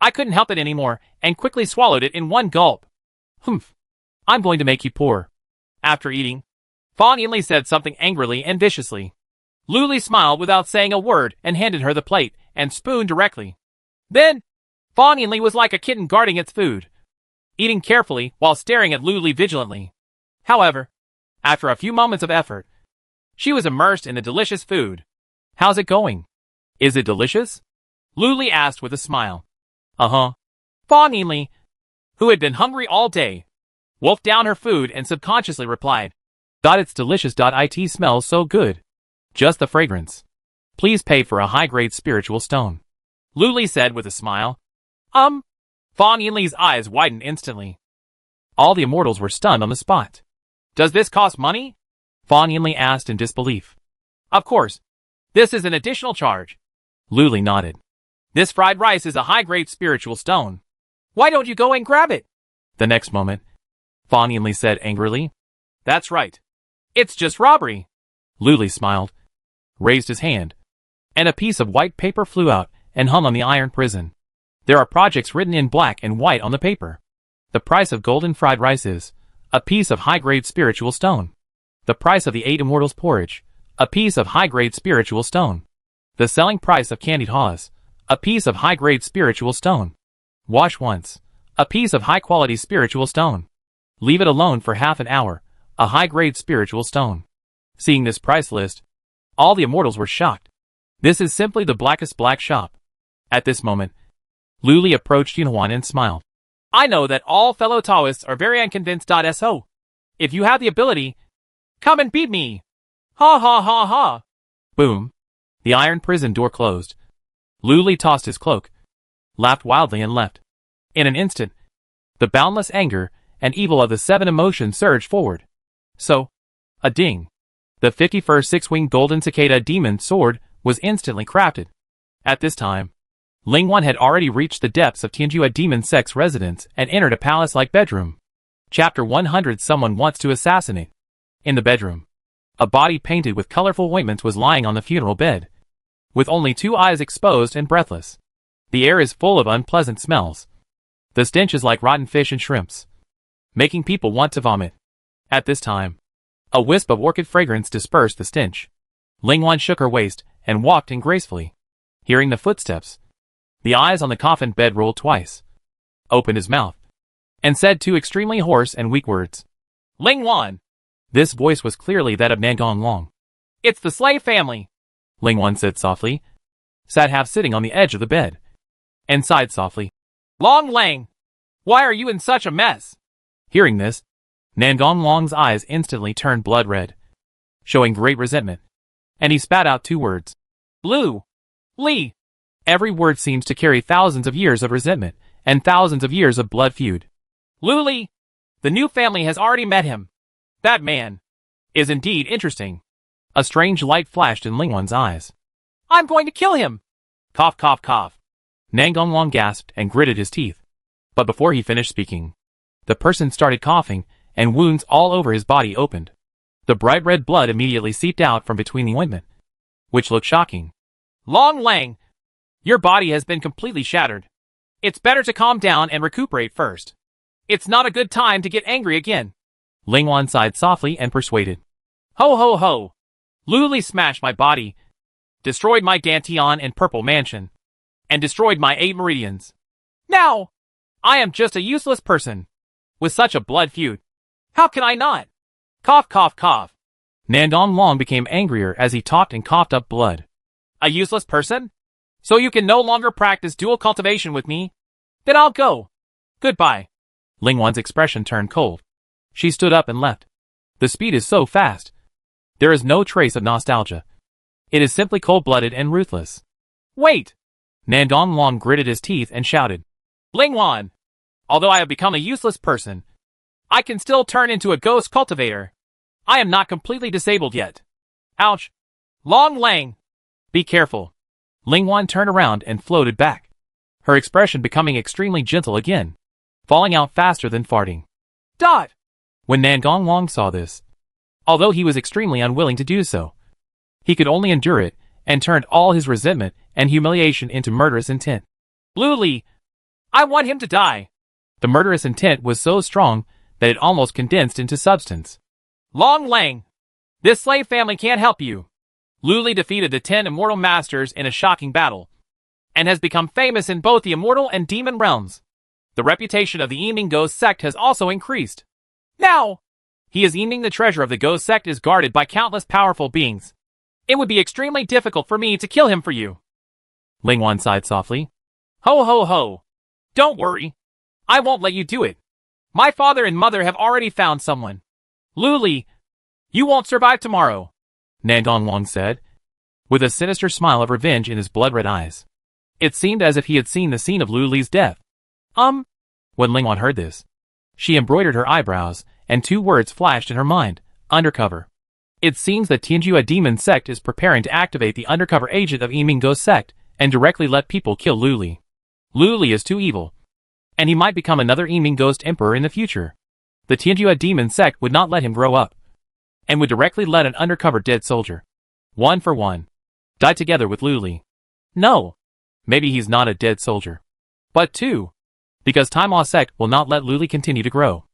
I couldn't help it anymore and quickly swallowed it in one gulp. Humph. I'm going to make you poor. After eating, Fong Yinli said something angrily and viciously. Luli smiled without saying a word and handed her the plate and spoon directly. Then, Fong Yinli was like a kitten guarding its food, eating carefully while staring at Luli vigilantly. However, after a few moments of effort, she was immersed in the delicious food. How's it going? Is it delicious? Luli asked with a smile. Fong Yinli, who had been hungry all day, wolfed down her food and subconsciously replied, It's delicious. It smells so good. Just the fragrance. Please pay for a high-grade spiritual stone. Luli said with a smile. Fong Yinli's eyes widened instantly. All the immortals were stunned on the spot. Does this cost money? Fong Yinli asked in disbelief. Of course. This is an additional charge. Luli nodded. This fried rice is a high-grade spiritual stone. Why don't you go and grab it? The next moment, Fong Yinli said angrily. That's right. It's just robbery. Luli smiled, raised his hand, and a piece of white paper flew out and hung on the iron prison. There are projects written in black and white on the paper. The price of golden fried rice is a piece of high-grade spiritual stone. The price of the 8 immortals porridge, a piece of high-grade spiritual stone. The selling price of candied haws, a piece of high-grade spiritual stone. Wash once, a piece of high-quality spiritual stone. Leave it alone for half an hour, a high-grade spiritual stone. Seeing this price list, all the immortals were shocked. This is simply the blackest black shop. At this moment, Luli approached Yunawan and smiled. I know that all fellow Taoists are very unconvinced. So, if you have the ability, come and beat me. Ha ha ha ha. Boom. The iron prison door closed. Luli tossed his cloak, laughed wildly and left. In an instant, the boundless anger and evil of the 7 emotions surged forward. So, a ding. The 51st 6-winged golden cicada demon sword was instantly crafted. At this time, Lingwan had already reached the depths of Tianjua Demon Sect's residence and entered a palace-like bedroom. Chapter 100. Someone wants to assassinate. In the bedroom, a body painted with colorful ointments was lying on the funeral bed, with only 2 eyes exposed and breathless. The air is full of unpleasant smells. The stench is like rotten fish and shrimps, making people want to vomit. At this time, a wisp of orchid fragrance dispersed the stench. Lingwan shook her waist and walked in gracefully. Hearing the footsteps, the eyes on the coffin bed rolled twice, opened his mouth, and said 2 extremely hoarse and weak words. Lingwan. This voice was clearly that of Nangong Long. It's the slave family, Lingwan said softly, sat half sitting on the edge of the bed, and sighed softly. Long Lang, why are you in such a mess? Hearing this, Nangong Long's eyes instantly turned blood red, showing great resentment, and he spat out 2 words. Lu. Li. Every word seems to carry thousands of years of resentment and thousands of years of blood feud. Luli, the new family has already met him. That man is indeed interesting. A strange light flashed in Lingwan's eyes. I'm going to kill him. Cough, cough, cough. Nangong Long gasped and gritted his teeth. But before he finished speaking, the person started coughing, and wounds all over his body opened. The bright red blood immediately seeped out from between the ointment, which looked shocking. Long Lang, your body has been completely shattered. It's better to calm down and recuperate first. It's not a good time to get angry again. Lingwan sighed softly and persuaded. Ho ho ho. Luli smashed my body, destroyed my Dantian and Purple Mansion, and destroyed my 8 meridians. Now, I am just a useless person. With such a blood feud, how can I not? Cough, cough, cough. Nangong Long became angrier as he talked and coughed up blood. A useless person? So you can no longer practice dual cultivation with me? Then I'll go. Goodbye. Lingwan's expression turned cold. She stood up and left. The speed is so fast. There is no trace of nostalgia. It is simply cold-blooded and ruthless. Wait! Nangong Long gritted his teeth and shouted. Lingwan! Although I have become a useless person, I can still turn into a ghost cultivator. I am not completely disabled yet. Ouch! Long Lang! Be careful. Lingwan turned around and floated back, her expression becoming extremely gentle again, falling out faster than farting. Dot! When Nangong Long saw this, although he was extremely unwilling to do so, he could only endure it and turned all his resentment and humiliation into murderous intent. Luli, I want him to die. The murderous intent was so strong that it almost condensed into substance. Long Lang, this slave family can't help you. Luli defeated the 10 immortal masters in a shocking battle, and has become famous in both the immortal and demon realms. The reputation of the Yiming Ghost Sect has also increased. Now, he is Yiming. The treasure of the Ghost Sect is guarded by countless powerful beings. It would be extremely difficult for me to kill him for you. Lingwan sighed softly. Ho ho ho. Don't worry. I won't let you do it. My father and mother have already found someone. Luli, you won't survive tomorrow, Nangong Long said, with a sinister smile of revenge in his blood-red eyes. It seemed as if he had seen the scene of Luli's death. When Lingwan heard this, she embroidered her eyebrows, and 2 words flashed in her mind: undercover. It seems that Tianjua Demon Sect is preparing to activate the undercover agent of Yiming Ghost Sect and directly let people kill Luli. Luli is too evil, and he might become another Yiming Ghost Emperor in the future. The Tianjua Demon Sect would not let him grow up, and would directly let an undercover dead soldier, 1 for 1, die together with Luli. No, maybe he's not a dead soldier, but 2, because Taima Sect will not let Luli continue to grow.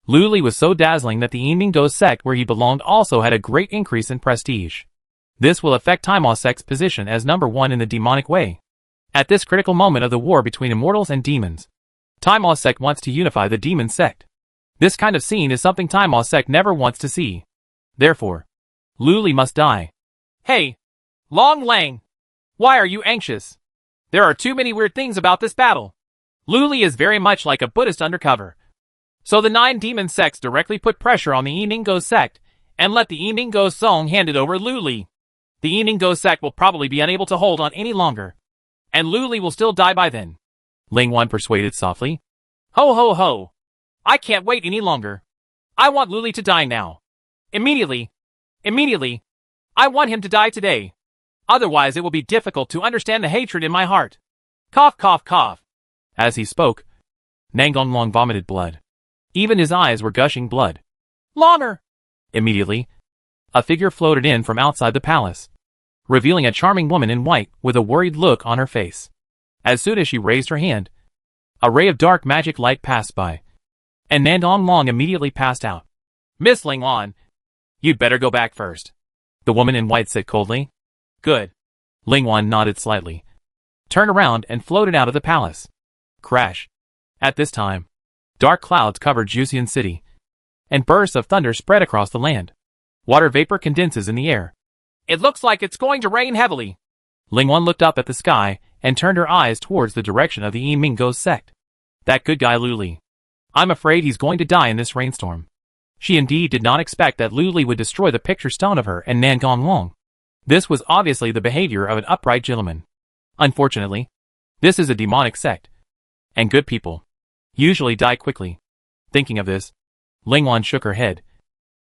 Lu Li was so dazzling that the Emingo sect where he belonged also had a great increase in prestige. This will affect Taima sect's position as number 1 in the demonic way. At this critical moment of the war between immortals and demons, Taima sect wants to unify the demon sect. This kind of scene is something Taima sect never wants to see. Therefore, Lu Li must die. Hey, Long Lang, why are you anxious? There are too many weird things about this battle. Lu Li is very much like a Buddhist undercover. So the 9 demon sects directly put pressure on the Emingo sect and let the Emingo Song hand it over Lu Li. The Emingo sect will probably be unable to hold on any longer, and Lu Li will still die by then. Ling Wan persuaded softly. Ho ho ho! I can't wait any longer. I want Lu Li to die now. Immediately. Immediately. I want him to die today. Otherwise it will be difficult to understand the hatred in my heart. Cough cough cough. As he spoke, Nangonglong vomited blood. Even his eyes were gushing blood. Longer! Immediately, a figure floated in from outside the palace, revealing a charming woman in white with a worried look on her face. As soon as she raised her hand, a ray of dark magic light passed by, and Nangonglong immediately passed out. Miss Ling Wan, you'd better go back first, the woman in white said coldly. Good. Ling Wan nodded slightly, turned around and floated out of the palace. Crash. At this time, dark clouds covered Juxian City, and bursts of thunder spread across the land. Water vapor condenses in the air. It looks like it's going to rain heavily. Ling Wan looked up at the sky and turned her eyes towards the direction of the Emingo sect. That good guy Lu Li. I'm afraid he's going to die in this rainstorm. She indeed did not expect that Lu Li would destroy the picture stone of her and Nangonglong. This was obviously the behavior of an upright gentleman. Unfortunately, this is a demonic sect, and good people usually die quickly. Thinking of this, Ling Wan shook her head.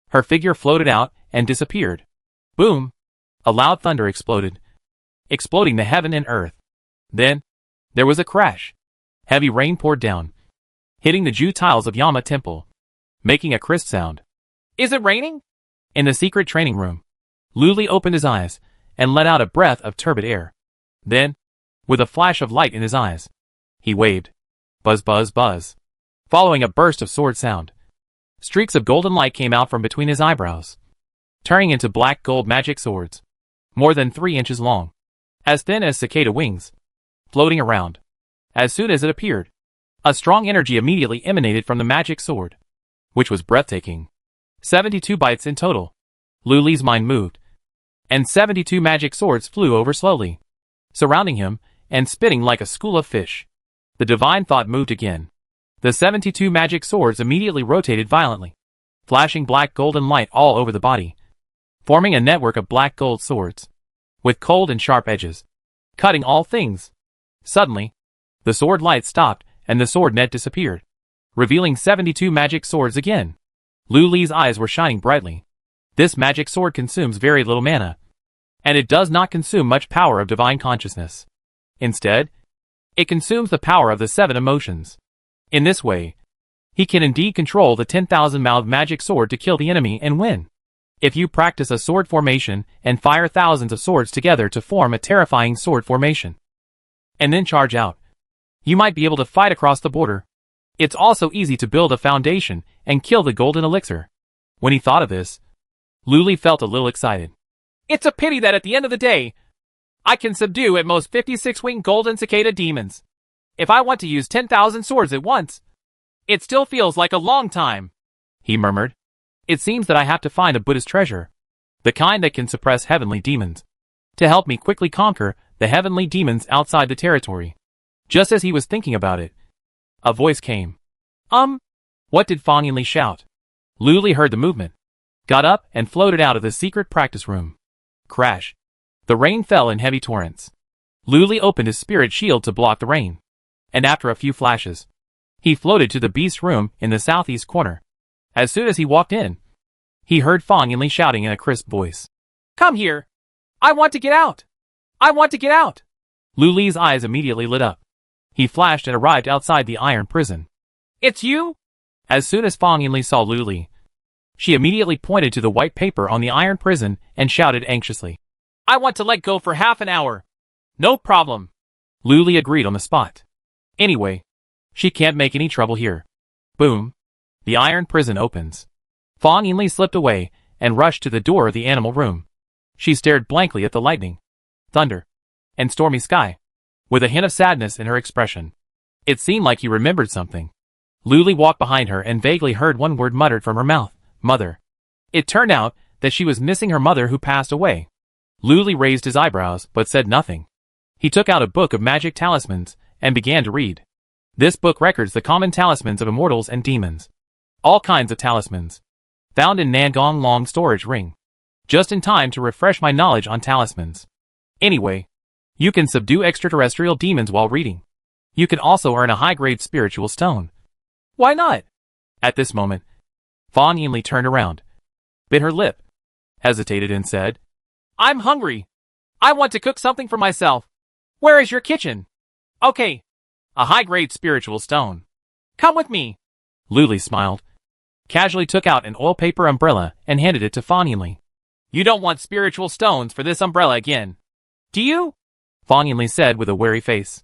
Her figure floated out and disappeared. Boom! A loud thunder exploded, exploding the heaven and earth. Then, there was a crash. Heavy rain poured down, hitting the Ju tiles of Yama Temple, making a crisp sound. Is it raining? In the secret training room, Lu Li opened his eyes and let out a breath of turbid air. Then, with a flash of light in his eyes, he waved. Buzz buzz buzz. Following a burst of sword sound, streaks of golden light came out from between his eyebrows, turning into black gold magic swords, more than 3 inches long, as thin as cicada wings, floating around. As soon as it appeared, a strong energy immediately emanated from the magic sword, which was breathtaking. 72 bites in total. Lu Li's mind moved, and 72 magic swords flew over slowly, surrounding him and spitting like a school of fish. The divine thought moved again. The 72 magic swords immediately rotated violently, flashing black golden light all over the body, forming a network of black gold swords, with cold and sharp edges, cutting all things. Suddenly, the sword light stopped and the sword net disappeared, revealing 72 magic swords again. Lu Li's eyes were shining brightly. This magic sword consumes very little mana, and it does not consume much power of divine consciousness. Instead, it consumes the power of the 7 emotions. In this way, he can indeed control the 10,000-mouthed magic sword to kill the enemy and win. If you practice a sword formation and fire thousands of swords together to form a terrifying sword formation, and then charge out, you might be able to fight across the border. It's also easy to build a foundation and kill the golden elixir. When he thought of this, Lu Li felt a little excited. It's a pity that at the end of the day, I can subdue at most 56-winged golden cicada demons. If I want to use 10,000 swords at once, it still feels like a long time, he murmured. It seems that I have to find a Buddhist treasure, the kind that can suppress heavenly demons, to help me quickly conquer the heavenly demons outside the territory. Just as he was thinking about it, a voice came. What did Fang Yinli shout? Lu Li heard the movement, got up and floated out of the secret practice room. Crash. The rain fell in heavy torrents. Lu Li opened his spirit shield to block the rain, and after a few flashes, he floated to the beast room in the southeast corner. As soon as he walked in, he heard Fang Yinli shouting in a crisp voice. Come here! I want to get out! I want to get out! Lu Li's eyes immediately lit up. He flashed and arrived outside the iron prison. It's you? As soon as Fang Yinli saw Lu Li, she immediately pointed to the white paper on the iron prison and shouted anxiously. I want to let go for half an hour. No problem. Lu Li agreed on the spot. Anyway, she can't make any trouble here. Boom. The iron prison opens. Fan Yinli slipped away and rushed to the door of the animal room. She stared blankly at the lightning, thunder, and stormy sky, with a hint of sadness in her expression. It seemed like he remembered something. Luli walked behind her and vaguely heard one word muttered from her mouth, "Mother." It turned out that she was missing her mother who passed away. Luli raised his eyebrows but said nothing. He took out a book of magic talismans and began to read. This book records the common talismans of immortals and demons. All kinds of talismans. Found in Nangong Long storage ring. Just in time to refresh my knowledge on talismans. Anyway, you can subdue extraterrestrial demons while reading. You can also earn a high-grade spiritual stone. Why not? At this moment, Fan Yinli turned around, bit her lip, hesitated and said, "I'm hungry. I want to cook something for myself. Where is your kitchen?" "Okay. A high-grade spiritual stone. Come with me." Luli smiled, casually took out an oil paper umbrella and handed it to Fan Yinli. "You don't want spiritual stones for this umbrella again, do you?" Fan Yinli said with a wary face.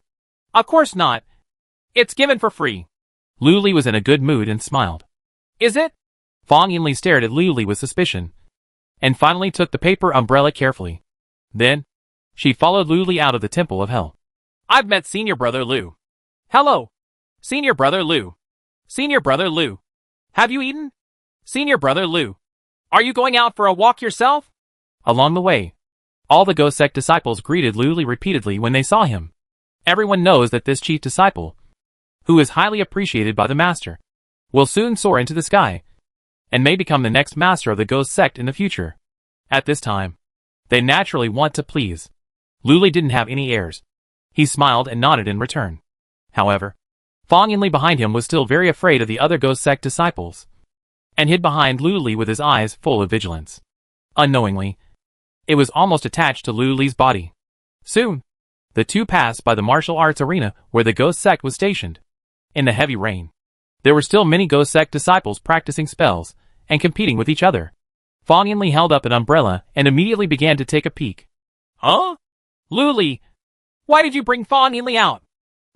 "Of course not. It's given for free." Luli was in a good mood and smiled. "Is it?" Fan Yinli stared at Luli with suspicion, and finally took the paper umbrella carefully. Then, she followed Luli out of the Temple of Hell. "I've met Senior Brother Lu." "Hello. Senior Brother Lu. Senior Brother Lu. Have you eaten? Senior Brother Lu. Are you going out for a walk yourself?" Along the way, all the Ghost Sect disciples greeted Luli repeatedly when they saw him. Everyone knows that this chief disciple, who is highly appreciated by the master, will soon soar into the sky, and may become the next master of the Ghost Sect in the future. At this time, they naturally want to please. Luli didn't have any airs. He smiled and nodded in return. However, Fan Yinli behind him was still very afraid of the other Ghost Sect disciples, and hid behind Luli with his eyes full of vigilance. Unknowingly, it was almost attached to Luli's body. Soon, the two passed by the martial arts arena where the Ghost Sect was stationed. In the heavy rain, there were still many Ghost Sect disciples practicing spells and competing with each other. Fan Yinli held up an umbrella and immediately began to take a peek. "Huh? Luli, why did you bring Fan Yinli out?"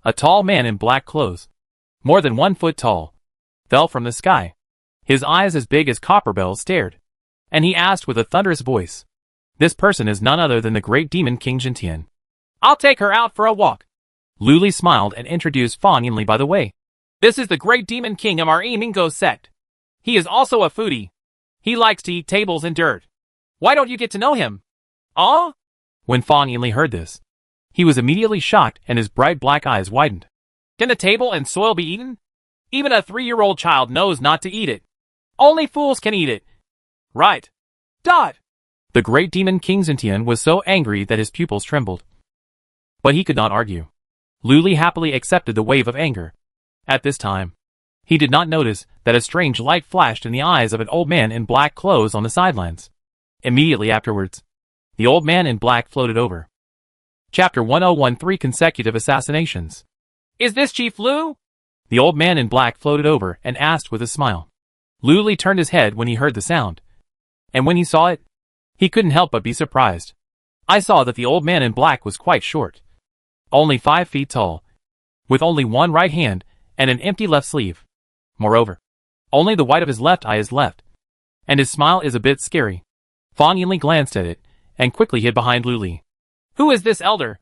A tall man in black clothes, more than 1 foot tall, fell from the sky. His eyes as big as copper bells stared, and he asked with a thunderous voice. This person is none other than the great demon King Jintian. "I'll take her out for a walk." Luli smiled and introduced Fan Yinli by the way. "This is the great demon king of our Eaming Ghost Sect. He is also a foodie. He likes to eat tables and dirt. Why don't you get to know him?" "Oh?" When Fan Yinli heard this, he was immediately shocked and his bright black eyes widened. "Can the table and soil be eaten? Even a 3-year-old child knows not to eat it. Only fools can eat it. Right. Dot." The great demon King Zintian was so angry that his pupils trembled. But he could not argue. Luli happily accepted the wave of anger. At this time, he did not notice that a strange light flashed in the eyes of an old man in black clothes on the sidelines. Immediately afterwards, the old man in black floated over. Chapter 1013 Consecutive Assassinations. "Is this Chief Lu?" The old man in black floated over and asked with a smile. Luli turned his head when he heard the sound. And when he saw it, he couldn't help but be surprised. I saw that the old man in black was quite short. Only 5 feet tall, with only one right hand and an empty left sleeve. Moreover, only the white of his left eye is left, and his smile is a bit scary. Fan Yinli glanced at it, and quickly hid behind Luli. "Who is this elder?"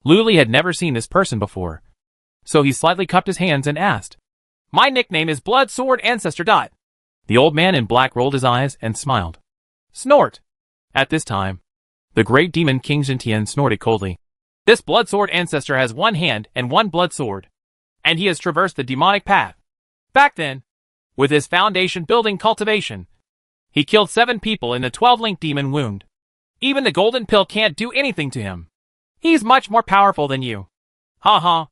Luli had never seen this person before, so he slightly cupped his hands and asked. "My nickname is Blood Sword Ancestor Dot." The old man in black rolled his eyes and smiled. Snort. At this time, the great demon King Jintian snorted coldly. "This Blood Sword Ancestor has 1 hand and 1 blood sword, and he has traversed the demonic path. Back then, with his foundation building cultivation, he killed 7 people in the 12-link demon wound. Even the golden pill can't do anything to him. He's much more powerful than you. Ha ha.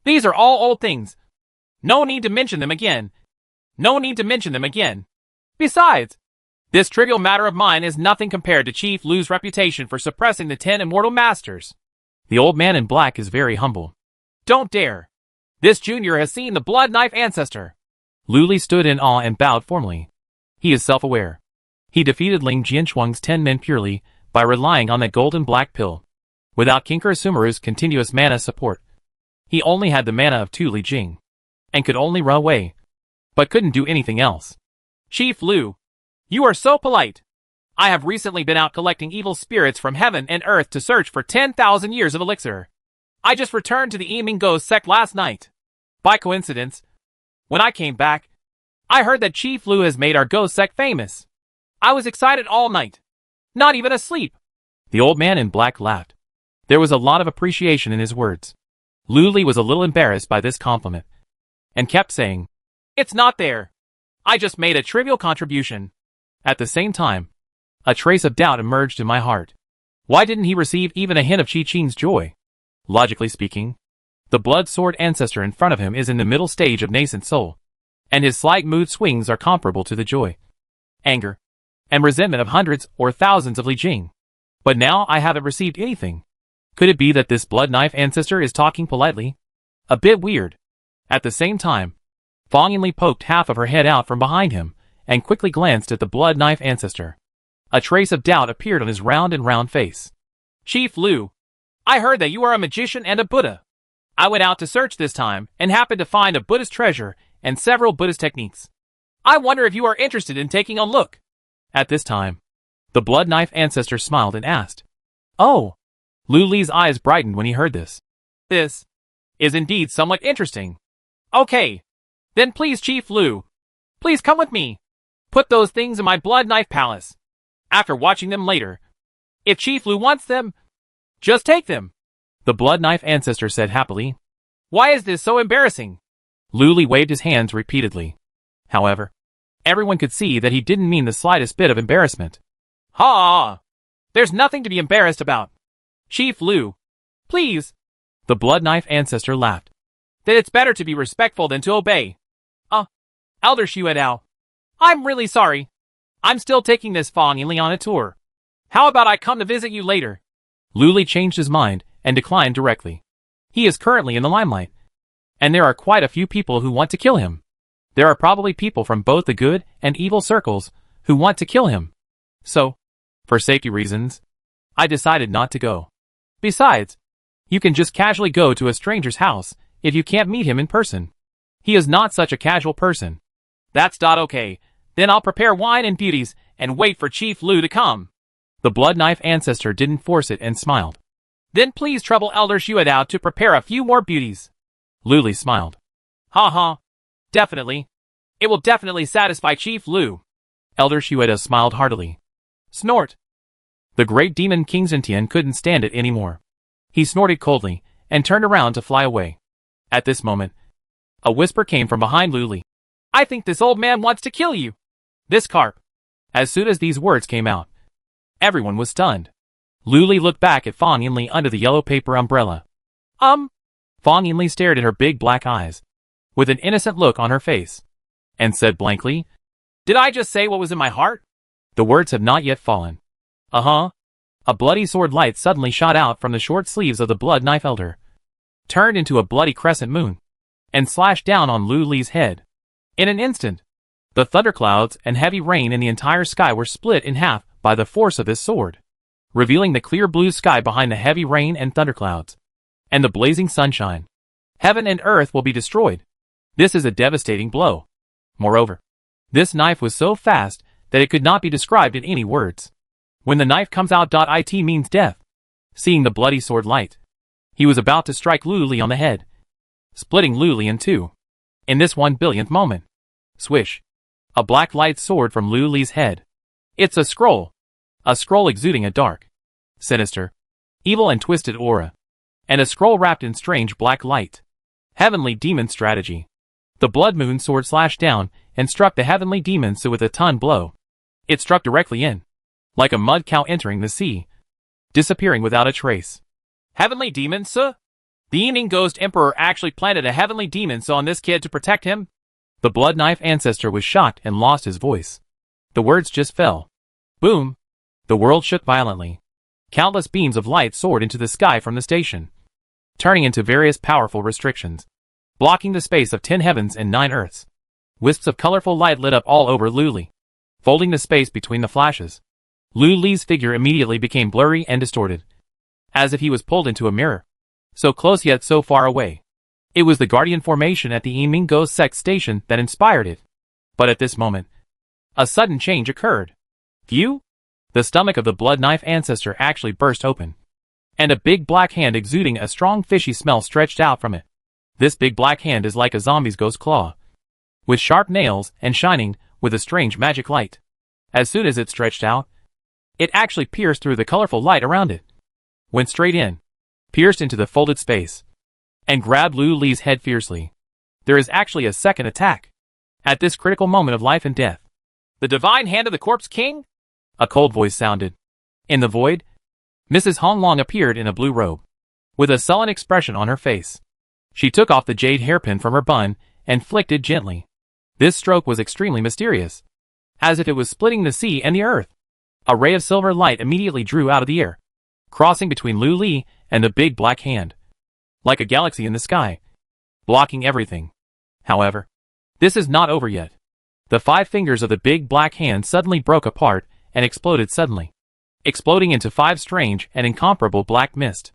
These are all old things. No need to mention them again. No need to mention them again. Besides, this trivial matter of mine is nothing compared to Chief Lu's reputation for suppressing the 10 immortal masters." The old man in black is very humble. "Don't dare. This junior has seen the blood knife ancestor." Luli stood in awe and bowed formally. He is self-aware. He defeated Ling Jianchuang's 10 men purely by relying on that golden black pill. Without Kinkar Sumeru's continuous mana support, he only had the mana of 2 Li Jing, and could only run away. but couldn't do anything else. Chief Lu, you are so polite. I have recently been out collecting evil spirits from heaven and earth to search for 10,000 years of elixir. I just returned to the Emingo Sect last night. By coincidence, when I came back, I heard that Chief Lu has made our Ghost Sect famous. I was excited all night. Not even asleep. The old man in black laughed. There was a lot of appreciation in his words. Lu Li was a little embarrassed by this compliment, and kept saying, "It's not there. I just made a trivial contribution." At the same time, a trace of doubt emerged in my heart. Why didn't he receive even a hint of Qi Qing's joy? Logically speaking, the blood sword ancestor in front of him is in the middle stage of nascent soul, and his slight mood swings are comparable to the joy, anger, and resentment of hundreds or thousands of Li Jing. But now I haven't received anything. Could it be that this blood knife ancestor is talking politely? A bit weird. At the same time, Fang Yinli poked half of her head out from behind him and quickly glanced at the blood knife ancestor. A trace of doubt appeared on his round face. "Chief Lu, I heard that you are a magician and a Buddha. I went out to search this time and happened to find a Buddhist treasure and several Buddhist techniques. I wonder if you are interested in taking a look." At this time, the blood knife ancestor smiled and asked, "Oh." Lu Li's eyes brightened when he heard this. "This is indeed somewhat interesting. Okay, then please Chief Lu, please come with me. Put those things in my blood knife palace. After watching them later, if Chief Lu wants them, just take them," the blood knife ancestor said happily. "Why is this so embarrassing?" Lu Li waved his hands repeatedly. However, everyone could see that he didn't mean the slightest bit of embarrassment. "Ha! There's nothing to be embarrassed about. Chief Lu, please." The blood knife ancestor laughed. "Then it's better to be respectful than to obey. Elder Xuedao, I'm really sorry. I'm still taking this Fang Yinli on a tour. How about I come to visit you later?" Lu Li changed his mind and declined directly. He is currently in the limelight, and there are quite a few people who want to kill him. There are probably people from both the good and evil circles who want to kill him. So, for safety reasons, I decided not to go. Besides, you can just casually go to a stranger's house if you can't meet him in person. He is not such a casual person. "That's okay. Then I'll prepare wine and beauties and wait for Chief Lu to come." The blood knife ancestor didn't force it and smiled. "Then please trouble Elder Xuedao to prepare a few more beauties." Lu Li smiled. "Ha. Definitely. It will definitely satisfy Chief Lu." Elder Xuedao smiled heartily. Snort. The great demon King Xintian couldn't stand it anymore. He snorted coldly and turned around to fly away. At this moment, a whisper came from behind Lu Li. "I think this old man wants to kill you. This carp." As soon as these words came out, everyone was stunned. Lu Li looked back at Fang Yinli under the yellow paper umbrella. Fang Yinli stared at her big black eyes, with an innocent look on her face, and said blankly, "Did I just say what was in my heart?" The words have not yet fallen. A bloody sword light suddenly shot out from the short sleeves of the blood knife elder, turned into a bloody crescent moon, and slashed down on Lu Li's head. In an instant, the thunderclouds and heavy rain in the entire sky were split in half by the force of this sword, revealing the clear blue sky behind the heavy rain and thunderclouds, and the blazing sunshine. Heaven and earth will be destroyed. This is a devastating blow. Moreover, this knife was so fast that it could not be described in any words. When the knife comes out, it means death. Seeing the bloody sword light, he was about to strike Lu Li on the head, splitting Lu Li in two. In this 1 billionth moment, swish, a black light soared from Lu Li's head. It's a scroll exuding a dark, sinister, evil and twisted aura, and a scroll wrapped in strange black light. Heavenly demon strategy. The blood moon sword slashed down and struck the heavenly demon with a ton blow. It struck directly in, like a mud cow entering the sea, disappearing without a trace. "Heavenly demon, sir? The Evening Ghost Emperor actually planted a heavenly demon on this kid to protect him?" The blood knife ancestor was shocked and lost his voice. The words just fell. Boom! The world shook violently. Countless beams of light soared into the sky from the station, turning into various powerful restrictions, blocking the space of 10 heavens and 9 earths. Wisps of colorful light lit up all over Lu Li, folding the space between the flashes. Lu Li's figure immediately became blurry and distorted, as if he was pulled into a mirror, so close yet so far away. It was the Guardian formation at the Emingo Sect station that inspired it. But at this moment, a sudden change occurred. Phew! The stomach of the blood knife ancestor actually burst open, and a big black hand exuding a strong fishy smell stretched out from it. This big black hand is like a zombie's ghost claw, with sharp nails and shining with a strange magic light. As soon as it stretched out, it actually pierced through the colorful light around it, went straight in, pierced into the folded space, and grabbed Lu Li's head fiercely. There is actually a second attack. At this critical moment of life and death, The divine hand of the corpse king? a cold voice sounded. In the void, Mrs. Hong Long appeared in a blue robe, with a sullen expression on her face. She took off the jade hairpin from her bun and flicked it gently. This stroke was extremely mysterious, as if it was splitting the sea and the earth. A ray of silver light immediately drew out of the air, crossing between Lu Li and the big black hand, like a galaxy in the sky, blocking everything. However, this is not over yet. The 5 fingers of the big black hand suddenly broke apart and exploded suddenly, exploding into 5 strange and incomparable black mist.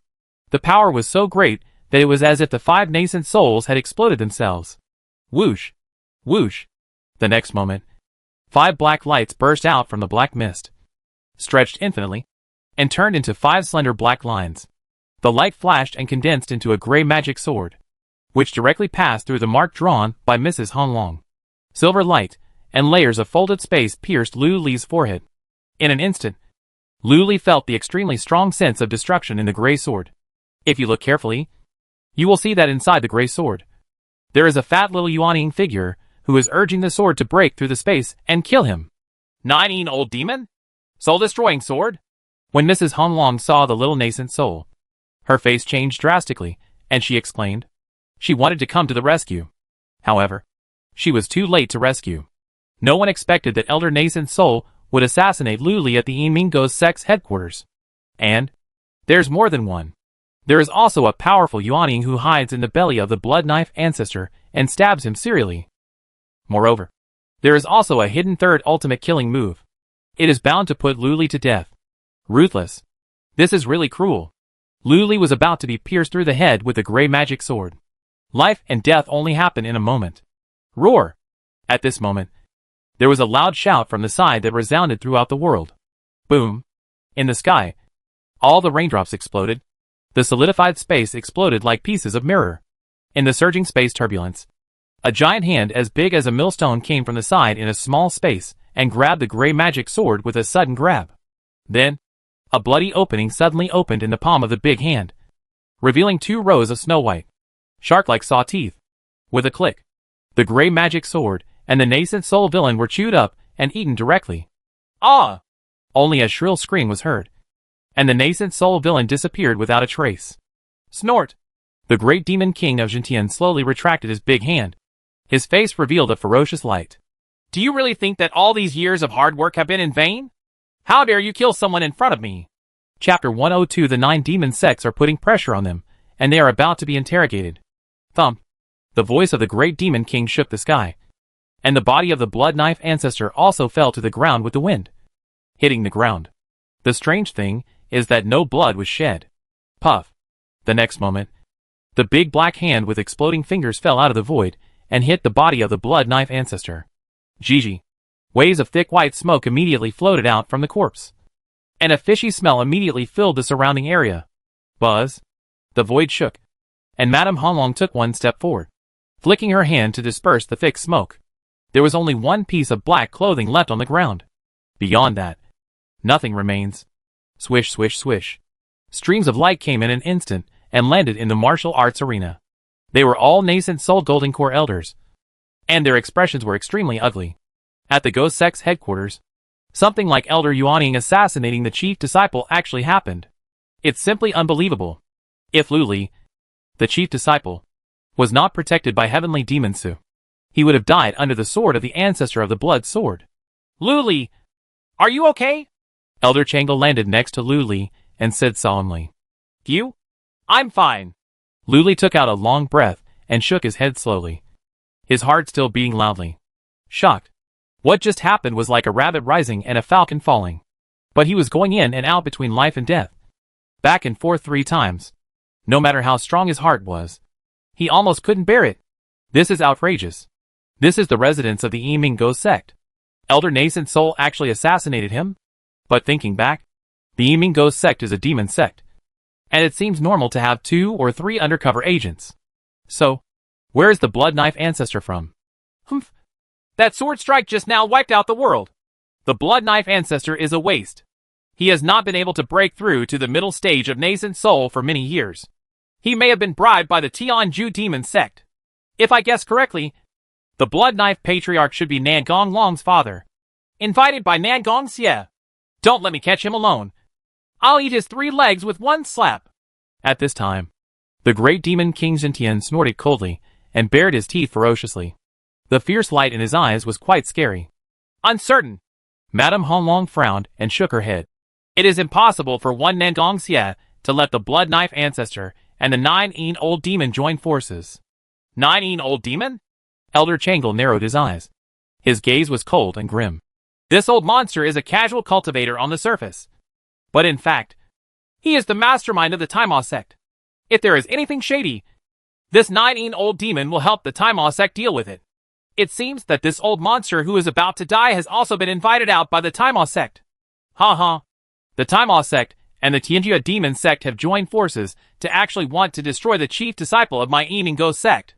The power was so great that it was as if the 5 nascent souls had exploded themselves. Whoosh! Whoosh! The next moment, 5 black lights burst out from the black mist, stretched infinitely, and turned into 5 slender black lines. The light flashed and condensed into a gray magic sword, which directly passed through the mark drawn by Mrs. Hong Long. Silver light and layers of folded space pierced Lu Li's forehead. In an instant, Lu Li felt the extremely strong sense of destruction in the gray sword. If you look carefully, you will see that inside the gray sword, there is a fat little Yuan figure who is urging the sword to break through the space and kill him. 9 old demon? Soul-destroying sword? When Mrs. Hong Long saw the little nascent soul, her face changed drastically, and she exclaimed. She wanted to come to the rescue. However, she was too late to rescue. No one expected that Elder Nascent Soul would assassinate Lu Li at the Yinmingo's Sect's headquarters. And there's more than one. There is also a powerful Yuan who hides in the belly of the blood knife ancestor and stabs him serially. Moreover, there is also a hidden third ultimate killing move. It is bound to put Lu Li to death. Ruthless. This is really cruel. Lu Li was about to be pierced through the head with the gray magic sword. Life and death only happen in a moment. Roar! At this moment, there was a loud shout from the side that resounded throughout the world. Boom! In the sky, all the raindrops exploded. The solidified space exploded like pieces of mirror. In the surging space turbulence, a giant hand as big as a millstone came from the side in a small space and grabbed the gray magic sword with a sudden grab. Then, a bloody opening suddenly opened in the palm of the big hand, revealing 2 rows of snow-white, shark-like saw teeth. With a click, the gray magic sword and the nascent soul villain were chewed up and eaten directly. Ah! Only a shrill scream was heard, and the nascent soul villain disappeared without a trace. Snort! The great demon king of Jintian slowly retracted his big hand. His face revealed a ferocious light. Do you really think that all these years of hard work have been in vain? How dare you kill someone in front of me? Chapter 102. The 9 demon sects are putting pressure on them, and they are about to be interrogated. Thump! The voice of the great demon king shook the sky, and the body of the blood knife ancestor also fell to the ground with the wind, hitting the ground. The strange thing is that no blood was shed. Puff! The next moment, the big black hand with exploding fingers fell out of the void and hit the body of the blood knife ancestor. Gigi! Waves of thick white smoke immediately floated out from the corpse, and a fishy smell immediately filled the surrounding area. Buzz! The void shook, and Madame Honglong took 1 step forward, flicking her hand to disperse the thick smoke. There was only 1 piece of black clothing left on the ground. Beyond that, nothing remains. Swish, swish, swish. Streams of light came in an instant and landed in the martial arts arena. They were all nascent soul golden core elders, and their expressions were extremely ugly. At the Ghost Sect's headquarters, something like Elder Yuan assassinating the chief disciple actually happened. It's simply unbelievable. If Lu Li, the chief disciple, was not protected by heavenly demon Su, he would have died under the sword of the ancestor of the blood sword. Lu Li, are you okay? Elder Changle landed next to Lu Li and said solemnly. You? I'm fine. Lu Li took out a long breath and shook his head slowly, his heart still beating loudly. Shocked. What just happened was like a rabbit rising and a falcon falling. But he was going in and out between life and death, back and forth 3 times. No matter how strong his heart was, he almost couldn't bear it. This is outrageous. This is the residence of the Emingo Sect. Elder Nascent Soul actually assassinated him? But thinking back, the Emingo Sect is a demon sect, and it seems normal to have 2 or 3 undercover agents. So, where is the Blood Knife Ancestor from? Humph. That sword strike just now wiped out the world. The Blood Knife Ancestor is a waste. He has not been able to break through to the middle stage of Nascent Soul for many years. He may have been bribed by the Tianju Demon Sect. If I guess correctly, the Blood Knife Patriarch should be Nangong Long's father. Invited by Nangong Xie. Don't let me catch him alone. I'll eat his 3 legs with one slap. At this time, the great demon King Jintian snorted coldly and bared his teeth ferociously. The fierce light in his eyes was quite scary. Uncertain. Madame Honglong frowned and shook her head. It is impossible for one Nangong Xie to let the Blood Knife Ancestor and the 9-old demon join forces. 9-old demon? Elder Changle narrowed his eyes. His gaze was cold and grim. This old monster is a casual cultivator on the surface. But in fact, he is the mastermind of the Taima Sect. If there is anything shady, this 9-old demon will help the Taima Sect deal with it. It seems that this old monster who is about to die has also been invited out by the Taima Sect. Ha ha. The Taima Sect and the Tianjia Demon Sect have joined forces to actually want to destroy the chief disciple of my Emingo Sect.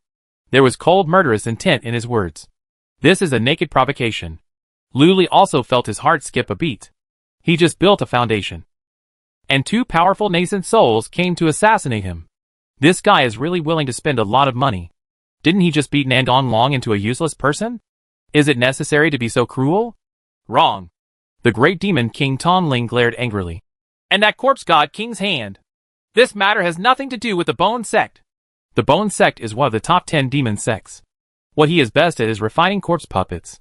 There was cold murderous intent in his words. This is a naked provocation. Luli also felt his heart skip a beat. He just built a foundation. And 2 powerful nascent souls came to assassinate him. This guy is really willing to spend a lot of money. Didn't he just beat Nandong Long into a useless person? Is it necessary to be so cruel? Wrong. The great demon King Tongling glared angrily. And that corpse god King's hand. This matter has nothing to do with the Bone Sect. The Bone Sect is one of the top 10 demon sects. What he is best at is refining corpse puppets.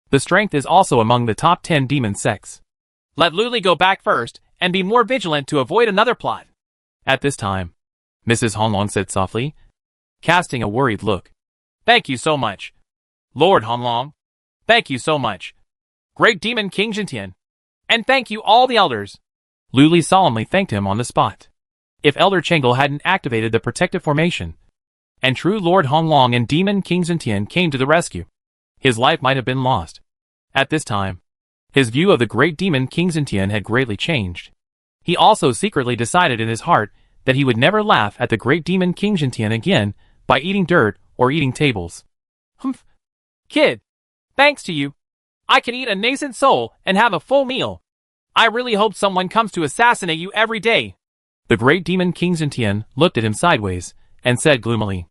The strength is also among the top 10 demon sects. Let Luli go back first, and be more vigilant to avoid another plot. At this time, Mrs. Honglong said softly, casting a worried look. Thank you so much. Lord Honglong. Thank you so much. Great Demon King Jintian. And thank you all the elders. Luli solemnly thanked him on the spot. If Elder Changle hadn't activated the protective formation, and true Lord Honglong and Demon King Jintian came to the rescue, his life might have been lost. At this time, his view of the great demon King Jintian had greatly changed. He also secretly decided in his heart that he would never laugh at the great demon King Jintian again by eating dirt or eating tables. Humph. Kid, thanks to you, I can eat a nascent soul and have a full meal. I really hope someone comes to assassinate you every day. The great demon King Jintian looked at him sideways and said gloomily.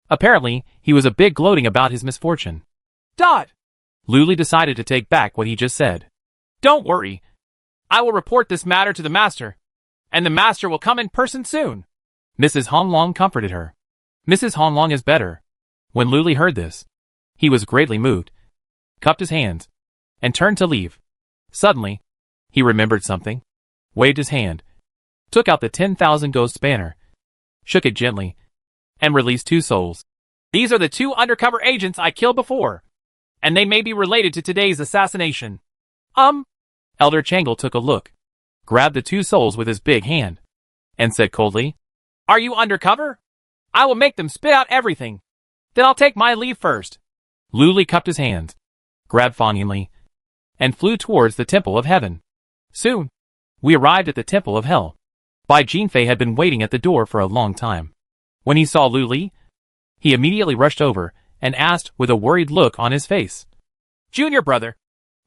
Apparently, he was a bit gloating about his misfortune. Dot. Luli decided to take back what he just said. Don't worry. I will report this matter to the master, and the master will come in person soon. Mrs. Honglong comforted her. Mrs. Honglong is better. When Luli heard this, he was greatly moved, cupped his hands, and turned to leave. Suddenly, he remembered something, waved his hand, took out the 10,000 ghosts banner, shook it gently, and released 2 souls. These are the 2 undercover agents I killed before, and they may be related to today's assassination. Elder Changle took a look, grabbed the 2 souls with his big hand, and said coldly, Are you undercover? I will make them spit out everything. Then I'll take my leave first. Luli cupped his hands, grabbed fawningly, and flew towards the Temple of Heaven. Soon, we arrived at the Temple of Hell. Bai Jinfei had been waiting at the door for a long time. When he saw Luli, he immediately rushed over and asked with a worried look on his face. Junior brother,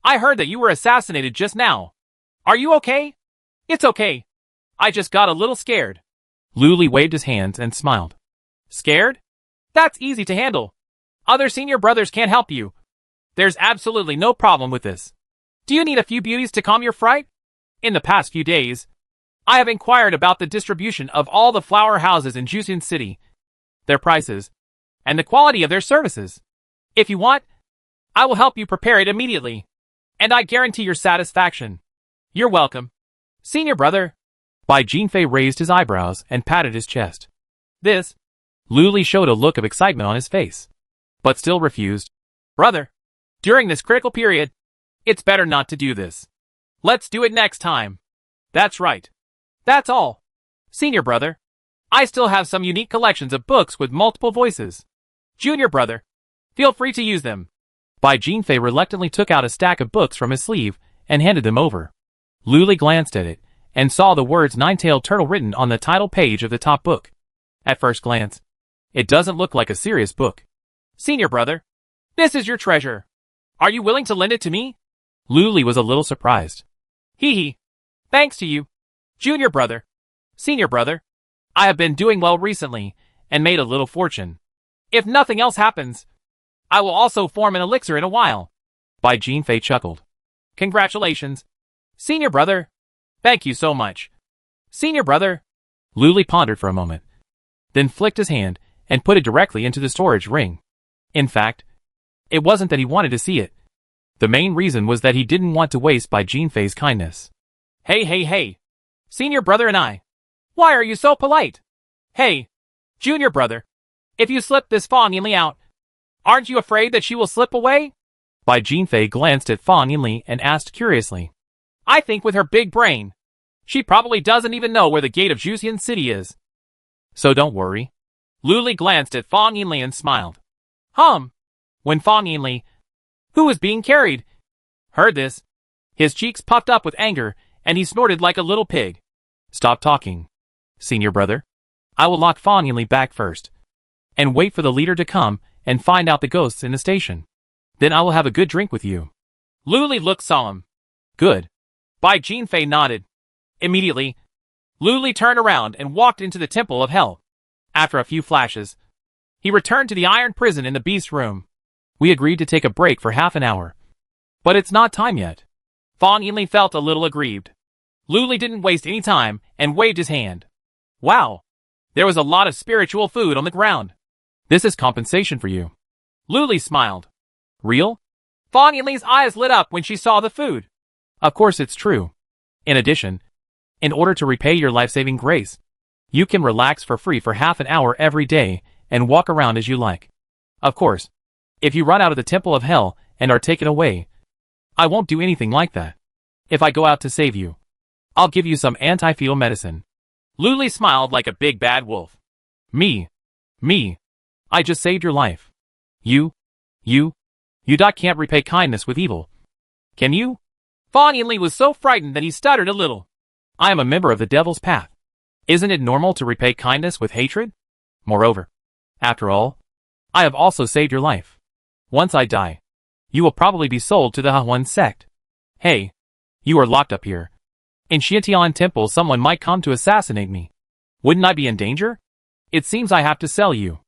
I heard that you were assassinated just now. Are you okay? It's okay. I just got a little scared. Luli waved his hands and smiled. Scared? That's easy to handle. Other senior brothers can't help you. There's absolutely no problem with this. Do you need a few beauties to calm your fright? In the past few days, I have inquired about the distribution of all the flower houses in Jusun City, their prices, and the quality of their services. If you want, I will help you prepare it immediately, and I guarantee your satisfaction. You're welcome. Senior brother. Bai Jinfei raised his eyebrows and patted his chest. This. Luli showed a look of excitement on his face, but still refused. Brother, during this critical period, it's better not to do this. Let's do it next time. That's right. That's all. Senior brother, I still have some unique collections of books with multiple voices. Junior brother, feel free to use them. Bai Jinfei reluctantly took out a stack of books from his sleeve and handed them over. Lu Li glanced at it and saw the words Nine-Tailed Turtle written on the title page of the top book. At first glance, it doesn't look like a serious book. Senior brother, this is your treasure. Are you willing to lend it to me? Lu Li was a little surprised. Hee hee. Thanks to you, junior brother. Senior brother, I have been doing well recently and made a little fortune. If nothing else happens, I will also form an elixir in a while. Bai Jinfei chuckled. Congratulations, senior brother. Thank you so much. Senior brother. Lu Li pondered for a moment, then flicked his hand and put it directly into the storage ring. In fact, it wasn't that he wanted to see it. The main reason was that he didn't want to waste Bai Jinfei's kindness. Hey. Senior brother and I. Why are you so polite? Hey, junior brother. If you slip this Fang Yinli out, aren't you afraid that she will slip away? Bai Jinfei glanced at Fang Yinli and asked curiously. I think with her big brain, she probably doesn't even know where the gate of Juxian City is. So don't worry. Lu Li glanced at Fang Yinli and smiled. When Fang Yinli, who was being carried, heard this, his cheeks puffed up with anger and he snorted like a little pig. Stop talking, senior brother. I will lock Fang Yinli back first and wait for the leader to come and find out the ghosts in the station. Then I will have a good drink with you. Lu Li looked solemn. Good. Bai Jinfei nodded. Immediately, Lu Li turned around and walked into the Temple of Hell. After a few flashes, he returned to the iron prison in the beast room. We agreed to take a break for half an hour, but it's not time yet. Fang Yinli felt a little aggrieved. Lu Li didn't waste any time and waved his hand. Wow, there was a lot of spiritual food on the ground. This is compensation for you. Lu Li smiled. Real? Fang Yinli's eyes lit up when she saw the food. Of course it's true. In addition, in order to repay your life-saving grace, you can relax for free for half an hour every day and walk around as you like. Of course, if you run out of the Temple of Hell and are taken away, I won't do anything like that. If I go out to save you, I'll give you some anti-fetal medicine. Lu Li smiled like a big bad wolf. Me. I just saved your life. You can't repay kindness with evil. Can you? Fang Yinli was so frightened that he stuttered a little. I am a member of the Devil's Path. Isn't it normal to repay kindness with hatred? Moreover, after all, I have also saved your life. Once I die, you will probably be sold to the Hahuan Sect. Hey, you are locked up here. In Xiantian Temple someone might come to assassinate me. Wouldn't I be in danger? It seems I have to sell you.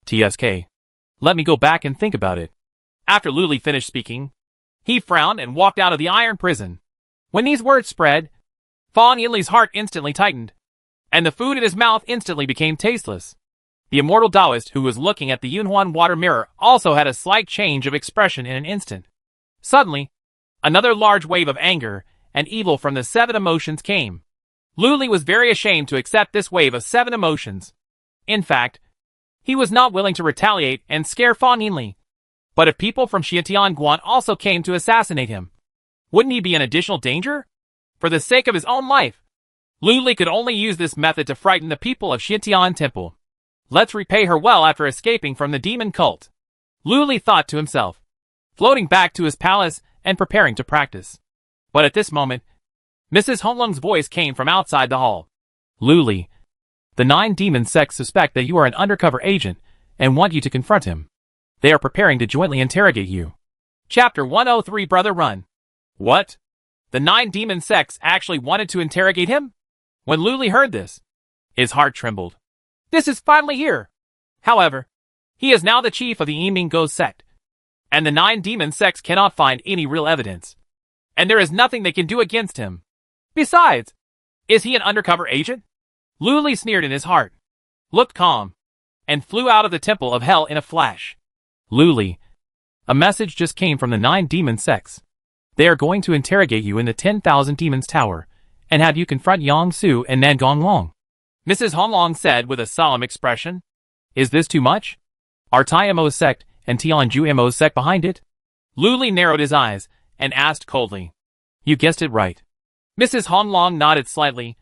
TSK. Let me go back and think about it. After Lu Li finished speaking, he frowned and walked out of the iron prison. When these words spread, Fang Yinli's heart instantly tightened, and the food in his mouth instantly became tasteless. The immortal Taoist who was looking at the Yunhuan water mirror also had a slight change of expression in an instant. Suddenly, another large wave of anger and evil from the 7 emotions came. Lu Li was very ashamed to accept this wave of 7 emotions. In fact, he was not willing to retaliate and scare Fang Yinli. But if people from Xiantian Guan also came to assassinate him, wouldn't he be in additional danger? For the sake of his own life, Lu Li could only use this method to frighten the people of Xiantian Temple. Let's repay her well after escaping from the demon cult. Lu Li thought to himself, floating back to his palace and preparing to practice. But at this moment, Mrs. Honglung's voice came from outside the hall. Lu Li, the 9 demon sects suspect that you are an undercover agent and want you to confront him. They are preparing to jointly interrogate you. Chapter 103 Brother Run. What? The 9 demon sects actually wanted to interrogate him? When Lu Li heard this, his heart trembled. This is finally here. However, he is now the chief of the Yiming Go sect, and the 9 demon sects cannot find any real evidence, and there is nothing they can do against him. Besides, is he an undercover agent? Lu Li sneered in his heart, looked calm, and flew out of the Temple of Hell in a flash. Lu Li, a message just came from the 9 demon sects. They are going to interrogate you in the 10,000 Demons Tower, and have you confront Yang Su and Nan Gonglong. Mrs. Honglong said with a solemn expression. Is this too much? Are Tai Mo's sect and Tianju Mo's sect behind it? Lu Li narrowed his eyes and asked coldly. You guessed it right. Mrs. Honglong nodded slightly,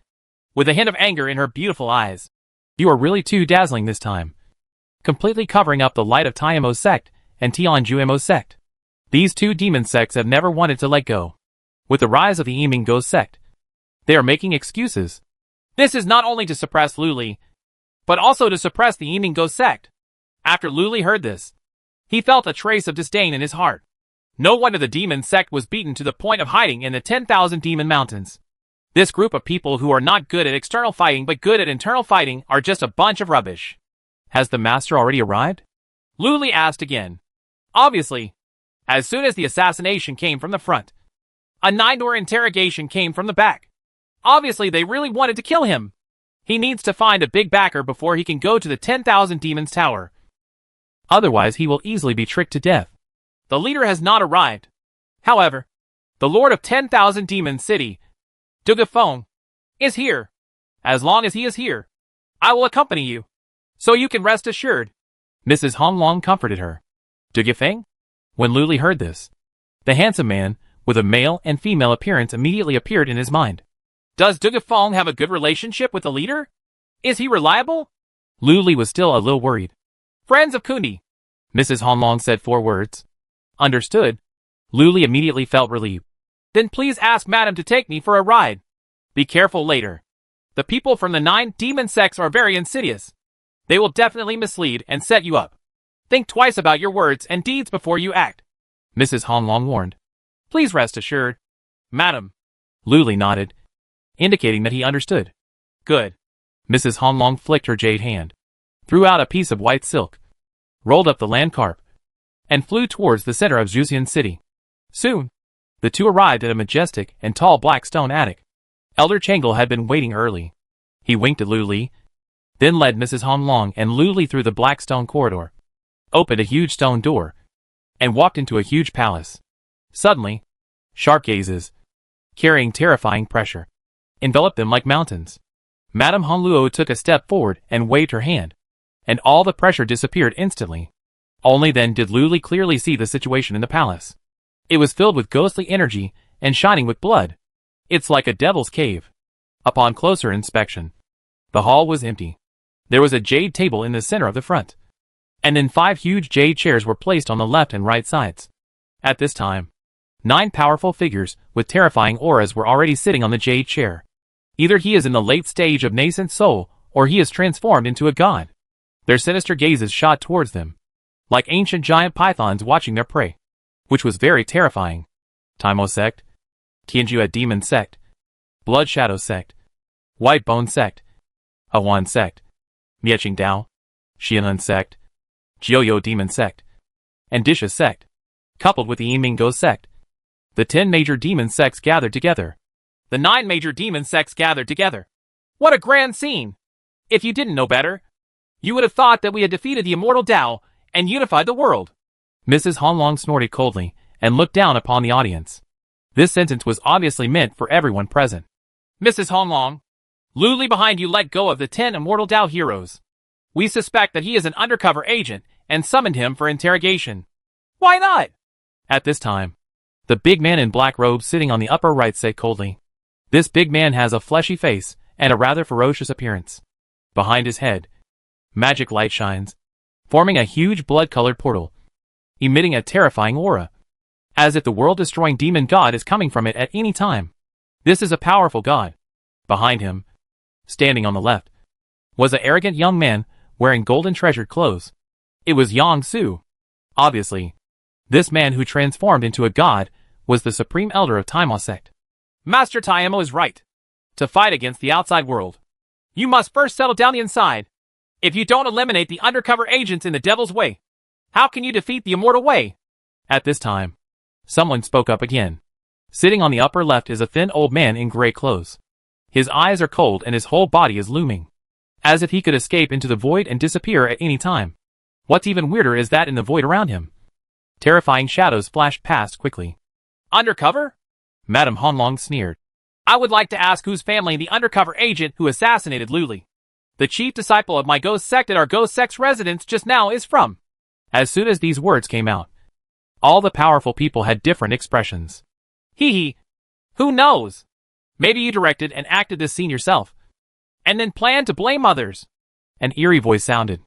with a hint of anger in her beautiful eyes. You are really too dazzling this time, completely covering up the light of Tai Mo's sect and Tianju Mo's sect. These two demon sects have never wanted to let go. With the rise of the Emingo sect, they are making excuses. This is not only to suppress Luli, but also to suppress the Emingo sect. After Luli heard this, he felt a trace of disdain in his heart. No wonder the demon sect was beaten to the point of hiding in the 10,000 demon mountains. This group of people who are not good at external fighting but good at internal fighting are just a bunch of rubbish. Has the master already arrived? Luli asked again. Obviously. As soon as the assassination came from the front, a 9-door interrogation came from the back. Obviously they really wanted to kill him. He needs to find a big backer before he can go to the 10,000 demons tower. Otherwise he will easily be tricked to death. The leader has not arrived. However, the Lord of 10,000 Demons City, Dugafeng, is here. As long as he is here, I will accompany you, so you can rest assured. Mrs. Honglong comforted her. Dugafeng? When Luli heard this, the handsome man, with a male and female appearance immediately appeared in his mind. Does Dugafeng have a good relationship with the leader? Is he reliable? Luli was still a little worried. Friends of Kundi. Mrs. Honglong said 4 words. Understood. Luli immediately felt relieved. Then please ask Madam to take me for a ride. Be careful later. The people from the 9 demon sects are very insidious. They will definitely mislead and set you up. Think twice about your words and deeds before you act. Mrs. Honglong warned. Please rest assured. Madam. Luli nodded, indicating that he understood. Good. Mrs. Honglong flicked her jade hand, threw out a piece of white silk, rolled up the land carp, and flew towards the center of Zhuxian City. Soon, the two arrived at a majestic and tall black stone attic. Elder Changle had been waiting early. He winked at Luli, then led Mrs. Honglong and Luli through the black stone corridor, opened a huge stone door, and walked into a huge palace. Suddenly, sharp gazes, carrying terrifying pressure, enveloped them like mountains. Madame Honluo took a step forward and waved her hand, and all the pressure disappeared instantly. Only then did Luli clearly see the situation in the palace. It was filled with ghostly energy and shining with blood. It's like a devil's cave. Upon closer inspection, the hall was empty. There was a jade table in the center of the front, and then 5 huge jade chairs were placed on the left and right sides. At this time, 9 powerful figures with terrifying auras were already sitting on the jade chair. Either he is in the late stage of nascent soul, or he is transformed into a god. Their sinister gazes shot towards them, like ancient giant pythons watching their prey, which was very terrifying. Taimo Sect, Tianjua Demon Sect, Blood Shadow Sect, White Bone Sect, Awan Sect, Mieching Dao, Xianhun Sect, Jiuyo Demon Sect, and Disha Sect, coupled with the Yimingo Sect. The 10 major demon sects gathered together. The 9 major demon sects gathered together. What a grand scene! If you didn't know better, you would have thought that we had defeated the immortal Tao and unified the world. Mrs. Honglong snorted coldly and looked down upon the audience. This sentence was obviously meant for everyone present. Mrs. Honglong, Luli behind you let go of the 10 immortal Tao heroes. We suspect that he is an undercover agent and summoned him for interrogation. Why not? At this time, the big man in black robes sitting on the upper right said coldly. This big man has a fleshy face and a rather ferocious appearance. Behind his head, magic light shines, forming a huge blood-colored portal, emitting a terrifying aura, as if the world-destroying demon god is coming from it at any time. This is a powerful god. Behind him, standing on the left, was an arrogant young man wearing golden treasured clothes. It was Yang Su. Obviously, this man who transformed into a god was the supreme elder of Taimo Sect. Master Taimo is right. To fight against the outside world, you must first settle down the inside. If you don't eliminate the undercover agents in the devil's way, how can you defeat the immortal way? At this time, someone spoke up again. Sitting on the upper left is a thin old man in gray clothes. His eyes are cold and his whole body is looming, as if he could escape into the void and disappear at any time. What's even weirder is that in the void around him, terrifying shadows flashed past quickly. Undercover? Madame Honglong sneered. I would like to ask whose family the undercover agent who assassinated Luli, the chief disciple of my ghost sect at our ghost sect's residence just now, is from. As soon as these words came out, all the powerful people had different expressions. Hee hee. Who knows? Maybe you directed and acted this scene yourself, and then planned to blame others. An eerie voice sounded.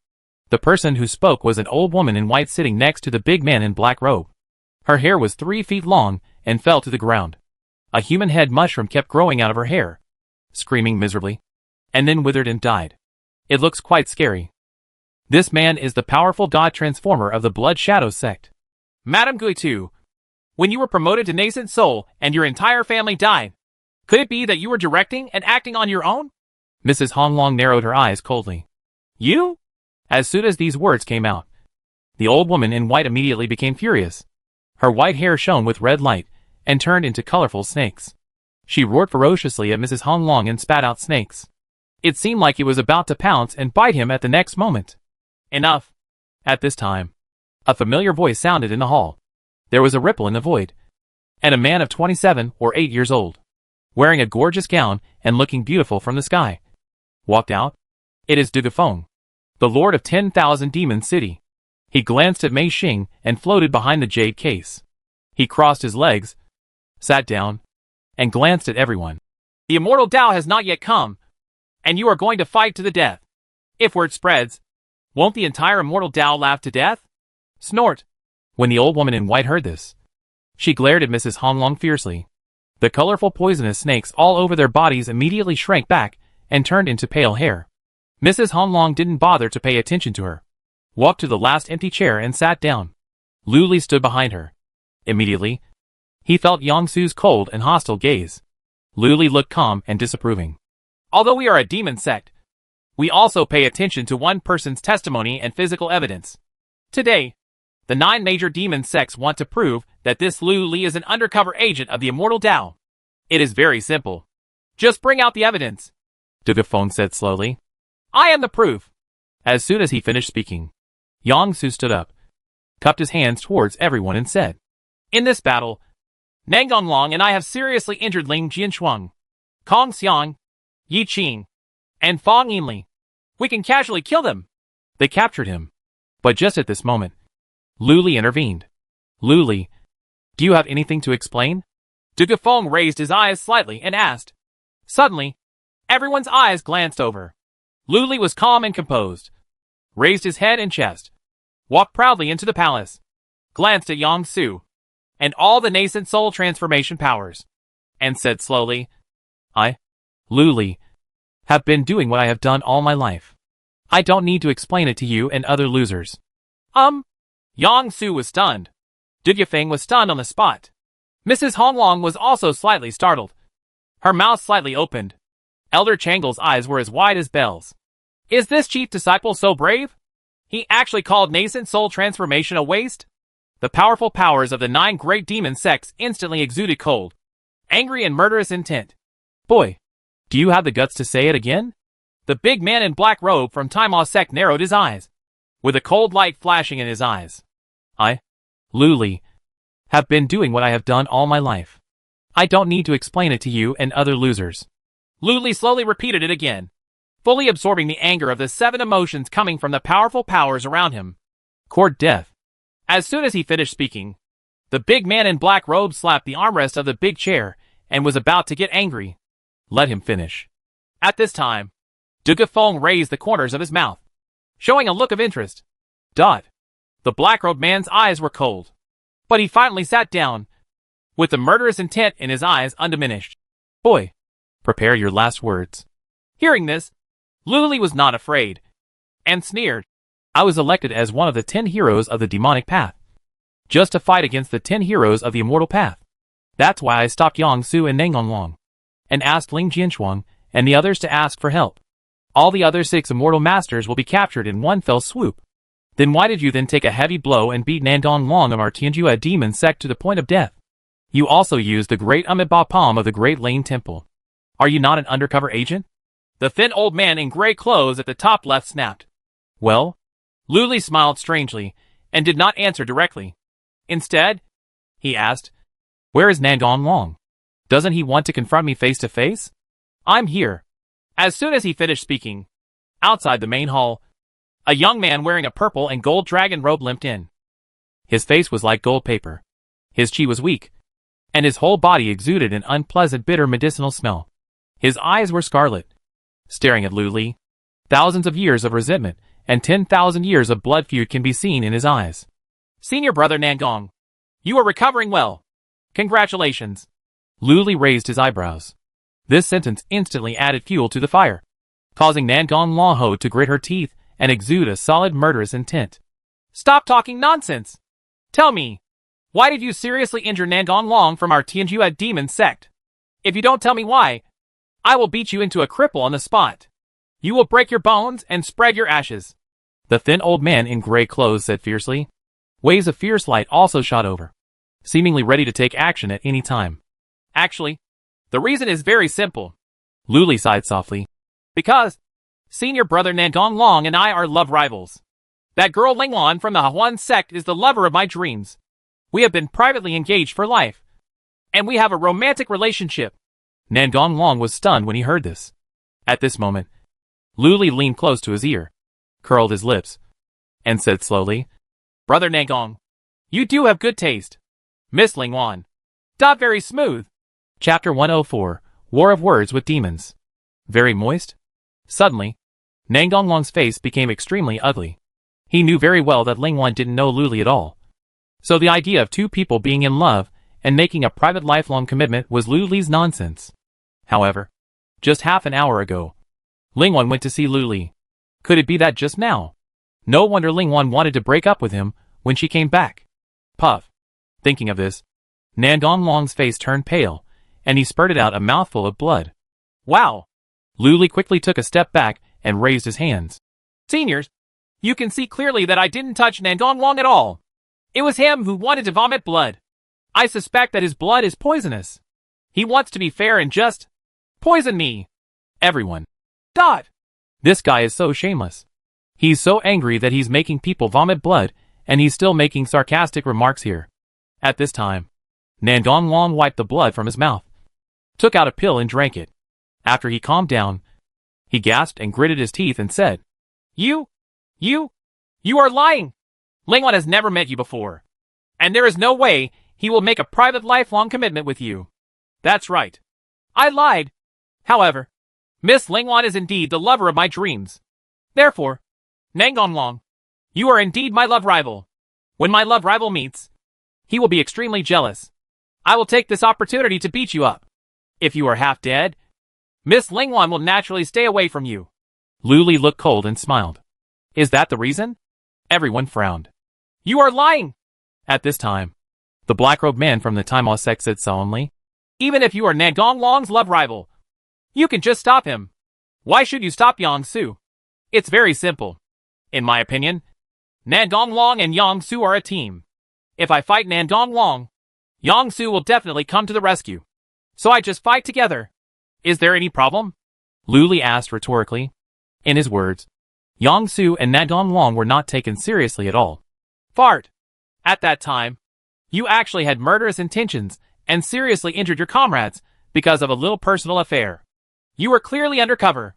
The person who spoke was an old woman in white sitting next to the big man in black robe. Her hair was 3 feet long and fell to the ground. A human head mushroom kept growing out of her hair, screaming miserably, and then withered and died. It looks quite scary. This man is the powerful god transformer of the Blood Shadow sect. Madame Guitu, when you were promoted to Nascent Soul and your entire family died, could it be that you were directing and acting on your own? Mrs. Honglong narrowed her eyes coldly. You? As soon as these words came out, the old woman in white immediately became furious. Her white hair shone with red light and turned into colorful snakes. She roared ferociously at Mrs. Honglong and spat out snakes. It seemed like it was about to pounce and bite him at the next moment. Enough. At this time, a familiar voice sounded in the hall. There was a ripple in the void, and a man of 27 or 8 years old, wearing a gorgeous gown and looking beautiful from the sky, walked out. It is Dugafeng, the Lord of 10,000 Demon City. He glanced at Mei Xing and floated behind the jade case. He crossed his legs, sat down, and glanced at everyone. The immortal Tao has not yet come, and you are going to fight to the death. If word spreads, won't the entire immortal Tao laugh to death? Snort. When the old woman in white heard this, she glared at Mrs. Honglong fiercely. The colorful poisonous snakes all over their bodies immediately shrank back and turned into pale hair. Mrs. Honglong didn't bother to pay attention to her, walked to the last empty chair and sat down. Lu Li stood behind her. Immediately, he felt Yang Su's cold and hostile gaze. Lu Li looked calm and disapproving. Although we are a demon sect, we also pay attention to one person's testimony and physical evidence. Today, the 9 major demon sects want to prove that this Lu Li is an undercover agent of the immortal Tao. It is very simple. Just bring out the evidence, Dugafeng said slowly. I am the proof. As soon as he finished speaking, Yang Su stood up, cupped his hands towards everyone and said, In this battle, Nangang Long and I have seriously injured Ling Jianshuang, Kong Xiang, Yi Qing, and Fang Yinli. We can casually kill them. They captured him. But just at this moment, Lu Li intervened. Lu Li, do you have anything to explain? Dugafeng raised his eyes slightly and asked. Suddenly, everyone's eyes glanced over. Lu Li was calm and composed, raised his head and chest, walked proudly into the palace, glanced at Yang Su, and all the nascent soul transformation powers, and said slowly, I, Lu Li, have been doing what I have done all my life. I don't need to explain it to you and other losers. Yang Su was stunned. Dugafeng was stunned on the spot. Mrs. Honglong was also slightly startled. Her mouth slightly opened. Elder Changle's eyes were as wide as bells. Is this chief disciple so brave? He actually called nascent soul transformation a waste? The powerful powers of the 9 great demon sects instantly exuded cold, angry and murderous intent. Boy, do you have the guts to say it again? The big man in black robe from Taima Sect narrowed his eyes, with a cold light flashing in his eyes. I, Lu Li, have been doing what I have done all my life. I don't need to explain it to you and other losers. Lu Li slowly repeated it again, fully absorbing the anger of the 7 emotions coming from the powerful powers around him. Court death. As soon as he finished speaking, the big man in black robe slapped the armrest of the big chair and was about to get angry. Let him finish. At this time, Dugafeng raised the corners of his mouth, showing a look of interest. The black-robed man's eyes were cold, but he finally sat down, with the murderous intent in his eyes undiminished. Boy, prepare your last words. Hearing this, Lu Li was not afraid, and sneered. I was elected as one of the 10 heroes of the demonic path, just to fight against the 10 heroes of the immortal path. That's why I stopped Yang Su and Nangang Long, and asked Ling Jianshuang and the others to ask for help. All the other 6 immortal masters will be captured in one fell swoop. Then why did you then take a heavy blow and beat Nandong Long of our Tianjua demon sect to the point of death? You also used the great Amiba Palm of the Great Lane Temple. Are you not an undercover agent? The thin old man in gray clothes at the top left snapped. Well? Lu Li smiled strangely and did not answer directly. Instead, he asked, Where is Nandong Long? Doesn't he want to confront me face to face? I'm here. As soon as he finished speaking, outside the main hall, a young man wearing a purple and gold dragon robe limped in. His face was like gold paper. His chi was weak, and his whole body exuded an unpleasant bitter medicinal smell. His eyes were scarlet, staring at Lu Li. Thousands of years of resentment and 10,000 years of blood feud can be seen in his eyes. Senior brother Nangong, You are recovering well. Congratulations. Lu Li raised his eyebrows. This sentence instantly added fuel to the fire, causing Nangong Lao to grit her teeth and exude a solid murderous intent. Stop talking nonsense. Tell me, why did you seriously injure Nangong Long from our Tianjua demon sect? If you don't tell me why, I will beat you into a cripple on the spot. You will break your bones and spread your ashes. The thin old man in gray clothes said fiercely. Waves of fierce light also shot over, seemingly ready to take action at any time. Actually, the reason is very simple. Lu Li sighed softly. Because senior brother Nangong Long and I are love rivals. That girl Lingwan from the Hahuan sect is the lover of my dreams. We have been privately engaged for life, and we have a romantic relationship. Nangong Long was stunned when he heard this. At this moment, Lu Li leaned close to his ear, curled his lips, and said slowly, Brother Nangong, you do have good taste. Miss Lingwan. Very smooth. Chapter 104, War of Words with Demons. Very moist? Suddenly, Nangong Long's face became extremely ugly. He knew very well that Lingwan didn't know Lu Li at all. So the idea of two people being in love and making a private lifelong commitment was Lu Li's nonsense. However, just half an hour ago, Lingwan went to see Lu Li. Could it be that just now? No wonder Lingwan wanted to break up with him when she came back. Puff. Thinking of this, Nangong Long's face turned pale, and he spurted out a mouthful of blood. Wow! Lu Li quickly took a step back and raised his hands. Seniors, you can see clearly that I didn't touch Nangong Long at all. It was him who wanted to vomit blood. I suspect that his blood is poisonous. He wants to be fair and just poison me. Everyone. This guy is so shameless. He's so angry that he's making people vomit blood, and he's still making sarcastic remarks here. At this time, Nangong Long wiped the blood from his mouth, took out a pill and drank it. After he calmed down, he gasped and gritted his teeth and said, You are lying! Lingwan has never met you before, and there is no way he will make a private lifelong commitment with you. That's right. I lied. However, Miss Lingwan is indeed the lover of my dreams. Therefore, Nangong Long, you are indeed my love rival. When my love rival meets, he will be extremely jealous. I will take this opportunity to beat you up. If you are half dead, Miss Lingwan will naturally stay away from you. Lu Li looked cold and smiled. Is that the reason? Everyone frowned. You are lying! At this time, the black-robed man from the Taimao sect said solemnly, Even if you are Nangong Long's love rival, you can just stop him. Why should you stop Yang Su? It's very simple. In my opinion, Nangong Long and Yang Su are a team. If I fight Nangong Long, Yang Su will definitely come to the rescue. So I just fight together. Is there any problem? Lu Li asked rhetorically. In his words, Yang Su and Nangong Long were not taken seriously at all. Fart. At that time, you actually had murderous intentions and seriously injured your comrades because of a little personal affair. You were clearly undercover.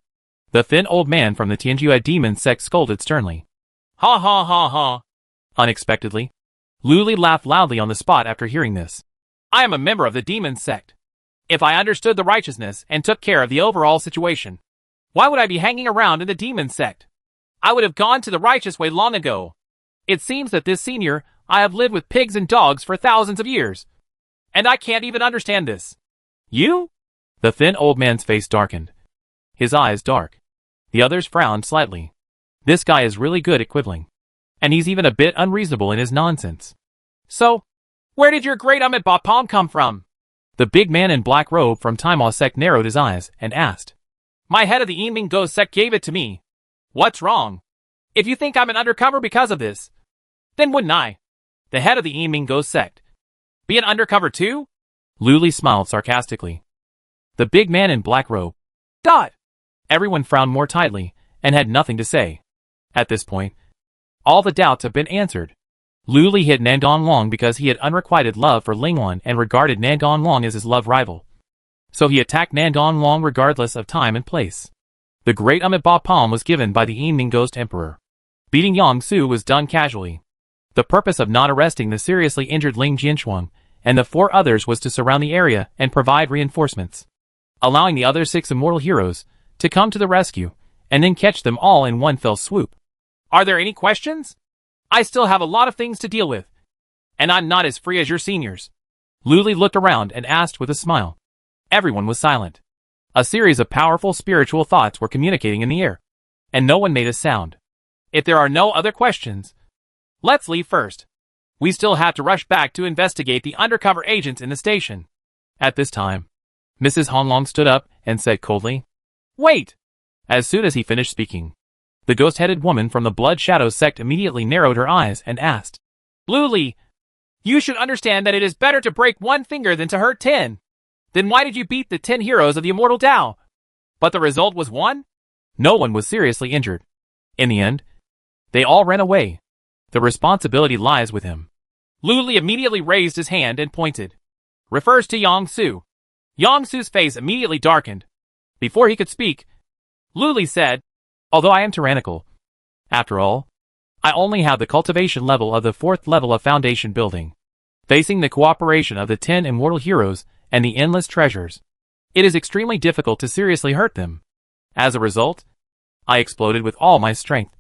The thin old man from the Tianjua demon sect scolded sternly. Ha ha ha ha. Unexpectedly, Lu Li laughed loudly on the spot after hearing this. I am a member of the demon sect. If I understood the righteousness and took care of the overall situation, why would I be hanging around in the demon sect? I would have gone to the righteous way long ago. It seems that this senior, I have lived with pigs and dogs for thousands of years. And I can't even understand this. You? The thin old man's face darkened. His eyes dark. The others frowned slightly. This guy is really good at quibbling. And he's even a bit unreasonable in his nonsense. So, where did your great Ahmed Bapam come from? The big man in black robe from Taimao sect narrowed his eyes and asked. My head of the Yinming Go sect gave it to me. What's wrong? If you think I'm an undercover because of this, then wouldn't I, the head of the Yinming Go sect, be an undercover too? Lu Li smiled sarcastically. The big man in black robe. Everyone frowned more tightly and had nothing to say. At this point, all the doubts have been answered. Lu Li hit Nangong Long because he had unrequited love for Lingwan and regarded Nangong Long as his love rival. So he attacked Nangong Long regardless of time and place. The great Ahmed Bapam was given by the Yinming Ghost Emperor. Beating Yang Su was done casually. The purpose of not arresting the seriously injured Ling Jinshuang and the 4 others was to surround the area and provide reinforcements, allowing the other 6 immortal heroes to come to the rescue and then catch them all in one fell swoop. Are there any questions? I still have a lot of things to deal with. And I'm not as free as your seniors. Luli looked around and asked with a smile. Everyone was silent. A series of powerful spiritual thoughts were communicating in the air. And no one made a sound. If there are no other questions, let's leave first. We still have to rush back to investigate the undercover agents in the station. At this time, Mrs. Honglong stood up and said coldly, Wait! As soon as he finished speaking, the ghost-headed woman from the Blood Shadow sect immediately narrowed her eyes and asked, Luli, you should understand that it is better to break one finger than to hurt 10. Then why did you beat the 10 heroes of the Immortal Tao? But the result was 1? No one was seriously injured. In the end, they all ran away. The responsibility lies with him. Luli immediately raised his hand and pointed. Refers to Yang Su. Yang Su's face immediately darkened. Before he could speak, Luli said, Although I am tyrannical, after all, I only have the cultivation level of the 4th level of foundation building. Facing the cooperation of the 10 immortal heroes and the endless treasures, it is extremely difficult to seriously hurt them. As a result, I exploded with all my strength,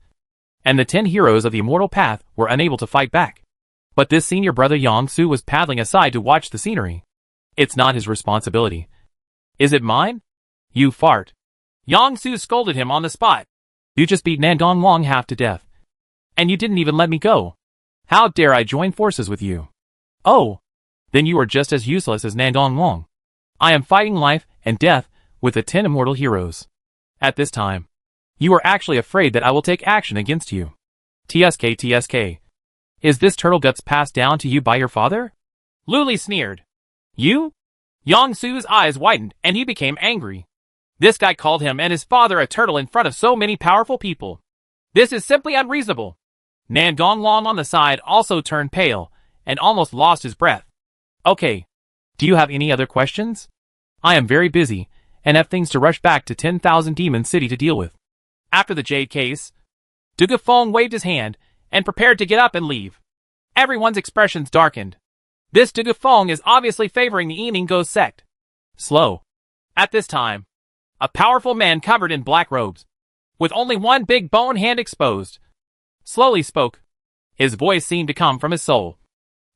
and the 10 heroes of the immortal path were unable to fight back. But this senior brother Yang Su was paddling aside to watch the scenery. It's not his responsibility. Is it mine? You fart. Yang Su scolded him on the spot. You just beat Nandong Long half to death. And you didn't even let me go. How dare I join forces with you? Oh, then you are just as useless as Nandong Long. I am fighting life and death with the 10 immortal heroes. At this time, you are actually afraid that I will take action against you. TSK. Is this turtle guts passed down to you by your father? Luli sneered. You? Yang Su's eyes widened and he became angry. This guy called him and his father a turtle in front of so many powerful people. This is simply unreasonable. Nandong Long on the side also turned pale and almost lost his breath. Okay. Do you have any other questions? I am very busy and have things to rush back to 10,000 Demon City to deal with. After the Jade case, Dugafeng waved his hand and prepared to get up and leave. Everyone's expressions darkened. This Dugafeng is obviously favoring the Eaming Ghost sect. Slow. At this time, a powerful man covered in black robes, with only one big bone hand exposed, slowly spoke. His voice seemed to come from his soul.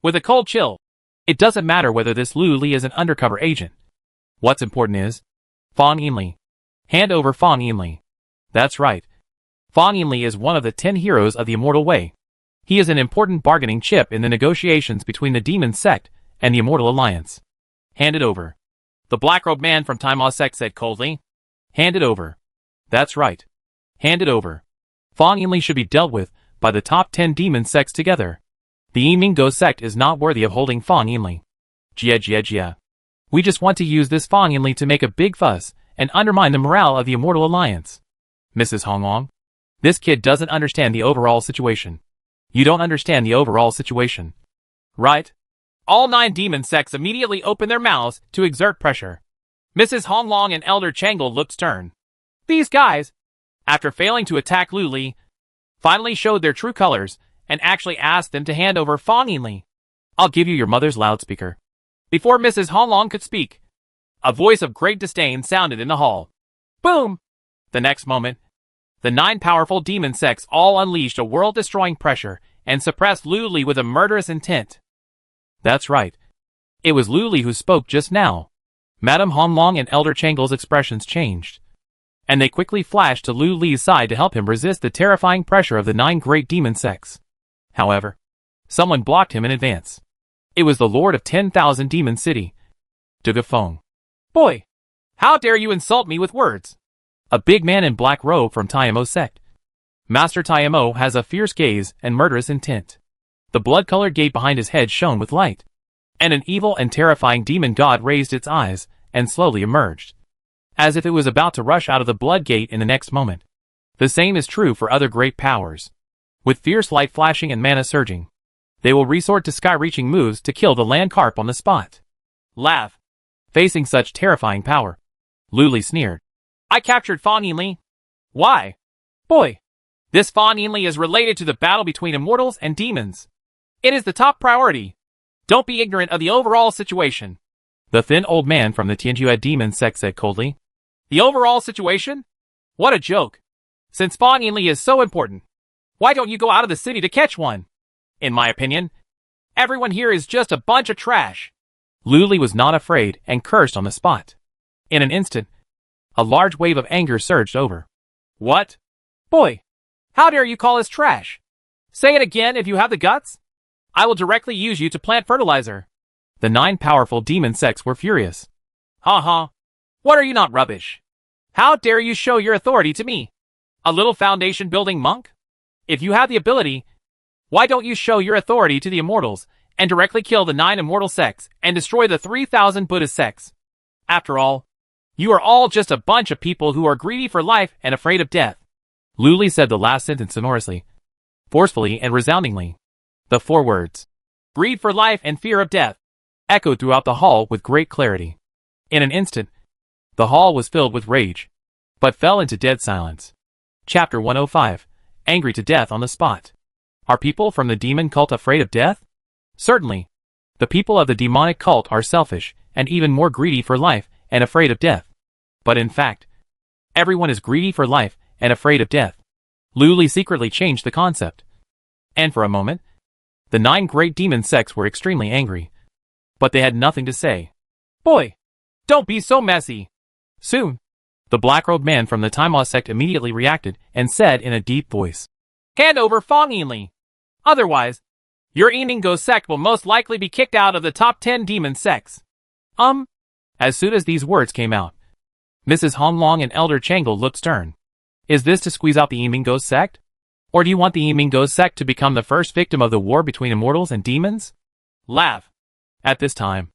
With a cold chill. It doesn't matter whether this Lu Li is an undercover agent. What's important is, Fang Yinli. Hand over Fang Yinli. That's right. Fang Yinli is one of the 10 heroes of the Immortal Way. He is an important bargaining chip in the negotiations between the Demon Sect and the Immortal Alliance. Hand it over. The black-robed man from Taima Sect said coldly. Hand it over. That's right. Hand it over. Fang Yinli should be dealt with by the top 10 demon sects together. The Yimingo sect is not worthy of holding Fang Yinli. Jia. We just want to use this Fang Yinli to make a big fuss and undermine the morale of the Immortal Alliance. Mrs. Honglong, this kid doesn't understand the overall situation. You don't understand the overall situation. Right? All 9 demon sects immediately opened their mouths to exert pressure. Mrs. Honglong and Elder Changle looked stern. These guys, after failing to attack Lu Li, finally showed their true colors and actually asked them to hand over Fang Yinli. I'll give you your mother's loudspeaker. Before Mrs. Honglong could speak, a voice of great disdain sounded in the hall. Boom! The next moment, the 9 powerful demon sects all unleashed a world-destroying pressure and suppressed Lu Li with a murderous intent. That's right. It was Lu Li who spoke just now. Madame Honglong and Elder Changle's expressions changed, and they quickly flashed to Lu Li's side to help him resist the terrifying pressure of the 9 great demon sects. However, someone blocked him in advance. It was the Lord of 10,000 Demon City, Dugafeng. Boy, how dare you insult me with words? A big man in black robe from Taimo Sect. Master Taimo has a fierce gaze and murderous intent. The blood-colored gate behind his head shone with light, and an evil and terrifying demon god raised its eyes and slowly emerged, as if it was about to rush out of the blood gate in the next moment. The same is true for other great powers. With fierce light flashing and mana surging, they will resort to sky-reaching moves to kill the land carp on the spot. Laugh. Facing such terrifying power, Lu Li sneered. I captured Fang Yinli. Why? Boy, this Fang Yinli is related to the battle between immortals and demons. It is the top priority. Don't be ignorant of the overall situation. The thin old man from the Tianjue demon sect said coldly. The overall situation? What a joke. Since Fang Yinli is so important, why don't you go out of the city to catch one? In my opinion, Everyone here is just a bunch of trash. Luli was not afraid and cursed on the spot. In an instant, a large wave of anger surged over. What? Boy, how dare you call us trash? Say it again if you have the guts. I will directly use you to plant fertilizer. The 9 powerful demon sects were furious. Ha. What are you not rubbish? How dare you show your authority to me? A little foundation building monk? If you have the ability, why don't you show your authority to the immortals and directly kill the 9 immortal sects and destroy the 3,000 Buddhist sects? After all, you are all just a bunch of people who are greedy for life and afraid of death. Luli said the last sentence sonorously, forcefully and resoundingly. The 4 words, greed for life and fear of death, echoed throughout the hall with great clarity. In an instant, the hall was filled with rage, but fell into dead silence. Chapter 105, Angry to Death on the Spot. Are people from the demon cult afraid of death? Certainly. The people of the demonic cult are selfish and even more greedy for life and afraid of death. But in fact, everyone is greedy for life and afraid of death. Luli secretly changed the concept. And for a moment, the 9 great demon sects were extremely angry. But they had nothing to say. Boy, don't be so messy. Soon, the black-robed man from the Taima sect immediately reacted and said in a deep voice, Hand over Fong Yinli. Otherwise, your Emingo sect will most likely be kicked out of the top 10 demon sects. As soon as these words came out, Mrs. Honglong and Elder Changle looked stern. Is this to squeeze out the Emingo sect? Or do you want the Emingo sect to become the first victim of the war between immortals and demons? Laugh. At this time,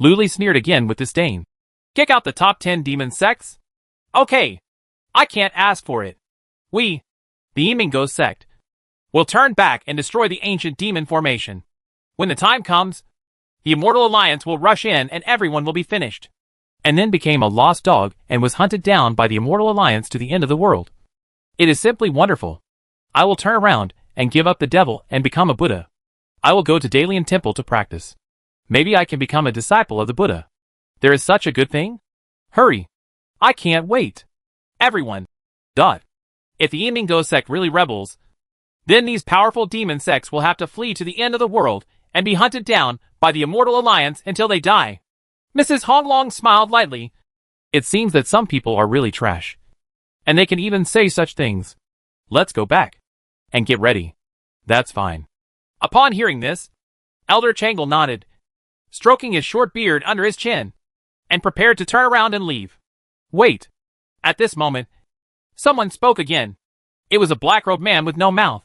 Luli sneered again with disdain. Kick out the top 10 demon sects? Okay. I can't ask for it. We, the Emingo sect, will turn back and destroy the ancient demon formation. When the time comes, the Immortal Alliance will rush in and everyone will be finished. And then became a lost dog and was hunted down by the Immortal Alliance to the end of the world. It is simply wonderful. I will turn around and give up the devil and become a Buddha. I will go to Dalian Temple to practice. Maybe I can become a disciple of the Buddha. There is such a good thing. Hurry. I can't wait. Everyone. If the Emingo sect really rebels, then these powerful demon sects will have to flee to the end of the world and be hunted down by the Immortal Alliance until they die. Mrs. Honglong smiled lightly. It seems that some people are really trash. And they can even say such things. Let's go back. And get ready. That's fine. Upon hearing this, Elder Changle nodded, stroking his short beard under his chin, and prepared to turn around and leave. Wait. At this moment, someone spoke again. It was a black-robed man with no mouth,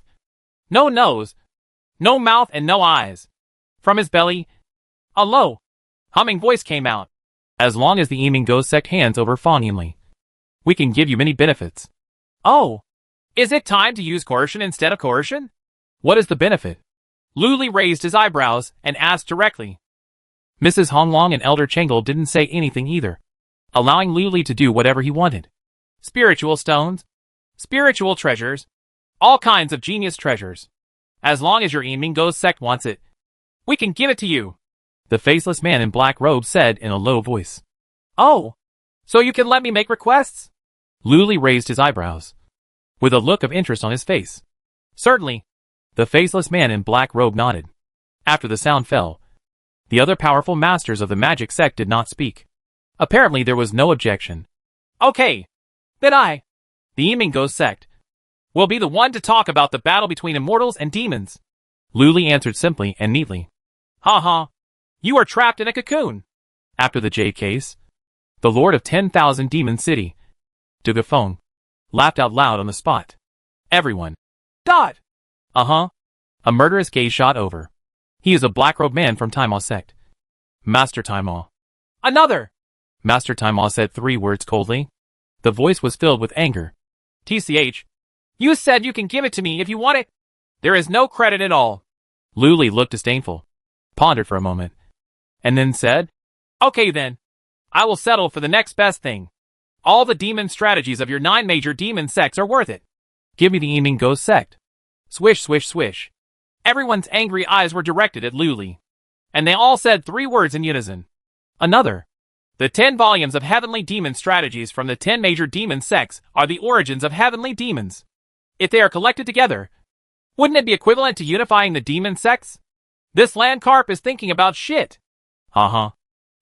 no nose, no mouth and no eyes. From his belly, a low, humming voice came out. As long as the Emingo sect hands over Fong Yinli, we can give you many benefits. Oh, is it time to use coercion instead of coercion? What is the benefit? Luli raised his eyebrows and asked directly. Mrs. Honglong and Elder Changle didn't say anything either, allowing Luli to do whatever he wanted. Spiritual stones, spiritual treasures, all kinds of genius treasures. As long as your Emingo sect wants it, we can give it to you. The faceless man in black robe said in a low voice. Oh, so you can let me make requests? Luli raised his eyebrows, with a look of interest on his face. Certainly. The faceless man in black robe nodded. After the sound fell, the other powerful masters of the magic sect did not speak. Apparently there was no objection. Okay. Then I, the Emingo sect, will be the one to talk about the battle between immortals and demons. Luli answered simply and neatly. Ha. You are trapped in a cocoon. After the Jade case, the Lord of 10,000 Demon City, Dugafeng, laughed out loud on the spot. Everyone. A murderous gaze shot over. He is a black-robed man from Taima sect. Master Taima. Another. Master Taima said 3 words coldly. The voice was filled with anger. TCH. You said you can give it to me if you want it. There is no credit at all. Luli looked disdainful, pondered for a moment, and then said, Okay then. I will settle for the next best thing. All the demon strategies of your 9 major demon sects are worth it. Give me the Emingo sect. Swish, swish, swish. Everyone's angry eyes were directed at Luli, and they all said 3 words in unison. Another. The 10 volumes of heavenly demon strategies from the 10 major demon sects are the origins of heavenly demons. If they are collected together, wouldn't it be equivalent to unifying the demon sects? This land carp is thinking about shit. Uh-huh.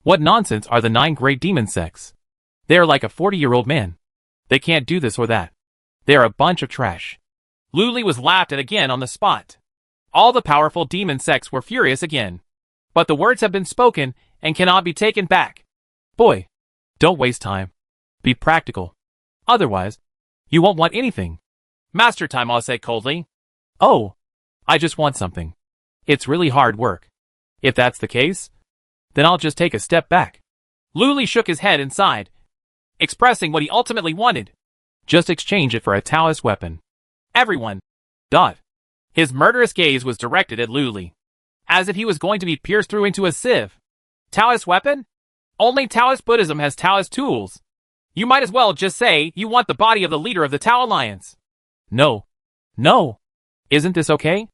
What nonsense are the 9 great demon sects? They are like a 40-year-old man. They can't do this or that. They are a bunch of trash. Luli was laughed at again on the spot. All the powerful demon sects were furious again. But the words have been spoken and cannot be taken back. Boy, don't waste time. Be practical. Otherwise, you won't want anything. Master Taima said coldly. Oh, I just want something. It's really hard work. If that's the case, then I'll just take a step back. Luli shook his head and sighed, expressing what he ultimately wanted. Just exchange it for a Taoist weapon. Everyone. His murderous gaze was directed at Luli, as if he was going to be pierced through into a sieve. Taoist weapon? Only Taoist Buddhism has Taoist tools. You might as well just say you want the body of the leader of the Tao Alliance. No. No. Isn't this okay?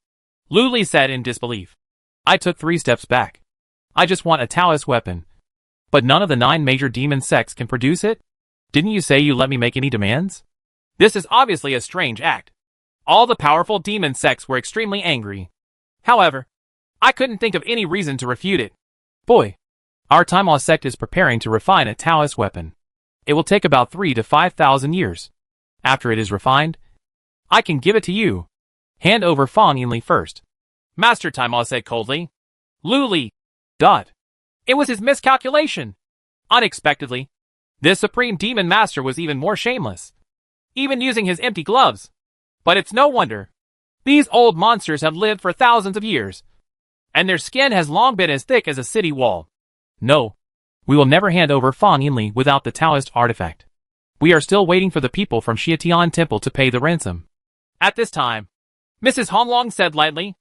Luli said in disbelief. I took 3 steps back. I just want a Taoist weapon. But none of the 9 major demon sects can produce it? Didn't you say you let me make any demands? This is obviously a strange act. All the powerful demon sects were extremely angry. However, I couldn't think of any reason to refute it. Boy, our Taima sect is preparing to refine a Taoist weapon. It will take about 3,000 to 5,000 years. After it is refined, I can give it to you. Hand over Fang Yinli first. Master Taima said coldly. Luli. It was his miscalculation. Unexpectedly, this supreme demon master was even more shameless, even using his empty gloves. But it's no wonder. These old monsters have lived for thousands of years, and their skin has long been as thick as a city wall. No, we will never hand over Fang Yinli without the Taoist artifact. We are still waiting for the people from Xiatian Temple to pay the ransom. At this time, Mrs. Honglong said lightly,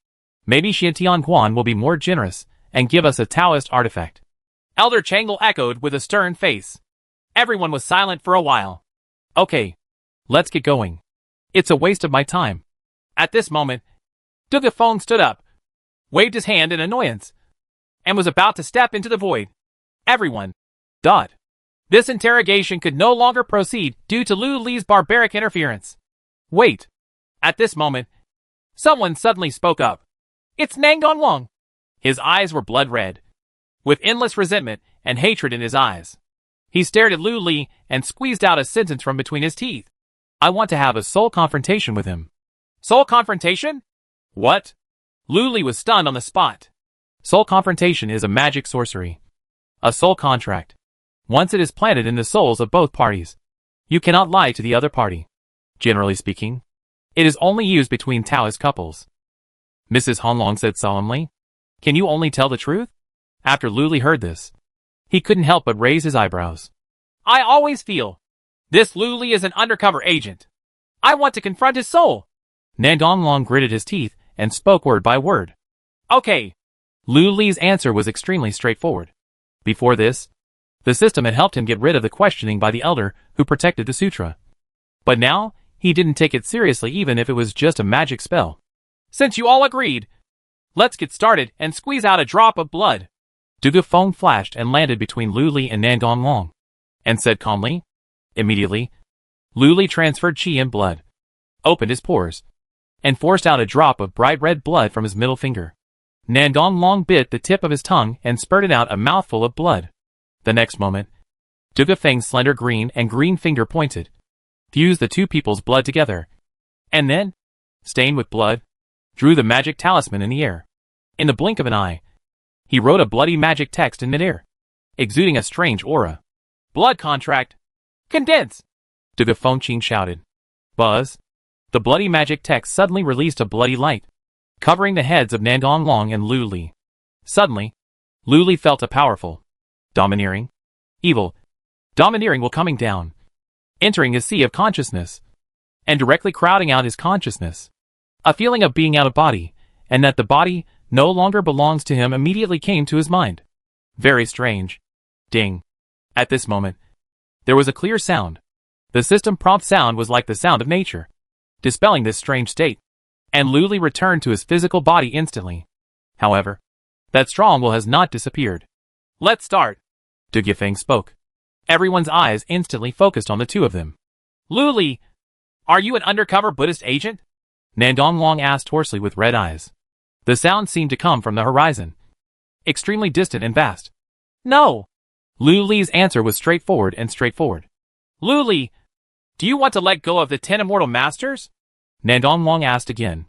maybe Xiatian Guan will be more generous and give us a Taoist artifact. Elder Changle echoed with a stern face. Everyone was silent for a while. Okay, let's get going. It's a waste of my time. At this moment, Dugafeng stood up, waved his hand in annoyance, and was about to step into the void. Everyone. This interrogation could no longer proceed due to Lu Li's barbaric interference. Wait. At this moment, someone suddenly spoke up. It's Nangon Wang. His eyes were blood red, with endless resentment and hatred in his eyes. He stared at Lu Li and squeezed out a sentence from between his teeth. I want to have a soul confrontation with him. Soul confrontation? What? Lu Li was stunned on the spot. Soul confrontation is a magic sorcery. A soul contract. Once it is planted in the souls of both parties, you cannot lie to the other party. Generally speaking, it is only used between Taoist couples. Mrs. Honglong said solemnly. Can you only tell the truth? After Lu Li heard this, he couldn't help but raise his eyebrows. I always feel this Lu Li is an undercover agent. I want to confront his soul. Nandong Long gritted his teeth and spoke word by word. Okay. Lu Li's answer was extremely straightforward. Before this, the system had helped him get rid of the questioning by the elder who protected the sutra. But now, he didn't take it seriously even if it was just a magic spell. Since you all agreed, let's get started and squeeze out a drop of blood. Dugafeng flashed and landed between Lu Li and Nandong Long, and said calmly. Immediately, Lu Li transferred chi and blood, opened his pores, and forced out a drop of bright red blood from his middle finger. Nandong Long bit the tip of his tongue and spurted out a mouthful of blood. The next moment, Dugafeng's slender green and green finger pointed, fused the two people's blood together, and then, stained with blood, drew the magic talisman in the air. In the blink of an eye, he wrote a bloody magic text in midair, exuding a strange aura. Blood contract. Condense! Dugafeng Qing shouted. Buzz! The bloody magic text suddenly released a bloody light, covering the heads of Nandong Long and Lu Li. Suddenly, Lu Li felt a powerful, domineering will coming down, entering his sea of consciousness, and directly crowding out his consciousness. A feeling of being out of body, and that the body no longer belongs to him immediately came to his mind. Very strange. Ding. At this moment, there was a clear sound. The system prompt sound was like the sound of nature, dispelling this strange state, and Lu Li returned to his physical body instantly. However, that strong will has not disappeared. Let's start. Dugafeng spoke. Everyone's eyes instantly focused on the two of them. Lu Li, are you an undercover Buddhist agent? Nandong Long asked hoarsely with red eyes. The sound seemed to come from the horizon, extremely distant and vast. No. Lu Li's answer was straightforward. Lu Li, do you want to let go of the 10 immortal masters? Nandong asked again.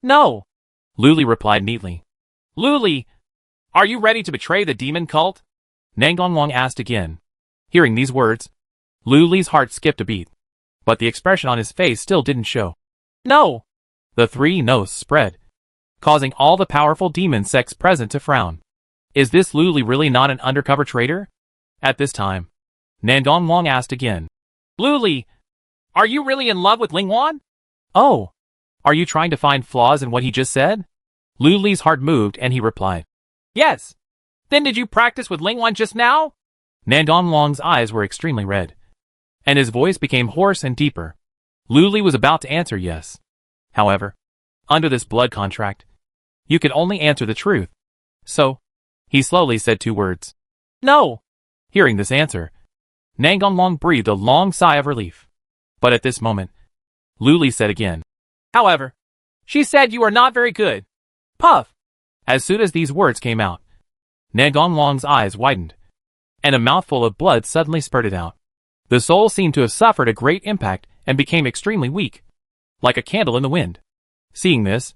No. Lu Li replied neatly. Lu Li, are you ready to betray the demon cult? Nandong asked again. Hearing these words, Lu Li's heart skipped a beat, but the expression on his face still didn't show. No. The three no's spread, causing all the powerful demon sects present to frown. Is this Lu Li really not an undercover traitor? At this time, Nandong asked again. Lu Li, are you really in love with Lingwan? Oh, are you trying to find flaws in what he just said? Lu Li's heart moved and he replied. Yes. Then did you practice with Lingwan just now? Nandong's eyes were extremely red, and his voice became hoarse and deeper. Lu Li was about to answer yes. However, under this blood contract, you could only answer the truth. So, he slowly said 2 words. No. Hearing this answer, Nandong breathed a long sigh of relief. But at this moment, Lu Li said again. However, she said you are not very good. Puff. As soon as these words came out, Nandong's eyes widened, and a mouthful of blood suddenly spurted out. The soul seemed to have suffered a great impact and became extremely weak, like a candle in the wind. Seeing this,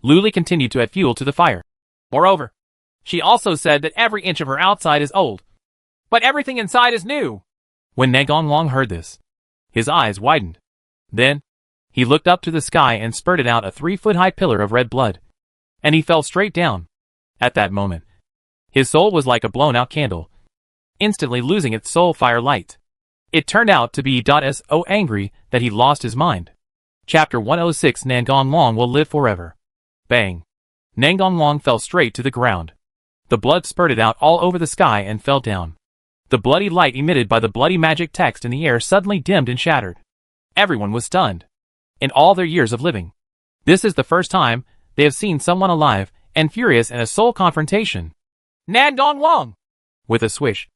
Lu Li continued to add fuel to the fire. Moreover, she also said that every inch of her outside is old, but everything inside is new. When Nandong heard this, his eyes widened. Then, he looked up to the sky and spurted out a 3-foot-high pillar of red blood, and he fell straight down. At that moment, his soul was like a blown-out candle, instantly losing its soul fire light. It turned out to be so angry that he lost his mind. Chapter 106 Nandong will live forever. Bang! Nandong fell straight to the ground. The blood spurted out all over the sky and fell down. The bloody light emitted by the bloody magic text in the air suddenly dimmed and shattered. Everyone was stunned. In all their years of living, this is the first time they have seen someone alive and furious in a soul confrontation. Nandong! With a swish,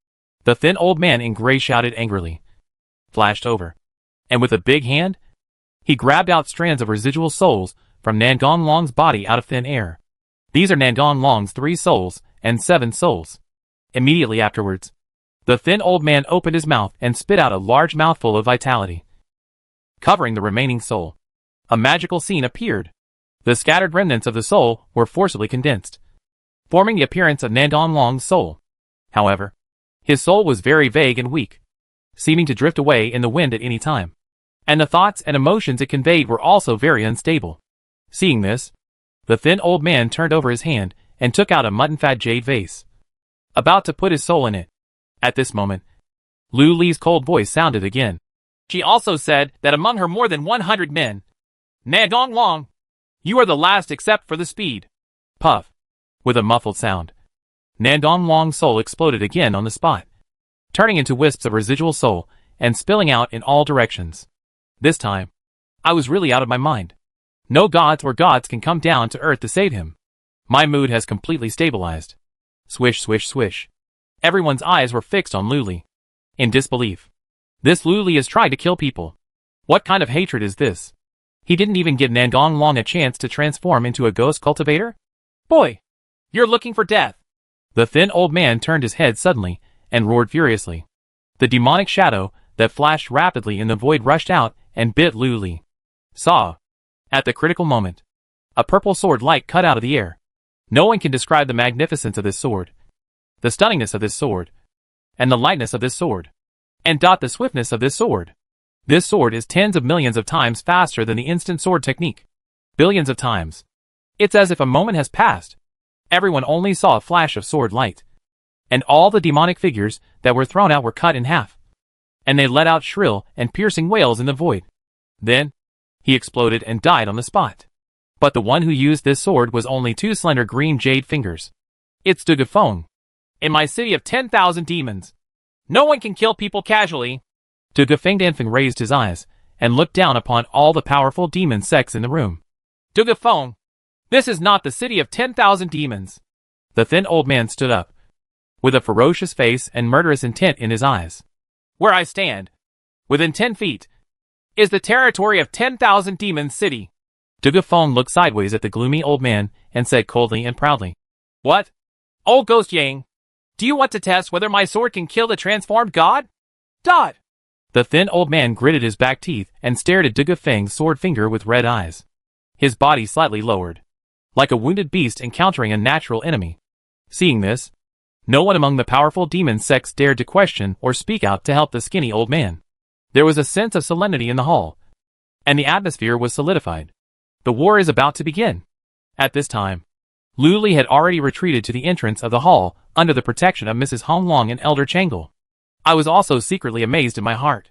the thin old man in gray shouted angrily, flashed over, and with a big hand, he grabbed out strands of residual souls from Nandong's body out of thin air. These are Nandong's 3 souls and 7 souls. Immediately afterwards, the thin old man opened his mouth and spit out a large mouthful of vitality. Covering the remaining soul, a magical scene appeared. The scattered remnants of the soul were forcibly condensed, forming the appearance of Nandong's soul. However, his soul was very vague and weak, seeming to drift away in the wind at any time. And the thoughts and emotions it conveyed were also very unstable. Seeing this, the thin old man turned over his hand and took out a mutton-fat jade vase, about to put his soul in it. At this moment, Lu Li's cold voice sounded again. She also said that among her more than 100 men, Nandong, you are the last except for the speed. Puff. With a muffled sound, Nandong's soul exploded again on the spot, turning into wisps of residual soul and spilling out in all directions. This time, I was really out of my mind. No gods or gods can come down to earth to save him. My mood has completely stabilized. Swish, swish, swish. Everyone's eyes were fixed on Lu Li, in disbelief. This Lu Li is trying to kill people. What kind of hatred is this? He didn't even give Nandong a chance to transform into a ghost cultivator? Boy, you're looking for death. The thin old man turned his head suddenly and roared furiously. The demonic shadow that flashed rapidly in the void rushed out and bit Lu Li. Saw. At the critical moment, a purple sword light cut out of the air. No one can describe the magnificence of this sword, the stunningness of this sword, and the lightness of this sword, and the swiftness of this sword. This sword is tens of millions of times faster than the instant sword technique. Billions of times. It's as if a moment has passed. Everyone only saw a flash of sword light, and all the demonic figures that were thrown out were cut in half, and they let out shrill and piercing wails in the void. Then, he exploded and died on the spot. But the one who used this sword was only 2 slender green jade fingers. It's Dugafeng. In my city of 10,000 demons, no one can kill people casually. Dugafeng raised his eyes and looked down upon all the powerful demon sects in the room. Dugafeng, this is not the city of 10,000 demons. The thin old man stood up, with a ferocious face and murderous intent in his eyes. Where I stand, within 10 feet, is the territory of 10,000 demons city. Dugafeng looked sideways at the gloomy old man and said coldly and proudly, What? Old Ghost Yang, do you want to test whether my sword can kill the transformed god? Dot! The thin old man gritted his back teeth and stared at Dugafeng's sword finger with red eyes. His body slightly lowered, like a wounded beast encountering a natural enemy. Seeing this, no one among the powerful demon sects dared to question or speak out to help the skinny old man. There was a sense of solemnity in the hall, and the atmosphere was solidified. The war is about to begin. At this time, Lu Li had already retreated to the entrance of the hall under the protection of Mrs. Hong Long and Elder Changle. I was also secretly amazed in my heart.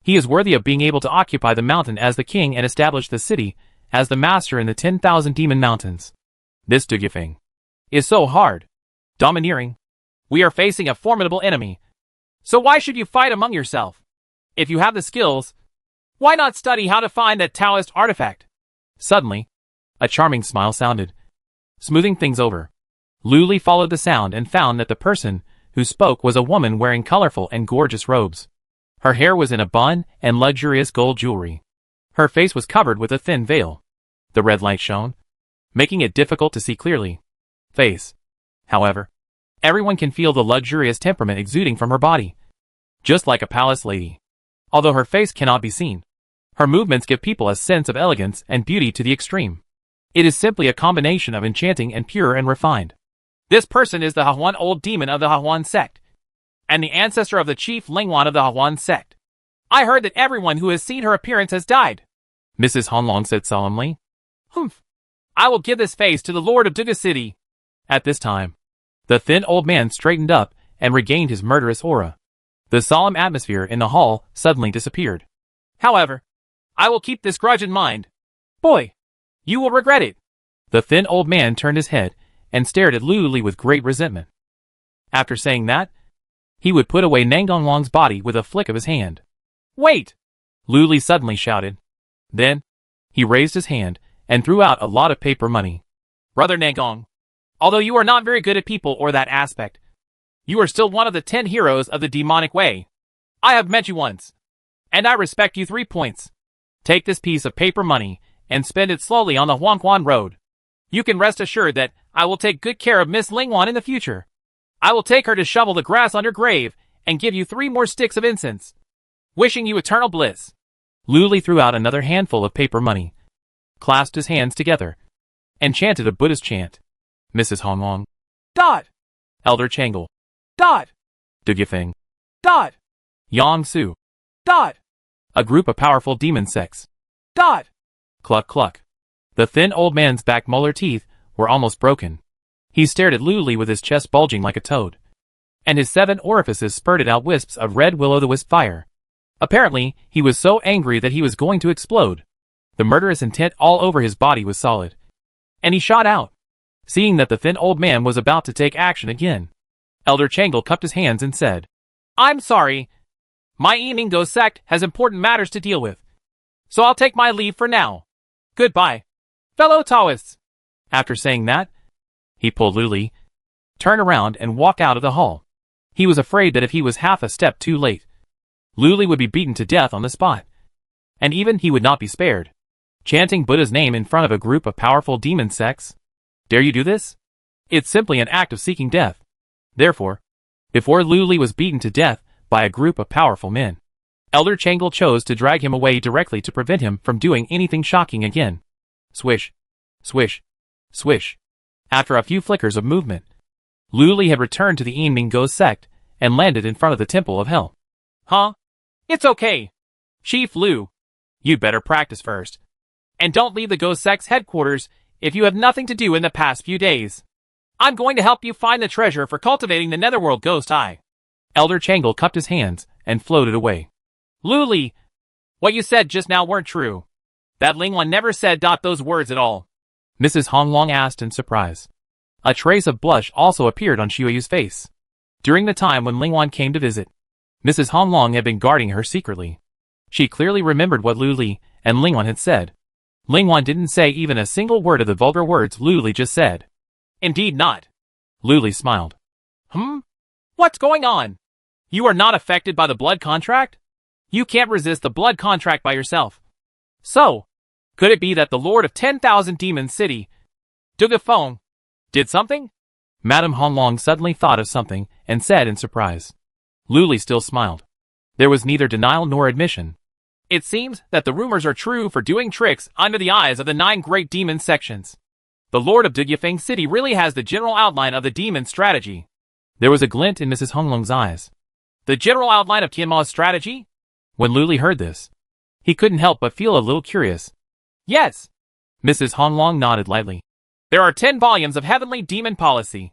He is worthy of being able to occupy the mountain as the king and establish the city as the master in the 10,000 demon mountains. This Dugafeng is so hard, domineering. We are facing a formidable enemy. So why should you fight among yourself? If you have the skills, why not study how to find that Taoist artifact? Suddenly, a charming smile sounded, smoothing things over. Lu Li followed the sound and found that the person who spoke was a woman wearing colorful and gorgeous robes. Her hair was in a bun and luxurious gold jewelry. Her face was covered with a thin veil. The red light shone, making it difficult to see clearly. However, everyone can feel the luxurious temperament exuding from her body, just like a palace lady. Although her face cannot be seen, her movements give people a sense of elegance and beauty to the extreme. It is simply a combination of enchanting and pure and refined. This person is the Hahuan old demon of the Hahuan Sect, and the ancestor of the chief Lingwan of the Hahuan Sect. I heard that everyone who has seen her appearance has died, Mrs. Honglong said solemnly. Humph. I will give this face to the Lord of Duga City. At this time, the thin old man straightened up and regained his murderous aura. The solemn atmosphere in the hall suddenly disappeared. However, I will keep this grudge in mind. Boy, you will regret it. The thin old man turned his head and stared at Lu Li with great resentment. After saying that, he would put away Nangonglong's body with a flick of his hand. Wait! Lu Li suddenly shouted. Then, he raised his hand and threw out a lot of paper money. Brother Nangong, although you are not very good at people or that aspect, you are still one of the 10 heroes of the demonic way. I have met you once, and I respect you 3 points. Take this piece of paper money and spend it slowly on the Huangquan Road. You can rest assured that I will take good care of Miss Lingwan in the future. I will take her to shovel the grass on your grave and give you 3 more sticks of incense. Wishing you eternal bliss. Lu Li threw out another handful of paper money, clasped his hands together, and chanted a Buddhist chant. Mrs. Honglong. Dot. Elder Changle. Dot. Dugafeng. Dot. Yang Su. Dot. A group of powerful demon sects. Dot. Cluck cluck. The thin old man's back molar teeth were almost broken. He stared at Lu Li with his chest bulging like a toad, and his 7 orifices spurted out wisps of red will-o'-the-wisp fire. Apparently, he was so angry that he was going to explode. The murderous intent all over his body was solid, and he shot out. Seeing that the thin old man was about to take action again, Elder Changle cupped his hands and said, I'm sorry. My Emingo sect has important matters to deal with, so I'll take my leave for now. Goodbye, fellow Taoists. After saying that, he pulled Lu Li, turned around and walked out of the hall. He was afraid that if he was half a step too late, Lu Li would be beaten to death on the spot, and even he would not be spared. Chanting Buddha's name in front of a group of powerful demon sects? Dare you do this? It's simply an act of seeking death. Therefore, before Lu Li was beaten to death by a group of powerful men, Elder Changle chose to drag him away directly to prevent him from doing anything shocking again. Swish, swish, swish. After a few flickers of movement, Lu Li had returned to the Yinminggo sect and landed in front of the Temple of Hell. Huh? It's okay. Chief Lu, you'd better practice first. And don't leave the Ghost Sect's headquarters if you have nothing to do in the past few days. I'm going to help you find the treasure for cultivating the Netherworld Ghost Eye. Elder Changle cupped his hands and floated away. Lu Li, what you said just now weren't true. That Lingwan never said those words at all. Mrs. Honglong asked in surprise. A trace of blush also appeared on Shueyu's face. During the time when Lingwan came to visit, Mrs. Honglong had been guarding her secretly. She clearly remembered what Lu Li and Lingwan had said. Lingwan didn't say even a single word of the vulgar words Lu Li just said. Indeed not. Lu Li smiled. What's going on? You are not affected by the blood contract? You can't resist the blood contract by yourself. So, Could it be that the Lord of 10,000 Demon City, Dugafeng, did something? Madame Honglong suddenly thought of something and said in surprise. Luli still smiled. There was neither denial nor admission. It seems that the rumors are true for doing tricks under the eyes of the 9 great demon sections. The Lord of Dugafeng City really has the general outline of the demon strategy. There was a glint in Mrs. Honglong's eyes. The general outline of Tianma's strategy? When Luli heard this, he couldn't help but feel a little curious. Yes. Mrs. Honglong nodded lightly. There are 10 volumes of Heavenly Demon Policy.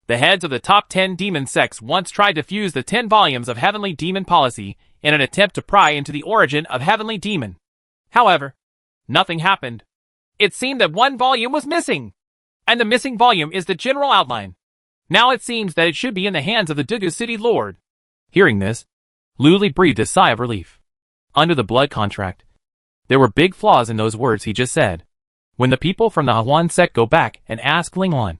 The heads of the top 10 demon sects once tried to fuse the 10 volumes of Heavenly Demon Policy in an attempt to pry into the origin of Heavenly Demon. However, nothing happened. It seemed that one volume was missing, and the missing volume is the general outline. Now it seems that it should be in the hands of the Dugu City Lord. Hearing this, Luli breathed a sigh of relief. Under the blood contract, there were big flaws in those words he just said. When the people from the Hahuan sect go back and ask Ling Huan,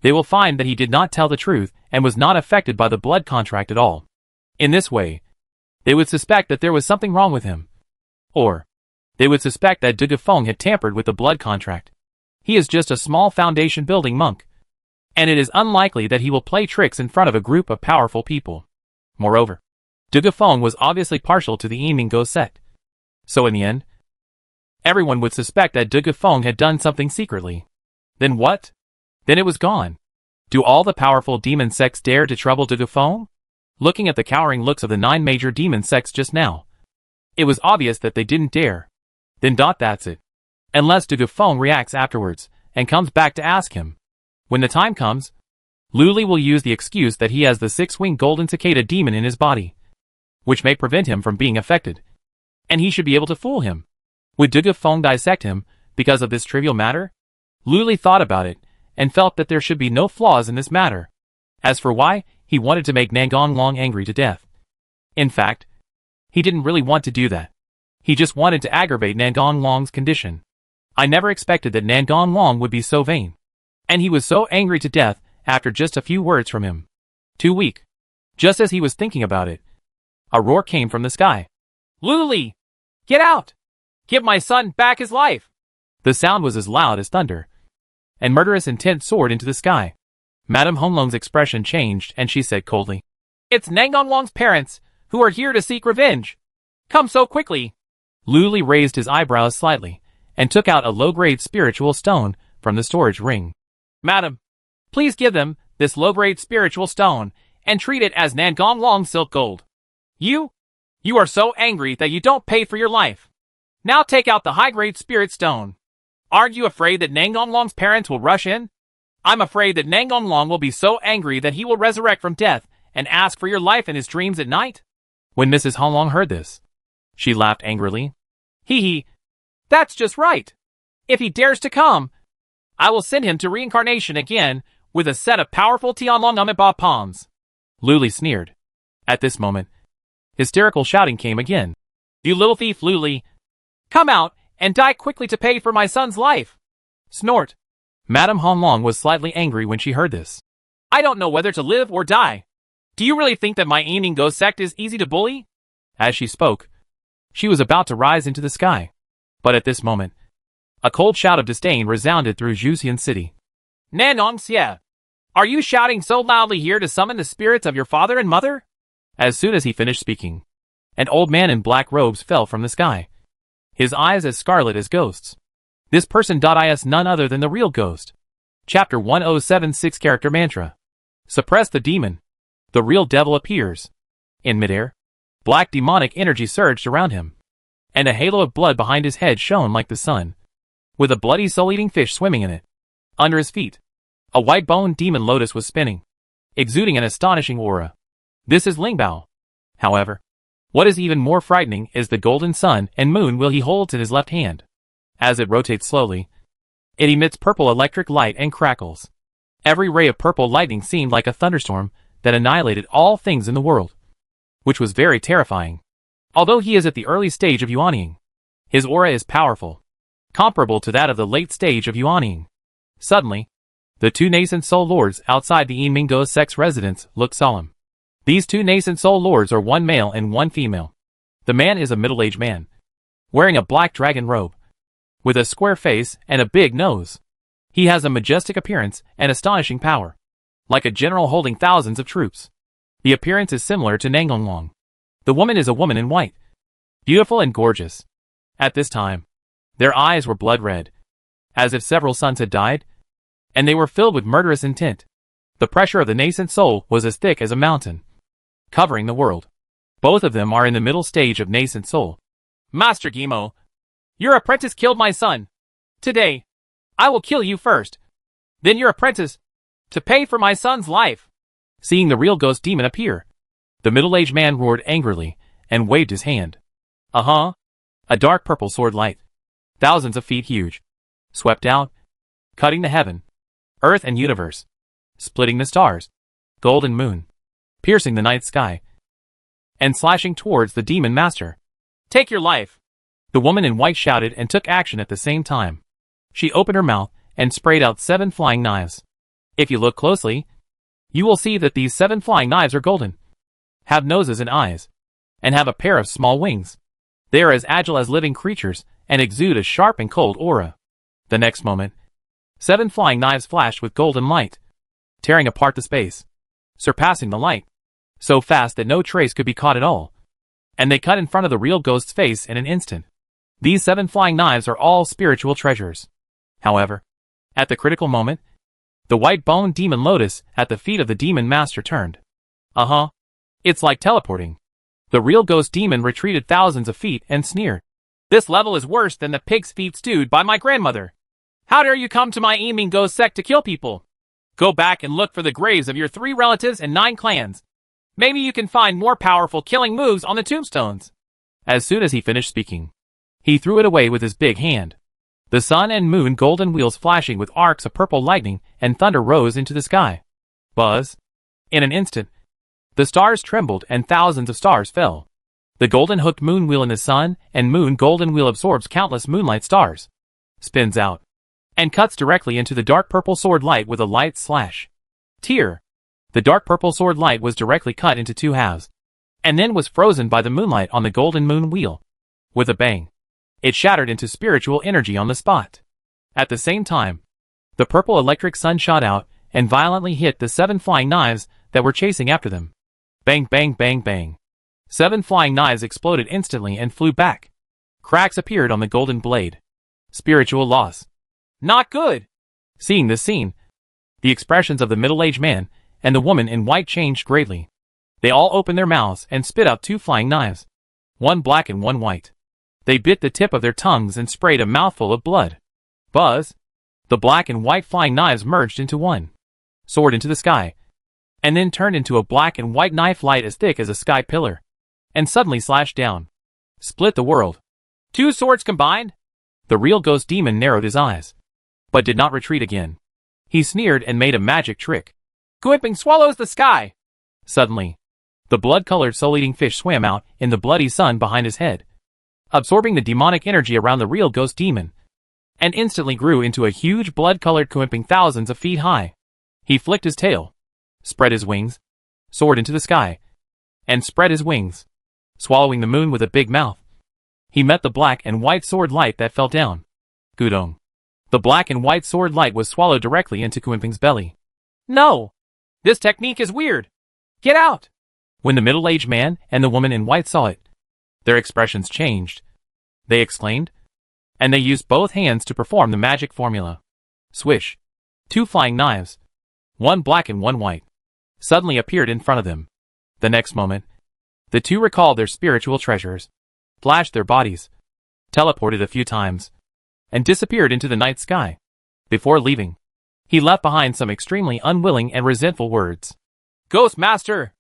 they will find that he did not tell the truth and was not affected by the blood contract at all. In this way, they would suspect that there was something wrong with him. Or, they would suspect that Dugafeng had tampered with the blood contract. He is just a small foundation-building monk, and it is unlikely that he will play tricks in front of a group of powerful people. Moreover, Dugafeng was obviously partial to the Yimingo sect. So in the end, everyone would suspect that Dugafeng had done something secretly. Then what? Then it was gone. Do all the powerful demon sects dare to trouble Dugafeng? Looking at the cowering looks of the 9 major demon sects just now, it was obvious that they didn't dare. Then that's it. Unless Dugafeng reacts afterwards and comes back to ask him. When the time comes, Luli will use the excuse that he has the 6-winged golden cicada demon in his body, which may prevent him from being affected, and he should be able to fool him. Would Dugafeng dissect him because of this trivial matter? Luli thought about it and felt that there should be no flaws in this matter. As for why, he wanted to make Nangonglong angry to death. In fact, he didn't really want to do that. He just wanted to aggravate Nangonglong's condition. I never expected that Nangonglong would be so vain. And he was so angry to death after just a few words from him. Too weak. Just as he was thinking about it, a roar came from the sky. Luli! Get out! Give my son back his life! The sound was as loud as thunder, and murderous intent soared into the sky. Madame Honglong's expression changed and she said coldly, It's Nangonglong's parents, who are here to seek revenge. Come so quickly. Luli raised his eyebrows slightly, and took out a low-grade spiritual stone from the storage ring. Madam, please give them this low-grade spiritual stone, and treat it as Nangonglong silk gold. You are so angry that you don't pay for your life. Now take out the high-grade spirit stone. Aren't you afraid that Nangonglong's parents will rush in? I'm afraid that Nangonglong will be so angry that he will resurrect from death and ask for your life in his dreams at night. When Mrs. Honglong heard this, she laughed angrily. Hee, that's just right. If he dares to come, I will send him to reincarnation again with a set of powerful Tianlong Amiba palms. Luli sneered. At this moment, hysterical shouting came again. You little thief, Luli! Come out and die quickly to pay for my son's life! Snort. Madame Honglong was slightly angry when she heard this. I don't know whether to live or die. Do you really think that my Yimingo sect is easy to bully? As she spoke, she was about to rise into the sky. But at this moment, a cold shout of disdain resounded through Zhuxian City. Nanong Xie, are you shouting so loudly here to summon the spirits of your father and mother? As soon as he finished speaking, an old man in black robes fell from the sky, his eyes as scarlet as ghosts. This person is none other than the real ghost. Chapter 1076 Character Mantra. Suppress the demon. The real devil appears. In midair, black demonic energy surged around him, and a halo of blood behind his head shone like the sun, with a bloody soul-eating fish swimming in it. Under his feet, a white-boned demon lotus was spinning, exuding an astonishing aura. This is Lingbao. However, what is even more frightening is the golden sun and moon he holds in his left hand. As it rotates slowly, it emits purple electric light and crackles. Every ray of purple lightning seemed like a thunderstorm that annihilated all things in the world, which was very terrifying. Although he is at the early stage of Yuanying, his aura is powerful, comparable to that of the late stage of Yuanying. Suddenly, the 2 nascent soul lords outside the Yimingo sect's residence look solemn. These 2 nascent soul lords are 1 male and 1 female. The man is a middle-aged man, wearing a black dragon robe, with a square face and a big nose. He has a majestic appearance and astonishing power, like a general holding thousands of troops. The appearance is similar to Nangonglong. The woman is a woman in white, beautiful and gorgeous. At this time, their eyes were blood red, as if several suns had died, and they were filled with murderous intent. The pressure of the nascent soul was as thick as a mountain, covering the world. Both of them are in the middle stage of nascent soul. Master Gimo, your apprentice killed my son. Today, I will kill you first. Then your apprentice, to pay for my son's life. Seeing the real ghost demon appear, the middle-aged man roared angrily and waved his hand. A dark purple sword light, thousands of feet huge, swept out, cutting the heaven, earth and universe, splitting the stars, golden moon, piercing the night sky, and slashing towards the demon master. Take your life. The woman in white shouted and took action at the same time. She opened her mouth and sprayed out 7 flying knives. If you look closely, you will see that these 7 flying knives are golden, have noses and eyes, and have a pair of small wings. They are as agile as living creatures and exude a sharp and cold aura. The next moment, 7 flying knives flashed with golden light, tearing apart the space, surpassing the light, so fast that no trace could be caught at all. And they cut in front of the real ghost's face in an instant. These 7 flying knives are all spiritual treasures. However, at the critical moment, the white-boned demon lotus at the feet of the demon master turned. It's like teleporting. The real ghost demon retreated thousands of feet and sneered. This level is worse than the pig's feet stewed by my grandmother. How dare you come to my Eaming Ghost sect to kill people? Go back and look for the graves of your 3 relatives and 9 clans. Maybe you can find more powerful killing moves on the tombstones. As soon as he finished speaking, he threw it away with his big hand. The sun and moon golden wheels flashing with arcs of purple lightning and thunder rose into the sky. Buzz. In an instant, the stars trembled and thousands of stars fell. The golden hooked moon wheel in the sun and moon golden wheel absorbs countless moonlight stars, spins out, and cuts directly into the dark purple sword light with a light slash. Tear. The dark purple sword light was directly cut into 2 halves, and then was frozen by the moonlight on the golden moon wheel. With a bang, it shattered into spiritual energy on the spot. At the same time, the purple electric sun shot out and violently hit the 7 flying knives that were chasing after them. Bang, bang, bang, bang. 7 flying knives exploded instantly and flew back. Cracks appeared on the golden blade. Spiritual loss. Not good. Seeing this scene, the expressions of the middle-aged man and the woman in white changed greatly. They all opened their mouths and spit out 2 flying knives, 1 black and 1 white. They bit the tip of their tongues and sprayed a mouthful of blood. Buzz. The black and white flying knives merged into one, soared into the sky, and then turned into a black and white knife light as thick as a sky pillar, and suddenly slashed down, split the world. 2 swords combined? The real ghost demon narrowed his eyes, but did not retreat again. He sneered and made a magic trick. Guiping swallows the sky. Suddenly, the blood-colored soul-eating fish swam out in the bloody sun behind his head, absorbing the demonic energy around the real ghost demon, and instantly grew into a huge blood-colored Guiping thousands of feet high. He flicked his tail, spread his wings, soared into the sky, and spread his wings, swallowing the moon with a big mouth. He met the black and white sword light that fell down. Gudong. The black and white sword light was swallowed directly into Guiping's belly. No! This technique is weird. Get out! When the middle-aged man and the woman in white saw it, their expressions changed. They exclaimed, and they used both hands to perform the magic formula. Swish. 2 flying knives, 1 black and 1 white, suddenly appeared in front of them. The next moment, the 2 recalled their spiritual treasures, flashed their bodies, teleported a few times, and disappeared into the night sky. Before leaving, he left behind some extremely unwilling and resentful words. Ghost Master,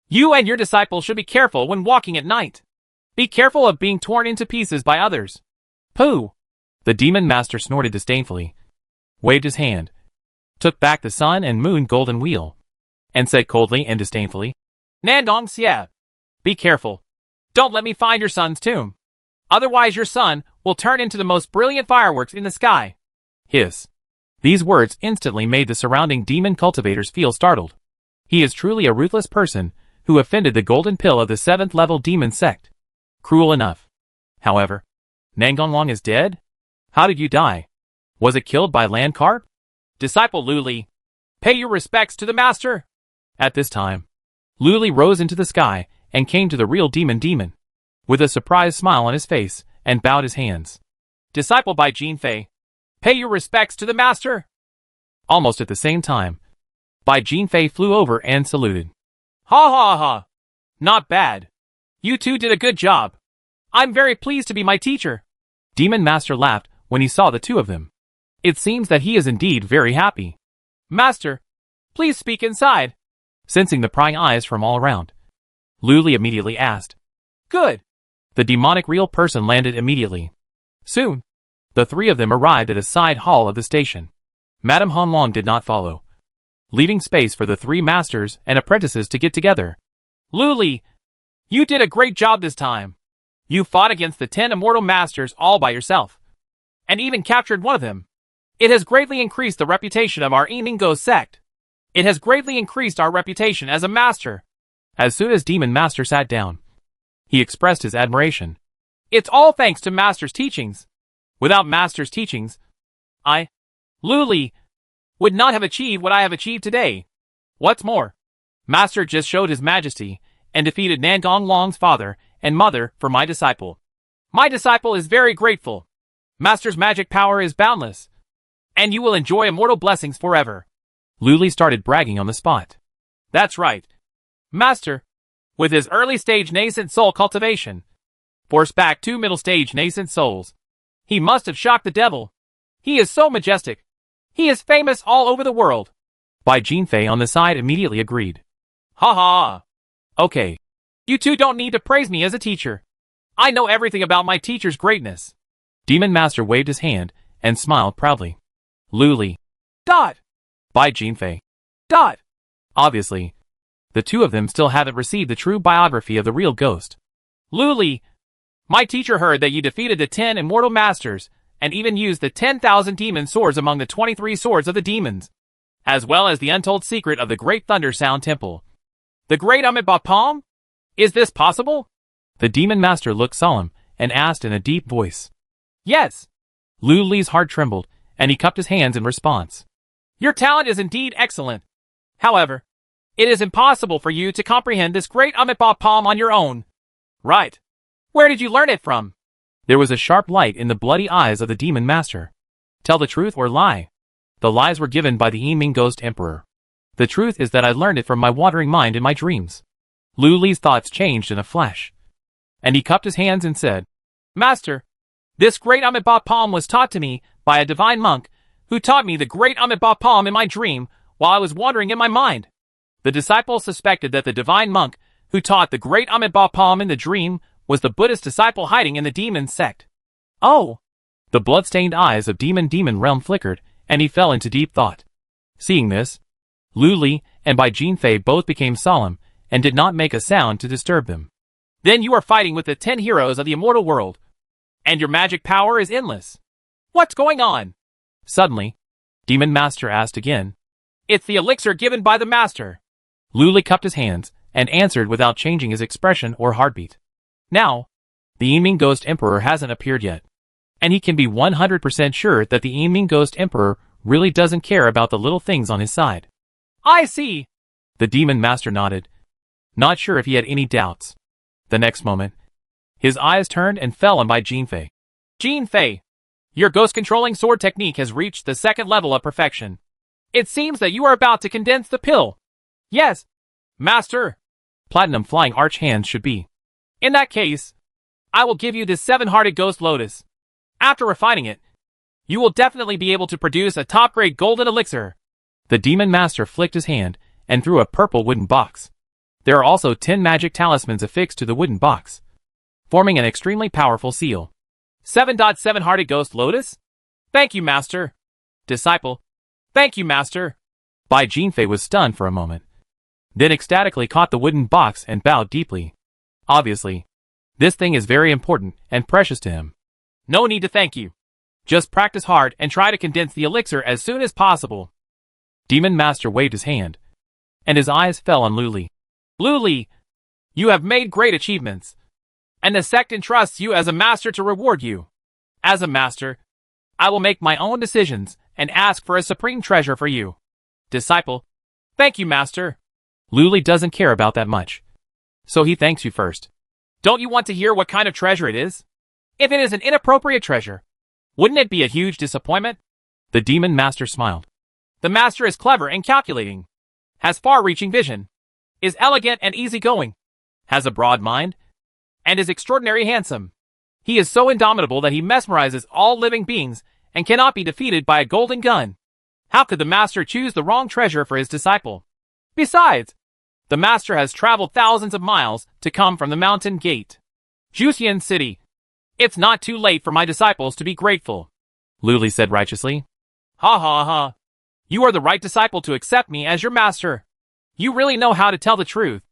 you and your disciples should be careful when walking at night. Be careful of being torn into pieces by others. Pooh! The demon master snorted disdainfully, waved his hand, took back the sun and moon golden wheel, and said coldly and disdainfully, Nandong Xie, be careful. Don't let me find your son's tomb. Otherwise your son will turn into the most brilliant fireworks in the sky. Hiss. These words instantly made the surrounding demon cultivators feel startled. He is truly a ruthless person who offended the golden pill of the 7th level demon sect. Cruel enough. However, Nangonglong is dead? How did you die? Was it killed by land carp? Disciple Luli, pay your respects to the master. At this time, Luli rose into the sky and came to the real demon, with a surprised smile on his face, and bowed his hands. Disciple Bai Jinfei, pay your respects to the master. Almost at the same time, Bai Jinfei flew over and saluted. Ha ha ha. Not bad. You two did a good job. I'm very pleased to be my teacher. Demon Master laughed when he saw the two of them. It seems that he is indeed very happy. Master, please speak inside. Sensing the prying eyes from all around, Luli immediately asked. Good. The demonic real person landed immediately. Soon, the three of them arrived at a side hall of the station. Madame Hanlong did not follow, leaving space for the three masters and apprentices to get together. Luli, you did a great job this time. You fought against the 10 immortal masters all by yourself, and even captured one of them. It has greatly increased the reputation of our Emingo sect. It has greatly increased our reputation as a master. As soon as Demon Master sat down, he expressed his admiration. It's all thanks to Master's teachings. Without Master's teachings, I, Luli, would not have achieved what I have achieved today. What's more, Master just showed his majesty and defeated Nangong Long's father and mother for my disciple. My disciple is very grateful. Master's magic power is boundless, and you will enjoy immortal blessings forever. Luli started bragging on the spot. That's right. Master, with his early stage nascent soul cultivation, forced back 2 middle stage nascent souls. He must have shocked the devil. He is so majestic. He is famous all over the world. Bai Jinfei on the side immediately agreed. Ha ha. Okay. You two don't need to praise me as a teacher. I know everything about my teacher's greatness. Demon Master waved his hand and smiled proudly. Luli. Dot. Bai Jinfei. Dot. Obviously, the two of them still haven't received the true biography of the real ghost. Luli, my teacher heard that you defeated the 10 immortal masters and even used the 10,000 demon swords among the 23 swords of the demons, as well as the untold secret of the Great Thunder Sound Temple. The Great Amitabha Palm? Is this possible? The Demon Master looked solemn and asked in a deep voice. Yes. Luli's heart trembled, and he cupped his hands in response. Your talent is indeed excellent. However, it is impossible for you to comprehend this Great Amitabha Palm on your own. Right. Where did you learn it from? There was a sharp light in the bloody eyes of the Demon Master. Tell the truth or lie. The lies were given by the Yiming Ghost Emperor. The truth is that I learned it from my wandering mind in my dreams. Luli's thoughts changed in a flash, and he cupped his hands and said, Master, this Great Amitabha Palm was taught to me by a divine monk who taught me the Great Amitabha Palm in my dream while I was wandering in my mind. The disciple suspected that the divine monk who taught the Great Amitabha Palm in the dream was the Buddhist disciple hiding in the demon sect. Oh! The blood-stained eyes of Demon Realm flickered, and he fell into deep thought. Seeing this, Luli and Bai Jinfei both became solemn and did not make a sound to disturb them. Then you are fighting with the 10 heroes of the immortal world, and your magic power is endless. What's going on? Suddenly, Demon Master asked again. It's the elixir given by the master. Luli cupped his hands and answered without changing his expression or heartbeat. Now, the Yiming Ghost Emperor hasn't appeared yet, and he can be 100% sure that the Yiming Ghost Emperor really doesn't care about the little things on his side. I see. The Demon Master nodded, not sure if he had any doubts. The next moment, his eyes turned and fell on Bai Jinfei. Jinfei, your ghost-controlling sword technique has reached the 2nd level of perfection. It seems that you are about to condense the pill. Yes, Master. Platinum Flying Arch hands should be. In that case, I will give you this 7-hearted ghost lotus. After refining it, you will definitely be able to produce a top-grade golden elixir. The Demon Master flicked his hand and threw a purple wooden box. There are also 10 magic talismans affixed to the wooden box, forming an extremely powerful seal. 7.7-hearted ghost lotus? Thank you, Master. Disciple. Thank you, Master. Bai Jinfei was stunned for a moment, then ecstatically caught the wooden box and bowed deeply. Obviously, this thing is very important and precious to him. No need to thank you. Just practice hard and try to condense the elixir as soon as possible. Demon Master waved his hand, and his eyes fell on Luli. Luli, you have made great achievements, and the sect entrusts you as a master to reward you. As a master, I will make my own decisions and ask for a supreme treasure for you. Disciple. Thank you, Master. Luli doesn't care about that much, so he thanks you first. Don't you want to hear what kind of treasure it is? If it is an inappropriate treasure, wouldn't it be a huge disappointment? The demon master smiled. The master is clever and calculating, has far-reaching vision, is elegant and easygoing, has a broad mind, and is extraordinarily handsome. He is so indomitable that he mesmerizes all living beings and cannot be defeated by a golden gun. How could the master choose the wrong treasure for his disciple? Besides, the master has traveled thousands of miles to come from the mountain gate, Juxian City. It's not too late for my disciples to be grateful, Luli said righteously. Ha ha ha. You are the right disciple to accept me as your master. You really know how to tell the truth.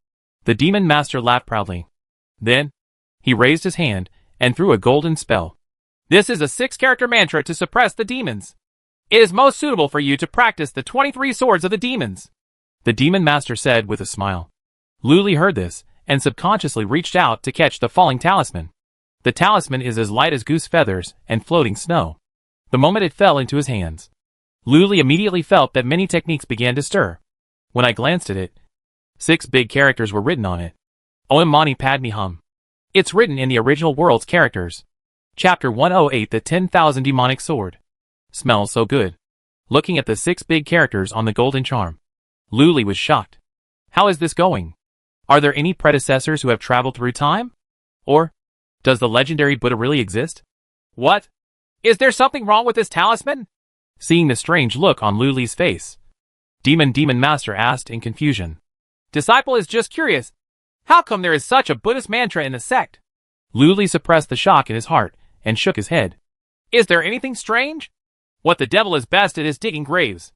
The demon master laughed proudly. Then, he raised his hand and threw a golden spell. This is a 6-character mantra to suppress the demons. It is most suitable for you to practice the 23 swords of the demons, the demon master said with a smile. Luli heard this and subconsciously reached out to catch the falling talisman. The talisman is as light as goose feathers and floating snow. The moment it fell into his hands, Luli immediately felt that many techniques began to stir. When I glanced at it, 6 big characters were written on it. Om Mani Padme Hum. It's written in the original world's characters. Chapter 108, The 10,000 Demonic Sword. Smells so good. Looking at the 6 big characters on the golden charm, Luli was shocked. How is this going? Are there any predecessors who have traveled through time? Or, does the legendary Buddha really exist? What? Is there something wrong with this talisman? Seeing the strange look on Luli's face, Demon Master asked in confusion. Disciple is just curious. How come there is such a Buddhist mantra in the sect? Luli suppressed the shock in his heart and shook his head. Is there anything strange? What the devil is best at is digging graves.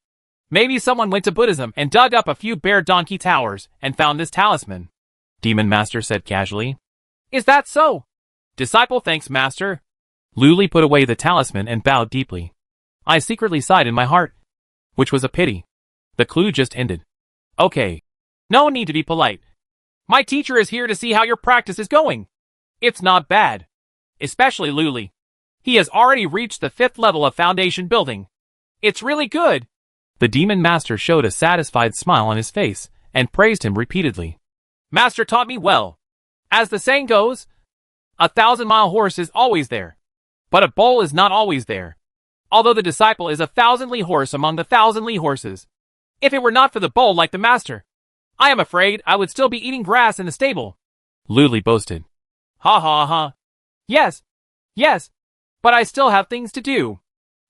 Maybe someone went to Buddhism and dug up a few bare donkey towers and found this talisman, Demon Master said casually. Is that so? Disciple thanks, Master. Luli put away the talisman and bowed deeply. I secretly sighed in my heart, which was a pity. The clue just ended. Okay. No need to be polite. My teacher is here to see how your practice is going. It's not bad. Especially Luli. He has already reached the 5th level of foundation building. It's really good. The demon master showed a satisfied smile on his face and praised him repeatedly. Master taught me well. As the saying goes, a 1,000-mile horse is always there, but a bull is not always there. Although the disciple is a 1,000-li horse among the 1,000-li horses. If it were not for the bull like the master, I am afraid I would still be eating grass in the stable, Luli boasted. Ha ha ha. Yes, but I still have things to do.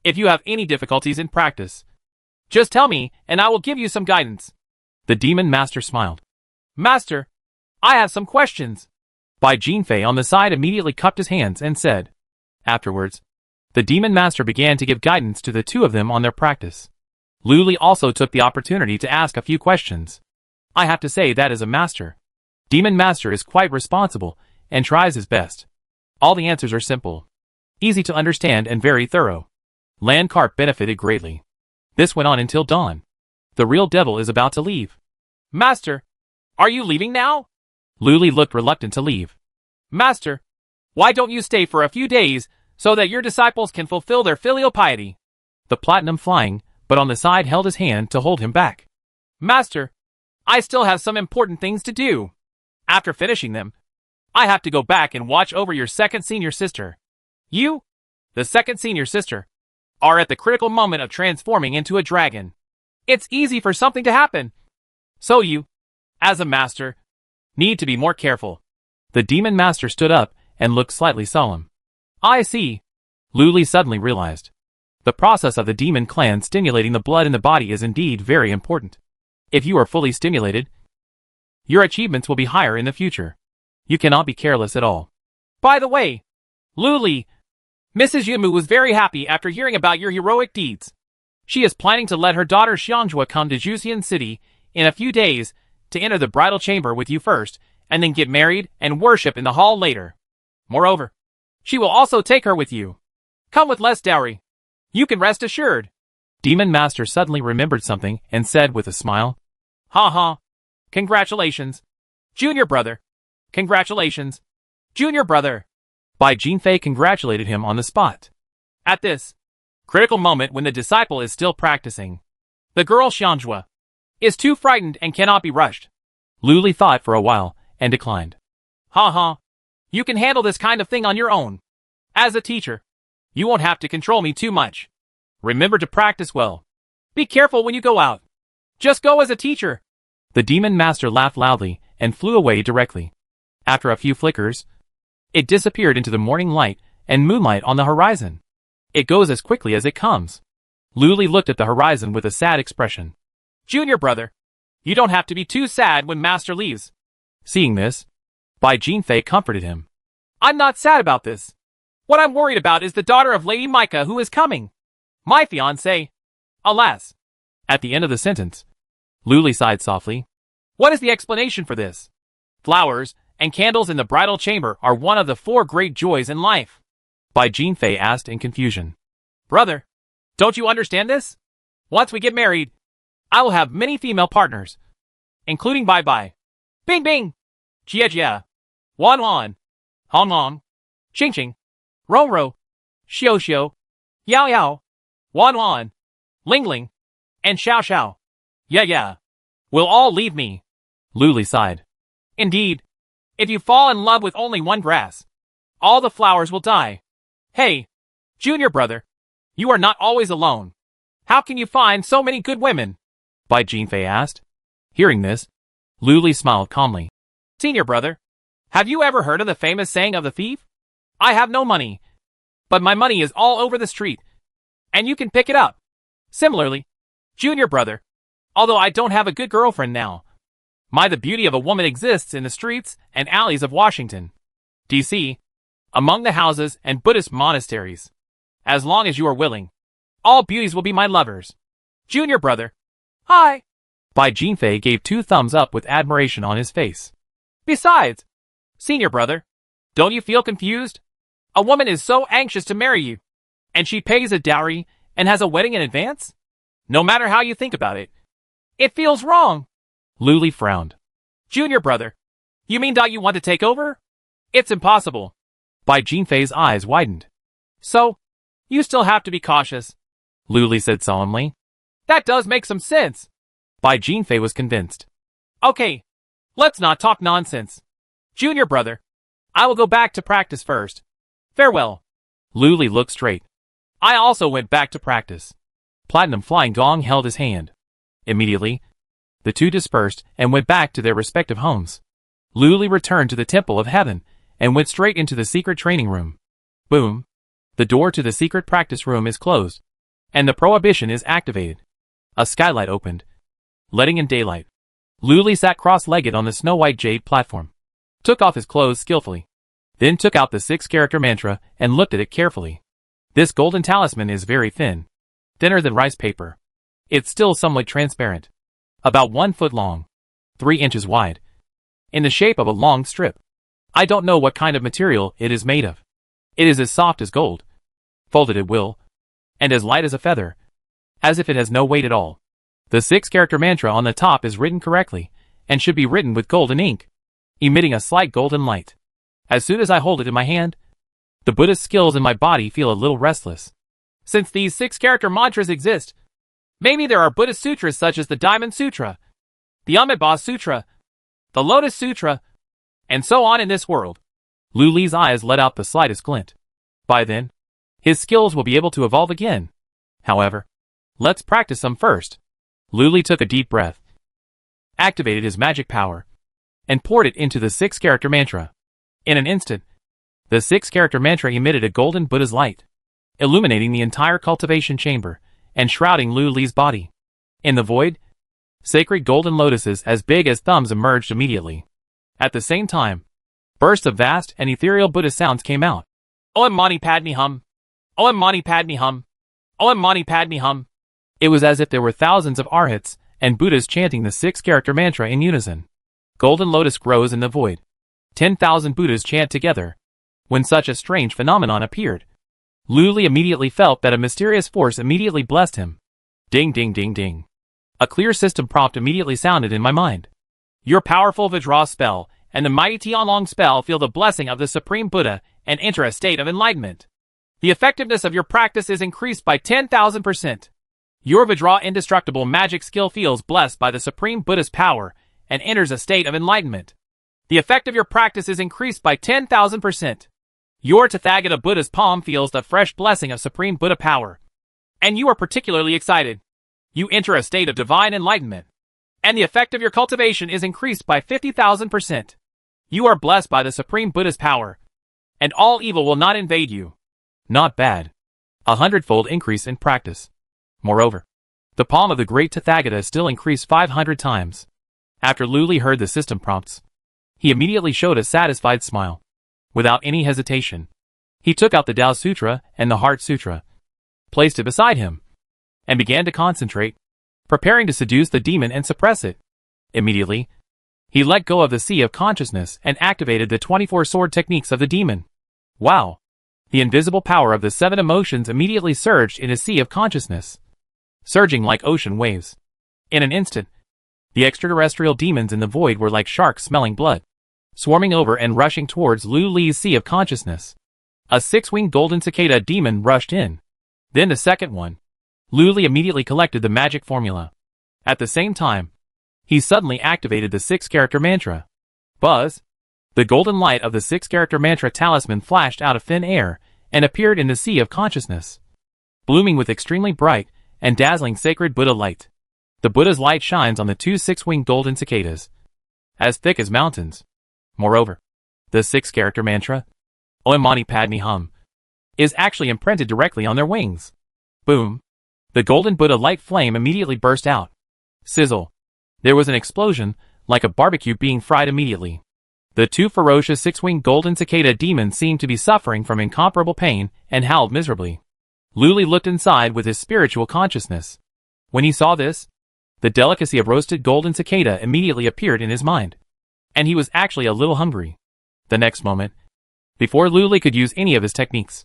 If you have any difficulties in practice, just tell me and I will give you some guidance. The demon master smiled. Master, I have some questions. Bai Jinfei on the side immediately cupped his hands and said. Afterwards, the demon master began to give guidance to the 2 of them on their practice. Luli also took the opportunity to ask a few questions. I have to say that as a master, Demon Master is quite responsible and tries his best. All the answers are simple, easy to understand and very thorough. Landcarp benefited greatly. This went on until dawn. The real devil is about to leave. Master, are you leaving now? Luli looked reluctant to leave. Master, why don't you stay for a few days so that your disciples can fulfill their filial piety? The platinum flying, but on the side held his hand to hold him back. Master, I still have some important things to do. After finishing them, I have to go back and watch over your 2nd senior sister. You, the 2nd senior sister, are at the critical moment of transforming into a dragon. It's easy for something to happen. So you, as a master, need to be more careful. The demon master stood up and looked slightly solemn. I see. Luli suddenly realized. The process of the demon clan stimulating the blood in the body is indeed very important. If you are fully stimulated, your achievements will be higher in the future. You cannot be careless at all. By the way, Luli, Mrs. Yumu was very happy after hearing about your heroic deeds. She is planning to let her daughter Xiangjua come to Juxian City in a few days to enter the bridal chamber with you first, and then get married and worship in the hall later. Moreover, she will also take her with you. Come with less dowry. You can rest assured. Demon Master suddenly remembered something and said with a smile. Ha ha. Congratulations, junior brother. Congratulations, junior brother. Bai Jinfei congratulated him on the spot. At this, Critical moment when the disciple is still practicing. The girl Xianzhua is too frightened and cannot be rushed. Luli thought for a while and declined. Ha ha. You can handle this kind of thing on your own. As a teacher, you won't have to control me too much. Remember to practice well. Be careful when you go out. Just go as a teacher. The demon master laughed loudly and flew away directly. After a few flickers, it disappeared into the morning light and moonlight on the horizon. It goes as quickly as it comes. Luli looked at the horizon with a sad expression. Junior brother, you don't have to be too sad when master leaves. Seeing this, Bai Jinfei comforted him. I'm not sad about this. What I'm worried about is the daughter of Lady Micah who is coming. My fiancé. Alas. At the end of the sentence, Luli sighed softly. What is the explanation for this? Flowers and candles in the bridal chamber are one of the 4 great joys in life. Bai Jinfei asked in confusion. Brother, don't you understand this? Once we get married, I will have many female partners, including Bai Bai, Bing Bing, Jia Jia, Wan Wan, Hong Hong, Ching Ching, Ro Ro, Xiao Xiao, Yao Yao, Wan Wan, Ling Ling, and Xiao Xiao. Yeah. Will all leave me. Luli sighed. Indeed. If you fall in love with only one grass, all the flowers will die. Hey, junior brother, you are not always alone. How can you find so many good women? Bai Jinfei asked. Hearing this, Luli smiled calmly. Senior brother, have you ever heard of the famous saying of the thief? I have no money, but my money is all over the street, and you can pick it up. Similarly, junior brother, although I don't have a good girlfriend now, the beauty of a woman exists in the streets and alleys of Washington, D.C., among the houses and Buddhist monasteries. As long as you are willing, all beauties will be my lovers. Junior brother. Hi. Bai Jinfei gave 2 thumbs up with admiration on his face. Besides, senior brother, don't you feel confused? A woman is so anxious to marry you, and she pays a dowry and has a wedding in advance? No matter how you think about it, it feels wrong. Luli frowned. Junior brother, you mean that you want to take over? It's impossible. Bai Jinfei's eyes widened. So, you still have to be cautious, Luli said solemnly. That does make some sense. Bai Jinfei was convinced. Okay, let's not talk nonsense. Junior brother, I will go back to practice first. Farewell. Luli looked straight. I also went back to practice. Platinum Flying Gong held his hand. Immediately, the 2 dispersed and went back to their respective homes. Luli returned to the Temple of Heaven and went straight into the secret training room. Boom. The door to the secret practice room is closed, and the prohibition is activated. A skylight opened, letting in daylight. Luli sat cross-legged on the snow-white jade platform, took off his clothes skillfully, then took out the 6-character mantra and looked at it carefully. This golden talisman is very thin, thinner than rice paper. It's still somewhat transparent, about 1 foot long, 3 inches wide, in the shape of a long strip. I don't know what kind of material it is made of. It is as soft as gold, folded at will, and as light as a feather, as if it has no weight at all. The 6-character mantra on the top is written correctly, and should be written with golden ink, emitting a slight golden light. As soon as I hold it in my hand, the Buddhist skills in my body feel a little restless. Since these 6-character mantras exist, maybe there are Buddhist sutras such as the Diamond Sutra, the Amitabha Sutra, the Lotus Sutra, and so on in this world. Luli's eyes let out the slightest glint. By then, his skills will be able to evolve again. However, let's practice some first. Luli took a deep breath, activated his magic power, and poured it into the 6-character mantra. In an instant, the 6-character mantra emitted a golden Buddha's light, illuminating the entire cultivation chamber and shrouding Luli's body. In the void, sacred golden lotuses as big as thumbs emerged immediately. At the same time, bursts of vast and ethereal Buddhist sounds came out. Om Mani Padme Hum. Om Mani Padme Hum. Om Mani Padme Hum. It was as if there were thousands of arhats and Buddhas chanting the 6-character mantra in unison. Golden lotus grows in the void. 10,000 Buddhas chant together. When such a strange phenomenon appeared, Luli immediately felt that a mysterious force immediately blessed him. Ding ding ding ding. A clear system prompt immediately sounded in my mind. Your powerful Vajra spell and the mighty Tianlong spell feel the blessing of the Supreme Buddha and enter a state of enlightenment. The effectiveness of your practice is increased by 10,000%. Your Vajra indestructible magic skill feels blessed by the Supreme Buddha's power and enters a state of enlightenment. The effect of your practice is increased by 10,000%. Your Tathagata Buddha's palm feels the fresh blessing of Supreme Buddha power, and you are particularly excited. You enter a state of divine enlightenment, and the effect of your cultivation is increased by 50,000%. You are blessed by the Supreme Buddha's power, and all evil will not invade you. Not bad. 100-fold increase in practice. Moreover, the palm of the great Tathagata still increased 500 times. After Luli heard the system prompts, he immediately showed a satisfied smile. Without any hesitation, he took out the Tao Sutra and the Heart Sutra, placed it beside him, and began to concentrate, preparing to seduce the demon and suppress it. Immediately, he let go of the sea of consciousness and activated the 24 sword techniques of the demon. Wow! The invisible power of the 7 emotions immediately surged in a sea of consciousness, surging like ocean waves. In an instant, the extraterrestrial demons in the void were like sharks smelling blood, swarming over and rushing towards Lu Li's sea of consciousness. A 6-winged golden cicada demon rushed in. Then the second one. Lu Li immediately collected the magic formula. At the same time, he suddenly activated the 6-character mantra. Buzz! The golden light of the 6-character mantra talisman flashed out of thin air and appeared in the sea of consciousness, blooming with extremely bright and dazzling sacred Buddha light. The Buddha's light shines on the 2 6-winged golden cicadas, as thick as mountains. Moreover, the 6-character mantra, Om Mani Padme Hum, is actually imprinted directly on their wings. Boom! The golden Buddha light flame immediately burst out. Sizzle! There was an explosion, like a barbecue being fried immediately. The 2 ferocious 6-winged golden cicada demons seemed to be suffering from incomparable pain and howled miserably. Lu Li looked inside with his spiritual consciousness. When he saw this, the delicacy of roasted golden cicada immediately appeared in his mind, and he was actually a little hungry. The next moment, before Lu Li could use any of his techniques,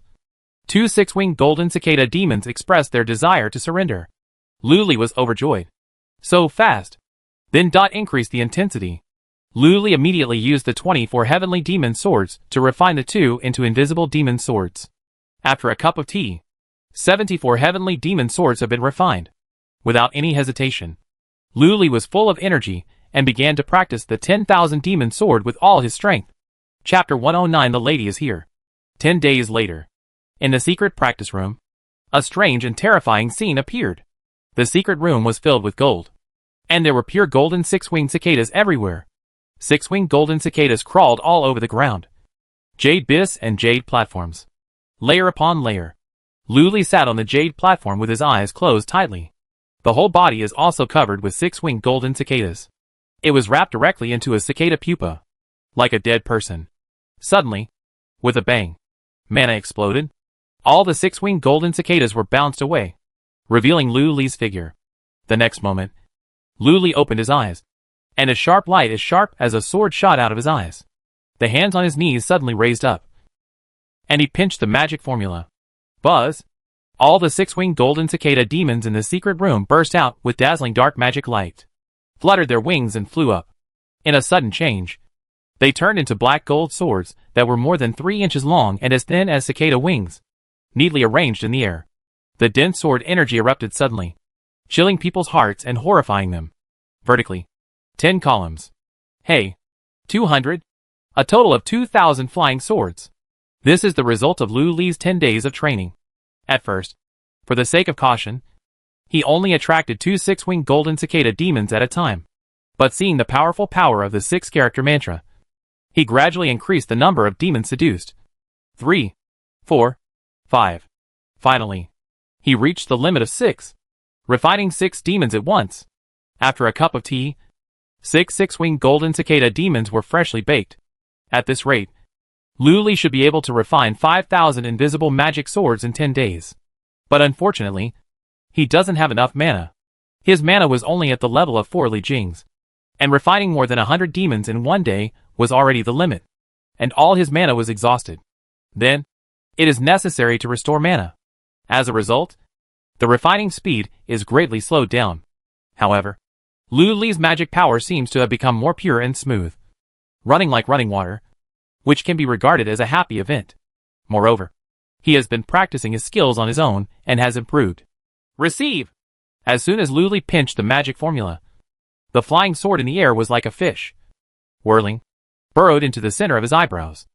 2 6-winged golden cicada demons expressed their desire to surrender. Lu Li was overjoyed. So fast! Then increased the intensity. Lu Li immediately used the 24 heavenly demon swords to refine the 2 into invisible demon swords. After a cup of tea, 74 heavenly demon swords have been refined. Without any hesitation, Lu Li was full of energy and began to practice the 10,000 demon sword with all his strength. Chapter 109. The lady is here. 10 days later, in the secret practice room, a strange and terrifying scene appeared. The secret room was filled with gold, and there were pure golden 6-winged cicadas everywhere. 6-winged golden cicadas crawled all over the ground. Jade bis and jade platforms, layer upon layer. Lu Li sat on the jade platform with his eyes closed tightly. The whole body is also covered with 6-winged golden cicadas. It was wrapped directly into a cicada pupa, like a dead person. Suddenly, with a bang, mana exploded. All the 6-winged golden cicadas were bounced away, revealing Lu Li's figure. The next moment, Lu Li opened his eyes, and a sharp light as sharp as a sword shot out of his eyes. The hands on his knees suddenly raised up, and he pinched the magic formula. Buzz! All the 6-winged golden cicada demons in the secret room burst out with dazzling dark magic light, fluttered their wings and flew up. In a sudden change, they turned into black gold swords that were more than 3 inches long and as thin as cicada wings, neatly arranged in the air. The dense sword energy erupted suddenly, chilling people's hearts and horrifying them. Vertically, 10 columns. Hey! 200? A total of 2,000 flying swords. This is the result of Lu Li's 10 days of training. At first, for the sake of caution, he only attracted 2 6-winged golden cicada demons at a time. But seeing the powerful power of the 6-character mantra, he gradually increased the number of demons seduced. 3, 4, 5. Finally, he reached the limit of 6, refining 6 demons at once. After a cup of tea, 6 6-winged golden cicada demons were freshly baked. At this rate, Lu Li should be able to refine 5,000 invisible magic swords in 10 days. But unfortunately, he doesn't have enough mana. His mana was only at the level of 4 Li Jings, and refining more than 100 demons in 1 day was already the limit, and all his mana was exhausted. Then, it is necessary to restore mana. As a result, the refining speed is greatly slowed down. However, Lu Li's magic power seems to have become more pure and smooth, running like running water, which can be regarded as a happy event. Moreover, He has been practicing his skills on his own and has improved. Receive! As soon as Luli pinched the magic formula, the flying sword in the air was like a fish, whirling, burrowed into the center of his eyebrows,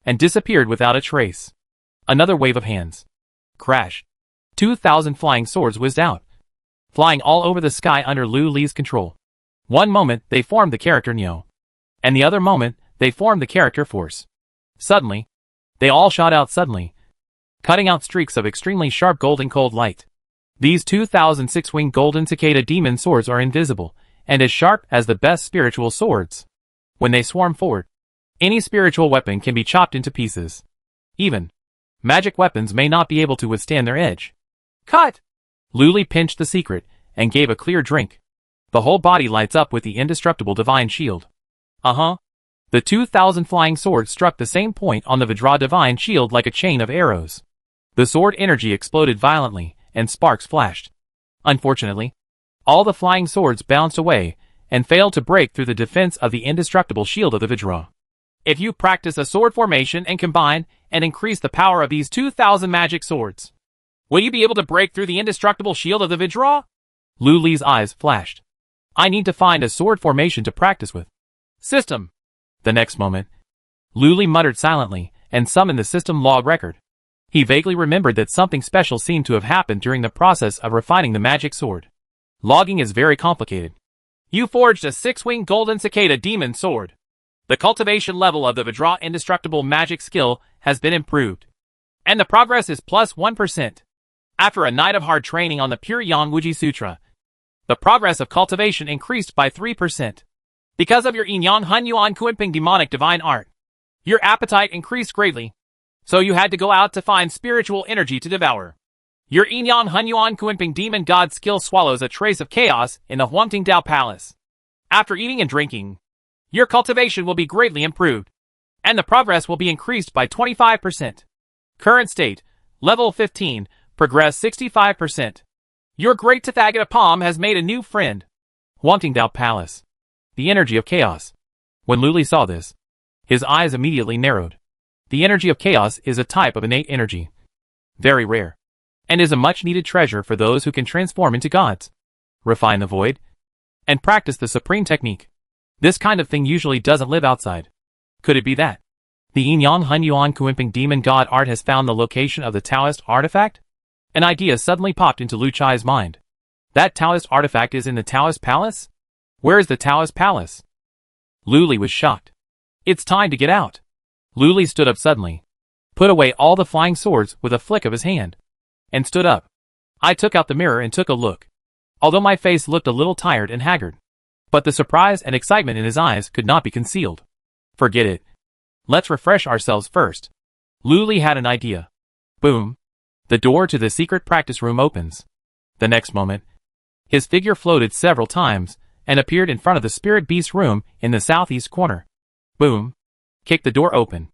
and disappeared without a trace. Another wave of hands. Crash. 2,000 flying swords whizzed out, flying all over the sky under Lu Li's control. One moment they formed the character Neo, and the other moment they formed the character Force. Suddenly, they all shot out suddenly, cutting out streaks of extremely sharp golden cold light. These 2,000 six-winged golden cicada demon swords are invisible, and as sharp as the best spiritual swords. When they swarm forward, any spiritual weapon can be chopped into pieces. Even magic weapons may not be able to withstand their edge. Cut! Luli pinched the secret, and gave a clear drink. The whole body lights up with the indestructible divine shield. The 2,000 flying swords struck the same point on the Vajra divine shield like a chain of arrows. The sword energy exploded violently, and sparks flashed. Unfortunately, all the flying swords bounced away, and failed to break through the defense of the indestructible shield of the Vajra. If you practice a sword formation and combine and increase the power of these 2,000 magic swords, will you be able to break through the indestructible shield of the Vajra? Lu Li's eyes flashed. I need to find a sword formation to practice with. System. The next moment, Lu Li muttered silently, and summoned the system log record. He vaguely remembered that something special seemed to have happened during the process of refining the magic sword. Logging is very complicated. You forged a 6-winged golden cicada demon sword. The cultivation level of the Vajra indestructible magic skill has been improved, and the progress is plus 1%. After a night of hard training on the pure Yang Wuji Sutra, the progress of cultivation increased by 3%. Because of your Yin Yang Hun Yuan Kunping demonic divine art, your appetite increased greatly, so you had to go out to find spiritual energy to devour. Your Yin Yang Hun Yuan Kunping demon god skill swallows a trace of chaos in the Huangting Dao Palace. After eating and drinking, your cultivation will be greatly improved, and the progress will be increased by 25%. Current state, level 15, progress 65%. Your great Tathagata Palm has made a new friend. Huangting Dao Palace. The energy of chaos. When Lu Li saw this, his eyes immediately narrowed. The energy of chaos is a type of innate energy. Very rare. And is a much-needed treasure for those who can transform into gods, refine the void, and practice the supreme technique. This kind of thing usually doesn't live outside. Could it be that the Yin Yang Hun Yuan Kunping demon god art has found the location of the Taoist artifact? An idea suddenly popped into Lu Chai's mind. That Taoist artifact is in the Taoist palace? Where is the Taoist palace? Lu Li was shocked. It's time to get out. Lu Li stood up suddenly, put away all the flying swords with a flick of his hand, and stood up. I took out the mirror and took a look. Although my face looked a little tired and haggard, but the surprise and excitement in his eyes could not be concealed. Forget it. Let's refresh ourselves first. Lu Li had an idea. Boom. The door to the secret practice room opens. The next moment, his figure floated several times and appeared in front of the spirit beast room in the southeast corner. Boom. Kicked the door open.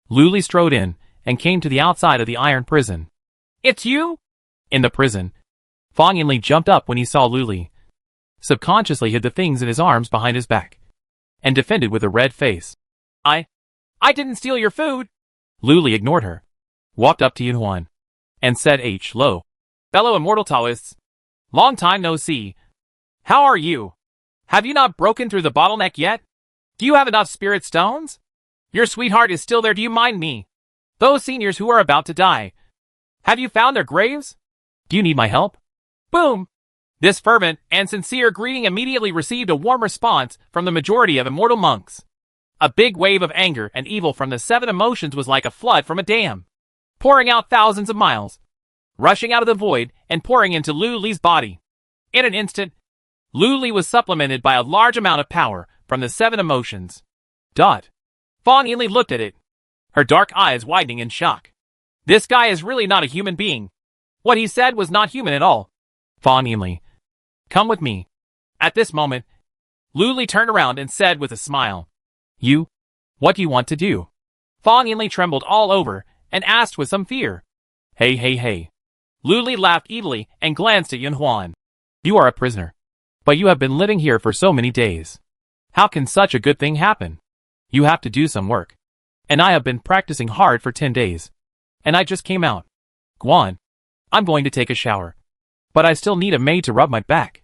Lu Li strode in and came to the outside of the iron prison. It's you? In the prison, Fang Yinli jumped up when he saw Lu Li, subconsciously hid the things in his arms behind his back, and defended with a red face. I didn't steal your food. Lu Li ignored her, walked up to Yun Huan, and said low. Fellow immortal Taoists, long time no see. How are you? Have you not broken through the bottleneck yet? Do you have enough spirit stones? Your sweetheart is still there, do you mind me? Those seniors who are about to die. Have you found their graves? Do you need my help? Boom! This fervent and sincere greeting immediately received a warm response from the majority of immortal monks. A big wave of anger and evil from the 7 emotions was like a flood from a dam, pouring out thousands of miles, rushing out of the void and pouring into Lu Li's body. In an instant, Lu Li was supplemented by a large amount of power from the 7 emotions. Fang Yinli looked at it, her dark eyes widening in shock. This guy is really not a human being. What he said was not human at all. Fang Yinli, come with me. At this moment, Lu Li turned around and said with a smile, What do you want to do? Fang Yinli trembled all over and asked with some fear. Hey. Lu Li laughed evilly and glanced at Yun Huan. You are a prisoner, but you have been living here for so many days. How can such a good thing happen? You have to do some work, and I have been practicing hard for 10 days. and I just came out. Guan, I'm going to take a shower. But I still need a maid to rub my back.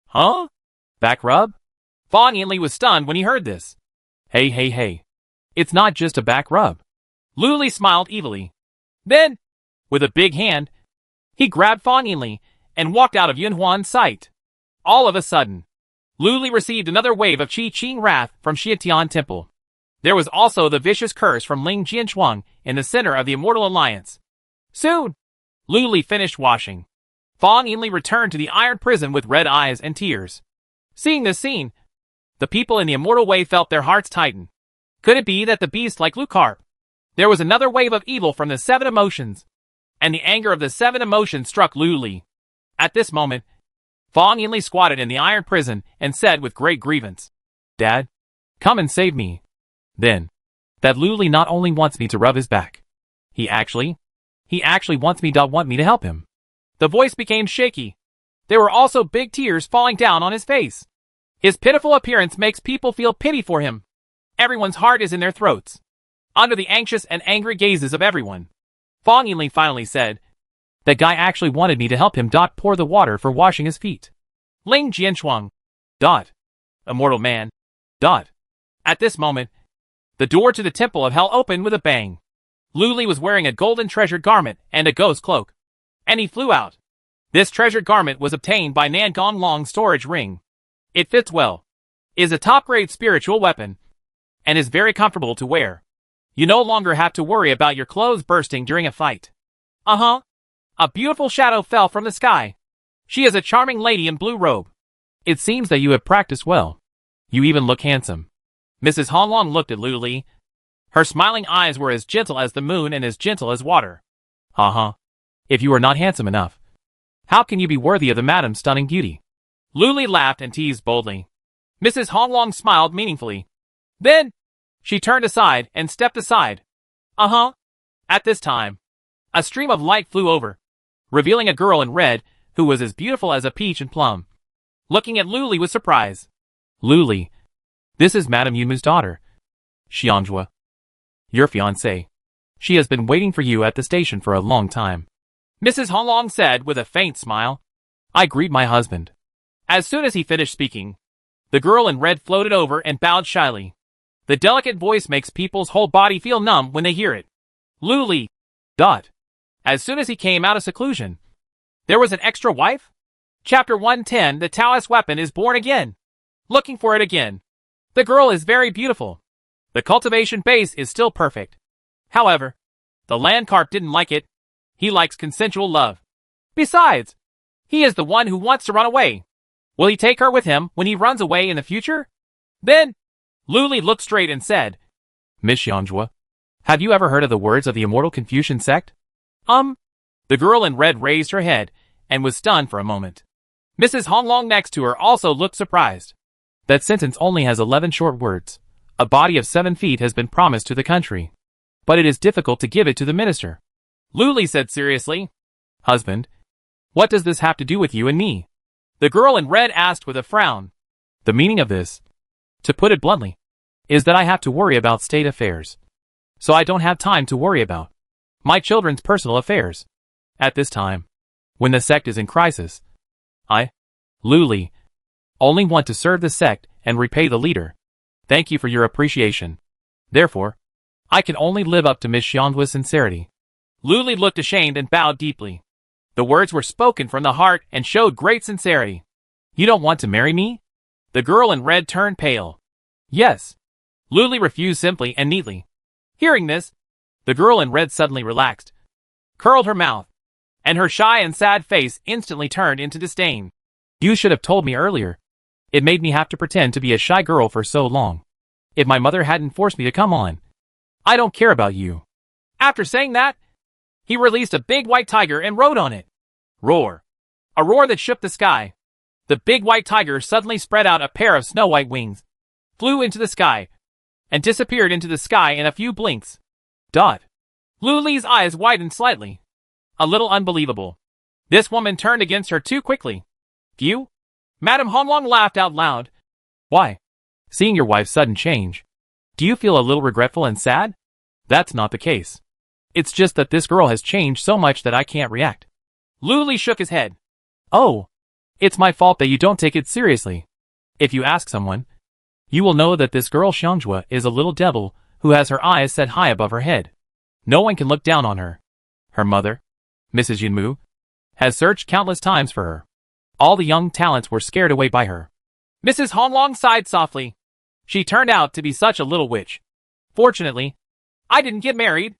Huh? Back rub? Fawn Yinli was stunned when he heard this. Hey. It's not just a back rub. Lu Li smiled evilly. Then, with a big hand, he grabbed Fawn Yinli and walked out of Yun Huan's sight. All of a sudden, Lu Li received another wave of Qi-Qing wrath from Xietian Temple. There was also the vicious curse from Ling Jianchuang in the center of the Immortal Alliance. Soon, Lu Li finished washing. Fawn Yinli returned to the iron prison with red eyes and tears. Seeing this scene, the people in the Immortal Way felt their hearts tighten. Could it be that the beast like Lucarp? There was another wave of evil from the 7 emotions, and the anger of the 7 emotions struck Lu Li. At this moment, Fawn Yinli squatted in the iron prison and said with great grievance, Dad, come and save me. Then, that Lu Li not only wants me to rub his back. He actually wants me to help him. The voice became shaky. There were also big tears falling down on his face. His pitiful appearance makes people feel pity for him. Everyone's heart is in their throats. Under the anxious and angry gazes of everyone, Fawn Yinli finally said, that guy actually wanted me to help him. Pour the water for washing his feet. Ling Jianchuang. Immortal man. At this moment, the door to the Temple of Hell opened with a bang. Lu Li was wearing a golden treasured garment and a ghost cloak, and he flew out. This treasured garment was obtained by Nan Gonglong's storage ring. It fits well, is a top-grade spiritual weapon, and is very comfortable to wear. You no longer have to worry about your clothes bursting during a fight. A beautiful shadow fell from the sky. She is a charming lady in blue robe. It seems that you have practiced well. You even look handsome. Mrs. Honglong looked at Lu Li. Her smiling eyes were as gentle as the moon and as gentle as water. If you are not handsome enough, how can you be worthy of the madam's stunning beauty? Lu Li laughed and teased boldly. Mrs. Honglong smiled meaningfully. Then, she turned aside and stepped aside. At this time, a stream of light flew over, revealing a girl in red who was as beautiful as a peach and plum. Looking at Lu Li with surprise. Lu Li, this is Madame Yunmu's daughter, Xianjua, your fiancée. She has been waiting for you at the station for a long time. Mrs. Honglong said with a faint smile. I greet my husband. As soon as he finished speaking, the girl in red floated over and bowed shyly. The delicate voice makes people's whole body feel numb when they hear it. Lu Li. As soon as he came out of seclusion, there was an extra wife? Chapter 110. The Taoist weapon is born again. Looking for it again. The girl is very beautiful. The cultivation base is still perfect. However, the land carp didn't like it. He likes consensual love. Besides, he is the one who wants to run away. Will he take her with him when he runs away in the future? Then, Lu Li looked straight and said, Miss Xianjua, have you ever heard of the words of the immortal Confucian sect? The girl in red raised her head and was stunned for a moment. Mrs. Honglong next to her also looked surprised. That sentence only has 11 short words. A body of 7 feet has been promised to the country, but it is difficult to give it to the minister. Lu Li said seriously, Husband, what does this have to do with you and me? The girl in red asked with a frown. The meaning of this, to put it bluntly, is that I have to worry about state affairs. So I don't have time to worry about my children's personal affairs. At this time, when the sect is in crisis, I, Lu Li, only want to serve the sect and repay the leader. Thank you for your appreciation. Therefore, I can only live up to Miss Xianjua's sincerity. Lu Li looked ashamed and bowed deeply. The words were spoken from the heart and showed great sincerity. You don't want to marry me? The girl in red turned pale. Yes. Lu Li refused simply and neatly. Hearing this, the girl in red suddenly relaxed, curled her mouth, and her shy and sad face instantly turned into disdain. You should have told me earlier. It made me have to pretend to be a shy girl for so long. If my mother hadn't forced me to come on. I don't care about you. After saying that, he released a big white tiger and rode on it. Roar. A roar that shook the sky. The big white tiger suddenly spread out a pair of snow-white wings, flew into the sky, and disappeared into the sky in a few blinks. Lu Li's eyes widened slightly. A little unbelievable. This woman turned against her too quickly. You? Madame Honglong laughed out loud. Why? Seeing your wife's sudden change, do you feel a little regretful and sad? That's not the case. It's just that this girl has changed so much that I can't react. Lu shook his head. Oh, it's my fault that you don't take it seriously. If you ask someone, you will know that this girl Xiangjue is a little devil who has her eyes set high above her head. No one can look down on her. Her mother, Mrs. Yunmu, has searched countless times for her. All the young talents were scared away by her. Mrs. Honglong sighed softly. She turned out to be such a little witch. Fortunately, I didn't get married.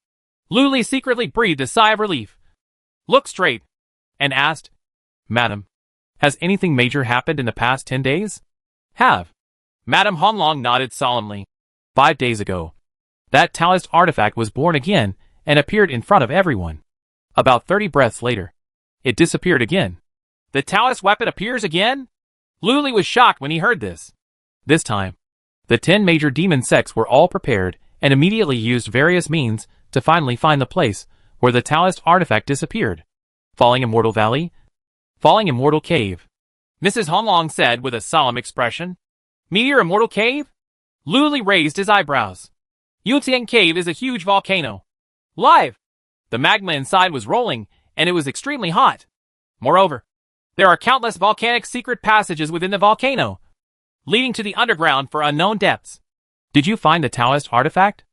Lu secretly breathed a sigh of relief, looked straight, and asked, Madam, has anything major happened in the past 10 days? Have. Madame Honglong nodded solemnly. 5 days ago, that Taoist artifact was born again and appeared in front of everyone. About 30 breaths later, it disappeared again. The Taoist weapon appears again? Lu was shocked when he heard this. This time, the 10 major demon sects were all prepared and immediately used various means to finally find the place where the Taoist artifact disappeared. Falling Immortal Valley, Falling Immortal Cave, Mrs. Honglong said with a solemn expression. Meteor Immortal Cave? Lu raised his eyebrows. Yutian Cave is a huge volcano. Live! The magma inside was rolling, and it was extremely hot. Moreover, there are countless volcanic secret passages within the volcano, leading to the underground for unknown depths. Did you find the Taoist artifact?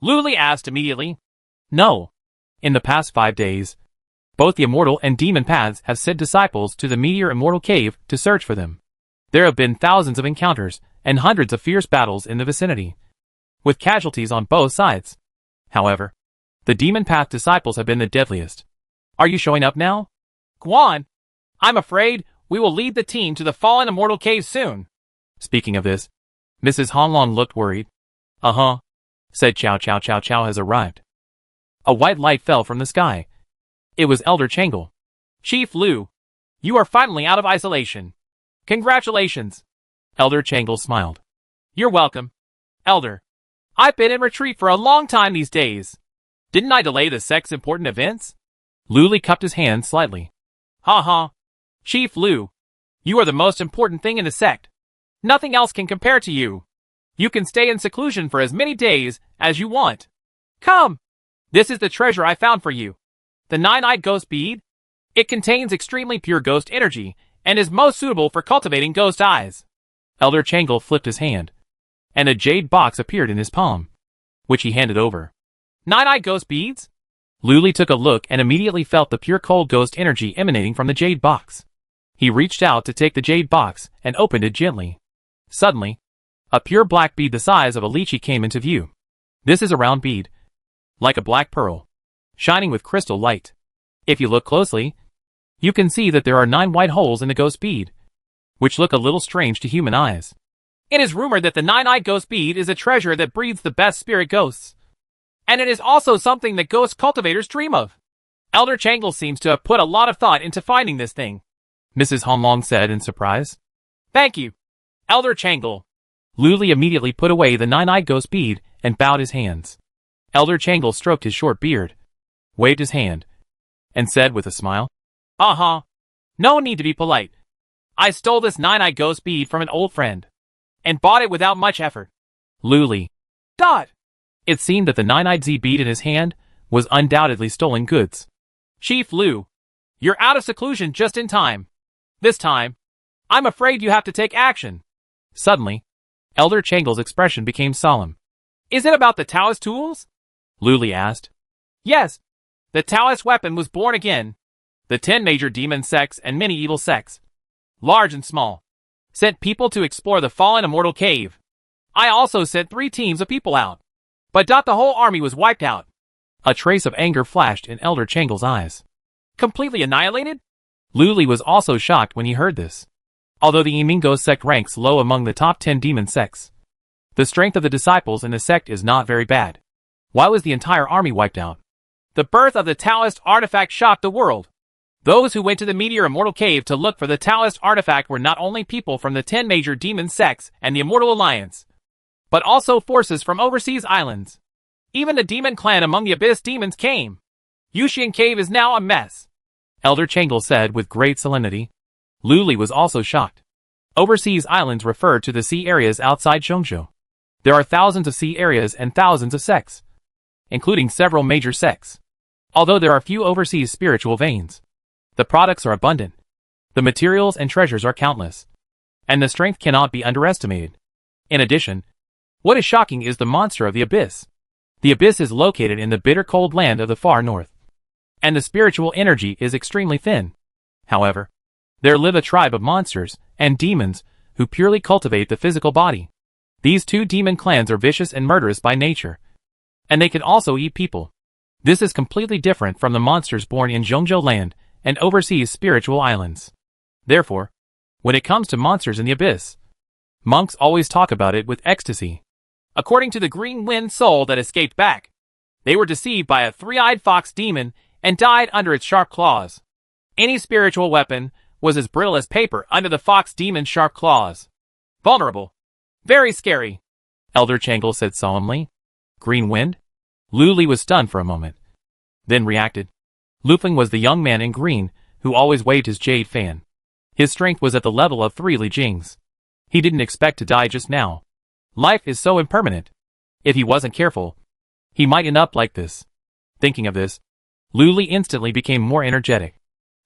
Lu asked immediately. No. In the past 5 days, both the Immortal and Demon Paths have sent disciples to the Meteor Immortal Cave to search for them. There have been thousands of encounters and hundreds of fierce battles in the vicinity, with casualties on both sides. However, the Demon Path disciples have been the deadliest. Are you showing up now? Guan, I'm afraid we will lead the team to the Fallen Immortal Cave soon. Speaking of this, Mrs. Honglong looked worried. Uh-huh, said Chow has arrived. A white light fell from the sky. It was Elder Changle. Chief Lu, you are finally out of isolation. Congratulations. Elder Changle smiled. You're welcome, Elder. I've been in retreat for a long time these days. Didn't I delay the Sect's important events? Lu cupped his hand slightly. Ha ha. Chief Lu, you are the most important thing in the Sect. Nothing else can compare to you. You can stay in seclusion for as many days as you want. Come! This is the treasure I found for you. The nine-eyed ghost bead. It contains extremely pure ghost energy and is most suitable for cultivating ghost eyes. Elder Changle flipped his hand, and a jade box appeared in his palm, which he handed over. Nine-eyed ghost beads? Lu took a look and immediately felt the pure cold ghost energy emanating from the jade box. He reached out to take the jade box and opened it gently. Suddenly, a pure black bead the size of a lychee came into view. This is a round bead, like a black pearl, shining with crystal light. If you look closely, you can see that there are 9 white holes in the ghost bead, which look a little strange to human eyes. It is rumored that the nine-eyed ghost bead is a treasure that breeds the best spirit ghosts. And it is also something that ghost cultivators dream of. Elder Changle seems to have put a lot of thought into finding this thing, Mrs. Honglong said in surprise. Thank you, Elder Changle. Lu immediately put away the 9-eyed ghost bead and bowed his hands. Elder Changle stroked his short beard, waved his hand, and said with a smile, Uh-huh. No need to be polite. I stole this 9-eyed ghost bead from an old friend, and bought it without much effort. Lu. Dot. It seemed that the 9-eyed Z bead in his hand was undoubtedly stolen goods. Chief Lu, you're out of seclusion just in time. This time, I'm afraid you have to take action. Suddenly, Elder Changle's expression became solemn. Is it about the Taoist tools? Lu asked. Yes. The Taoist weapon was born again. The 10 major demon sects and many evil sects, large and small, sent people to explore the Fallen Immortal Cave. I also sent 3 teams of people out. But the whole army was wiped out. A trace of anger flashed in Elder Changle's eyes. Completely annihilated? Lu was also shocked when he heard this. Although the Yimingo sect ranks low among the top 10 demon sects, the strength of the disciples in the sect is not very bad. Why was the entire army wiped out? The birth of the Taoist artifact shocked the world. Those who went to the Meteor Immortal Cave to look for the Taoist artifact were not only people from the 10 major demon sects and the Immortal Alliance, but also forces from overseas islands. Even the demon clan among the Abyss demons came. Yushian Cave is now a mess, Elder Changle said with great solemnity. Lu was also shocked. Overseas islands referred to the sea areas outside Zhongzhou. There are thousands of sea areas and thousands of sects, including several major sects. Although there are few overseas spiritual veins, the products are abundant, the materials and treasures are countless, and the strength cannot be underestimated. In addition, what is shocking is the monster of the abyss. The abyss is located in the bitter cold land of the far north, and the spiritual energy is extremely thin. However, there live a tribe of monsters and demons who purely cultivate the physical body. These two demon clans are vicious and murderous by nature, and they can also eat people. This is completely different from the monsters born in Zhongzhou land and overseas spiritual islands. Therefore, when it comes to monsters in the abyss, monks always talk about it with ecstasy. According to the green wind soul that escaped back, they were deceived by a three-eyed fox demon and died under its sharp claws. Any spiritual weapon was as brittle as paper under the fox demon's sharp claws. Vulnerable. Very scary, Elder Changle said solemnly. Green wind? Lu Li was stunned for a moment, then reacted. Lu Feng was the young man in green who always waved his jade fan. His strength was at the level of 3 Li Jings. He didn't expect to die just now. Life is so impermanent. If he wasn't careful, he might end up like this. Thinking of this, Lu Li instantly became more energetic.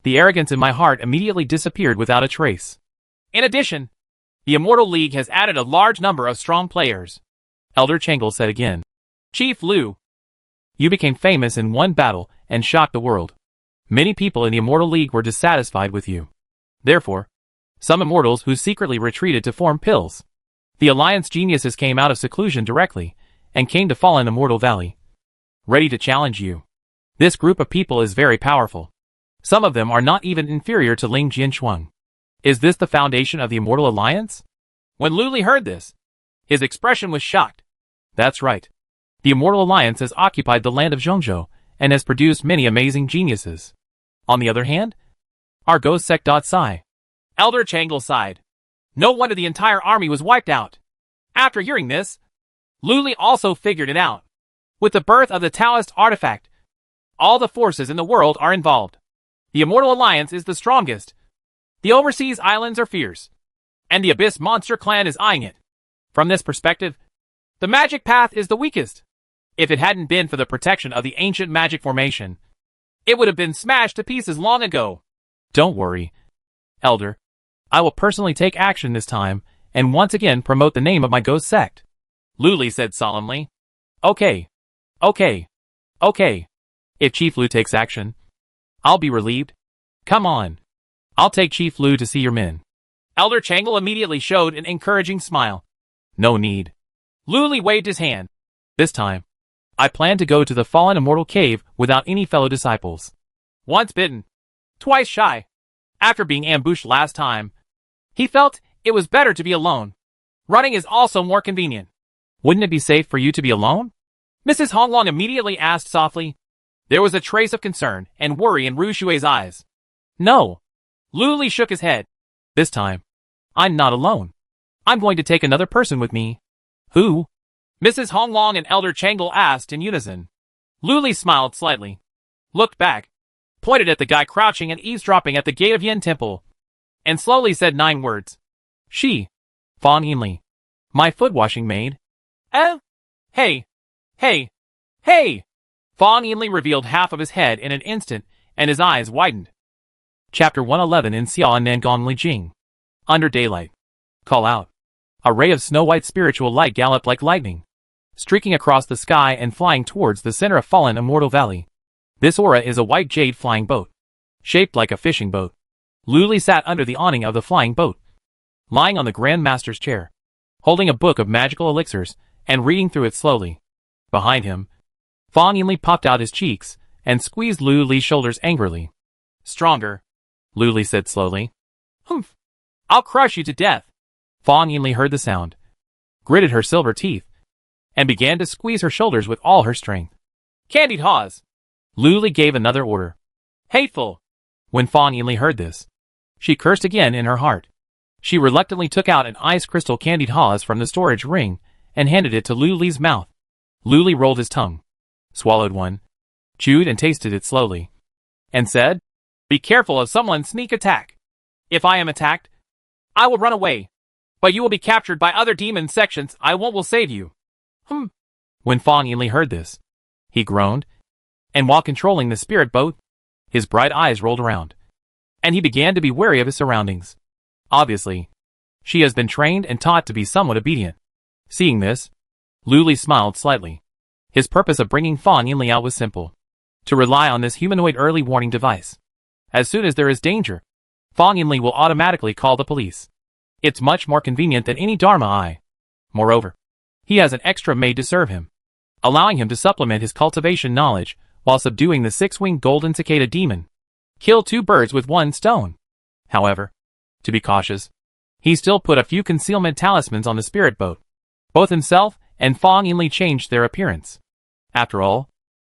The arrogance in my heart immediately disappeared without a trace. In addition, the Immortal League has added a large number of strong players, Elder Changle said again. Chief Lu, you became famous in one battle and shocked the world. Many people in the Immortal League were dissatisfied with you. Therefore, some immortals who secretly retreated to form pills. The Alliance geniuses came out of seclusion directly and came to Fallen Immortal Valley, ready to challenge you. This group of people is very powerful. Some of them are not even inferior to Ling Jianchuang. Is this the foundation of the Immortal Alliance? When Lu Li heard this, his expression was shocked. That's right. The Immortal Alliance has occupied the land of Zhongzhou and has produced many amazing geniuses. On the other hand, our ghost sect. Sigh. Elder Changle sighed. No wonder the entire army was wiped out. After hearing this, Lu Li also figured it out. With the birth of the Taoist artifact, all the forces in the world are involved. The Immortal Alliance is the strongest. The overseas islands are fierce, and the Abyss Monster Clan is eyeing it. From this perspective, the magic path is the weakest. If it hadn't been for the protection of the ancient magic formation, it would have been smashed to pieces long ago. Don't worry, Elder. I will personally take action this time, and once again promote the name of my ghost sect, Lu Li said solemnly. Okay. If Chief Lu takes action, I'll be relieved. Come on. I'll take Chief Lu to see your men. Elder Changle immediately showed an encouraging smile. No need. Lu Li waved his hand. This time, I plan to go to the Fallen Immortal Cave without any fellow disciples. Once bitten, twice shy. After being ambushed last time, he felt it was better to be alone. Running is also more convenient. Wouldn't it be safe for you to be alone? Mrs. Honglong immediately asked softly. There was a trace of concern and worry in Ru Shui's eyes. No. Lu Li shook his head. This time, I'm not alone. I'm going to take another person with me. Who? Mrs. Honglong and Elder Changle asked in unison. Lu Li smiled slightly, looked back, pointed at the guy crouching and eavesdropping at the gate of Yin Temple, and slowly said 9 words. She. Fan Yinli. My foot-washing maid. Hey. Fan Yinli revealed half of his head in an instant, and his eyes widened. Chapter 111 in Xia Nangon Li Jing. Under daylight. Call out. A ray of snow-white spiritual light galloped like lightning, streaking across the sky and flying towards the center of Fallen Immortal Valley. This aura is a white jade flying boat, shaped like a fishing boat. Lu Li sat under the awning of the flying boat, lying on the Grand Master's chair, holding a book of magical elixirs and reading through it slowly. Behind him, Fan Yinli popped out his cheeks and squeezed Lu Li's shoulders angrily. Stronger, Lu Li said slowly. Humph! I'll crush you to death. Fan Yinli heard the sound, gritted her silver teeth, and began to squeeze her shoulders with all her strength. Candied Haws! Lu Li gave another order. Hateful! When Fan Yinli heard this, she cursed again in her heart. She reluctantly took out an ice crystal Candied Haws from the storage ring and handed it to Lu Li's mouth. Lu Li rolled his tongue, swallowed one, chewed and tasted it slowly, and said, Be careful of someone's sneak attack. If I am attacked, I will run away. But you will be captured by other demon sections. I will save you. When Fan Yinli heard this, he groaned. And while controlling the spirit boat, his bright eyes rolled around, and he began to be wary of his surroundings. Obviously, she has been trained and taught to be somewhat obedient. Seeing this, Luli smiled slightly. His purpose of bringing Fang Yinli out was simple: to rely on this humanoid early warning device. As soon as there is danger, Fang Yinli will automatically call the police. It's much more convenient than any Dharma eye. Moreover, he has an extra maid to serve him, allowing him to supplement his cultivation knowledge while subduing the six-winged golden cicada demon. Kill two birds with one stone. However, to be cautious, he still put a few concealment talismans on the spirit boat. Both himself and Fang Yinli changed their appearance. After all,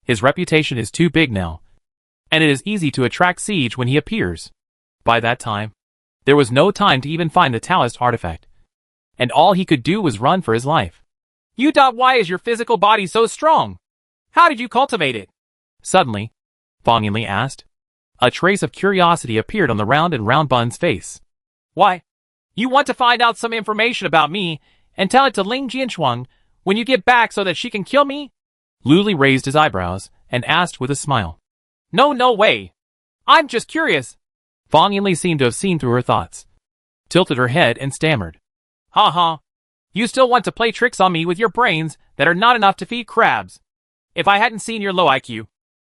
his reputation is too big now, and it is easy to attract siege when he appears. By that time, there was no time to even find the Taoist artifact, and all he could do was run for his life. Why is your physical body so strong? How did you cultivate it? Suddenly, Fang Yinli asked. A trace of curiosity appeared on the round and round bun's face. Why? You want to find out some information about me and tell it to Ling Jianchuang when you get back so that she can kill me? Luli raised his eyebrows and asked with a smile. No way. I'm just curious. Fang Yinli seemed to have seen through her thoughts, tilted her head and stammered. Ha. You still want to play tricks on me with your brains that are not enough to feed crabs. If I hadn't seen your low IQ,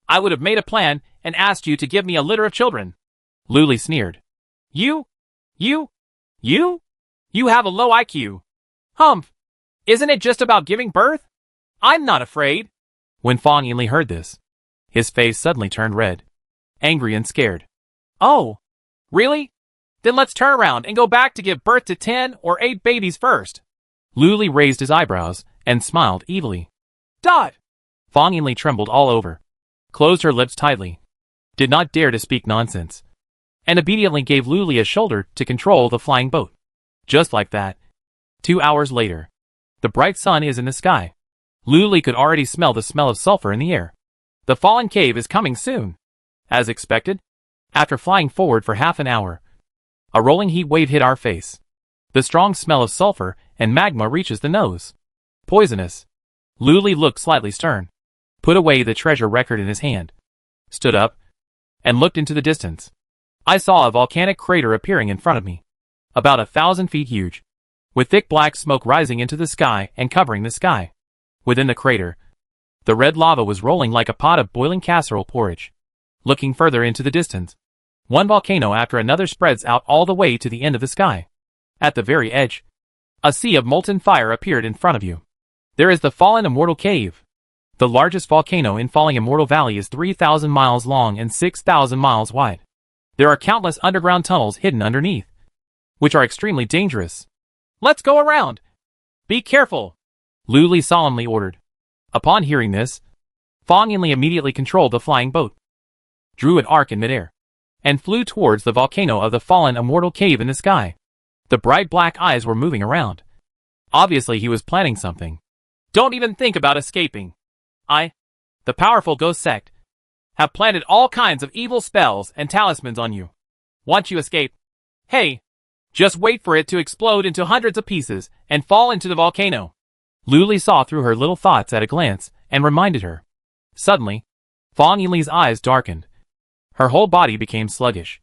I would have made a plan and asked you to give me a litter of children. Luli sneered. You have a low IQ. Humph. Isn't it just about giving birth? I'm not afraid. When Fang Yinli heard this, his face suddenly turned red, angry and scared. Oh, really? Then let's turn around and go back to give birth to 10 or 8 babies first. Luli raised his eyebrows and smiled evilly. Fang Yinli trembled all over, closed her lips tightly, did not dare to speak nonsense, and obediently gave Luli a shoulder to control the flying boat. Just like that, 2 hours later, the bright sun is in the sky. Luli could already smell the smell of sulfur in the air. The fallen cave is coming soon. As expected, after flying forward for half an hour, a rolling heat wave hit our face. The strong smell of sulfur and magma reaches the nose. Poisonous. Luli looked slightly stern, put away the treasure record in his hand, stood up, and looked into the distance. I saw a volcanic crater appearing in front of me, about 1,000 feet huge, with thick black smoke rising into the sky and covering the sky. Within the crater, the red lava was rolling like a pot of boiling casserole porridge. Looking further into the distance, one volcano after another spreads out all the way to the end of the sky. At the very edge, a sea of molten fire appeared in front of you. There is the Fallen Immortal Cave. The largest volcano in Falling Immortal Valley is 3,000 miles long and 6,000 miles wide. There are countless underground tunnels hidden underneath, which are extremely dangerous. Let's go around. Be careful, Luli solemnly ordered. Upon hearing this, Fang Yinli immediately controlled the flying boat, drew an arc in midair, and flew towards the volcano of the Fallen Immortal Cave in the sky. The bright black eyes were moving around. Obviously he was planning something. Don't even think about escaping. The powerful Ghost Sect, have planted all kinds of evil spells and talismans on you. Once you escape, hey, just wait for it to explode into hundreds of pieces and fall into the volcano. Luli saw through her little thoughts at a glance and reminded her. Suddenly, Fang Yinli's eyes darkened. Her whole body became sluggish,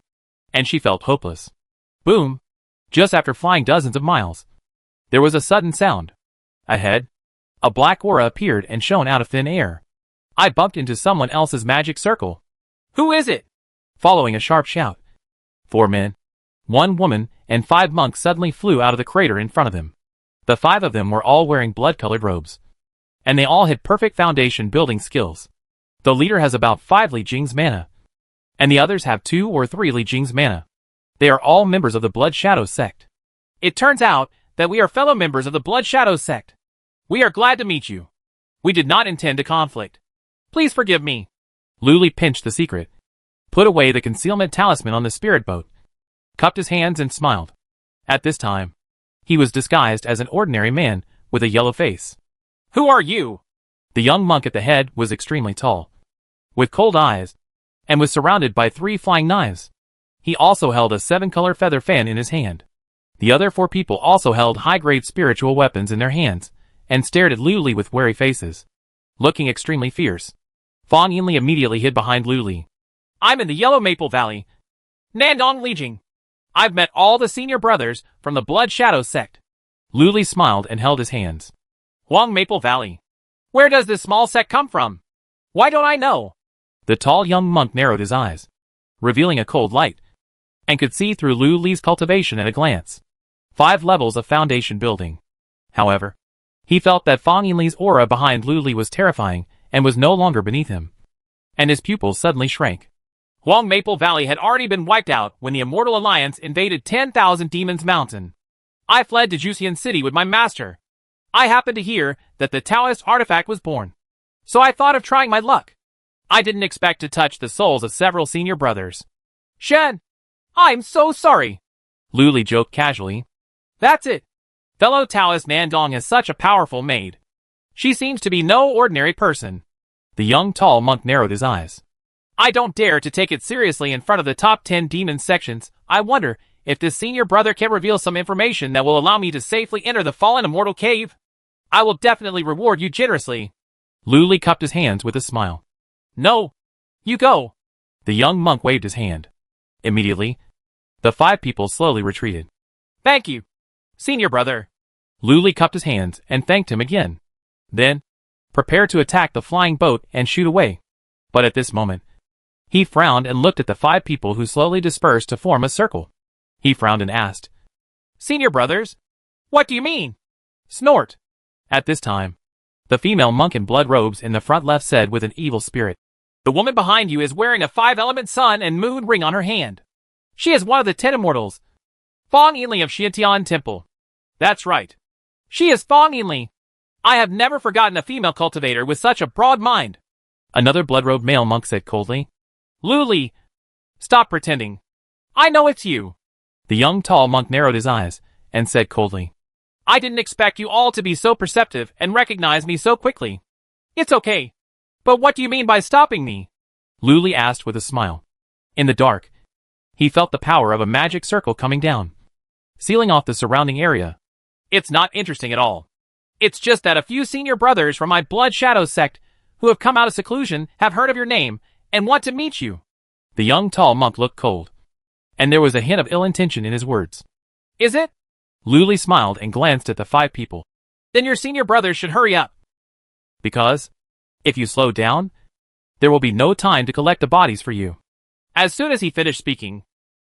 and she felt hopeless. Boom! Just after flying dozens of miles, there was a sudden sound. Ahead, a black aura appeared and shone out of thin air. I bumped into someone else's magic circle. Who is it? Following a sharp shout, 4 men, 1 woman, and 5 monks suddenly flew out of the crater in front of them. The 5 of them were all wearing blood-colored robes, and they all had perfect foundation building skills. The leader has about 5 Li Jing's mana, and the others have 2 or 3 Li Jing's mana. They are all members of the Blood Shadow Sect. It turns out that we are fellow members of the Blood Shadow Sect. We are glad to meet you. We did not intend to conflict. Please forgive me. Luli pinched the secret, put away the concealment talisman on the spirit boat, cupped his hands and smiled. At this time, he was disguised as an ordinary man with a yellow face. Who are you? The young monk at the head was extremely tall, with cold eyes, and was surrounded by 3 flying knives. He also held a 7-color feather fan in his hand. The other 4 people also held high-grade spiritual weapons in their hands, and stared at Luli with wary faces, looking extremely fierce. Fong Yinli immediately hid behind Lu Li. I'm in the Yellow Maple Valley. Nandong Lijing. I've met all the senior brothers from the Blood Shadow Sect. Lu Li smiled and held his hands. Huang Maple Valley. Where does this small sect come from? Why don't I know? The tall young monk narrowed his eyes, revealing a cold light, and could see through Lu Li's cultivation at a glance. 5 levels of foundation building. However, he felt that Fong Yinli's aura behind Lu Li was terrifying and was no longer beneath him. And his pupils suddenly shrank. Huang Maple Valley had already been wiped out when the Immortal Alliance invaded 10,000 Demons Mountain. I fled to Juxian City with my master. I happened to hear that the Taoist artifact was born. So I thought of trying my luck. I didn't expect to touch the souls of several senior brothers. Shen, I'm so sorry. Lu Li joked casually. That's it. Fellow Taoist Nandong is such a powerful maid. She seems to be no ordinary person. The young tall monk narrowed his eyes. I don't dare to take it seriously in front of the top 10 demon sections. I wonder if this senior brother can reveal some information that will allow me to safely enter the fallen immortal cave. I will definitely reward you generously. Lu Li cupped his hands with a smile. No. You go. The young monk waved his hand. Immediately, the 5 people slowly retreated. Thank you, senior brother. Lu Li cupped his hands and thanked him again. Then, prepared to attack the flying boat and shoot away. But at this moment, he frowned and looked at the 5 people who slowly dispersed to form a circle. He frowned and asked, Senior brothers? What do you mean? Snort. At this time, the female monk in blood robes in the front left said with an evil spirit, The woman behind you is wearing a 5-element sun and moon ring on her hand. She is one of the 10 immortals. Fong Yinli of Xiantian Temple. That's right. She is Fong Yinli. I have never forgotten a female cultivator with such a broad mind. Another blood-robed male monk said coldly. Lu Li, stop pretending. I know it's you. The young tall monk narrowed his eyes and said coldly, I didn't expect you all to be so perceptive and recognize me so quickly. It's okay. But what do you mean by stopping me? Lu Li asked with a smile. In the dark, he felt the power of a magic circle coming down, sealing off the surrounding area. It's not interesting at all. It's just that a few senior brothers from my Blood Shadow sect who have come out of seclusion have heard of your name and want to meet you. The young tall monk looked cold, and there was a hint of ill intention in his words. Is it? Lu Li smiled and glanced at the 5 people. Then your senior brothers should hurry up. Because, if you slow down, there will be no time to collect the bodies for you. As soon as he finished speaking,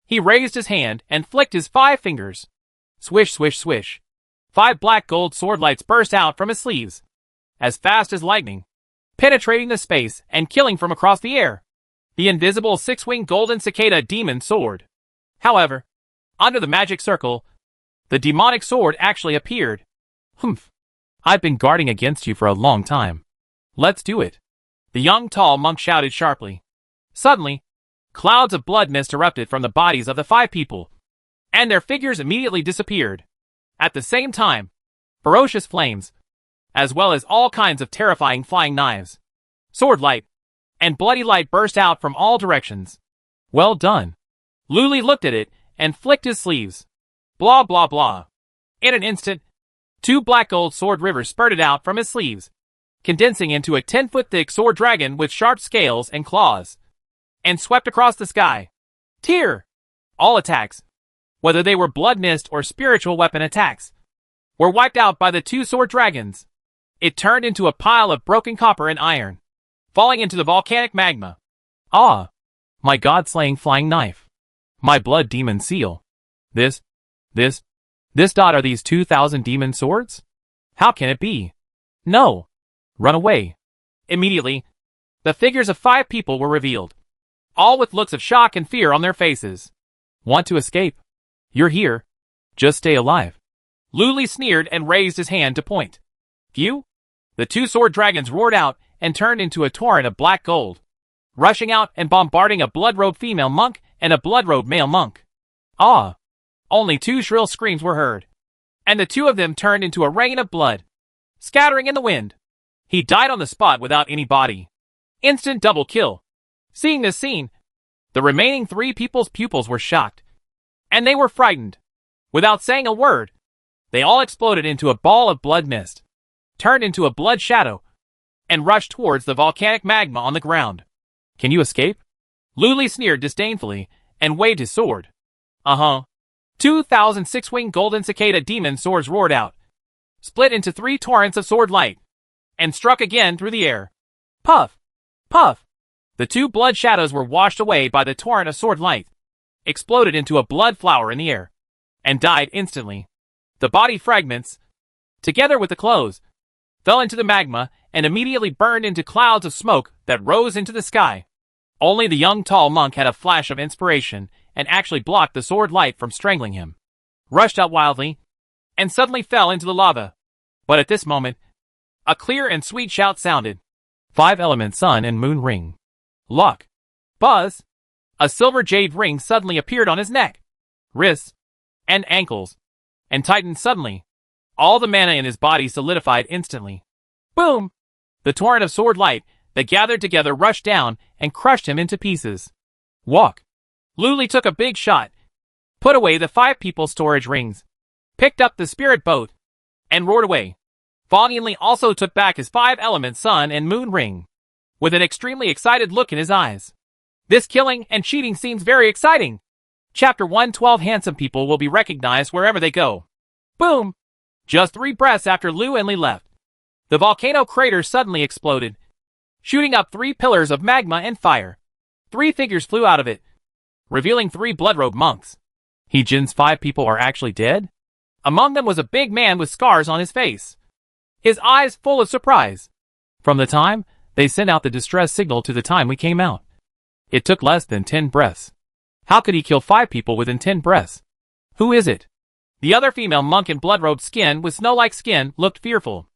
he raised his hand and flicked his 5 fingers. Swish, swish, swish. 5 black gold sword lights burst out from his sleeves, as fast as lightning, penetrating the space and killing from across the air. The invisible 6-winged golden cicada demon sword. However, under the magic circle, the demonic sword actually appeared. Humph. I've been guarding against you for a long time. Let's do it. The young tall monk shouted sharply. Suddenly, clouds of blood mist erupted from the bodies of the 5 people, and their figures immediately disappeared. At the same time, ferocious flames, as well as all kinds of terrifying flying knives, sword light, and bloody light burst out from all directions. Well done. Lu Li looked at it and flicked his sleeves. Blah blah blah. In an instant, 2 black gold sword rivers spurted out from his sleeves, condensing into a 10-foot thick sword dragon with sharp scales and claws, and swept across the sky. Tear! All attacks, whether they were blood mist or spiritual weapon attacks, were wiped out by the 2 sword dragons. It turned into a pile of broken copper and iron, falling into the volcanic magma. Ah! My god-slaying flying knife. My blood demon seal. This dot are these 2,000 demon swords? How can it be? No! Run away. Immediately, the figures of 5 people were revealed, all with looks of shock and fear on their faces. Want to escape? You're here. Just stay alive. Lu Li sneered and raised his hand to point. Phew! The 2 sword dragons roared out and turned into a torrent of black gold, rushing out and bombarding a blood-robed female monk and a blood-robed male monk. Ah! Only 2 shrill screams were heard, and the 2 of them turned into a rain of blood, scattering in the wind. He died on the spot without any body. Instant double kill. Seeing this scene, the remaining 3 people's pupils were shocked, and they were frightened. Without saying a word, they all exploded into a ball of blood mist, turned into a blood shadow, and rushed towards the volcanic magma on the ground. Can you escape? Luli sneered disdainfully and waved his sword. 2,000 six-winged golden cicada demon swords roared out, split into 3 torrents of sword light, and struck again through the air. Puff! Puff! The 2 blood shadows were washed away by the torrent of sword light, exploded into a blood flower in the air, and died instantly. The body fragments, together with the clothes, fell into the magma and immediately burned into clouds of smoke that rose into the sky. Only the young tall monk had a flash of inspiration and actually blocked the sword light from strangling him, rushed out wildly, and suddenly fell into the lava. But at this moment, a clear and sweet shout sounded. 5-element sun and moon ring. Luck. Buzz! A silver jade ring suddenly appeared on his neck, wrists, and ankles, and tightened suddenly. All the mana in his body solidified instantly. Boom! The torrent of sword light that gathered together rushed down and crushed him into pieces. Walk. Luli took a big shot, put away the 5 people storage rings, picked up the spirit boat, and roared away. Valiantly also took back his 5-element sun and moon ring, with an extremely excited look in his eyes. This killing and cheating seems very exciting. Chapter 112. Handsome people will be recognized wherever they go. Boom! Just 3 breaths after Lu and Li left, the volcano crater suddenly exploded, shooting up 3 pillars of magma and fire. 3 figures flew out of it, revealing 3 blood-robed monks. He Jin's 5 people are actually dead? Among them was a big man with scars on his face, his eyes full of surprise. From the time they sent out the distress signal to the time we came out, it took less than 10 breaths. How could he kill 5 people within 10 breaths? Who is it? The other female monk in blood-robed skin with snow-like skin looked fearful.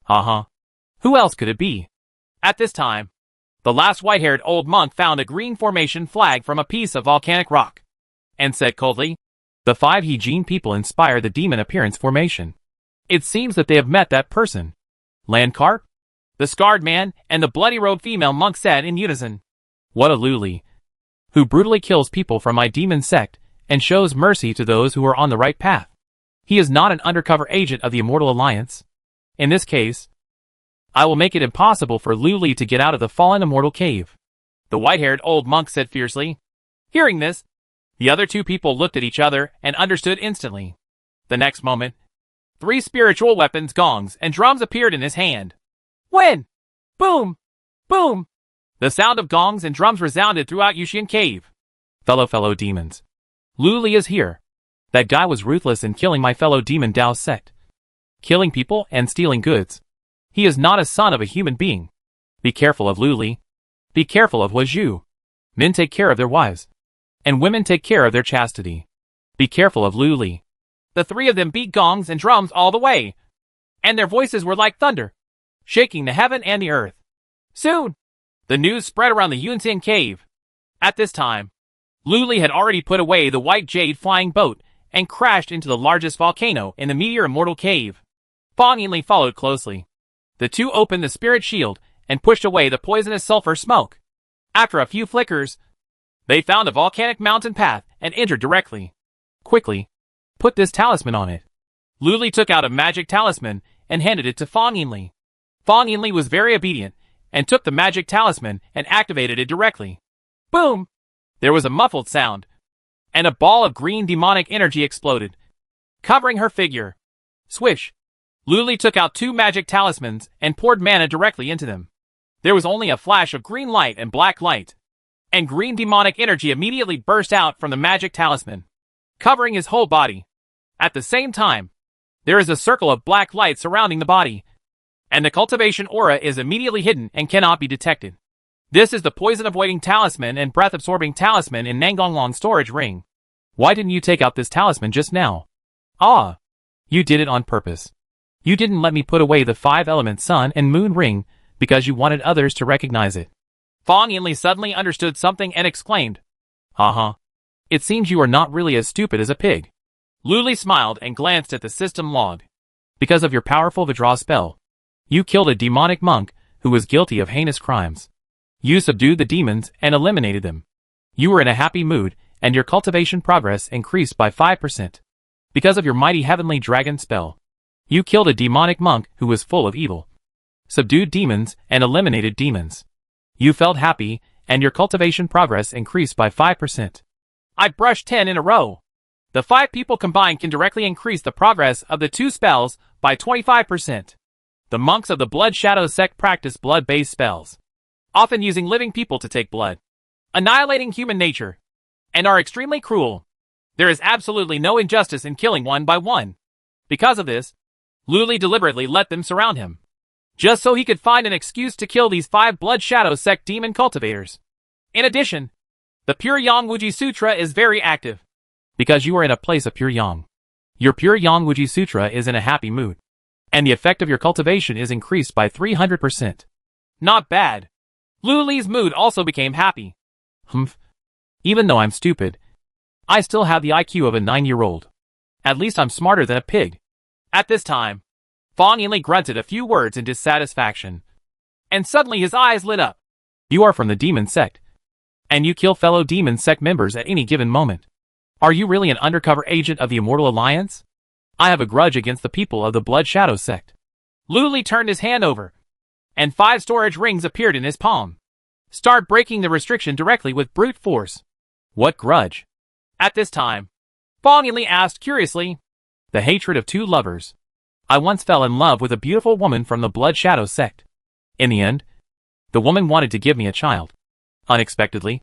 Who else could it be? At this time, the last white-haired old monk found a green formation flag from a piece of volcanic rock, and said coldly, The 5 Jin people inspire the demon appearance formation. It seems that they have met that person. Landcart? The scarred man and the bloody-robed female monk said in unison. What a Luli, who brutally kills people from my demon sect and shows mercy to those who are on the right path. He is not an undercover agent of the Immortal Alliance. In this case, I will make it impossible for Luli to get out of the fallen immortal cave. The white-haired old monk said fiercely. Hearing this, the other 2 people looked at each other and understood instantly. The next moment, 3 spiritual weapons, gongs, and drums appeared in his hand. When? Boom! Boom! The sound of gongs and drums resounded throughout Yushian Cave. Fellow demons. Luli is here. That guy was ruthless in killing my fellow demon Dao sect. Killing people and stealing goods. He is not a son of a human being. Be careful of Luli. Be careful of Huazhu. Men take care of their wives, and women take care of their chastity. Be careful of Luli. The 3 of them beat gongs and drums all the way, and their voices were like thunder, shaking the heaven and the earth. Soon, the news spread around the Yunxian cave. At this time, Luli had already put away the white jade flying boat and crashed into the largest volcano in the Meteor Immortal Cave. Fang Yinli followed closely. The 2 opened the spirit shield and pushed away the poisonous sulfur smoke. After a few flickers, they found a volcanic mountain path and entered directly. Quickly, put this talisman on it. Luli took out a magic talisman and handed it to Fang Yinli. Fang Yinli was very obedient and took the magic talisman and activated it directly. Boom! There was a muffled sound, and a ball of green demonic energy exploded, covering her figure. Swish! Luli took out 2 magic talismans and poured mana directly into them. There was only a flash of green light and black light, and green demonic energy immediately burst out from the magic talisman, covering his whole body. At the same time, there is a circle of black light surrounding the body, and the cultivation aura is immediately hidden and cannot be detected. This is the poison-avoiding talisman and breath-absorbing talisman in Nangonglong storage ring. Why didn't you take out this talisman just now? You did it on purpose. You didn't let me put away the 5-element sun and moon ring because you wanted others to recognize it. Fang Yinli suddenly understood something and exclaimed, It seems you are not really as stupid as a pig. Luli smiled and glanced at the system log. Because of your powerful withdraw spell, you killed a demonic monk who was guilty of heinous crimes. You subdued the demons and eliminated them. You were in a happy mood, and your cultivation progress increased by 5%. Because of your mighty heavenly dragon spell, you killed a demonic monk who was full of evil. subdued demons, and eliminated demons. You felt happy, and your cultivation progress increased by 5%. I brushed 10 in a row. The 5 people combined can directly increase the progress of the 2 spells by 25%. The monks of the Blood Shadow sect practice blood-based spells, often using living people to take blood, annihilating human nature, and are extremely cruel. There is absolutely no injustice in killing one by one. Because of this, Luli deliberately let them surround him, just so he could find an excuse to kill these 5 Blood Shadow sect demon cultivators. In addition, the Pure Yang Wuji Sutra is very active. Because you are in a place of pure yang. Your Pure Yang Wuji Sutra is in a happy mood, and the effect of your cultivation is increased by 300%. Not bad. Luli's mood also became happy. Even though I'm stupid, I still have the IQ of a 9-year-old. At least I'm smarter than a pig. At this time, Fang Yinli grunted a few words in dissatisfaction, and suddenly his eyes lit up. You are from the Demon Sect, and you kill fellow Demon Sect members at any given moment. Are you really an undercover agent of the Immortal Alliance? I have a grudge against the people of the Blood Shadow sect. Luli turned his hand over, and 5 storage rings appeared in his palm. Start breaking the restriction directly with brute force. What grudge? At this time, Fang Yinli asked curiously. The hatred of 2 lovers. I once fell in love with a beautiful woman from the Blood Shadow sect. In the end, the woman wanted to give me a child. Unexpectedly,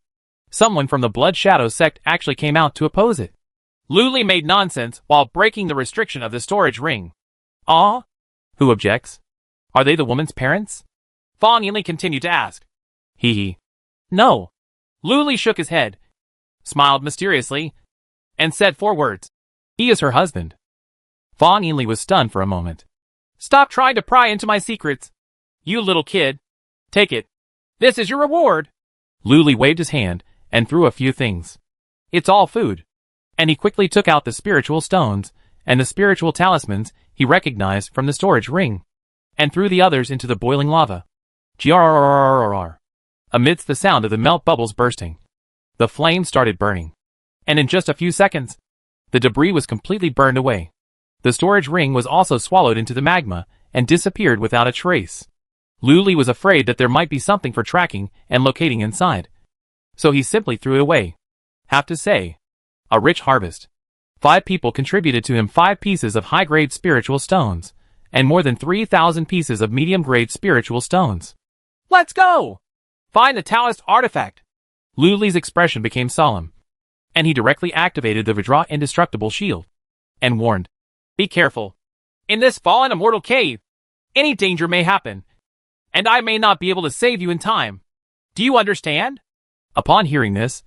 someone from the Blood Shadow sect actually came out to oppose it. Luli made nonsense while breaking the restriction of the storage ring. Ah? Who objects? Are they the woman's parents? Fang Yinli continued to ask. Hee. No. Luli shook his head, smiled mysteriously, and said 4 words. He is her husband. Fang Yinli was stunned for a moment. Stop trying to pry into my secrets. You little kid. Take it. This is your reward. Luli waved his hand and threw a few things. It's all food. And he quickly took out the spiritual stones and the spiritual talismans he recognized from the storage ring, and threw the others into the boiling lava. Grrrr. Amidst the sound of the melt bubbles bursting, the flame started burning, and in just a few seconds, the debris was completely burned away. The storage ring was also swallowed into the magma and disappeared without a trace. Luli was afraid that there might be something for tracking and locating inside, so he simply threw it away. Have to say, a rich harvest. 5 people contributed to him 5 pieces of high-grade spiritual stones, and more than 3,000 pieces of medium-grade spiritual stones. Let's go! Find the Taoist artifact. Luli's expression became solemn, and he directly activated the Vidra indestructible shield, and warned, Be careful. In this fallen immortal cave, any danger may happen, and I may not be able to save you in time. Do you understand? Upon hearing this,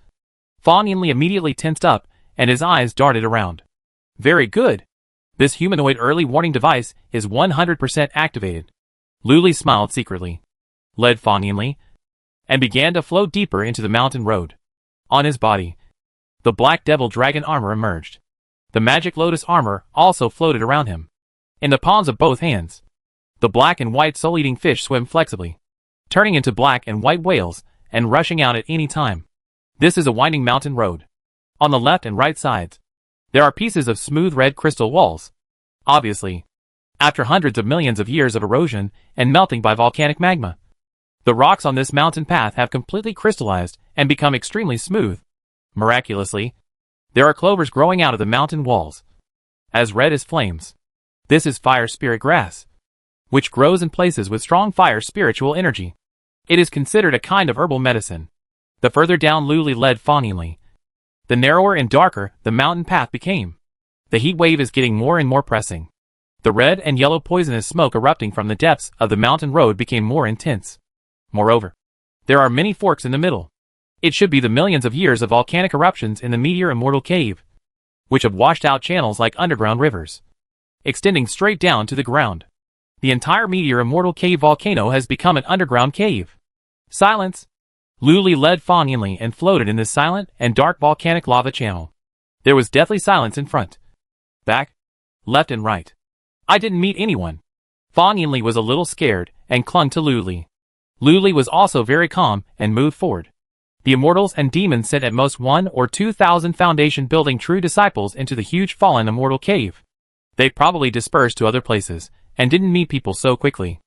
Fang Yinli immediately tensed up, and his eyes darted around. Very good. This humanoid early warning device is 100% activated. Luli smiled secretly, led Fang Yinli, and began to float deeper into the mountain road. On his body, the Black Devil Dragon armor emerged. The Magic Lotus armor also floated around him. In the palms of both hands, the black and white soul-eating fish swim flexibly, turning into black and white whales and rushing out at any time. This is a winding mountain road. On the left and right sides, there are pieces of smooth red crystal walls. Obviously, after hundreds of millions of years of erosion and melting by volcanic magma, the rocks on this mountain path have completely crystallized and become extremely smooth. Miraculously, there are clovers growing out of the mountain walls, as red as flames. This is fire spirit grass, which grows in places with strong fire spiritual energy. It is considered a kind of herbal medicine. The further down Luli led Fang Yinli, the narrower and darker the mountain path became. The heat wave is getting more and more pressing. The red and yellow poisonous smoke erupting from the depths of the mountain road became more intense. Moreover, there are many forks in the middle. It should be the millions of years of volcanic eruptions in the Meteor Immortal Cave, which have washed out channels like underground rivers, extending straight down to the ground. The entire Meteor Immortal Cave volcano has become an underground cave. Silence! Luli led Fang Yinli and floated in this silent and dark volcanic lava channel. There was deathly silence in front, back, left and right. I didn't meet anyone. Fang Yinli was a little scared and clung to Luli. Luli was also very calm and moved forward. The immortals and demons sent at most 1 or 2,000 foundation building true disciples into the huge fallen immortal cave. They probably dispersed to other places and didn't meet people so quickly.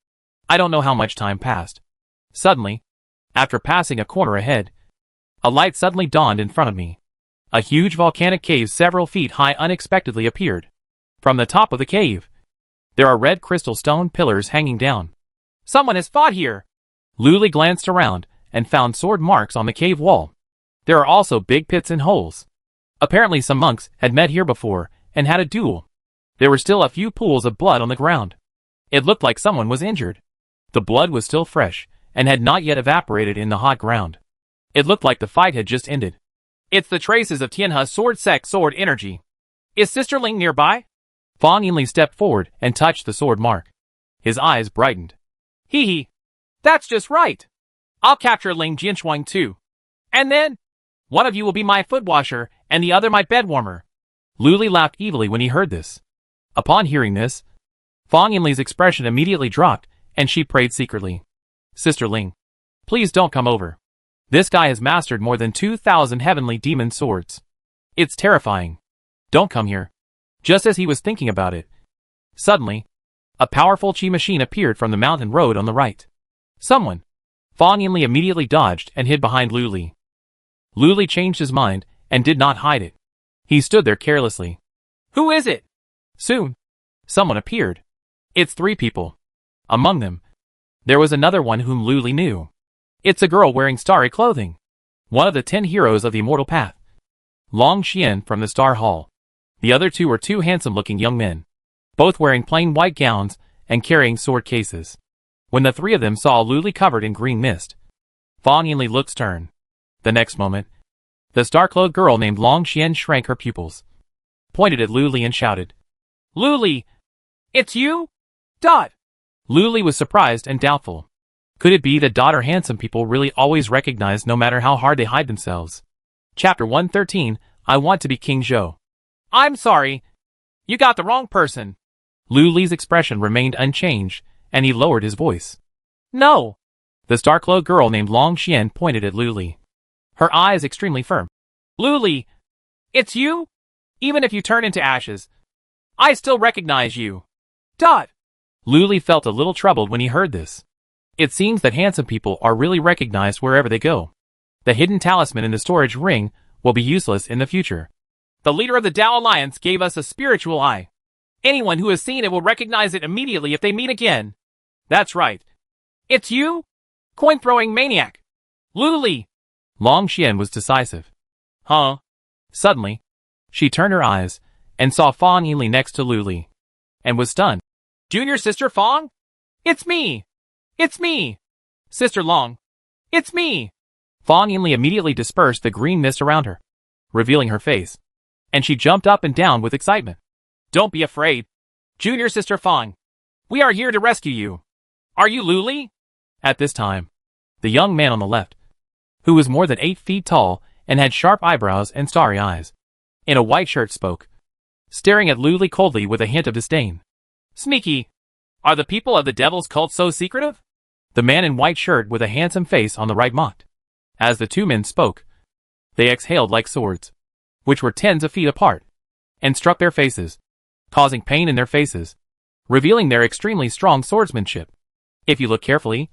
I don't know how much time passed. Suddenly, after passing a corner ahead, a light suddenly dawned in front of me. A huge volcanic cave several feet high unexpectedly appeared. From the top of the cave, there are red crystal stone pillars hanging down. Someone has fought here. Luli glanced around and found sword marks on the cave wall. There are also big pits and holes. Apparently some monks had met here before and had a duel. There were still a few pools of blood on the ground. It looked like someone was injured. The blood was still fresh and had not yet evaporated in the hot ground. It looked like the fight had just ended. It's the traces of Tianhe's sword Sect sword energy. Is Sister Ling nearby? Fang Yinli stepped forward and touched the sword mark. His eyes brightened. Hee hee. That's just right. I'll capture Ling Jinshuang too. And then, one of you will be my foot washer and the other my bed warmer. Luli laughed evilly when he heard this. Upon hearing this, Fang Yinli's expression immediately dropped and she prayed secretly. Sister Ling, please don't come over. This guy has mastered more than 2,000 heavenly demon swords. It's terrifying. Don't come here. Just as he was thinking about it, suddenly, a powerful chi machine appeared from the mountain road on the right. Someone. Fang Yinli immediately dodged and hid behind Luli. Luli changed his mind and did not hide it. He stood there carelessly. Who is it? Soon, someone appeared. It's 3 people. Among them, there was another one whom Luli knew. It's a girl wearing starry clothing. One of the 10 heroes of the Immortal Path. Long Xian from the Star Hall. The other 2 were 2 handsome-looking young men, both wearing plain white gowns and carrying sword cases. When the 3 of them saw Luli covered in green mist, Fang Yinli looked stern. The next moment, the star-clothed girl named Long Xian shrank her pupils, pointed at Luli and shouted, Luli! It's you? Dot! Luli was surprised and doubtful. Could it be that daughter handsome people really always recognize no matter how hard they hide themselves? Chapter 113, I Want to be King Zhou. I'm sorry. You got the wrong person. Luli's expression remained unchanged, and he lowered his voice. No. The star-clothed girl named Long Xian pointed at Luli, her eyes extremely firm. Luli, it's you? Even if you turn into ashes, I still recognize you. Dot. Luli felt a little troubled when he heard this. It seems that handsome people are really recognized wherever they go. The hidden talisman in the storage ring will be useless in the future. The leader of the Tao Alliance gave us a spiritual eye. Anyone who has seen it will recognize it immediately if they meet again. That's right. It's you? Coin-throwing maniac. Luli. Long Xian was decisive. Huh? Suddenly, she turned her eyes and saw Fang Yinli next to Luli, and was stunned. Junior Sister Fang? It's me. It's me. Sister Long. It's me. Fang Yinli immediately dispersed the green mist around her, revealing her face, and she jumped up and down with excitement. Don't be afraid. Junior Sister Fang. We are here to rescue you. Are you Luli? At this time, the young man on the left, who was more than 8 feet tall and had sharp eyebrows and starry eyes, in a white shirt spoke, staring at Luli coldly with a hint of disdain. Sneaky. Are the people of the devil's cult so secretive? The man in white shirt with a handsome face on the right mocked. As the 2 men spoke, they exhaled like swords, which were tens of feet apart, and struck their faces, causing pain in their faces, revealing their extremely strong swordsmanship. If you look carefully,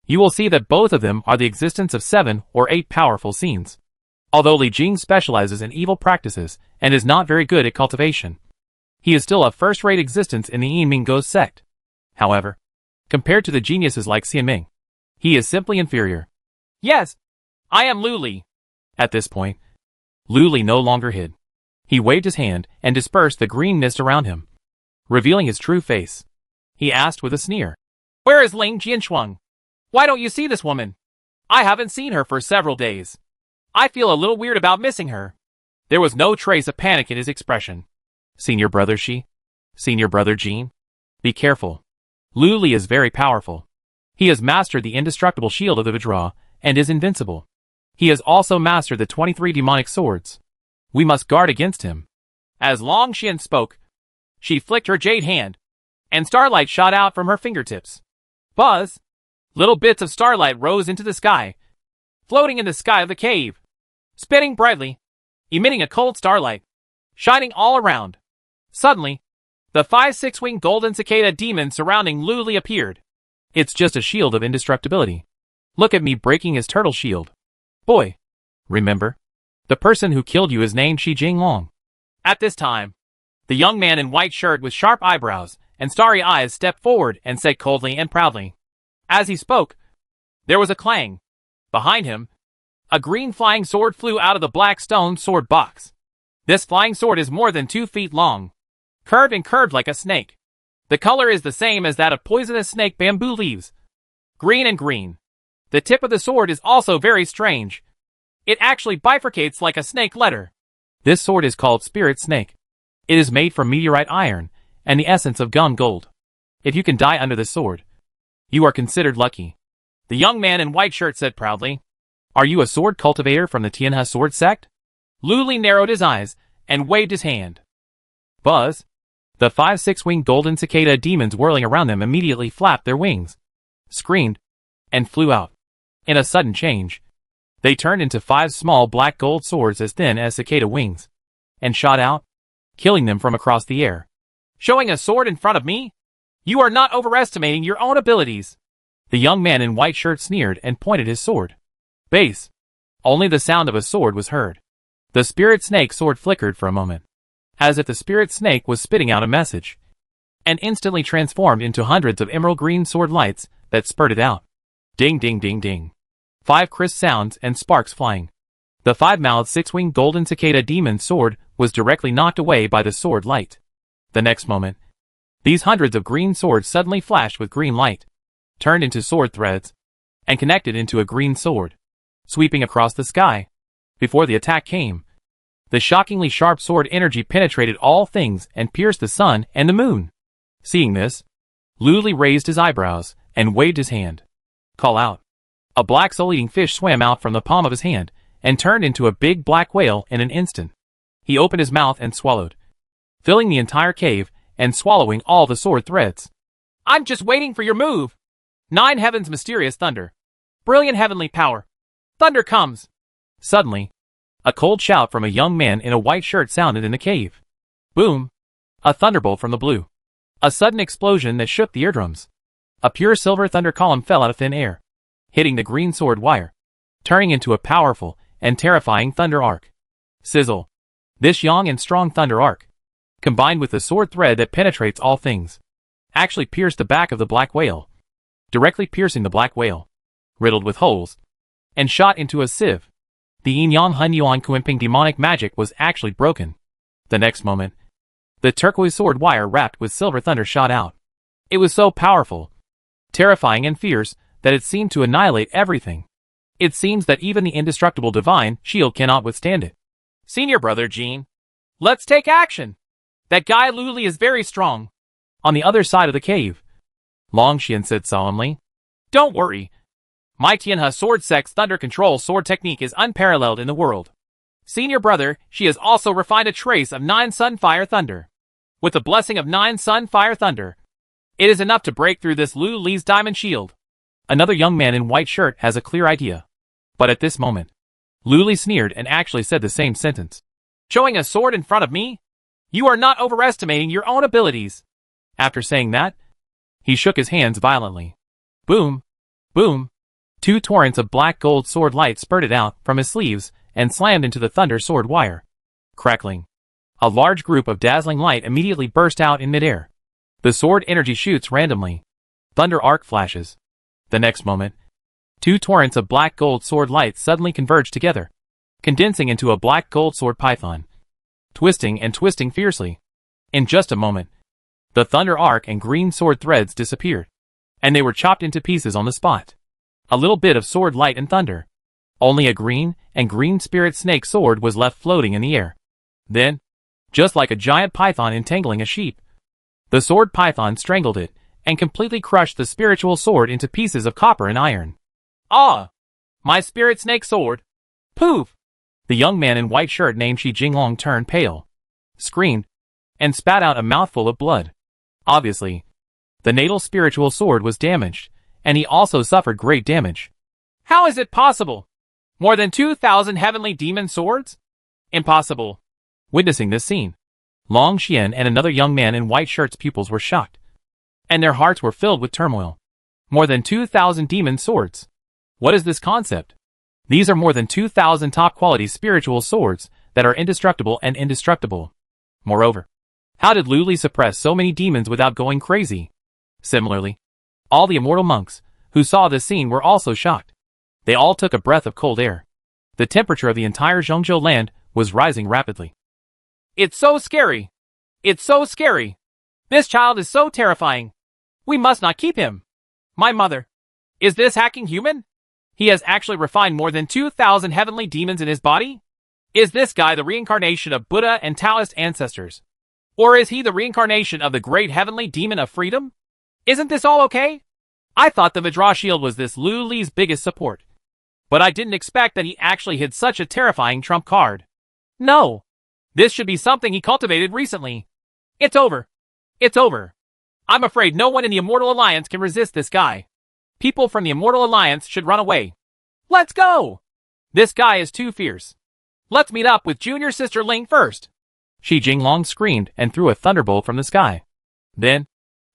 you will see that both of them are the existence of 7 or 8 powerful scenes. Although Li Jing specializes in evil practices and is not very good at cultivation, he is still a first-rate existence in the Yinming Ghost sect. However, compared to the geniuses like Xianming, he is simply inferior. Yes, I am Luli. At this point, Luli no longer hid. He waved his hand and dispersed the green mist around him, revealing his true face. He asked with a sneer, Where is Ling Jinshuang? Why don't you see this woman? I haven't seen her for several days. I feel a little weird about missing her. There was no trace of panic in his expression. Senior brother Shi? Senior brother Jean? Be careful. Luli is very powerful. He has mastered the indestructible shield of the Vajra and is invincible. He has also mastered the 23 demonic swords. We must guard against him. As Long Xian spoke, she flicked her jade hand, and starlight shot out from her fingertips. Buzz! Little bits of starlight rose into the sky, floating in the sky of the cave, spinning brightly, emitting a cold starlight, shining all around. Suddenly, the 5 6-winged golden cicada demon surrounding Luli appeared. It's just a shield of indestructibility. Look at me breaking his turtle shield. Boy. Remember? The person who killed you is named Shi Jinglong. At this time, the young man in white shirt with sharp eyebrows and starry eyes stepped forward and said coldly and proudly. As he spoke, there was a clang. Behind him, a green flying sword flew out of the black stone sword box. This flying sword is more than 2 feet long, curved like a snake. The color is the same as that of poisonous snake bamboo leaves. Green and green. The tip of the sword is also very strange. It actually bifurcates like a snake letter. This sword is called Spirit Snake. It is made from meteorite iron and the essence of gum gold. If you can die under this sword, you are considered lucky. The young man in white shirt said proudly. Are you a sword cultivator from the Tianhe sword sect? Lu Li narrowed his eyes and waved his hand. Buzz. The 5 6-winged golden cicada demons whirling around them immediately flapped their wings, screamed, and flew out. In a sudden change, they turned into 5 small black gold swords as thin as cicada wings, and shot out, killing them from across the air. Showing a sword in front of me? You are not overestimating your own abilities. The young man in white shirt sneered and pointed his sword. Base. Only the sound of a sword was heard. The spirit snake sword flickered for a moment, as if the spirit snake was spitting out a message, and instantly transformed into hundreds of emerald green sword lights that spurted out. Ding ding ding ding. 5 crisp sounds and sparks flying. The 5-mouthed 6-winged golden cicada demon sword was directly knocked away by the sword light. The next moment, these hundreds of green swords suddenly flashed with green light, turned into sword threads, and connected into a green sword, sweeping across the sky. Before the attack came, the shockingly sharp sword energy penetrated all things and pierced the sun and the moon. Seeing this, Lu Li raised his eyebrows and waved his hand. Call out. A black soul-eating fish swam out from the palm of his hand and turned into a big black whale in an instant. He opened his mouth and swallowed, filling the entire cave and swallowing all the sword threads. I'm just waiting for your move. 9 heavens mysterious thunder. Brilliant heavenly power. Thunder comes. Suddenly, a cold shout from a young man in a white shirt sounded in the cave. Boom! A thunderbolt from the blue. A sudden explosion that shook the eardrums. A pure silver thunder column fell out of thin air, hitting the green sword wire, turning into a powerful and terrifying thunder arc. Sizzle! This young and strong thunder arc, combined with the sword thread that penetrates all things, actually pierced the back of the black whale, directly piercing the black whale, riddled with holes, and shot into a sieve. The Yin Yang Hun Yuan Kuimping demonic magic was actually broken. The next moment, the turquoise sword wire wrapped with silver thunder shot out. It was so powerful, terrifying and fierce that it seemed to annihilate everything. It seems that even the indestructible divine shield cannot withstand it. Senior brother Jean, let's take action. That guy Lu Li is very strong. On the other side of the cave, Long Xian said solemnly. Don't worry. My Tianhe Sword Sect's thunder control sword technique is unparalleled in the world. Senior brother, she has also refined a trace of 9 Sun Fire Thunder. With the blessing of 9 Sun Fire Thunder, it is enough to break through this Lu Li's diamond shield. Another young man in white shirt has a clear idea. But at this moment, Lu Li sneered and actually said the same sentence. Showing a sword in front of me? You are not overestimating your own abilities. After saying that, he shook his hands violently. Boom! Boom! 2 torrents of black gold sword light spurted out from his sleeves and slammed into the thunder sword wire. Crackling. A large group of dazzling light immediately burst out in midair. The sword energy shoots randomly. Thunder arc flashes. The next moment, 2 torrents of black gold sword light suddenly converged together, condensing into a black gold sword python, twisting and twisting fiercely. In just a moment, the thunder arc and green sword threads disappeared, and they were chopped into pieces on the spot. A little bit of sword light and thunder. Only a green and green spirit snake sword was left floating in the air. Then, just like a giant python entangling a sheep, the sword python strangled it and completely crushed the spiritual sword into pieces of copper and iron. Ah! My spirit snake sword! Poof! The young man in white shirt named Shi Jinglong turned pale, screamed, and spat out a mouthful of blood. Obviously, the natal spiritual sword was damaged, and he also suffered great damage. How is it possible? More than 2,000 heavenly demon swords? Impossible. Witnessing this scene, Long Xian and another young man in white shirt's pupils were shocked, and their hearts were filled with turmoil. More than 2,000 demon swords. What is this concept? These are more than 2,000 top-quality spiritual swords that are indestructible and indestructible. Moreover, how did Lu Li suppress so many demons without going crazy? Similarly, all the immortal monks who saw this scene were also shocked. They all took a breath of cold air. The temperature of the entire Zhongzhou land was rising rapidly. It's so scary. It's so scary. This child is so terrifying. We must not keep him. My mother. Is this hacking human? He has actually refined more than 2,000 heavenly demons in his body? Is this guy the reincarnation of Buddha and Taoist ancestors? Or is he the reincarnation of the great heavenly demon of freedom? Isn't this all okay? I thought the Vajra shield was this Lu Li's biggest support. But I didn't expect that he actually hid such a terrifying trump card. No. This should be something he cultivated recently. It's over. It's over. I'm afraid no one in the Immortal Alliance can resist this guy. People from the Immortal Alliance should run away. Let's go! This guy is too fierce. Let's meet up with junior sister Ling first. Shi Jinglong screamed and threw a thunderbolt from the sky. Then,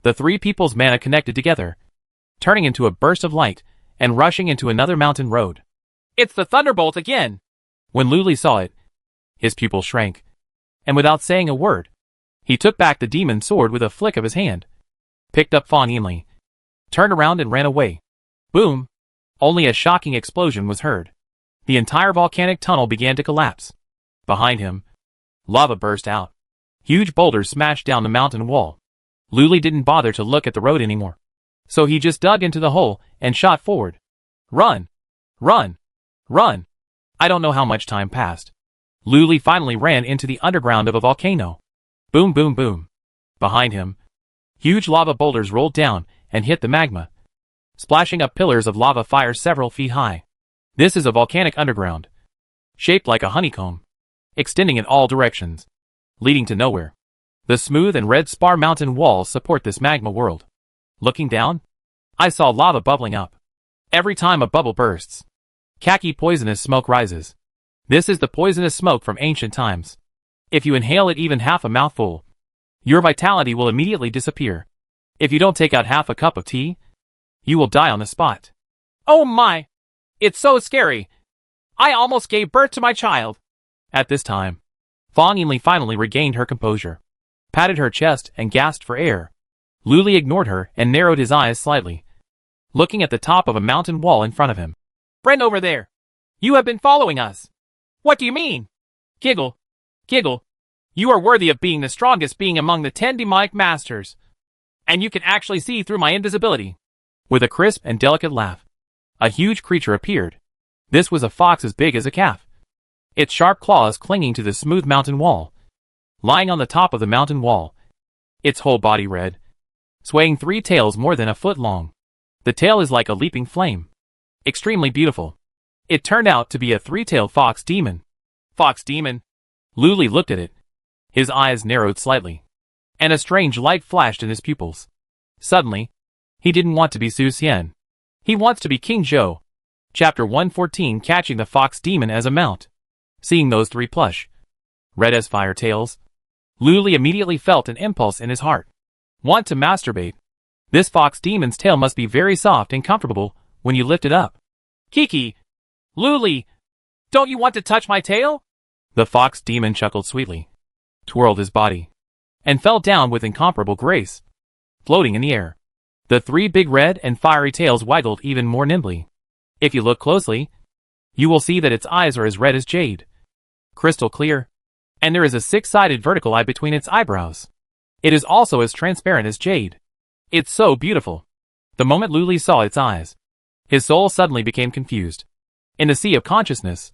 the three people's mana connected together, turning into a burst of light and rushing into another mountain road. It's the thunderbolt again! When Lu Li saw it, his pupil shrank, and without saying a word, he took back the demon sword with a flick of his hand, picked up Fan Yinli, turned around and ran away. Boom! Only a shocking explosion was heard. The entire volcanic tunnel began to collapse. Behind him, lava burst out. Huge boulders smashed down the mountain wall. Lu Li didn't bother to look at the road anymore, so he just dug into the hole and shot forward. Run! Run! Run! I don't know how much time passed. Lu Li finally ran into the underground of a volcano. Boom, boom, boom. Behind him, huge lava boulders rolled down and hit the magma, splashing up pillars of lava fire several feet high. This is a volcanic underground, shaped like a honeycomb, extending in all directions, leading to nowhere. The smooth and red spar mountain walls support this magma world. Looking down, I saw lava bubbling up. Every time a bubble bursts, khaki poisonous smoke rises. This is the poisonous smoke from ancient times. If you inhale it even half a mouthful, your vitality will immediately disappear. If you don't take out half a cup of tea, you will die on the spot. Oh my! It's so scary. I almost gave birth to my child. At this time, Fan Yinli finally regained her composure, patted her chest and gasped for air. Lu Li ignored her and narrowed his eyes slightly, looking at the top of a mountain wall in front of him. Friend over there. You have been following us. What do you mean? Giggle. Giggle. You are worthy of being the strongest being among the 10 demonic masters. And you can actually see through my invisibility. With a crisp and delicate laugh, a huge creature appeared. This was a fox as big as a calf, its sharp claws clinging to the smooth mountain wall. Lying on the top of the mountain wall, its whole body red, swaying 3 tails more than a foot long. The tail is like a leaping flame. Extremely beautiful. It turned out to be a 3-tailed fox demon. Fox demon? Lu Li looked at it. His eyes narrowed slightly, and a strange light flashed in his pupils. Suddenly, he didn't want to be Su Xian. He wants to be King Zhou. Chapter 114, Catching the Fox Demon as a Mount. Seeing those 3 plush, red as fire tails, Lu Li immediately felt an impulse in his heart. Want to masturbate. This fox demon's tail must be very soft and comfortable when you lift it up. Kiki! Lu Li! Don't you want to touch my tail? The fox demon chuckled sweetly, twirled his body, and fell down with incomparable grace, floating in the air. The 3 big red and fiery tails waggled even more nimbly. If you look closely, you will see that its eyes are as red as jade, crystal clear, and there is a 6-sided vertical eye between its eyebrows. It is also as transparent as jade. It's so beautiful. The moment Lu Li saw its eyes, his soul suddenly became confused. In the sea of consciousness,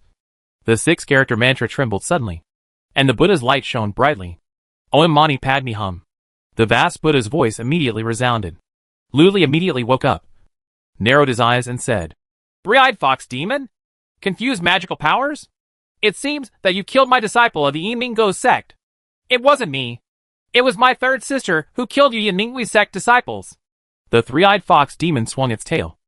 the 6-character mantra trembled suddenly, and the Buddha's light shone brightly. Om Mani Padme Hum. The vast Buddha's voice immediately resounded. Lu Li immediately woke up, narrowed his eyes and said, 3-eyed fox demon? Confused magical powers? It seems that you killed my disciple of the Yinmingguo sect. It wasn't me. It was my 3rd sister who killed you Yinmingui sect disciples. The 3-eyed fox demon swung its tail,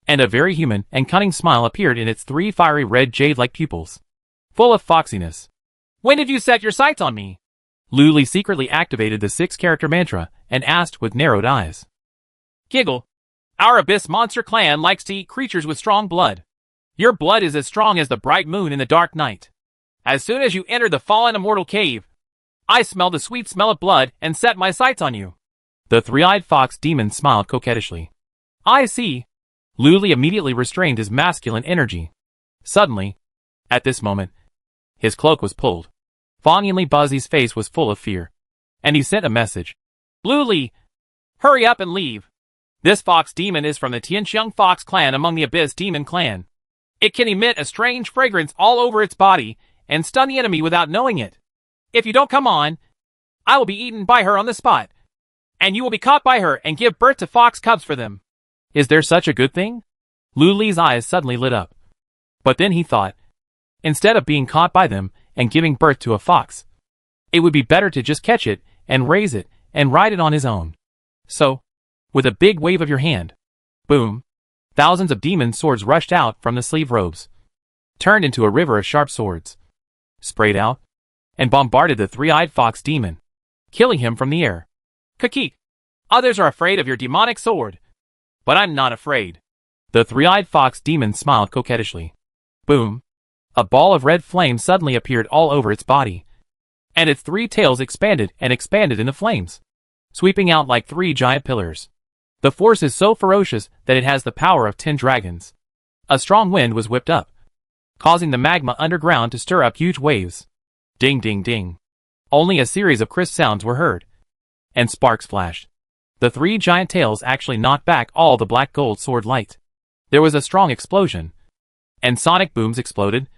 and a very human and cunning smile appeared in its 3 fiery red jade-like pupils, full of foxiness. When did you set your sights on me? Lu Li secretly activated the 6-character mantra and asked with narrowed eyes. Giggle. Our Abyss Monster Clan likes to eat creatures with strong blood. Your blood is as strong as the bright moon in the dark night. As soon as you enter the fallen immortal cave, I smell the sweet smell of blood and set my sights on you. The three-eyed fox demon smiled coquettishly. I see. Luli immediately restrained his masculine energy. Suddenly, at this moment, his cloak was pulled. Fawningly Buzzy's face was full of fear, and he sent a message. Luli, hurry up and leave. This fox demon is from the Tianxiang Fox clan among the Abyss Demon clan. It can emit a strange fragrance all over its body and stun the enemy without knowing it. If you don't come on, I will be eaten by her on the spot, and you will be caught by her and give birth to fox cubs for them. Is there such a good thing? Luli's eyes suddenly lit up. But then he thought, instead of being caught by them and giving birth to a fox, it would be better to just catch it and raise it and ride it on his own. So, with a big wave of your hand, boom, thousands of demon swords rushed out from the sleeve robes, turned into a river of sharp swords, sprayed out, and bombarded the three-eyed fox demon, killing him from the air. Kakik, others are afraid of your demonic sword, but I'm not afraid. The three-eyed fox demon smiled coquettishly. Boom! A ball of red flame suddenly appeared all over its body, and its three tails expanded and expanded into flames, sweeping out like three giant pillars. The force is so ferocious that it has the power of 10 dragons. A strong wind was whipped up, causing the magma underground to stir up huge waves. Ding ding ding. Only a series of crisp sounds were heard, and sparks flashed. The three giant tails actually knocked back all the black gold sword light. There was a strong explosion, and sonic booms exploded,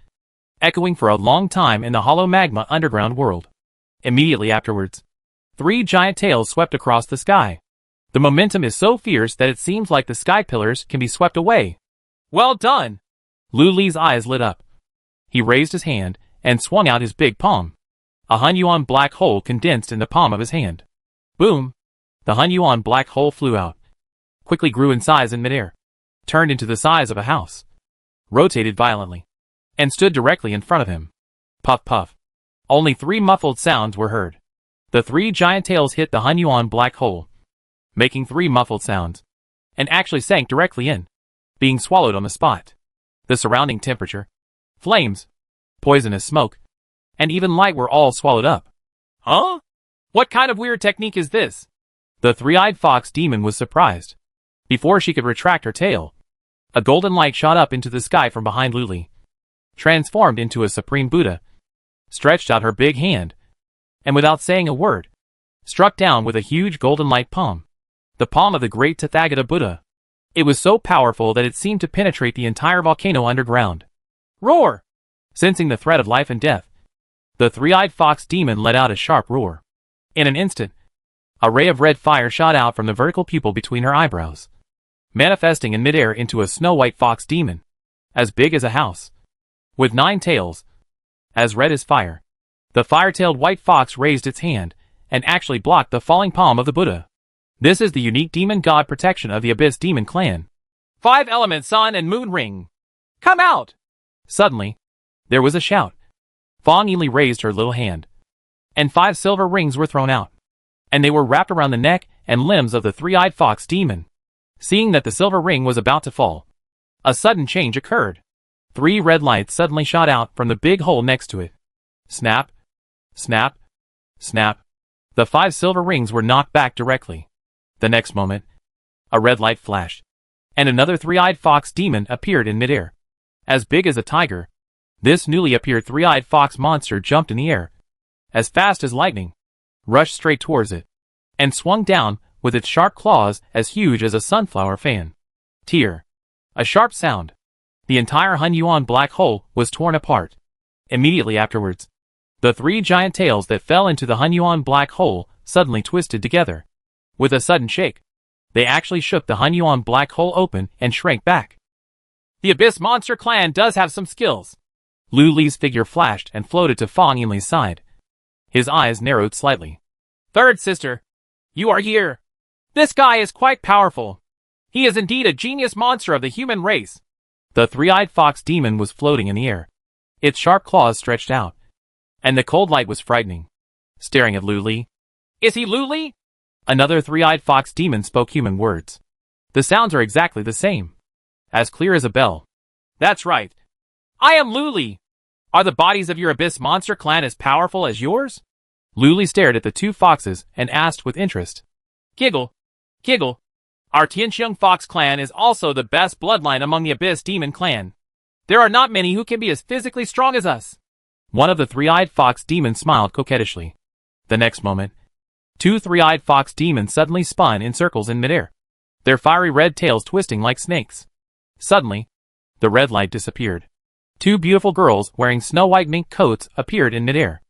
echoing for a long time in the hollow magma underground world. Immediately afterwards, three giant tails swept across the sky. The momentum is so fierce that it seems like the sky pillars can be swept away. Well done! Luli's eyes lit up. He raised his hand and swung out his big palm. A Hunyuan black hole condensed in the palm of his hand. Boom! The Hunyuan black hole flew out, quickly grew in size in midair, turned into the size of a house, rotated violently, and stood directly in front of him. Puff puff. Only 3 muffled sounds were heard. The 3 giant tails hit the Hunyuan black hole, making 3 muffled sounds, and actually sank directly in, being swallowed on the spot. The surrounding temperature, flames, poisonous smoke, and even light were all swallowed up. Huh? What kind of weird technique is this? The three-eyed fox demon was surprised. Before she could retract her tail, a golden light shot up into the sky from behind Luli, transformed into a supreme Buddha, stretched out her big hand, and without saying a word, struck down with a huge golden light palm, the palm of the great Tathagata Buddha. It was so powerful that it seemed to penetrate the entire volcano underground. Roar! Sensing the threat of life and death, the three-eyed fox demon let out a sharp roar. In an instant, a ray of red fire shot out from the vertical pupil between her eyebrows, manifesting in midair into a snow-white fox demon, as big as a house, with 9 tails, as red as fire. The fire-tailed white fox raised its hand, and actually blocked the falling palm of the Buddha. This is the unique demon god protection of the Abyss Demon clan. 5 element sun and moon ring. Come out! Suddenly, there was a shout. Fong Yili raised her little hand, and 5 silver rings were thrown out, and they were wrapped around the neck and limbs of the three-eyed fox demon. Seeing that the silver ring was about to fall, a sudden change occurred. 3 red lights suddenly shot out from the big hole next to it. Snap, snap, snap. The 5 silver rings were knocked back directly. The next moment, a red light flashed, and another three-eyed fox demon appeared in midair. As big as a tiger, this newly appeared three-eyed fox monster jumped in the air, as fast as lightning, rushed straight towards it, and swung down with its sharp claws as huge as a sunflower fan. Tear. A sharp sound. The entire Hunyuan black hole was torn apart. Immediately afterwards, the 3 giant tails that fell into the Hunyuan black hole suddenly twisted together. With a sudden shake, they actually shook the Hunyuan black hole open and shrank back. The Abyss Monster Clan does have some skills. Lu Li's figure flashed and floated to Fong Yinli's side. His eyes narrowed slightly. Third sister, you are here. This guy is quite powerful. He is indeed a genius monster of the human race. The three-eyed fox demon was floating in the air. Its sharp claws stretched out, and the cold light was frightening. Staring at Lu Li. Is he Lu Li? Another three-eyed fox demon spoke human words. The sounds are exactly the same. As clear as a bell. That's right. I am Luli. Are the bodies of your Abyss monster clan as powerful as yours? Luli stared at the two foxes and asked with interest. Giggle. Giggle. Our Tianxiang Fox clan is also the best bloodline among the Abyss Demon clan. There are not many who can be as physically strong as us. One of the three-eyed fox demons smiled coquettishly. The next moment, two three-eyed fox demons suddenly spun in circles in midair, their fiery red tails twisting like snakes. Suddenly, the red light disappeared. Two beautiful girls wearing snow-white mink coats appeared in midair.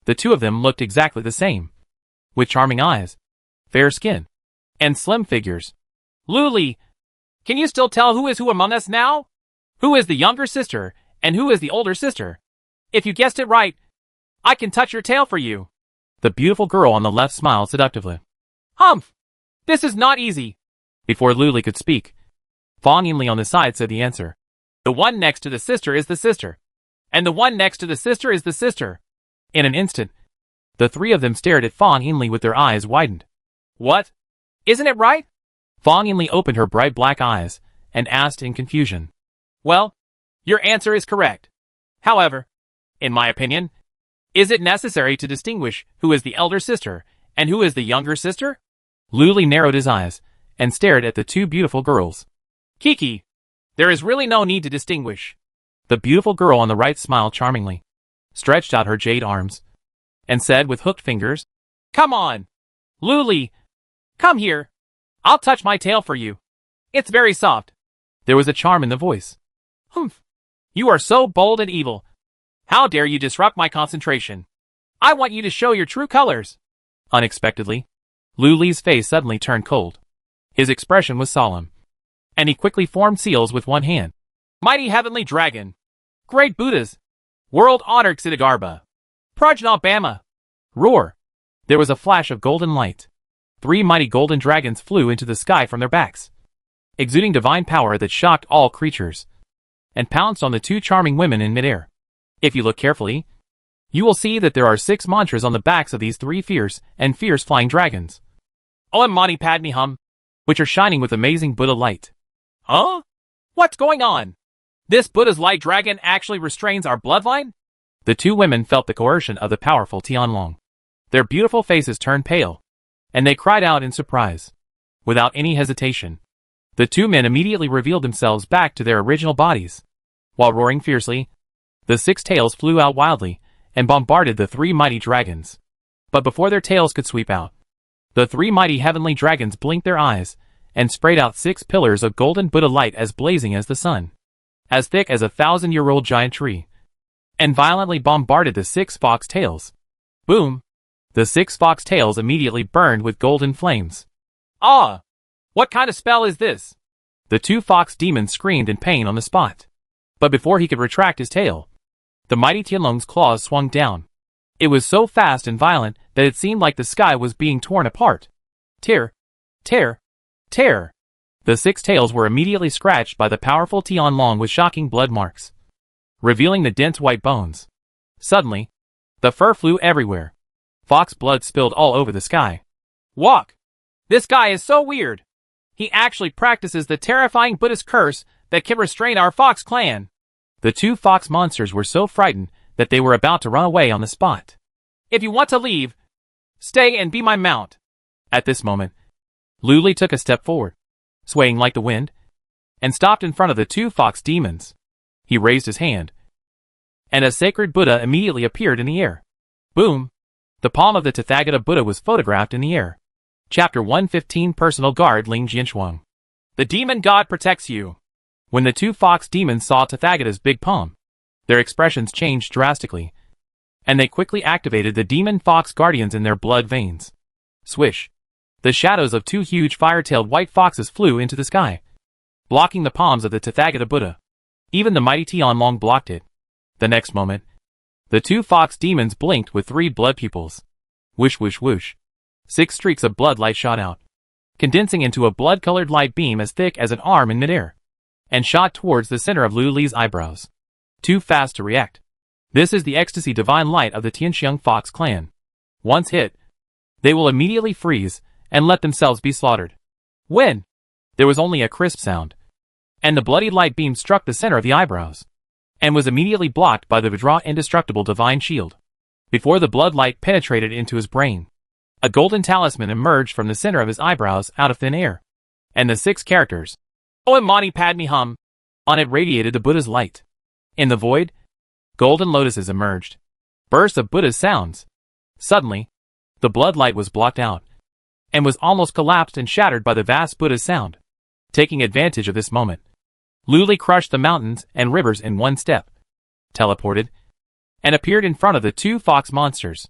The two of them looked exactly the same, with charming eyes, fair skin, and slim figures. Luli, can you still tell who is who among us now? Who is the younger sister, and who is the older sister? If you guessed it right, I can touch your tail for you. The beautiful girl on the left smiled seductively. Humph! This is not easy. Before Luli could speak, Fang Yinli on the side said the answer. The one next to the sister is the sister. And the one next to the sister is the sister. In an instant, the three of them stared at Fang Yinli with their eyes widened. What? Isn't it right? Fang Yinli opened her bright black eyes and asked in confusion. Well, your answer is correct. However, in my opinion, is it necessary to distinguish who is the elder sister and who is the younger sister? Luli narrowed his eyes and stared at the two beautiful girls. Kiki, there is really no need to distinguish. The beautiful girl on the right smiled charmingly, stretched out her jade arms, and said with hooked fingers, Come on, Luli, come here. I'll touch my tail for you. It's very soft. There was a charm in the voice. Humph. You are so bold and evil. How dare you disrupt my concentration? I want you to show your true colors. Unexpectedly, Luli's face suddenly turned cold. His expression was solemn, and he quickly formed seals with one hand. Mighty Heavenly Dragon. Great Buddhas. World-honored Xidagarba. Prajna Bama. Roar! There was a flash of golden light. Three mighty golden dragons flew into the sky from their backs, exuding divine power that shocked all creatures, and pounced on the two charming women in midair. If you look carefully, you will see that there are 6 mantras on the backs of these 3 fierce flying dragons. Om Mani Padme Hum, which are shining with amazing Buddha light. Huh? What's going on? This Buddha's light dragon actually restrains our bloodline? The two women felt the coercion of the powerful Tianlong. Their beautiful faces turned pale, and they cried out in surprise. Without any hesitation, the two men immediately revealed themselves back to their original bodies. While roaring fiercely, the 6 tails flew out wildly and bombarded the 3 mighty dragons. But before their tails could sweep out, the 3 mighty heavenly dragons blinked their eyes and sprayed out 6 pillars of golden Buddha light as blazing as the sun, as thick as a 1,000-year-old giant tree, and violently bombarded the 6 fox tails. Boom! The 6 fox tails immediately burned with golden flames. Ah! What kind of spell is this? The 2 fox demons screamed in pain on the spot. But before he could retract his tail, the mighty Tianlong's claws swung down. It was so fast and violent that it seemed like the sky was being torn apart. Tear! Tear! Tear! The 6 tails were immediately scratched by the powerful Tianlong with shocking blood marks, revealing the dense white bones. Suddenly, the fur flew everywhere. Fox blood spilled all over the sky. Walk! This guy is so weird. He actually practices the terrifying Buddhist curse that can restrain our fox clan. The 2 fox monsters were so frightened that they were about to run away on the spot. If you want to leave, stay and be my mount. At this moment, Luli took a step forward, swaying like the wind, and stopped in front of the 2 fox demons. He raised his hand, and a sacred Buddha immediately appeared in the air. Boom! The palm of the Tathagata Buddha was photographed in the air. Chapter 115 Personal Guard Ling Jinshuang. The demon god protects you. When the 2 fox demons saw Tathagata's big palm, their expressions changed drastically, and they quickly activated the demon fox guardians in their blood veins. Swish! The shadows of 2 huge fire-tailed white foxes flew into the sky, blocking the palms of the Tathagata Buddha. Even the mighty Tianlong blocked it. The next moment, the 2 fox demons blinked with 3 blood pupils. Whoosh whoosh whoosh. 6 streaks of blood light shot out, condensing into a blood-colored light beam as thick as an arm in midair, and shot towards the center of Luli's eyebrows. Too fast to react. This is the ecstasy divine light of the Tianxiang Fox clan. Once hit, they will immediately freeze and let themselves be slaughtered. When? There was only a crisp sound, and the bloody light beam struck the center of the eyebrows, and was immediately blocked by the Vidra indestructible divine shield. Before the blood light penetrated into his brain, a golden talisman emerged from the center of his eyebrows out of thin air, and the 6 characters, Om Mani Padme Hum, on it radiated the Buddha's light. In the void, golden lotuses emerged, bursts of Buddha's sounds. Suddenly, the blood light was blocked out, and was almost collapsed and shattered by the vast Buddha's sound. Taking advantage of this moment, Luli crushed the mountains and rivers in one step, teleported, and appeared in front of the 2 fox monsters.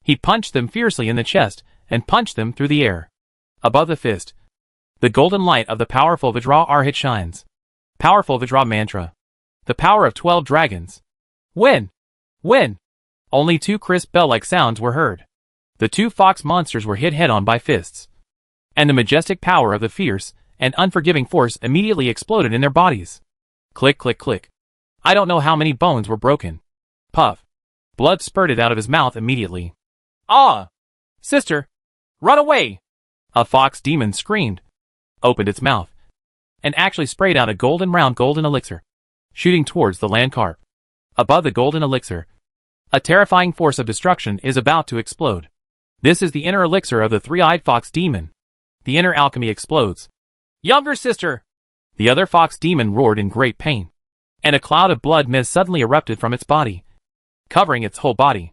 He punched them fiercely in the chest, and punched them through the air. Above the fist, the golden light of the powerful Vidra Arhat shines. Powerful Vidra mantra. The power of 12 dragons. Win! Win! Only 2 crisp bell-like sounds were heard. The 2 fox monsters were hit head-on by fists, and the majestic power of the fierce and unforgiving force immediately exploded in their bodies. Click, click, click. I don't know how many bones were broken. Puff. Blood spurted out of his mouth immediately. Ah! Sister! Run away! A fox demon screamed, opened its mouth, and actually sprayed out a round golden elixir, shooting towards the land carp. Above the golden elixir, a terrifying force of destruction is about to explode. This is the inner elixir of the 3-eyed fox demon. The inner alchemy explodes. Younger sister! The other fox demon roared in great pain, and a cloud of blood mist suddenly erupted from its body, covering its whole body.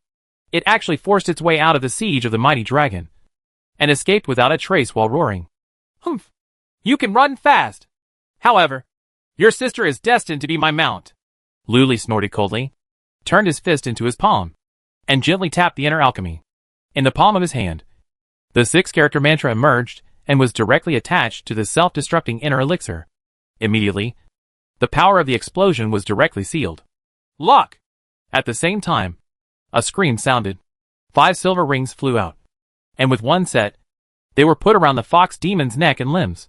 It actually forced its way out of the siege of the mighty dragon, and escaped without a trace while roaring. Humph! You can run fast! However, your sister is destined to be my mount. Luli snorted coldly, turned his fist into his palm, and gently tapped the inner alchemy. In the palm of his hand, the 6-character mantra emerged and was directly attached to the self-destructing inner elixir. Immediately, the power of the explosion was directly sealed. Lock! At the same time, a scream sounded. 5 silver rings flew out, and with one set, they were put around the fox demon's neck and limbs,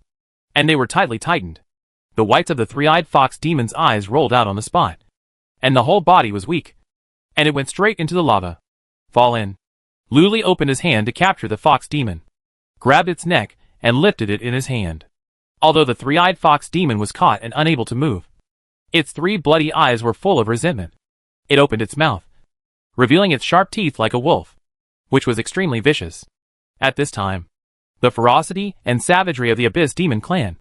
and they were tightly tightened. The whites of the 3-eyed fox demon's eyes rolled out on the spot, and the whole body was weak, and it went straight into the lava. Fall in. Luli opened his hand to capture the fox demon, grabbed its neck, and lifted it in his hand. Although the 3-eyed fox demon was caught and unable to move, its 3 bloody eyes were full of resentment. It opened its mouth, revealing its sharp teeth like a wolf, which was extremely vicious. At this time, the ferocity and savagery of the Abyss Demon clan,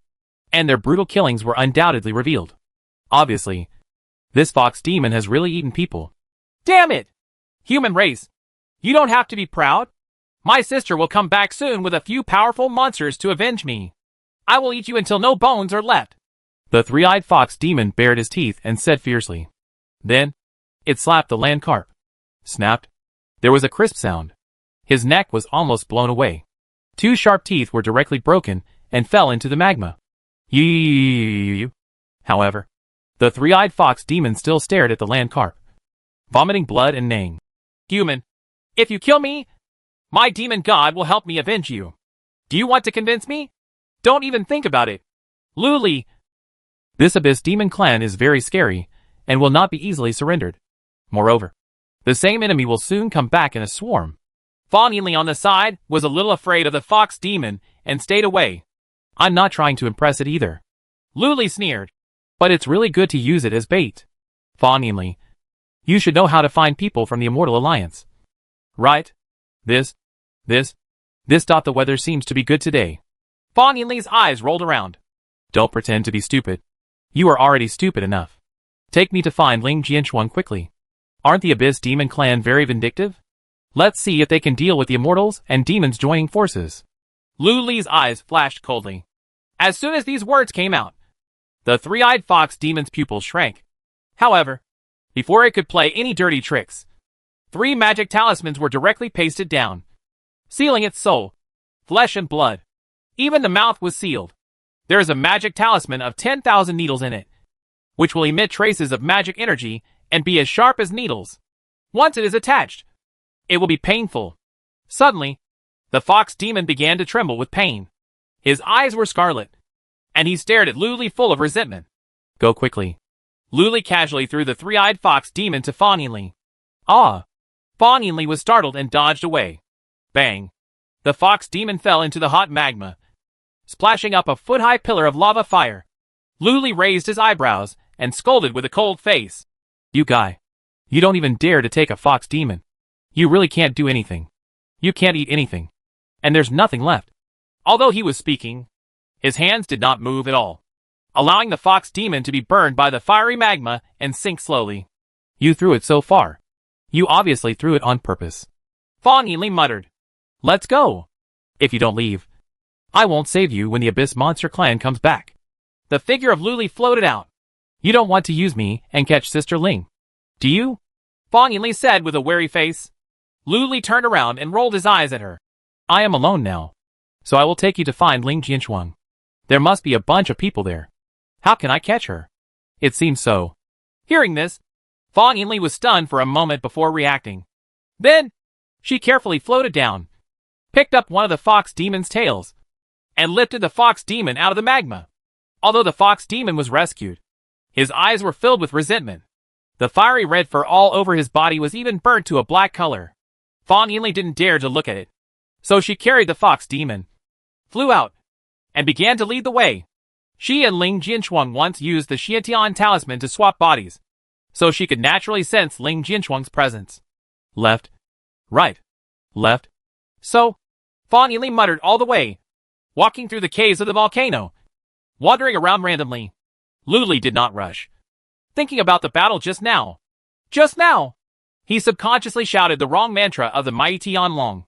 and their brutal killings were undoubtedly revealed. Obviously, this fox demon has really eaten people. Damn it! Human race, you don't have to be proud. My sister will come back soon with a few powerful monsters to avenge me. I will eat you until no bones are left. The 3-eyed fox demon bared his teeth and said fiercely. Then, it slapped the land carp. Snapped. There was a crisp sound. His neck was almost blown away. 2 sharp teeth were directly broken and fell into the magma. However, the 3-eyed fox demon still stared at the land carp, vomiting blood and neighing. Human, if you kill me, my demon god will help me avenge you. Do you want to convince me? Don't even think about it. Luli. This Abyss Demon clan is very scary, and will not be easily surrendered. Moreover, the same enemy will soon come back in a swarm. Fawn Yinli on the side was a little afraid of the fox demon and stayed away. I'm not trying to impress it either. Luli sneered. But it's really good to use it as bait. Fawn Yinli, you should know how to find people from the Immortal Alliance. Right? This. The weather seems to be good today. Fawn Yinli's eyes rolled around. Don't pretend to be stupid. You are already stupid enough. Take me to find Ling Jianchuan quickly. Aren't the Abyss Demon clan very vindictive? Let's see if they can deal with the immortals and demons joining forces. Lu Li's eyes flashed coldly. As soon as these words came out, the 3-eyed fox demon's pupils shrank. However, before it could play any dirty tricks, 3 magic talismans were directly pasted down, sealing its soul, flesh and blood. Even the mouth was sealed. There is a magic talisman of 10,000 needles in it, which will emit traces of magic energy and be as sharp as needles. Once it is attached, it will be painful. Suddenly, the fox demon began to tremble with pain. His eyes were scarlet, and he stared at Luli full of resentment. Go quickly. Luli casually threw the 3-eyed fox demon to Fawn Yinli. Ah! Fawn Yinli was startled and dodged away. Bang! The fox demon fell into the hot magma, splashing up a foot-high pillar of lava fire. Luli raised his eyebrows and scolded with a cold face. You guy. You don't even dare to take a fox demon. You really can't do anything. You can't eat anything. And there's nothing left. Although he was speaking, his hands did not move at all, allowing the fox demon to be burned by the fiery magma and sink slowly. You threw it so far. You obviously threw it on purpose. Fang Yinli muttered. Let's go. If you don't leave, I won't save you when the Abyss Monster Clan comes back. The figure of Luli floated out. You don't want to use me and catch Sister Ling, do you? Fang Yinli said with a wary face. Luli turned around and rolled his eyes at her. I am alone now, so I will take you to find Ling Jinshuang. There must be a bunch of people there. How can I catch her? It seems so. Hearing this, Fang Yinli was stunned for a moment before reacting. Then, she carefully floated down, picked up one of the fox demon's tails, and lifted the fox demon out of the magma. Although the fox demon was rescued, his eyes were filled with resentment. The fiery red fur all over his body was even burnt to a black color. Fang Yinli didn't dare to look at it, so she carried the fox demon, flew out, and began to lead the way. She and Ling Jinshuang once used the Xiantian talisman to swap bodies, so she could naturally sense Ling Jinshuang's presence. Left. Right. Left. So, Fang Yinli muttered all the way, walking through the caves of the volcano, wandering around randomly. Luli did not rush, thinking about the battle just now. Just now! He subconsciously shouted the wrong mantra of the mighty Tianlong.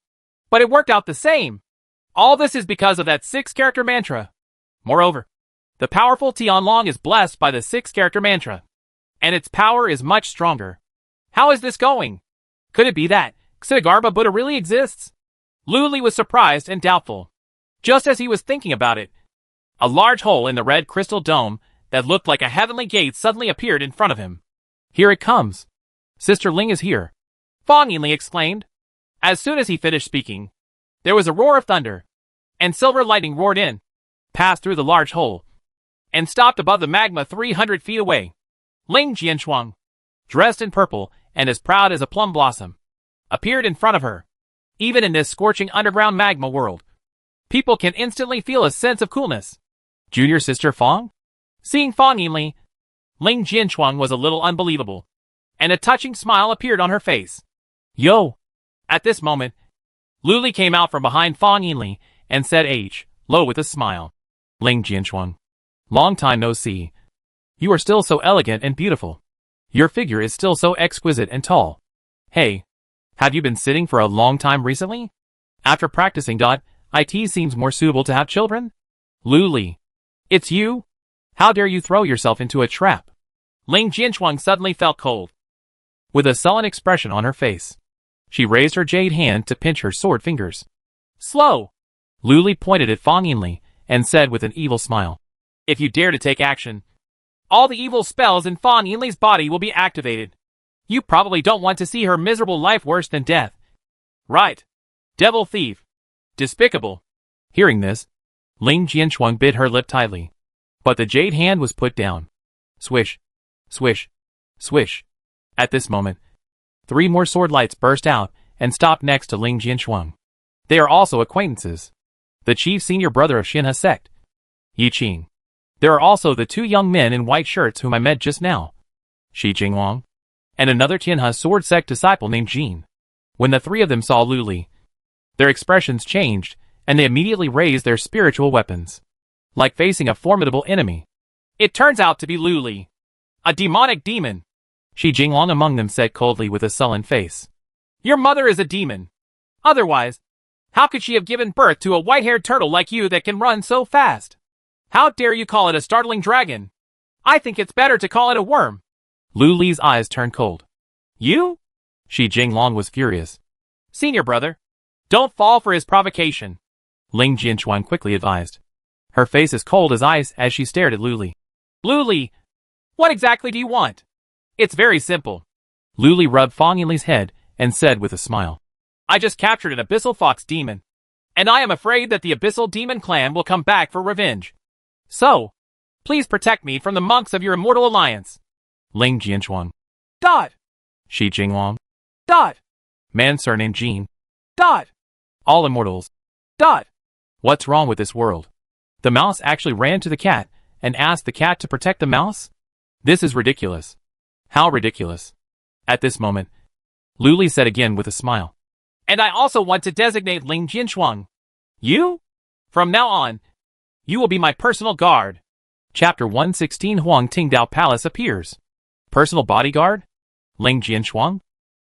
But it worked out the same. All this is because of that 6-character mantra. Moreover, the powerful Tianlong is blessed by the 6-character mantra, and its power is much stronger. How is this going? Could it be that Xitigarbha Buddha really exists? Luli was surprised and doubtful. Just as he was thinking about it, a large hole in the red crystal dome that looked like a heavenly gate suddenly appeared in front of him. Here it comes. Sister Ling is here, Fang Yinli exclaimed. As soon as he finished speaking, there was a roar of thunder, and silver lightning roared in, passed through the large hole, and stopped above the magma 300 feet away. Ling Jinshuang, dressed in purple and as proud as a plum blossom, appeared in front of her. Even in this scorching underground magma world, people can instantly feel a sense of coolness. Junior Sister Fang? Seeing Fang Yinli, Ling Jinshuang was a little unbelievable, and a touching smile appeared on her face. Yo! At this moment, Luli came out from behind Fang Yinli and said low with a smile. Ling Jinshuang, long time no see. You are still so elegant and beautiful. Your figure is still so exquisite and tall. Hey, have you been sitting for a long time recently? After practicing it seems more suitable to have children? Luli, it's you? How dare you throw yourself into a trap? Ling Jinshuang suddenly felt cold. With a sullen expression on her face, she raised her jade hand to pinch her sword fingers. Slow! Luli pointed at Fang Yinli and said with an evil smile. If you dare to take action, all the evil spells in Fang Yinli's body will be activated. You probably don't want to see her miserable life worse than death. Right. Devil thief. Despicable. Hearing this, Ling Jinshuang bit her lip tightly, but the jade hand was put down. Swish. Swish. Swish. At this moment, 3 more sword lights burst out and stopped next to Ling Jinshuang. They are also acquaintances. The chief senior brother of Xinhe Sect, Yi Qing. There are also the 2 young men in white shirts whom I met just now, Shi Jingwang, and another Tianhe Sword Sect disciple named Jin. When the 3 of them saw Luli, their expressions changed, and they immediately raised their spiritual weapons, like facing a formidable enemy. It turns out to be Luli, a demonic demon. Shi Jingwang among them said coldly with a sullen face. Your mother is a demon. Otherwise, how could she have given birth to a white-haired turtle like you that can run so fast? How dare you call it a startling dragon? I think it's better to call it a worm. Luli's eyes turned cold. You? Shi Jinglong was furious. Senior brother, don't fall for his provocation, Ling Jinshuan quickly advised. Her face as cold as ice as she stared at Luli. Luli, what exactly do you want? It's very simple. Luli rubbed Fang Yinli's head and said with a smile. I just captured an abyssal fox demon, and I am afraid that the abyssal demon clan will come back for revenge. So, please protect me from the monks of your immortal alliance. Ling Jinshuan. Dot. Shi Jingwang. Dot. Man surnamed Jin. Dot. All immortals. Dot. What's wrong with this world? The mouse actually ran to the cat and asked the cat to protect the mouse? This is ridiculous. How ridiculous. At this moment, Luli said again with a smile. And I also want to designate Ling Jinshuang. You? From now on, you will be my personal guard. Chapter 116 Huang Tingdao Palace appears. Personal bodyguard? Ling Jinshuang?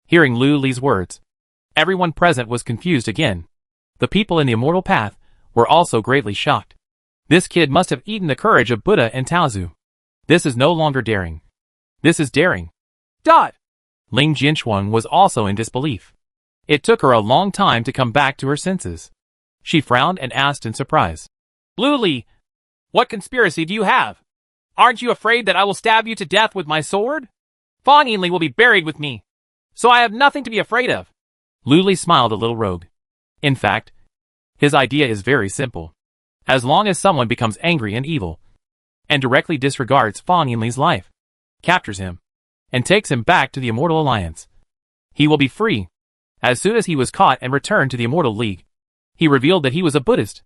Hearing Lu Li's words, everyone present was confused again. The people in the Immortal Path were also greatly shocked. This kid must have eaten the courage of Buddha and Taozu. This is no longer daring. This is daring. Dot! Ling Jinshuang was also in disbelief. It took her a long time to come back to her senses. She frowned and asked in surprise. Lu Li, what conspiracy do you have? Aren't you afraid that I will stab you to death with my sword? Fang Yinli will be buried with me, so I have nothing to be afraid of. Lu Li smiled a little rogue. In fact, his idea is very simple. As long as someone becomes angry and evil, and directly disregards Fang Yinli's life, captures him, and takes him back to the Immortal Alliance, he will be free. As soon as he was caught and returned to the Immortal League, he revealed that he was a Buddhist.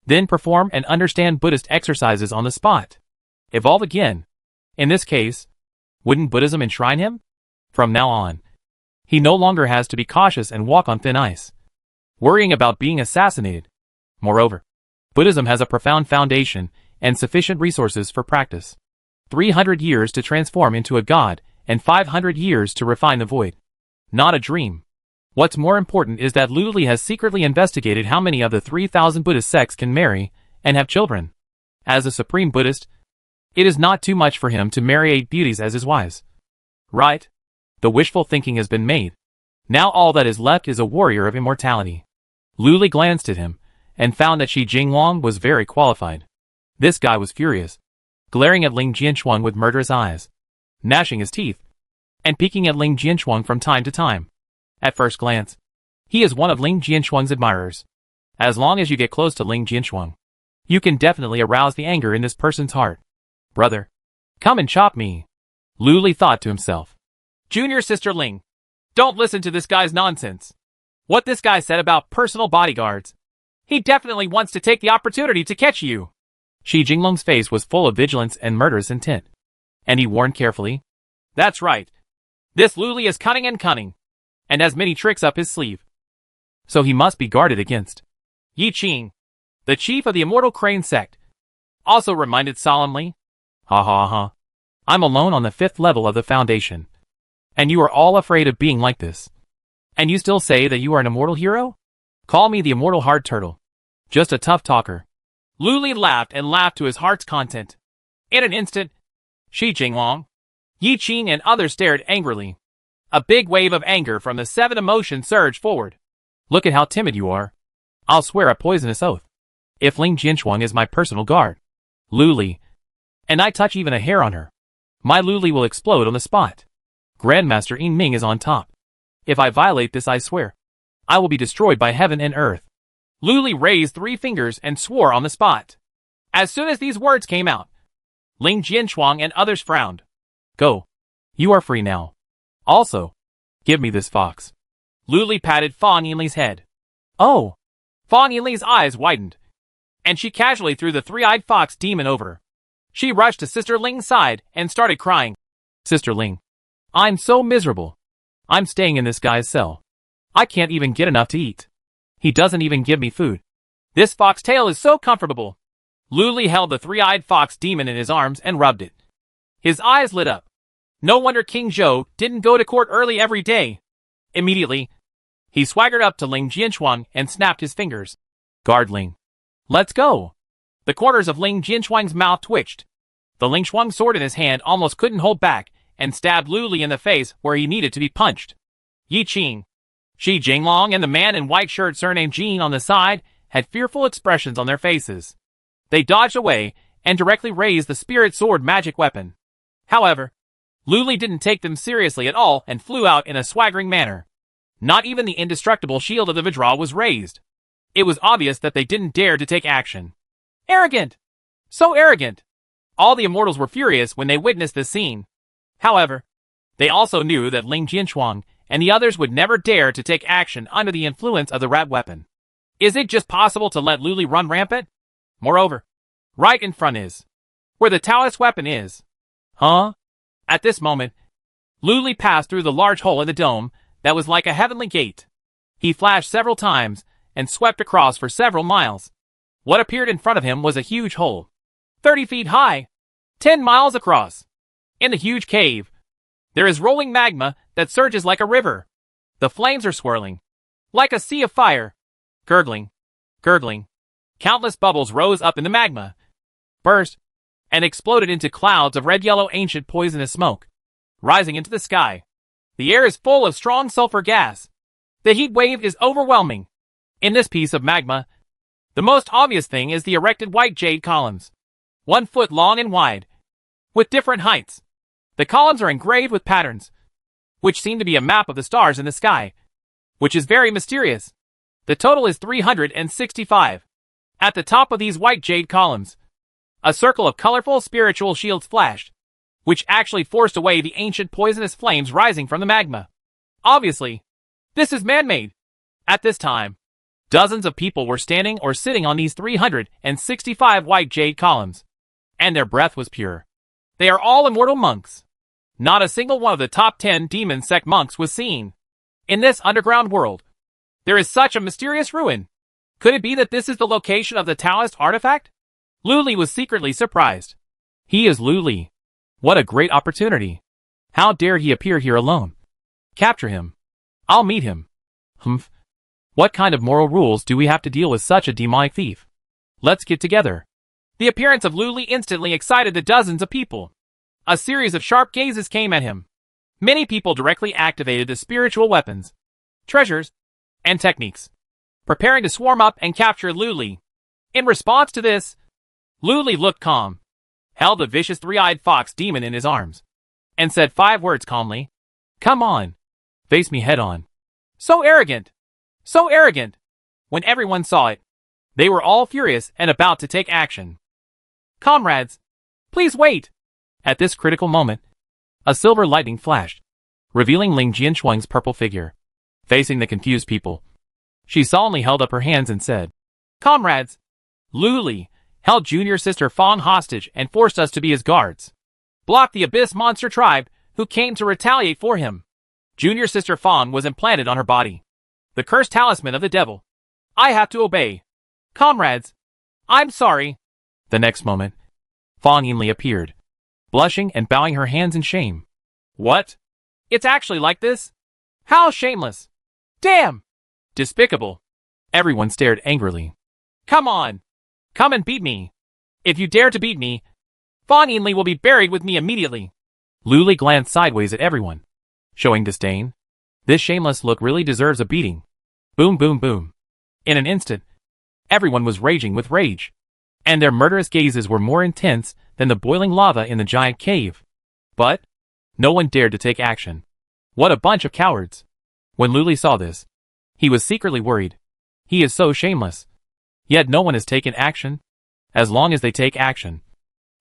Then perform and understand Buddhist exercises on the spot. Evolve again. In this case, wouldn't Buddhism enshrine him? From now on, he no longer has to be cautious and walk on thin ice, worrying about being assassinated. Moreover, Buddhism has a profound foundation and sufficient resources for practice. 300 years to transform into a god, and 500 years to refine the void. Not a dream. What's more important is that Lu Li has secretly investigated how many of the 3,000 Buddhist sects can marry and have children. As a supreme Buddhist, it is not too much for him to marry 8 beauties as his wives. Right? The wishful thinking has been made. Now all that is left is a warrior of immortality. Lu Li glanced at him and found that Shi Jinglong was very qualified. This guy was furious, glaring at Ling Jinshuang with murderous eyes, gnashing his teeth, and peeking at Ling Jinshuang from time to time. At first glance, he is one of Ling Jinshuang's admirers. As long as you get close to Ling Jinshuang, you can definitely arouse the anger in this person's heart. Brother, come and chop me, Lu Li thought to himself. Junior sister Ling, don't listen to this guy's nonsense. What this guy said about personal bodyguards, he definitely wants to take the opportunity to catch you. Shi Jinglong's face was full of vigilance and murderous intent, and he warned carefully. That's right. This Lu Li is cunning and has many tricks up his sleeve. So he must be guarded against. Yi Qing, the chief of the Immortal Crane Sect, also reminded solemnly. Ha ha ha. I'm alone on the 5th level of the Foundation. And you are all afraid of being like this. And you still say that you are an immortal hero? Call me the Immortal Hard Turtle. Just a tough talker. Lu Li laughed and laughed to his heart's content. In an instant, Shi Jinglong, Yi Qing and others stared angrily. A big wave of anger from the 7 emotions surged forward. Look at how timid you are. I'll swear a poisonous oath. If Ling Jinshuang is my personal guard, Lu Li, and I touch even a hair on her, my Lu Li will explode on the spot. Grandmaster Yin Ming is on top. If I violate this, I swear, I will be destroyed by heaven and earth. Lu Li raised 3 fingers and swore on the spot. As soon as these words came out, Ling Jinshuang and others frowned. Go. You are free now. Also, give me this fox. Lu Li patted Fang Yinli's head. Oh! Fang Yinli's eyes widened, and she casually threw the 3-eyed fox demon over. She rushed to Sister Ling's side and started crying. Sister Ling, I'm so miserable. I'm staying in this guy's cell. I can't even get enough to eat. He doesn't even give me food. This fox tail is so comfortable. Lu Li held the 3-eyed fox demon in his arms and rubbed it. His eyes lit up. No wonder King Zhou didn't go to court early every day. Immediately, he swaggered up to Ling Jinshuang and snapped his fingers. Guard Ling. Let's go. The corners of Ling Jinshuang's mouth twitched. The Ling Shuang sword in his hand almost couldn't hold back and stabbed Lu Li in the face where he needed to be punched. Yi Qing, Shi Jinglong and the man in white shirt surnamed Jean on the side had fearful expressions on their faces. They dodged away and directly raised the spirit sword magic weapon. However, Lu Li didn't take them seriously at all and flew out in a swaggering manner. Not even the indestructible shield of the Vidra was raised. It was obvious that they didn't dare to take action. Arrogant! So arrogant! All the immortals were furious when they witnessed this scene. However, they also knew that Ling Jinshuang and the others would never dare to take action under the influence of the rat weapon. Is it just possible to let Lu Li run rampant? Moreover, Right in front is where the Taoist weapon is. Huh? At this moment, Lu Li passed through the large hole in the dome that was like a heavenly gate. He flashed several times and swept across for several miles. What appeared in front of him was a huge hole, 30 feet high, 10 miles across. In the huge cave, there is rolling magma that surges like a river. The flames are swirling, like a sea of fire. Gurgling, gurgling. Countless bubbles rose up in the magma, burst, and exploded into clouds of red-yellow ancient poisonous smoke, rising into the sky. The air is full of strong sulfur gas. The heat wave is overwhelming. In this piece of magma, the most obvious thing is the erected white jade columns, 1 foot long and wide, with different heights. The columns are engraved with patterns, which seem to be a map of the stars in the sky, which is very mysterious. The total is 365. At the top of these white jade columns, a circle of colorful spiritual shields flashed, which actually forced away the ancient poisonous flames rising from the magma. Obviously, this is man-made. At this time, dozens of people were standing or sitting on these 365 white jade columns, and their breath was pure. They are all immortal monks. Not a single one of the top 10 demon sect monks was seen. In this underground world, there is such a mysterious ruin. Could it be that this is the location of the Taoist artifact? Lu Li was secretly surprised. He is Lu Li. What a great opportunity. How dare he appear here alone? Capture him. I'll meet him. Humph. What kind of moral rules do we have to deal with such a demonic thief? Let's get together. The appearance of Lu Li instantly excited the dozens of people. A series of sharp gazes came at him. Many people directly activated the spiritual weapons, treasures, and techniques, preparing to swarm up and capture Lu Li. In response to this, Lu Li looked calm, held a vicious three-eyed fox demon in his arms, and said 5 words calmly. Come on. Face me head on. So arrogant. So arrogant. When everyone saw it, they were all furious and about to take action. Comrades, please wait. At this critical moment, a silver lightning flashed, revealing Ling Jianshuang's purple figure. Facing the confused people, she solemnly held up her hands and said, Comrades, Lu Li held junior sister Fang hostage and forced us to be his guards. Block the Abyss monster tribe who came to retaliate for him. Junior sister Fang was implanted on her body, the cursed talisman of the devil. I have to obey. Comrades, I'm sorry. The next moment, Fang Yinli appeared, blushing and bowing her hands in shame. What? It's actually like this? How shameless! Damn! Despicable! Everyone stared angrily. Come on! Come and beat me! If you dare to beat me, Fang Yinli will be buried with me immediately. Lu Li glanced sideways at everyone, showing disdain. This shameless look really deserves a beating. Boom, boom, boom. In an instant, everyone was raging with rage, and their murderous gazes were more intense than the boiling lava in the giant cave. But no one dared to take action. What a bunch of cowards! When Lu Li saw this, he was secretly worried. He is so shameless. Yet no one has taken action. As long as they take action,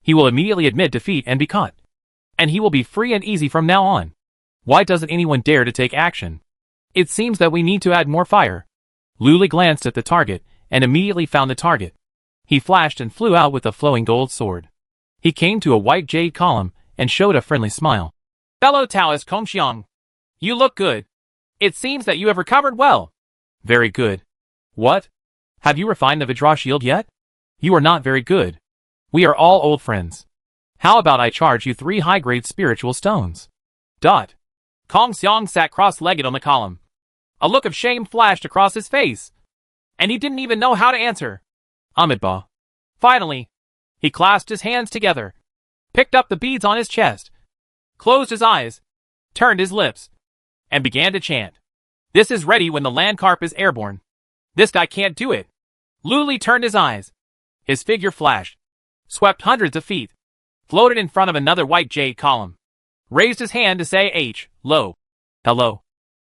he will immediately admit defeat and be caught. And he will be free and easy from now on. Why doesn't anyone dare to take action? It seems that we need to add more fire. Lu Li glanced at the target and immediately found the target. He flashed and flew out with a flowing gold sword. He came to a white jade column and showed a friendly smile. Fellow Taoist Kongxiang, you look good. It seems that you have recovered well. Very good. What? Have you refined the Vidra shield yet? You are not very good. We are all old friends. How about I charge you 3 high-grade spiritual stones? Kongxiang sat cross-legged on the column. A look of shame flashed across his face, and he didn't even know how to answer. Amitabha. Finally, he clasped his hands together, picked up the beads on his chest, closed his eyes, turned his lips, and began to chant. This is ready when the land carp is airborne. This guy can't do it. Lu Li turned his eyes. His figure flashed, swept hundreds of feet, floated in front of another white jade column, raised his hand to say Hello,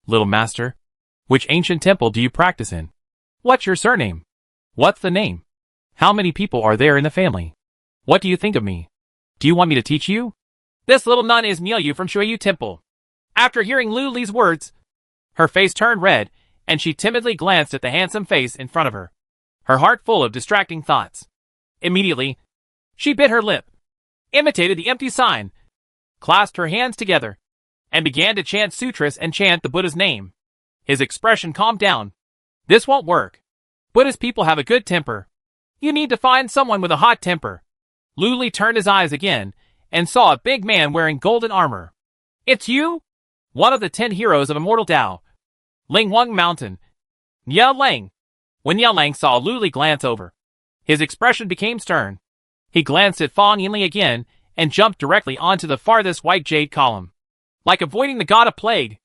little master. Which ancient temple do you practice in? What's your surname? What's the name? How many people are there in the family? What do you think of me? Do you want me to teach you? This little nun is Mielu from Shuiyu Temple. After hearing Lu Li's words, her face turned red, and she timidly glanced at the handsome face in front of her, her heart full of distracting thoughts. Immediately, She bit her lip, imitated the empty sign, clasped her hands together, and began to chant sutras and chant the Buddha's name. His expression calmed down. This won't work. Buddhist people have a good temper. You need to find someone with a hot temper. Luli turned his eyes again and saw a big man wearing golden armor. It's you? One of the 10 heroes of Immortal Tao. Lingwang Mountain. Ya Lang. When Ya Lang saw Luli glance over, his expression became stern. He glanced at Fang Yinli again and jumped directly onto the farthest white jade column. Like avoiding the god of plague.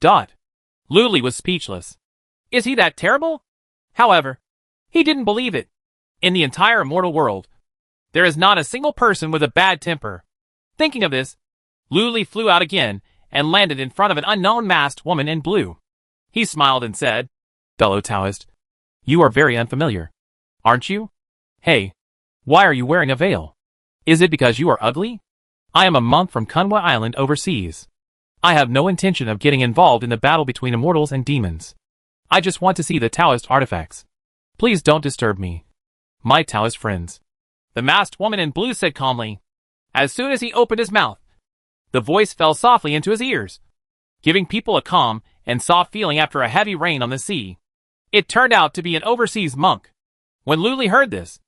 Luli was speechless. Is he that terrible? However, he didn't believe it. In the entire immortal world, there is not a single person with a bad temper. Thinking of this, Luli flew out again and landed in front of an unknown masked woman in blue. He smiled and said, Fellow Taoist, you are very unfamiliar, aren't you? Hey, why are you wearing a veil? Is it because you are ugly? I am a monk from Kunwa Island overseas. I have no intention of getting involved in the battle between immortals and demons. I just want to see the Taoist artifacts. Please don't disturb me. My Taoist friends. The masked woman in blue said calmly. As soon as he opened his mouth, the voice fell softly into his ears, giving people a calm and soft feeling after a heavy rain on the sea. It turned out to be an overseas monk. When Luli heard this,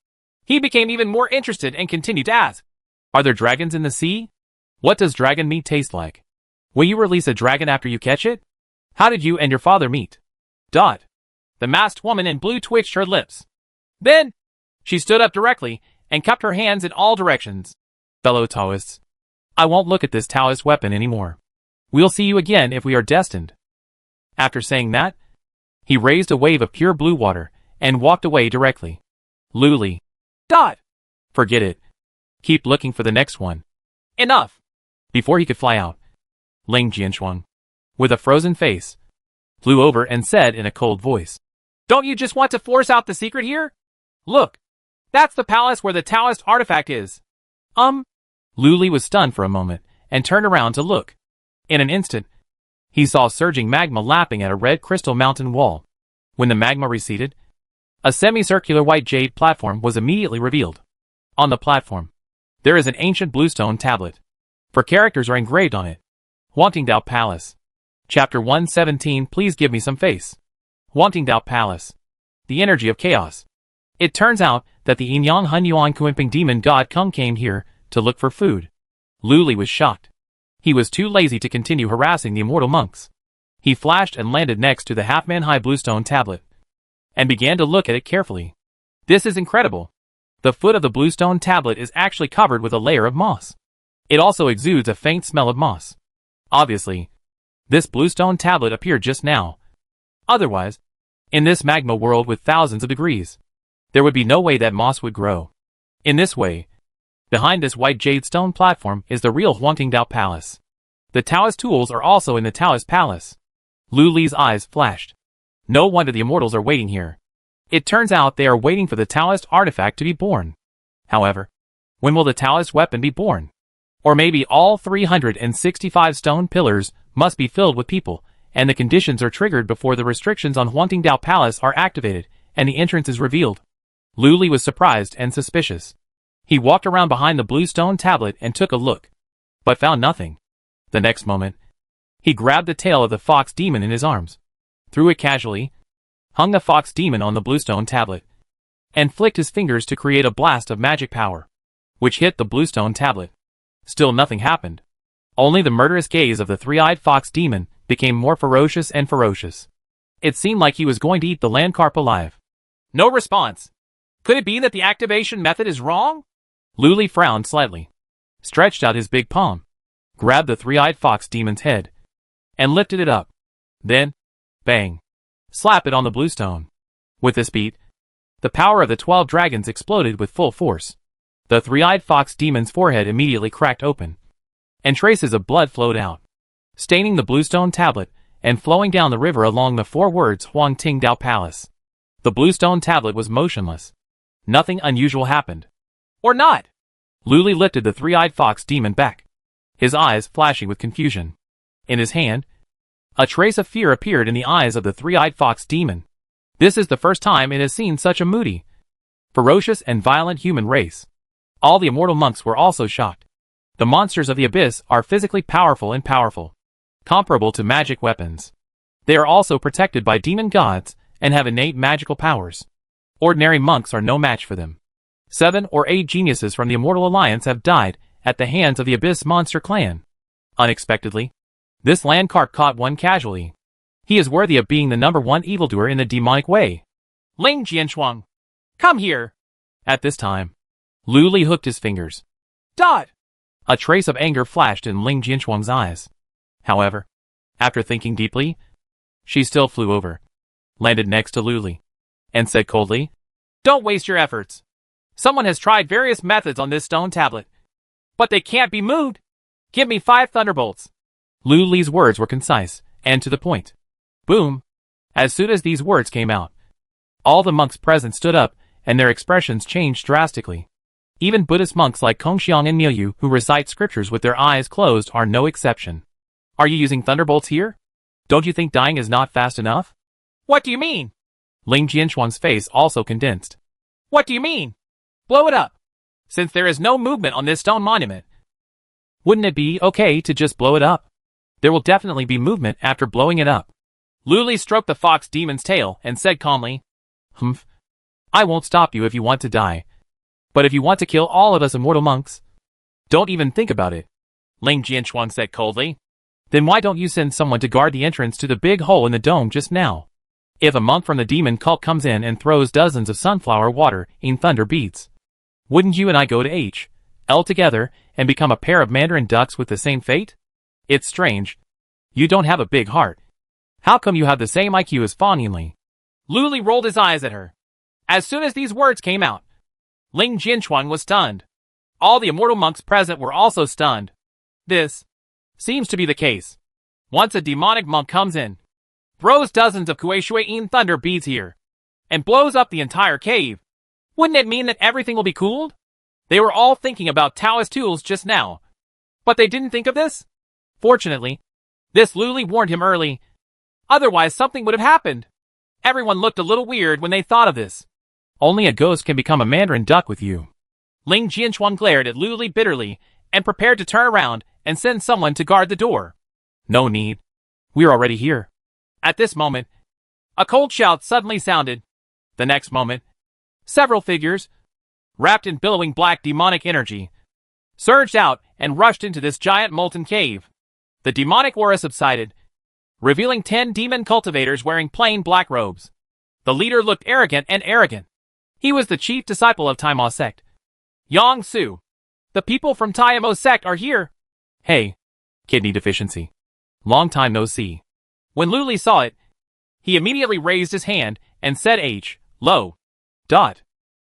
he became even more interested and continued to ask, Are there dragons in the sea? What does dragon meat taste like? Will you release a dragon after you catch it? How did you and your father meet? The masked woman in blue twitched her lips. Then, she stood up directly and cupped her hands in all directions. Fellow Taoists, I won't look at this Taoist weapon anymore. We'll see you again if we are destined. After saying that, he raised a wave of pure blue water and walked away directly. Luli. Forget it. Keep looking for the next one. Enough. Before he could fly out, Ling Jianshuang, with a frozen face, flew over and said in a cold voice, Don't you just want to force out the secret here? Look, that's the palace where the Taoist artifact is. Luli was stunned for a moment and turned around to look. In an instant, he saw surging magma lapping at a red crystal mountain wall. When the magma receded, a semicircular white jade platform was immediately revealed. On the platform, there is an ancient bluestone tablet. 4 characters are engraved on it. Huangtingdao Palace. Chapter 117. Please give me some face. Huangtingdao Palace. The energy of chaos. It turns out that the Yinyang Hunyuan Kuimping demon god Kung came here to look for food. Luli was shocked. He was too lazy to continue harassing the immortal monks. He flashed and landed next to the half-man-high bluestone tablet and began to look at it carefully. This is incredible. The foot of the bluestone tablet is actually covered with a layer of moss. It also exudes a faint smell of moss. Obviously, this bluestone tablet appeared just now. Otherwise, in this magma world with thousands of degrees, there would be no way that moss would grow. In this way, behind this white jade stone platform is the real Huangtingdao Palace. The Taoist tools are also in the Taoist Palace. Luli's eyes flashed. No wonder the immortals are waiting here. It turns out they are waiting for the Taoist artifact to be born. However, when will the Taoist weapon be born? Or maybe all 365 stone pillars must be filled with people, and the conditions are triggered before the restrictions on Huangtingdao Palace are activated, and the entrance is revealed. Luli was surprised and suspicious. He walked around behind the blue stone tablet and took a look, but found nothing. The next moment, he grabbed the tail of the fox demon in his arms, threw it casually, hung the fox demon on the bluestone tablet, and flicked his fingers to create a blast of magic power, which hit the bluestone tablet. Still nothing happened. Only the murderous gaze of the three-eyed fox demon became more ferocious and ferocious. It seemed like he was going to eat the land carp alive. No response. Could it be that the activation method is wrong? Luli frowned slightly, stretched out his big palm, grabbed the three-eyed fox demon's head, and lifted it up. Then, bang, slap it on the bluestone. With this beat, the power of the 12 dragons exploded with full force. The three-eyed fox demon's forehead immediately cracked open, and traces of blood flowed out, staining the bluestone tablet and flowing down the river along the 4 words Huangtingdao Palace. The bluestone tablet was motionless. Nothing unusual happened. Or not. Luli lifted the three-eyed fox demon back, his eyes flashing with confusion. In his hand, a trace of fear appeared in the eyes of the three-eyed fox demon. This is the first time it has seen such a moody, ferocious and violent human race. All the immortal monks were also shocked. The monsters of the abyss are physically powerful and powerful, comparable to magic weapons. They are also protected by demon gods and have innate magical powers. Ordinary monks are no match for them. 7 or 8 geniuses from the Immortal Alliance have died at the hands of the Abyss Monster Clan. Unexpectedly, this land cart caught one casualty. He is worthy of being the #1 evildoer in the demonic way. Ling Jianshuang, come here. At this time, Lu Li hooked his fingers. Dot. A trace of anger flashed in Ling Jianshuang's eyes. However, after thinking deeply, she still flew over, landed next to Lu Li, and said coldly, Don't waste your efforts. Someone has tried various methods on this stone tablet, but they can't be moved. Give me 5 thunderbolts. Lu Li's words were concise and to the point. Boom! As soon as these words came out, all the monks present stood up and their expressions changed drastically. Even Buddhist monks like Kongxiang and Miaoyu who recite scriptures with their eyes closed are no exception. Are you using thunderbolts here? Don't you think dying is not fast enough? What do you mean? Ling Jianshuang's face also condensed. What do you mean? Blow it up. Since there is no movement on this stone monument, wouldn't it be okay to just blow it up? There will definitely be movement after blowing it up. Lu Li stroked the fox demon's tail and said calmly, Humph. I won't stop you if you want to die. But if you want to kill all of us immortal monks, don't even think about it. Ling Jianshuang said coldly. Then why don't you send someone to guard the entrance to the big hole in the dome just now? If a monk from the demon cult comes in and throws dozens of sunflower water in thunder beads, wouldn't you and I go to H.L. together and become a pair of mandarin ducks with the same fate? It's strange. You don't have a big heart. How come you have the same IQ as Fan Yinli? Lu Li rolled his eyes at her. As soon as these words came out, Ling Jianshuang was stunned. All the immortal monks present were also stunned. This seems to be the case. Once a demonic monk comes in, throws dozens of Kuei-Shui-In thunder beads here, and blows up the entire cave, wouldn't it mean that everything will be cooled? They were all thinking about Taoist tools just now, but they didn't think of this? Fortunately, this Lu Li warned him early. Otherwise something would have happened. Everyone looked a little weird when they thought of this. Only a ghost can become a mandarin duck with you. Ling Jianshuang glared at Lu Li bitterly and prepared to turn around and send someone to guard the door. No need. We're already here. At this moment, a cold shout suddenly sounded. The next moment, several figures, wrapped in billowing black demonic energy, surged out and rushed into this giant molten cave. The demonic aura subsided, revealing 10 demon cultivators wearing plain black robes. The leader looked arrogant and arrogant. He was the chief disciple of Taimo Sect. Yang Su. The people from Taimo Sect are here. Hey, kidney deficiency. Long time no see. When Lu Li saw it, he immediately raised his hand and said H.Lo.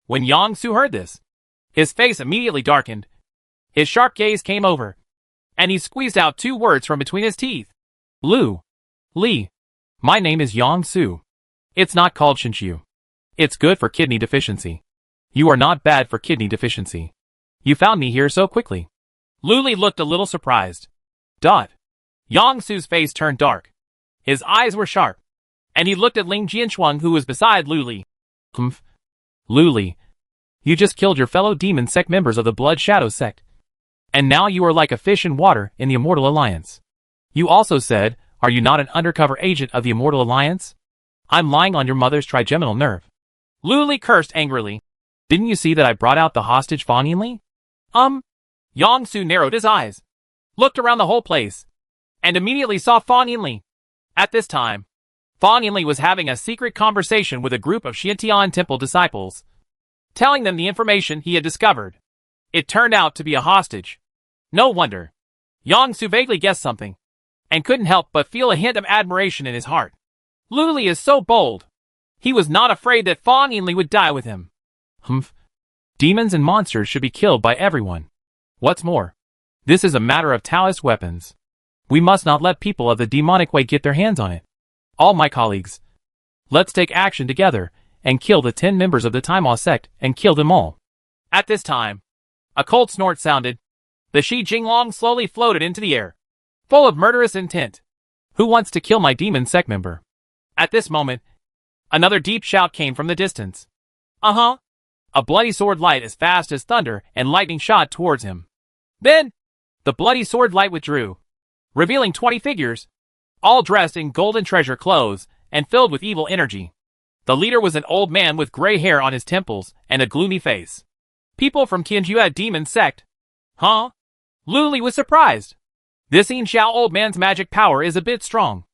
When Yang Su heard this, his face immediately darkened. His sharp gaze came over, and he squeezed out 2 words from between his teeth. Lu Li. My name is Yang Su. It's not called Shinshu. It's good for kidney deficiency. You are not bad for kidney deficiency. You found me here so quickly. Lu Li looked a little surprised. Yang Su's face turned dark. His eyes were sharp, and he looked at Ling Jianshuang who was beside Lu Li. Humph. Lu Li, you just killed your fellow demon sect members of the Blood Shadow Sect. And now you are like a fish in water in the Immortal Alliance. You also said, are you not an undercover agent of the Immortal Alliance? I'm lying on your mother's trigeminal nerve. Lu Li cursed angrily. Didn't you see that I brought out the hostage Fan Yinli? Yang Su narrowed his eyes, looked around the whole place, and immediately saw Fan Yinli. At this time, Fan Yinli was having a secret conversation with a group of Xiantian Temple disciples, telling them the information he had discovered. It turned out to be a hostage. No wonder. Yang Su vaguely guessed something, and couldn't help but feel a hint of admiration in his heart. Lu Li is so bold. He was not afraid that Fan Yinli would die with him. Humph. Demons and monsters should be killed by everyone. What's more, this is a matter of Taoist weapons. We must not let people of the demonic way get their hands on it. All my colleagues, let's take action together and kill the 10 members of the Taimo Sect and kill them all. At this time, a cold snort sounded. The Shi Jinglong slowly floated into the air, full of murderous intent. Who wants to kill my demon sect member? At this moment, another deep shout came from the distance. A bloody sword light as fast as thunder and lightning shot towards him. Then, the bloody sword light withdrew, revealing 20 figures, all dressed in golden treasure clothes and filled with evil energy. The leader was an old man with gray hair on his temples and a gloomy face. People from Tianjua demon sect. Huh? Lu Li was surprised. This Yin Xiao old man's magic power is a bit strong.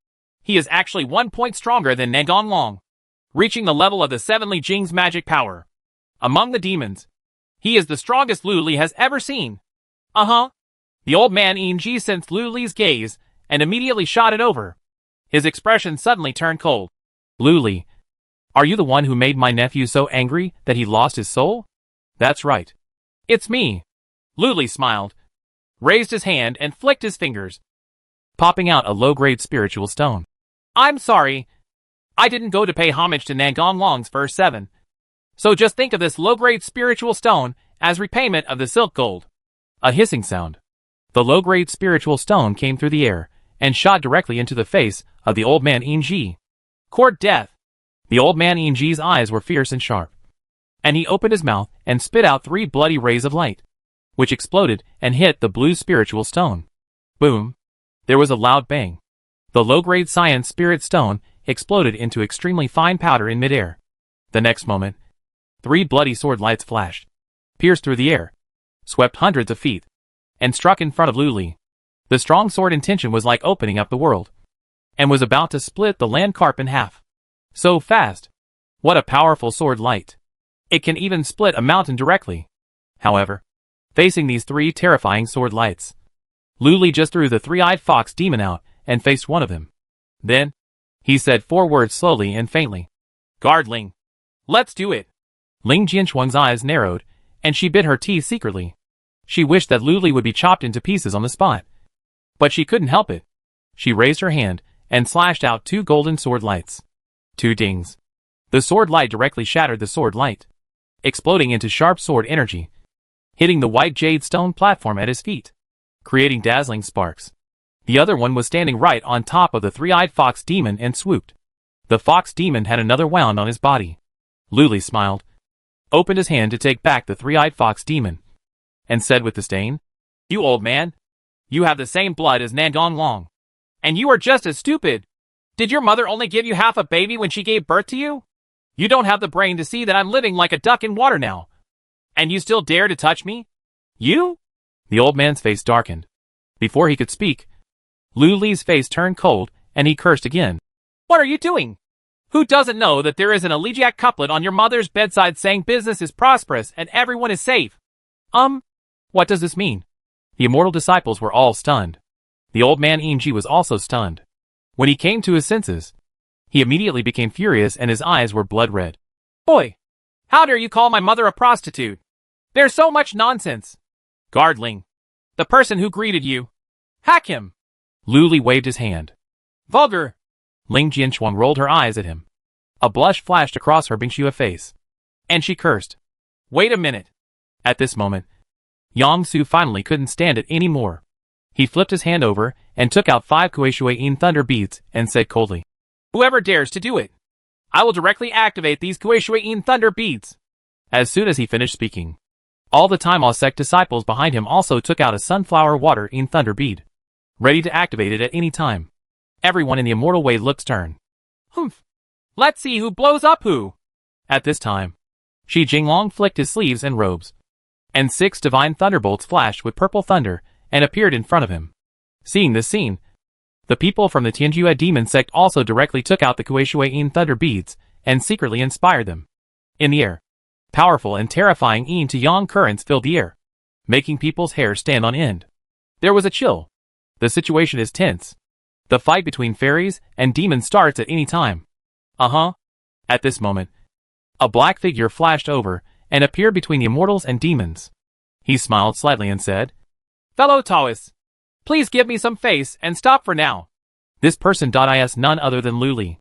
He is actually 1 point stronger than Negon Long, reaching the level of the 7 Li Jing's magic power. Among the demons, he is the strongest Lu Li has ever seen. The old man Yin Ji sensed Lu Li's gaze and immediately shot it over. His expression suddenly turned cold. Lu Li, are you the one who made my nephew so angry that he lost his soul? That's right. It's me. Lu Li smiled, raised his hand and flicked his fingers, popping out a low-grade spiritual stone. I'm sorry. I didn't go to pay homage to Negon Long's first 7. So just think of this low-grade spiritual stone as repayment of the silk gold. A hissing sound. The low-grade spiritual stone came through the air and shot directly into the face of the old man Yin Ji. Court death. The old man Yin Ji's eyes were fierce and sharp, and he opened his mouth and spit out 3 bloody rays of light, which exploded and hit the blue spiritual stone. Boom. There was a loud bang. The low-grade cyan spirit stone exploded into extremely fine powder in midair. The next moment, 3 bloody sword lights flashed, pierced through the air, swept hundreds of feet, and struck in front of Lu Li. The strong sword intention was like opening up the world, and was about to split the land carp in half. So fast. What a powerful sword light. It can even split a mountain directly. However, facing these 3 terrifying sword lights, Lu Li just threw the 3-eyed fox demon out and faced one of them. Then, he said 4 words slowly and faintly. Guard Ling. Let's do it. Ling Jianchuang's eyes narrowed, and she bit her teeth secretly. She wished that Lu Li would be chopped into pieces on the spot. But she couldn't help it. She raised her hand and slashed out 2 golden sword lights. 2 dings. The sword light directly shattered the sword light, exploding into sharp sword energy, hitting the white jade stone platform at his feet, creating dazzling sparks. The other one was standing right on top of the 3-eyed fox demon and swooped. The fox demon had another wound on his body. Lu Li smiled, opened his hand to take back the 3-eyed fox demon, and said with disdain, You old man, you have the same blood as Negon Long, and you are just as stupid. Did your mother only give you half a baby when she gave birth to you? You don't have the brain to see that I'm living like a duck in water now. And you still dare to touch me? You? The old man's face darkened. Before he could speak, Lu Li's face turned cold, and he cursed again. What are you doing? Who doesn't know that there is an elegiac couplet on your mother's bedside saying business is prosperous and everyone is safe? What does this mean? The immortal disciples were all stunned. The old man Yin Ji was also stunned. When he came to his senses, he immediately became furious and his eyes were blood red. Boy! How dare you call my mother a prostitute? There's so much nonsense. Guard Ling. The person who greeted you. Hack him. Lu Li waved his hand. Vulgar. Ling Jianchuang rolled her eyes at him. A blush flashed across her Bingxue face, and she cursed. Wait a minute. At this moment, Yang Su finally couldn't stand it anymore. He flipped his hand over and took out 5 Kuei Yin thunder beads and said coldly, Whoever dares to do it, I will directly activate these Kuei Yin thunder beads. As soon as he finished speaking, all the Taimao sect disciples behind him also took out a sunflower water Yin thunder bead, ready to activate it at any time. Everyone in the immortal way looked stern. Humph. Let's see who blows up who. At this time, Shi Jinglong flicked his sleeves and robes, and 6 divine thunderbolts flashed with purple thunder and appeared in front of him. Seeing this scene, the people from the Tianjua demon sect also directly took out the Kuei Yin thunder beads and secretly inspired them. In the air, powerful and terrifying yin to yang currents filled the air, making people's hair stand on end. There was a chill. The situation is tense. The fight between fairies and demons starts at any time. At this moment, a black figure flashed over and appeared between the immortals and demons. He smiled slightly and said, Fellow Taoists, please give me some face and stop for now. This person is none other than Lu Li.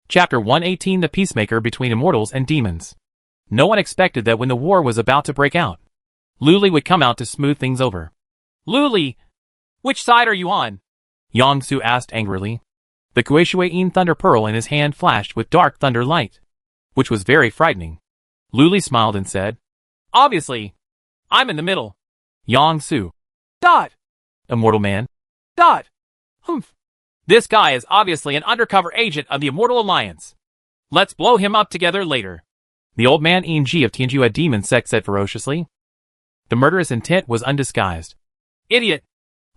Chapter 118 The Peacemaker Between Immortals and Demons. No one expected that when the war was about to break out, Lu Li would come out to smooth things over. Lu Li, which side are you on? Yang Su asked angrily. The Kuei Yin thunder pearl in his hand flashed with dark thunder light, which was very frightening. Lu Li smiled and said, Obviously, I'm in the middle. Yang Su. Dot. Immortal man. Dot. Humph. This guy is obviously an undercover agent of the Immortal Alliance. Let's blow him up together later. The old man Ng of Tianjua Demon Sect said ferociously. The murderous intent was undisguised. Idiot.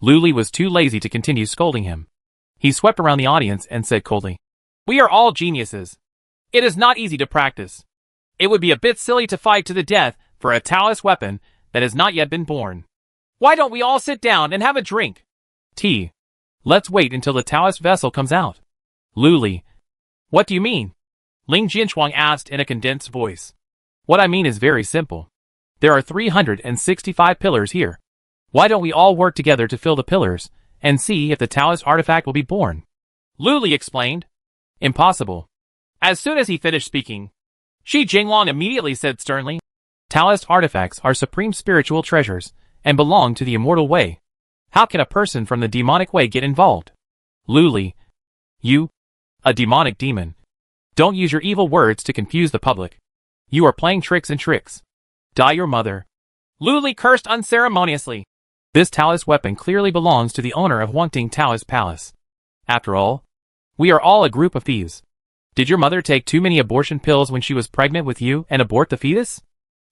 Luli was too lazy to continue scolding him. He swept around the audience and said coldly, We are all geniuses. It is not easy to practice. It would be a bit silly to fight to the death for a Taoist weapon that has not yet been born. Why don't we all sit down and have a drink? T. Let's wait until the Taoist vessel comes out. Luli. What do you mean? Ling Jianchuang asked in a condensed voice. What I mean is very simple. There are 365 pillars here. Why don't we all work together to fill the pillars and see if the Taoist artifact will be born? Luli explained. Impossible. As soon as he finished speaking, Shi Jinglong immediately said sternly, Taoist artifacts are supreme spiritual treasures and belong to the immortal way. How can a person from the demonic way get involved? Luli. You? A demonic demon. Don't use your evil words to confuse the public. You are playing tricks and tricks. Die your mother. Luli cursed unceremoniously. This Taoist weapon clearly belongs to the owner of Huangting Taoist Palace. After all, we are all a group of thieves. Did your mother take too many abortion pills when she was pregnant with you and abort the fetus?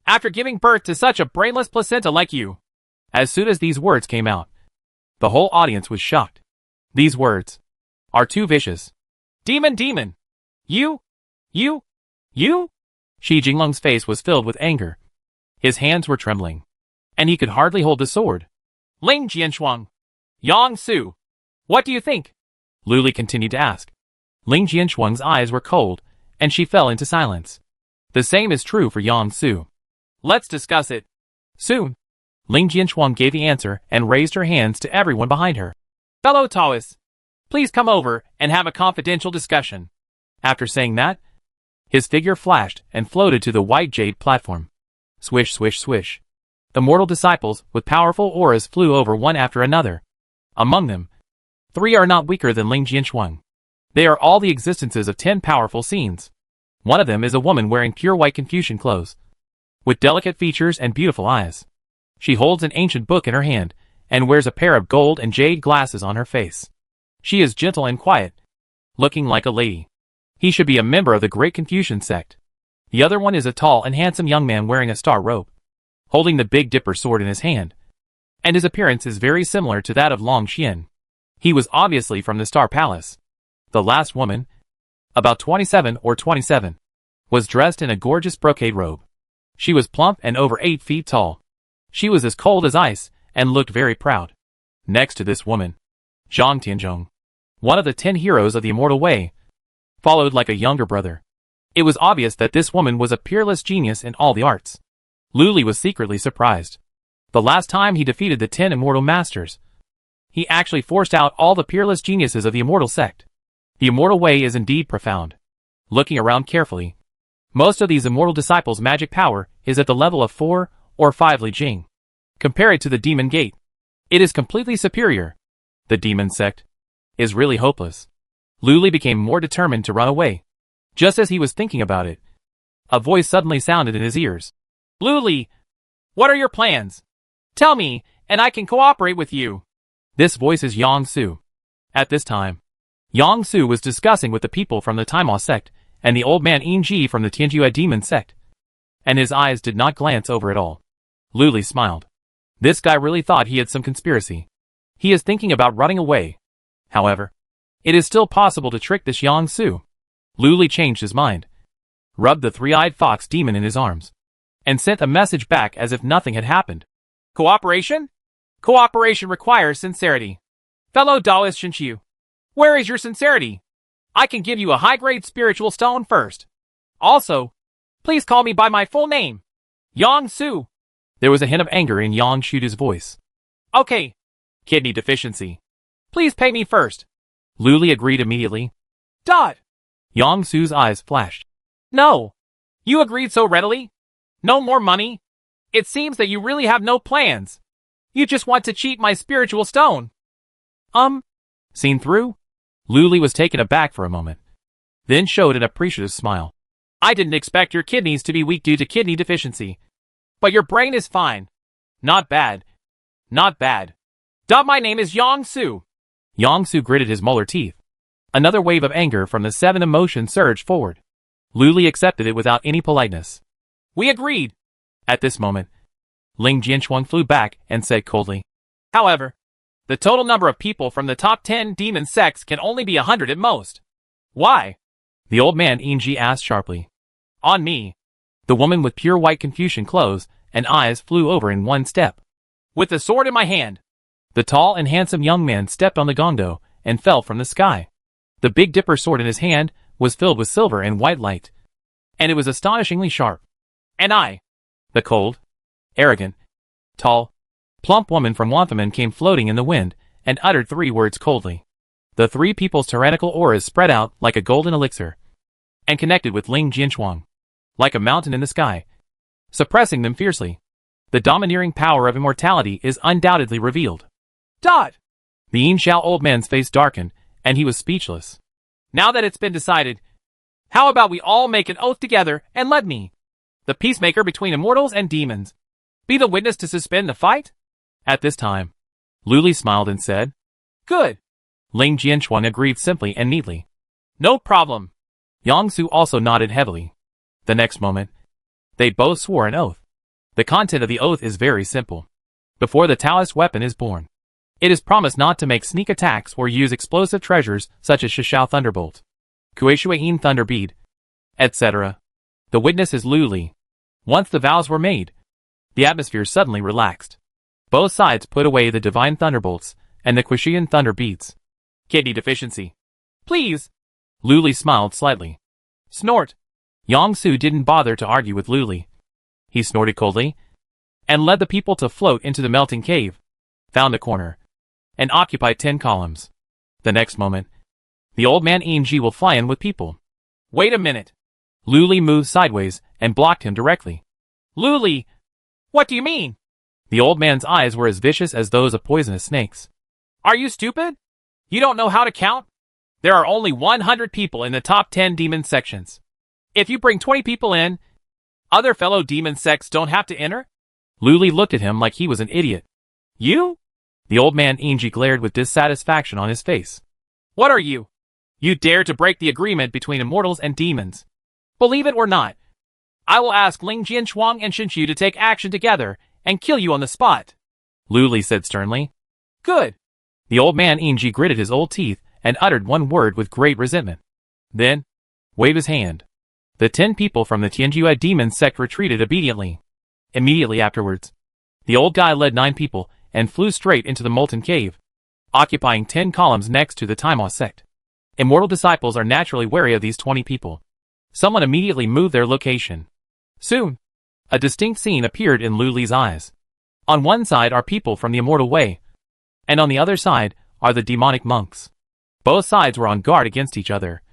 After giving birth to such a brainless placenta like you. As soon as these words came out, the whole audience was shocked. These words are too vicious. Demon, demon. You? Shi Jinglong's face was filled with anger. His hands were trembling, and he could hardly hold the sword. Ling Jianchuang. Yang Su. What do you think? Luli continued to ask. Ling Jianchuang's eyes were cold, and she fell into silence. The same is true for Yang Su. Let's discuss it. Soon. Ling Jianchuang gave the answer and raised her hands to everyone behind her. Fellow Taoists, please come over and have a confidential discussion. After saying that, his figure flashed and floated to the white jade platform. Swish, swish, swish. The mortal disciples with powerful auras flew over one after another. Among them, 3 are not weaker than Ling Jianchuang. They are all the existences of 10 powerful scenes. One of them is a woman wearing pure white Confucian clothes, with delicate features and beautiful eyes. She holds an ancient book in her hand and wears a pair of gold and jade glasses on her face. She is gentle and quiet, looking like a lady. He should be a member of the great Confucian sect. The other one is a tall and handsome young man wearing a star robe, holding the Big Dipper sword in his hand, and his appearance is very similar to that of Long Xian. He was obviously from the Star Palace. The last woman, about 27 or 27, was dressed in a gorgeous brocade robe. She was plump and over 8 feet tall. She was as cold as ice and looked very proud. Next to this woman, Zhang Tianzhong, one of the 10 heroes of the Immortal Way, followed like a younger brother. It was obvious that this woman was a peerless genius in all the arts. Luli was secretly surprised. The last time he defeated the 10 Immortal Masters, he actually forced out all the peerless geniuses of the Immortal Sect. The Immortal Way is indeed profound. Looking around carefully, most of these Immortal Disciples' magic power is at the level of 4 or 5 Li Jing. Compare it to the Demon Gate. It is completely superior. The Demon Sect is really hopeless. Luli became more determined to run away. Just as he was thinking about it, a voice suddenly sounded in his ears. Luli, what are your plans? Tell me, and I can cooperate with you. This voice is Yang Su. At this time, Yang Su was discussing with the people from the Taima sect and the old man Ng from the Tianjua Demon Sect, and his eyes did not glance over at all. Luli smiled. This guy really thought he had some conspiracy. He is thinking about running away. However, it is still possible to trick this Yang Su. Luli changed his mind, rubbed the 3-eyed fox demon in his arms, and sent a message back as if nothing had happened. Cooperation? Cooperation requires sincerity. Fellow Taoist Shinqiu, where is your sincerity? I can give you a high-grade spiritual stone first. Also, please call me by my full name. Yang Su. There was a hint of anger in Yang Shudu's voice. Okay. Kidney deficiency. Please pay me first. Luli agreed immediately. Dot. Yang Su's eyes flashed. No. You agreed so readily? No more money? It seems that you really have no plans. You just want to cheat my spiritual stone. Seen through? Luli was taken aback for a moment, then showed an appreciative smile. I didn't expect your kidneys to be weak due to kidney deficiency. But your brain is fine. Not bad. Not bad. My name is Yong-Su. Yong-Su gritted his molar teeth. Another wave of anger from the seven emotions surged forward. Luli accepted it without any politeness. We agreed. At this moment, Ling Jianchuang flew back and said coldly, However, the total number of people from the top 10 demon sects can only be 100 at most. Why? The old man Yingji asked sharply. On me. The woman with pure white Confucian clothes and eyes flew over in one step. With the sword in my hand. The tall and handsome young man stepped on the gongdo and fell from the sky. The Big Dipper sword in his hand was filled with silver and white light, and it was astonishingly sharp. And I. The cold, arrogant, tall, plump woman from Wanthaman came floating in the wind and uttered 3 words coldly. The 3 people's tyrannical auras spread out like a golden elixir and connected with Ling Jianchuang, like a mountain in the sky, suppressing them fiercely. The domineering power of immortality is undoubtedly revealed. Dot! The Yin Xiao old man's face darkened, and he was speechless. Now that it's been decided, how about we all make an oath together and let me, the peacemaker between immortals and demons, be the witness to suspend the fight? At this time, Luli smiled and said, Good. Ling Jianchuang agreed simply and neatly. No problem. Yong-Su also nodded heavily. The next moment, they both swore an oath. The content of the oath is very simple. Before the Taoist weapon is born, it is promised not to make sneak attacks or use explosive treasures such as Shishao Thunderbolt, Kueishuayin Thunder Bead, etc. The witness is Luli. Once the vows were made, the atmosphere suddenly relaxed. Both sides put away the Divine Thunderbolts and the Kueishuayin Thunder Beads. Kidney deficiency. Please. Luli smiled slightly. Snort. Yong-Su didn't bother to argue with Luli. He snorted coldly and led the people to float into the melting cave, found a corner, and occupied 10 columns. The next moment, the old man Yingji will fly in with people. Wait a minute. Luli moved sideways and blocked him directly. Luli! What do you mean? The old man's eyes were as vicious as those of poisonous snakes. Are you stupid? You don't know how to count? There are only 100 people in the top 10 demon sections. If you bring 20 people in, other fellow demon sects don't have to enter? Luli looked at him like he was an idiot. You? The old man Yingji glared with dissatisfaction on his face. What are you? You dare to break the agreement between immortals and demons. Believe it or not, I will ask Ling Jianchuang and Shinshu to take action together and kill you on the spot. Luli said sternly. Good. The old man Yingji gritted his old teeth and uttered one word with great resentment. Then, wave his hand. The 10 people from the Tianjue demon sect retreated obediently. Immediately afterwards, the old guy led 9 people and flew straight into the molten cave, occupying 10 columns next to the Taima sect. Immortal disciples are naturally wary of these 20 people. Someone immediately moved their location. Soon, a distinct scene appeared in Luli's eyes. On one side are people from the immortal way, and on the other side are the demonic monks. Both sides were on guard against each other,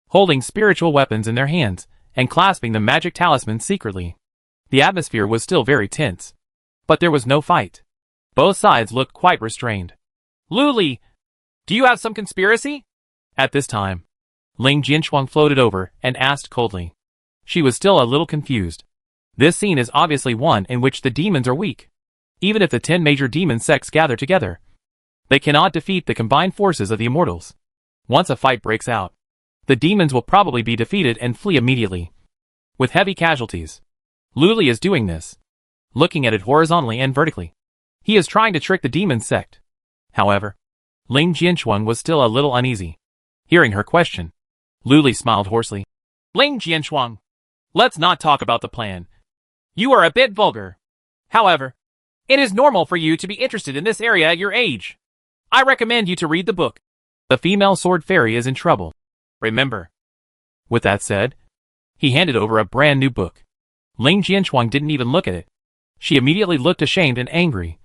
holding spiritual weapons in their hands and clasping the magic talisman secretly. The atmosphere was still very tense, but there was no fight. Both sides looked quite restrained. Luli, do you have some conspiracy? At this time, Ling Jianchuang floated over and asked coldly. She was still a little confused. This scene is obviously one in which the demons are weak. Even if the 10 major demon sects gather together, they cannot defeat the combined forces of the immortals. Once a fight breaks out, the demons will probably be defeated and flee immediately, with heavy casualties. Luli is doing this, looking at it horizontally and vertically. He is trying to trick the demon sect. However, Ling Jianchuang was still a little uneasy. Hearing her question, Luli smiled hoarsely. Ling Jianchuang, let's not talk about the plan. You are a bit vulgar. However, it is normal for you to be interested in this area at your age. I recommend you to read the book. The female sword fairy is in trouble. Remember. With that said, he handed over a brand new book. Ling Jianchuang didn't even look at it. She immediately looked ashamed and angry,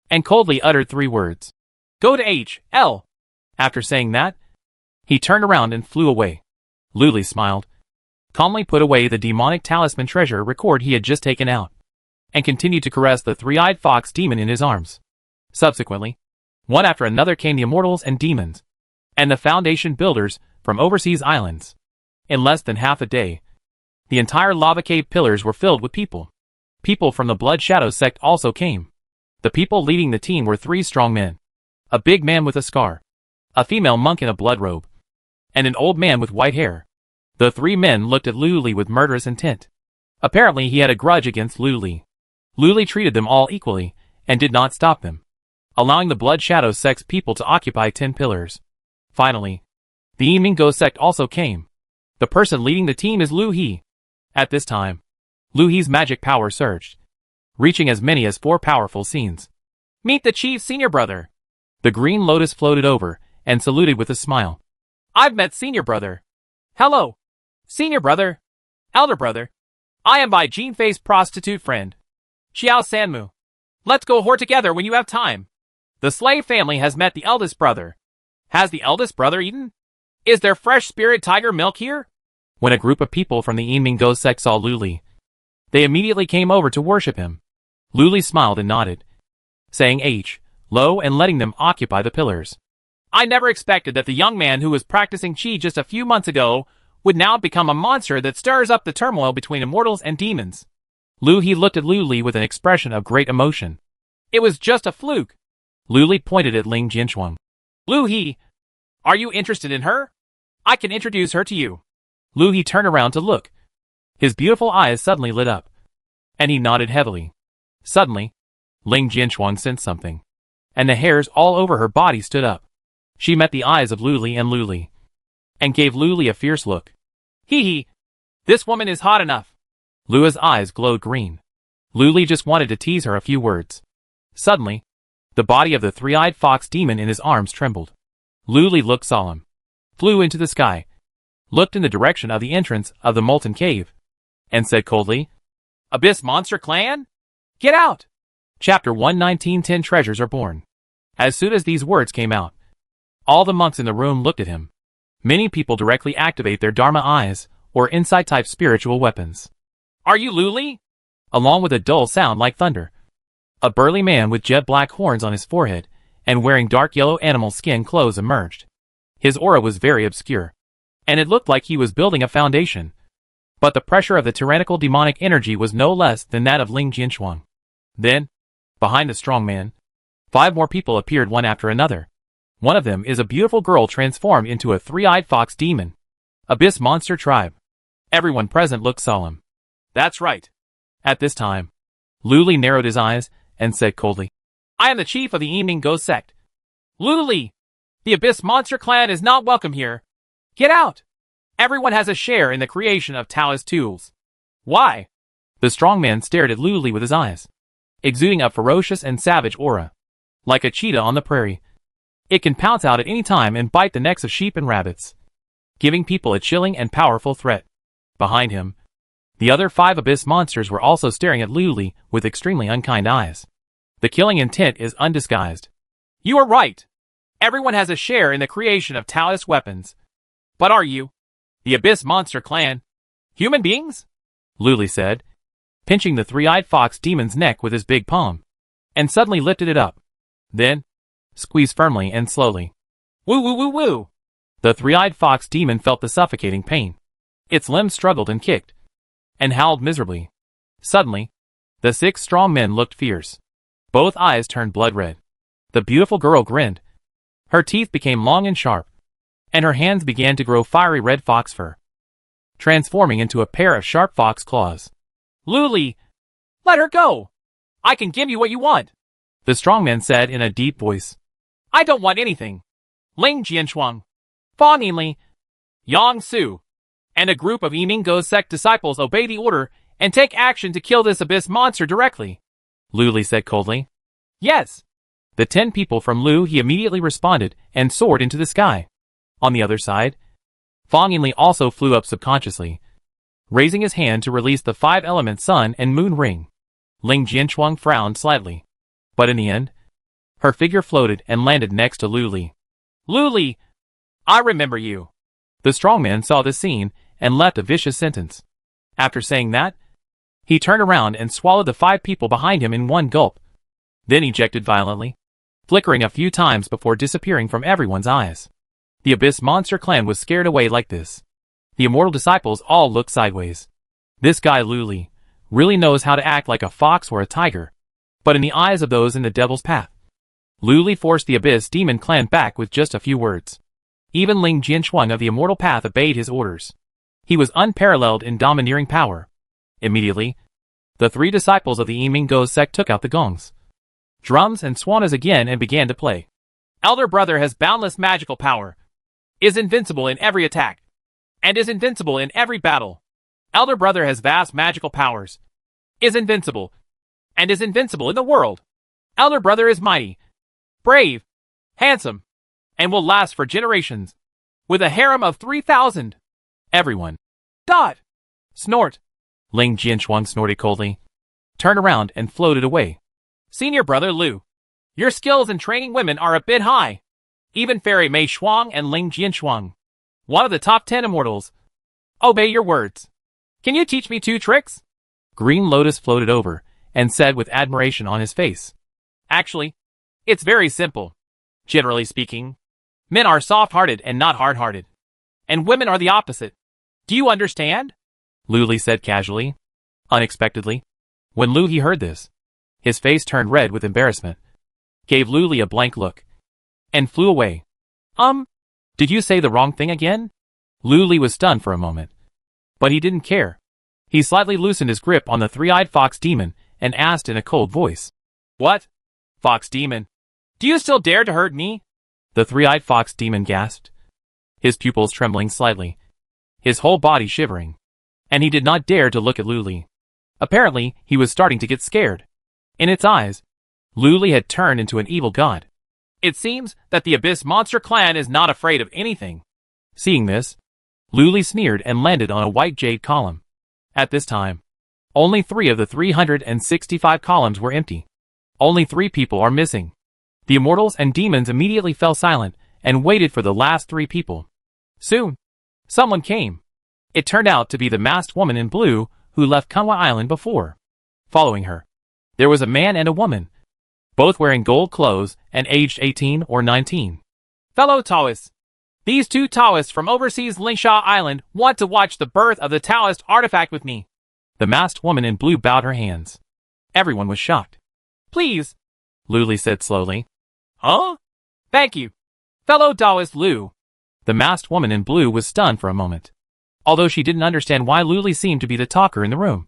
and coldly uttered 3 words. Go to H.L. After saying that, he turned around and flew away. Luli smiled, calmly put away the demonic talisman treasure record he had just taken out, and continued to caress the 3-eyed fox demon in his arms. Subsequently, one after another came the immortals and demons, and the foundation builders from overseas islands. In less than half a day, the entire lava cave pillars were filled with people. People from the Blood Shadow sect also came. The people leading the team were 3 strong men. A big man with a scar. A female monk in a blood robe. And an old man with white hair. The 3 men looked at Lu Li with murderous intent. Apparently he had a grudge against Lu Li. Lu Li treated them all equally, and did not stop them, allowing the Blood Shadow sect's people to occupy 10 pillars. Finally, the Yimingo sect also came. The person leading the team is Lu He. At this time, Lu He's magic power surged, reaching as many as 4 powerful scenes. Meet the chief's senior brother. The green lotus floated over, and saluted with a smile. I've met senior brother. Hello. Senior brother. Elder brother. I am my Jean-faced prostitute friend, Xiao Sanmu. Let's go whore together when you have time. The slave family has met the eldest brother. Has the eldest brother eaten? Is there fresh spirit tiger milk here? When a group of people from the Yimingo sect saw Lu Li, they immediately came over to worship him. Lu Li smiled and nodded, saying H, low and letting them occupy the pillars. I never expected that the young man who was practicing Qi just a few months ago would now become a monster that stirs up the turmoil between immortals and demons. Lu He looked at Lu Li with an expression of great emotion. It was just a fluke. Lu Li pointed at Ling Jinshuang. Lu He, are you interested in her? I can introduce her to you. Lu He turned around to look. His beautiful eyes suddenly lit up, and he nodded heavily. Suddenly, Ling Jinshuang sensed something, and the hairs all over her body stood up. She met the eyes of Lu Li, and gave Lu Li a fierce look. Hee, this woman is hot enough. Lua's eyes glowed green. Lu Li just wanted to tease her a few words. Suddenly, the body of the 3-eyed fox demon in his arms trembled. Lu Li looked solemn, flew into the sky, looked in the direction of the entrance of the molten cave, and said coldly, Abyss Monster Clan? Get out! Chapter 119 10 Treasures are born. As soon as these words came out, all the monks in the room looked at him. Many people directly activate their Dharma eyes, or insight-type spiritual weapons. Are you Lu Li? Along with a dull sound like thunder. A burly man with jet black horns on his forehead, and wearing dark yellow animal skin clothes emerged. His aura was very obscure, and it looked like he was building a foundation. But the pressure of the tyrannical demonic energy was no less than that of Ling Jinshuang. Then, behind the strong man, 5 more people appeared one after another. One of them is a beautiful girl transformed into a 3-eyed fox demon. Abyss Monster Tribe. Everyone present looked solemn. That's right. At this time, Lu Li narrowed his eyes and said coldly, I am the chief of the Yimingo sect. Lu Li, the Abyss Monster Clan is not welcome here. Get out. Everyone has a share in the creation of Taoist tools. Why? The strong man stared at Lu Li with his eyes, exuding a ferocious and savage aura. Like a cheetah on the prairie, it can pounce out at any time and bite the necks of sheep and rabbits, giving people a chilling and powerful threat. Behind him, the other 5 abyss monsters were also staring at Lu Li with extremely unkind eyes. The killing intent is undisguised. You are right. Everyone has a share in the creation of Taoist weapons. But are you, the Abyss Monster Clan, human beings? Lu Li said, pinching the 3-eyed fox demon's neck with his big palm, and suddenly lifted it up. Then, squeezed firmly and slowly. Woo woo woo woo! The 3-eyed fox demon felt the suffocating pain. Its limbs struggled and kicked, and howled miserably. Suddenly, the 6 strong men looked fierce. Both eyes turned blood red. The beautiful girl grinned. Her teeth became long and sharp, and her hands began to grow fiery red fox fur, transforming into a pair of sharp fox claws. Lu Li, let her go! I can give you what you want, the strong man said in a deep voice. I don't want anything. Ling Jinshuang, Fa Ninli, Yang Su, and a group of Yimingo's sect disciples obey the order and take action to kill this abyss monster directly, Lu Li said coldly. Yes. The 10 people from Lu He immediately responded and soared into the sky. On the other side, Fa Ninli also flew up subconsciously, raising his hand to release the 5-element sun and moon ring. Ling Jinshuang frowned slightly, but in the end, her figure floated and landed next to Lu Li. Lu Li, I remember you. The strong man saw this scene and left a vicious sentence. After saying that, he turned around and swallowed the 5 people behind him in one gulp, then ejected violently, flickering a few times before disappearing from everyone's eyes. The Abyss Monster Clan was scared away like this. The immortal disciples all looked sideways. This guy Lu Li really knows how to act like a fox or a tiger. But in the eyes of those in the devil's path, Lu Li forced the Abyss Demon Clan back with just a few words. Even Ling Jianchuan of the Immortal Path obeyed his orders. He was unparalleled in domineering power. Immediately, the 3 disciples of the Yiminggo's sect took out the gongs, drums and swanas again and began to play. Elder Brother has boundless magical power, is invincible in every attack, and is invincible in every battle. Elder Brother has vast magical powers, is invincible, and is invincible in the world. Elder Brother is mighty, brave, handsome, and will last for generations, with a harem of 3,000. Everyone. Dot! Snort! Ling Jianchuan snorted coldly, turned around and floated away. Senior Brother Lu, your skills in training women are a bit high. Even Fairy Mei Shuang and Ling Jianchuan, one of the top 10 immortals, obey your words. Can you teach me 2 tricks? Green Lotus floated over and said with admiration on his face. Actually, it's very simple. Generally speaking, men are soft-hearted and not hard-hearted, and women are the opposite. Do you understand? Lu Li said casually. Unexpectedly, when Lu He heard this, his face turned red with embarrassment, gave Lu Li a blank look, and flew away. Did you say the wrong thing again? Lu Li was stunned for a moment, but he didn't care. He slightly loosened his grip on the 3-eyed fox demon and asked in a cold voice. What? Fox demon? Do you still dare to hurt me? The 3-eyed fox demon gasped, his pupils trembling slightly, his whole body shivering, and he did not dare to look at Lu Li. Apparently, he was starting to get scared. In its eyes, Lu Li had turned into an evil god. It seems that the Abyss Monster Clan is not afraid of anything. Seeing this, Lu Li sneered and landed on a white jade column. At this time, only 3 of the 365 columns were empty. Only 3 people are missing. The immortals and demons immediately fell silent and waited for the last 3 people. Soon, someone came. It turned out to be the masked woman in blue who left Kunwa Island before. Following her, there was a man and a woman, both wearing gold clothes and aged 18 or 19. Fellow Taoists, these 2 Taoists from overseas Lingsha Island want to watch the birth of the Taoist artifact with me. The masked woman in blue bowed her hands. Everyone was shocked. Please, Lu Li said slowly. Huh? Thank you, fellow Taoist Lu. The masked woman in blue was stunned for a moment. Although she didn't understand why Lu Li seemed to be the talker in the room,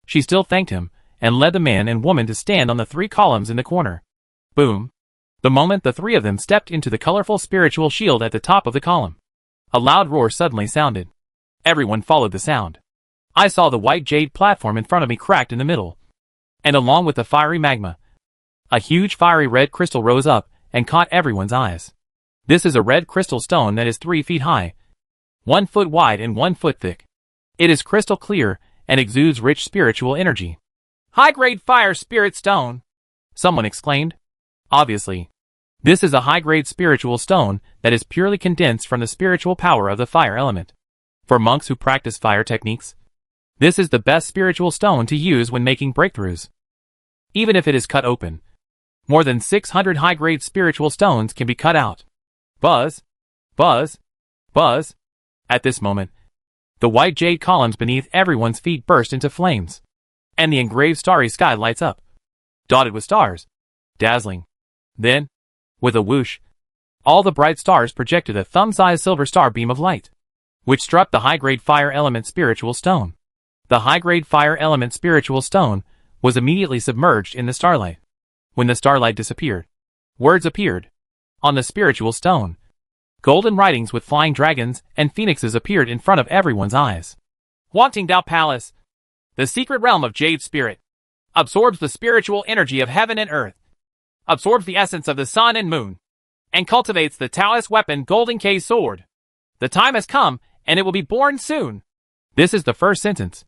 she still thanked him and led the man and woman to stand on the 3 columns in the corner. Boom! The moment the 3 of them stepped into the colorful spiritual shield at the top of the column, a loud roar suddenly sounded. Everyone followed the sound. I saw the white jade platform in front of me cracked in the middle, and along with the fiery magma, a huge fiery red crystal rose up and caught everyone's eyes. This is a red crystal stone that is 3 feet high, 1 foot wide and 1 foot thick. It is crystal clear and exudes rich spiritual energy. High-grade fire spirit stone, someone exclaimed. Obviously, this is a high-grade spiritual stone that is purely condensed from the spiritual power of the fire element. For monks who practice fire techniques, this is the best spiritual stone to use when making breakthroughs. Even if it is cut open, more than 600 high-grade spiritual stones can be cut out. Buzz! Buzz! Buzz! At this moment, the white jade columns beneath everyone's feet burst into flames, and the engraved starry sky lights up, dotted with stars, dazzling. Then, with a whoosh, all the bright stars projected a thumb-sized silver star beam of light, which struck the high-grade fire element spiritual stone. The high-grade fire element spiritual stone was immediately submerged in the starlight. When the starlight disappeared, words appeared on the spiritual stone. Golden writings with flying dragons and phoenixes appeared in front of everyone's eyes. Wanting Dao Palace, the secret realm of Jade Spirit, absorbs the spiritual energy of heaven and earth, absorbs the essence of the sun and moon, and cultivates the Taoist weapon Golden K sword. The time has come, and it will be born soon. This is the first sentence.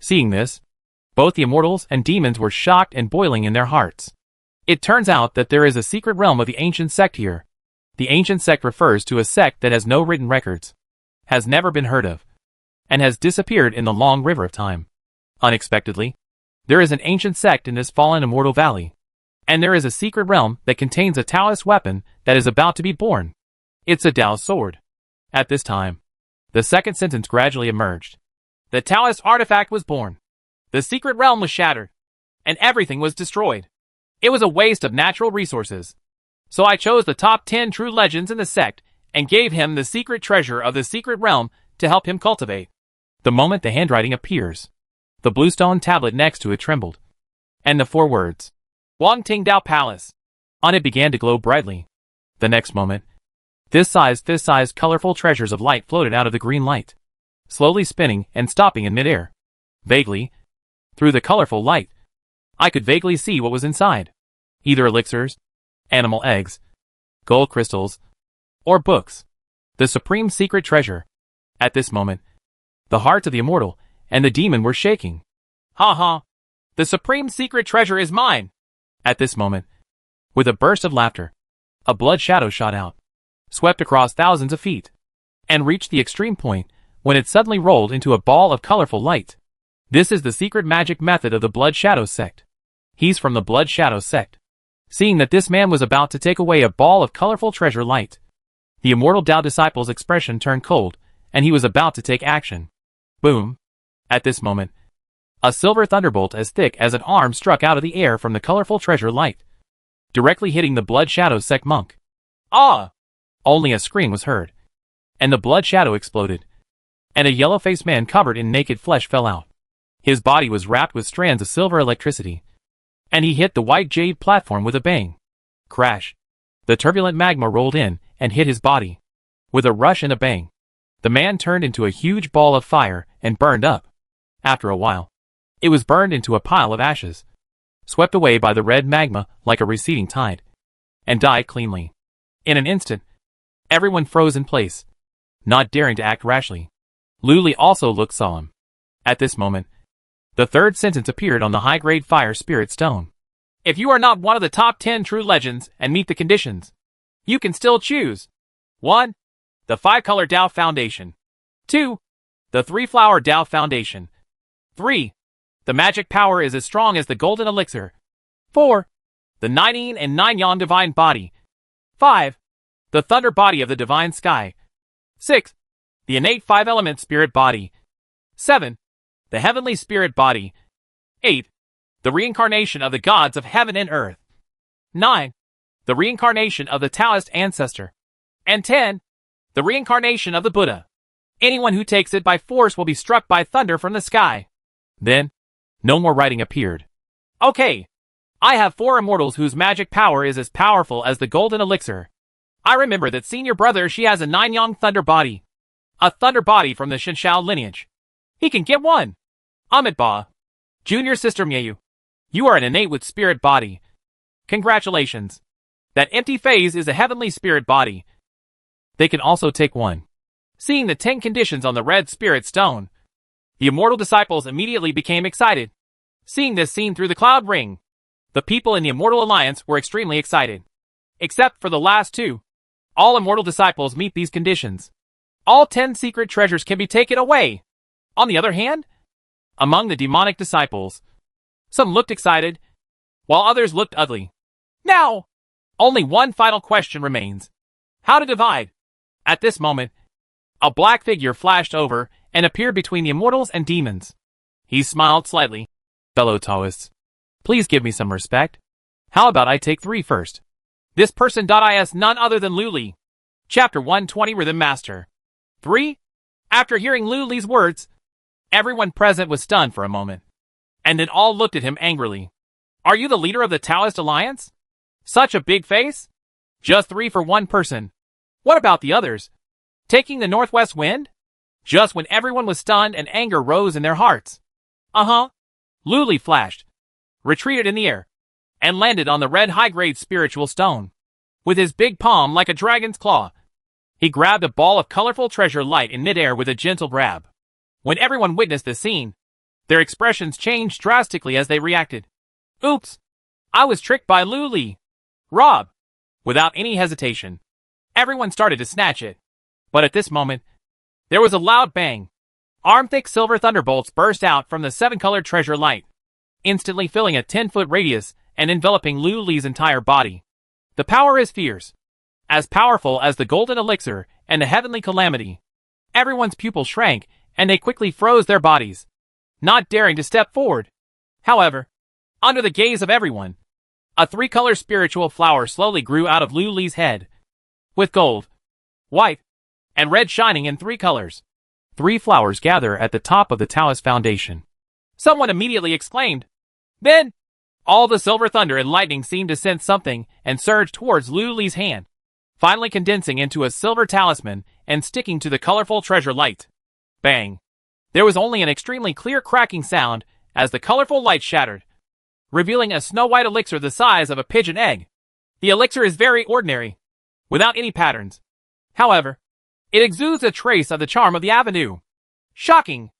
Seeing this, both the immortals and demons were shocked and boiling in their hearts. It turns out that there is a secret realm of the ancient sect here. The ancient sect refers to a sect that has no written records, has never been heard of, and has disappeared in the long river of time. Unexpectedly, there is an ancient sect in this fallen immortal valley, and there is a secret realm that contains a Taoist weapon that is about to be born. It's a Dao sword. At this time, the second sentence gradually emerged. The Taoist artifact was born. The secret realm was shattered, and everything was destroyed. It was a waste of natural resources. So I chose the top 10 true legends in the sect and gave him the secret treasure of the secret realm to help him cultivate. The moment the handwriting appears, the bluestone tablet next to it trembled, and the 4 words, Wang Ting Dao Palace, on it began to glow brightly. The next moment, fist-sized colorful treasures of light floated out of the green light, slowly spinning and stopping in midair. Vaguely, through the colorful light, I could vaguely see what was inside. Either elixirs, animal eggs, gold crystals, or books. The supreme secret treasure. At this moment, the hearts of the immortal and the demon were shaking. Ha ha! The supreme secret treasure is mine! At this moment, with a burst of laughter, a blood shadow shot out, swept across thousands of feet, and reached the extreme point when it suddenly rolled into a ball of colorful light. This is the secret magic method of the Blood Shadow Sect. He's from the Blood Shadow Sect. Seeing that this man was about to take away a ball of colorful treasure light, the immortal Dao disciple's expression turned cold, and he was about to take action. Boom! At this moment, a silver thunderbolt as thick as an arm struck out of the air from the colorful treasure light, directly hitting the Blood Shadow Sect monk. Ah! Only a scream was heard, and the blood shadow exploded, and a yellow-faced man covered in naked flesh fell out. His body was wrapped with strands of silver electricity, and he hit the white jade platform with a bang. Crash! The turbulent magma rolled in and hit his body. With a rush and a bang, the man turned into a huge ball of fire and burned up. After a while, it was burned into a pile of ashes, swept away by the red magma like a receding tide, and died cleanly. In an instant, everyone froze in place, not daring to act rashly. Luli also looked solemn. At this moment, the third sentence appeared on the high-grade fire spirit stone. If you are not one of the top 10 true legends and meet the conditions, you can still choose. 1. The 5-color Dao Foundation. 2. The 3-flower Dao Foundation. 3. The magic power is as strong as the golden elixir. 4. The 9 and 9 Yan divine body. 5. The thunder body of the divine sky. 6. The innate 5-element spirit body. 7. The heavenly spirit body. 8. The reincarnation of the gods of heaven and earth. 9. The reincarnation of the Taoist ancestor. And 10. The reincarnation of the Buddha. Anyone who takes it by force will be struck by thunder from the sky. Then, no more writing appeared. Okay. I have 4 immortals whose magic power is as powerful as the golden elixir. I remember that senior brother she has a 9-yang thunder body. A thunder body from the Shenshao lineage. He can get one. Amit Ba. Junior sister Mieu. You are an innate with spirit body. Congratulations. That empty phase is a heavenly spirit body. They can also take one. Seeing the 10 conditions on the red spirit stone, the immortal disciples immediately became excited. Seeing this scene through the cloud ring, the people in the Immortal Alliance were extremely excited. Except for the last 2. All immortal disciples meet these conditions. All 10 secret treasures can be taken away. On the other hand, among the demonic disciples, some looked excited, while others looked ugly. Now, only one final question remains. How to divide? At this moment, a black figure flashed over and appeared between the immortals and demons. He smiled slightly. Fellow Taoists, please give me some respect. How about I take 3 first? This person is none other than Lu Li. Chapter 120 Rhythm Master. 3. After hearing Lu Li's words, everyone present was stunned for a moment, and then all looked at him angrily. Are you the leader of the Taoist Alliance? Such a big face? Just 3 for one person. What about the others? Taking the northwest wind? Just when everyone was stunned and anger rose in their hearts. Uh-huh. Lu Li flashed, retreated in the air, and landed on the red high-grade spiritual stone. With his big palm like a dragon's claw, he grabbed a ball of colorful treasure light in midair with a gentle grab. When everyone witnessed this scene, their expressions changed drastically as they reacted. Oops! I was tricked by Lu Li. Rob! Without any hesitation, everyone started to snatch it. But at this moment, there was a loud bang. Arm-thick silver thunderbolts burst out from the 7-colored treasure light, instantly filling a 10-foot radius and enveloping Lu Li's entire body. The power is fierce, as powerful as the golden elixir and the heavenly calamity. Everyone's pupils shrank, and they quickly froze their bodies. not daring to step forward. However, under the gaze of everyone, a three-color spiritual flower slowly grew out of Lu Li's head, with gold, white, and red shining in three colors. 3 flowers gather at the top of the Taoist foundation. Someone immediately exclaimed. Then, all the silver thunder and lightning seemed to sense something and surged towards Lu Li's hand, finally condensing into a silver talisman and sticking to the colorful treasure light. Bang! There was only an extremely clear cracking sound as the colorful light shattered, revealing a snow-white elixir the size of a pigeon egg. The elixir is very ordinary, without any patterns. However, it exudes a trace of the charm of the avenue. Shocking!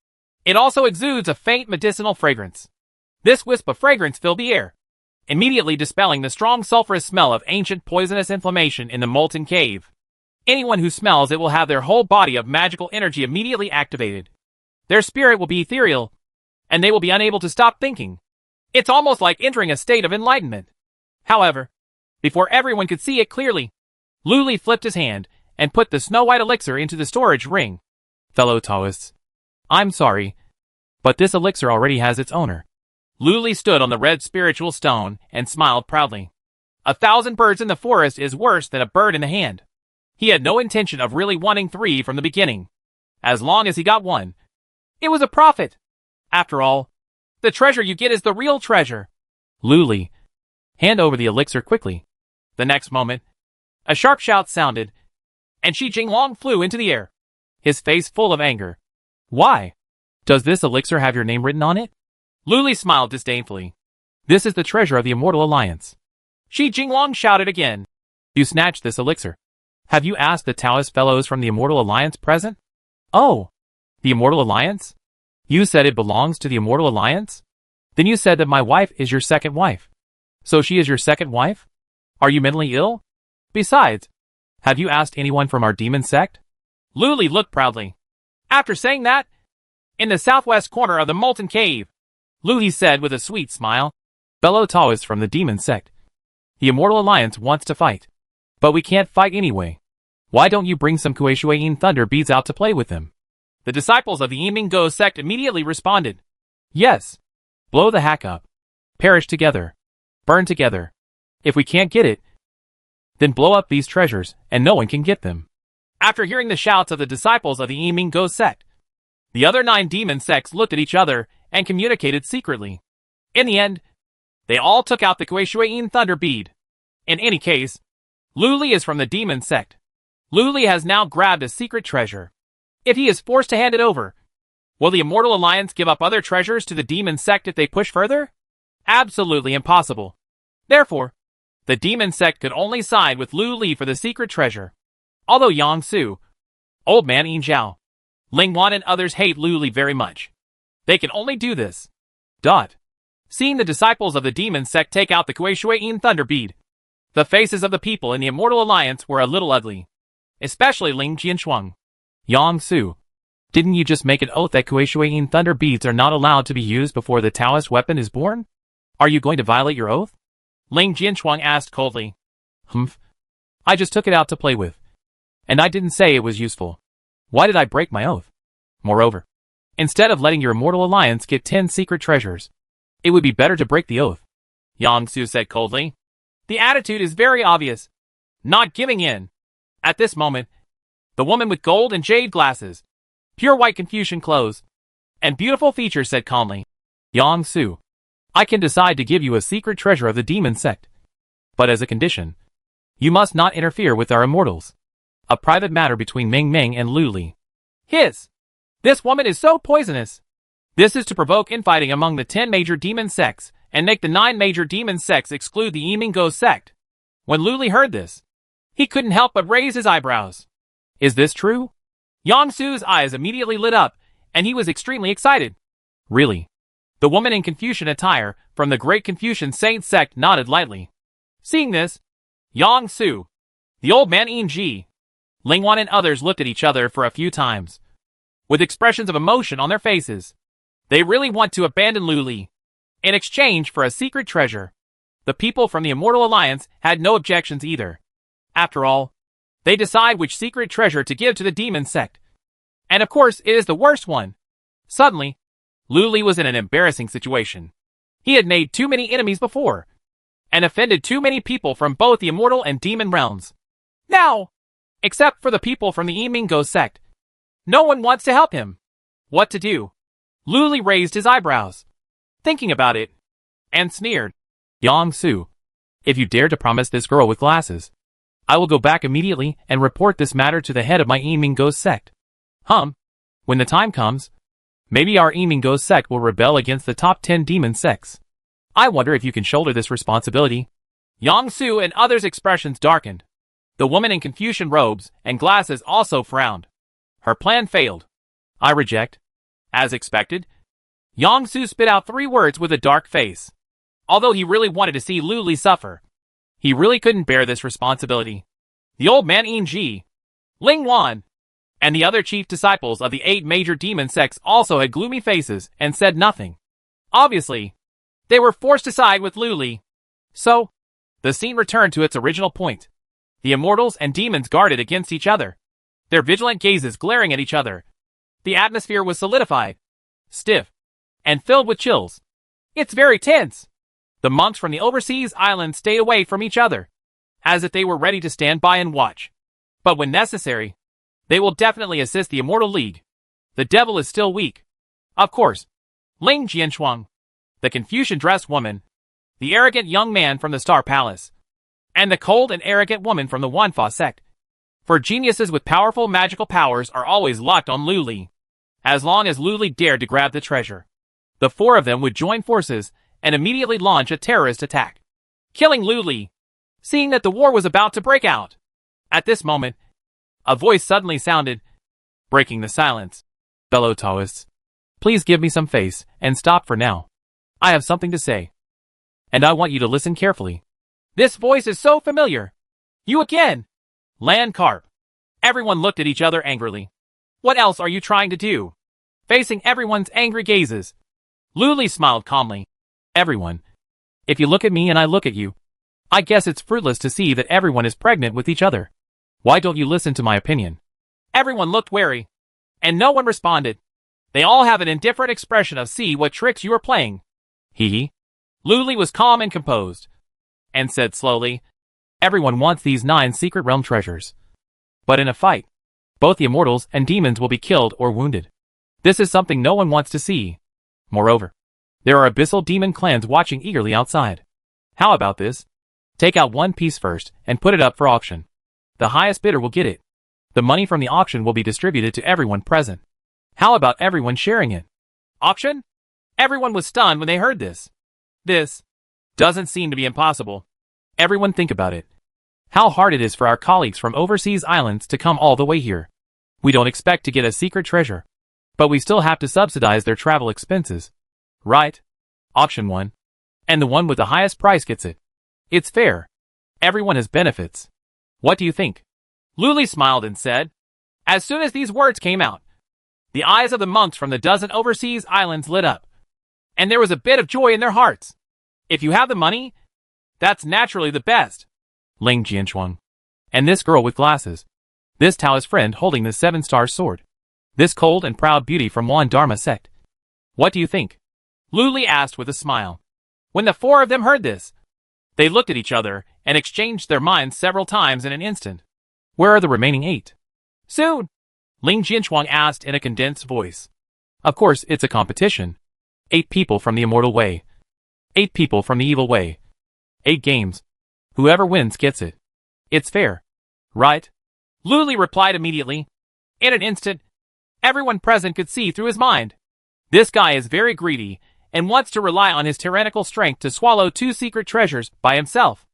It also exudes a faint medicinal fragrance. This wisp of fragrance filled the air, immediately dispelling the strong sulfurous smell of ancient poisonous inflammation in the molten cave. Anyone who smells it will have their whole body of magical energy immediately activated. Their spirit will be ethereal, and they will be unable to stop thinking. It's almost like entering a state of enlightenment. However, before everyone could see it clearly, Lu Li flipped his hand and put the snow-white elixir into the storage ring. Fellow Taoists, I'm sorry, but this elixir already has its owner. Lu Li stood on the red spiritual stone and smiled proudly. 1,000 birds in the forest is worse than a bird in the hand. He had no intention of really wanting 3 from the beginning. As long as he got 1, it was a profit. After all, the treasure you get is the real treasure. Lu Li, hand over the elixir quickly. The next moment, a sharp shout sounded, and Shi Jinglong flew into the air, his face full of anger. Why? Does this elixir have your name written on it? Lu Li smiled disdainfully. This is the treasure of the Immortal Alliance. Shi Jinglong shouted again. You snatched this elixir. Have you asked the Taoist fellows from the Immortal Alliance present? Oh, the Immortal Alliance? You said it belongs to the Immortal Alliance? Then you said that my wife is your second wife. So she is your second wife? Are you mentally ill? Besides, have you asked anyone from our demon sect? Lu Li looked proudly. After saying that, in the southwest corner of the molten cave, Lu Li said with a sweet smile, Fellow Taoists from the demon sect, the Immortal Alliance wants to fight. But we can't fight anyway. Why don't you bring some Kuei-Shui-Yin thunder beads out to play with them? The disciples of the Yimingo sect immediately responded. Yes. Blow the hack up. Perish together. Burn together. If we can't get it, then blow up these treasures, and no one can get them. After hearing the shouts of the disciples of the Yimingo sect, the other 9 demon sects looked at each other and communicated secretly. In the end, they all took out the Kuei-Shui-Yin thunder bead. In any case, Lu Li is from the demon sect. Lu Li has now grabbed a secret treasure. If he is forced to hand it over, will the Immortal Alliance give up other treasures to the demon sect if they push further? Absolutely impossible. Therefore, the demon sect could only side with Lu Li for the secret treasure. Although Yang Su, Old Man Yin Zhao, Ling Wan and others hate Lu Li very much, they can only do this. Seeing the disciples of the demon sect take out the Kuei-Shui-Yin thunder bead, the faces of the people in the Immortal Alliance were a little ugly, especially Ling Jianshuang. Yang Su, didn't you just make an oath that Kuei-Shui-Yin thunder beads are not allowed to be used before the Taoist weapon is born? Are you going to violate your oath? Ling Jianshuang asked coldly. I just took it out to play with. And I didn't say it was useful. Why did I break my oath? Moreover, instead of letting your Immortal Alliance get 10 secret treasures, it would be better to break the oath. Yang Su said coldly. The attitude is very obvious. Not giving in. At this moment, the woman with gold and jade glasses, pure white Confucian clothes, and beautiful features said calmly, Yang Su, I can decide to give you a secret treasure of the demon sect. But as a condition, you must not interfere with our immortals. A private matter between Ming Ming and Lu Li. This woman is so poisonous. This is to provoke infighting among the 10 major demon sects and make the 9 major demon sects exclude the Yimingo sect. When Lu Li heard this, he couldn't help but raise his eyebrows. Is this true? Yang Su's eyes immediately lit up, and he was extremely excited. Really? The woman in Confucian attire from the Great Confucian Saint sect nodded lightly. Seeing this, Yang Su, the Old Man Yin Ji, Ling Wan and others looked at each other for a few times, with expressions of emotion on their faces. They really want to abandon Lu Li in exchange for a secret treasure. The people from the Immortal Alliance had no objections either. After all, they decide which secret treasure to give to the demon sect. And of course it is the worst one. Suddenly, Lu Li was in an embarrassing situation. He had made too many enemies before, and offended too many people from both the immortal and demon realms. Now, except for the people from the Emingo sect, no one wants to help him. What to do? Lu Li raised his eyebrows, thinking about it, and sneered. Yang Su, if you dare to promise this girl with glasses, I will go back immediately and report this matter to the head of my Emingo sect. When the time comes, maybe our Emingo sect will rebel against the top 10 demon sects. I wonder if you can shoulder this responsibility. Yang Su and others' expressions darkened. The woman in Confucian robes and glasses also frowned. Her plan failed. I reject. As expected, Yang Su spit out 3 words with a dark face. Although he really wanted to see Lu Li suffer, he really couldn't bear this responsibility. The old man Yin Ji, Ling Wan, and the other chief disciples of the 8 major demon sects also had gloomy faces and said nothing. Obviously, they were forced to side with Lu Li. So, the scene returned to its original point. The immortals and demons guarded against each other, their vigilant gazes glaring at each other. The atmosphere was solidified, stiff, and filled with chills. It's very tense. The monks from the overseas islands stayed away from each other, as if they were ready to stand by and watch. But when necessary, they will definitely assist the Immortal League. The devil is still weak. Of course, Ling Jianshuang, the Confucian-dressed woman, the arrogant young man from the Star Palace, and the cold and arrogant woman from the Wanfa sect. For geniuses with powerful magical powers are always locked on Lu Li. As long as Lu Li dared to grab the treasure, the 4 of them would join forces and immediately launch a terrorist attack, killing Lu Li. Seeing that the war was about to break out, at this moment, a voice suddenly sounded, breaking the silence. Fellow Taoists, please give me some face and stop for now. I have something to say, and I want you to listen carefully. This voice is so familiar. You again! Land Carp. Everyone looked at each other angrily. What else are you trying to do? Facing everyone's angry gazes, Lu Li smiled calmly. Everyone. If you look at me and I look at you, I guess it's fruitless to see that everyone is pregnant with each other. Why don't you listen to my opinion? Everyone looked wary, and no one responded. They all have an indifferent expression of see what tricks you are playing. Hee. Lu Li was calm and composed, and said slowly, everyone wants these 9 secret realm treasures. But in a fight, both the immortals and demons will be killed or wounded. This is something no one wants to see. Moreover, there are abyssal demon clans watching eagerly outside. How about this? Take out 1 piece first and put it up for auction. The highest bidder will get it. The money from the auction will be distributed to everyone present. How about everyone sharing it? Auction? Everyone was stunned when they heard this. This doesn't seem to be impossible. Everyone think about it. How hard it is for our colleagues from overseas islands to come all the way here. We don't expect to get a secret treasure, but we still have to subsidize their travel expenses. Right? Auction 1. And the one with the highest price gets it. It's fair. Everyone has benefits. What do you think? Lu Li smiled and said. As soon as these words came out, the eyes of the monks from the dozen overseas islands lit up, and there was a bit of joy in their hearts. If you have the money, that's naturally the best. Ling Jianshuang. And this girl with glasses. This Taoist friend holding the 7-star sword. This cold and proud beauty from Wan Dharma sect. What do you think? Lu Li asked with a smile. When the 4 of them heard this, they looked at each other and exchanged their minds several times in an instant. Where are the remaining 8? Soon, Ling Jianshuang asked in a condensed voice. Of course, it's a competition. 8 people from the immortal way. 8 people from the evil way. 8 games. Whoever wins gets it. It's fair. Right? Lu Li replied immediately. In an instant, everyone present could see through his mind. This guy is very greedy and wants to rely on his tyrannical strength to swallow 2 secret treasures by himself.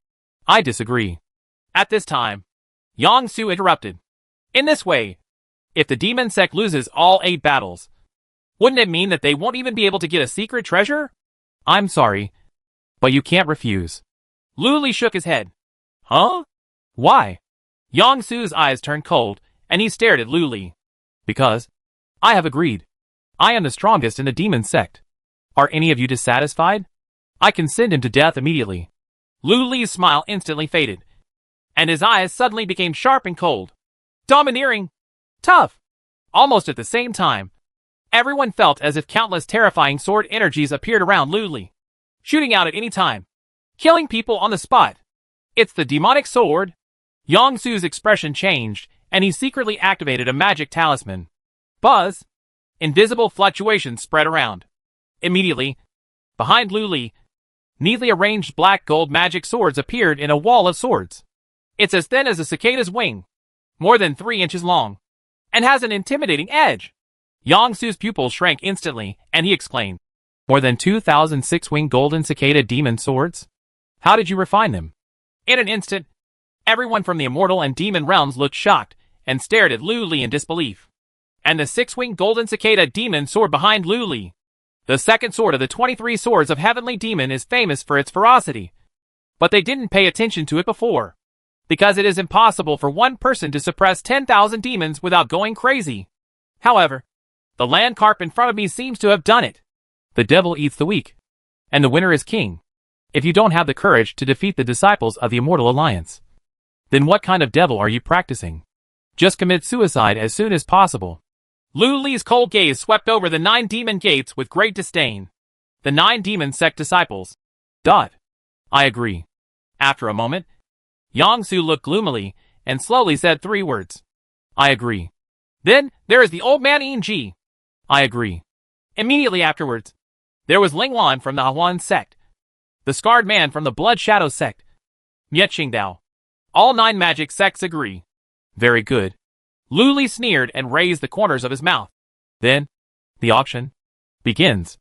I disagree. At this time, Yang Su interrupted. In this way, if the demon sect loses all 8 battles, wouldn't it mean that they won't even be able to get a secret treasure? I'm sorry, but you can't refuse. Lu Li shook his head. Huh? Why? Yang Su's eyes turned cold, and he stared at Lu Li. Because I have agreed. I am the strongest in the demon sect. Are any of you dissatisfied? I can send him to death immediately. Lu Li's smile instantly faded, and his eyes suddenly became sharp and cold. Domineering. Tough. Almost at the same time, Everyone felt as if countless terrifying sword energies appeared around Lu Li, shooting out at any time, killing people on the spot. It's the demonic sword. Yang Su's expression changed, and he secretly activated a magic talisman. Buzz! Invisible fluctuations spread around. Immediately, behind Lu Li, neatly arranged black gold magic swords appeared in a wall of swords. It's as thin as a cicada's wing, more than 3 inches long, and has an intimidating edge. Yang Su's pupils shrank instantly, and he exclaimed, "More than 2,000 six-winged golden cicada demon swords? How did you refine them?" In an instant, everyone from the immortal and demon realms looked shocked and stared at Lu Li in disbelief. And the six-winged golden cicada demon sword behind Lu Li, the second sword of the 23 swords of Heavenly Demon, is famous for its ferocity. But they didn't pay attention to it before, because it is impossible for one person to suppress 10,000 demons without going crazy. However, the land carp in front of me seems to have done it. The devil eats the weak, and the winner is king. If you don't have the courage to defeat the disciples of the Immortal Alliance, then what kind of devil are you practicing? Just commit suicide as soon as possible. Lu Li's cold gaze swept over the 9 demon gates with great disdain. The 9 demon sect disciples. I agree. After a moment, Yang Su looked gloomily and slowly said 3 words. I agree. Then, there is the old man Ing. I agree. Immediately afterwards, there was Ling Wan from the Huan sect, the scarred man from the Blood Shadow sect, Miet Qingdao. All 9 magic sects agree. Very good. Lu Li sneered and raised the corners of his mouth. Then, the auction begins.